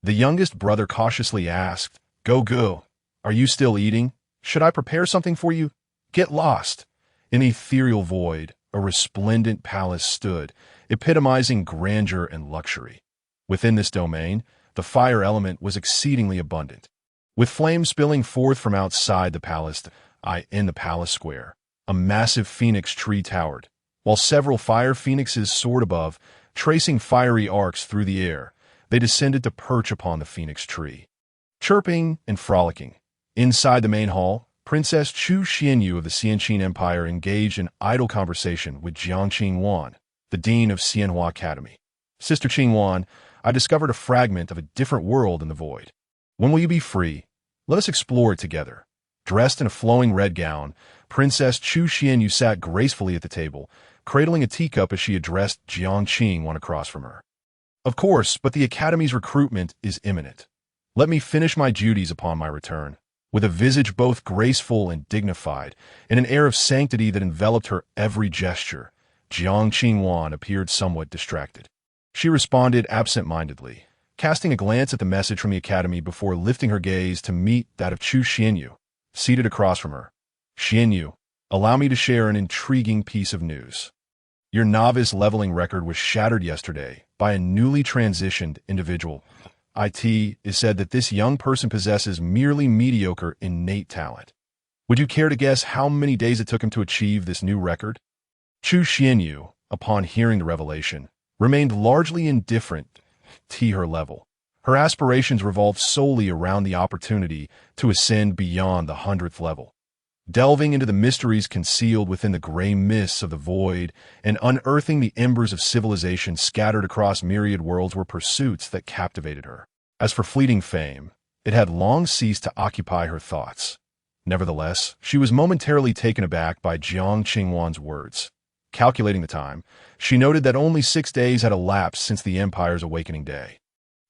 the youngest brother cautiously asked, Go, are you still eating? Should I prepare something for you? Get lost. In the ethereal void, a resplendent palace stood, epitomizing grandeur and luxury. Within this domain, the fire element was exceedingly abundant. With flames spilling forth from outside the palace, in the palace square, a massive phoenix tree towered, while several fire phoenixes soared above, tracing fiery arcs through the air. They descended to perch upon the phoenix tree, chirping and frolicking. Inside the main hall, Princess Chu Xianyu of the Xianqin Empire engaged in idle conversation with Jiang Qingwan, the dean of Xianhua Academy. Sister Qingwan, I discovered a fragment of a different world in the void. When will you be free? Let us explore it together. Dressed in a flowing red gown, Princess Chu Xianyu sat gracefully at the table, cradling a teacup as she addressed Jiang Qingwan across from her. Of course, but the Academy's recruitment is imminent. Let me finish my duties upon my return. With a visage both graceful and dignified, and an air of sanctity that enveloped her every gesture, Jiang Qingwan appeared somewhat distracted. She responded absent-mindedly, casting a glance at the message from the Academy before lifting her gaze to meet that of Chu Xianyu, seated across from her. Xianyu, allow me to share an intriguing piece of news. Your novice leveling record was shattered yesterday by a newly transitioned individual. It is said that this young person possesses merely mediocre innate talent. Would you care to guess how many days it took him to achieve this new record? Chu Xianyu, upon hearing the revelation, remained largely indifferent to her level. Her aspirations revolved solely around the opportunity to ascend beyond the 100th level. Delving into the mysteries concealed within the gray mists of the void and unearthing the embers of civilization scattered across myriad worlds were pursuits that captivated her. As for fleeting fame, it had long ceased to occupy her thoughts. Nevertheless, she was momentarily taken aback by Jiang Qingwan's words. Calculating the time, she noted that only 6 days had elapsed since the Empire's awakening day.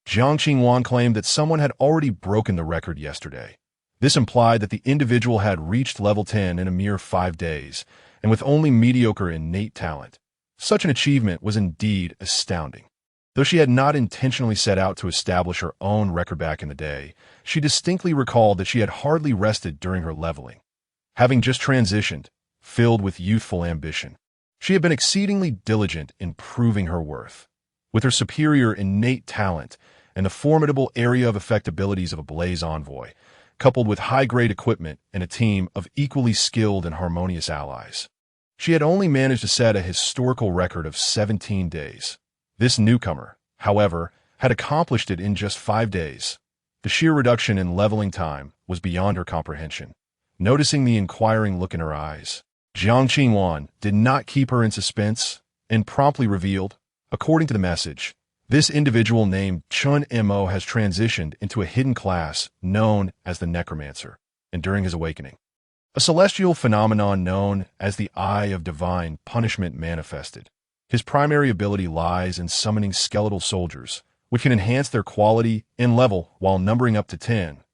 Jiang Qingwan claimed that someone had already broken the record yesterday. This implied that the individual had reached level 10 in a mere 5 days, and with only mediocre innate talent. Such an achievement was indeed astounding. Though she had not intentionally set out to establish her own record back in the day, she distinctly recalled that she had hardly rested during her leveling. Having just transitioned, filled with youthful ambition, she had been exceedingly diligent in proving her worth. With her superior innate talent and the formidable area of effect abilities of a Blaze Envoy, coupled with high-grade equipment and a team of equally skilled and harmonious allies, she had only managed to set a historical record of 17 days. This newcomer, however, had accomplished it in just 5 days. The sheer reduction in leveling time was beyond her comprehension. Noticing the inquiring look in her eyes, Jiang Qingwan did not keep her in suspense and promptly revealed, according to the message, this individual named Chen Mo has transitioned into a hidden class known as the necromancer, and during his awakening, a celestial phenomenon known as the Eye of Divine Punishment manifested. His primary ability lies in summoning skeletal soldiers, which can enhance their quality and level while numbering up to 10.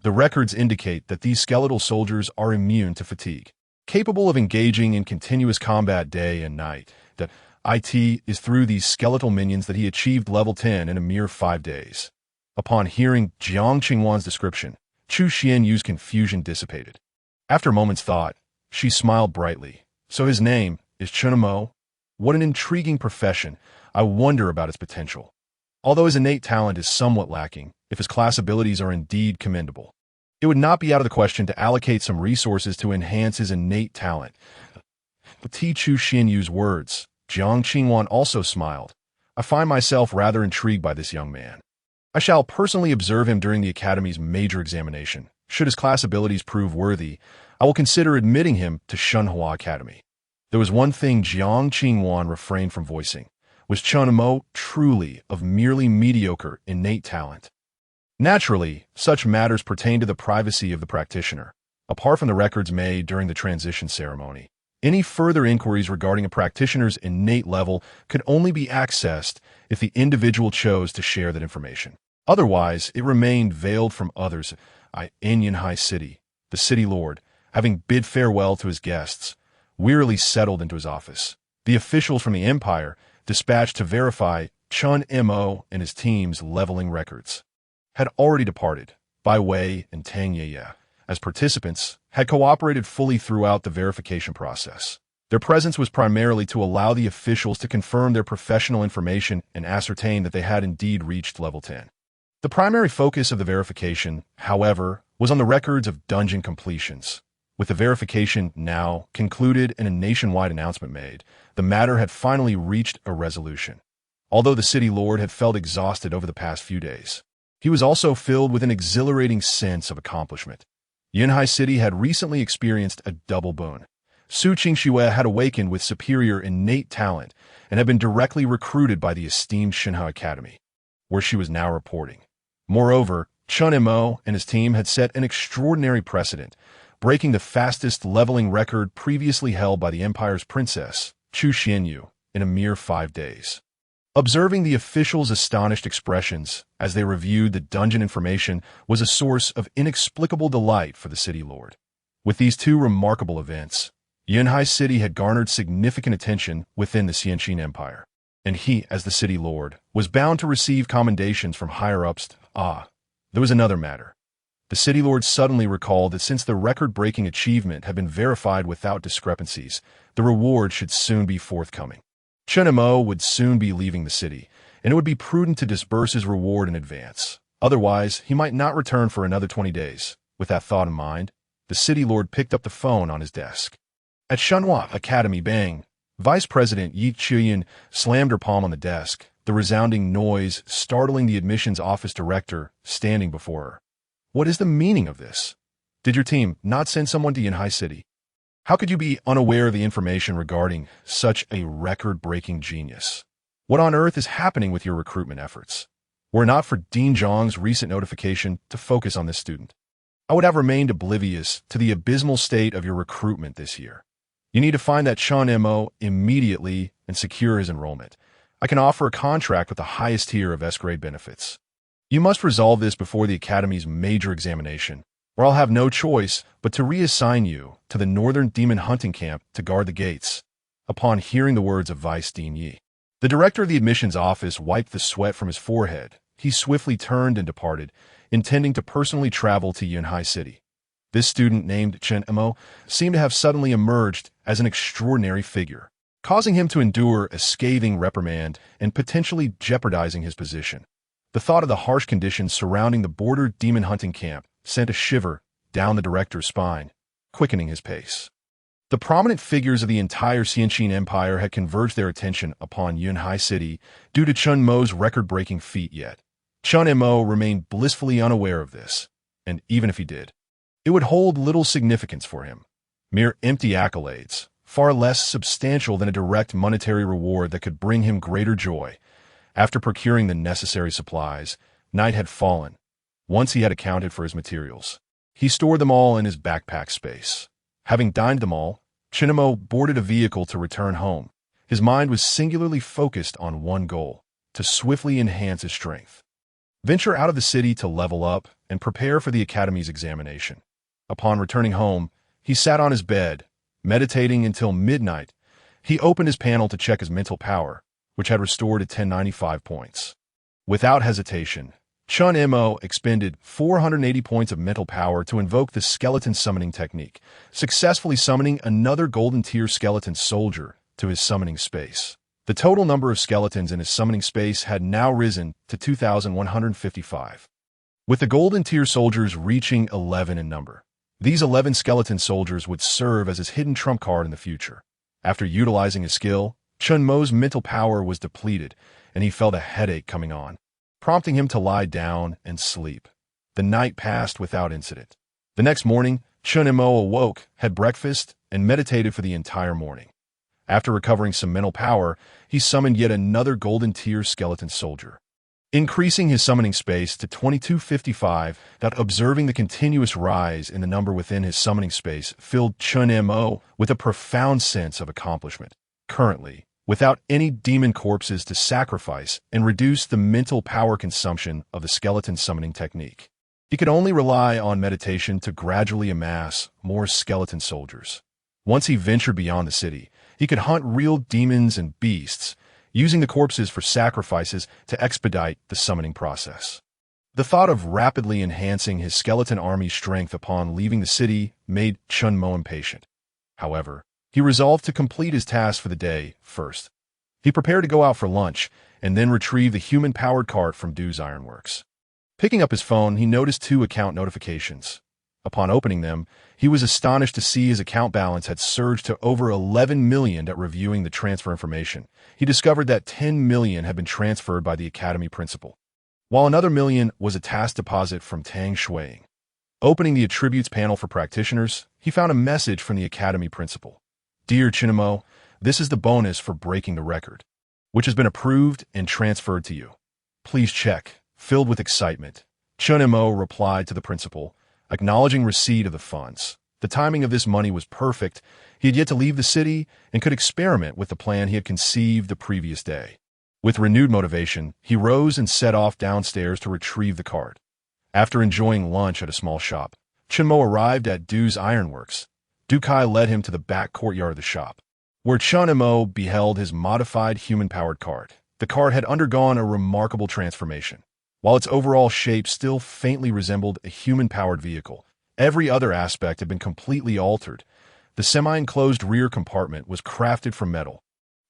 The records indicate that these skeletal soldiers are immune to fatigue, capable of engaging in continuous combat day and night. It is through these skeletal minions that he achieved level 10 in a mere 5 days. Upon hearing Jiang Qingwan's description, Chu Xianyu's confusion dissipated. After a moment's thought, she smiled brightly. So his name is Chen Mo? What an intriguing profession. I wonder about its potential. Although his innate talent is somewhat lacking, if his class abilities are indeed commendable, it would not be out of the question to allocate some resources to enhance his innate talent. With Chu Xianyu's words, Jiang Qingwan also smiled. I find myself rather intrigued by this young man. I shall personally observe him during the Academy's major examination. Should his class abilities prove worthy, I will consider admitting him to Shenhua Academy. There was one thing Jiang Qingwan refrained from voicing. Was Chen Mo truly of merely mediocre innate talent? Naturally, such matters pertain to the privacy of the practitioner. Apart from the records made during the transition ceremony, any further inquiries regarding a practitioner's innate level could only be accessed if the individual chose to share that information. Otherwise, it remained veiled from others. In Yanhai City, the city lord, having bid farewell to his guests, wearily settled into his office. The officials from the Empire, dispatched to verify Chen Mo and his team's leveling records, had already departed. Bai Wei and Tang Ye, as participants, had cooperated fully throughout the verification process. Their presence was primarily to allow the officials to confirm their professional information and ascertain that they had indeed reached level 10. The primary focus of the verification, however, was on the records of dungeon completions. With the verification now concluded and a nationwide announcement made, the matter had finally reached a resolution. Although the city lord had felt exhausted over the past few days, he was also filled with an exhilarating sense of accomplishment. Yanhai City had recently experienced a double boon. Su Qingxue had awakened with superior innate talent and had been directly recruited by the esteemed Shenhua Academy. where she was now reporting. Moreover, Chen Mo and his team had set an extraordinary precedent, breaking the fastest leveling record previously held by the Empire's princess, Chu Xianyu, in a mere 5 days. Observing the officials' astonished expressions as they reviewed the dungeon information was a source of inexplicable delight for the city lord. With these two remarkable events, Yunhai City had garnered significant attention within the Xianqin Empire, and he, as the city lord, was bound to receive commendations from higher-ups. There was another matter. The city lord suddenly recalled that since the record-breaking achievement had been verified without discrepancies, the reward should soon be forthcoming. Chen Mo would soon be leaving the city, and it would be prudent to disburse his reward in advance. Otherwise, he might not return for another 20 days. With that thought in mind, the city lord picked up the phone on his desk. At Shenhua Academy, Bang, Vice President Yi Chuyan slammed her palm on the desk, the resounding noise startling the admissions office director standing before her. What is the meaning of this? Did your team not send someone to Yunhai City? How could you be unaware of the information regarding such a record-breaking genius? What on earth is happening with your recruitment efforts? Were it not for Dean Zhang's recent notification to focus on this student, I would have remained oblivious to the abysmal state of your recruitment this year. You need to find that Chen Mo immediately and secure his enrollment. I can offer a contract with the highest tier of S-grade benefits. You must resolve this before the Academy's major examination, or I'll have no choice but to reassign you to the Northern Demon Hunting Camp to guard the gates. Upon hearing the words of Vice Dean Yi, the director of the admissions office wiped the sweat from his forehead. He swiftly turned and departed, intending to personally travel to Yunhai City. This student, named Chen Mo, seemed to have suddenly emerged as an extraordinary figure, causing him to endure a scathing reprimand and potentially jeopardizing his position. The thought of the harsh conditions surrounding the border demon hunting camp sent a shiver down the director's spine, quickening his pace. The prominent figures of the entire Xianqin Empire had converged their attention upon Yunhai City due to Chen Mo's record-breaking feat yet. Chen Mo remained blissfully unaware of this, and even if he did, it would hold little significance for him. Mere empty accolades, far less substantial than a direct monetary reward that could bring him greater joy. After procuring the necessary supplies, night had fallen. Once he had accounted for his materials, he stored them all in his backpack space. Having dined them all, Chen Mo boarded a vehicle to return home. His mind was singularly focused on one goal: to swiftly enhance his strength. Venture out of the city to level up and prepare for the Academy's examination. Upon returning home, he sat on his bed, meditating until midnight. He opened his panel to check his mental power, which had restored to 1095 points. Without hesitation, Chen Mo expended 480 points of mental power to invoke the skeleton summoning technique, successfully summoning another golden tier skeleton soldier to his summoning space. The total number of skeletons in his summoning space had now risen to 2,155, with the golden tier soldiers reaching 11 in number. These 11 skeleton soldiers would serve as his hidden trump card in the future. After utilizing his skill, Chen Mo's mental power was depleted, and he felt a headache coming on, prompting him to lie down and sleep. The night passed without incident. The next morning, Chen Mo awoke, had breakfast, and meditated for the entire morning. After recovering some mental power, he summoned yet another golden tier skeleton soldier, increasing his summoning space to 2255. That observing the continuous rise in the number within his summoning space filled Chen Mo with a profound sense of accomplishment. Currently, without any demon corpses to sacrifice and reduce the mental power consumption of the skeleton summoning technique, he could only rely on meditation to gradually amass more skeleton soldiers. Once he ventured beyond the city, he could hunt real demons and beasts, using the corpses for sacrifices to expedite the summoning process. The thought of rapidly enhancing his skeleton army's strength upon leaving the city made Chen Mo impatient. However, he resolved to complete his task for the day first. He prepared to go out for lunch and then retrieve the human-powered cart from Dew's Ironworks. Picking up his phone, he noticed 2 account notifications. Upon opening them, he was astonished to see his account balance had surged to over 11 million at reviewing the transfer information. He discovered that 10 million had been transferred by the Academy principal, while another million was a task deposit from Tang Shuiying. Opening the attributes panel for practitioners, he found a message from the Academy principal. Dear Chen Mo, this is the bonus for breaking the record, which has been approved and transferred to you. please check. Filled with excitement, Chen Mo replied to the principal, acknowledging receipt of the funds. The timing of this money was perfect. He had yet to leave the city and could experiment with the plan he had conceived the previous day. With renewed motivation, he rose and set off downstairs to retrieve the card. After enjoying lunch at a small shop, Chen Mo arrived at Du's ironworks. Du Kai led him to the back courtyard of the shop, where Chen Mo beheld his modified human-powered card. The card had undergone a remarkable transformation. While its overall shape still faintly resembled a human-powered vehicle, every other aspect had been completely altered. The semi-enclosed rear compartment was crafted from metal,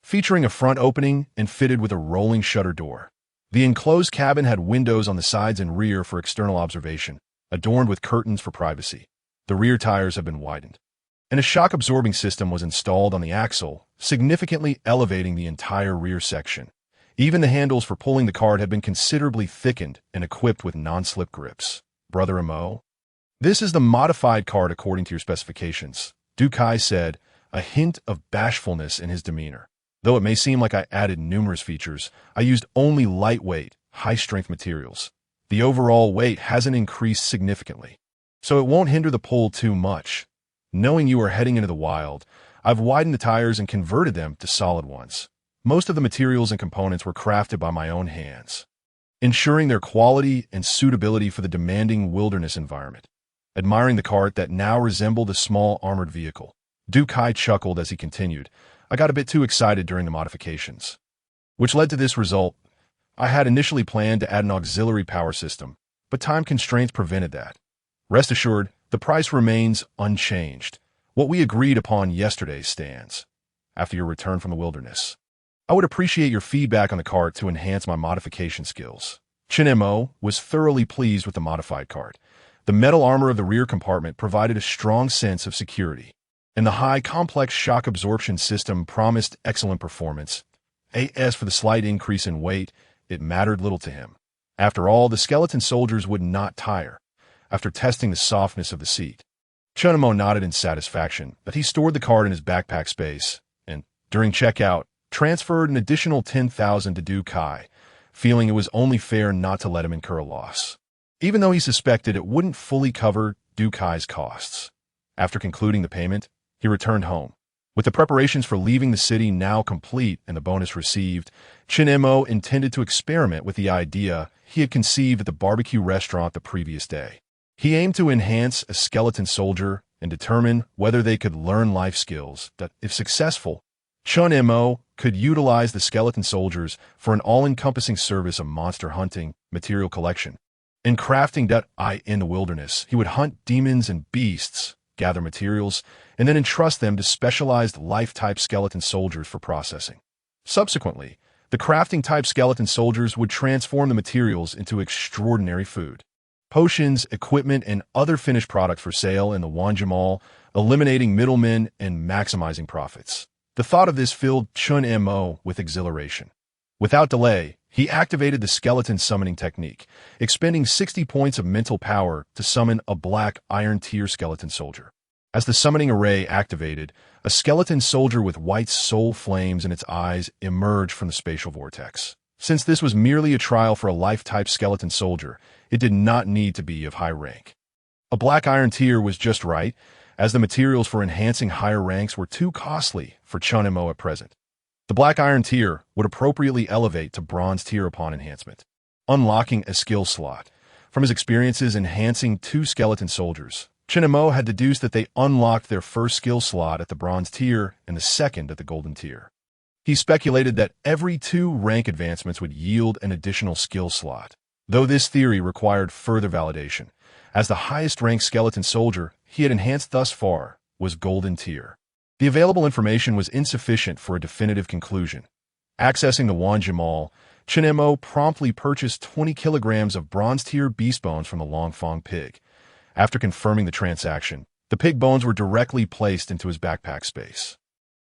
featuring a front opening and fitted with a rolling shutter door. The enclosed cabin had windows on the sides and rear for external observation, adorned with curtains for privacy. The rear tires had been widened, and a shock-absorbing system was installed on the axle, significantly elevating the entire rear section. Even the handles for pulling the cart had been considerably thickened and equipped with non-slip grips. Brother Mo, this is the modified cart according to your specifications, Du Kai said, a hint of bashfulness in his demeanor. Though it may seem like I added numerous features, I used only lightweight, high-strength materials. The overall weight hasn't increased significantly, so it won't hinder the pull too much. Knowing you are heading into the wild, I've widened the tires and converted them to solid ones. Most of the materials and components were crafted by my own hands, ensuring their quality and suitability for the demanding wilderness environment. Admiring the cart that now resembled a small armored vehicle, Du Kai chuckled as he continued, I got a bit too excited during the modifications, which led to this result. I had initially planned to add an auxiliary power system, but time constraints prevented that. Rest assured, the price remains unchanged. What we agreed upon yesterday stands. After your return from the wilderness, I would appreciate your feedback on the cart to enhance my modification skills. Chen Mo was thoroughly pleased with the modified cart. The metal armor of the rear compartment provided a strong sense of security, and the high complex shock absorption system promised excellent performance. As for the slight increase in weight, it mattered little to him. After all, the skeleton soldiers would not tire. After testing the softness of the seat, Chen Mo nodded in satisfaction that he stored the cart in his backpack space, and, during checkout, transferred an additional 10,000 to Du Kai, feeling it was only fair not to let him incur a loss, even though he suspected it wouldn't fully cover Du Kai's costs. After concluding the payment, he returned home. With the preparations for leaving the city now complete and the bonus received, Chen Mo intended to experiment with the idea he had conceived at the barbecue restaurant the previous day. He aimed to enhance a skeleton soldier and determine whether they could learn life skills that, if successful, Chen Mo could utilize the skeleton soldiers for an all-encompassing service of monster hunting, material collection, and crafting. In the wilderness, he would hunt demons and beasts, gather materials, and then entrust them to specialized life-type skeleton soldiers for processing. Subsequently, the crafting-type skeleton soldiers would transform the materials into extraordinary food, potions, equipment, and other finished products for sale in the Wanjimal, eliminating middlemen and maximizing profits. The thought of this filled Chen Mo with exhilaration. Without delay, he activated the skeleton summoning technique, expending 60 points of mental power to summon a black iron tier skeleton soldier. As the summoning array activated, a skeleton soldier with white soul flames in its eyes emerged from the spatial vortex. Since this was merely a trial for a life-type skeleton soldier, it did not need to be of high rank. A black iron tier was just right, as the materials for enhancing higher ranks were too costly for Chen Mo at present. The black iron tier would appropriately elevate to bronze tier upon enhancement, unlocking a skill slot. From his experiences enhancing 2 skeleton soldiers, Chen Mo had deduced that they unlocked their first skill slot at the bronze tier and the second at the golden tier. He speculated that every 2 rank advancements would yield an additional skill slot, though this theory required further validation, as the highest ranked skeleton soldier he had enhanced thus far was golden tier. The available information was insufficient for a definitive conclusion. Accessing the Wanjimal, Chen Mo promptly purchased 20 kilograms of bronze-tier beast bones from the Longfong pig. After confirming the transaction, the pig bones were directly placed into his backpack space.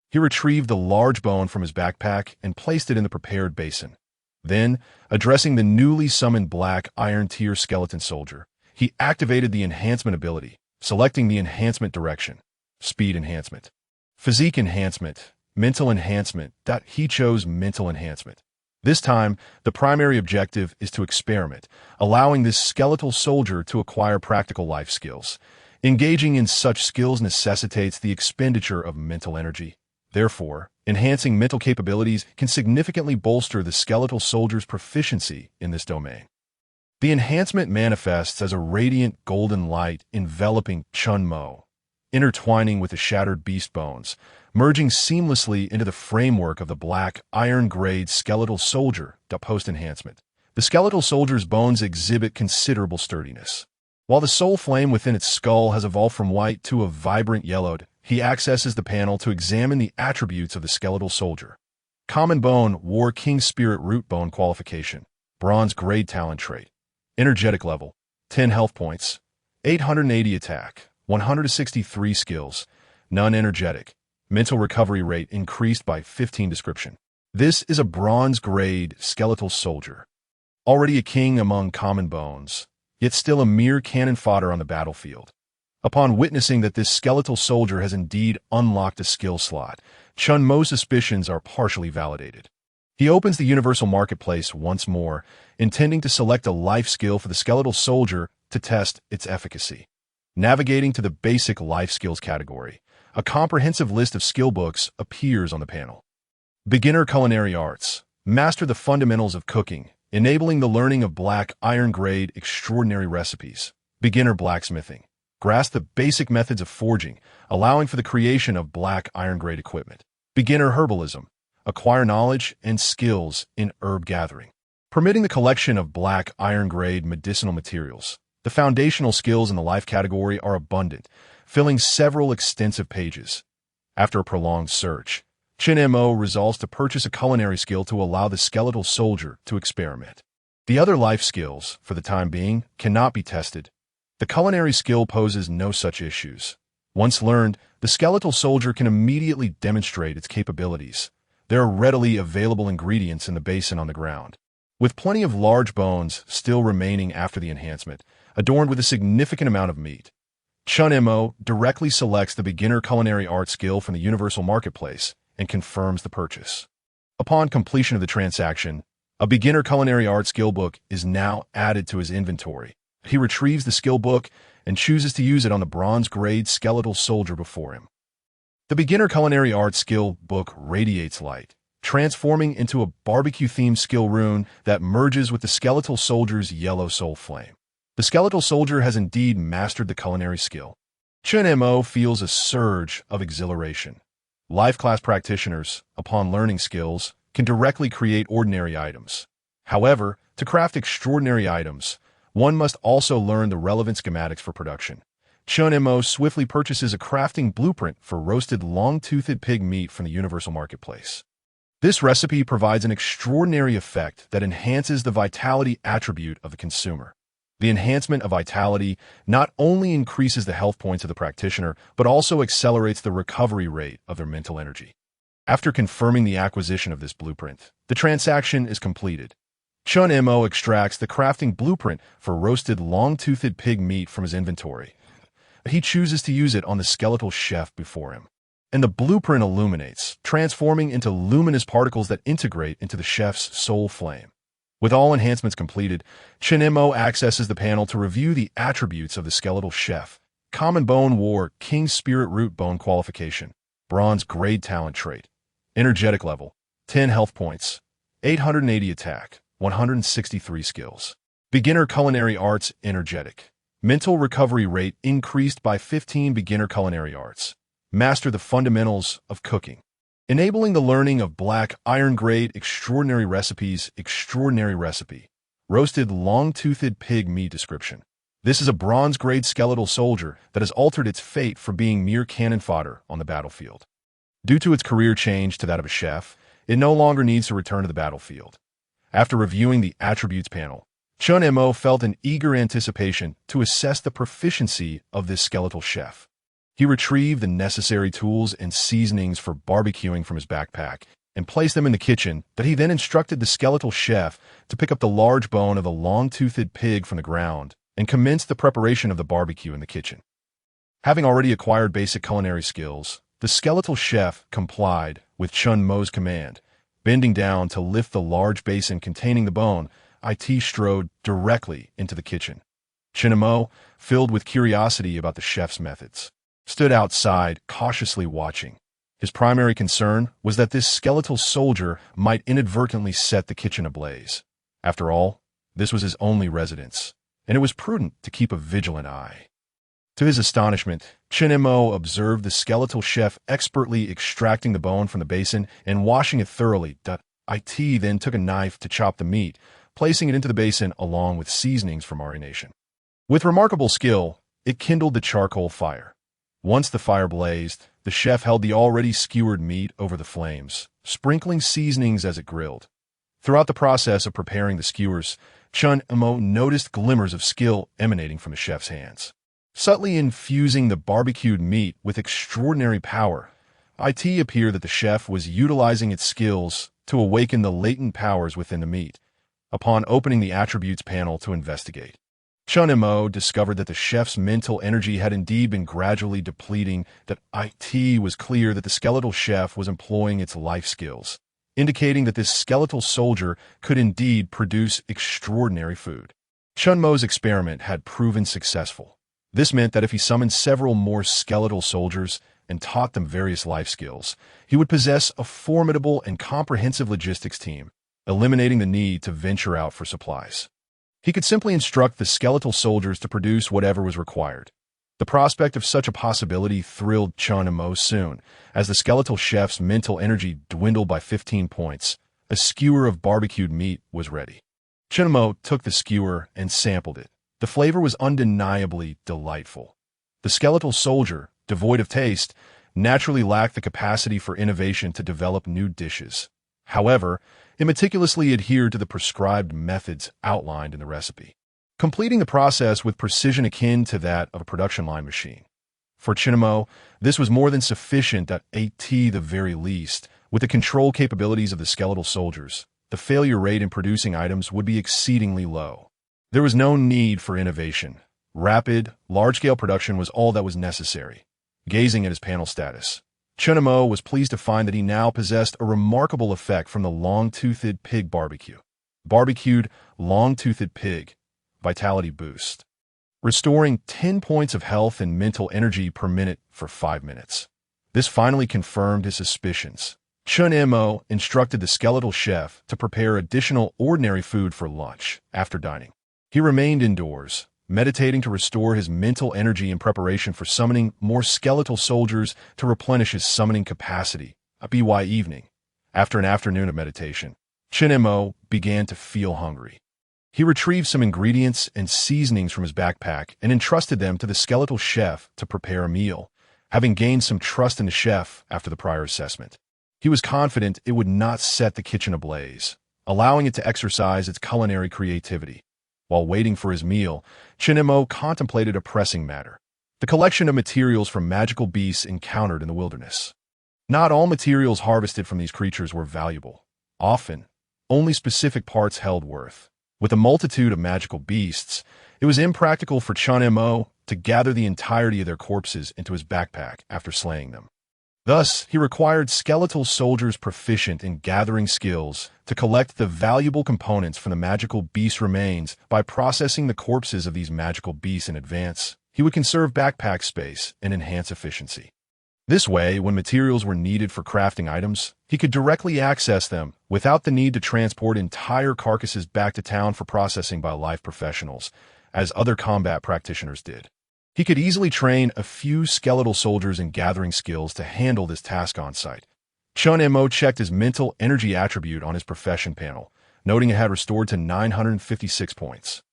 He retrieved the large bone from his backpack and placed it in the prepared basin. Then, addressing the newly summoned black iron tier skeleton soldier, he activated the enhancement ability, selecting the enhancement direction: speed enhancement, physique enhancement, mental enhancement. He chose mental enhancement. This time, the primary objective is to experiment, allowing this skeletal soldier to acquire practical life skills. Engaging in such skills necessitates the expenditure of mental energy. Therefore, enhancing mental capabilities can significantly bolster the skeletal soldier's proficiency in this domain. The enhancement manifests as a radiant golden light enveloping Chen Mo, intertwining with the shattered beast bones, merging seamlessly into the framework of the black iron-grade skeletal soldier post-enhancement. The skeletal soldier's bones exhibit considerable sturdiness. While the soul flame within its skull has evolved from white to a vibrant yellowed, he accesses the panel to examine the attributes of the skeletal soldier. Common bone, War King Spirit Root Bone qualification. Bronze grade talent trait. Energetic level, 10 health points. 880 attack, 163 skills. None energetic. Mental recovery rate increased by 15 description. This is a bronze grade skeletal soldier. Already a king among common bones, yet still a mere cannon fodder on the battlefield. Upon witnessing that this skeletal soldier has indeed unlocked a skill slot, Chen Mo's suspicions are partially validated. He opens the universal marketplace once more, intending to select a life skill for the skeletal soldier to test its efficacy. Navigating to the basic life skills category, a comprehensive list of skill books appears on the panel. Beginner culinary arts. Master the fundamentals of cooking, enabling the learning of black iron-grade extraordinary recipes. Beginner blacksmithing. Grasp the basic methods of forging, allowing for the creation of black iron-grade equipment. Beginner herbalism. Acquire knowledge and skills in herb gathering, permitting the collection of black iron-grade medicinal materials. The foundational skills in the life category are abundant, filling several extensive pages. After a prolonged search, Chen Mo resolves to purchase a culinary skill to allow the skeletal soldier to experiment. The other life skills, for the time being, cannot be tested. The culinary skill poses no such issues. Once learned, the skeletal soldier can immediately demonstrate its capabilities. There are readily available ingredients in the basin on the ground, with plenty of large bones still remaining after the enhancement, adorned with a significant amount of meat. Chen Mo directly selects the beginner culinary art skill from the universal marketplace and confirms the purchase. Upon completion of the transaction, a beginner culinary art skill book is now added to his inventory. He retrieves the skill book and chooses to use it on the bronze-grade skeletal soldier before him. The beginner culinary art skill book radiates light, transforming into a barbecue-themed skill rune that merges with the skeletal soldier's yellow soul flame. The skeletal soldier has indeed mastered the culinary skill. Chen Mo feels a surge of exhilaration. Life class practitioners, upon learning skills, can directly create ordinary items. However, to craft extraordinary items, one must also learn the relevant schematics for production. Chen Mo swiftly purchases a crafting blueprint for roasted long-toothed pig meat from the universal marketplace. This recipe provides an extraordinary effect that enhances the vitality attribute of the consumer. The enhancement of vitality not only increases the health points of the practitioner, but also accelerates the recovery rate of their mental energy. After confirming the acquisition of this blueprint, the transaction is completed. Chen Mo extracts the crafting blueprint for roasted long-toothed pig meat from his inventory. He chooses to use it on the skeletal chef before him, and the blueprint illuminates, transforming into luminous particles that integrate into the chef's soul flame. With all enhancements completed, Chen Mo accesses the panel to review the attributes of the skeletal chef. Common bone, War King Spirit Root Bone qualification. Bronze grade talent trait. Energetic level, 10 health points. 880 attack, 163 skills. Beginner culinary arts, energetic. Mental recovery rate increased by 15. Beginner culinary arts. Master the fundamentals of cooking, enabling the learning of black iron-grade extraordinary recipes. Extraordinary recipe. Roasted long-toothed pig meat description. This is a bronze-grade skeletal soldier that has altered its fate from being mere cannon fodder on the battlefield. Due to its career change to that of a chef, it no longer needs to return to the battlefield. After reviewing the attributes panel, Chen Mo felt an eager anticipation to assess the proficiency of this skeletal chef. He retrieved the necessary tools and seasonings for barbecuing from his backpack and placed them in the kitchen. That he then instructed the skeletal chef to pick up the large bone of the long-toothed pig from the ground and commence the preparation of the barbecue in the kitchen. Having already acquired basic culinary skills, the skeletal chef complied with Chen Mo's command, Bending down to lift the large basin containing the bone, IT strode directly into the kitchen. Chen Mo, filled with curiosity about the chef's methods, stood outside, cautiously watching. His primary concern was that this skeletal soldier might inadvertently set the kitchen ablaze. After all, this was his only residence, and it was prudent to keep a vigilant eye. To his astonishment, Chen Mo observed the skeletal chef expertly extracting the bone from the basin and washing it thoroughly. IT then took a knife to chop the meat, placing it into the basin along with seasonings for marination. With remarkable skill, it kindled the charcoal fire. Once the fire blazed, the chef held the already skewered meat over the flames, sprinkling seasonings as it grilled. Throughout the process of preparing the skewers, Chen Mo noticed glimmers of skill emanating from the chef's hands. Subtly infusing the barbecued meat with extraordinary power, it appeared that the chef was utilizing its skills to awaken the latent powers within the meat. Upon opening the attributes panel to investigate, Chen Mo discovered that the chef's mental energy had indeed been gradually depleting. That it was clear that the skeletal chef was employing its life skills, indicating that this skeletal soldier could indeed produce extraordinary food. Chen Mo's experiment had proven successful. This meant that if he summoned several more skeletal soldiers and taught them various life skills, he would possess a formidable and comprehensive logistics team, eliminating the need to venture out for supplies. He could simply instruct the skeletal soldiers to produce whatever was required. The prospect of such a possibility thrilled Chen Mo soon. As the skeletal chef's mental energy dwindled by 15 points, a skewer of barbecued meat was ready. Chen Mo took the skewer and sampled it. The flavor was undeniably delightful. The skeletal soldier, devoid of taste, naturally lacked the capacity for innovation to develop new dishes. However, it meticulously adhered to the prescribed methods outlined in the recipe, completing the process with precision akin to that of a production line machine. For Chen Mo, this was more than sufficient. At the very least, with the control capabilities of the skeletal soldiers, the failure rate in producing items would be exceedingly low. There was no need for innovation. Rapid, large-scale production was all that was necessary. Gazing at his panel status, Chen Mo was pleased to find that he now possessed a remarkable effect from the long-toothed pig barbecue. Barbecued long-toothed pig. Vitality boost. Restoring 10 points of health and mental energy per minute for 5 minutes. This finally confirmed his suspicions. Chen Mo instructed the skeletal chef to prepare additional ordinary food for lunch after dining. He remained indoors, meditating to restore his mental energy in preparation for summoning more skeletal soldiers to replenish his summoning capacity. By evening, after an afternoon of meditation, Chen Mo began to feel hungry. He retrieved some ingredients and seasonings from his backpack and entrusted them to the skeletal chef to prepare a meal, having gained some trust in the chef after the prior assessment. He was confident it would not set the kitchen ablaze, allowing it to exercise its culinary creativity. While waiting for his meal, Chen Mo contemplated a pressing matter: the collection of materials from magical beasts encountered in the wilderness. Not all materials harvested from these creatures were valuable. Often, only specific parts held worth. With a multitude of magical beasts, it was impractical for Chen Mo to gather the entirety of their corpses into his backpack after slaying them. Thus, he required skeletal soldiers proficient in gathering skills to collect the valuable components from the magical beast remains. By processing the corpses of these magical beasts in advance, he would conserve backpack space and enhance efficiency. This way, when materials were needed for crafting items, he could directly access them without the need to transport entire carcasses back to town for processing by life professionals, as other combat practitioners did. He could easily train a few skeletal soldiers in gathering skills to handle this task on site. Chen Mo checked his mental energy attribute on his profession panel, noting it had restored to 956 points.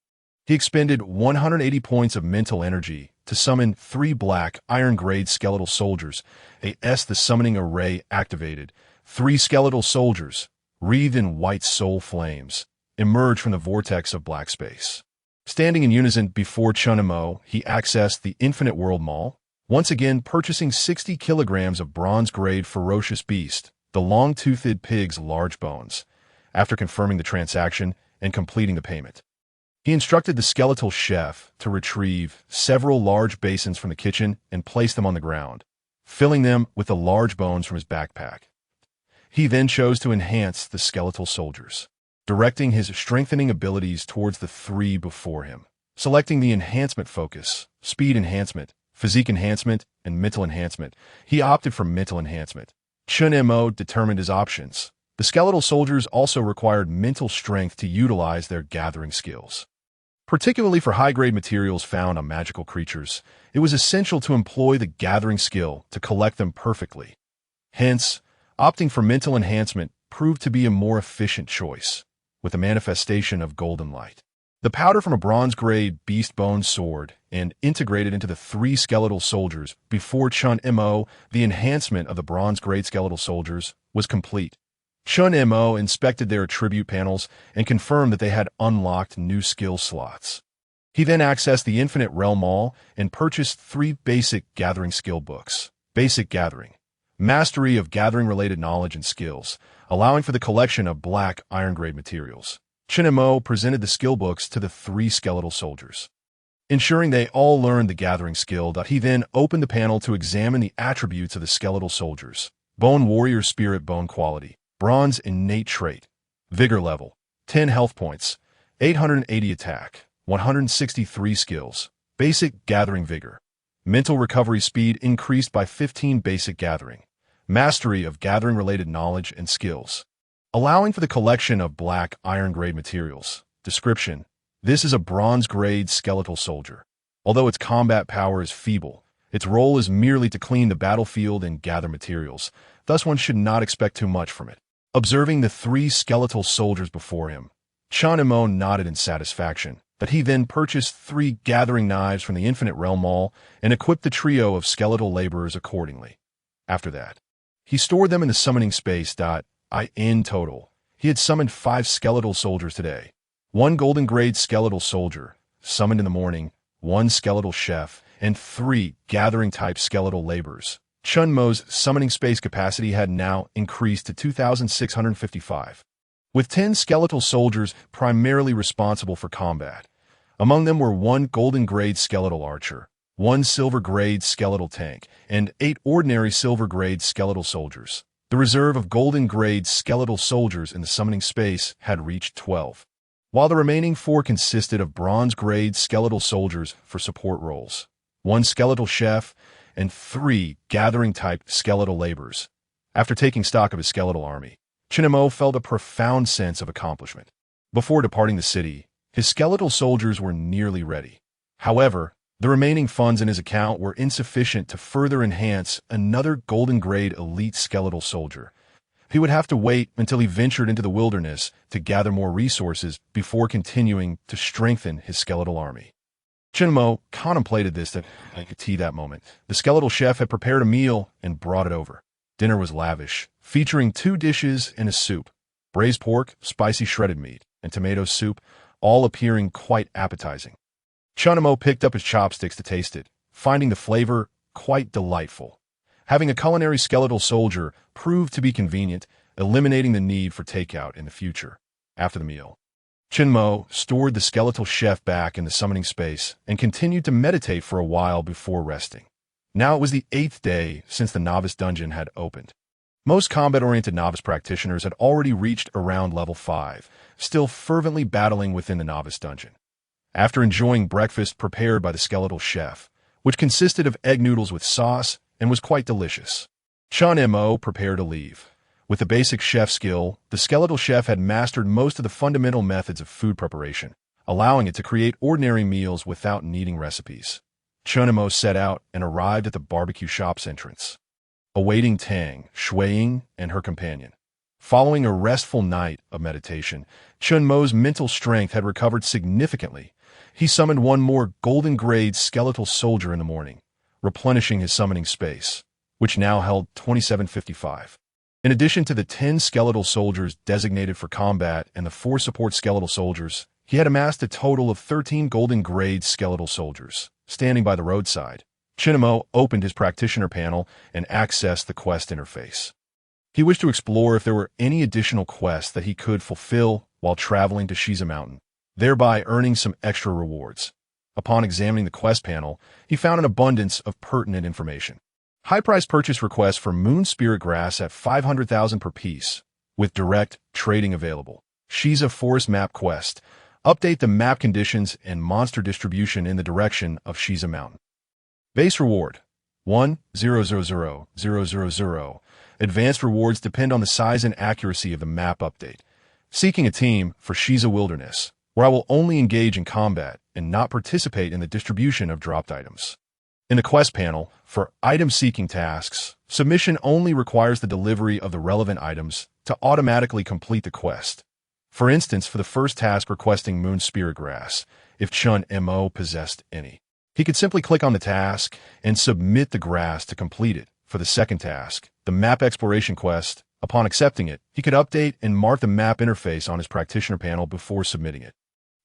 He expended 180 points of mental energy to summon 3 black iron-grade skeletal soldiers. The summoning array activated. 3 skeletal soldiers, wreathed in white soul flames, emerged from the vortex of black space. Standing in unison before Chen Mo, he accessed the Infinite World Mall, once again purchasing 60 kilograms of bronze-grade ferocious beast, the long-toothed pig's large bones. After confirming the transaction and completing the payment, he instructed the skeletal chef to retrieve several large basins from the kitchen and place them on the ground, filling them with the large bones from his backpack. He then chose to enhance the skeletal soldiers, directing his strengthening abilities towards the three before him. Selecting the enhancement focus, speed enhancement, physique enhancement, and mental enhancement, he opted for mental enhancement. Chen Mo determined his options. The skeletal soldiers also required mental strength to utilize their gathering skills. Particularly for high-grade materials found on magical creatures, it was essential to employ the gathering skill to collect them perfectly. Hence, opting for mental enhancement proved to be a more efficient choice, with the manifestation of golden light. The powder from a bronze-grade beast bone sword and integrated into the three skeletal soldiers before Chen Mo, the enhancement of the bronze-grade skeletal soldiers, was complete. Chen Mo inspected their attribute panels and confirmed that they had unlocked new skill slots. He then accessed the Infinite Realm Mall and purchased 3 basic gathering skill books. Basic Gathering. Mastery of gathering-related knowledge and skills, allowing for the collection of black iron-grade materials. Chen Mo presented the skill books to the 3 skeletal soldiers, ensuring they all learned the gathering skill. He then opened the panel to examine the attributes of the skeletal soldiers. Bone Warrior Spirit Bone Quality. Bronze Innate Trait. Vigor Level. 10 health points. 880 attack. 163 skills. Basic Gathering Vigor. Mental Recovery Speed increased by 15 Basic Gathering. Mastery of gathering-related knowledge and skills, allowing for the collection of black iron-grade materials. Description: this is a bronze-grade skeletal soldier. Although its combat power is feeble, its role is merely to clean the battlefield and gather materials, thus one should not expect too much from it. Observing the 3 skeletal soldiers before him, Chen Mo nodded in satisfaction. That he then purchased 3 gathering knives from the Infinite Realm Mall and equipped the trio of skeletal laborers accordingly. After that, he stored them in the summoning space. In total, he had summoned 5 skeletal soldiers today. 1 golden grade skeletal soldier, summoned in the morning, 1 skeletal chef, and 3 gathering-type skeletal laborers. Chen Mo's summoning space capacity had now increased to 2,655. With 10 skeletal soldiers primarily responsible for combat. Among them were 1 golden-grade skeletal archer, 1 silver-grade skeletal tank, and 8 ordinary silver-grade skeletal soldiers. The reserve of golden-grade skeletal soldiers in the summoning space had reached 12, while the remaining 4 consisted of bronze-grade skeletal soldiers for support roles, 1 skeletal chef, and 3 gathering-type skeletal laborers. After taking stock of his skeletal army, Chen Mo felt a profound sense of accomplishment. Before departing the city, his skeletal soldiers were nearly ready. However, the remaining funds in his account were insufficient to further enhance another golden-grade elite skeletal soldier. He would have to wait until he ventured into the wilderness to gather more resources before continuing to strengthen his skeletal army. Chen Mo contemplated this at that moment. The skeletal chef had prepared a meal and brought it over. Dinner was lavish, featuring 2 dishes and a soup, braised pork, spicy shredded meat, and tomato soup, all appearing quite appetizing. Chen Mo picked up his chopsticks to taste it, finding the flavor quite delightful. Having a culinary skeletal soldier proved to be convenient, eliminating the need for takeout in the future. After the meal, Chen Mo stored the skeletal chef back in the summoning space and continued to meditate for a while before resting. Now it was the 8th day since the novice dungeon had opened. Most combat-oriented novice practitioners had already reached around level 5, still fervently battling within the novice dungeon. After enjoying breakfast prepared by the skeletal chef, which consisted of egg noodles with sauce and was quite delicious, Chen Mo prepared to leave. With the basic chef skill, the skeletal chef had mastered most of the fundamental methods of food preparation, allowing it to create ordinary meals without needing recipes. Chen Mo set out and arrived at the barbecue shop's entrance, awaiting Tang, Shuiying, and her companion. Following a restful night of meditation, Chen Mo's mental strength had recovered significantly. He summoned 1 more golden-grade skeletal soldier in the morning, replenishing his summoning space, which now held 2755. In addition to the 10 skeletal soldiers designated for combat and the 4 support skeletal soldiers, he had amassed a total of 13 golden-grade skeletal soldiers. Standing by the roadside, Chen Mo opened his practitioner panel and accessed the quest interface. He wished to explore if there were any additional quests that he could fulfill while traveling to Shiza Mountain, thereby earning some extra rewards. Upon examining the quest panel, he found an abundance of pertinent information. High-price purchase requests for moon spirit grass at 500,000 per piece, with direct trading available. Shiza Forest Map Quest. Update the map conditions and monster distribution in the direction of Shiza Mountain. Base reward 1,000,000. Advanced rewards depend on the size and accuracy of the map update. Seeking a team for Shiza Wilderness, where I will only engage in combat and not participate in the distribution of dropped items. In the quest panel, for item-seeking tasks, submission only requires the delivery of the relevant items to automatically complete the quest. For instance, for the first task requesting Moon Spirit Grass, if Chen Mo possessed any, he could simply click on the task and submit the grass to complete it. For the second task, the map exploration quest, upon accepting it, he could update and mark the map interface on his practitioner panel before submitting it.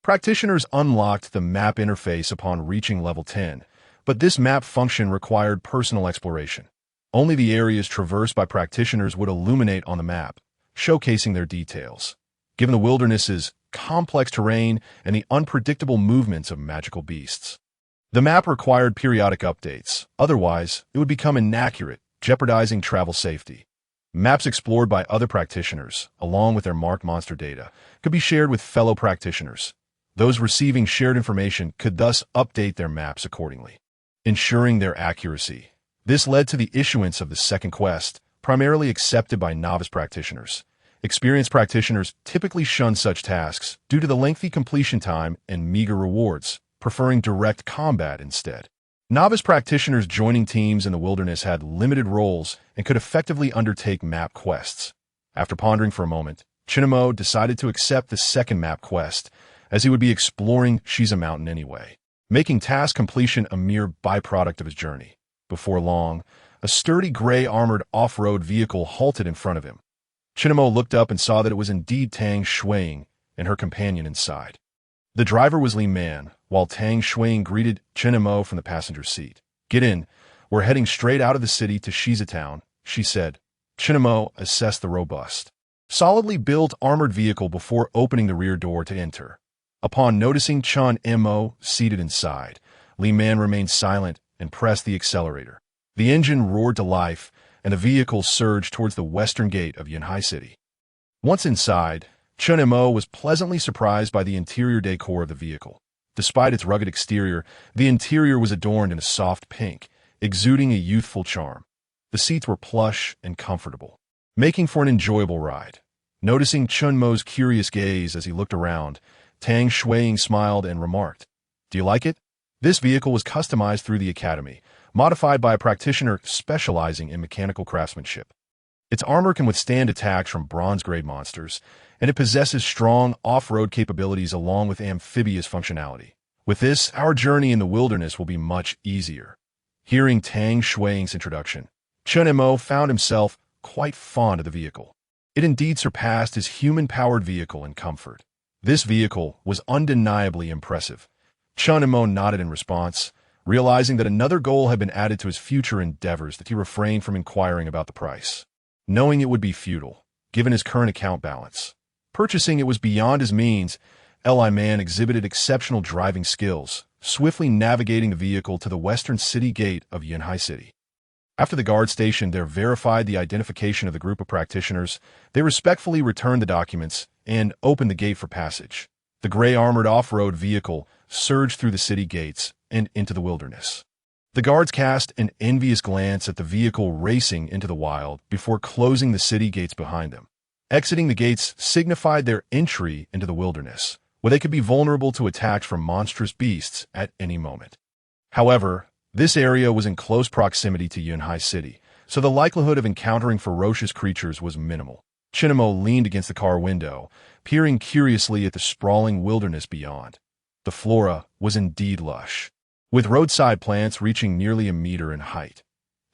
Practitioners unlocked the map interface upon reaching level 10, but this map function required personal exploration. Only the areas traversed by practitioners would illuminate on the map, showcasing their details. Given the wilderness's complex terrain and the unpredictable movements of magical beasts, the map required periodic updates, otherwise it would become inaccurate, jeopardizing travel safety. Maps explored by other practitioners, along with their marked monster data, could be shared with fellow practitioners. Those receiving shared information could thus update their maps accordingly, ensuring their accuracy. This led to the issuance of the second quest, primarily accepted by novice practitioners. Experienced practitioners typically shun such tasks due to the lengthy completion time and meager rewards, preferring direct combat instead. Novice practitioners joining teams in the wilderness had limited roles and could effectively undertake map quests. After pondering for a moment, Chen Mo decided to accept the second map quest, as he would be exploring Shiza Mountain anyway, making task completion a mere byproduct of his journey. Before long, a sturdy gray-armored off-road vehicle halted in front of him. Chen Mo looked up and saw that it was indeed Tang Shuiying and her companion inside. The driver was Li Man, while Tang Shuiying greeted Chen Mo from the passenger seat. "Get in. We're heading straight out of the city to Shiza Town," she said. Chen Mo assessed the robust, solidly built armored vehicle before opening the rear door to enter. Upon noticing Chen Mo seated inside, Li Man remained silent and pressed the accelerator. The engine roared to life, and the vehicle surged towards the western gate of Yanhai City. Once inside, Chen Mo was pleasantly surprised by the interior decor of the vehicle. Despite its rugged exterior, the interior was adorned in a soft pink, exuding a youthful charm. The seats were plush and comfortable, making for an enjoyable ride. Noticing Chen Mo's curious gaze as he looked around, Tang Shuiying smiled and remarked, "Do you like it?" This vehicle was customized through the academy, modified by a practitioner specializing in mechanical craftsmanship. Its armor can withstand attacks from bronze-grade monsters, and it possesses strong off-road capabilities along with amphibious functionality. With this, our journey in the wilderness will be much easier. Hearing Tang Shuiying's introduction, Chen Mo found himself quite fond of the vehicle. It indeed surpassed his human-powered vehicle in comfort. This vehicle was undeniably impressive. Chen Mo nodded in response, realizing that another goal had been added to his future endeavors that he refrained from inquiring about the price, knowing it would be futile, given his current account balance. Purchasing it was beyond his means. Li Man exhibited exceptional driving skills, swiftly navigating the vehicle to the western city gate of Yanhai City. After the guard station there verified the identification of the group of practitioners, they respectfully returned the documents and opened the gate for passage. The gray-armored off-road vehicle surged through the city gates and into the wilderness. The guards cast an envious glance at the vehicle racing into the wild before closing the city gates behind them. Exiting the gates signified their entry into the wilderness, where they could be vulnerable to attacks from monstrous beasts at any moment. However, this area was in close proximity to Yanhai City, so the likelihood of encountering ferocious creatures was minimal. Chen Mo leaned against the car window, peering curiously at the sprawling wilderness beyond. The flora was indeed lush, with roadside plants reaching nearly a meter in height.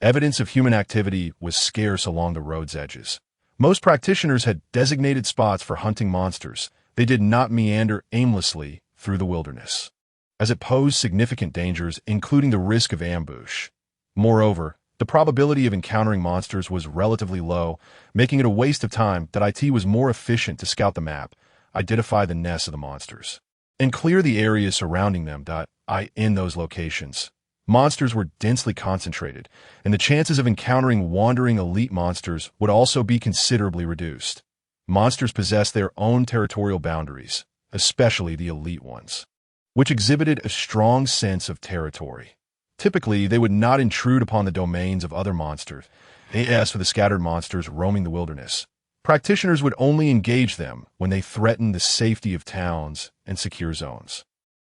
Evidence of human activity was scarce along the road's edges. Most practitioners had designated spots for hunting monsters. They did not meander aimlessly through the wilderness, as it posed significant dangers, including the risk of ambush. Moreover, the probability of encountering monsters was relatively low, making it a waste of time that IT was more efficient to scout the map, identify the nests of the monsters, and clear the areas surrounding them. In those locations, Monsters were densely concentrated, and the chances of encountering wandering elite monsters would also be considerably reduced. Monsters possessed their own territorial boundaries, especially the elite ones, which exhibited a strong sense of territory. Typically, they would not intrude upon the domains of other monsters, as for the scattered monsters roaming the wilderness. Practitioners would only engage them when they threatened the safety of towns and secure zones.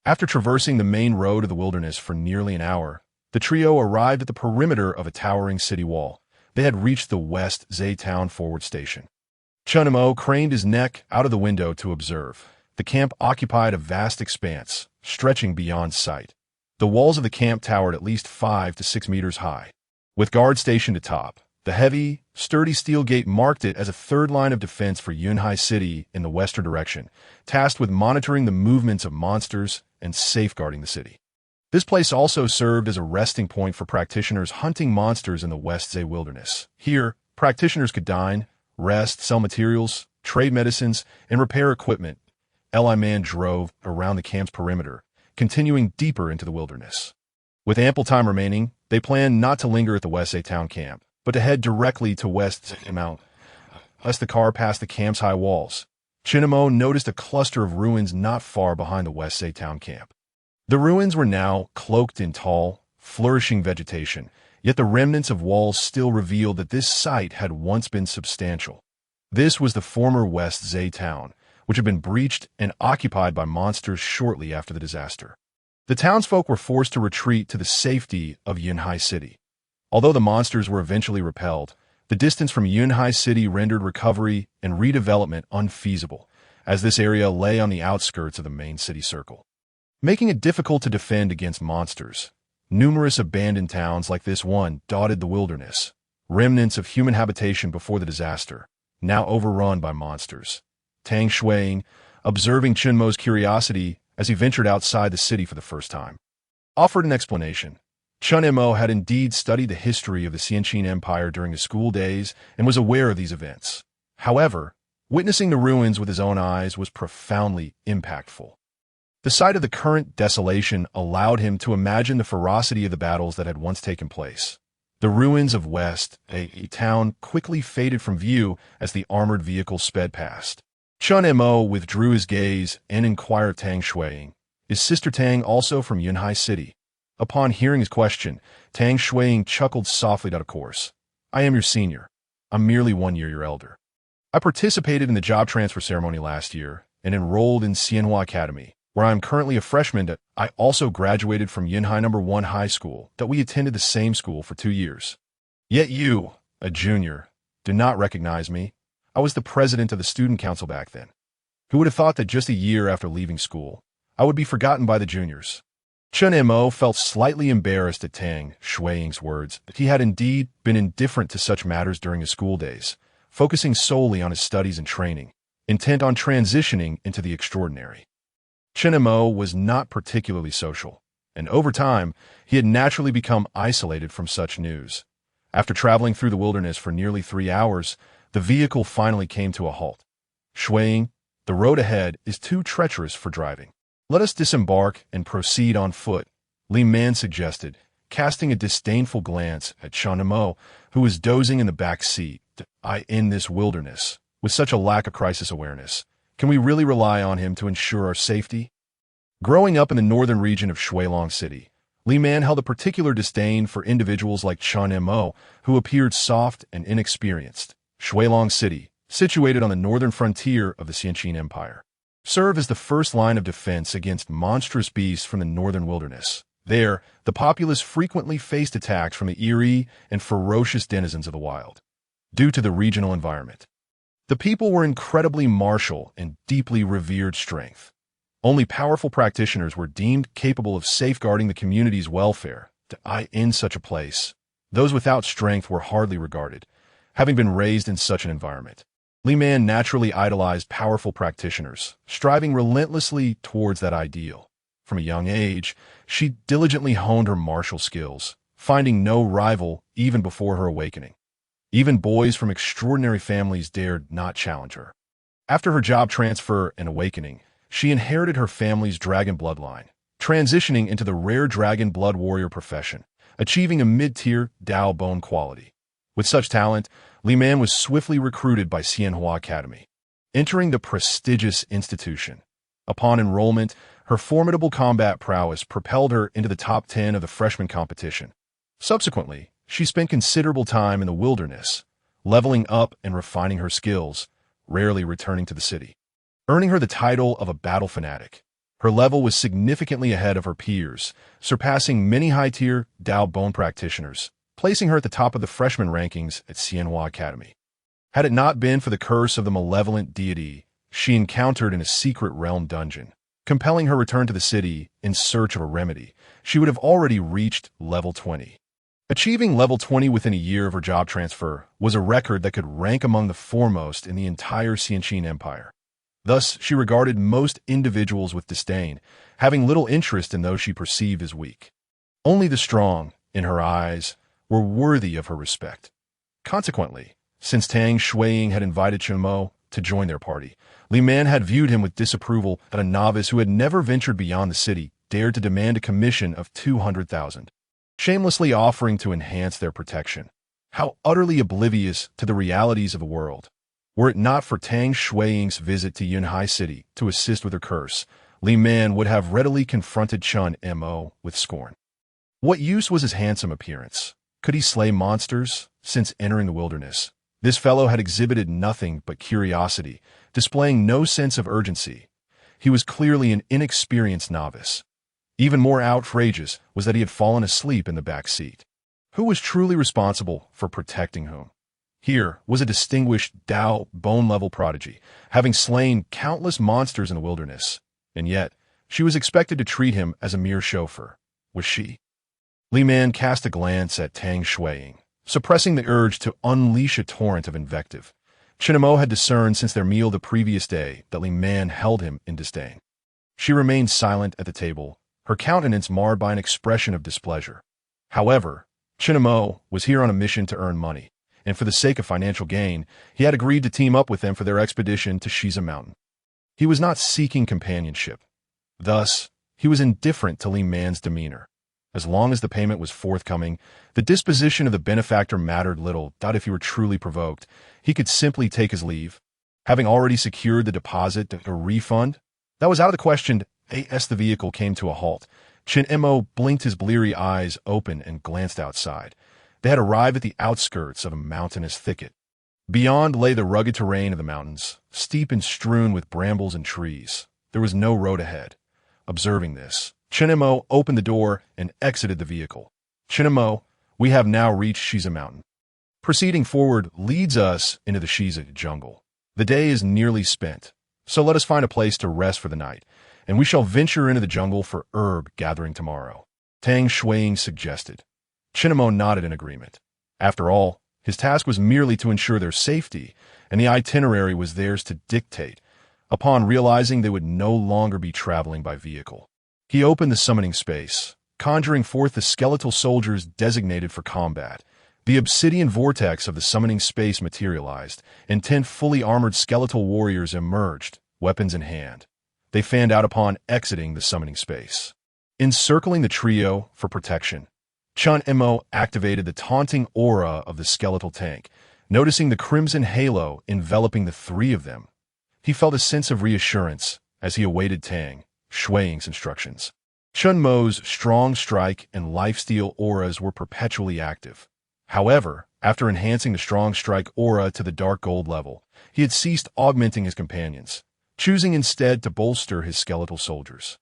After traversing the main road of the wilderness for nearly an hour, the trio arrived at the perimeter of a towering city wall. They had reached the West Zay Town forward station. Chen Mo craned his neck out of the window to observe. The camp occupied a vast expanse, stretching beyond sight. The walls of the camp towered at least 5 to 6 meters high. With guards stationed atop, the heavy, sturdy steel gate marked it as a third line of defense for Yunhai City in the western direction, tasked with monitoring the movements of monsters and safeguarding the city. This place also served as a resting point for practitioners hunting monsters in the West Zay wilderness. Here, practitioners could dine, rest, sell materials, trade medicines, and repair equipment. Li Man drove around the camp's perimeter, continuing deeper into the wilderness. With ample time remaining, they planned not to linger at the West Zay Town camp, but to head directly to West Zay Mount. As the car passed the camp's high walls, Chen Mo noticed a cluster of ruins not far behind the West Zay Town camp. The ruins were now cloaked in tall, flourishing vegetation, yet the remnants of walls still revealed that this site had once been substantial. This was the former West Zay Town, which had been breached and occupied by monsters shortly after the disaster. The townsfolk were forced to retreat to the safety of Yunhai City. Although the monsters were eventually repelled, the distance from Yunhai City rendered recovery and redevelopment unfeasible, as this area lay on the outskirts of the main city circle, making it difficult to defend against monsters. Numerous abandoned towns like this one dotted the wilderness, remnants of human habitation before the disaster, now overrun by monsters. Tang Shuiying, observing Chen Mo's curiosity as he ventured outside the city for the first time, offered an explanation. Chen Mo had indeed studied the history of the Xianqin Empire during his school days and was aware of these events. However, witnessing the ruins with his own eyes was profoundly impactful. The sight of the current desolation allowed him to imagine the ferocity of the battles that had once taken place. The ruins of West Zay Town quickly faded from view as the armored vehicle sped past. Chen Mo withdrew his gaze and inquired of Tang Shuiying, "Is Sister Tang also from Yunhai City?" Upon hearing his question, Tang Shuiying chuckled softly out of course. "I am your senior. I'm merely 1 year your elder. I participated in the job transfer ceremony last year and enrolled in Xianhua Academy, where I am currently a freshman. I also graduated from Yunhai No. 1 High School that we attended the same school for 2 years. Yet you, a junior, do not recognize me. I was the president of the student council back then. Who would have thought that just a year after leaving school, I would be forgotten by the juniors?" Chen Mo felt slightly embarrassed at Tang Shuiying's words. He had indeed been indifferent to such matters during his school days, focusing solely on his studies and training, intent on transitioning into the extraordinary. Chen Mo was not particularly social, and over time, he had naturally become isolated from such news. After traveling through the wilderness for nearly 3 hours, the vehicle finally came to a halt. "Shuiying, the road ahead is too treacherous for driving. Let us disembark and proceed on foot," Li Man suggested, casting a disdainful glance at Chen Mo, who was dozing in the back seat. In this wilderness, with such a lack of crisis awareness, can we really rely on him to ensure our safety? Growing up in the northern region of Shuilong City, Li Man held a particular disdain for individuals like Chen Mo, who appeared soft and inexperienced. Shuilong City, situated on the northern frontier of the Xianqin Empire, served as the first line of defense against monstrous beasts from the northern wilderness. There, the populace frequently faced attacks from the eerie and ferocious denizens of the wild. Due to the regional environment, the people were incredibly martial and deeply revered strength. Only powerful practitioners were deemed capable of safeguarding the community's welfare. In such a place, those without strength were hardly regarded, having been raised in such an environment. Li Man naturally idolized powerful practitioners, striving relentlessly towards that ideal. From a young age, she diligently honed her martial skills, finding no rival even before her awakening. Even boys from extraordinary families dared not challenge her. After her job transfer and awakening, she inherited her family's dragon bloodline, transitioning into the rare dragon blood warrior profession, achieving a mid-tier Dao bone quality. With such talent, Li Man was swiftly recruited by Xianhua Academy, entering the prestigious institution. Upon enrollment, her formidable combat prowess propelled her into the top 10 of the freshman competition. Subsequently, she spent considerable time in the wilderness, leveling up and refining her skills, rarely returning to the city, earning her the title of a battle fanatic. Her level was significantly ahead of her peers, surpassing many high-tier Dao bone practitioners, placing her at the top of the freshman rankings at Xianhua Academy. Had it not been for the curse of the malevolent deity she encountered in a secret realm dungeon, compelling her return to the city in search of a remedy, she would have already reached level 20. Achieving level 20 within a year of her job transfer was a record that could rank among the foremost in the entire Xianqin Empire. Thus, she regarded most individuals with disdain, having little interest in those she perceived as weak. Only the strong, in her eyes, were worthy of her respect. Consequently, since Tang Shuiying had invited Chen Mo to join their party, Li Man had viewed him with disapproval that a novice who had never ventured beyond the city dared to demand a commission of 200,000, shamelessly offering to enhance their protection. How utterly oblivious to the realities of the world. Were it not for Tang Shuiying's visit to Yunhai City to assist with her curse, Li Man would have readily confronted Chen Mo with scorn. What use was his handsome appearance? Could he slay monsters? Since entering the wilderness, this fellow had exhibited nothing but curiosity, displaying no sense of urgency. He was clearly an inexperienced novice. Even more outrageous was that he had fallen asleep in the back seat. Who was truly responsible for protecting whom? Here was a distinguished Dao bone-level prodigy, having slain countless monsters in the wilderness, and yet she was expected to treat him as a mere chauffeur. Was she? Li Man cast a glance at Tang Shuiying, suppressing the urge to unleash a torrent of invective. Chen Mo had discerned since their meal the previous day that Li Man held him in disdain. She remained silent at the table, her countenance marred by an expression of displeasure. However, Chen Mo was here on a mission to earn money, and for the sake of financial gain, he had agreed to team up with them for their expedition to Shiza Mountain. He was not seeking companionship. Thus, he was indifferent to Li Man's demeanor. As long as the payment was forthcoming, the disposition of the benefactor mattered little. If he were truly provoked, he could simply take his leave. Having already secured the deposit, a refund? That was out of the question. As the vehicle came to a halt, Chen Mo blinked his bleary eyes open and glanced outside. They had arrived at the outskirts of a mountainous thicket. Beyond lay the rugged terrain of the mountains, steep and strewn with brambles and trees. There was no road ahead. Observing this, Chen Mo opened the door and exited the vehicle. Chen Mo, we have now reached Shiza Mountain. Proceeding forward leads us into the Shiza jungle. The day is nearly spent, so let us find a place to rest for the night, and we shall venture into the jungle for herb gathering tomorrow, Tang Shuiying suggested. Chen Mo nodded in agreement. After all, his task was merely to ensure their safety, and the itinerary was theirs to dictate, upon realizing they would no longer be traveling by vehicle. He opened the summoning space, conjuring forth the skeletal soldiers designated for combat. The obsidian vortex of the summoning space materialized, and 10 fully armored skeletal warriors emerged, weapons in hand. They fanned out upon exiting the summoning space. Encircling the trio for protection, Chen Mo activated the taunting aura of the skeletal tank, noticing the crimson halo enveloping the 3 of them. He felt a sense of reassurance as he awaited Tang Shuiying's instructions. Chen Mo's strong strike and lifesteal auras were perpetually active. However, after enhancing the strong strike aura to the dark gold level, he had ceased augmenting his companions, choosing instead to bolster his skeletal soldiers.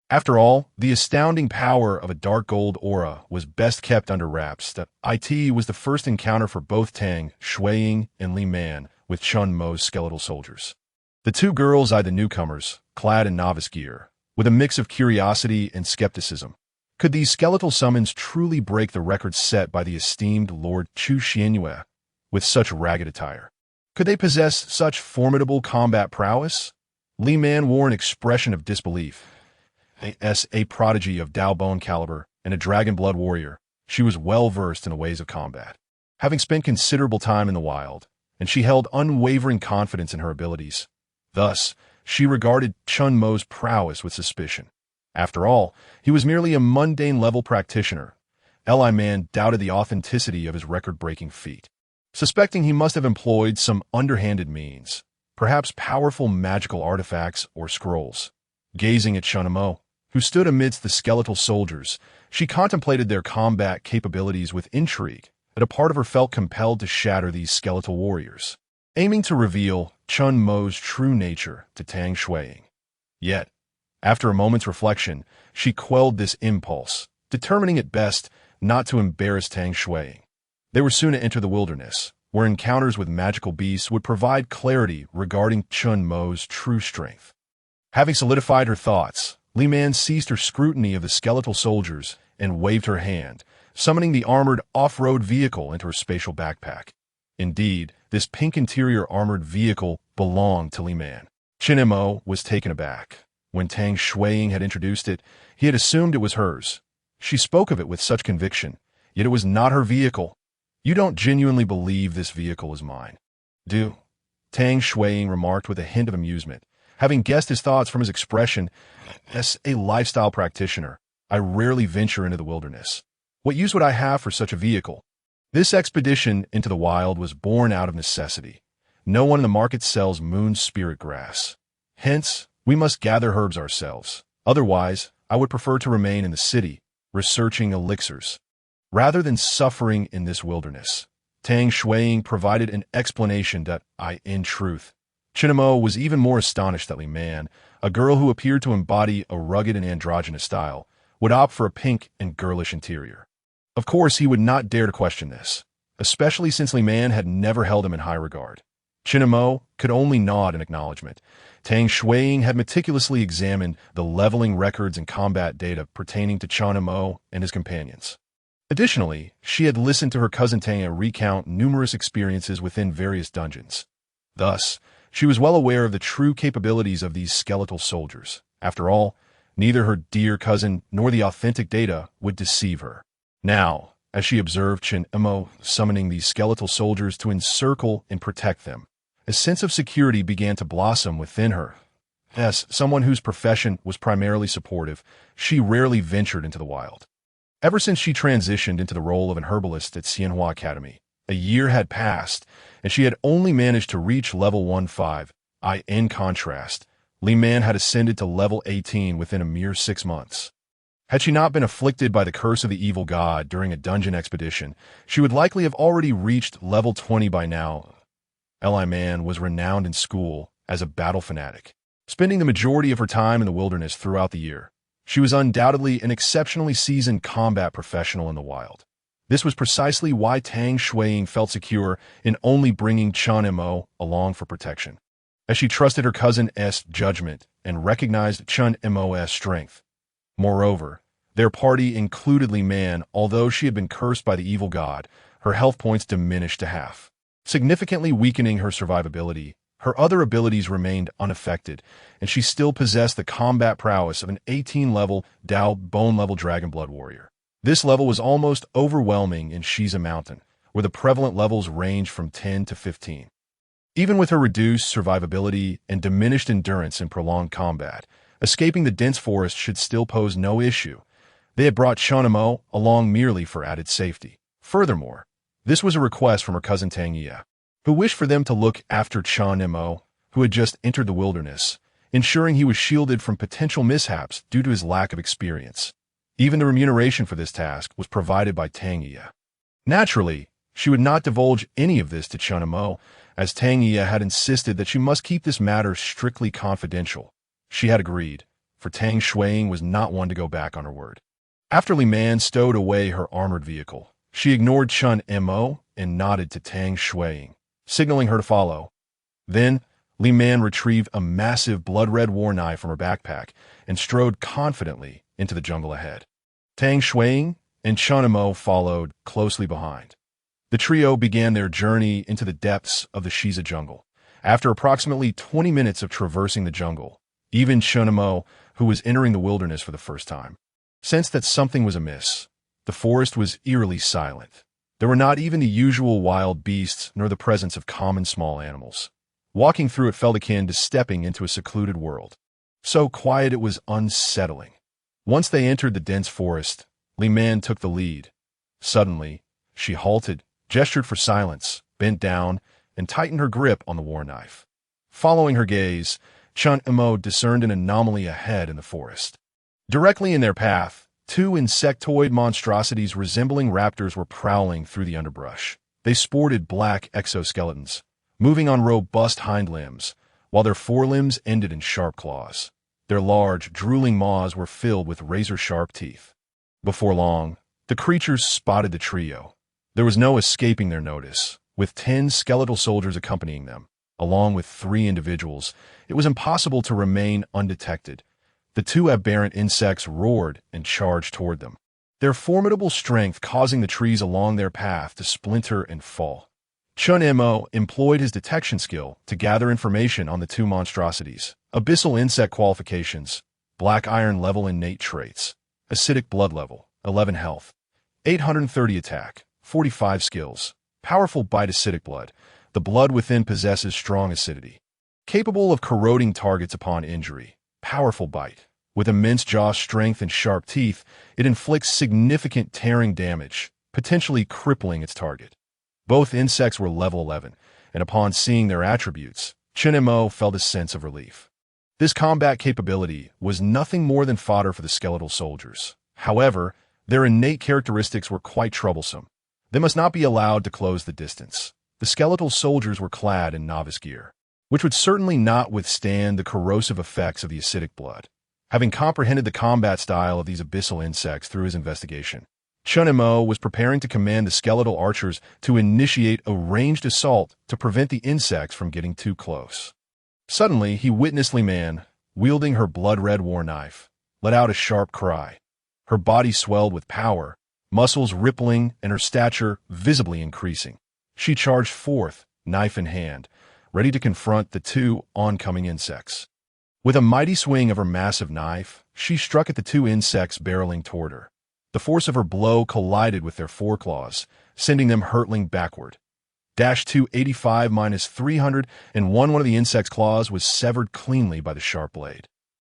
After all, the astounding power of a dark gold aura was best kept under wraps. It was the first encounter for both Tang Shuiying and Li Man with Chen Mo's skeletal soldiers. The 2 girls eyed the newcomers, clad in novice gear, with a mix of curiosity and skepticism. Could these skeletal summons truly break the record set by the esteemed Lord Chu Xianyue with such ragged attire? Could they possess such formidable combat prowess? Li Man wore an expression of disbelief. As a prodigy of Dao bone caliber and a dragon blood warrior, she was well versed in the ways of combat, having spent considerable time in the wild, and she held unwavering confidence in her abilities. Thus, she regarded Chen Mo's prowess with suspicion. After all, he was merely a mundane-level practitioner. Li Man doubted the authenticity of his record-breaking feat, suspecting he must have employed some underhanded means, perhaps powerful magical artifacts or scrolls. Gazing at Chen Mo, who stood amidst the skeletal soldiers, she contemplated their combat capabilities with intrigue, but a part of her felt compelled to shatter these skeletal warriors, aiming to reveal Chen Mo's true nature to Tang Shuiying. Yet, after a moment's reflection, she quelled this impulse, determining at best not to embarrass Tang Shuiying. They were soon to enter the wilderness, where encounters with magical beasts would provide clarity regarding Chen Mo's true strength. Having solidified her thoughts, Li Man ceased her scrutiny of the skeletal soldiers and waved her hand, summoning the armored off-road vehicle into her spatial backpack. Indeed, this pink interior armored vehicle belonged to Li Man. Chen Mo was taken aback. When Tang Shuiying had introduced it, he had assumed it was hers. She spoke of it with such conviction, yet it was not her vehicle. "You don't genuinely believe this vehicle is mine, do?" Tang Shuiying remarked with a hint of amusement. Having guessed his thoughts from his expression, "As a lifestyle practitioner, I rarely venture into the wilderness. What use would I have for such a vehicle?" This expedition into the wild was born out of necessity. No one in the market sells moon spirit grass. Hence, we must gather herbs ourselves. Otherwise, I would prefer to remain in the city, researching elixirs, rather than suffering in this wilderness. Tang Shuiying provided an explanation that in truth, Chen Mo was even more astonished that Li Man, a girl who appeared to embody a rugged and androgynous style, would opt for a pink and girlish interior. Of course, he would not dare to question this, especially since Li Man had never held him in high regard. Chen Mo could only nod in acknowledgement. Tang Shuiying had meticulously examined the leveling records and combat data pertaining to Chen Mo and his companions. Additionally, she had listened to her cousin Tang recount numerous experiences within various dungeons. Thus, she was well aware of the true capabilities of these skeletal soldiers. After all, neither her dear cousin nor the authentic data would deceive her. Now, as she observed Chen Mo summoning these skeletal soldiers to encircle and protect them, a sense of security began to blossom within her. As someone whose profession was primarily supportive, she rarely ventured into the wild. Ever since she transitioned into the role of an herbalist at Xianhua Academy, a year had passed, and she had only managed to reach level 15. In contrast, Li Man had ascended to level 18 within a mere 6 months. Had she not been afflicted by the curse of the evil god during a dungeon expedition, she would likely have already reached level 20 by now. Li Man was renowned in school as a battle fanatic, spending the majority of her time in the wilderness throughout the year. She was undoubtedly an exceptionally seasoned combat professional in the wild. This was precisely why Tang Shuiying felt secure in only bringing Chen Mo along for protection, as she trusted her cousin's judgment and recognized Chen Mo's strength. Moreover, their party included Li Man. Although she had been cursed by the evil god, her health points diminished to half, significantly weakening her survivability. Her other abilities remained unaffected, and she still possessed the combat prowess of an 18-level endowed bone-level dragon blood warrior. This level was almost overwhelming in Shiza Mountain, where the prevalent levels ranged from 10 to 15. Even with her reduced survivability and diminished endurance in prolonged combat, escaping the dense forest should still pose no issue. They had brought Chen Mo along merely for added safety. Furthermore, this was a request from her cousin Tang Yi, who wished for them to look after Chen Mo, who had just entered the wilderness, ensuring he was shielded from potential mishaps due to his lack of experience. Even the remuneration for this task was provided by Tang Yi. Naturally, she would not divulge any of this to Chen Mo, as Tang Yi had insisted that she must keep this matter strictly confidential. She had agreed, for Tang Shuiying was not one to go back on her word. After Li Man stowed away her armored vehicle, she ignored Chen Mo and nodded to Tang Shuiying, signaling her to follow. Then, Li Man retrieved a massive blood-red war knife from her backpack and strode confidently into the jungle ahead. Tang Shuiying and Chen Mo followed closely behind. The trio began their journey into the depths of the Shiza jungle. After approximately 20 minutes of traversing the jungle, even Chen Mo, who was entering the wilderness for the first time, sensed that something was amiss. The forest was eerily silent. There were not even the usual wild beasts nor the presence of common small animals. Walking through it felt akin to stepping into a secluded world. So quiet it was unsettling. Once they entered the dense forest, Li Man took the lead. Suddenly, she halted, gestured for silence, bent down, and tightened her grip on the war knife. Following her gaze, Chen Mo discerned an anomaly ahead in the forest. Directly in their path, two insectoid monstrosities resembling raptors were prowling through the underbrush. They sported black exoskeletons, moving on robust hind limbs, while their forelimbs ended in sharp claws. Their large, drooling maws were filled with razor-sharp teeth. Before long, the creatures spotted the trio. There was no escaping their notice. With 10 skeletal soldiers accompanying them, along with 3 individuals, it was impossible to remain undetected. The two aberrant insects roared and charged toward them, their formidable strength causing the trees along their path to splinter and fall. Chen Mo employed his detection skill to gather information on the two monstrosities. Abyssal insect qualifications: black iron level innate traits, acidic blood level, 11 health, 830 attack, 45 skills, powerful bite acidic blood. The blood within possesses strong acidity. Capable of corroding targets upon injury, powerful bite. With immense jaw strength and sharp teeth, it inflicts significant tearing damage, potentially crippling its target. Both insects were level 11, and upon seeing their attributes, Chen Mo felt a sense of relief. This combat capability was nothing more than fodder for the skeletal soldiers. However, their innate characteristics were quite troublesome. They must not be allowed to close the distance. The skeletal soldiers were clad in novice gear, which would certainly not withstand the corrosive effects of the acidic blood. Having comprehended the combat style of these abyssal insects through his investigation, Chen Mo was preparing to command the skeletal archers to initiate a ranged assault to prevent the insects from getting too close. Suddenly, he witnessed Li Man, wielding her blood-red war knife, let out a sharp cry. Her body swelled with power, muscles rippling and her stature visibly increasing. She charged forth, knife in hand, ready to confront the two oncoming insects. With a mighty swing of her massive knife, she struck at the two insects barreling toward her. The force of her blow collided with their foreclaws, sending them hurtling backward. -285 -300, and one of the insect's claws was severed cleanly by the sharp blade.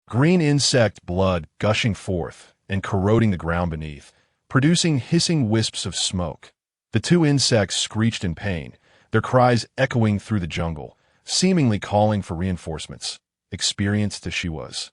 Green insect blood gushing forth and corroding the ground beneath, producing hissing wisps of smoke. The two insects screeched in pain, their cries echoing through the jungle, seemingly calling for reinforcements. Experienced as she was,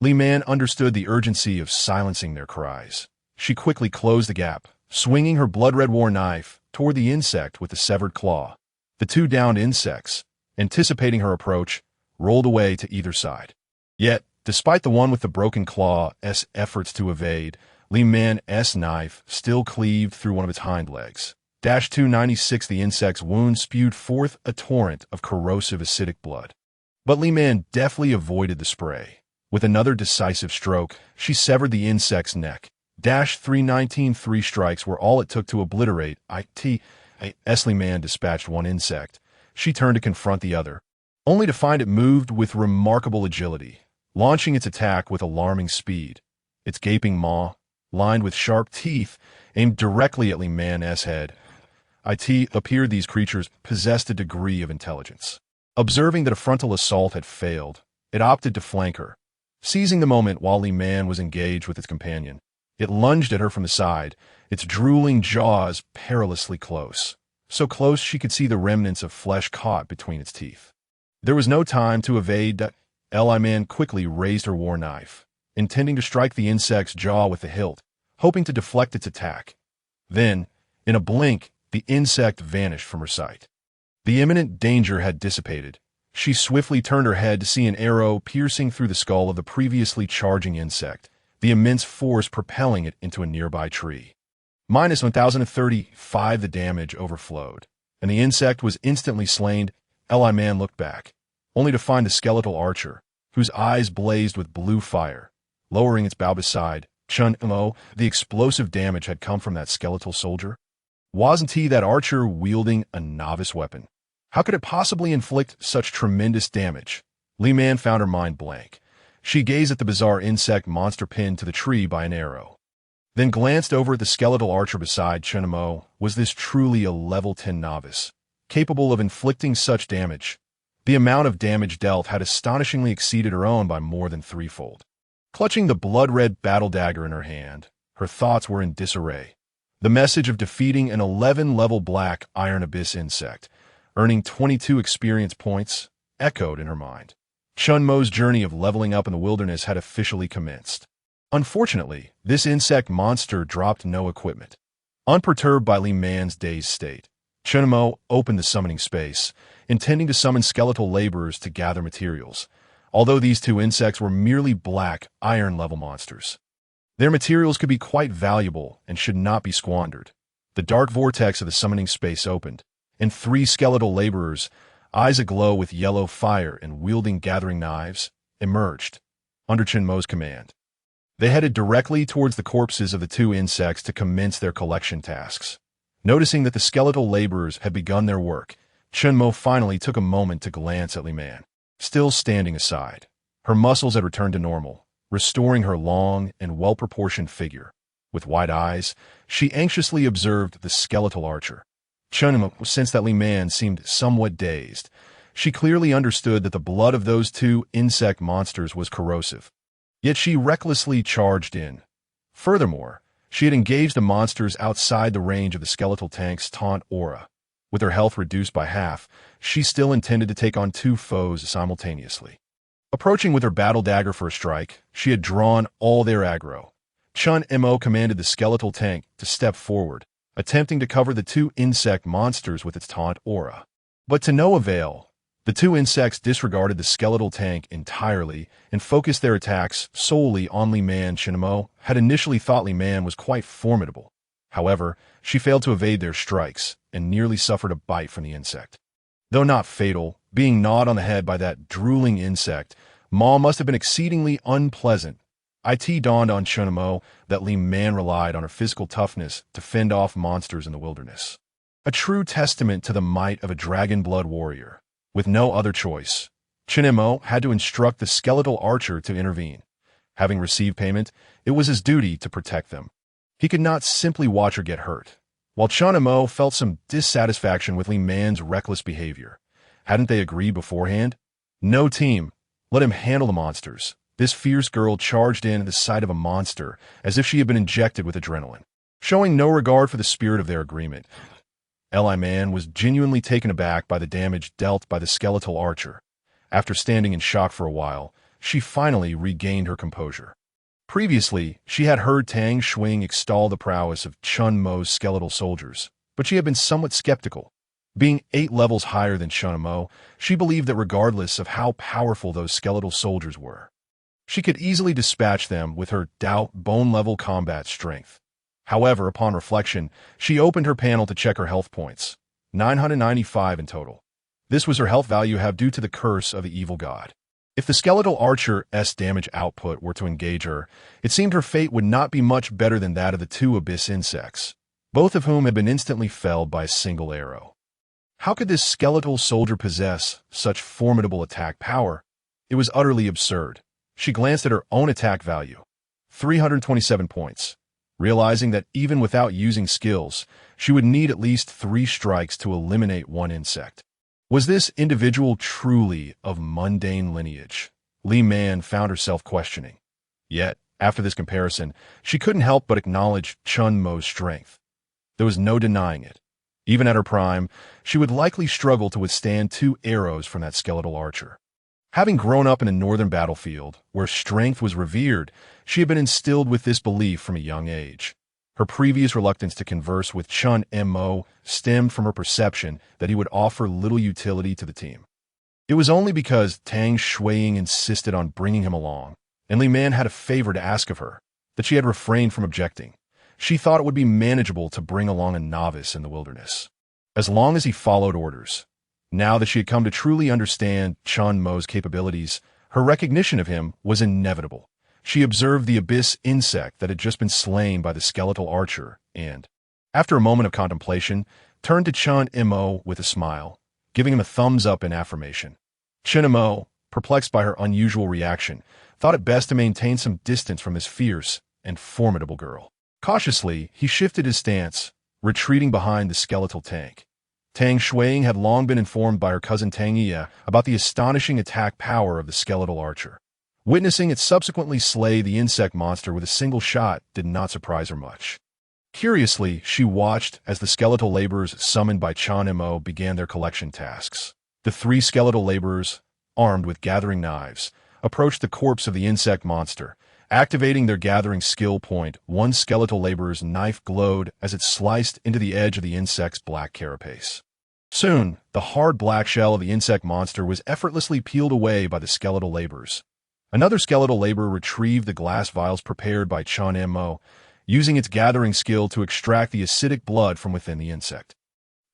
Li Man understood the urgency of silencing their cries. She quickly closed the gap, swinging her blood-red war knife toward the insect with the severed claw. The two downed insects, anticipating her approach, rolled away to either side. Yet, despite the one with the broken claw's efforts to evade, Li Man's knife still cleaved through one of its hind legs. -296 The insect's wound spewed forth a torrent of corrosive acidic blood. But Li Man deftly avoided the spray. With another decisive stroke, she severed the insect's neck. -319 Three strikes were all it took to obliterate it. As Li Man dispatched one insect, she turned to confront the other, only to find it moved with remarkable agility, launching its attack with alarming speed. Its gaping maw, lined with sharp teeth, aimed directly at Li Man's head. It appeared these creatures possessed a degree of intelligence. Observing that a frontal assault had failed, it opted to flank her. Seizing the moment while Li Man was engaged with its companion, it lunged at her from the side, its drooling jaws perilously close. So close she could see the remnants of flesh caught between its teeth. There was no time to evade. Li Man quickly raised her war knife, intending to strike the insect's jaw with the hilt, hoping to deflect its attack. Then, in a blink, the insect vanished from her sight. The imminent danger had dissipated. She swiftly turned her head to see an arrow piercing through the skull of the previously charging insect, the immense force propelling it into a nearby tree. -1035 The damage overflowed, and the insect was instantly slain. Li Man looked back, only to find the skeletal archer, whose eyes blazed with blue fire, lowering its bow beside Chen Mo. The explosive damage had come from that skeletal soldier. Wasn't he, that archer, wielding a novice weapon? How could it possibly inflict such tremendous damage? Li Man found her mind blank. She gazed at the bizarre insect monster pinned to the tree by an arrow, then glanced over at the skeletal archer beside Chen Mo. Was this truly a level 10 novice, capable of inflicting such damage? The amount of damage dealt had astonishingly exceeded her own by more than threefold. Clutching the blood-red battle dagger in her hand, her thoughts were in disarray. The message of defeating an 11-level black iron abyss insect, earning 22 experience points, echoed in her mind. Chen Mo's journey of leveling up in the wilderness had officially commenced. Unfortunately, this insect monster dropped no equipment. Unperturbed by Li Man's dazed state, Chen Mo opened the summoning space, intending to summon skeletal laborers to gather materials, although these two insects were merely black, iron-level monsters. Their materials could be quite valuable and should not be squandered. The dark vortex of the summoning space opened, and 3 skeletal laborers, eyes aglow with yellow fire and wielding gathering knives, emerged, under Chen Mo's command. They headed directly towards the corpses of the 2 insects to commence their collection tasks. Noticing that the skeletal laborers had begun their work, Chen Mo finally took a moment to glance at Li Man, still standing aside. Her muscles had returned to normal, restoring her long and well-proportioned figure. With wide eyes, she anxiously observed the skeletal archer. Chen Mo sensed that Li Man seemed somewhat dazed. She clearly understood that the blood of those 2 insect monsters was corrosive. Yet she recklessly charged in. Furthermore, she had engaged the monsters outside the range of the skeletal tank's taunt aura. With her health reduced by half, she still intended to take on 2 foes simultaneously. Approaching with her battle dagger for a strike, she had drawn all their aggro. Chen Mo commanded the skeletal tank to step forward, attempting to cover the 2 insect monsters with its taunt aura. But to no avail. The 2 insects disregarded the skeletal tank entirely and focused their attacks solely on Li Man. Chen Mo had initially thought Li Man was quite formidable. However, she failed to evade their strikes and nearly suffered a bite from the insect. Though not fatal, being gnawed on the head by that drooling insect, Ma must have been exceedingly unpleasant. It dawned on Chen Mo that Li Man relied on her physical toughness to fend off monsters in the wilderness. A true testament to the might of a dragon blood warrior. With no other choice, Chen Mo had to instruct the skeletal archer to intervene. Having received payment, it was his duty to protect them. He could not simply watch her get hurt. While Chen Mo felt some dissatisfaction with Li Man's reckless behavior. Hadn't they agreed beforehand? No team. Let him handle the monsters. This fierce girl charged in at the sight of a monster as if she had been injected with adrenaline. Showing no regard for the spirit of their agreement, Li Man was genuinely taken aback by the damage dealt by the skeletal archer. After standing in shock for a while, she finally regained her composure. Previously, she had heard Tang Xuing extol the prowess of Chen Mo's skeletal soldiers, but she had been somewhat skeptical. Being 8 levels higher than Chen Mo, she believed that regardless of how powerful those skeletal soldiers were, she could easily dispatch them with her Dao bone-level combat strength. However, upon reflection, she opened her panel to check her health points. 995 in total. This was her health value have due to the curse of the evil god. If the skeletal archer's damage output were to engage her, it seemed her fate would not be much better than that of the 2 abyss insects, both of whom had been instantly felled by a single arrow. How could this skeletal soldier possess such formidable attack power? It was utterly absurd. She glanced at her own attack value. 327 points. Realizing that even without using skills, she would need at least 3 strikes to eliminate 1 insect. Was this individual truly of mundane lineage? Li Man found herself questioning. Yet, after this comparison, she couldn't help but acknowledge Chen Mo's strength. There was no denying it. Even at her prime, she would likely struggle to withstand 2 arrows from that skeletal archer. Having grown up in a northern battlefield, where strength was revered, she had been instilled with this belief from a young age. Her previous reluctance to converse with Chen Mo stemmed from her perception that he would offer little utility to the team. It was only because Tang Xuing insisted on bringing him along, and Li Man had a favor to ask of her, that she had refrained from objecting. She thought it would be manageable to bring along a novice in the wilderness, as long as he followed orders. Now that she had come to truly understand Chen Mo's capabilities, her recognition of him was inevitable. She observed the abyss insect that had just been slain by the skeletal archer and, after a moment of contemplation, turned to Chen Mo with a smile, giving him a thumbs up in affirmation. Chen Mo, perplexed by her unusual reaction, thought it best to maintain some distance from this fierce and formidable girl. Cautiously, he shifted his stance, retreating behind the skeletal tank. Tang Xuing had long been informed by her cousin Tang Yi about the astonishing attack power of the skeletal archer. Witnessing it subsequently slay the insect monster with a single shot did not surprise her much. Curiously, she watched as the skeletal laborers summoned by Chen Mo began their collection tasks. The three skeletal laborers, armed with gathering knives, approached the corpse of the insect monster. Activating their gathering skill point, one skeletal laborer's knife glowed as it sliced into the edge of the insect's black carapace. Soon, the hard black shell of the insect monster was effortlessly peeled away by the skeletal laborers. Another skeletal laborer retrieved the glass vials prepared by Chen Mo, using its gathering skill to extract the acidic blood from within the insect.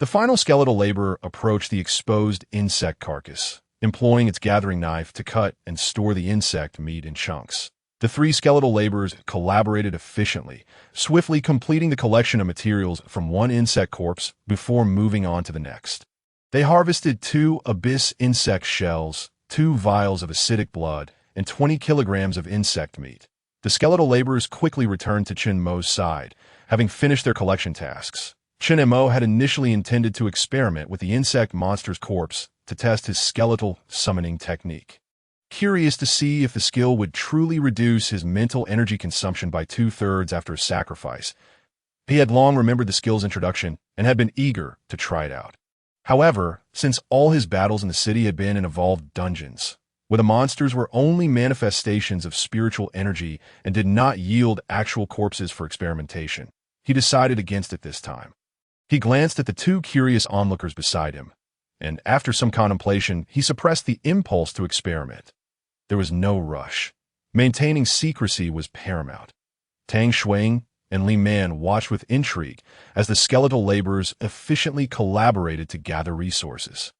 The final skeletal laborer approached the exposed insect carcass, employing its gathering knife to cut and store the insect meat in chunks. The three skeletal laborers collaborated efficiently, swiftly completing the collection of materials from one insect corpse before moving on to the next. They harvested 2 abyss insect shells, 2 vials of acidic blood, and 20 kilograms of insect meat. The skeletal laborers quickly returned to Chen Mo's side, having finished their collection tasks. Chen Mo had initially intended to experiment with the insect monster's corpse to test his skeletal summoning technique. Curious to see if the skill would truly reduce his mental energy consumption by 2/3 after a sacrifice, he had long remembered the skill's introduction and had been eager to try it out. However, since all his battles in the city had been in evolved dungeons, where the monsters were only manifestations of spiritual energy and did not yield actual corpses for experimentation, he decided against it this time. He glanced at the 2 curious onlookers beside him, and after some contemplation, he suppressed the impulse to experiment. There was no rush. Maintaining secrecy was paramount. Tang Shuang and Li Man watched with intrigue as the skeletal laborers efficiently collaborated to gather resources.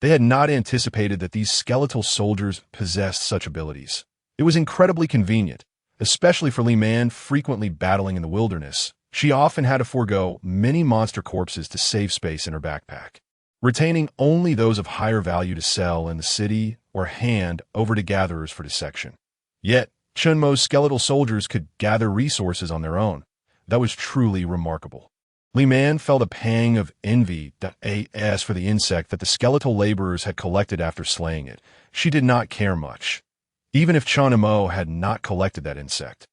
They had not anticipated that these skeletal soldiers possessed such abilities. It was incredibly convenient, especially for Li Man frequently battling in the wilderness. She often had to forego many monster corpses to save space in her backpack, retaining only those of higher value to sell in the city or hand over to gatherers for dissection. Yet, Chen Mo's skeletal soldiers could gather resources on their own. That was truly remarkable. Li Man felt a pang of envy as for the insect that the skeletal laborers had collected after slaying it. She did not care much, even if Chen Mo had not collected that insect.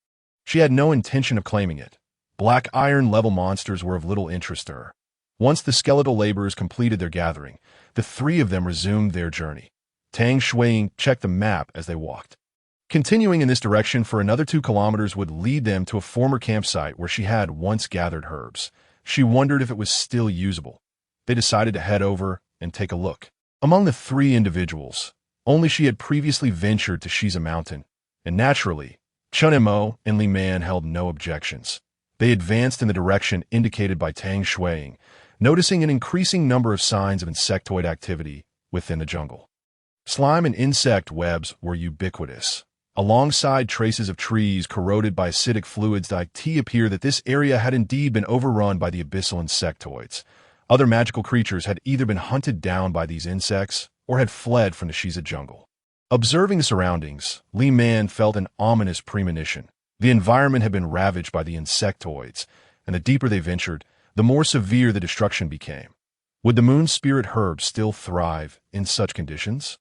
She had no intention of claiming it. Black iron-level monsters were of little interest to her. Once the skeletal laborers completed their gathering, the 3 of them resumed their journey. Tang Shuang checked the map as they walked. Continuing in this direction for another 2 kilometers would lead them to a former campsite where she had once gathered herbs. She wondered if it was still usable. They decided to head over and take a look. Among the 3 individuals, only she had previously ventured to Shiza Mountain, and naturally, Chen Mo and Li Man held no objections. They advanced in the direction indicated by Tang Shuang, noticing an increasing number of signs of insectoid activity within the jungle. Slime and insect webs were ubiquitous. Alongside traces of trees corroded by acidic fluids, it appeared that this area had indeed been overrun by the abyssal insectoids. Other magical creatures had either been hunted down by these insects or had fled from the Shiza jungle. Observing the surroundings, Li Man felt an ominous premonition. The environment had been ravaged by the insectoids, and the deeper they ventured, the more severe the destruction became. Would the moon spirit herb still thrive in such conditions?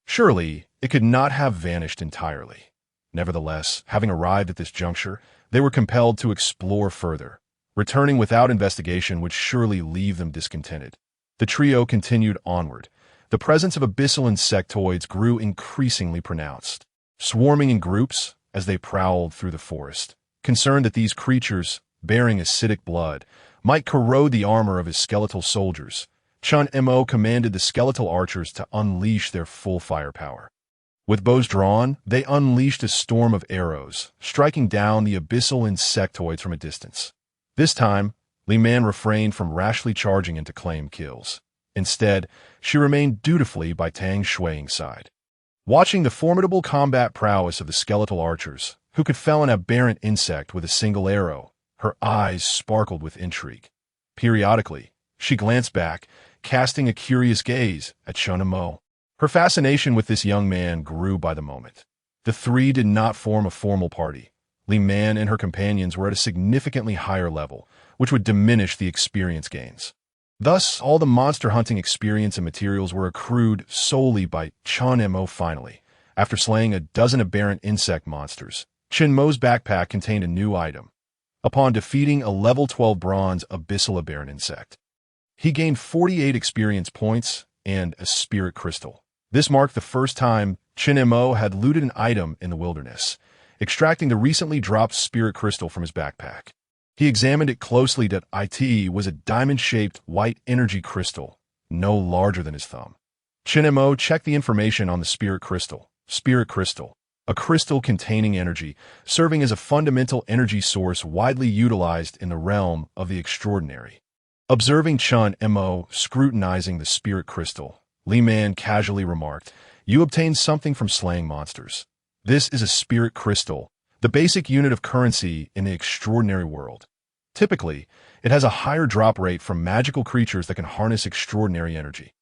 Surely, it could not have vanished entirely. Nevertheless, having arrived at this juncture, they were compelled to explore further. Returning without investigation would surely leave them discontented. The trio continued onward. The presence of abyssal insectoids grew increasingly pronounced, swarming in groups as they prowled through the forest. Concerned that these creatures, bearing acidic blood, might corrode the armor of his skeletal soldiers, Chen Mo commanded the skeletal archers to unleash their full firepower. With bows drawn, they unleashed a storm of arrows, striking down the abyssal insectoids from a distance. This time, Li Man refrained from rashly charging in to claim kills. Instead, she remained dutifully by Tang Shuang's side. Watching the formidable combat prowess of the skeletal archers, who could fell an aberrant insect with a single arrow, her eyes sparkled with intrigue. Periodically, she glanced back, casting a curious gaze at Chen Mo. Her fascination with this young man grew by the moment. The 3 did not form a formal party. Li Man and her companions were at a significantly higher level, which would diminish the experience gains. Thus, all the monster hunting experience and materials were accrued solely by Chen Mo finally, After slaying a dozen aberrant insect monsters, Chen Mo's backpack contained a new item. Upon defeating a level 12 bronze abyssal aberrant insect, he gained 48 experience points and a spirit crystal. This marked the first time Chen Mo had looted an item in the wilderness, extracting the recently dropped spirit crystal from his backpack. He examined it closely. It was a diamond-shaped white energy crystal, no larger than his thumb. Chen Mo checked the information on the spirit crystal. Spirit crystal, a crystal containing energy, serving as a fundamental energy source widely utilized in the realm of the extraordinary. Observing Chen Mo scrutinizing the spirit crystal, Li Man casually remarked, "You obtained something from slaying monsters. This is a spirit crystal, the basic unit of currency in the extraordinary world. Typically, it has a higher drop rate from magical creatures that can harness extraordinary energy."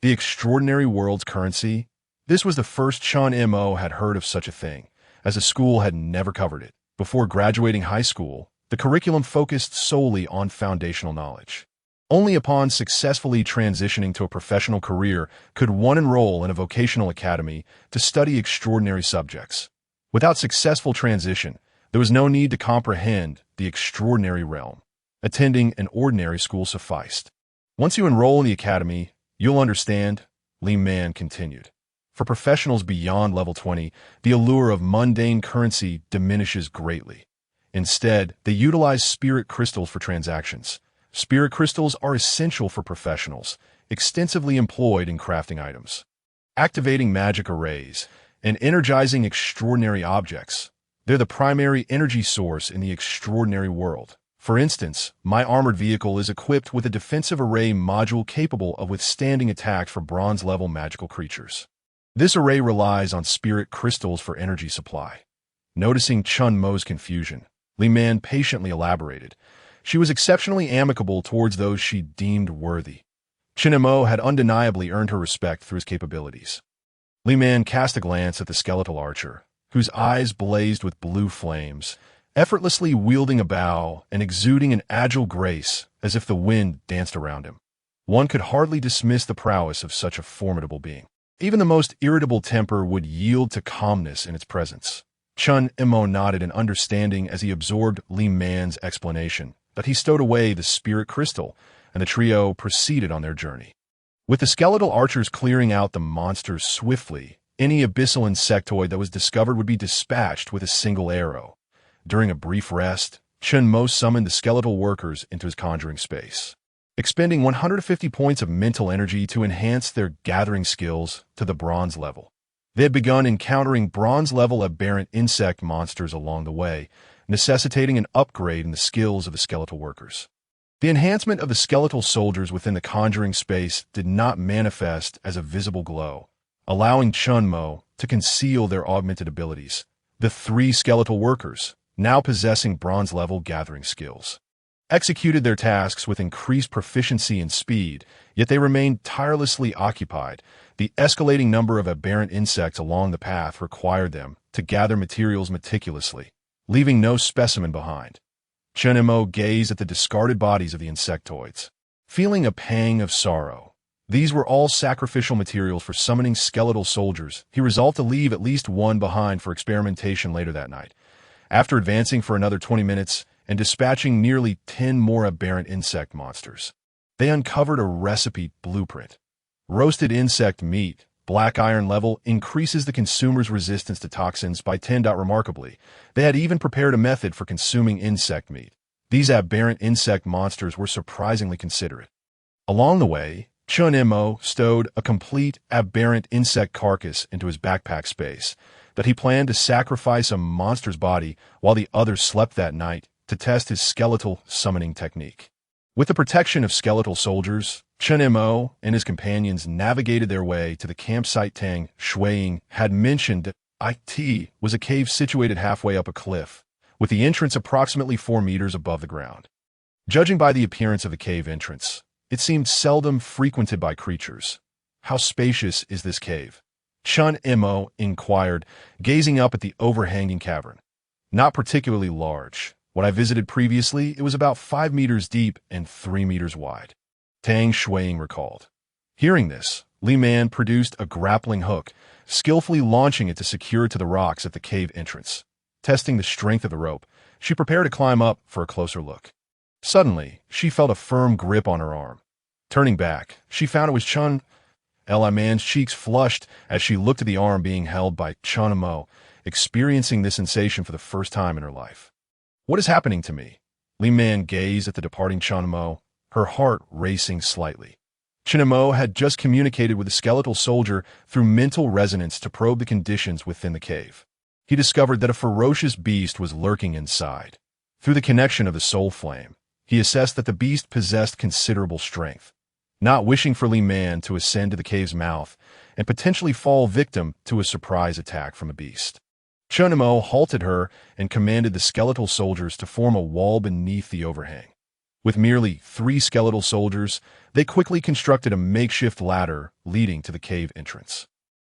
The extraordinary world's currency? This was the first Chen Mo had heard of such a thing, as the school had never covered it. Before graduating high school, the curriculum focused solely on foundational knowledge. Only upon successfully transitioning to a professional career could one enroll in a vocational academy to study extraordinary subjects. Without successful transition, there was no need to comprehend the extraordinary realm. Attending an ordinary school sufficed. Once you enroll in the academy, you'll understand, Li Man continued. For professionals beyond level 20, the allure of mundane currency diminishes greatly. Instead, they utilize spirit crystals for transactions. Spirit crystals are essential for professionals, extensively employed in crafting items, activating magic arrays, and energizing extraordinary objects. They're the primary energy source in the extraordinary world. For instance, my armored vehicle is equipped with a defensive array module capable of withstanding attack from bronze-level magical creatures. This array relies on spirit crystals for energy supply. Noticing Chen Mo's confusion, Li Man patiently elaborated. She was exceptionally amicable towards those she deemed worthy. Chen Mo had undeniably earned her respect through his capabilities. Li Man cast a glance at the skeletal archer, whose eyes blazed with blue flames, effortlessly wielding a bow and exuding an agile grace as if the wind danced around him. One could hardly dismiss the prowess of such a formidable being. Even the most irritable temper would yield to calmness in its presence. Chen Mo nodded in understanding as he absorbed Li Man's explanation, but he stowed away the spirit crystal, and the trio proceeded on their journey. With the skeletal archers clearing out the monsters swiftly, any abyssal insectoid that was discovered would be dispatched with a single arrow. During a brief rest, Chen Mo summoned the skeletal workers into his conjuring space, expending 150 points of mental energy to enhance their gathering skills to the bronze level. They had begun encountering bronze-level aberrant insect monsters along the way, necessitating an upgrade in the skills of the skeletal workers. The enhancement of the skeletal soldiers within the conjuring space did not manifest as a visible glow, allowing Chen Mo to conceal their augmented abilities. The three skeletal workers, now possessing bronze-level gathering skills, executed their tasks with increased proficiency and speed, yet they remained tirelessly occupied. The escalating number of aberrant insects along the path required them to gather materials meticulously, leaving no specimen behind. Chen Mo gazed at the discarded bodies of the insectoids, feeling a pang of sorrow. These were all sacrificial materials for summoning skeletal soldiers. He resolved to leave at least one behind for experimentation later that night. After advancing for another 20 minutes and dispatching nearly 10 more aberrant insect monsters, they uncovered a recipe blueprint. Roasted insect meat, black iron level, increases the consumer's resistance to toxins by 10. Remarkably, they had even prepared a method for consuming insect meat. These aberrant insect monsters were surprisingly considerate. Along the way, Chen Mo stowed a complete aberrant insect carcass into his backpack space that he planned to sacrifice a monster's body while the others slept that night to test his skeletal summoning technique. With the protection of skeletal soldiers, Chen Mo and his companions navigated their way to the campsite. Tang Shuiying had mentioned it was a cave situated halfway up a cliff, with the entrance approximately 4 meters above the ground. Judging by the appearance of the cave entrance, it seemed seldom frequented by creatures. How spacious is this cave? Chen Mo inquired, gazing up at the overhanging cavern. Not particularly large. When I visited previously, it was about 5 meters deep and 3 meters wide. Tang Shuiying recalled. Hearing this, Li Man produced a grappling hook, skillfully launching it to secure it to the rocks at the cave entrance. Testing the strength of the rope, she prepared to climb up for a closer look. Suddenly, she felt a firm grip on her arm. Turning back, she found it was Chen. Li Man's cheeks flushed as she looked at the arm being held by Chen Mo, experiencing this sensation for the first time in her life. What is happening to me? Li Man gazed at the departing Chen Mo, her heart racing slightly. Chen Mo had just communicated with the skeletal soldier through mental resonance to probe the conditions within the cave. He discovered that a ferocious beast was lurking inside. Through the connection of the soul flame, he assessed that the beast possessed considerable strength. Not wishing for Li Man to ascend to the cave's mouth and potentially fall victim to a surprise attack from a beast, Chen Mo halted her and commanded the skeletal soldiers to form a wall beneath the overhang. With merely 3 skeletal soldiers, they quickly constructed a makeshift ladder leading to the cave entrance.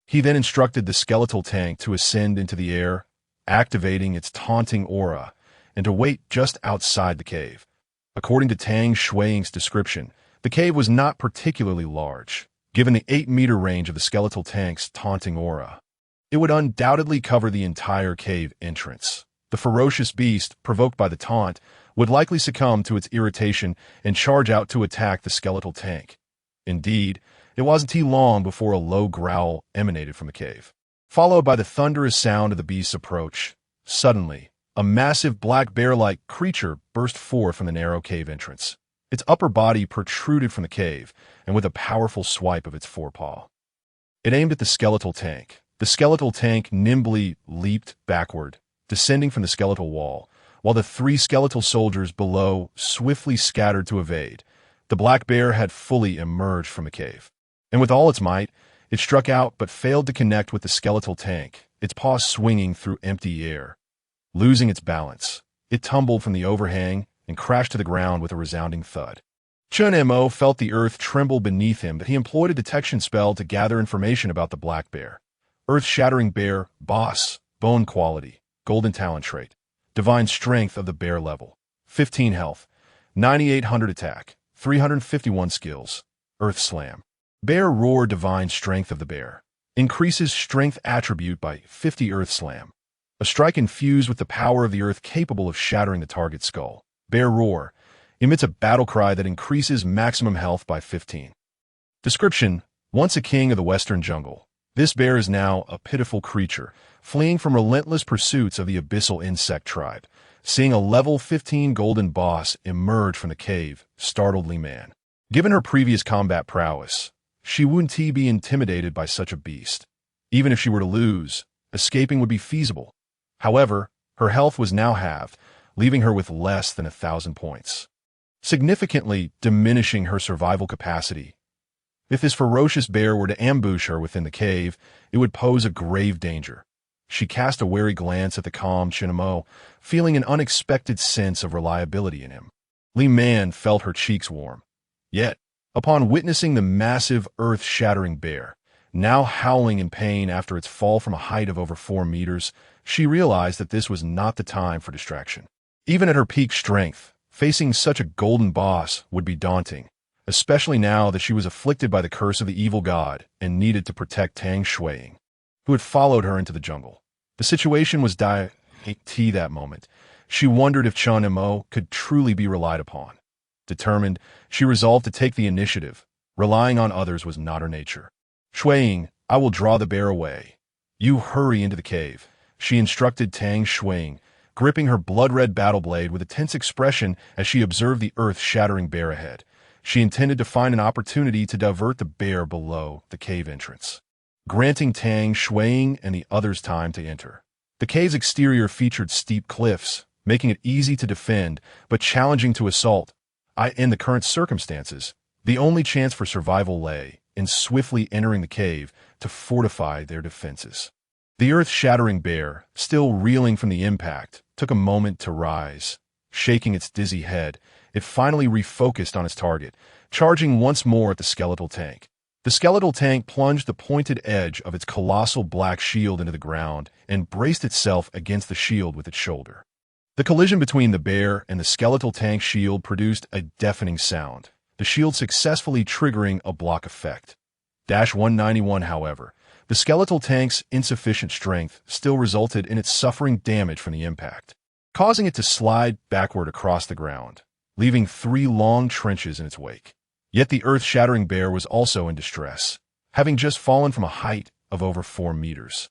He then instructed the skeletal tank to ascend into the air, activating its taunting aura, and to wait just outside the cave. According to Tang Shuiying's description, the cave was not particularly large, given the 8-meter range of the skeletal tank's taunting aura. It would undoubtedly cover the entire cave entrance. The ferocious beast, provoked by the taunt, would likely succumb to its irritation and charge out to attack the skeletal tank. Indeed, it wasn't too long before a low growl emanated from the cave, followed by the thunderous sound of the beast's approach. Suddenly, a massive black bear-like creature burst forth from the narrow cave entrance. Its upper body protruded from the cave, and with a powerful swipe of its forepaw, it aimed at the skeletal tank. The skeletal tank nimbly leaped backward, descending from the skeletal wall, while the 3 skeletal soldiers below swiftly scattered to evade. The black bear had fully emerged from the cave, and with all its might, it struck out but failed to connect with the skeletal tank, its paws swinging through empty air. Losing its balance, it tumbled from the overhang and crashed to the ground with a resounding thud. Chen Mo felt the earth tremble beneath him, but he employed a detection spell to gather information about the black bear. Earth-shattering bear, boss, bone quality, golden talent trait, divine strength of the bear level, 15 health, 9800 attack, 351 skills, earth slam. Bear roar, divine strength of the bear, increases strength attribute by 50 earth slam. A strike infused with the power of the earth capable of shattering the target's skull. Bear roar emits a battle cry that increases maximum health by 15. Description: once a king of the western jungle, this bear is now a pitiful creature, fleeing from relentless pursuits of the abyssal insect tribe. Seeing a level 15 golden boss emerge from the cave startled Li Man. Given her previous combat prowess, she wouldn't be intimidated by such a beast. Even if she were to lose, escaping would be feasible. However, her health was now halved, leaving her with less than 1,000 points, significantly diminishing her survival capacity. If this ferocious bear were to ambush her within the cave, it would pose a grave danger. She cast a wary glance at the calm Chen Mo, feeling an unexpected sense of reliability in him. Li Man felt her cheeks warm. Yet, upon witnessing the massive earth-shattering bear, now howling in pain after its fall from a height of over 4 meters, she realized that this was not the time for distraction. Even at her peak strength, facing such a golden boss would be daunting, especially now that she was afflicted by the curse of the evil god and needed to protect Tang Shuiying, who had followed her into the jungle. The situation was dire that moment. She wondered if Chen Mo could truly be relied upon. Determined, she resolved to take the initiative. Relying on others was not her nature. Shuiying, I will draw the bear away. You hurry into the cave, she instructed Tang Shuiying, gripping her blood-red battle blade with a tense expression as she observed the earth-shattering bear ahead. She intended to find an opportunity to divert the bear below the cave entrance, granting Tang Shuiying and the others time to enter. The cave's exterior featured steep cliffs, making it easy to defend but challenging to assault. In the current circumstances, the only chance for survival lay in swiftly entering the cave to fortify their defenses. The earth-shattering bear, still reeling from the impact, took a moment to rise. Shaking its dizzy head, it finally refocused on its target, charging once more at the skeletal tank. The skeletal tank plunged the pointed edge of its colossal black shield into the ground and braced itself against the shield with its shoulder. The collision between the bear and the skeletal tank shield produced a deafening sound, the shield successfully triggering a block effect. 191, however, the skeletal tank's insufficient strength still resulted in its suffering damage from the impact, causing it to slide backward across the ground, leaving 3 long trenches in its wake. Yet the earth-shattering bear was also in distress, having just fallen from a height of over 4 meters.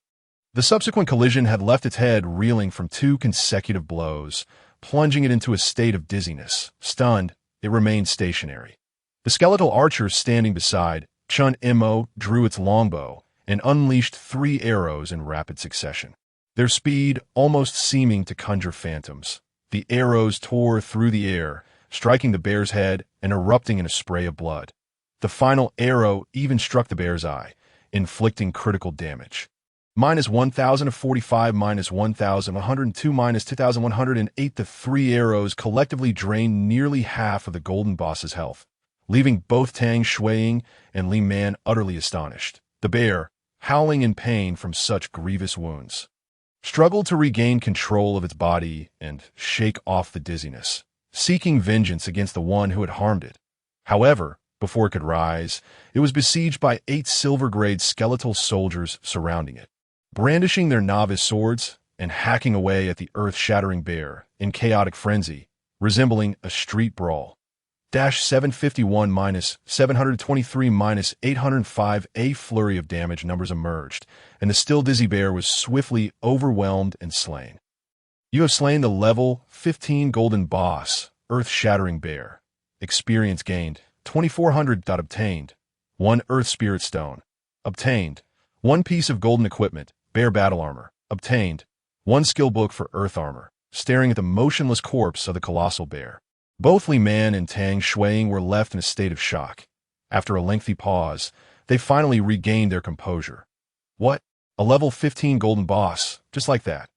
The subsequent collision had left its head reeling from 2 consecutive blows, plunging it into a state of dizziness. Stunned, it remained stationary. The skeletal archer standing beside Chen Mo drew its longbow and unleashed 3 arrows in rapid succession. Their speed almost seeming to conjure phantoms. The arrows tore through the air, striking the bear's head and erupting in a spray of blood. The final arrow even struck the bear's eye, inflicting critical damage. -1,045, -1,102, -2,108. The 3 arrows collectively drained nearly half of the golden boss's health, leaving both Tang Shuiying and Li Man utterly astonished. The bear, howling in pain from such grievous wounds, struggled to regain control of its body and shake off the dizziness, seeking vengeance against the one who had harmed it. However, before it could rise, it was besieged by 8 silver-grade skeletal soldiers surrounding it, brandishing their novice swords and hacking away at the earth-shattering bear in chaotic frenzy, resembling a street brawl. 751 -723 -805. A flurry of damage numbers emerged, and the still dizzy bear was swiftly overwhelmed and slain. You have slain the level 15 golden boss, earth-shattering bear. Experience gained, 2400. Obtained, 1 earth spirit stone. Obtained, 1 piece of golden equipment, bear battle armor. Obtained, 1 skill book for earth armor. Staring at the motionless corpse of the colossal bear, both Li Man and Tang Shuiying were left in a state of shock. After a lengthy pause, they finally regained their composure. What? A level 15 golden boss, just like that?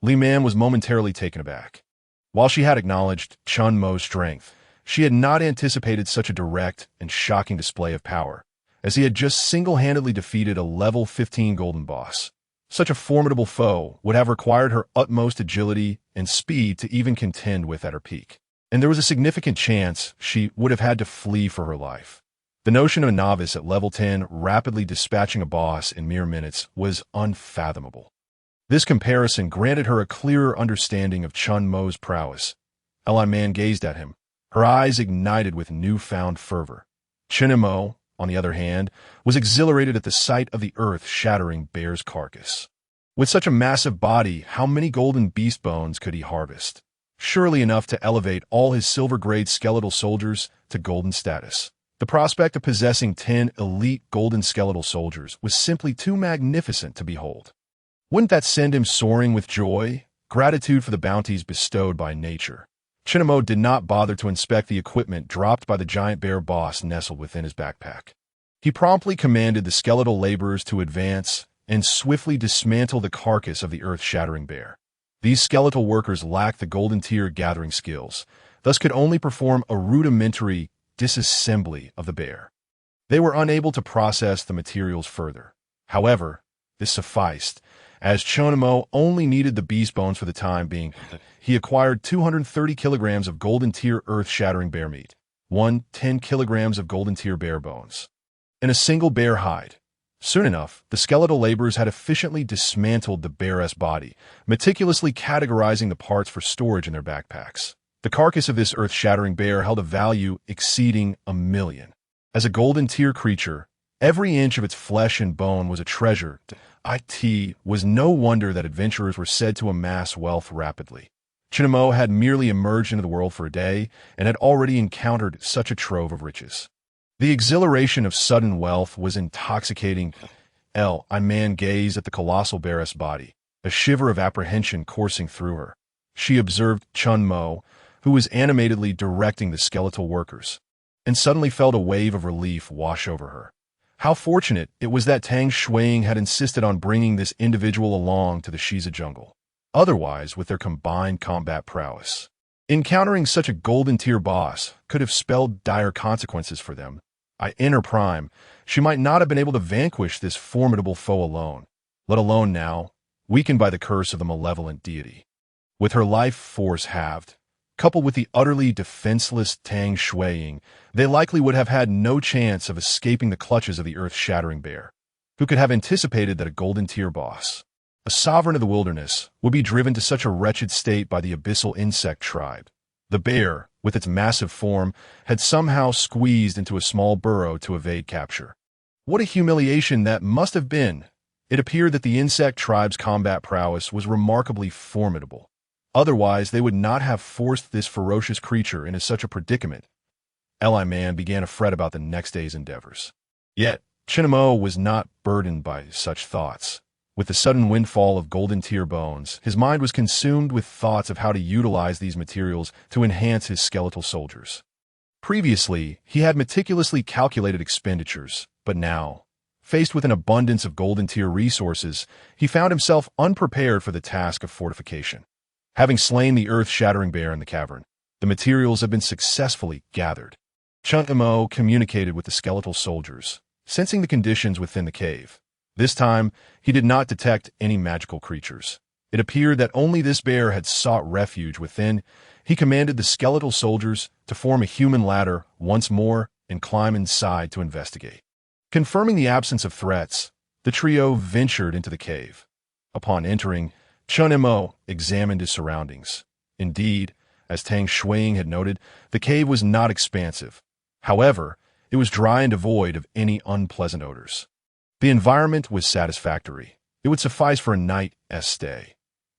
Li Man was momentarily taken aback. While she had acknowledged Chen Mo's strength, she had not anticipated such a direct and shocking display of power, as he had just single-handedly defeated a level 15 golden boss. Such a formidable foe would have required her utmost agility and speed to even contend with at her peak, and there was a significant chance she would have had to flee for her life. The notion of a novice at level 10 rapidly dispatching a boss in mere minutes was unfathomable. This comparison granted her a clearer understanding of Chen Mo's prowess. Li Man gazed at him, her eyes ignited with newfound fervor. Chen Mo, on the other hand, was exhilarated at the sight of the earth-shattering bear's carcass. With such a massive body, how many golden beast bones could he harvest? Surely enough to elevate all his silver-grade skeletal soldiers to golden status. The prospect of possessing 10 elite golden skeletal soldiers was simply too magnificent to behold. Wouldn't that send him soaring with joy, gratitude for the bounties bestowed by nature? Chen Mo did not bother to inspect the equipment dropped by the giant bear boss nestled within his backpack. He promptly commanded the skeletal laborers to advance and swiftly dismantle the carcass of the earth-shattering bear. These skeletal workers lacked the golden tier gathering skills, thus could only perform a rudimentary disassembly of the bear. They were unable to process the materials further. However, this sufficed, as Chen Mo only needed the beast bones for the time being. He acquired 230 kilograms of golden tier earth-shattering bear meat, 10 kilograms of golden tier bear bones, and a single bear hide. Soon enough, the skeletal laborers had efficiently dismantled the bear's body, meticulously categorizing the parts for storage in their backpacks. The carcass of this earth-shattering bear held a value exceeding $1 million. As a golden tier creature, every inch of its flesh and bone was a treasure. It was no wonder that adventurers were said to amass wealth rapidly. Chen Mo had merely emerged into the world for a day and had already encountered such a trove of riches. The exhilaration of sudden wealth was intoxicating. Li Man gazed at the colossal bear's body, a shiver of apprehension coursing through her. She observed Chen Mo, who was animatedly directing the skeletal workers, and suddenly felt a wave of relief wash over her. How fortunate it was that Tang Shuiying had insisted on bringing this individual along to the Shiza jungle. Otherwise, with their combined combat prowess, encountering such a golden tier boss could have spelled dire consequences for them. In her prime, she might not have been able to vanquish this formidable foe alone, let alone now, weakened by the curse of the malevolent deity. With her life force halved, Coupled with the utterly defenseless Tang Shuiying, they likely would have had no chance of escaping the clutches of the earth-shattering bear. Who could have anticipated that a golden tier boss, a sovereign of the wilderness, would be driven to such a wretched state by the abyssal insect tribe? The bear, with its massive form, had somehow squeezed into a small burrow to evade capture. What a humiliation that must have been! It appeared that the insect tribe's combat prowess was remarkably formidable. Otherwise, they would not have forced this ferocious creature into such a predicament. Li Man began to fret about the next day's endeavors. Yet, Chen Mo was not burdened by such thoughts. With the sudden windfall of golden tier bones, his mind was consumed with thoughts of how to utilize these materials to enhance his skeletal soldiers. Previously, he had meticulously calculated expenditures, but now, faced with an abundance of golden tier resources, he found himself unprepared for the task of fortification. Having slain the earth-shattering bear in the cavern, the materials had been successfully gathered. Chen Mo communicated with the skeletal soldiers, sensing the conditions within the cave. This time, he did not detect any magical creatures. It appeared that only this bear had sought refuge within. He commanded the skeletal soldiers to form a human ladder once more and climb inside to investigate. Confirming the absence of threats, the trio ventured into the cave. Upon entering, Chen Mo examined his surroundings. Indeed, as Tang Shuiying had noted, the cave was not expansive. However, it was dry and devoid of any unpleasant odors. The environment was satisfactory. It would suffice for a night's stay.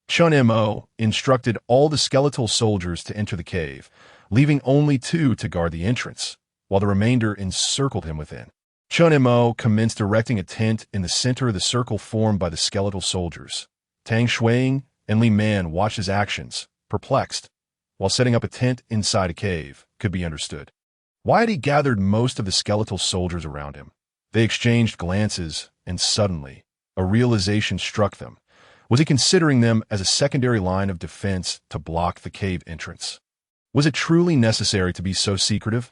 Chen Mo instructed all the skeletal soldiers to enter the cave, leaving only 2 to guard the entrance, while the remainder encircled him within. Chen Mo commenced erecting a tent in the center of the circle formed by the skeletal soldiers. Tang Shuiying and Li Man watched his actions, perplexed. While setting up a tent inside a cave could be understood, why had he gathered most of the skeletal soldiers around him? They exchanged glances, and suddenly, a realization struck them. Was he considering them as a secondary line of defense to block the cave entrance? Was it truly necessary to be so secretive?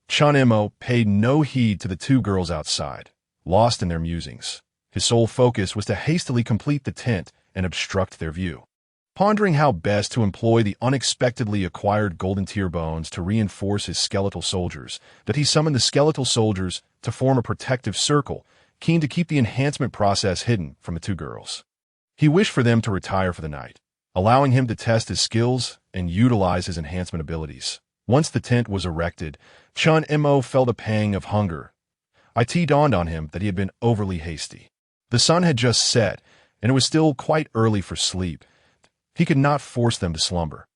Chen Mo paid no heed to the 2 girls outside, lost in their musings. His sole focus was to hastily complete the tent and obstruct their view. Pondering how best to employ the unexpectedly acquired golden tier bones to reinforce his skeletal soldiers, that he summoned the skeletal soldiers to form a protective circle, keen to keep the enhancement process hidden from the 2 girls. He wished for them to retire for the night, allowing him to test his skills and utilize his enhancement abilities. Once the tent was erected, Chen Mo felt a pang of hunger. It dawned on him that he had been overly hasty. The sun had just set, and it was still quite early for sleep. He could not force them to slumber,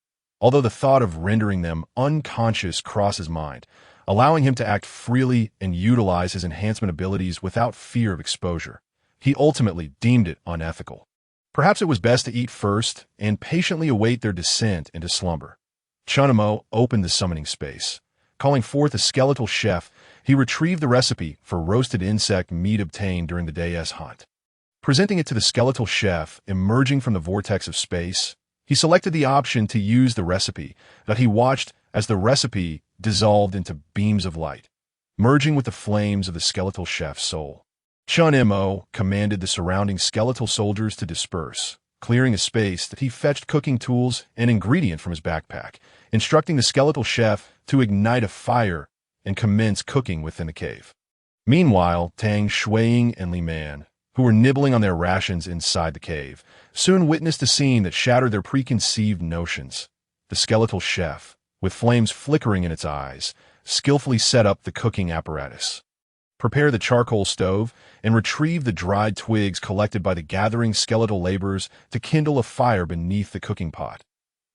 although the thought of rendering them unconscious crossed his mind, allowing him to act freely and utilize his enhancement abilities without fear of exposure. He ultimately deemed it unethical. Perhaps it was best to eat first and patiently await their descent into slumber. Chen Mo opened the summoning space. Calling forth a skeletal chef, he retrieved the recipe for roasted insect meat obtained during the day's hunt. Presenting it to the skeletal chef emerging from the vortex of space, he selected the option to use the recipe that he watched as the recipe dissolved into beams of light, merging with the flames of the skeletal chef's soul. Chen Mo commanded the surrounding skeletal soldiers to disperse, clearing a space that he fetched cooking tools and ingredient from his backpack, instructing the skeletal chef to ignite a fire and commence cooking within the cave. Meanwhile, Tang Shuiying and Li Man, who were nibbling on their rations inside the cave, soon witnessed a scene that shattered their preconceived notions. The skeletal chef, with flames flickering in its eyes, skillfully set up the cooking apparatus. Prepare the charcoal stove and retrieve the dried twigs collected by the gathering skeletal laborers to kindle a fire beneath the cooking pot.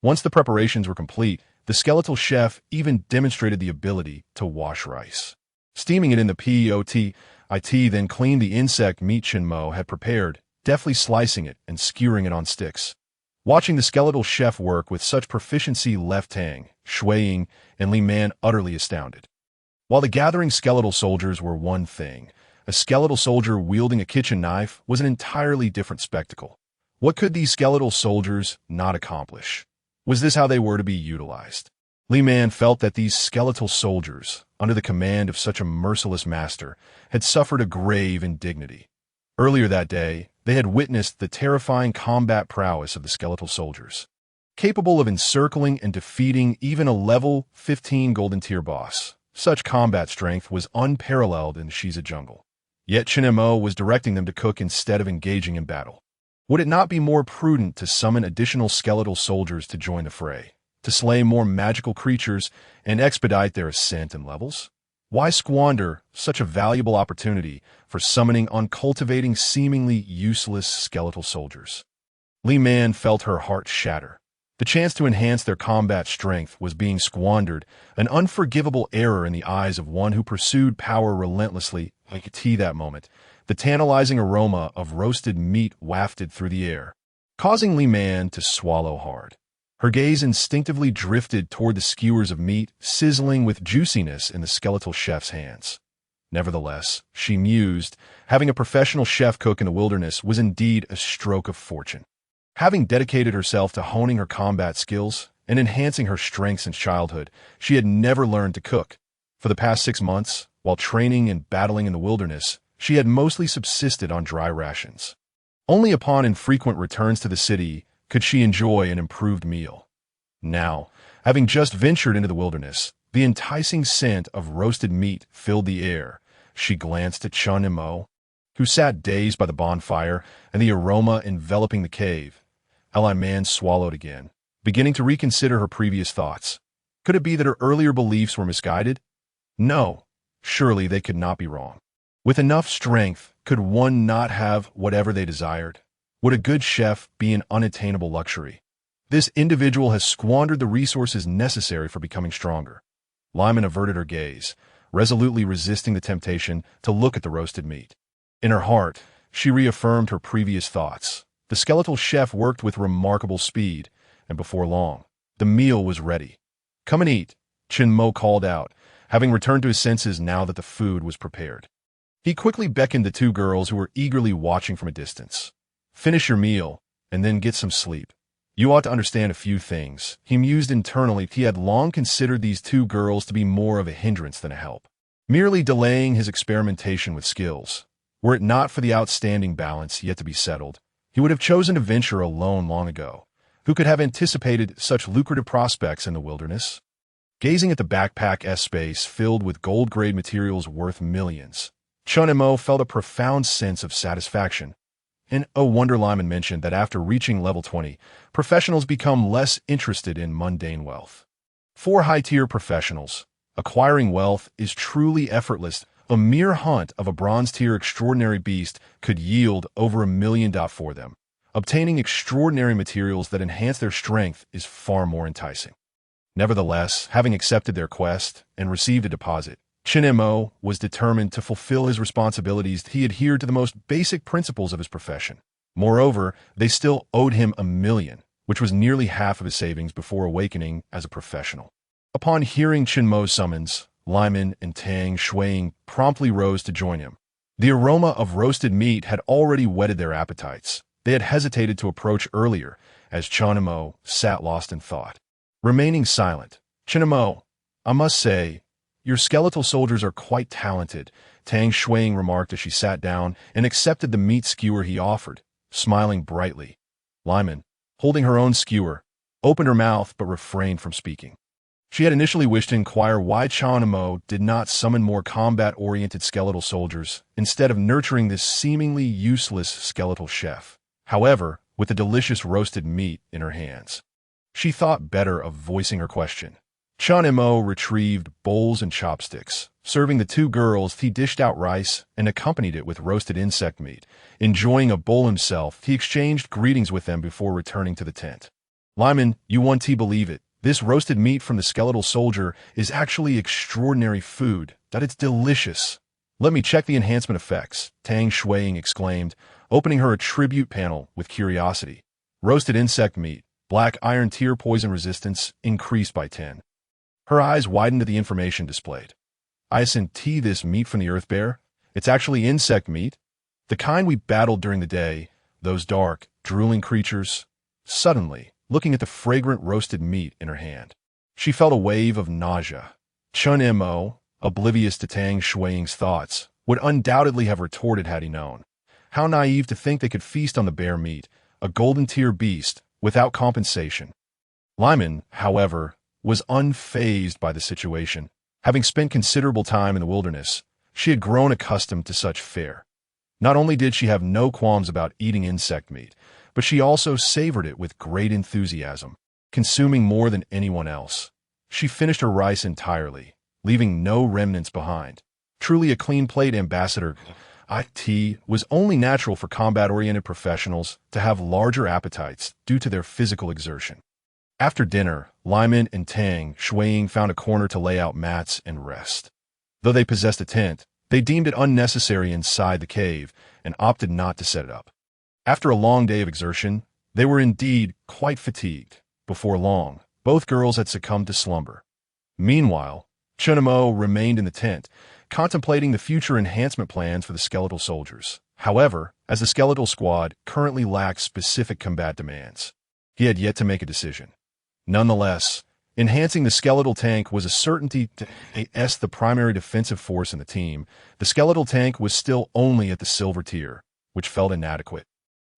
Once the preparations were complete, the skeletal chef even demonstrated the ability to wash rice. Steaming it in the pot, then cleaned the insect meat Chen Mo had prepared, deftly slicing it and skewering it on sticks. Watching the skeletal chef work with such proficiency left Tang, Shuiying, and Li Man utterly astounded. While the gathering skeletal soldiers were one thing, a skeletal soldier wielding a kitchen knife was an entirely different spectacle. What could these skeletal soldiers not accomplish? Was this how they were to be utilized? Li Man felt that these skeletal soldiers, under the command of such a merciless master, had suffered a grave indignity. Earlier that day, they had witnessed the terrifying combat prowess of the skeletal soldiers. capable of encircling and defeating even a level 15 golden tier boss. Such combat strength was unparalleled in the Shiza jungle. Yet Chen Mo was directing them to cook instead of engaging in battle. Would it not be more prudent to summon additional skeletal soldiers to join the fray, to slay more magical creatures and expedite their ascent and levels? Why squander such a valuable opportunity for summoning uncultivating, seemingly useless skeletal soldiers? Li Man felt her heart shatter. The chance to enhance their combat strength was being squandered, an unforgivable error in the eyes of one who pursued power relentlessly. Like tea that moment, the tantalizing aroma of roasted meat wafted through the air, causing Li Man to swallow hard. Her gaze instinctively drifted toward the skewers of meat, sizzling with juiciness in the skeletal chef's hands. Nevertheless, she mused, having a professional chef cook in the wilderness was indeed a stroke of fortune. Having dedicated herself to honing her combat skills and enhancing her strength since childhood, she had never learned to cook. For the past 6 months, while training and battling in the wilderness, she had mostly subsisted on dry rations. Only upon infrequent returns to the city could she enjoy an improved meal. Now, having just ventured into the wilderness, the enticing scent of roasted meat filled the air. She glanced at Chen Mo, who sat dazed by the bonfire and the aroma enveloping the cave. Li Man swallowed again, beginning to reconsider her previous thoughts. Could it be that her earlier beliefs were misguided? No, surely they could not be wrong. With enough strength, could one not have whatever they desired? Would a good chef be an unattainable luxury? This individual has squandered the resources necessary for becoming stronger. Lyman averted her gaze, resolutely resisting the temptation to look at the roasted meat. In her heart, she reaffirmed her previous thoughts. The skeletal chef worked with remarkable speed, and before long, the meal was ready. "Come and eat," Chen Mo called out, having returned to his senses now that the food was prepared. He quickly beckoned the 2 girls who were eagerly watching from a distance. "Finish your meal, and then get some sleep. You ought to understand a few things." He mused internally. He had long considered these 2 girls to be more of a hindrance than a help, merely delaying his experimentation with skills. Were it not for the outstanding balance yet to be settled, he would have chosen to venture alone long ago. Who could have anticipated such lucrative prospects in the wilderness? Gazing at the backpack space filled with gold-grade materials worth millions, Chen Mo felt a profound sense of satisfaction. And Wonder Lyman mentioned that after reaching level 20, professionals become less interested in mundane wealth. For high-tier professionals, acquiring wealth is truly effortless. A mere hunt of a bronze-tier extraordinary beast could yield over $1 million for them. Obtaining extraordinary materials that enhance their strength is far more enticing. Nevertheless, having accepted their quest and received a deposit, Chen Mo was determined to fulfill his responsibilities. He adhered to the most basic principles of his profession. Moreover, they still owed him $1 million, which was nearly half of his savings before awakening as a professional. Upon hearing Chen Mo's summons, Lyman and Tang Shuang promptly rose to join him. The aroma of roasted meat had already whetted their appetites. They had hesitated to approach earlier, as Chen Mo sat lost in thought. Remaining silent, "Chen Mo, I must say, your skeletal soldiers are quite talented," Tang Shuang remarked as she sat down and accepted the meat skewer he offered, smiling brightly. Lyman, holding her own skewer, opened her mouth but refrained from speaking. She had initially wished to inquire why Chen Mo did not summon more combat-oriented skeletal soldiers instead of nurturing this seemingly useless skeletal chef. However, with the delicious roasted meat in her hands, she thought better of voicing her question. Chen Mo retrieved bowls and chopsticks. Serving the 2 girls, he dished out rice and accompanied it with roasted insect meat. Enjoying a bowl himself, he exchanged greetings with them before returning to the tent. "Lyman, you won't believe it. This roasted meat from the skeletal soldier is actually extraordinary food. That it's delicious." "Let me check the enhancement effects," Tang Shuang exclaimed, opening her attribute panel with curiosity. Roasted insect meat, black iron tier poison resistance increased by 10. Her eyes widened at the information displayed. "I sent this meat from the earth bear. It's actually insect meat. The kind we battled during the day, those dark, drooling creatures." Suddenly, looking at the fragrant roasted meat in her hand, she felt a wave of nausea. Chen Mo, oblivious to Tang Shuang's thoughts, would undoubtedly have retorted had he known. How naive to think they could feast on the bear meat, a golden tier beast, without compensation. Lyman, however, was unfazed by the situation. Having spent considerable time in the wilderness, she had grown accustomed to such fare. Not only did she have no qualms about eating insect meat, but she also savored it with great enthusiasm, consuming more than anyone else. She finished her rice entirely, leaving no remnants behind. Truly a clean plate ambassador. It was only natural for combat-oriented professionals to have larger appetites due to their physical exertion. After dinner, Lyman and Tang Shuiying found a corner to lay out mats and rest. Though they possessed a tent, they deemed it unnecessary inside the cave and opted not to set it up. After a long day of exertion, they were indeed quite fatigued. Before long, both girls had succumbed to slumber. Meanwhile, Chen Mo remained in the tent, contemplating the future enhancement plans for the skeletal soldiers. However, as the skeletal squad currently lacked specific combat demands, he had yet to make a decision. Nonetheless, enhancing the skeletal tank was a certainty to the primary defensive force in the team. The skeletal tank was still only at the silver tier, which felt inadequate.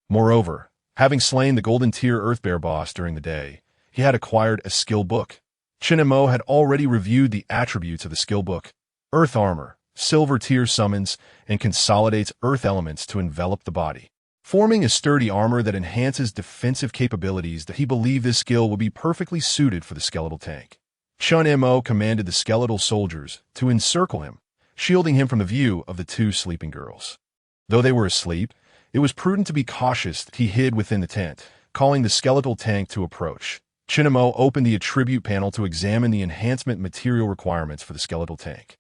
Moreover, having slain the golden tier Earthbear boss during the day, he had acquired a skill book. Chen Mo had already reviewed the attributes of the skill book. Earth armor, silver tier summons, and consolidates earth elements to envelop the body, forming a sturdy armor that enhances defensive capabilities. That he believed this skill would be perfectly suited for the skeletal tank. Chen Mo commanded the skeletal soldiers to encircle him, shielding him from the view of the two sleeping girls. Though they were asleep, it was prudent to be cautious. He hid within the tent, calling the skeletal tank to approach. Chen Mo opened the attribute panel to examine the enhancement material requirements for the skeletal tank.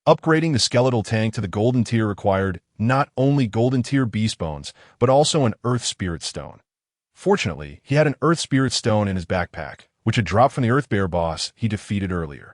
Upgrading the skeletal tank to the golden tier required not only golden tier beast bones, but also an earth spirit stone. Fortunately, he had an earth spirit stone in his backpack, which had dropped from the Earthbear boss he defeated earlier.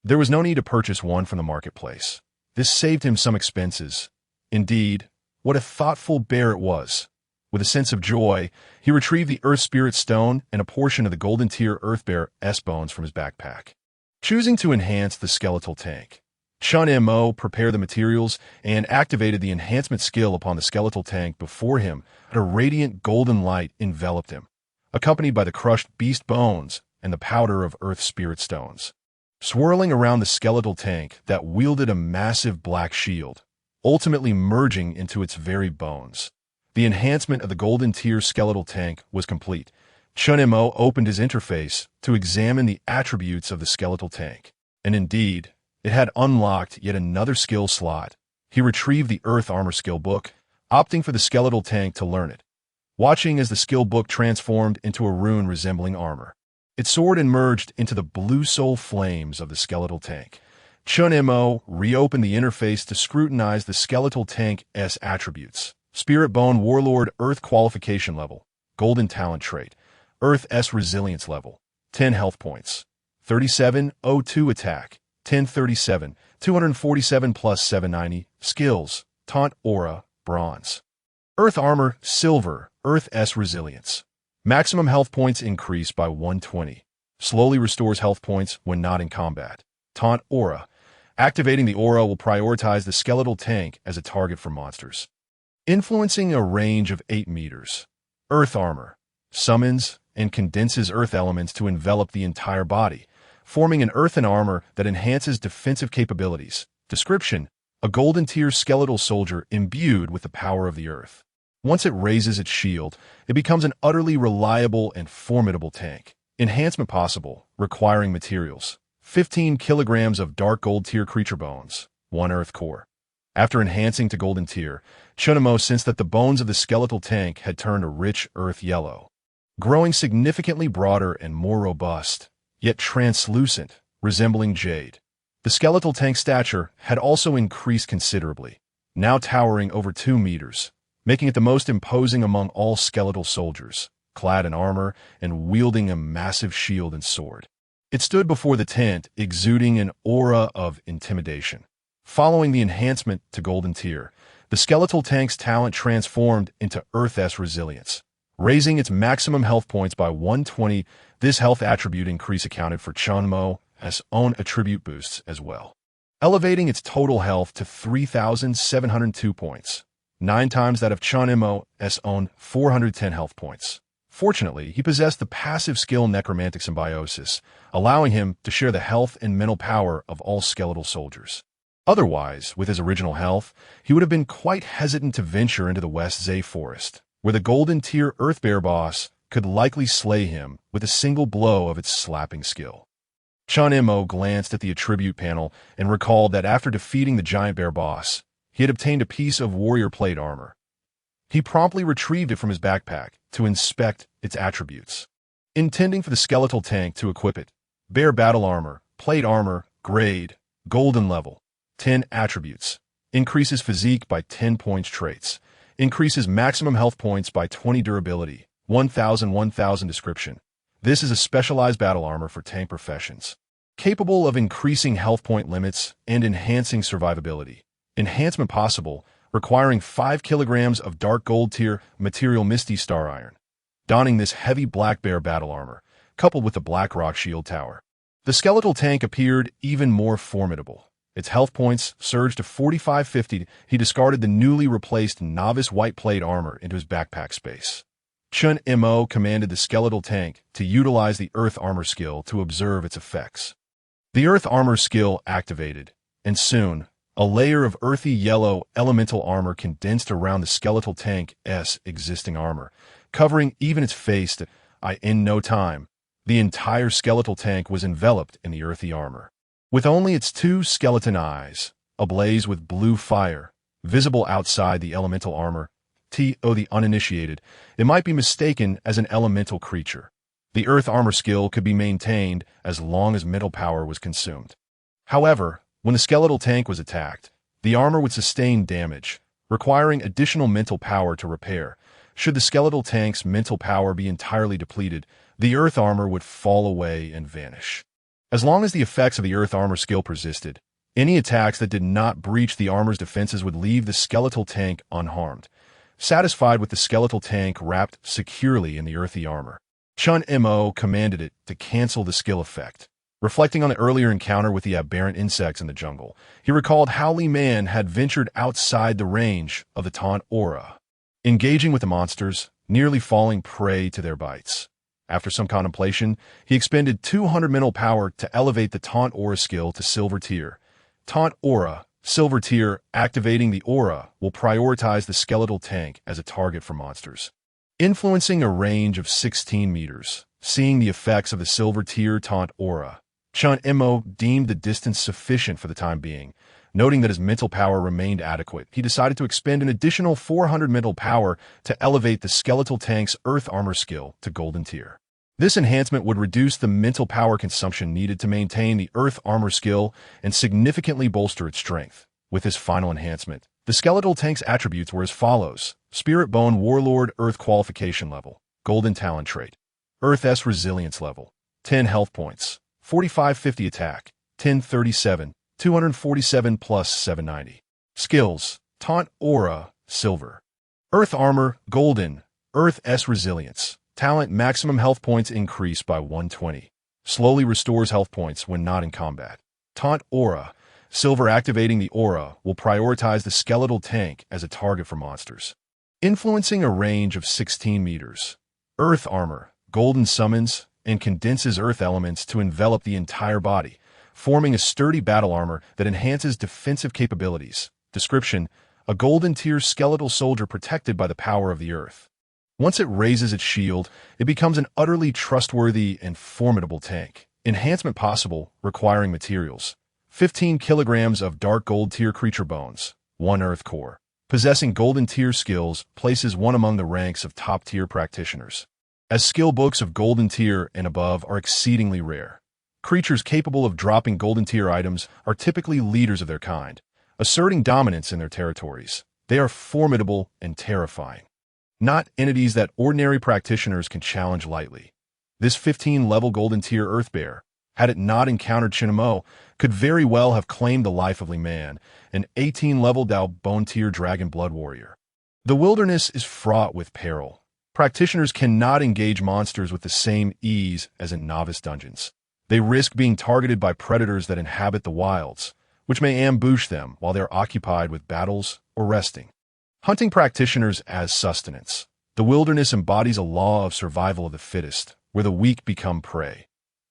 There was no need to purchase one from the marketplace. This saved him some expenses. Indeed, what a thoughtful bear it was. With a sense of joy, he retrieved the earth spirit stone and a portion of the golden tier Earthbear S bones from his backpack. Choosing to enhance the skeletal tank, Chen Mo prepared the materials and activated the enhancement skill upon the skeletal tank before him. A radiant golden light enveloped him, accompanied by the crushed beast bones and the powder of earth spirit stones, swirling around the skeletal tank that wielded a massive black shield, ultimately merging into its very bones. The enhancement of the golden tier skeletal tank was complete. Chen Mo opened his interface to examine the attributes of the skeletal tank, and indeed, it had unlocked yet another skill slot. He retrieved the Earth Armor skill book, opting for the skeletal tank to learn it. Watching as the skill book transformed into a rune resembling armor, it soared and merged into the blue soul flames of the skeletal tank. Chen Mo reopened the interface to scrutinize the skeletal tank's attributes. Spirit Bone Warlord Earth Qualification Level, Golden Talent Trait, Earth S Resilience Level, 10 health points, 3702 attack, 1037, 247 plus 790, skills, taunt aura, bronze. Earth armor, silver, Earth S resilience. Maximum health points increase by 120. Slowly restores health points when not in combat. Taunt aura. Activating the aura will prioritize the skeletal tank as a target for monsters, influencing a range of 8 meters. Earth armor. Summons and condenses earth elements to envelop the entire body, forming an earthen armor that enhances defensive capabilities. Description: a golden tier skeletal soldier imbued with the power of the earth. Once it raises its shield, it becomes an utterly reliable and formidable tank. Enhancement possible, requiring materials: 15 kilograms of dark gold tier creature bones, 1 earth core. After enhancing to golden tier, Chen Mo sensed that the bones of the skeletal tank had turned a rich earth yellow, growing significantly broader and more robust, yet translucent, resembling jade. The skeletal tank's stature had also increased considerably, now towering over 2 meters, making it the most imposing among all skeletal soldiers, clad in armor and wielding a massive shield and sword. It stood before the tent, exuding an aura of intimidation. Following the enhancement to golden tier, the skeletal tank's talent transformed into Earth S resilience, raising its maximum health points by 120. This health attribute increase accounted for Chen Mo's own attribute boosts as well, elevating its total health to 3,702 points, 9 times that of Chen Mo's own 410 health points. Fortunately, he possessed the passive skill necromantic symbiosis, allowing him to share the health and mental power of all skeletal soldiers. Otherwise, with his original health, he would have been quite hesitant to venture into the West Zay forest, where the golden tier Earthbear boss could likely slay him with a single blow of its slapping skill. Chen Mo glanced at the attribute panel and recalled that after defeating the giant bear boss, he had obtained a piece of warrior plate armor. He promptly retrieved it from his backpack to inspect its attributes. Intending for the skeletal tank to equip it, bear battle armor, plate armor, grade, golden level, 10 attributes, increases physique by 10 points traits, increases maximum health points by 20 durability, 1000 description. This is a specialized battle armor for tank professions, capable of increasing health point limits and enhancing survivability. Enhancement possible, requiring 5 kilograms of dark gold tier material Misty Star Iron. Donning this heavy black bear battle armor, coupled with the black rock shield tower, the skeletal tank appeared even more formidable. Its health points surged to 4550. He discarded the newly replaced novice white plate armor into his backpack space. Chen Mo commanded the skeletal tank to utilize the Earth Armor skill to observe its effects. The Earth Armor skill activated, and soon, a layer of earthy yellow elemental armor condensed around the skeletal tank's existing armor, covering even its face. In no time, the entire skeletal tank was enveloped in the earthy armor. With only its 2 skeleton eyes, ablaze with blue fire, visible outside the elemental armor, the uninitiated, it might be mistaken as an elemental creature. The Earth Armor skill could be maintained as long as mental power was consumed. However, when the skeletal tank was attacked, the armor would sustain damage, requiring additional mental power to repair. Should the skeletal tank's mental power be entirely depleted, the Earth Armor would fall away and vanish. As long as the effects of the Earth Armor skill persisted, any attacks that did not breach the armor's defenses would leave the skeletal tank unharmed. Satisfied with the skeletal tank wrapped securely in the earthy armor, Chen Mo commanded it to cancel the skill effect. Reflecting on the earlier encounter with the aberrant insects in the jungle, he recalled how Li Man had ventured outside the range of the taunt aura, engaging with the monsters, nearly falling prey to their bites. After some contemplation, he expended 200 mental power to elevate the taunt aura skill to silver tier. Taunt aura, silver tier, activating the aura will prioritize the skeletal tank as a target for monsters, influencing a range of 16 meters. Seeing the effects of the silver tier taunt aura, Chen Mo deemed the distance sufficient for the time being. Noting that his mental power remained adequate, he decided to expend an additional 400 mental power to elevate the skeletal tank's Earth Armor skill to golden tier. This enhancement would reduce the mental power consumption needed to maintain the Earth Armor skill and significantly bolster its strength. With this final enhancement, the skeletal tank's attributes were as follows: Spirit Bone Warlord Earth Qualification Level, Golden Talent Trait, Earth's Resilience Level, 10 health points, 4550 attack, 1037, 247 plus 790. Skills: Taunt Aura, Silver. Earth Armor, Golden. Earth's Resilience. Talent maximum health points increase by 120. Slowly restores health points when not in combat. Taunt Aura, Silver. Activating the aura will prioritize the skeletal tank as a target for monsters, influencing a range of 16 meters. Earth Armor, Golden. Summons and condenses earth elements to envelop the entire body, forming a sturdy battle armor that enhances defensive capabilities. Description: a golden tier skeletal soldier protected by the power of the earth. Once it raises its shield, it becomes an utterly trustworthy and formidable tank. Enhancement possible, requiring materials: 15 kilograms of dark gold tier creature bones, 1 earth core. Possessing golden tier skills places one among the ranks of top tier practitioners, as skill books of golden tier and above are exceedingly rare. Creatures capable of dropping golden tier items are typically leaders of their kind, asserting dominance in their territories. They are formidable and terrifying, not entities that ordinary practitioners can challenge lightly. This 15-level golden tier earth bear, had it not encountered Chen Mo, could very well have claimed the life of Li Man, an 18-level Dao bone tier dragon blood warrior. The wilderness is fraught with peril. Practitioners cannot engage monsters with the same ease as in novice dungeons. They risk being targeted by predators that inhabit the wilds, which may ambush them while they are occupied with battles or resting. Hunting practitioners as sustenance. The wilderness embodies a law of survival of the fittest, where the weak become prey.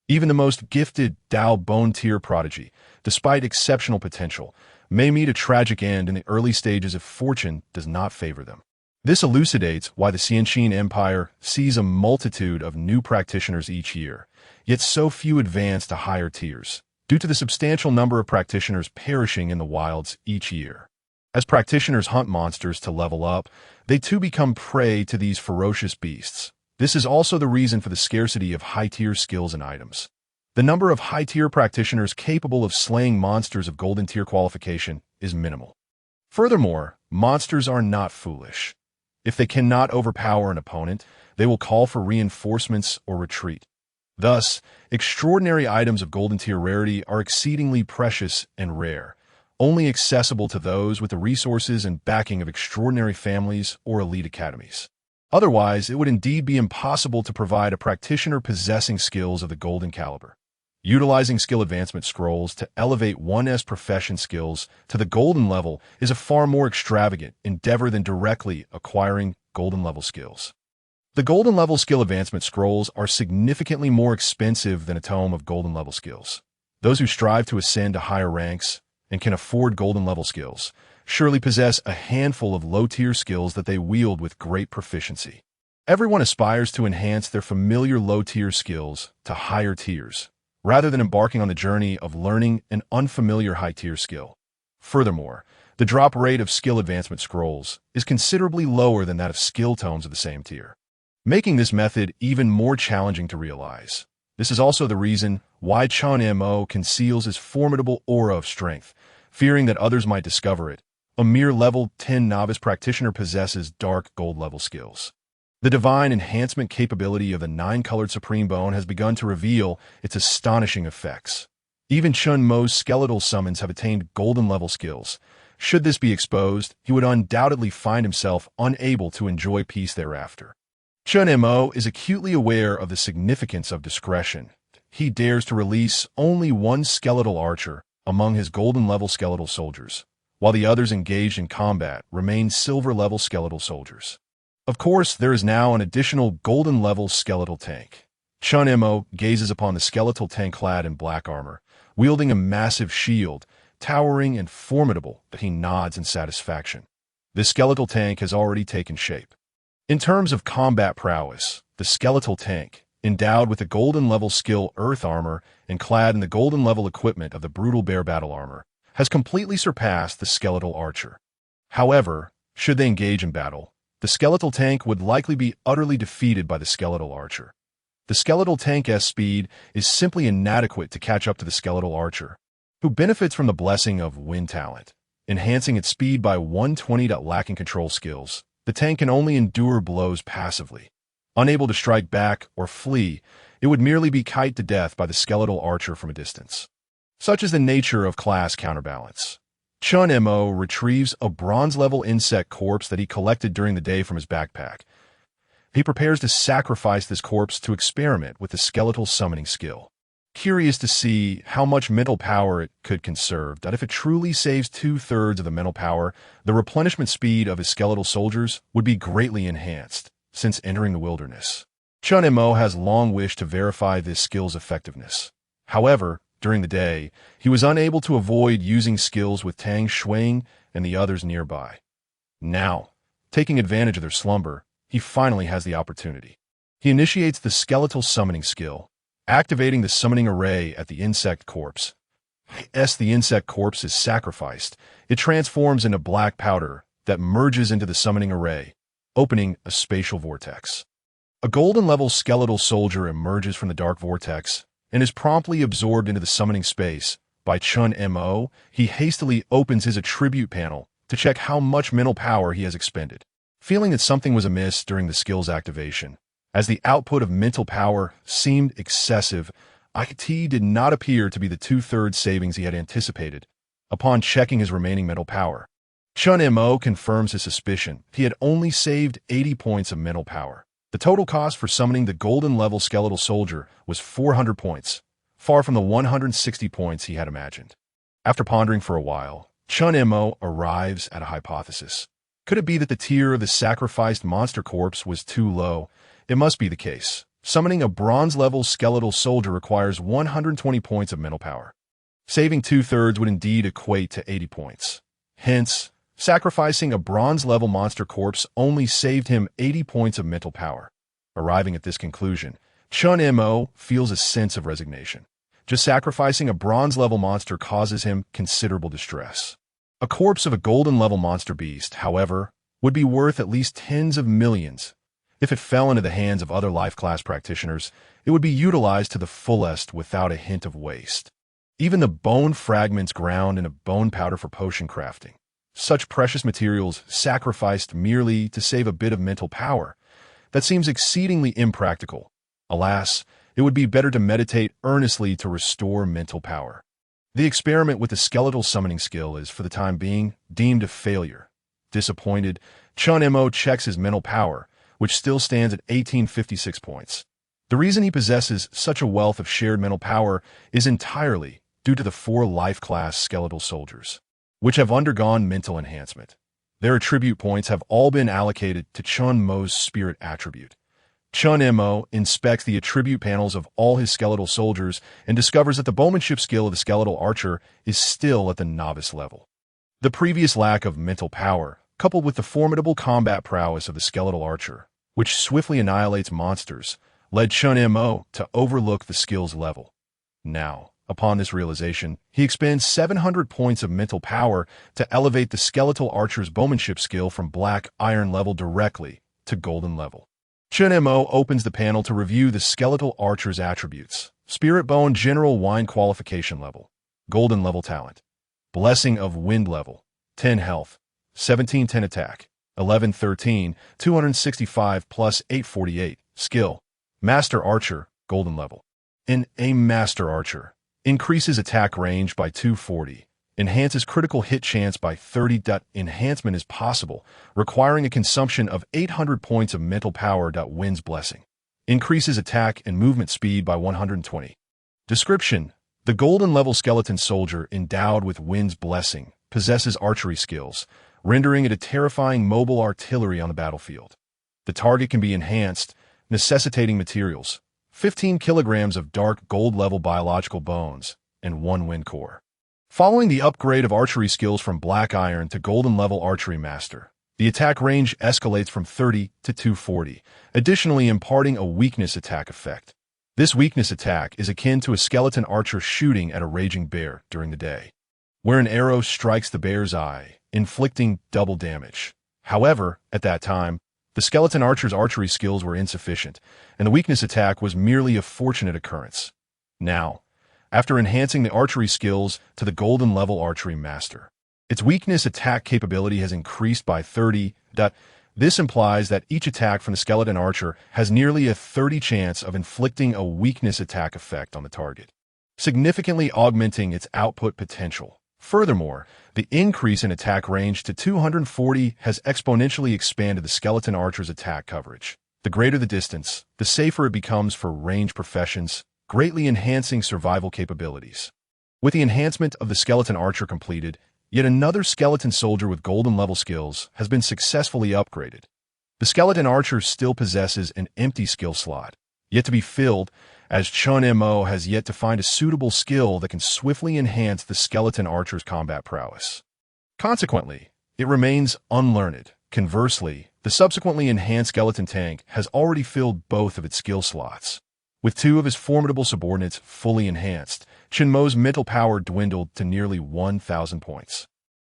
Even the most gifted Dao Bone tier prodigy, despite exceptional potential, may meet a tragic end in the early stages if fortune does not favor them. This elucidates why the Xianqin Empire sees a multitude of new practitioners each year, yet so few advance to higher tiers, due to the substantial number of practitioners perishing in the wilds each year. As practitioners hunt monsters to level up, they too become prey to these ferocious beasts. This is also the reason for the scarcity of high-tier skills and items. The number of high-tier practitioners capable of slaying monsters of golden-tier qualification is minimal. Furthermore, monsters are not foolish. If they cannot overpower an opponent, they will call for reinforcements or retreat. Thus, extraordinary items of golden-tier rarity are exceedingly precious and rare, only accessible to those with the resources and backing of extraordinary families or elite academies. Otherwise, it would indeed be impossible to provide a practitioner possessing skills of the golden caliber. Utilizing skill advancement scrolls to elevate one's profession skills to the golden level is a far more extravagant endeavor than directly acquiring golden level skills. The golden level skill advancement scrolls are significantly more expensive than a tome of golden level skills. Those who strive to ascend to higher ranks and can afford golden level skills surely possess a handful of low-tier skills that they wield with great proficiency. Everyone aspires to enhance their familiar low-tier skills to higher tiers, rather than embarking on the journey of learning an unfamiliar high-tier skill. Furthermore, the drop rate of skill advancement scrolls is considerably lower than that of skill tomes of the same tier, making this method even more challenging to realize. This is also the reason why Chen Mo conceals his formidable aura of strength, fearing that others might discover it. A mere level 10 novice practitioner possesses dark gold level skills. The divine enhancement capability of the 9-colored Supreme Bone has begun to reveal its astonishing effects. Even Chen Mo's skeletal summons have attained golden level skills. Should this be exposed, he would undoubtedly find himself unable to enjoy peace thereafter. Chen Mo is acutely aware of the significance of discretion. He dares to release only one skeletal archer among his golden level skeletal soldiers, while the others engaged in combat remain silver level skeletal soldiers. Of course, there is now an additional golden level skeletal tank. Chen Mo gazes upon the skeletal tank clad in black armor, wielding a massive shield, towering and formidable, that he nods in satisfaction. This skeletal tank has already taken shape. In terms of combat prowess, the skeletal tank, endowed with the golden level skill earth armor and clad in the golden level equipment of the brutal bear battle armor, has completely surpassed the skeletal archer. However, should they engage in battle, the skeletal tank would likely be utterly defeated by the skeletal archer. The skeletal tank's speed is simply inadequate to catch up to the skeletal archer, who benefits from the blessing of wind talent, enhancing its speed by 120. Lacking control skills, the tank can only endure blows passively. Unable to strike back or flee, it would merely be kited to death by the skeletal archer from a distance. Such is the nature of class counterbalance. Chen Mo retrieves a bronze-level insect corpse that he collected during the day from his backpack. He prepares to sacrifice this corpse to experiment with the skeletal summoning skill, curious to see how much mental power it could conserve. If it truly saves 2/3 of the mental power, the replenishment speed of his skeletal soldiers would be greatly enhanced, since entering the wilderness. Chen Mo has long wished to verify this skill's effectiveness. However, during the day, he was unable to avoid using skills with Tang Shuang and the others nearby. Now, taking advantage of their slumber, he finally has the opportunity. He initiates the skeletal summoning skill, activating the summoning array at the insect corpse. As the insect corpse is sacrificed, it transforms into black powder that merges into the summoning array, opening a spatial vortex. A golden-level skeletal soldier emerges from the dark vortex and is promptly absorbed into the summoning space. By Chen Mo, he hastily opens his attribute panel to check how much mental power he has expended. Feeling that something was amiss during the skill's activation, as the output of mental power seemed excessive, IT did not appear to be the 2/3 savings he had anticipated. Upon checking his remaining mental power, Chen Mo confirms his suspicion. He had only saved 80 points of mental power. The total cost for summoning the golden-level skeletal soldier was 400 points, far from the 160 points he had imagined. After pondering for a while, Chen Mo arrives at a hypothesis. Could it be that the tier of the sacrificed monster corpse was too low? It must be the case. Summoning a bronze-level skeletal soldier requires 120 points of mental power. Saving 2/3 would indeed equate to 80 points. Hence, sacrificing a bronze-level monster corpse only saved him 80 points of mental power. Arriving at this conclusion, Chen Mo feels a sense of resignation. Just sacrificing a bronze-level monster causes him considerable distress. A corpse of a golden-level monster beast, however, would be worth at least tens of millions. If it fell into the hands of other life class practitioners, it would be utilized to the fullest without a hint of waste. Even the bone fragments ground in a bone powder for potion crafting. Such precious materials sacrificed merely to save a bit of mental power. That seems exceedingly impractical. Alas, it would be better to meditate earnestly to restore mental power. The experiment with the skeletal summoning skill is, for the time being, deemed a failure. Disappointed, Chen Mo checks his mental power, which still stands at 1856 points. The reason he possesses such a wealth of shared mental power is entirely due to the 4 life class skeletal soldiers, which have undergone mental enhancement. Their attribute points have all been allocated to Chen Mo's spirit attribute. Chen Mo inspects the attribute panels of all his skeletal soldiers and discovers that the bowmanship skill of the skeletal archer is still at the novice level. The previous lack of mental power, coupled with the formidable combat prowess of the skeletal archer, which swiftly annihilates monsters, led Chen Mo to overlook the skill's level. Now, upon this realization, he expends 700 points of mental power to elevate the skeletal archer's bowmanship skill from black iron level directly to golden level. Chen Mo opens the panel to review the skeletal archer's attributes. Spirit Bone General Wine Qualification Level, Golden Level Talent, Blessing of Wind Level, 10 Health, 1710 Attack, 1113, 265 plus 848, Skill, Master Archer, Golden Level. A Master Archer increases attack range by 240, enhances critical hit chance by 30. Enhancement is possible, requiring a consumption of 800 points of mental power. Wind's Blessing increases attack and movement speed by 120. Description: the golden level skeleton soldier endowed with Wind's Blessing possesses archery skills, rendering it a terrifying mobile artillery on the battlefield. The target can be enhanced, necessitating materials: 15 kilograms of dark gold level biological bones and 1 wind core. Following the upgrade of archery skills from Black Iron to Golden Level Archery Master, the attack range escalates from 30 to 240, additionally imparting a weakness attack effect. This weakness attack is akin to a skeleton archer shooting at a raging bear during the day, where an arrow strikes the bear's eye, inflicting double damage. However, at that time, the skeleton archer's archery skills were insufficient, and the weakness attack was merely a fortunate occurrence. Now, after enhancing the archery skills to the Golden Level Archery Master, its weakness attack capability has increased by 30. This implies that each attack from the skeleton archer has nearly a 30 chance of inflicting a weakness attack effect on the target, significantly augmenting its output potential. Furthermore, the increase in attack range to 240 has exponentially expanded the skeleton archer's attack coverage. The greater the distance, the safer it becomes for range professions, greatly enhancing survival capabilities. With the enhancement of the skeleton archer completed, yet another skeleton soldier with golden level skills has been successfully upgraded. The skeleton archer still possesses an empty skill slot, yet to be filled, as Chen Mo has yet to find a suitable skill that can swiftly enhance the skeleton archer's combat prowess. Consequently, it remains unlearned. Conversely, the subsequently enhanced skeleton tank has already filled both of its skill slots. With 2 of his formidable subordinates fully enhanced, Chen Mo's mental power dwindled to nearly 1,000 points.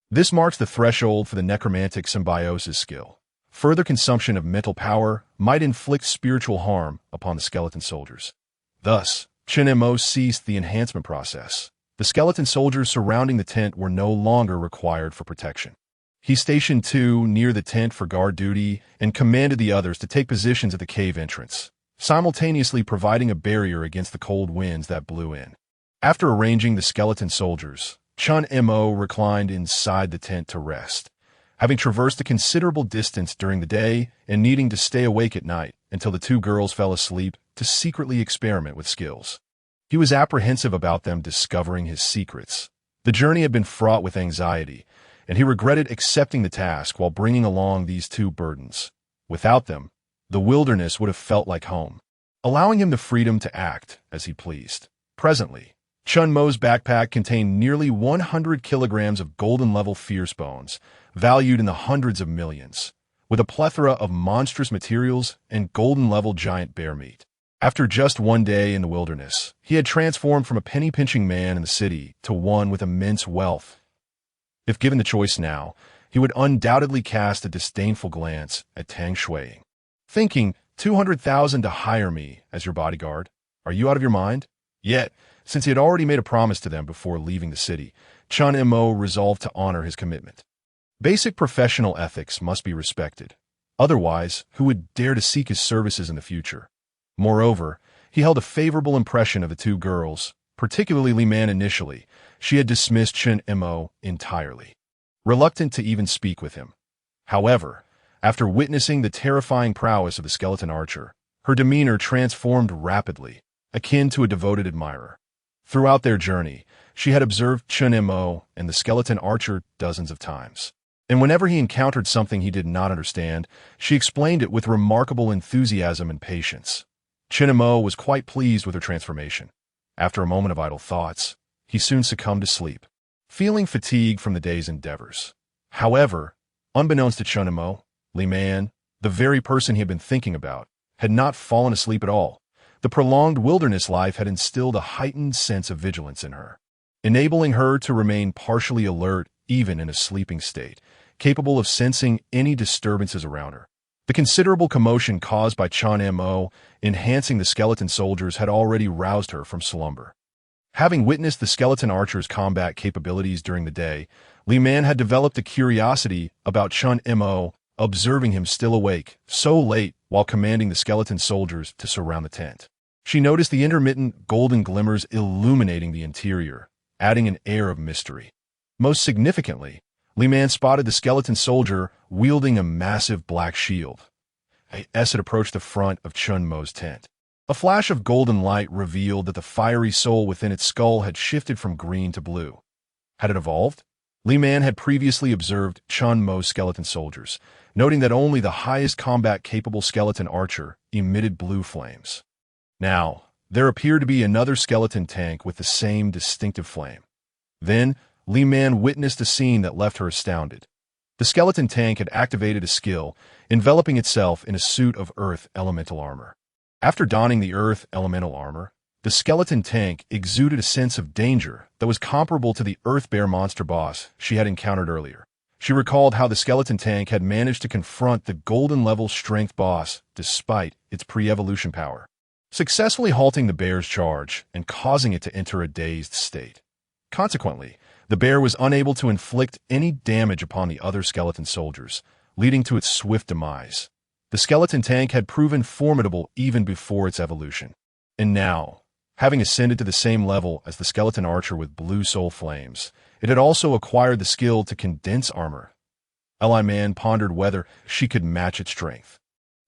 This marks the threshold for the necromantic symbiosis skill. Further consumption of mental power might inflict spiritual harm upon the skeleton soldiers. Thus, Chen Mo ceased the enhancement process. The skeleton soldiers surrounding the tent were no longer required for protection. He stationed 2 near the tent for guard duty and commanded the others to take positions at the cave entrance, simultaneously providing a barrier against the cold winds that blew in. After arranging the skeleton soldiers, Chen Mo reclined inside the tent to rest, having traversed a considerable distance during the day and needing to stay awake at night until the 2 girls fell asleep to secretly experiment with skills. He was apprehensive about them discovering his secrets. The journey had been fraught with anxiety, and he regretted accepting the task while bringing along these two burdens. Without them, the wilderness would have felt like home, allowing him the freedom to act as he pleased. Presently, Chen Mo's backpack contained nearly 100 kilograms of golden-level fierce bones, valued in the hundreds of millions, with a plethora of monstrous materials and golden-level giant bear meat. After just one day in the wilderness, he had transformed from a penny-pinching man in the city to one with immense wealth. If given the choice now, he would undoubtedly cast a disdainful glance at Tang Shuiying, thinking, 200,000 to hire me as your bodyguard? Are you out of your mind? Yet, since he had already made a promise to them before leaving the city, Chen Mo resolved to honor his commitment. Basic professional ethics must be respected. Otherwise, who would dare to seek his services in the future? Moreover, he held a favorable impression of the two girls, particularly Li Man initially. She had dismissed Chen Mo entirely, reluctant to even speak with him. However, after witnessing the terrifying prowess of the skeleton archer, her demeanor transformed rapidly, akin to a devoted admirer. Throughout their journey, she had observed Chen Mo and the skeleton archer dozens of times, and whenever he encountered something he did not understand, she explained it with remarkable enthusiasm and patience. Chen Mo was quite pleased with her transformation. After a moment of idle thoughts, he soon succumbed to sleep, feeling fatigue from the day's endeavors. However, unbeknownst to Chen Mo, Li Man, the very person he had been thinking about, had not fallen asleep at all. The prolonged wilderness life had instilled a heightened sense of vigilance in her, enabling her to remain partially alert even in a sleeping state, capable of sensing any disturbances around her. The considerable commotion caused by Chen Mo enhancing the skeleton soldiers had already roused her from slumber. Having witnessed the skeleton archer's combat capabilities during the day, Li Man had developed a curiosity about Chen Mo, observing him still awake, so late, while commanding the skeleton soldiers to surround the tent. She noticed the intermittent golden glimmers illuminating the interior, adding an air of mystery. Most significantly, Li Man spotted the skeleton soldier wielding a massive black shield as it approached the front of Chen Mo's tent. A flash of golden light revealed that the fiery soul within its skull had shifted from green to blue. Had it evolved? Li Man had previously observed Chen Mo's skeleton soldiers, noting that only the highest combat-capable skeleton archer emitted blue flames. Now, there appeared to be another skeleton tank with the same distinctive flame. Then, Li Man witnessed a scene that left her astounded. The skeleton tank had activated a skill, enveloping itself in a suit of earth elemental armor. After donning the earth elemental armor, the skeleton tank exuded a sense of danger that was comparable to the earth bear monster boss she had encountered earlier. She recalled how the skeleton tank had managed to confront the golden-level strength boss despite its pre-evolution power, successfully halting the bear's charge and causing it to enter a dazed state. Consequently, the bear was unable to inflict any damage upon the other skeleton soldiers, leading to its swift demise. The skeleton tank had proven formidable even before its evolution. And now, having ascended to the same level as the skeleton archer with blue soul flames, it had also acquired the skill to condense armor. Li Man pondered whether she could match its strength.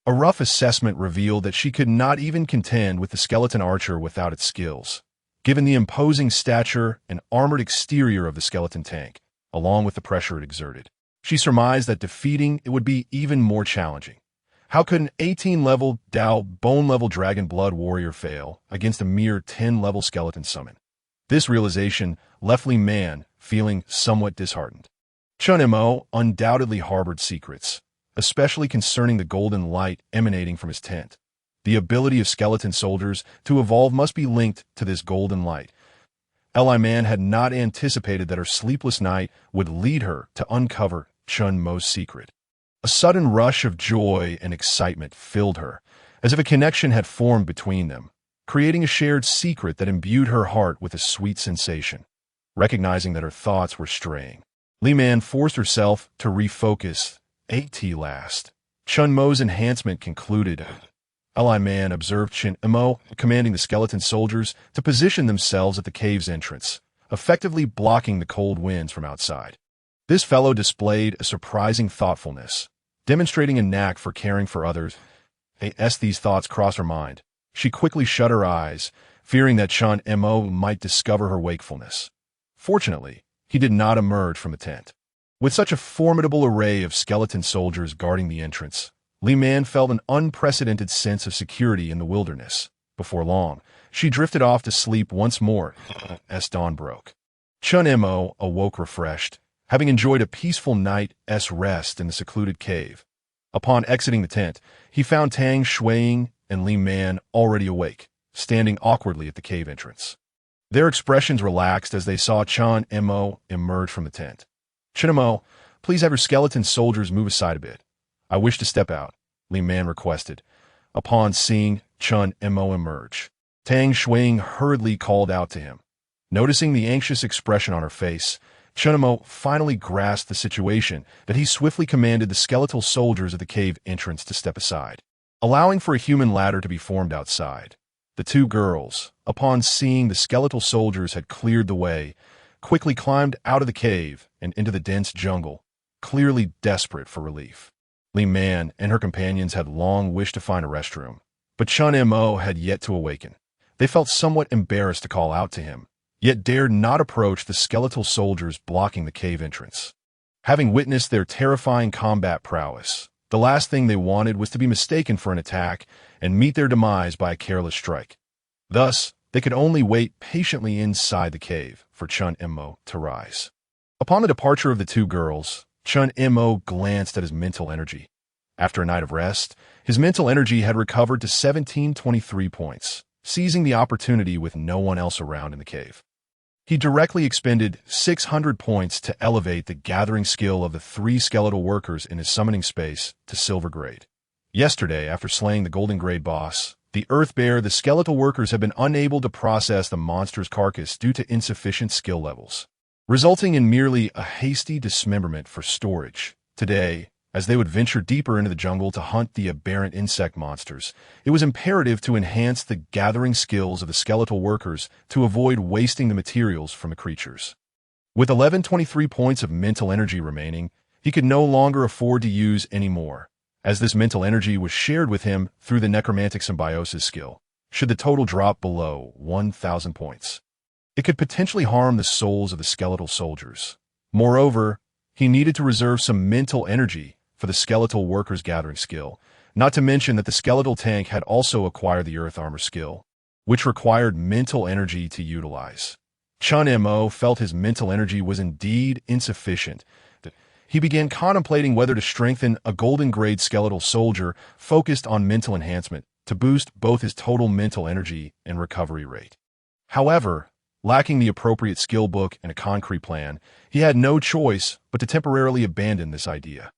A rough assessment revealed that she could not even contend with the skeleton archer without its skills, given the imposing stature and armored exterior of the skeleton tank, along with the pressure it exerted. She surmised that defeating it would be even more challenging. How could an 18-level endowed bone-level dragon blood warrior fail against a mere 10-level skeleton summon? This realization left Li Man feeling somewhat disheartened. Chen Mo undoubtedly harbored secrets, especially concerning the golden light emanating from his tent. The ability of skeleton soldiers to evolve must be linked to this golden light. Li Man had not anticipated that her sleepless night would lead her to uncover Chen Mo's secret. A sudden rush of joy and excitement filled her, as if a connection had formed between them, creating a shared secret that imbued her heart with a sweet sensation. Recognizing that her thoughts were straying, Li Man forced herself to refocus. At last, Chen Mo's enhancement concluded. Li Man observed Chen Mo commanding the skeleton soldiers to position themselves at the cave's entrance, effectively blocking the cold winds from outside. This fellow displayed a surprising thoughtfulness, demonstrating a knack for caring for others. As these thoughts crossed her mind, she quickly shut her eyes, fearing that Chen Mo might discover her wakefulness. Fortunately, he did not emerge from the tent. With such a formidable array of skeleton soldiers guarding the entrance, Li Man felt an unprecedented sense of security in the wilderness. Before long, she drifted off to sleep once more as dawn broke. Chen Mo awoke refreshed, having enjoyed a peaceful night's rest in the secluded cave. Upon exiting the tent, he found Tang Shuiying and Li Man already awake, standing awkwardly at the cave entrance. Their expressions relaxed as they saw Chen Mo emerge from the tent. "Chen Mo, please have your skeleton soldiers move aside a bit. I wish to step out," Li Man requested. Upon seeing Chen Mo emerge, Tang Shuiying hurriedly called out to him. Noticing the anxious expression on her face, Chen Mo finally grasped the situation that he swiftly commanded the skeletal soldiers at the cave entrance to step aside, allowing for a human ladder to be formed outside. The two girls, upon seeing the skeletal soldiers had cleared the way, quickly climbed out of the cave and into the dense jungle, clearly desperate for relief. Li Man and her companions had long wished to find a restroom, but Chen Mo had yet to awaken. They felt somewhat embarrassed to call out to him, yet dared not approach the skeletal soldiers blocking the cave entrance. Having witnessed their terrifying combat prowess, the last thing they wanted was to be mistaken for an attack and meet their demise by a careless strike. Thus, they could only wait patiently inside the cave for Chen Mo to rise. Upon the departure of the two girls, Chen Mo glanced at his mental energy. After a night of rest, his mental energy had recovered to 1723 points, seizing the opportunity with no one else around in the cave. He directly expended 600 points to elevate the gathering skill of the 3 skeletal workers in his summoning space to silver grade. Yesterday, after slaying the golden grade boss, the earth bear, the skeletal workers have been unable to process the monster's carcass due to insufficient skill levels, resulting in merely a hasty dismemberment for storage. Today, as they would venture deeper into the jungle to hunt the aberrant insect monsters, it was imperative to enhance the gathering skills of the skeletal workers to avoid wasting the materials from the creatures. With 1123 points of mental energy remaining, he could no longer afford to use any more, as this mental energy was shared with him through the necromantic symbiosis skill. Should the total drop below 1,000 points, it could potentially harm the souls of the skeletal soldiers. Moreover, he needed to reserve some mental energy for the skeletal workers gathering skill, not to mention that the skeletal tank had also acquired the earth armor skill, which required mental energy to utilize. Chen Mo felt his mental energy was indeed insufficient. He began contemplating whether to strengthen a golden grade skeletal soldier focused on mental enhancement to boost both his total mental energy and recovery rate. However, lacking the appropriate skill book and a concrete plan, he had no choice but to temporarily abandon this idea.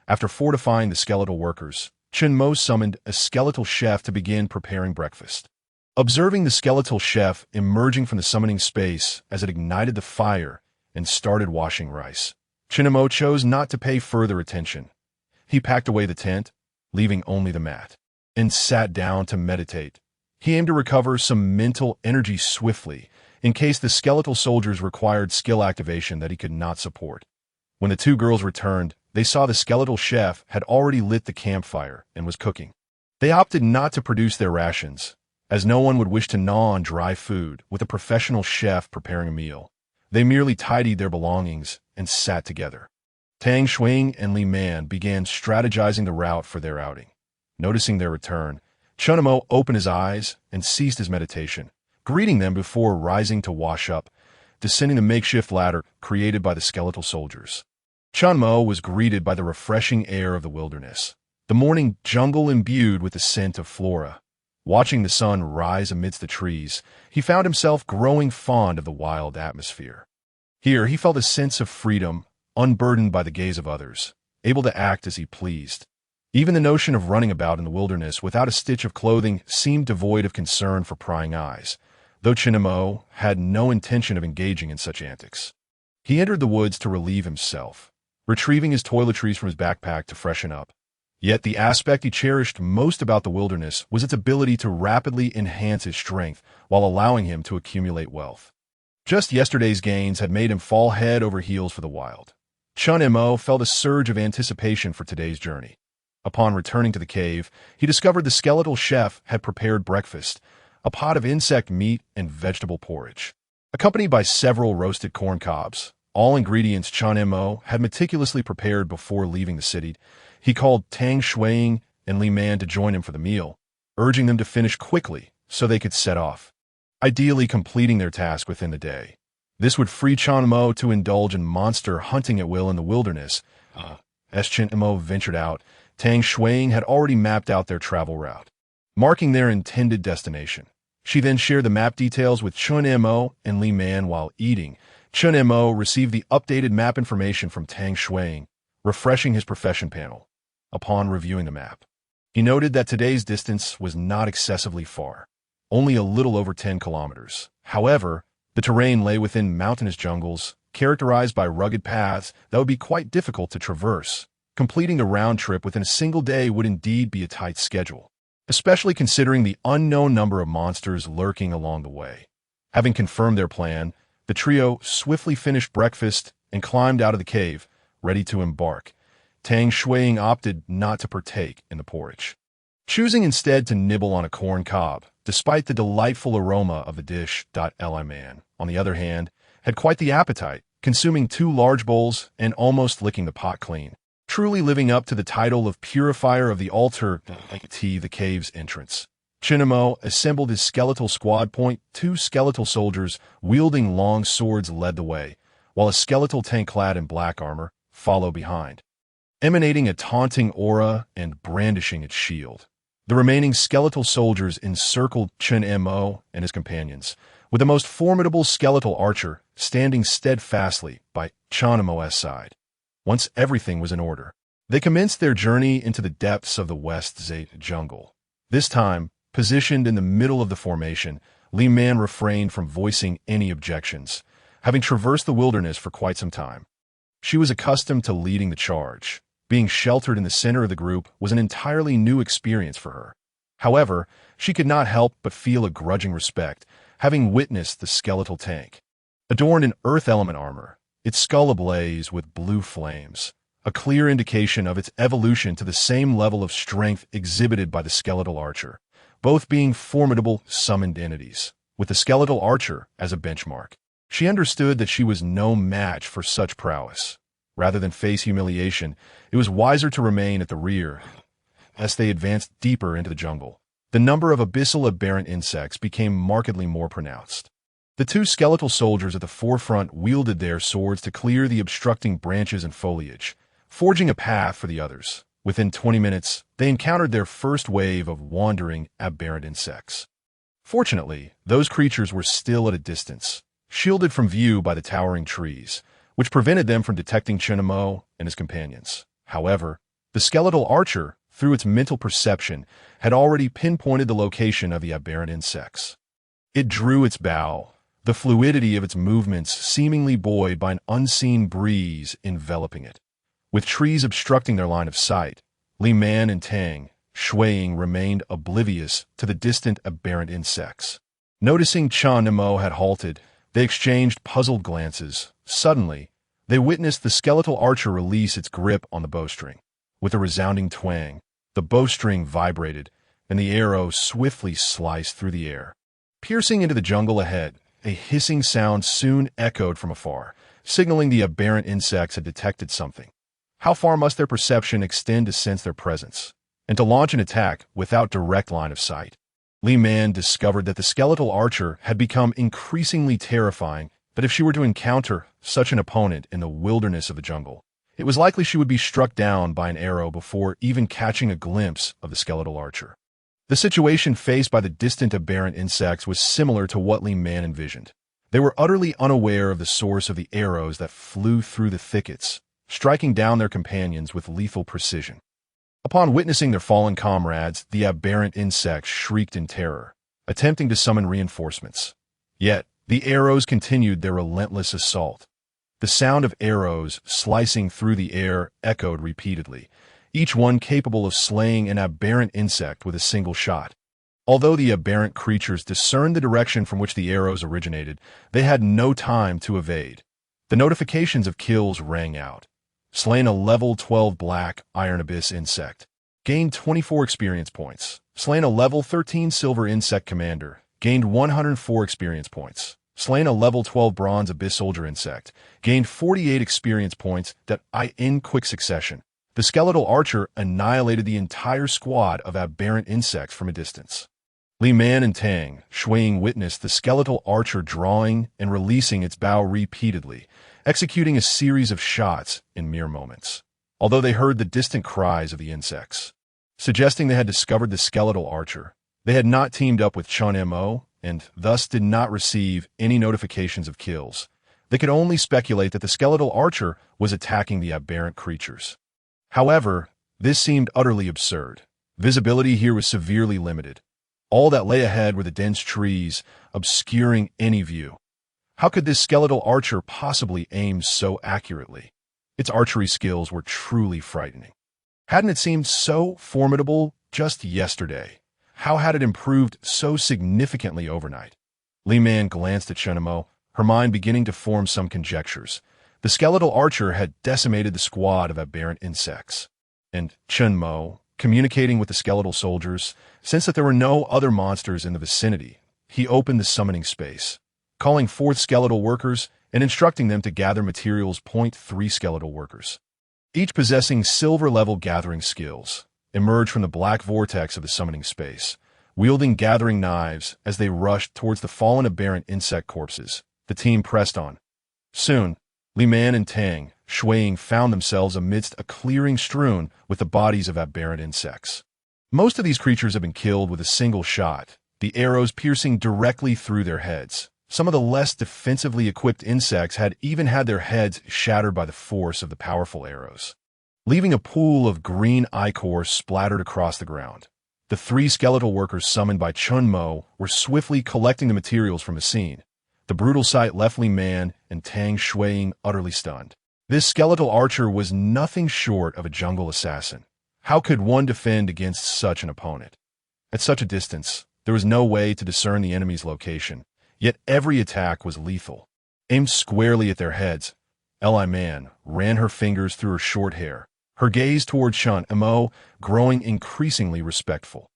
After fortifying the skeletal workers, Chen Mo summoned a skeletal chef to begin preparing breakfast. Observing the skeletal chef emerging from the summoning space as it ignited the fire and started washing rice, Chen Mo chose not to pay further attention. He packed away the tent, leaving only the mat, and sat down to meditate. He aimed to recover some mental energy swiftly, in case the skeletal soldiers required skill activation that he could not support. When the two girls returned, they saw the skeletal chef had already lit the campfire and was cooking. They opted not to produce their rations, as no one would wish to gnaw on dry food with a professional chef preparing a meal. They merely tidied their belongings and sat together. Tang Shuiying and Li Man began strategizing the route for their outing. Noticing their return, Chen Mo opened his eyes and ceased his meditation, greeting them before rising to wash up, descending the makeshift ladder created by the skeletal soldiers. Chen Mo was greeted by the refreshing air of the wilderness, the morning jungle imbued with the scent of flora. Watching the sun rise amidst the trees, he found himself growing fond of the wild atmosphere. Here he felt a sense of freedom, unburdened by the gaze of others, able to act as he pleased. Even the notion of running about in the wilderness without a stitch of clothing seemed devoid of concern for prying eyes, though Chen Mo had no intention of engaging in such antics. He entered the woods to relieve himself, retrieving his toiletries from his backpack to freshen up. Yet the aspect he cherished most about the wilderness was its ability to rapidly enhance his strength while allowing him to accumulate wealth. Just yesterday's gains had made him fall head over heels for the wild. Chen Mo felt a surge of anticipation for today's journey. Upon returning to the cave, he discovered the skeletal chef had prepared breakfast, a pot of insect meat and vegetable porridge, accompanied by several roasted corn cobs, all ingredients Chen Mo had meticulously prepared before leaving the city. He called Tang Shuiying and Li Man to join him for the meal, urging them to finish quickly so they could set off, ideally completing their task within the day. This would free Chen Mo to indulge in monster hunting at will in the wilderness. As Chen Mo ventured out, Tang Shuiying had already mapped out their travel route, marking their intended destination. She then shared the map details with Chen Mo and Li Man while eating. Chen Mo received the updated map information from Tang Shuiying, refreshing his profession panel. Upon reviewing the map, he noted that today's distance was not excessively far, only a little over 10 kilometers. However, the terrain lay within mountainous jungles, characterized by rugged paths that would be quite difficult to traverse. Completing the round trip within a single day would indeed be a tight schedule, especially considering the unknown number of monsters lurking along the way. Having confirmed their plan, the trio swiftly finished breakfast and climbed out of the cave, ready to embark. Tang Shuiying opted not to partake in the porridge, choosing instead to nibble on a corn cob, despite the delightful aroma of the dish. Li Man, on the other hand, had quite the appetite, consuming 2 large bowls and almost licking the pot clean, truly living up to the title of purifier of the altar. The cave's entrance. Chen Mo assembled his skeletal squad. 2 skeletal soldiers wielding long swords led the way, while a skeletal tank clad in black armor followed behind, emanating a taunting aura and brandishing its shield. The remaining skeletal soldiers encircled Chen Mo and his companions, with the most formidable skeletal archer standing steadfastly by Chen Mo's side. Once everything was in order, they commenced their journey into the depths of the West Zate jungle. This time, positioned in the middle of the formation, Li Man refrained from voicing any objections, having traversed the wilderness for quite some time. She was accustomed to leading the charge. Being sheltered in the center of the group was an entirely new experience for her. However, she could not help but feel a grudging respect, having witnessed the skeletal tank. Adorned in earth element armor, its skull ablaze with blue flames, a clear indication of its evolution to the same level of strength exhibited by the skeletal archer, both being formidable summoned entities, with the skeletal archer as a benchmark. She understood that she was no match for such prowess. Rather than face humiliation, it was wiser to remain at the rear. As they advanced deeper into the jungle, the number of abyssal aberrant insects became markedly more pronounced. The 2 skeletal soldiers at the forefront wielded their swords to clear the obstructing branches and foliage, forging a path for the others. Within 20 minutes, they encountered their first wave of wandering aberrant insects. Fortunately, those creatures were still at a distance, shielded from view by the towering trees, which prevented them from detecting Chen Mo and his companions. However, the skeletal archer, through its mental perception, had already pinpointed the location of the aberrant insects. It drew its bow, the fluidity of its movements seemingly buoyed by an unseen breeze enveloping it. With trees obstructing their line of sight, Li Man and Tang Shuiying remained oblivious to the distant aberrant insects. Noticing Chen Mo had halted, they exchanged puzzled glances. Suddenly, they witnessed the skeletal archer release its grip on the bowstring. With a resounding twang, the bowstring vibrated, and the arrow swiftly sliced through the air. Piercing into the jungle ahead, a hissing sound soon echoed from afar, signaling the aberrant insects had detected something. How far must their perception extend to sense their presence, and to launch an attack without direct line of sight? Li Man discovered that the skeletal archer had become increasingly terrifying, that if she were to encounter such an opponent in the wilderness of the jungle, it was likely she would be struck down by an arrow before even catching a glimpse of the skeletal archer. The situation faced by the distant aberrant insects was similar to what Li Man envisioned. They were utterly unaware of the source of the arrows that flew through the thickets, striking down their companions with lethal precision. Upon witnessing their fallen comrades, the aberrant insects shrieked in terror, attempting to summon reinforcements. Yet, the arrows continued their relentless assault. The sound of arrows slicing through the air echoed repeatedly, each one capable of slaying an aberrant insect with a single shot. Although the aberrant creatures discerned the direction from which the arrows originated, they had no time to evade. The notifications of kills rang out. Slain a level 12 black iron abyss insect. Gained 24 experience points. Slain a level 13 silver insect commander. Gained 104 experience points. slain a level 12 bronze abyss soldier insect, gained 48 experience points in quick succession. The skeletal archer annihilated the entire squad of aberrant insects from a distance. Li Man and Tang Shuiying witnessed the skeletal archer drawing and releasing its bow repeatedly, executing a series of shots in mere moments, although they heard the distant cries of the insects, suggesting they had discovered the skeletal archer. They had not teamed up with Chen Mo and thus did not receive any notifications of kills. They could only speculate that the skeletal archer was attacking the aberrant creatures. However, this seemed utterly absurd. Visibility here was severely limited. All that lay ahead were the dense trees, obscuring any view. How could this skeletal archer possibly aim so accurately? Its archery skills were truly frightening. Hadn't it seemed so formidable just yesterday? How had it improved so significantly overnight? Li Man glanced at Chen Mo, her mind beginning to form some conjectures. The skeletal archer had decimated the squad of aberrant insects. And Chen Mo, communicating with the skeletal soldiers, sensed that there were no other monsters in the vicinity. He opened the summoning space, calling forth skeletal workers and instructing them to gather materials. 3 skeletal workers, each possessing silver-level gathering skills, emerged from the black vortex of the summoning space, wielding gathering knives as they rushed towards the fallen aberrant insect corpses. The team pressed on. Soon, Li Man and Tang Shuiying found themselves amidst a clearing strewn with the bodies of aberrant insects. Most of these creatures had been killed with a single shot, the arrows piercing directly through their heads. Some of the less defensively equipped insects had even had their heads shattered by the force of the powerful arrows, leaving a pool of green ichor splattered across the ground. The 3 skeletal workers summoned by Chen Mo were swiftly collecting the materials from the scene. The brutal sight left Li Man and Tang Shuiying utterly stunned. This skeletal archer was nothing short of a jungle assassin. How could one defend against such an opponent? At such a distance, there was no way to discern the enemy's location, yet every attack was lethal. Aimed squarely at their heads, Li Man ran her fingers through her short hair, her gaze toward Chen Mo growing increasingly respectful.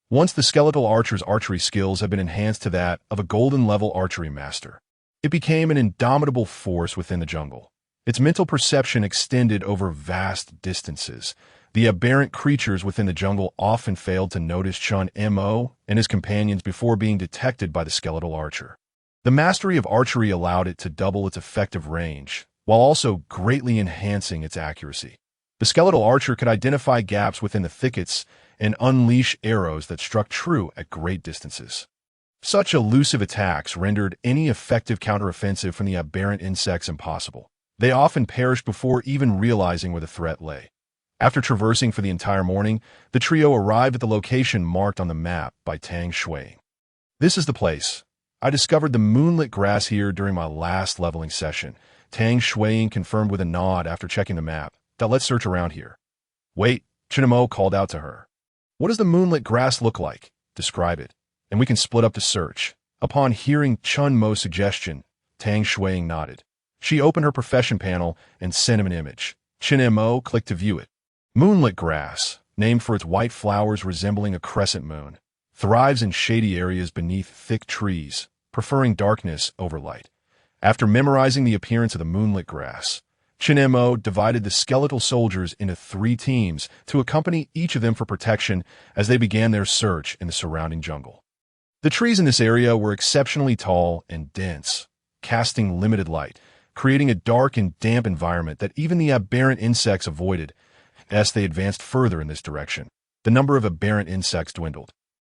Once the skeletal archer's archery skills had been enhanced to that of a golden-level archery master, it became an indomitable force within the jungle. Its mental perception extended over vast distances. The aberrant creatures within the jungle often failed to notice Chen Mo and his companions before being detected by the skeletal archer. The mastery of archery allowed it to double its effective range, while also greatly enhancing its accuracy. The skeletal archer could identify gaps within the thickets and unleash arrows that struck true at great distances. Such elusive attacks rendered any effective counteroffensive from the aberrant insects impossible. They often perished before even realizing where the threat lay. After traversing for the entire morning, the trio arrived at the location marked on the map by Tang Shuiying. "This is the place. I discovered the moonlit grass here during my last leveling session," Tang Shuiying confirmed with a nod after checking the map. "Let's search around here." "Wait," Chen Mo called out to her. "What does the moonlit grass look like? Describe it, and we can split up to search." Upon hearing Chen Mo's suggestion, Tang Shuiying nodded. She opened her profession panel and sent him an image. Chen Mo clicked to view it. Moonlit grass, named for its white flowers resembling a crescent moon, thrives in shady areas beneath thick trees, preferring darkness over light. After memorizing the appearance of the moonlit grass, Chen Mo divided the skeletal soldiers into 3 teams to accompany each of them for protection as they began their search in the surrounding jungle. The trees in this area were exceptionally tall and dense, casting limited light, creating a dark and damp environment that even the aberrant insects avoided. As they advanced further in this direction, the number of aberrant insects dwindled.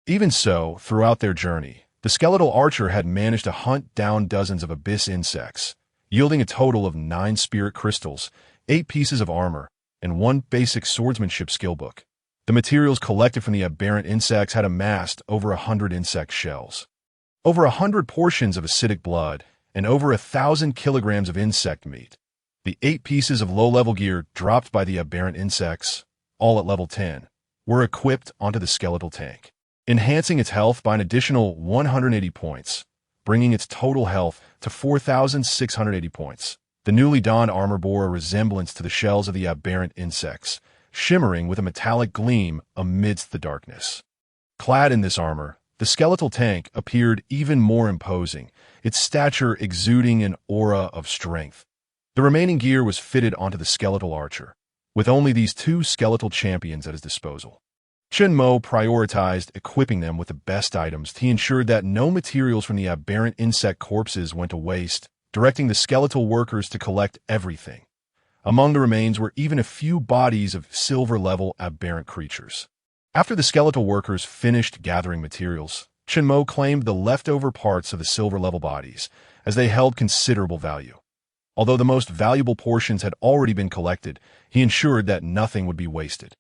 Even so, throughout their journey, the skeletal archer had managed to hunt down dozens of abyss insects, yielding a total of 9 spirit crystals, 8 pieces of armor, and 1 basic swordsmanship skill book. The materials collected from the aberrant insects had amassed over 100 insect shells, over 100 portions of acidic blood, and over 1,000 kilograms of insect meat. The 8 pieces of low-level gear dropped by the aberrant insects, all at level 10, were equipped onto the skeletal tank, enhancing its health by an additional 180 points, bringing its total health to 4,680 points. The newly donned armor bore a resemblance to the shells of the aberrant insects, shimmering with a metallic gleam amidst the darkness. Clad in this armor, the skeletal tank appeared even more imposing, its stature exuding an aura of strength. The remaining gear was fitted onto the skeletal archer, with only these two skeletal champions at his disposal. Chen Mo prioritized equipping them with the best items. He ensured that no materials from the aberrant insect corpses went to waste, directing the skeletal workers to collect everything. Among the remains were even a few bodies of silver-level aberrant creatures. After the skeletal workers finished gathering materials, Chen Mo claimed the leftover parts of the silver-level bodies, as they held considerable value. Although the most valuable portions had already been collected, he ensured that nothing would be wasted.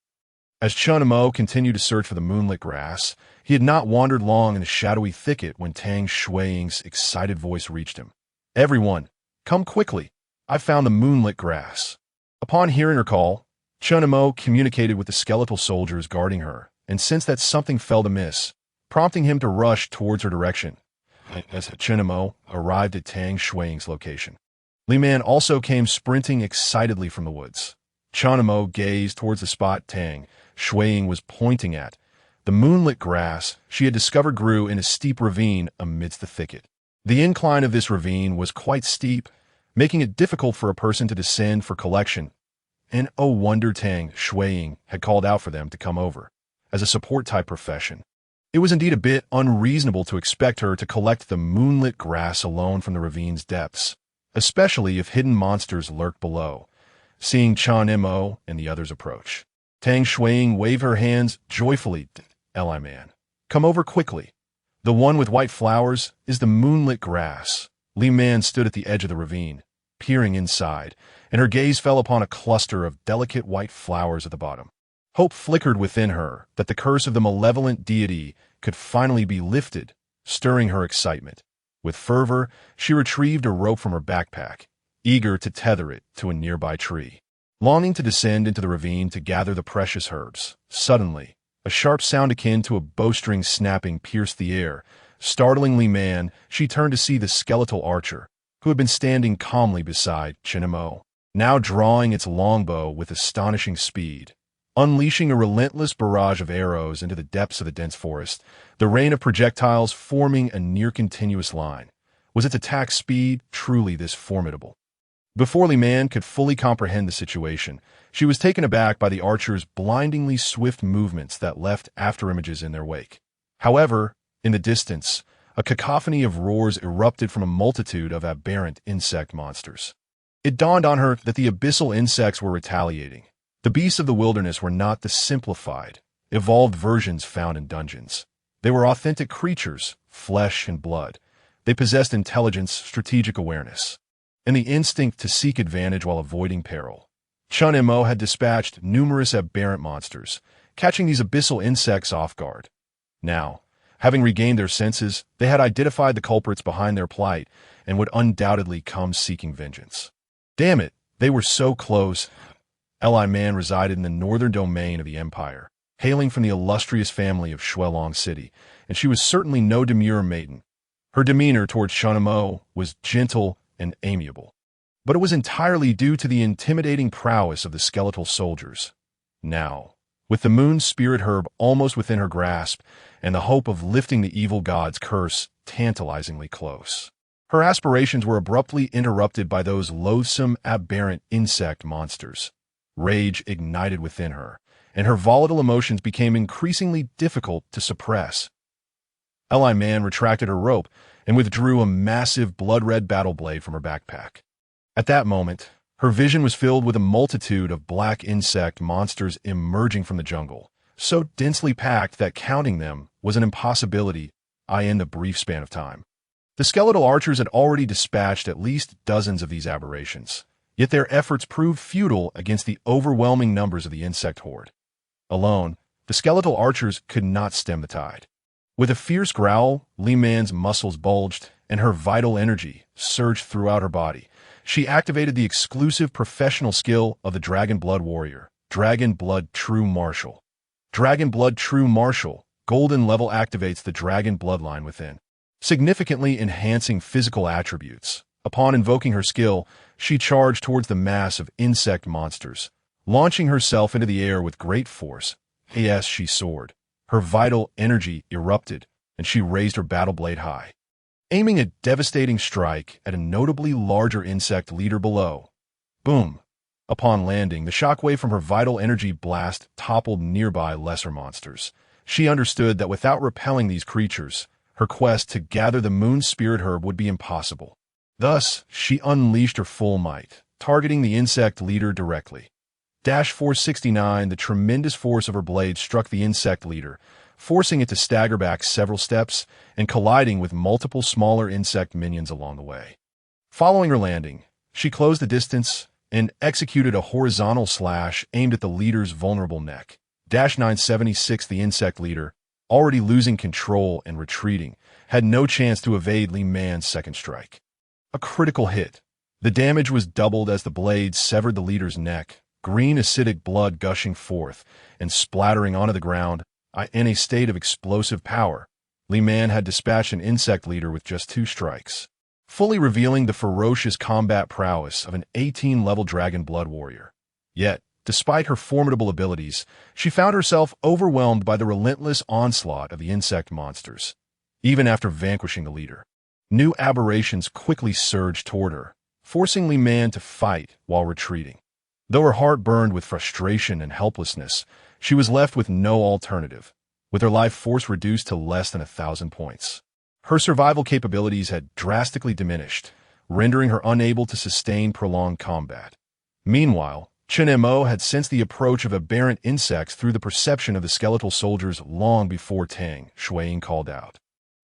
As Chen Mo continued to search for the moonlit grass, he had not wandered long in the shadowy thicket when Tang Shuiying's excited voice reached him. "Everyone, come quickly. I've found the moonlit grass." Upon hearing her call, Chen Mo communicated with the skeletal soldiers guarding her, and sensed that something felt amiss, prompting him to rush towards her direction. As Chen Mo arrived at Tang Shuiying's location, Li Man also came sprinting excitedly from the woods. Chen Mo gazed towards the spot Tang Shuiying was pointing at. The moonlit grass she had discovered grew in a steep ravine amidst the thicket. The incline of this ravine was quite steep, making it difficult for a person to descend for collection. And oh wonder, Tang Shuiying had called out for them to come over, as a support-type profession. It was indeed a bit unreasonable to expect her to collect the moonlit grass alone from the ravine's depths, especially if hidden monsters lurked below. Seeing Chen Mo and the others approach, Tang Shuiying waved her hands joyfully. "Li Man, come over quickly. The one with white flowers is the moonlit grass." Li Man stood at the edge of the ravine, peering inside, and her gaze fell upon a cluster of delicate white flowers at the bottom. Hope flickered within her that the curse of the malevolent deity could finally be lifted, stirring her excitement. With fervor, she retrieved a rope from her backpack, eager to tether it to a nearby tree. Longing to descend into the ravine to gather the precious herbs, suddenly, a sharp sound akin to a bowstring snapping pierced the air. Startling Li Man, she turned to see the skeletal archer, who had been standing calmly beside Chen Mo, now drawing its longbow with astonishing speed. Unleashing a relentless barrage of arrows into the depths of the dense forest, the rain of projectiles forming a near-continuous line. Was its attack speed truly this formidable? Before Li Man could fully comprehend the situation, she was taken aback by the archer's blindingly swift movements that left afterimages in their wake. However, in the distance, a cacophony of roars erupted from a multitude of aberrant insect monsters. It dawned on her that the abyssal insects were retaliating. The beasts of the wilderness were not the simplified, evolved versions found in dungeons. They were authentic creatures, flesh and blood. They possessed intelligence, strategic awareness, and the instinct to seek advantage while avoiding peril. Chen Mo had dispatched numerous aberrant monsters, catching these abyssal insects off guard. Now, having regained their senses, they had identified the culprits behind their plight and would undoubtedly come seeking vengeance. Damn it, they were so close. Li Man resided in the northern domain of the empire, hailing from the illustrious family of Shuelong City, and she was certainly no demure maiden. Her demeanor towards Chen Mo was gentle and amiable, but it was entirely due to the intimidating prowess of the skeletal soldiers. Now, with the moon spirit herb almost within her grasp and the hope of lifting the evil god's curse tantalizingly close, her aspirations were abruptly interrupted by those loathsome, aberrant insect monsters. Rage ignited within her, and her volatile emotions became increasingly difficult to suppress. Li Man retracted her rope and withdrew a massive blood-red battle blade from her backpack. At that moment, her vision was filled with a multitude of black insect monsters emerging from the jungle, so densely packed that counting them was an impossibility in the brief span of time. The skeletal archers had already dispatched at least dozens of these aberrations, yet their efforts proved futile against the overwhelming numbers of the insect horde. Alone, the skeletal archers could not stem the tide. With a fierce growl, Li Man's muscles bulged, and her vital energy surged throughout her body. She activated the exclusive professional skill of the Dragon Blood Warrior, Dragon Blood True Martial. Dragon Blood True Martial, golden level, activates the dragon bloodline within, significantly enhancing physical attributes. Upon invoking her skill, she charged towards the mass of insect monsters, launching herself into the air with great force. As she soared, her vital energy erupted, and she raised her battle blade high, aiming a devastating strike at a notably larger insect leader below. Boom! Upon landing, the shockwave from her vital energy blast toppled nearby lesser monsters. She understood that without repelling these creatures, her quest to gather the moon's spirit herb would be impossible. Thus, she unleashed her full might, targeting the insect leader directly. Dash 469, the tremendous force of her blade struck the insect leader, forcing it to stagger back several steps and colliding with multiple smaller insect minions along the way. Following her landing, she closed the distance and executed a horizontal slash aimed at the leader's vulnerable neck. Dash 976, the insect leader, already losing control and retreating, had no chance to evade Li Man's second strike. A critical hit. The damage was doubled as the blade severed the leader's neck, green acidic blood gushing forth and splattering onto the ground. In a state of explosive power, Li Man had dispatched an insect leader with just 2 strikes, fully revealing the ferocious combat prowess of an 18-level dragon blood warrior. Yet, despite her formidable abilities, she found herself overwhelmed by the relentless onslaught of the insect monsters. Even after vanquishing the leader, new aberrations quickly surged toward her, forcing Li Man to fight while retreating. Though her heart burned with frustration and helplessness, she was left with no alternative, with her life force reduced to less than 1,000 points. Her survival capabilities had drastically diminished, rendering her unable to sustain prolonged combat. Meanwhile, Chen Mo had sensed the approach of aberrant insects through the perception of the skeletal soldiers long before Tang Shuiying called out.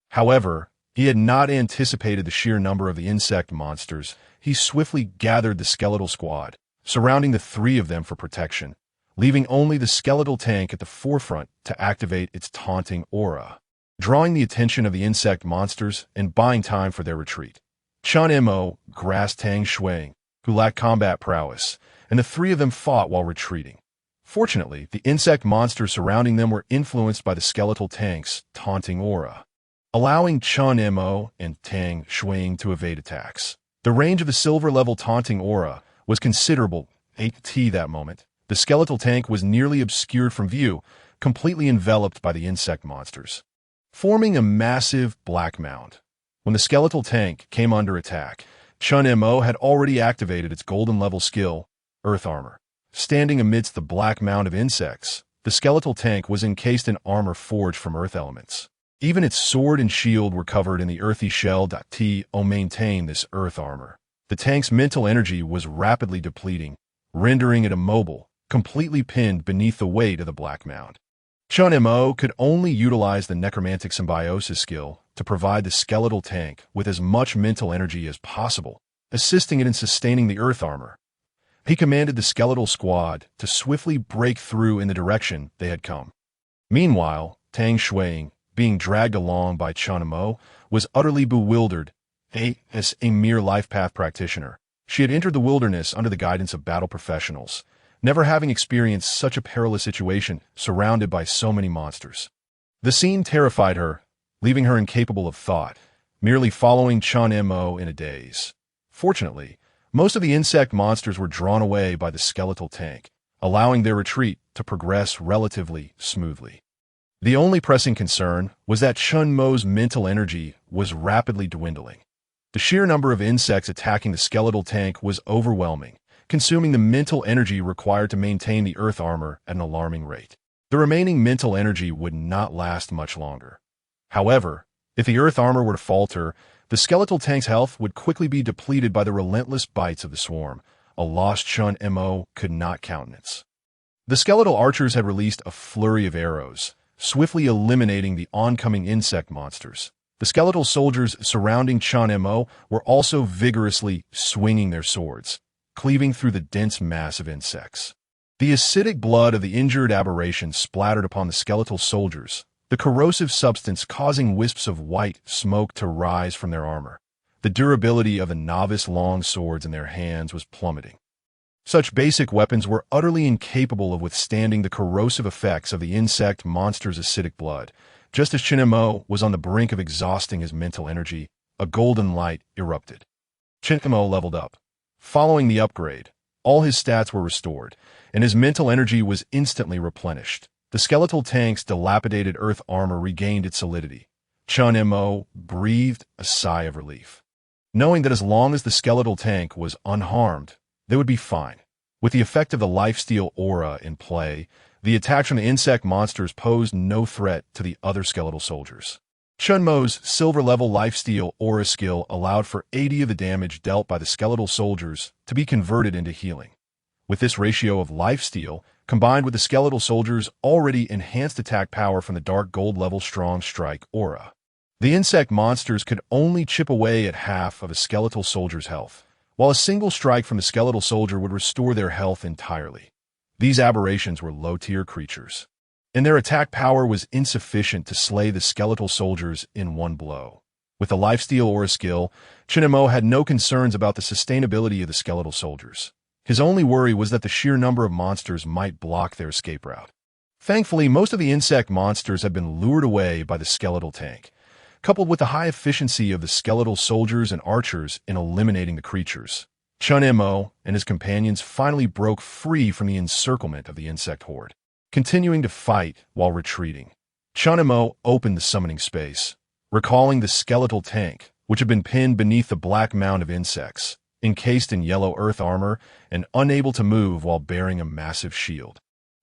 However, he had not anticipated the sheer number of the insect monsters. He swiftly gathered the skeletal squad, surrounding the 3 of them for protection, leaving only the skeletal tank at the forefront to activate its taunting aura, drawing the attention of the insect monsters and buying time for their retreat. Chen Mo grasped Tang Shuiying, who lacked combat prowess, and the 3 of them fought while retreating. Fortunately, the insect monsters surrounding them were influenced by the skeletal tank's taunting aura, allowing Chen Mo and Tang Shuiying to evade attacks. The range of the silver-level taunting aura was considerable. At that moment, the skeletal tank was nearly obscured from view, completely enveloped by the insect monsters, forming a massive black mound. When the skeletal tank came under attack, Chen Mo had already activated its golden-level skill, Earth Armor. Standing amidst the black mound of insects, the skeletal tank was encased in armor forged from earth elements. Even its sword and shield were covered in the earthy shell. To maintain this earth armor, the tank's mental energy was rapidly depleting, rendering it immobile, completely pinned beneath the weight of the black mound. Chen Mo could only utilize the necromantic symbiosis skill to provide the skeletal tank with as much mental energy as possible, assisting it in sustaining the earth armor. He commanded the skeletal squad to swiftly break through in the direction they had come. Meanwhile, Tang Shuiying, being dragged along by Chen Mo, was utterly bewildered. As a mere life path practitioner, she had entered the wilderness under the guidance of battle professionals, never having experienced such a perilous situation surrounded by so many monsters. The scene terrified her, leaving her incapable of thought, merely following Chen Mo in a daze. Fortunately, most of the insect monsters were drawn away by the skeletal tank, allowing their retreat to progress relatively smoothly. The only pressing concern was that Chen Mo's mental energy was rapidly dwindling. The sheer number of insects attacking the skeletal tank was overwhelming, consuming the mental energy required to maintain the earth armor at an alarming rate. The remaining mental energy would not last much longer. However, if the earth armor were to falter, the skeletal tank's health would quickly be depleted by the relentless bites of the swarm, a loss Chen Mo could not countenance. The skeletal archers had released a flurry of arrows, swiftly eliminating the oncoming insect monsters. The skeletal soldiers surrounding Chen Mo were also vigorously swinging their swords, cleaving through the dense mass of insects. The acidic blood of the injured aberration splattered upon the skeletal soldiers, the corrosive substance causing wisps of white smoke to rise from their armor. The durability of the novice long swords in their hands was plummeting. Such basic weapons were utterly incapable of withstanding the corrosive effects of the insect monster's acidic blood. Just as Chen Mo was on the brink of exhausting his mental energy, a golden light erupted. Chen Mo leveled up. Following the upgrade, all his stats were restored, and his mental energy was instantly replenished. The skeletal tank's dilapidated earth armor regained its solidity, Chen Mo breathed a sigh of relief, knowing that as long as the skeletal tank was unharmed, they would be fine. With the effect of the lifesteal aura in play, the attacks from the insect monsters posed no threat to the other skeletal soldiers. Chen Mo's silver-level lifesteal aura skill allowed for 80 of the damage dealt by the skeletal soldiers to be converted into healing. With this ratio of lifesteal, combined with the skeletal soldiers' already enhanced attack power from the dark gold-level strong strike aura, the insect monsters could only chip away at half of a skeletal soldier's health, while a single strike from the skeletal soldier would restore their health entirely. These aberrations were low-tier creatures, and their attack power was insufficient to slay the skeletal soldiers in one blow. With the lifesteal aura skill, Chen Mo had no concerns about the sustainability of the skeletal soldiers. His only worry was that the sheer number of monsters might block their escape route. Thankfully, most of the insect monsters had been lured away by the skeletal tank, coupled with the high efficiency of the skeletal soldiers and archers in eliminating the creatures. Chen Mo and his companions finally broke free from the encirclement of the insect horde, continuing to fight while retreating. Chen Mo opened the summoning space, recalling the skeletal tank, which had been pinned beneath the black mound of insects, encased in yellow earth armor and unable to move while bearing a massive shield.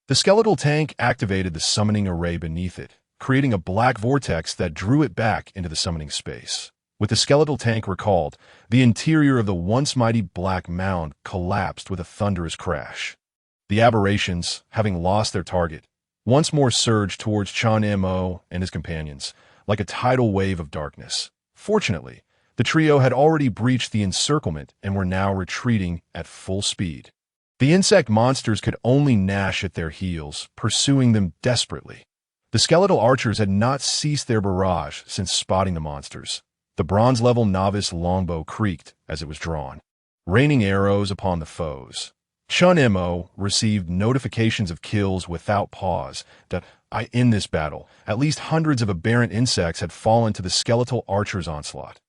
The skeletal tank activated the summoning array beneath it, creating a black vortex that drew it back into the summoning space. With the skeletal tank recalled, the interior of the once mighty black mound collapsed with a thunderous crash. The aberrations, having lost their target, once more surged towards Chen Mo and his companions, like a tidal wave of darkness. Fortunately, the trio had already breached the encirclement and were now retreating at full speed. The insect monsters could only gnash at their heels, pursuing them desperately. The skeletal archers had not ceased their barrage since spotting the monsters. The bronze-level novice longbow creaked as it was drawn, raining arrows upon the foes. Chen Mo received notifications of kills without pause that, in this battle, at least hundreds of aberrant insects had fallen to the skeletal archers' onslaught.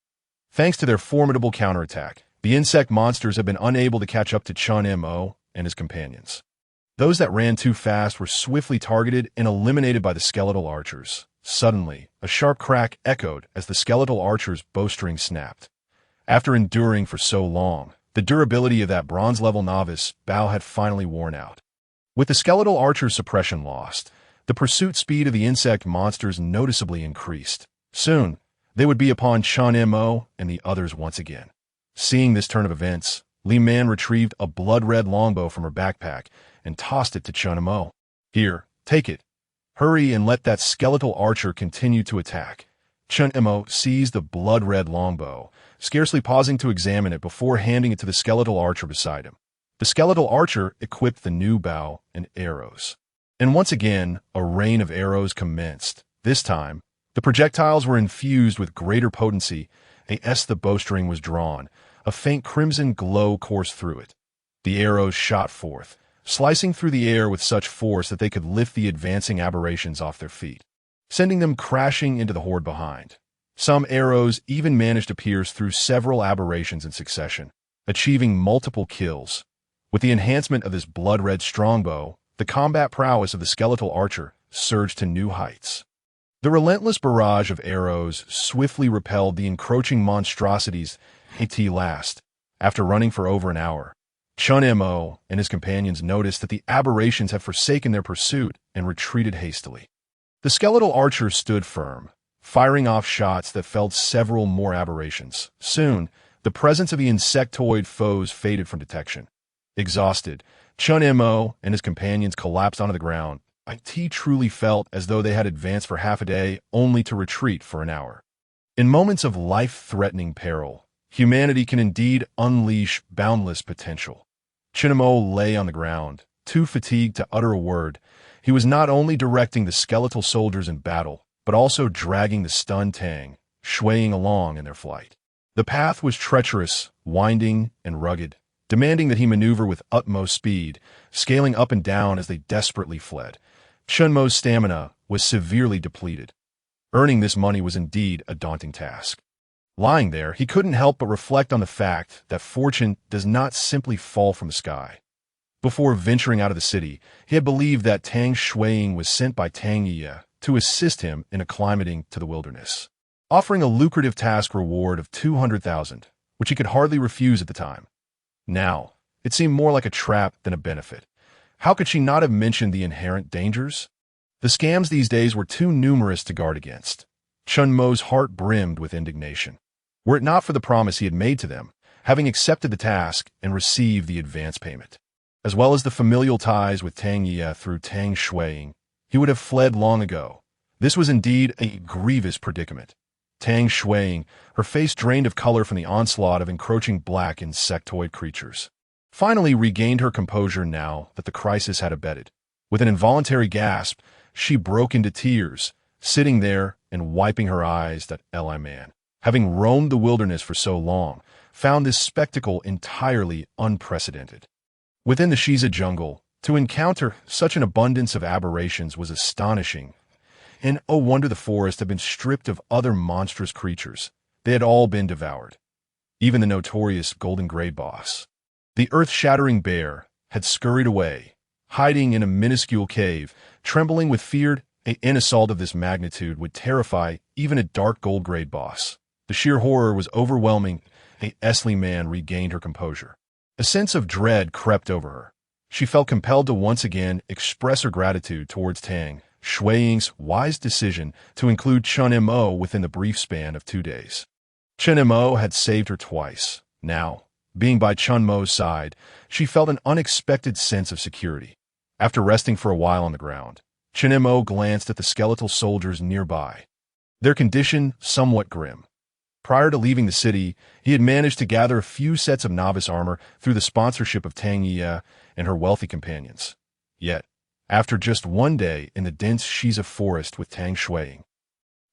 Thanks to their formidable counterattack, the insect monsters had been unable to catch up to Chen Mo and his companions. Those that ran too fast were swiftly targeted and eliminated by the skeletal archers. Suddenly, a sharp crack echoed as the skeletal archer's bowstring snapped. After enduring for so long, the durability of that bronze-level novice bow had finally worn out. With the skeletal archer's suppression lost, the pursuit speed of the insect monsters noticeably increased. Soon, they would be upon Chen Mo and the others once again. Seeing this turn of events, Li Man retrieved a blood-red longbow from her backpack and tossed it to Chen Mo. "Here, take it. Hurry and let that skeletal archer continue to attack." Chen Mo seized the blood-red longbow, scarcely pausing to examine it before handing it to the skeletal archer beside him. The skeletal archer equipped the new bow and arrows. And once again, a rain of arrows commenced. This time, the projectiles were infused with greater potency. As the bowstring was drawn, a faint crimson glow coursed through it. The arrows shot forth, slicing through the air with such force that they could lift the advancing aberrations off their feet, sending them crashing into the horde behind. Some arrows even managed to pierce through several aberrations in succession, achieving multiple kills. With the enhancement of this blood-red strongbow, the combat prowess of the skeletal archer surged to new heights. The relentless barrage of arrows swiftly repelled the encroaching monstrosities at last. After running for over an hour, Chen Mo and his companions noticed that the aberrations had forsaken their pursuit and retreated hastily. The skeletal archer stood firm, firing off shots that felled several more aberrations. Soon, the presence of the insectoid foes faded from detection. Exhausted, Chen Mo and his companions collapsed onto the ground. It truly felt as though they had advanced for half a day only to retreat for an hour. In moments of life-threatening peril, humanity can indeed unleash boundless potential. Chen Mo lay on the ground, too fatigued to utter a word. He was not only directing the skeletal soldiers in battle, but also dragging the stunned Tang, swaying along in their flight. The path was treacherous, winding, and rugged, demanding that he maneuver with utmost speed, scaling up and down as they desperately fled. Chen Mo's stamina was severely depleted. Earning this money was indeed a daunting task. Lying there, he couldn't help but reflect on the fact that fortune does not simply fall from the sky. Before venturing out of the city, he had believed that Tang Shuiying was sent by Tang Yi to assist him in acclimating to the wilderness. offering a lucrative task reward of 200,000, which he could hardly refuse at the time. Now, it seemed more like a trap than a benefit. How could she not have mentioned the inherent dangers? The scams these days were too numerous to guard against. Chen Mo's heart brimmed with indignation. Were it not for the promise he had made to them, having accepted the task and received the advance payment, as well as the familial ties with Tang Ye through Tang Shuiying, he would have fled long ago. This was indeed a grievous predicament. Tang Shuiying, her face drained of color from the onslaught of encroaching black insectoid creatures, finally regained her composure now that the crisis had abated. With an involuntary gasp, she broke into tears, sitting there and wiping her eyes that Li man, having roamed the wilderness for so long, found this spectacle entirely unprecedented. Within the Shiza jungle, to encounter such an abundance of aberrations was astonishing. And oh wonder, the forest had been stripped of other monstrous creatures. They had all been devoured. Even the notorious golden grade boss, the earth-shattering bear, had scurried away, hiding in a minuscule cave, trembling with fear. An assault of this magnitude would terrify even a dark gold grade boss. The sheer horror was overwhelming. Esli man regained her composure. A sense of dread crept over her. She felt compelled to once again express her gratitude towards Tang Shuiying's wise decision to include Chen Mo within the brief span of 2 days. Chen Mo had saved her twice. Now, being by Chen Mo's side, she felt an unexpected sense of security. After resting for a while on the ground, Chen Mo glanced at the skeletal soldiers nearby, their condition somewhat grim. Prior to leaving the city, he had managed to gather a few sets of novice armor through the sponsorship of Tang Ye and her wealthy companions. Yet, after just 1 day in the dense Shiza forest with Tang Shuiying,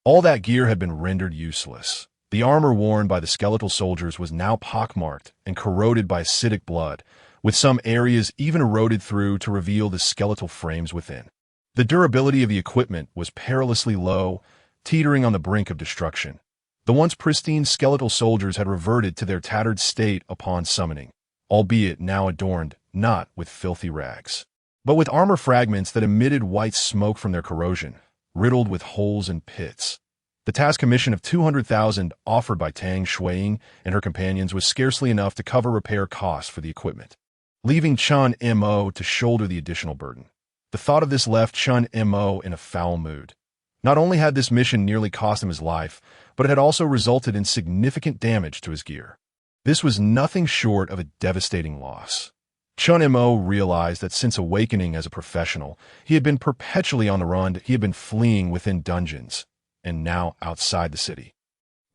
all that gear had been rendered useless. The armor worn by the skeletal soldiers was now pockmarked and corroded by acidic blood, with some areas even eroded through to reveal the skeletal frames within. The durability of the equipment was perilously low, teetering on the brink of destruction. The once pristine skeletal soldiers had reverted to their tattered state upon summoning, albeit now adorned not with filthy rags, but with armor fragments that emitted white smoke from their corrosion, riddled with holes and pits. The task commission of 200,000 offered by Tang Shuiying and her companions was scarcely enough to cover repair costs for the equipment, leaving Chen Mo to shoulder the additional burden. The thought of this left Chen Mo in a foul mood. Not only had this mission nearly cost him his life, but it had also resulted in significant damage to his gear. This was nothing short of a devastating loss. Chen Mo realized that since awakening as a professional, he had been perpetually on the run. He had been fleeing within dungeons, and now outside the city.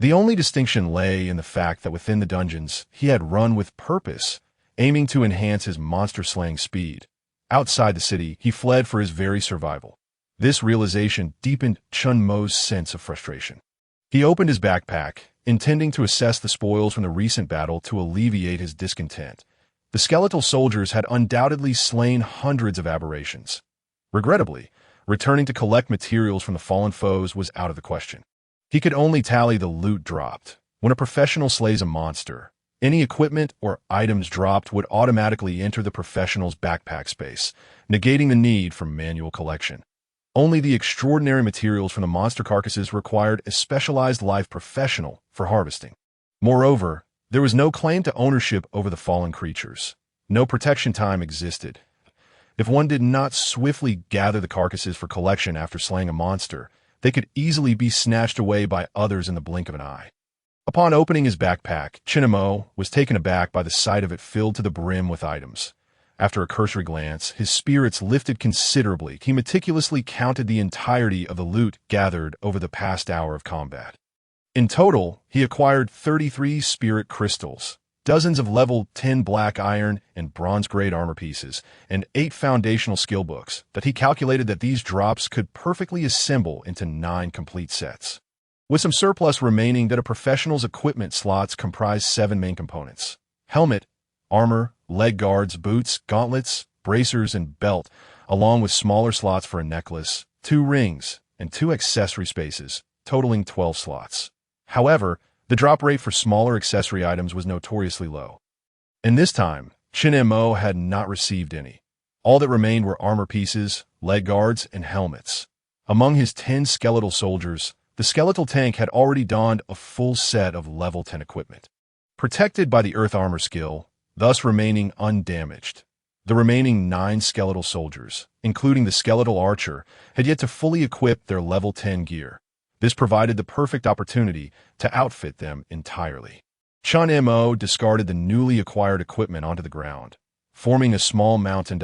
The only distinction lay in the fact that within the dungeons, he had run with purpose, aiming to enhance his monster-slaying speed. Outside the city, he fled for his very survival. This realization deepened Chen Mo's sense of frustration. He opened his backpack, intending to assess the spoils from the recent battle to alleviate his discontent. The skeletal soldiers had undoubtedly slain hundreds of aberrations. Regrettably, returning to collect materials from the fallen foes was out of the question. He could only tally the loot dropped. When a professional slays a monster, any equipment or items dropped would automatically enter the professional's backpack space, negating the need for manual collection. Only the extraordinary materials from the monster carcasses required a specialized life professional for harvesting. Moreover, there was no claim to ownership over the fallen creatures. No protection time existed. If one did not swiftly gather the carcasses for collection after slaying a monster, they could easily be snatched away by others in the blink of an eye. Upon opening his backpack, Chen Mo was taken aback by the sight of it filled to the brim with items. After a cursory glance, his spirits lifted considerably. He meticulously counted the entirety of the loot gathered over the past hour of combat. In total, he acquired 33 spirit crystals, dozens of level 10 black iron and bronze-grade armor pieces, and 8 foundational skill books that he calculated that these drops could perfectly assemble into 9 complete sets. With some surplus remaining, that a professional's equipment slots comprise 7 main components: helmet, armor, leg guards, boots, gauntlets, bracers, and belt, along with smaller slots for a necklace, 2 rings, and 2 accessory spaces, totaling 12 slots. However, the drop rate for smaller accessory items was notoriously low. And this time, Chen Mo had not received any. All that remained were armor pieces, leg guards, and helmets. Among his 10 skeletal soldiers, the skeletal tank had already donned a full set of level 10 equipment. Protected by the earth armor skill, thus remaining undamaged. The remaining 9 skeletal soldiers, including the skeletal archer, had yet to fully equip their level 10 gear. This provided the perfect opportunity to outfit them entirely. Chen Mo discarded the newly acquired equipment onto the ground, forming a small mountain.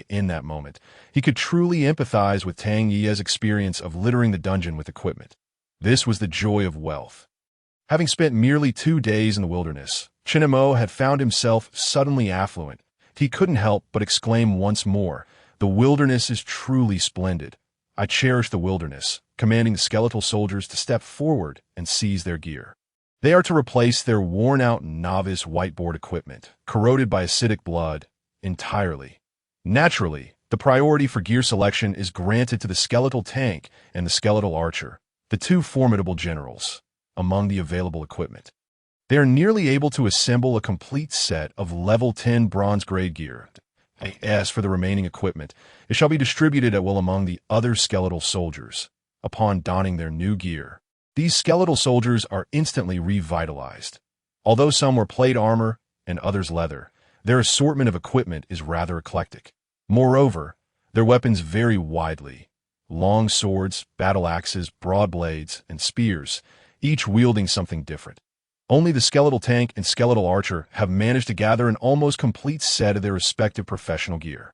In that moment, he could truly empathize with Tang Yi's experience of littering the dungeon with equipment. This was the joy of wealth. Having spent merely 2 days in the wilderness, Chen Mo had found himself suddenly affluent. He couldn't help but exclaim once more, "The wilderness is truly splendid. I cherish the wilderness," commanding the skeletal soldiers to step forward and seize their gear. They are to replace their worn-out novice whiteboard equipment, corroded by acidic blood, entirely. Naturally, the priority for gear selection is granted to the skeletal tank and the skeletal archer, the 2 formidable generals, among the available equipment. They are nearly able to assemble a complete set of level 10 bronze-grade gear. As for the remaining equipment, it shall be distributed at will among the other skeletal soldiers. Upon donning their new gear, these skeletal soldiers are instantly revitalized. Although some were plate armor and others leather, their assortment of equipment is rather eclectic. Moreover, their weapons vary widely. Long swords, battle axes, broad blades, and spears, each wielding something different. Only the skeletal tank and skeletal archer have managed to gather an almost complete set of their respective professional gear.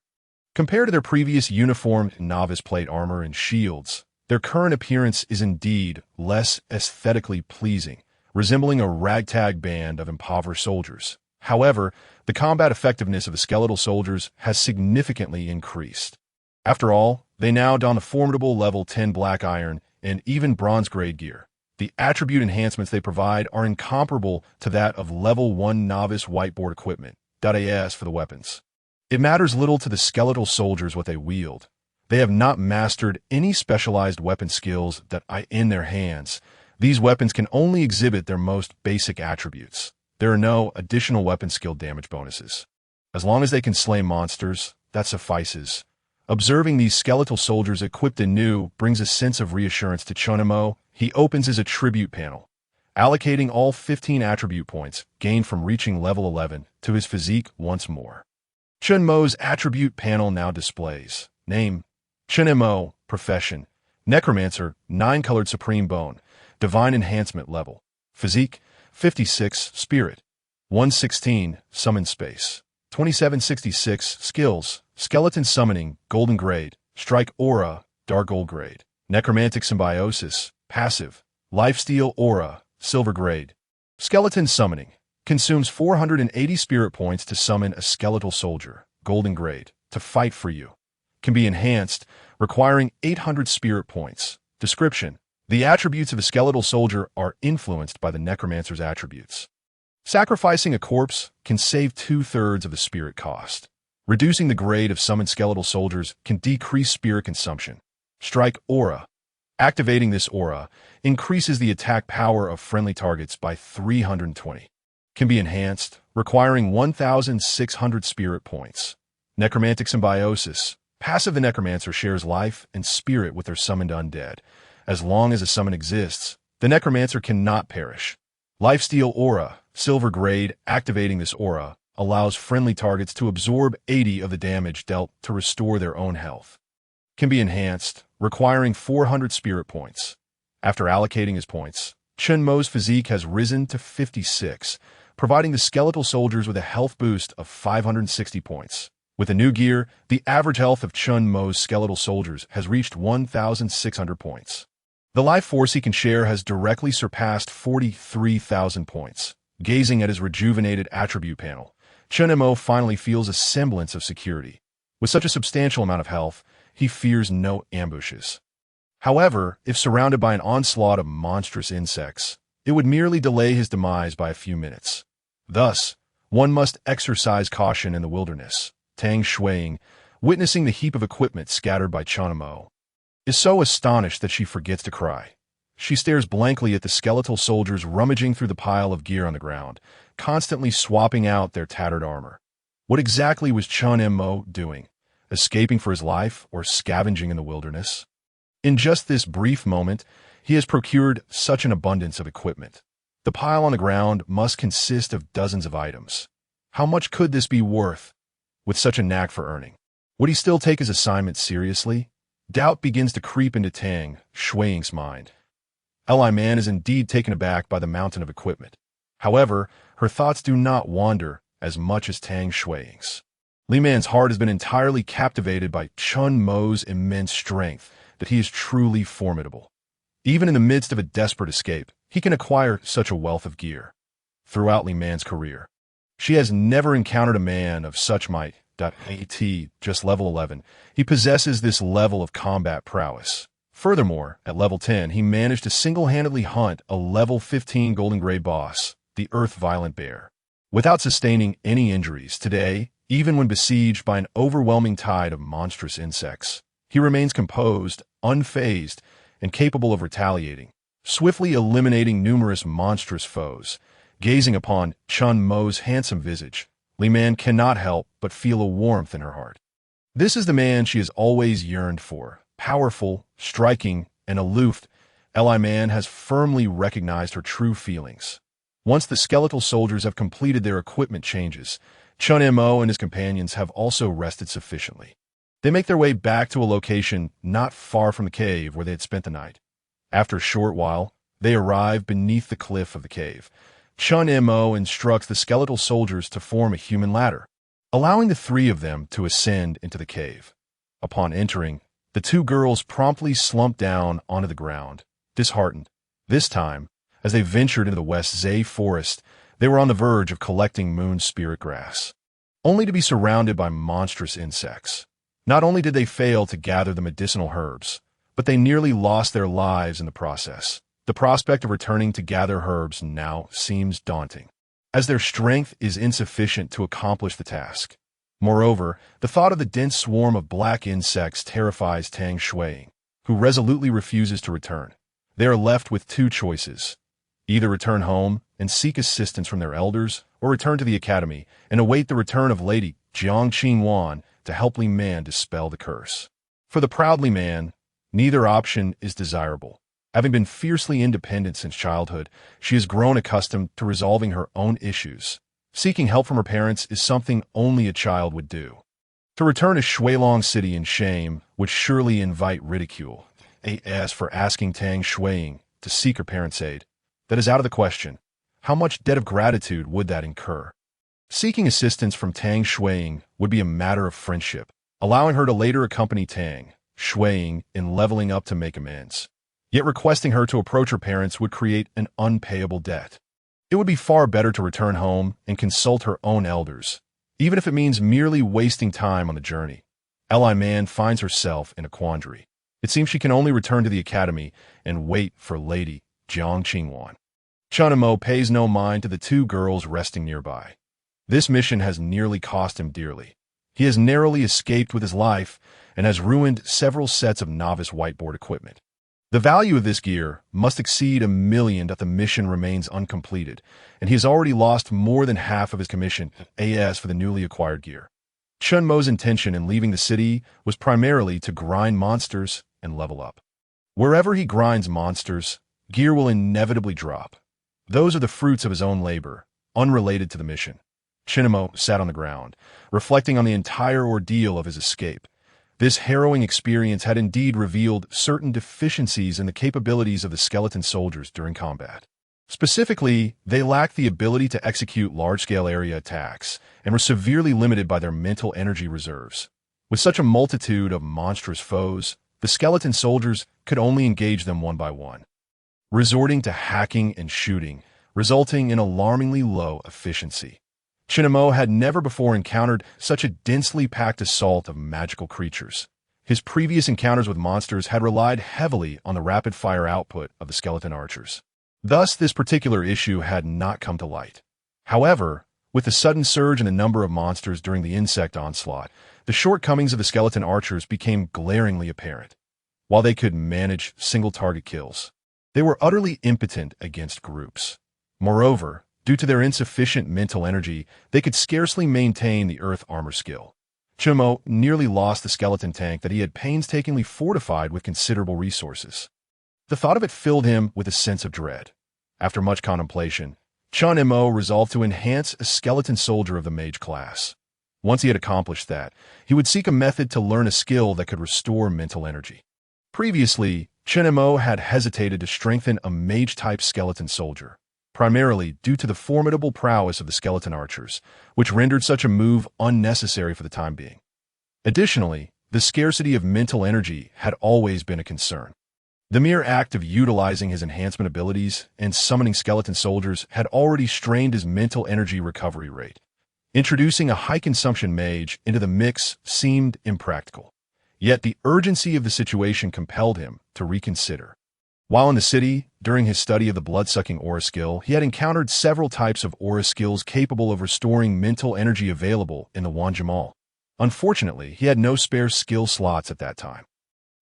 Compared to their previous uniformed novice plate armor and shields, their current appearance is indeed less aesthetically pleasing, resembling a ragtag band of impoverished soldiers. However, the combat effectiveness of the skeletal soldiers has significantly increased. After all, they now don a formidable level 10 black iron and even bronze-grade gear. The attribute enhancements they provide are incomparable to that of level 1 novice whiteboard equipment. As for the weapons, it matters little to the skeletal soldiers what they wield. They have not mastered any specialized weapon skills that are in their hands. These weapons can only exhibit their most basic attributes. There are no additional weapon skill damage bonuses. As long as they can slay monsters, that suffices. Observing these skeletal soldiers equipped anew brings a sense of reassurance to Chen Mo. He opens his attribute panel, allocating all 15 attribute points gained from reaching level 11 to his physique once more. Chen Mo's attribute panel now displays: name, Chen Mo, profession, necromancer, 9-colored supreme bone, divine enhancement level, physique, 56, spirit, 116, summon space, 2766, skills, skeleton summoning, golden grade, strike aura, dark gold grade, necromantic symbiosis, passive, lifesteal aura, silver grade. Skeleton summoning consumes 480 spirit points to summon a skeletal soldier, golden grade, to fight for you. Can be enhanced, requiring 800 spirit points. Description: the attributes of a skeletal soldier are influenced by the necromancer's attributes. Sacrificing a corpse can save 2/3 of the spirit cost. Reducing the grade of summoned skeletal soldiers can decrease spirit consumption. Strike aura. Activating this aura increases the attack power of friendly targets by 320. Can be enhanced, requiring 1,600 spirit points. Necromantic symbiosis. Passive: the necromancer shares life and spirit with their summoned undead. As long as a summon exists, the necromancer cannot perish. Lifesteal aura, silver grade. Activating this aura allows friendly targets to absorb 80 of the damage dealt to restore their own health. Can be enhanced, requiring 400 spirit points. After allocating his points, Chen Mo's physique has risen to 56, providing the skeletal soldiers with a health boost of 560 points. With the new gear, the average health of Chen Mo's skeletal soldiers has reached 1,600 points. The life force he can share has directly surpassed 43,000 points. Gazing at his rejuvenated attribute panel, Chen Mo finally feels a semblance of security. With such a substantial amount of health, he fears no ambushes. However, if surrounded by an onslaught of monstrous insects, it would merely delay his demise by a few minutes. Thus, one must exercise caution in the wilderness. Tang Shuang, witnessing the heap of equipment scattered by Chen Mo, is so astonished that she forgets to cry. She stares blankly at the skeletal soldiers rummaging through the pile of gear on the ground, constantly swapping out their tattered armor. What exactly was Chen Mo doing? Escaping for his life or scavenging in the wilderness? In just this brief moment, He has procured such an abundance of equipment. The pile on the ground must consist of dozens of items. How much could this be worth, with such a knack for earning? Would he still take his assignment seriously? Doubt begins to creep into Tang Shuiying's mind. Li Man is indeed taken aback by the mountain of equipment. However, her thoughts do not wander as much as Tang Shuiying's. Li Man's heart has been entirely captivated by Chen Mo's immense strength, that he is truly formidable. Even in the midst of a desperate escape, he can acquire such a wealth of gear. Throughout Li Man's career, she has never encountered a man of such might. At just level 11, he possesses this level of combat prowess. Furthermore, at level 10, he managed to single-handedly hunt a level 15 golden gray boss, the Earth Violent Bear, without sustaining any injuries. Today, even when besieged by an overwhelming tide of monstrous insects, he remains composed, unfazed, and capable of retaliating, swiftly eliminating numerous monstrous foes. Gazing upon Chen Mo's handsome visage, Li Man cannot help but feel a warmth in her heart. This is the man she has always yearned for. Powerful, striking, and aloof, Li Man has firmly recognized her true feelings. Once the skeletal soldiers have completed their equipment changes, Chen Mo and his companions have also rested sufficiently. They make their way back to a location not far from the cave where they had spent the night. After a short while, they arrive beneath the cliff of the cave. Chen Mo instructs the skeletal soldiers to form a human ladder, allowing the three of them to ascend into the cave. Upon entering, the two girls promptly slump down onto the ground, disheartened. This time, as they ventured into the West Zay forest, they were on the verge of collecting moon spirit grass, only to be surrounded by monstrous insects. Not only did they fail to gather the medicinal herbs, but they nearly lost their lives in the process. The prospect of returning to gather herbs now seems daunting, as their strength is insufficient to accomplish the task. Moreover, the thought of the dense swarm of black insects terrifies Tang Shuiying, who resolutely refuses to return. They are left with two choices: either return home and seek assistance from their elders, or return to the academy and await the return of Lady Jiang Qingwan to help Li Man dispel the curse. For the proud Li Man, neither option is desirable. Having been fiercely independent since childhood, she has grown accustomed to resolving her own issues. Seeking help from her parents is something only a child would do. To return to Shuilong City in shame would surely invite ridicule. As for asking Tang Shuiying to seek her parents' aid, that is out of the question. How much debt of gratitude would that incur? Seeking assistance from Tang Shuiying would be a matter of friendship, allowing her to later accompany Tang Shuiying in leveling up to make amends. Yet requesting her to approach her parents would create an unpayable debt. It would be far better to return home and consult her own elders, even if it means merely wasting time on the journey. Li Man finds herself in a quandary. It seems she can only return to the academy and wait for Lady Jiang Qingwan. Chen Mo pays no mind to the two girls resting nearby. This mission has nearly cost him dearly. He has narrowly escaped with his life and has ruined several sets of novice whiteboard equipment. The value of this gear must exceed $1 million, that the mission remains uncompleted, and he has already lost more than half of his commission for the newly acquired gear. Chen Mo's intention in leaving the city was primarily to grind monsters and level up. Wherever he grinds monsters, gear will inevitably drop. Those are the fruits of his own labor, unrelated to the mission. Chen Mo sat on the ground, reflecting on the entire ordeal of his escape. This harrowing experience had indeed revealed certain deficiencies in the capabilities of the skeleton soldiers during combat. Specifically, they lacked the ability to execute large-scale area attacks and were severely limited by their mental energy reserves. With such a multitude of monstrous foes, the skeleton soldiers could only engage them one by one, resorting to hacking and shooting, resulting in alarmingly low efficiency. Chen Mo had never before encountered such a densely packed assault of magical creatures. His previous encounters with monsters had relied heavily on the rapid-fire output of the skeleton archers. Thus, this particular issue had not come to light. However, with the sudden surge in the number of monsters during the insect onslaught, the shortcomings of the skeleton archers became glaringly apparent. While they could manage single-target kills, they were utterly impotent against groups. Moreover, due to their insufficient mental energy, they could scarcely maintain the earth armor skill. Chen Mo nearly lost the skeleton tank that he had painstakingly fortified with considerable resources. The thought of it filled him with a sense of dread. After much contemplation, Chen Mo resolved to enhance a skeleton soldier of the mage class. Once he had accomplished that, he would seek a method to learn a skill that could restore mental energy. Previously, Chen Mo had hesitated to strengthen a mage-type skeleton soldier, primarily due to the formidable prowess of the skeleton archers, which rendered such a move unnecessary for the time being. Additionally, the scarcity of mental energy had always been a concern. The mere act of utilizing his enhancement abilities and summoning skeleton soldiers had already strained his mental energy recovery rate. Introducing a high-consumption mage into the mix seemed impractical. Yet the urgency of the situation compelled him to reconsider. While in the city, during his study of the blood-sucking aura skill, he had encountered several types of aura skills capable of restoring mental energy available in the Wanjamal. Unfortunately, he had no spare skill slots at that time.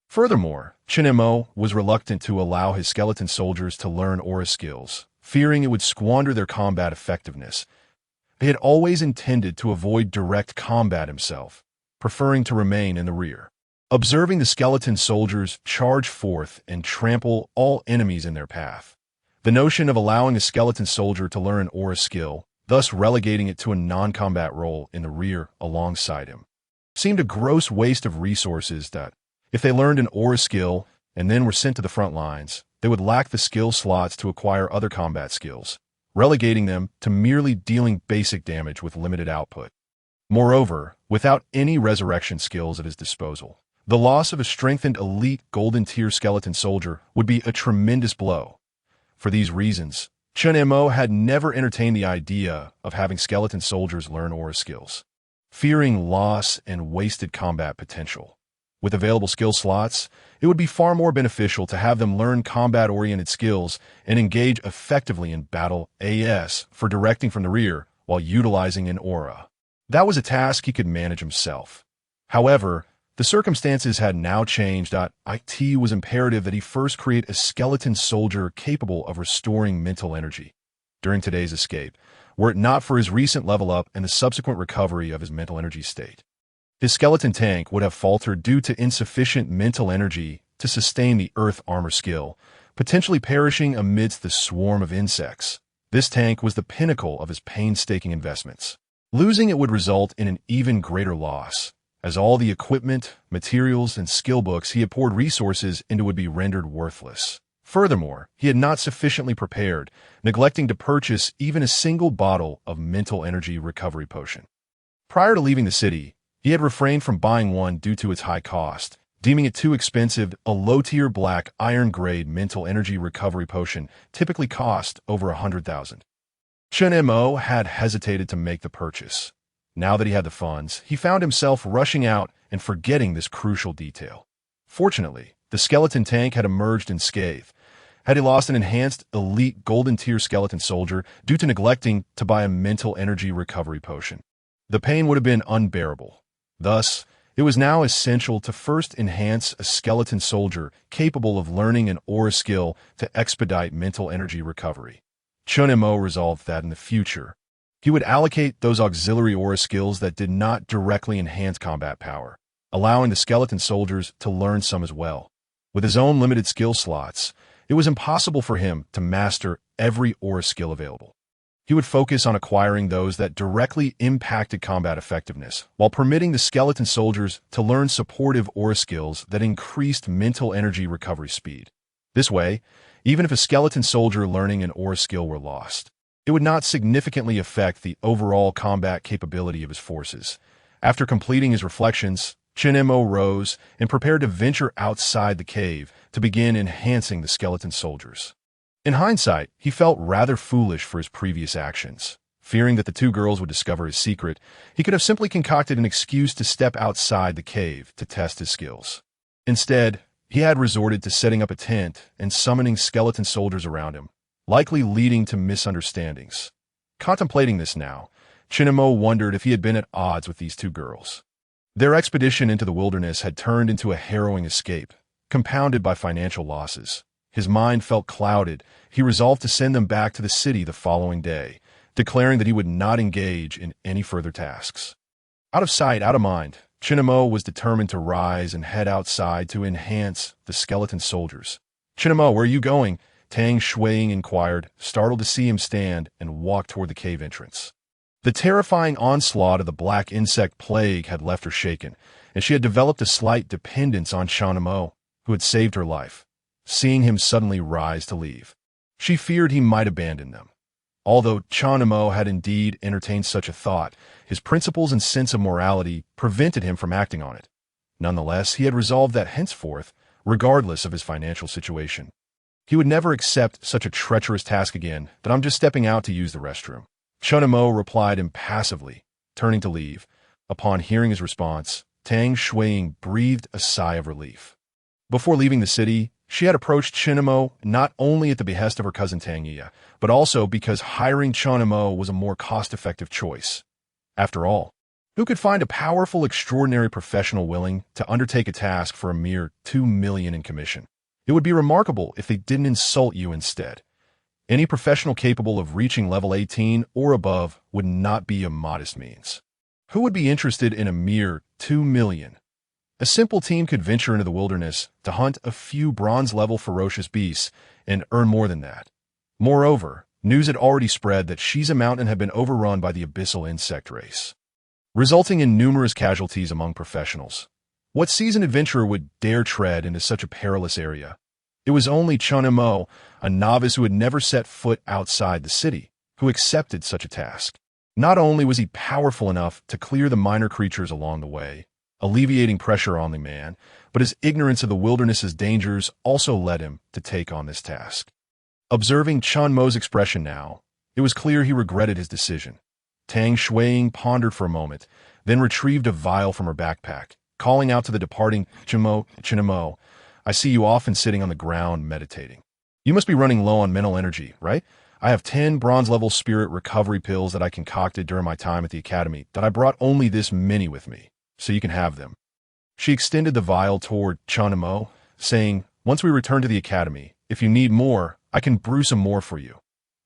Furthermore, Chen Mo was reluctant to allow his skeleton soldiers to learn aura skills, fearing it would squander their combat effectiveness. He had always intended to avoid direct combat himself, preferring to remain in the rear. Observing the skeleton soldiers charge forth and trample all enemies in their path, the notion of allowing a skeleton soldier to learn an aura skill, thus relegating it to a non-combat role in the rear alongside him, seemed a gross waste of resources that, if they learned an aura skill and then were sent to the front lines, they would lack the skill slots to acquire other combat skills, relegating them to merely dealing basic damage with limited output. Moreover, without any resurrection skills at his disposal, the loss of a strengthened elite golden-tier skeleton soldier would be a tremendous blow. For these reasons, Chen Mo had never entertained the idea of having skeleton soldiers learn aura skills, fearing loss and wasted combat potential. With available skill slots, it would be far more beneficial to have them learn combat-oriented skills and engage effectively in battle AS for directing from the rear while utilizing an aura. That was a task he could manage himself. However, the circumstances had now changed. It was imperative that he first create a skeleton soldier capable of restoring mental energy. During today's escape, were it not for his recent level up and the subsequent recovery of his mental energy state, his skeleton tank would have faltered due to insufficient mental energy to sustain the earth armor skill, potentially perishing amidst the swarm of insects. This tank was the pinnacle of his painstaking investments. Losing it would result in an even greater loss, as all the equipment, materials, and skill books he had poured resources into would be rendered worthless. Furthermore, he had not sufficiently prepared, neglecting to purchase even a single bottle of mental energy recovery potion. Prior to leaving the city, he had refrained from buying one due to its high cost, deeming it too expensive. A low-tier black iron-grade mental energy recovery potion typically cost over 100,000. Chen Mo had hesitated to make the purchase. Now that he had the funds, he found himself rushing out and forgetting this crucial detail. Fortunately, the skeleton tank had emerged unscathed. Had he lost an enhanced elite golden-tier skeleton soldier due to neglecting to buy a mental energy recovery potion, the pain would have been unbearable. Thus, it was now essential to first enhance a skeleton soldier capable of learning an aura skill to expedite mental energy recovery. Chen Mo resolved that in the future, he would allocate those auxiliary aura skills that did not directly enhance combat power, allowing the skeleton soldiers to learn some as well. With his own limited skill slots, it was impossible for him to master every aura skill available. He would focus on acquiring those that directly impacted combat effectiveness, while permitting the skeleton soldiers to learn supportive aura skills that increased mental energy recovery speed. This way, even if a skeleton soldier learning an aura skill were lost, it would not significantly affect the overall combat capability of his forces. After completing his reflections, Chen Mo rose and prepared to venture outside the cave to begin enhancing the skeleton soldiers. In hindsight, he felt rather foolish for his previous actions. Fearing that the two girls would discover his secret, he could have simply concocted an excuse to step outside the cave to test his skills. Instead, he had resorted to setting up a tent and summoning skeleton soldiers around him, likely leading to misunderstandings. Contemplating this now, Chen Mo wondered if he had been at odds with these two girls. Their expedition into the wilderness had turned into a harrowing escape, compounded by financial losses. His mind felt clouded. He resolved to send them back to the city the following day, declaring that he would not engage in any further tasks. Out of sight, out of mind, Chen Mo was determined to rise and head outside to enhance the skeleton soldiers. "Chen Mo, where are you going?" Tang Shuiying inquired, startled to see him stand and walk toward the cave entrance. The terrifying onslaught of the black insect plague had left her shaken, and she had developed a slight dependence on Chen Mo, who had saved her life. Seeing him suddenly rise to leave, she feared he might abandon them. Although Chen Mo had indeed entertained such a thought, his principles and sense of morality prevented him from acting on it. Nonetheless, he had resolved that henceforth, regardless of his financial situation, he would never accept such a treacherous task again. "That I'm just stepping out to use the restroom," Chen Mo replied impassively, turning to leave. Upon hearing his response, Tang Shuiying breathed a sigh of relief. Before leaving the city, she had approached Chen Mo not only at the behest of her cousin Tang Yi, but also because hiring Chen Mo was a more cost-effective choice. After all, who could find a powerful, extraordinary professional willing to undertake a task for a mere 2 million in commission? It would be remarkable if they didn't insult you instead. Any professional capable of reaching level 18 or above would not be a modest means. Who would be interested in a mere 2 million? A simple team could venture into the wilderness to hunt a few bronze-level ferocious beasts and earn more than that. Moreover, news had already spread that Shiza Mountain had been overrun by the abyssal insect race, resulting in numerous casualties among professionals. What seasoned adventurer would dare tread into such a perilous area? It was only Chen Mo, a novice who had never set foot outside the city, who accepted such a task. Not only was he powerful enough to clear the minor creatures along the way, alleviating pressure on the man, but his ignorance of the wilderness's dangers also led him to take on this task. Observing Chen Mo's expression now, it was clear he regretted his decision. Tang Shuiying pondered for a moment, then retrieved a vial from her backpack, calling out to the departing Chen Mo, "I see you often sitting on the ground meditating. You must be running low on mental energy, right? I have 10 bronze-level spirit recovery pills that I concocted during my time at the academy that I brought only this many with me, so you can have them." She extended the vial toward Chen Mo, saying, "Once we return to the academy, if you need more, I can brew some more for you."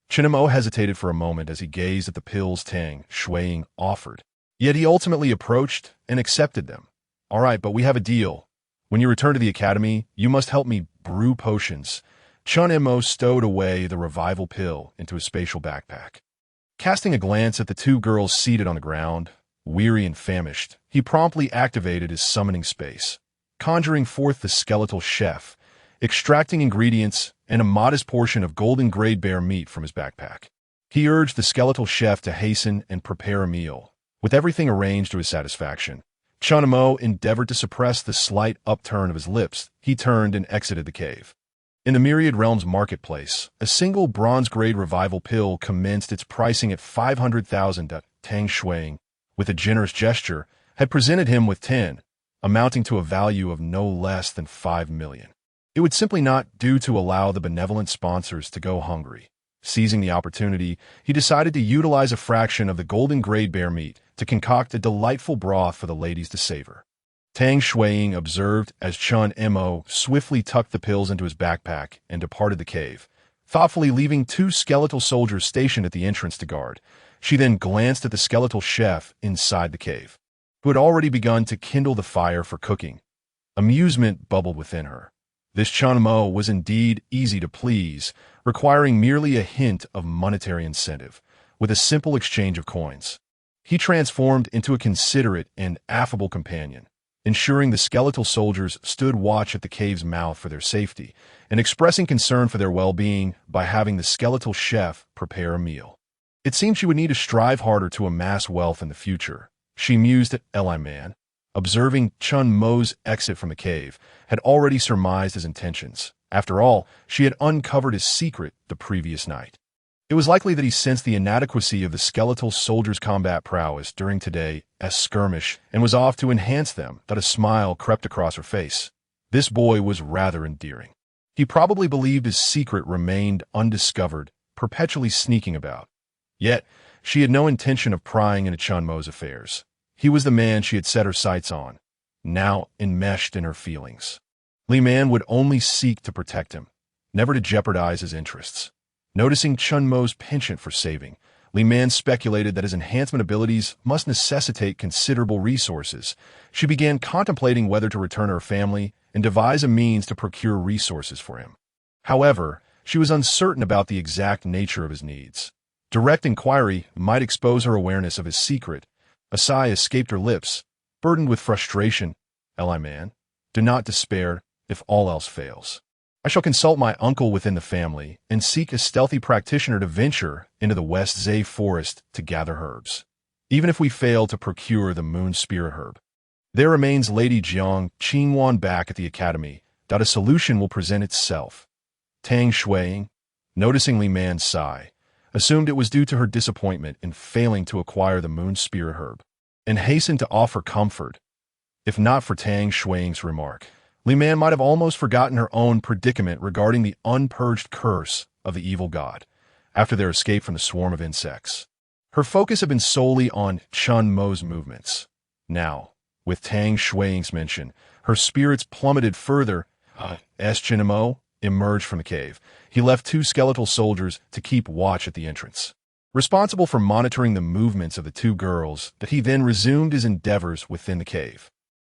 Chen Mo hesitated for a moment as he gazed at the pills Tang Shuiying offered. Yet he ultimately approached and accepted them. "All right, but we have a deal. When you return to the academy, you must help me brew potions." Chen Mo stowed away the revival pill into his spatial backpack. Casting a glance at the two girls seated on the ground, weary and famished, he promptly activated his summoning space, conjuring forth the skeletal chef, extracting ingredients and a modest portion of golden-grade bear meat from his backpack. He urged the skeletal chef to hasten and prepare a meal. With everything arranged to his satisfaction, Chen Mo endeavored to suppress the slight upturn of his lips. He turned and exited the cave. In the Myriad Realms marketplace, a single bronze-grade revival pill commenced its pricing at 500,000. Tang Shuiying, with a generous gesture, had presented him with 10, amounting to a value of no less than 5 million. It would simply not do to allow the benevolent sponsors to go hungry. Seizing the opportunity, he decided to utilize a fraction of the golden-grade bear meat to concoct a delightful broth for the ladies to savor. Tang Shuiying observed as Chen Mo swiftly tucked the pills into his backpack and departed the cave, thoughtfully leaving 2 skeletal soldiers stationed at the entrance to guard. She then glanced at the skeletal chef inside the cave, who had already begun to kindle the fire for cooking. Amusement bubbled within her. This Chen Mo was indeed easy to please, requiring merely a hint of monetary incentive, with a simple exchange of coins. He transformed into a considerate and affable companion, ensuring the skeletal soldiers stood watch at the cave's mouth for their safety, and expressing concern for their well-being by having the skeletal chef prepare a meal. It seemed she would need to strive harder to amass wealth in the future. She mused at Eli Man, observing Chen Mo's exit from the cave, had already surmised his intentions. After all, she had uncovered his secret the previous night. It was likely that he sensed the inadequacy of the skeletal soldiers' combat prowess during today's skirmish and was off to enhance them. That a smile crept across her face. This boy was rather endearing. He probably believed his secret remained undiscovered, perpetually sneaking about. Yet, she had no intention of prying into Chen Mo's affairs. He was the man she had set her sights on, now enmeshed in her feelings. Li Man would only seek to protect him, never to jeopardize his interests. Noticing Chen Mo's penchant for saving, Li Man speculated that his enhancement abilities must necessitate considerable resources. She began contemplating whether to return to her family and devise a means to procure resources for him. However, she was uncertain about the exact nature of his needs. Direct inquiry might expose her awareness of his secret. A sigh escaped her lips, burdened with frustration. Eli man, do not despair if all else fails. I shall consult my uncle within the family and seek a stealthy practitioner to venture into the West Zay forest to gather herbs. Even if we fail to procure the moon spirit herb, there remains Lady Jiang Qingwan back at the academy. A solution will present itself. Tang Shuiying, noticing Li Man's sigh, assumed it was due to her disappointment in failing to acquire the moon spirit herb, and hastened to offer comfort. If not for Tang Shuiying's remark, Li Man might have almost forgotten her own predicament regarding the unpurged curse of the evil god after their escape from the swarm of insects. Her focus had been solely on Chen Mo's movements. Now, with Tang Shuiying's mention, her spirits plummeted further. As Chen Mo emerged from the cave, he left 2 skeletal soldiers to keep watch at the entrance. Responsible for monitoring the movements of the 2 girls, that he then resumed his endeavors within the cave.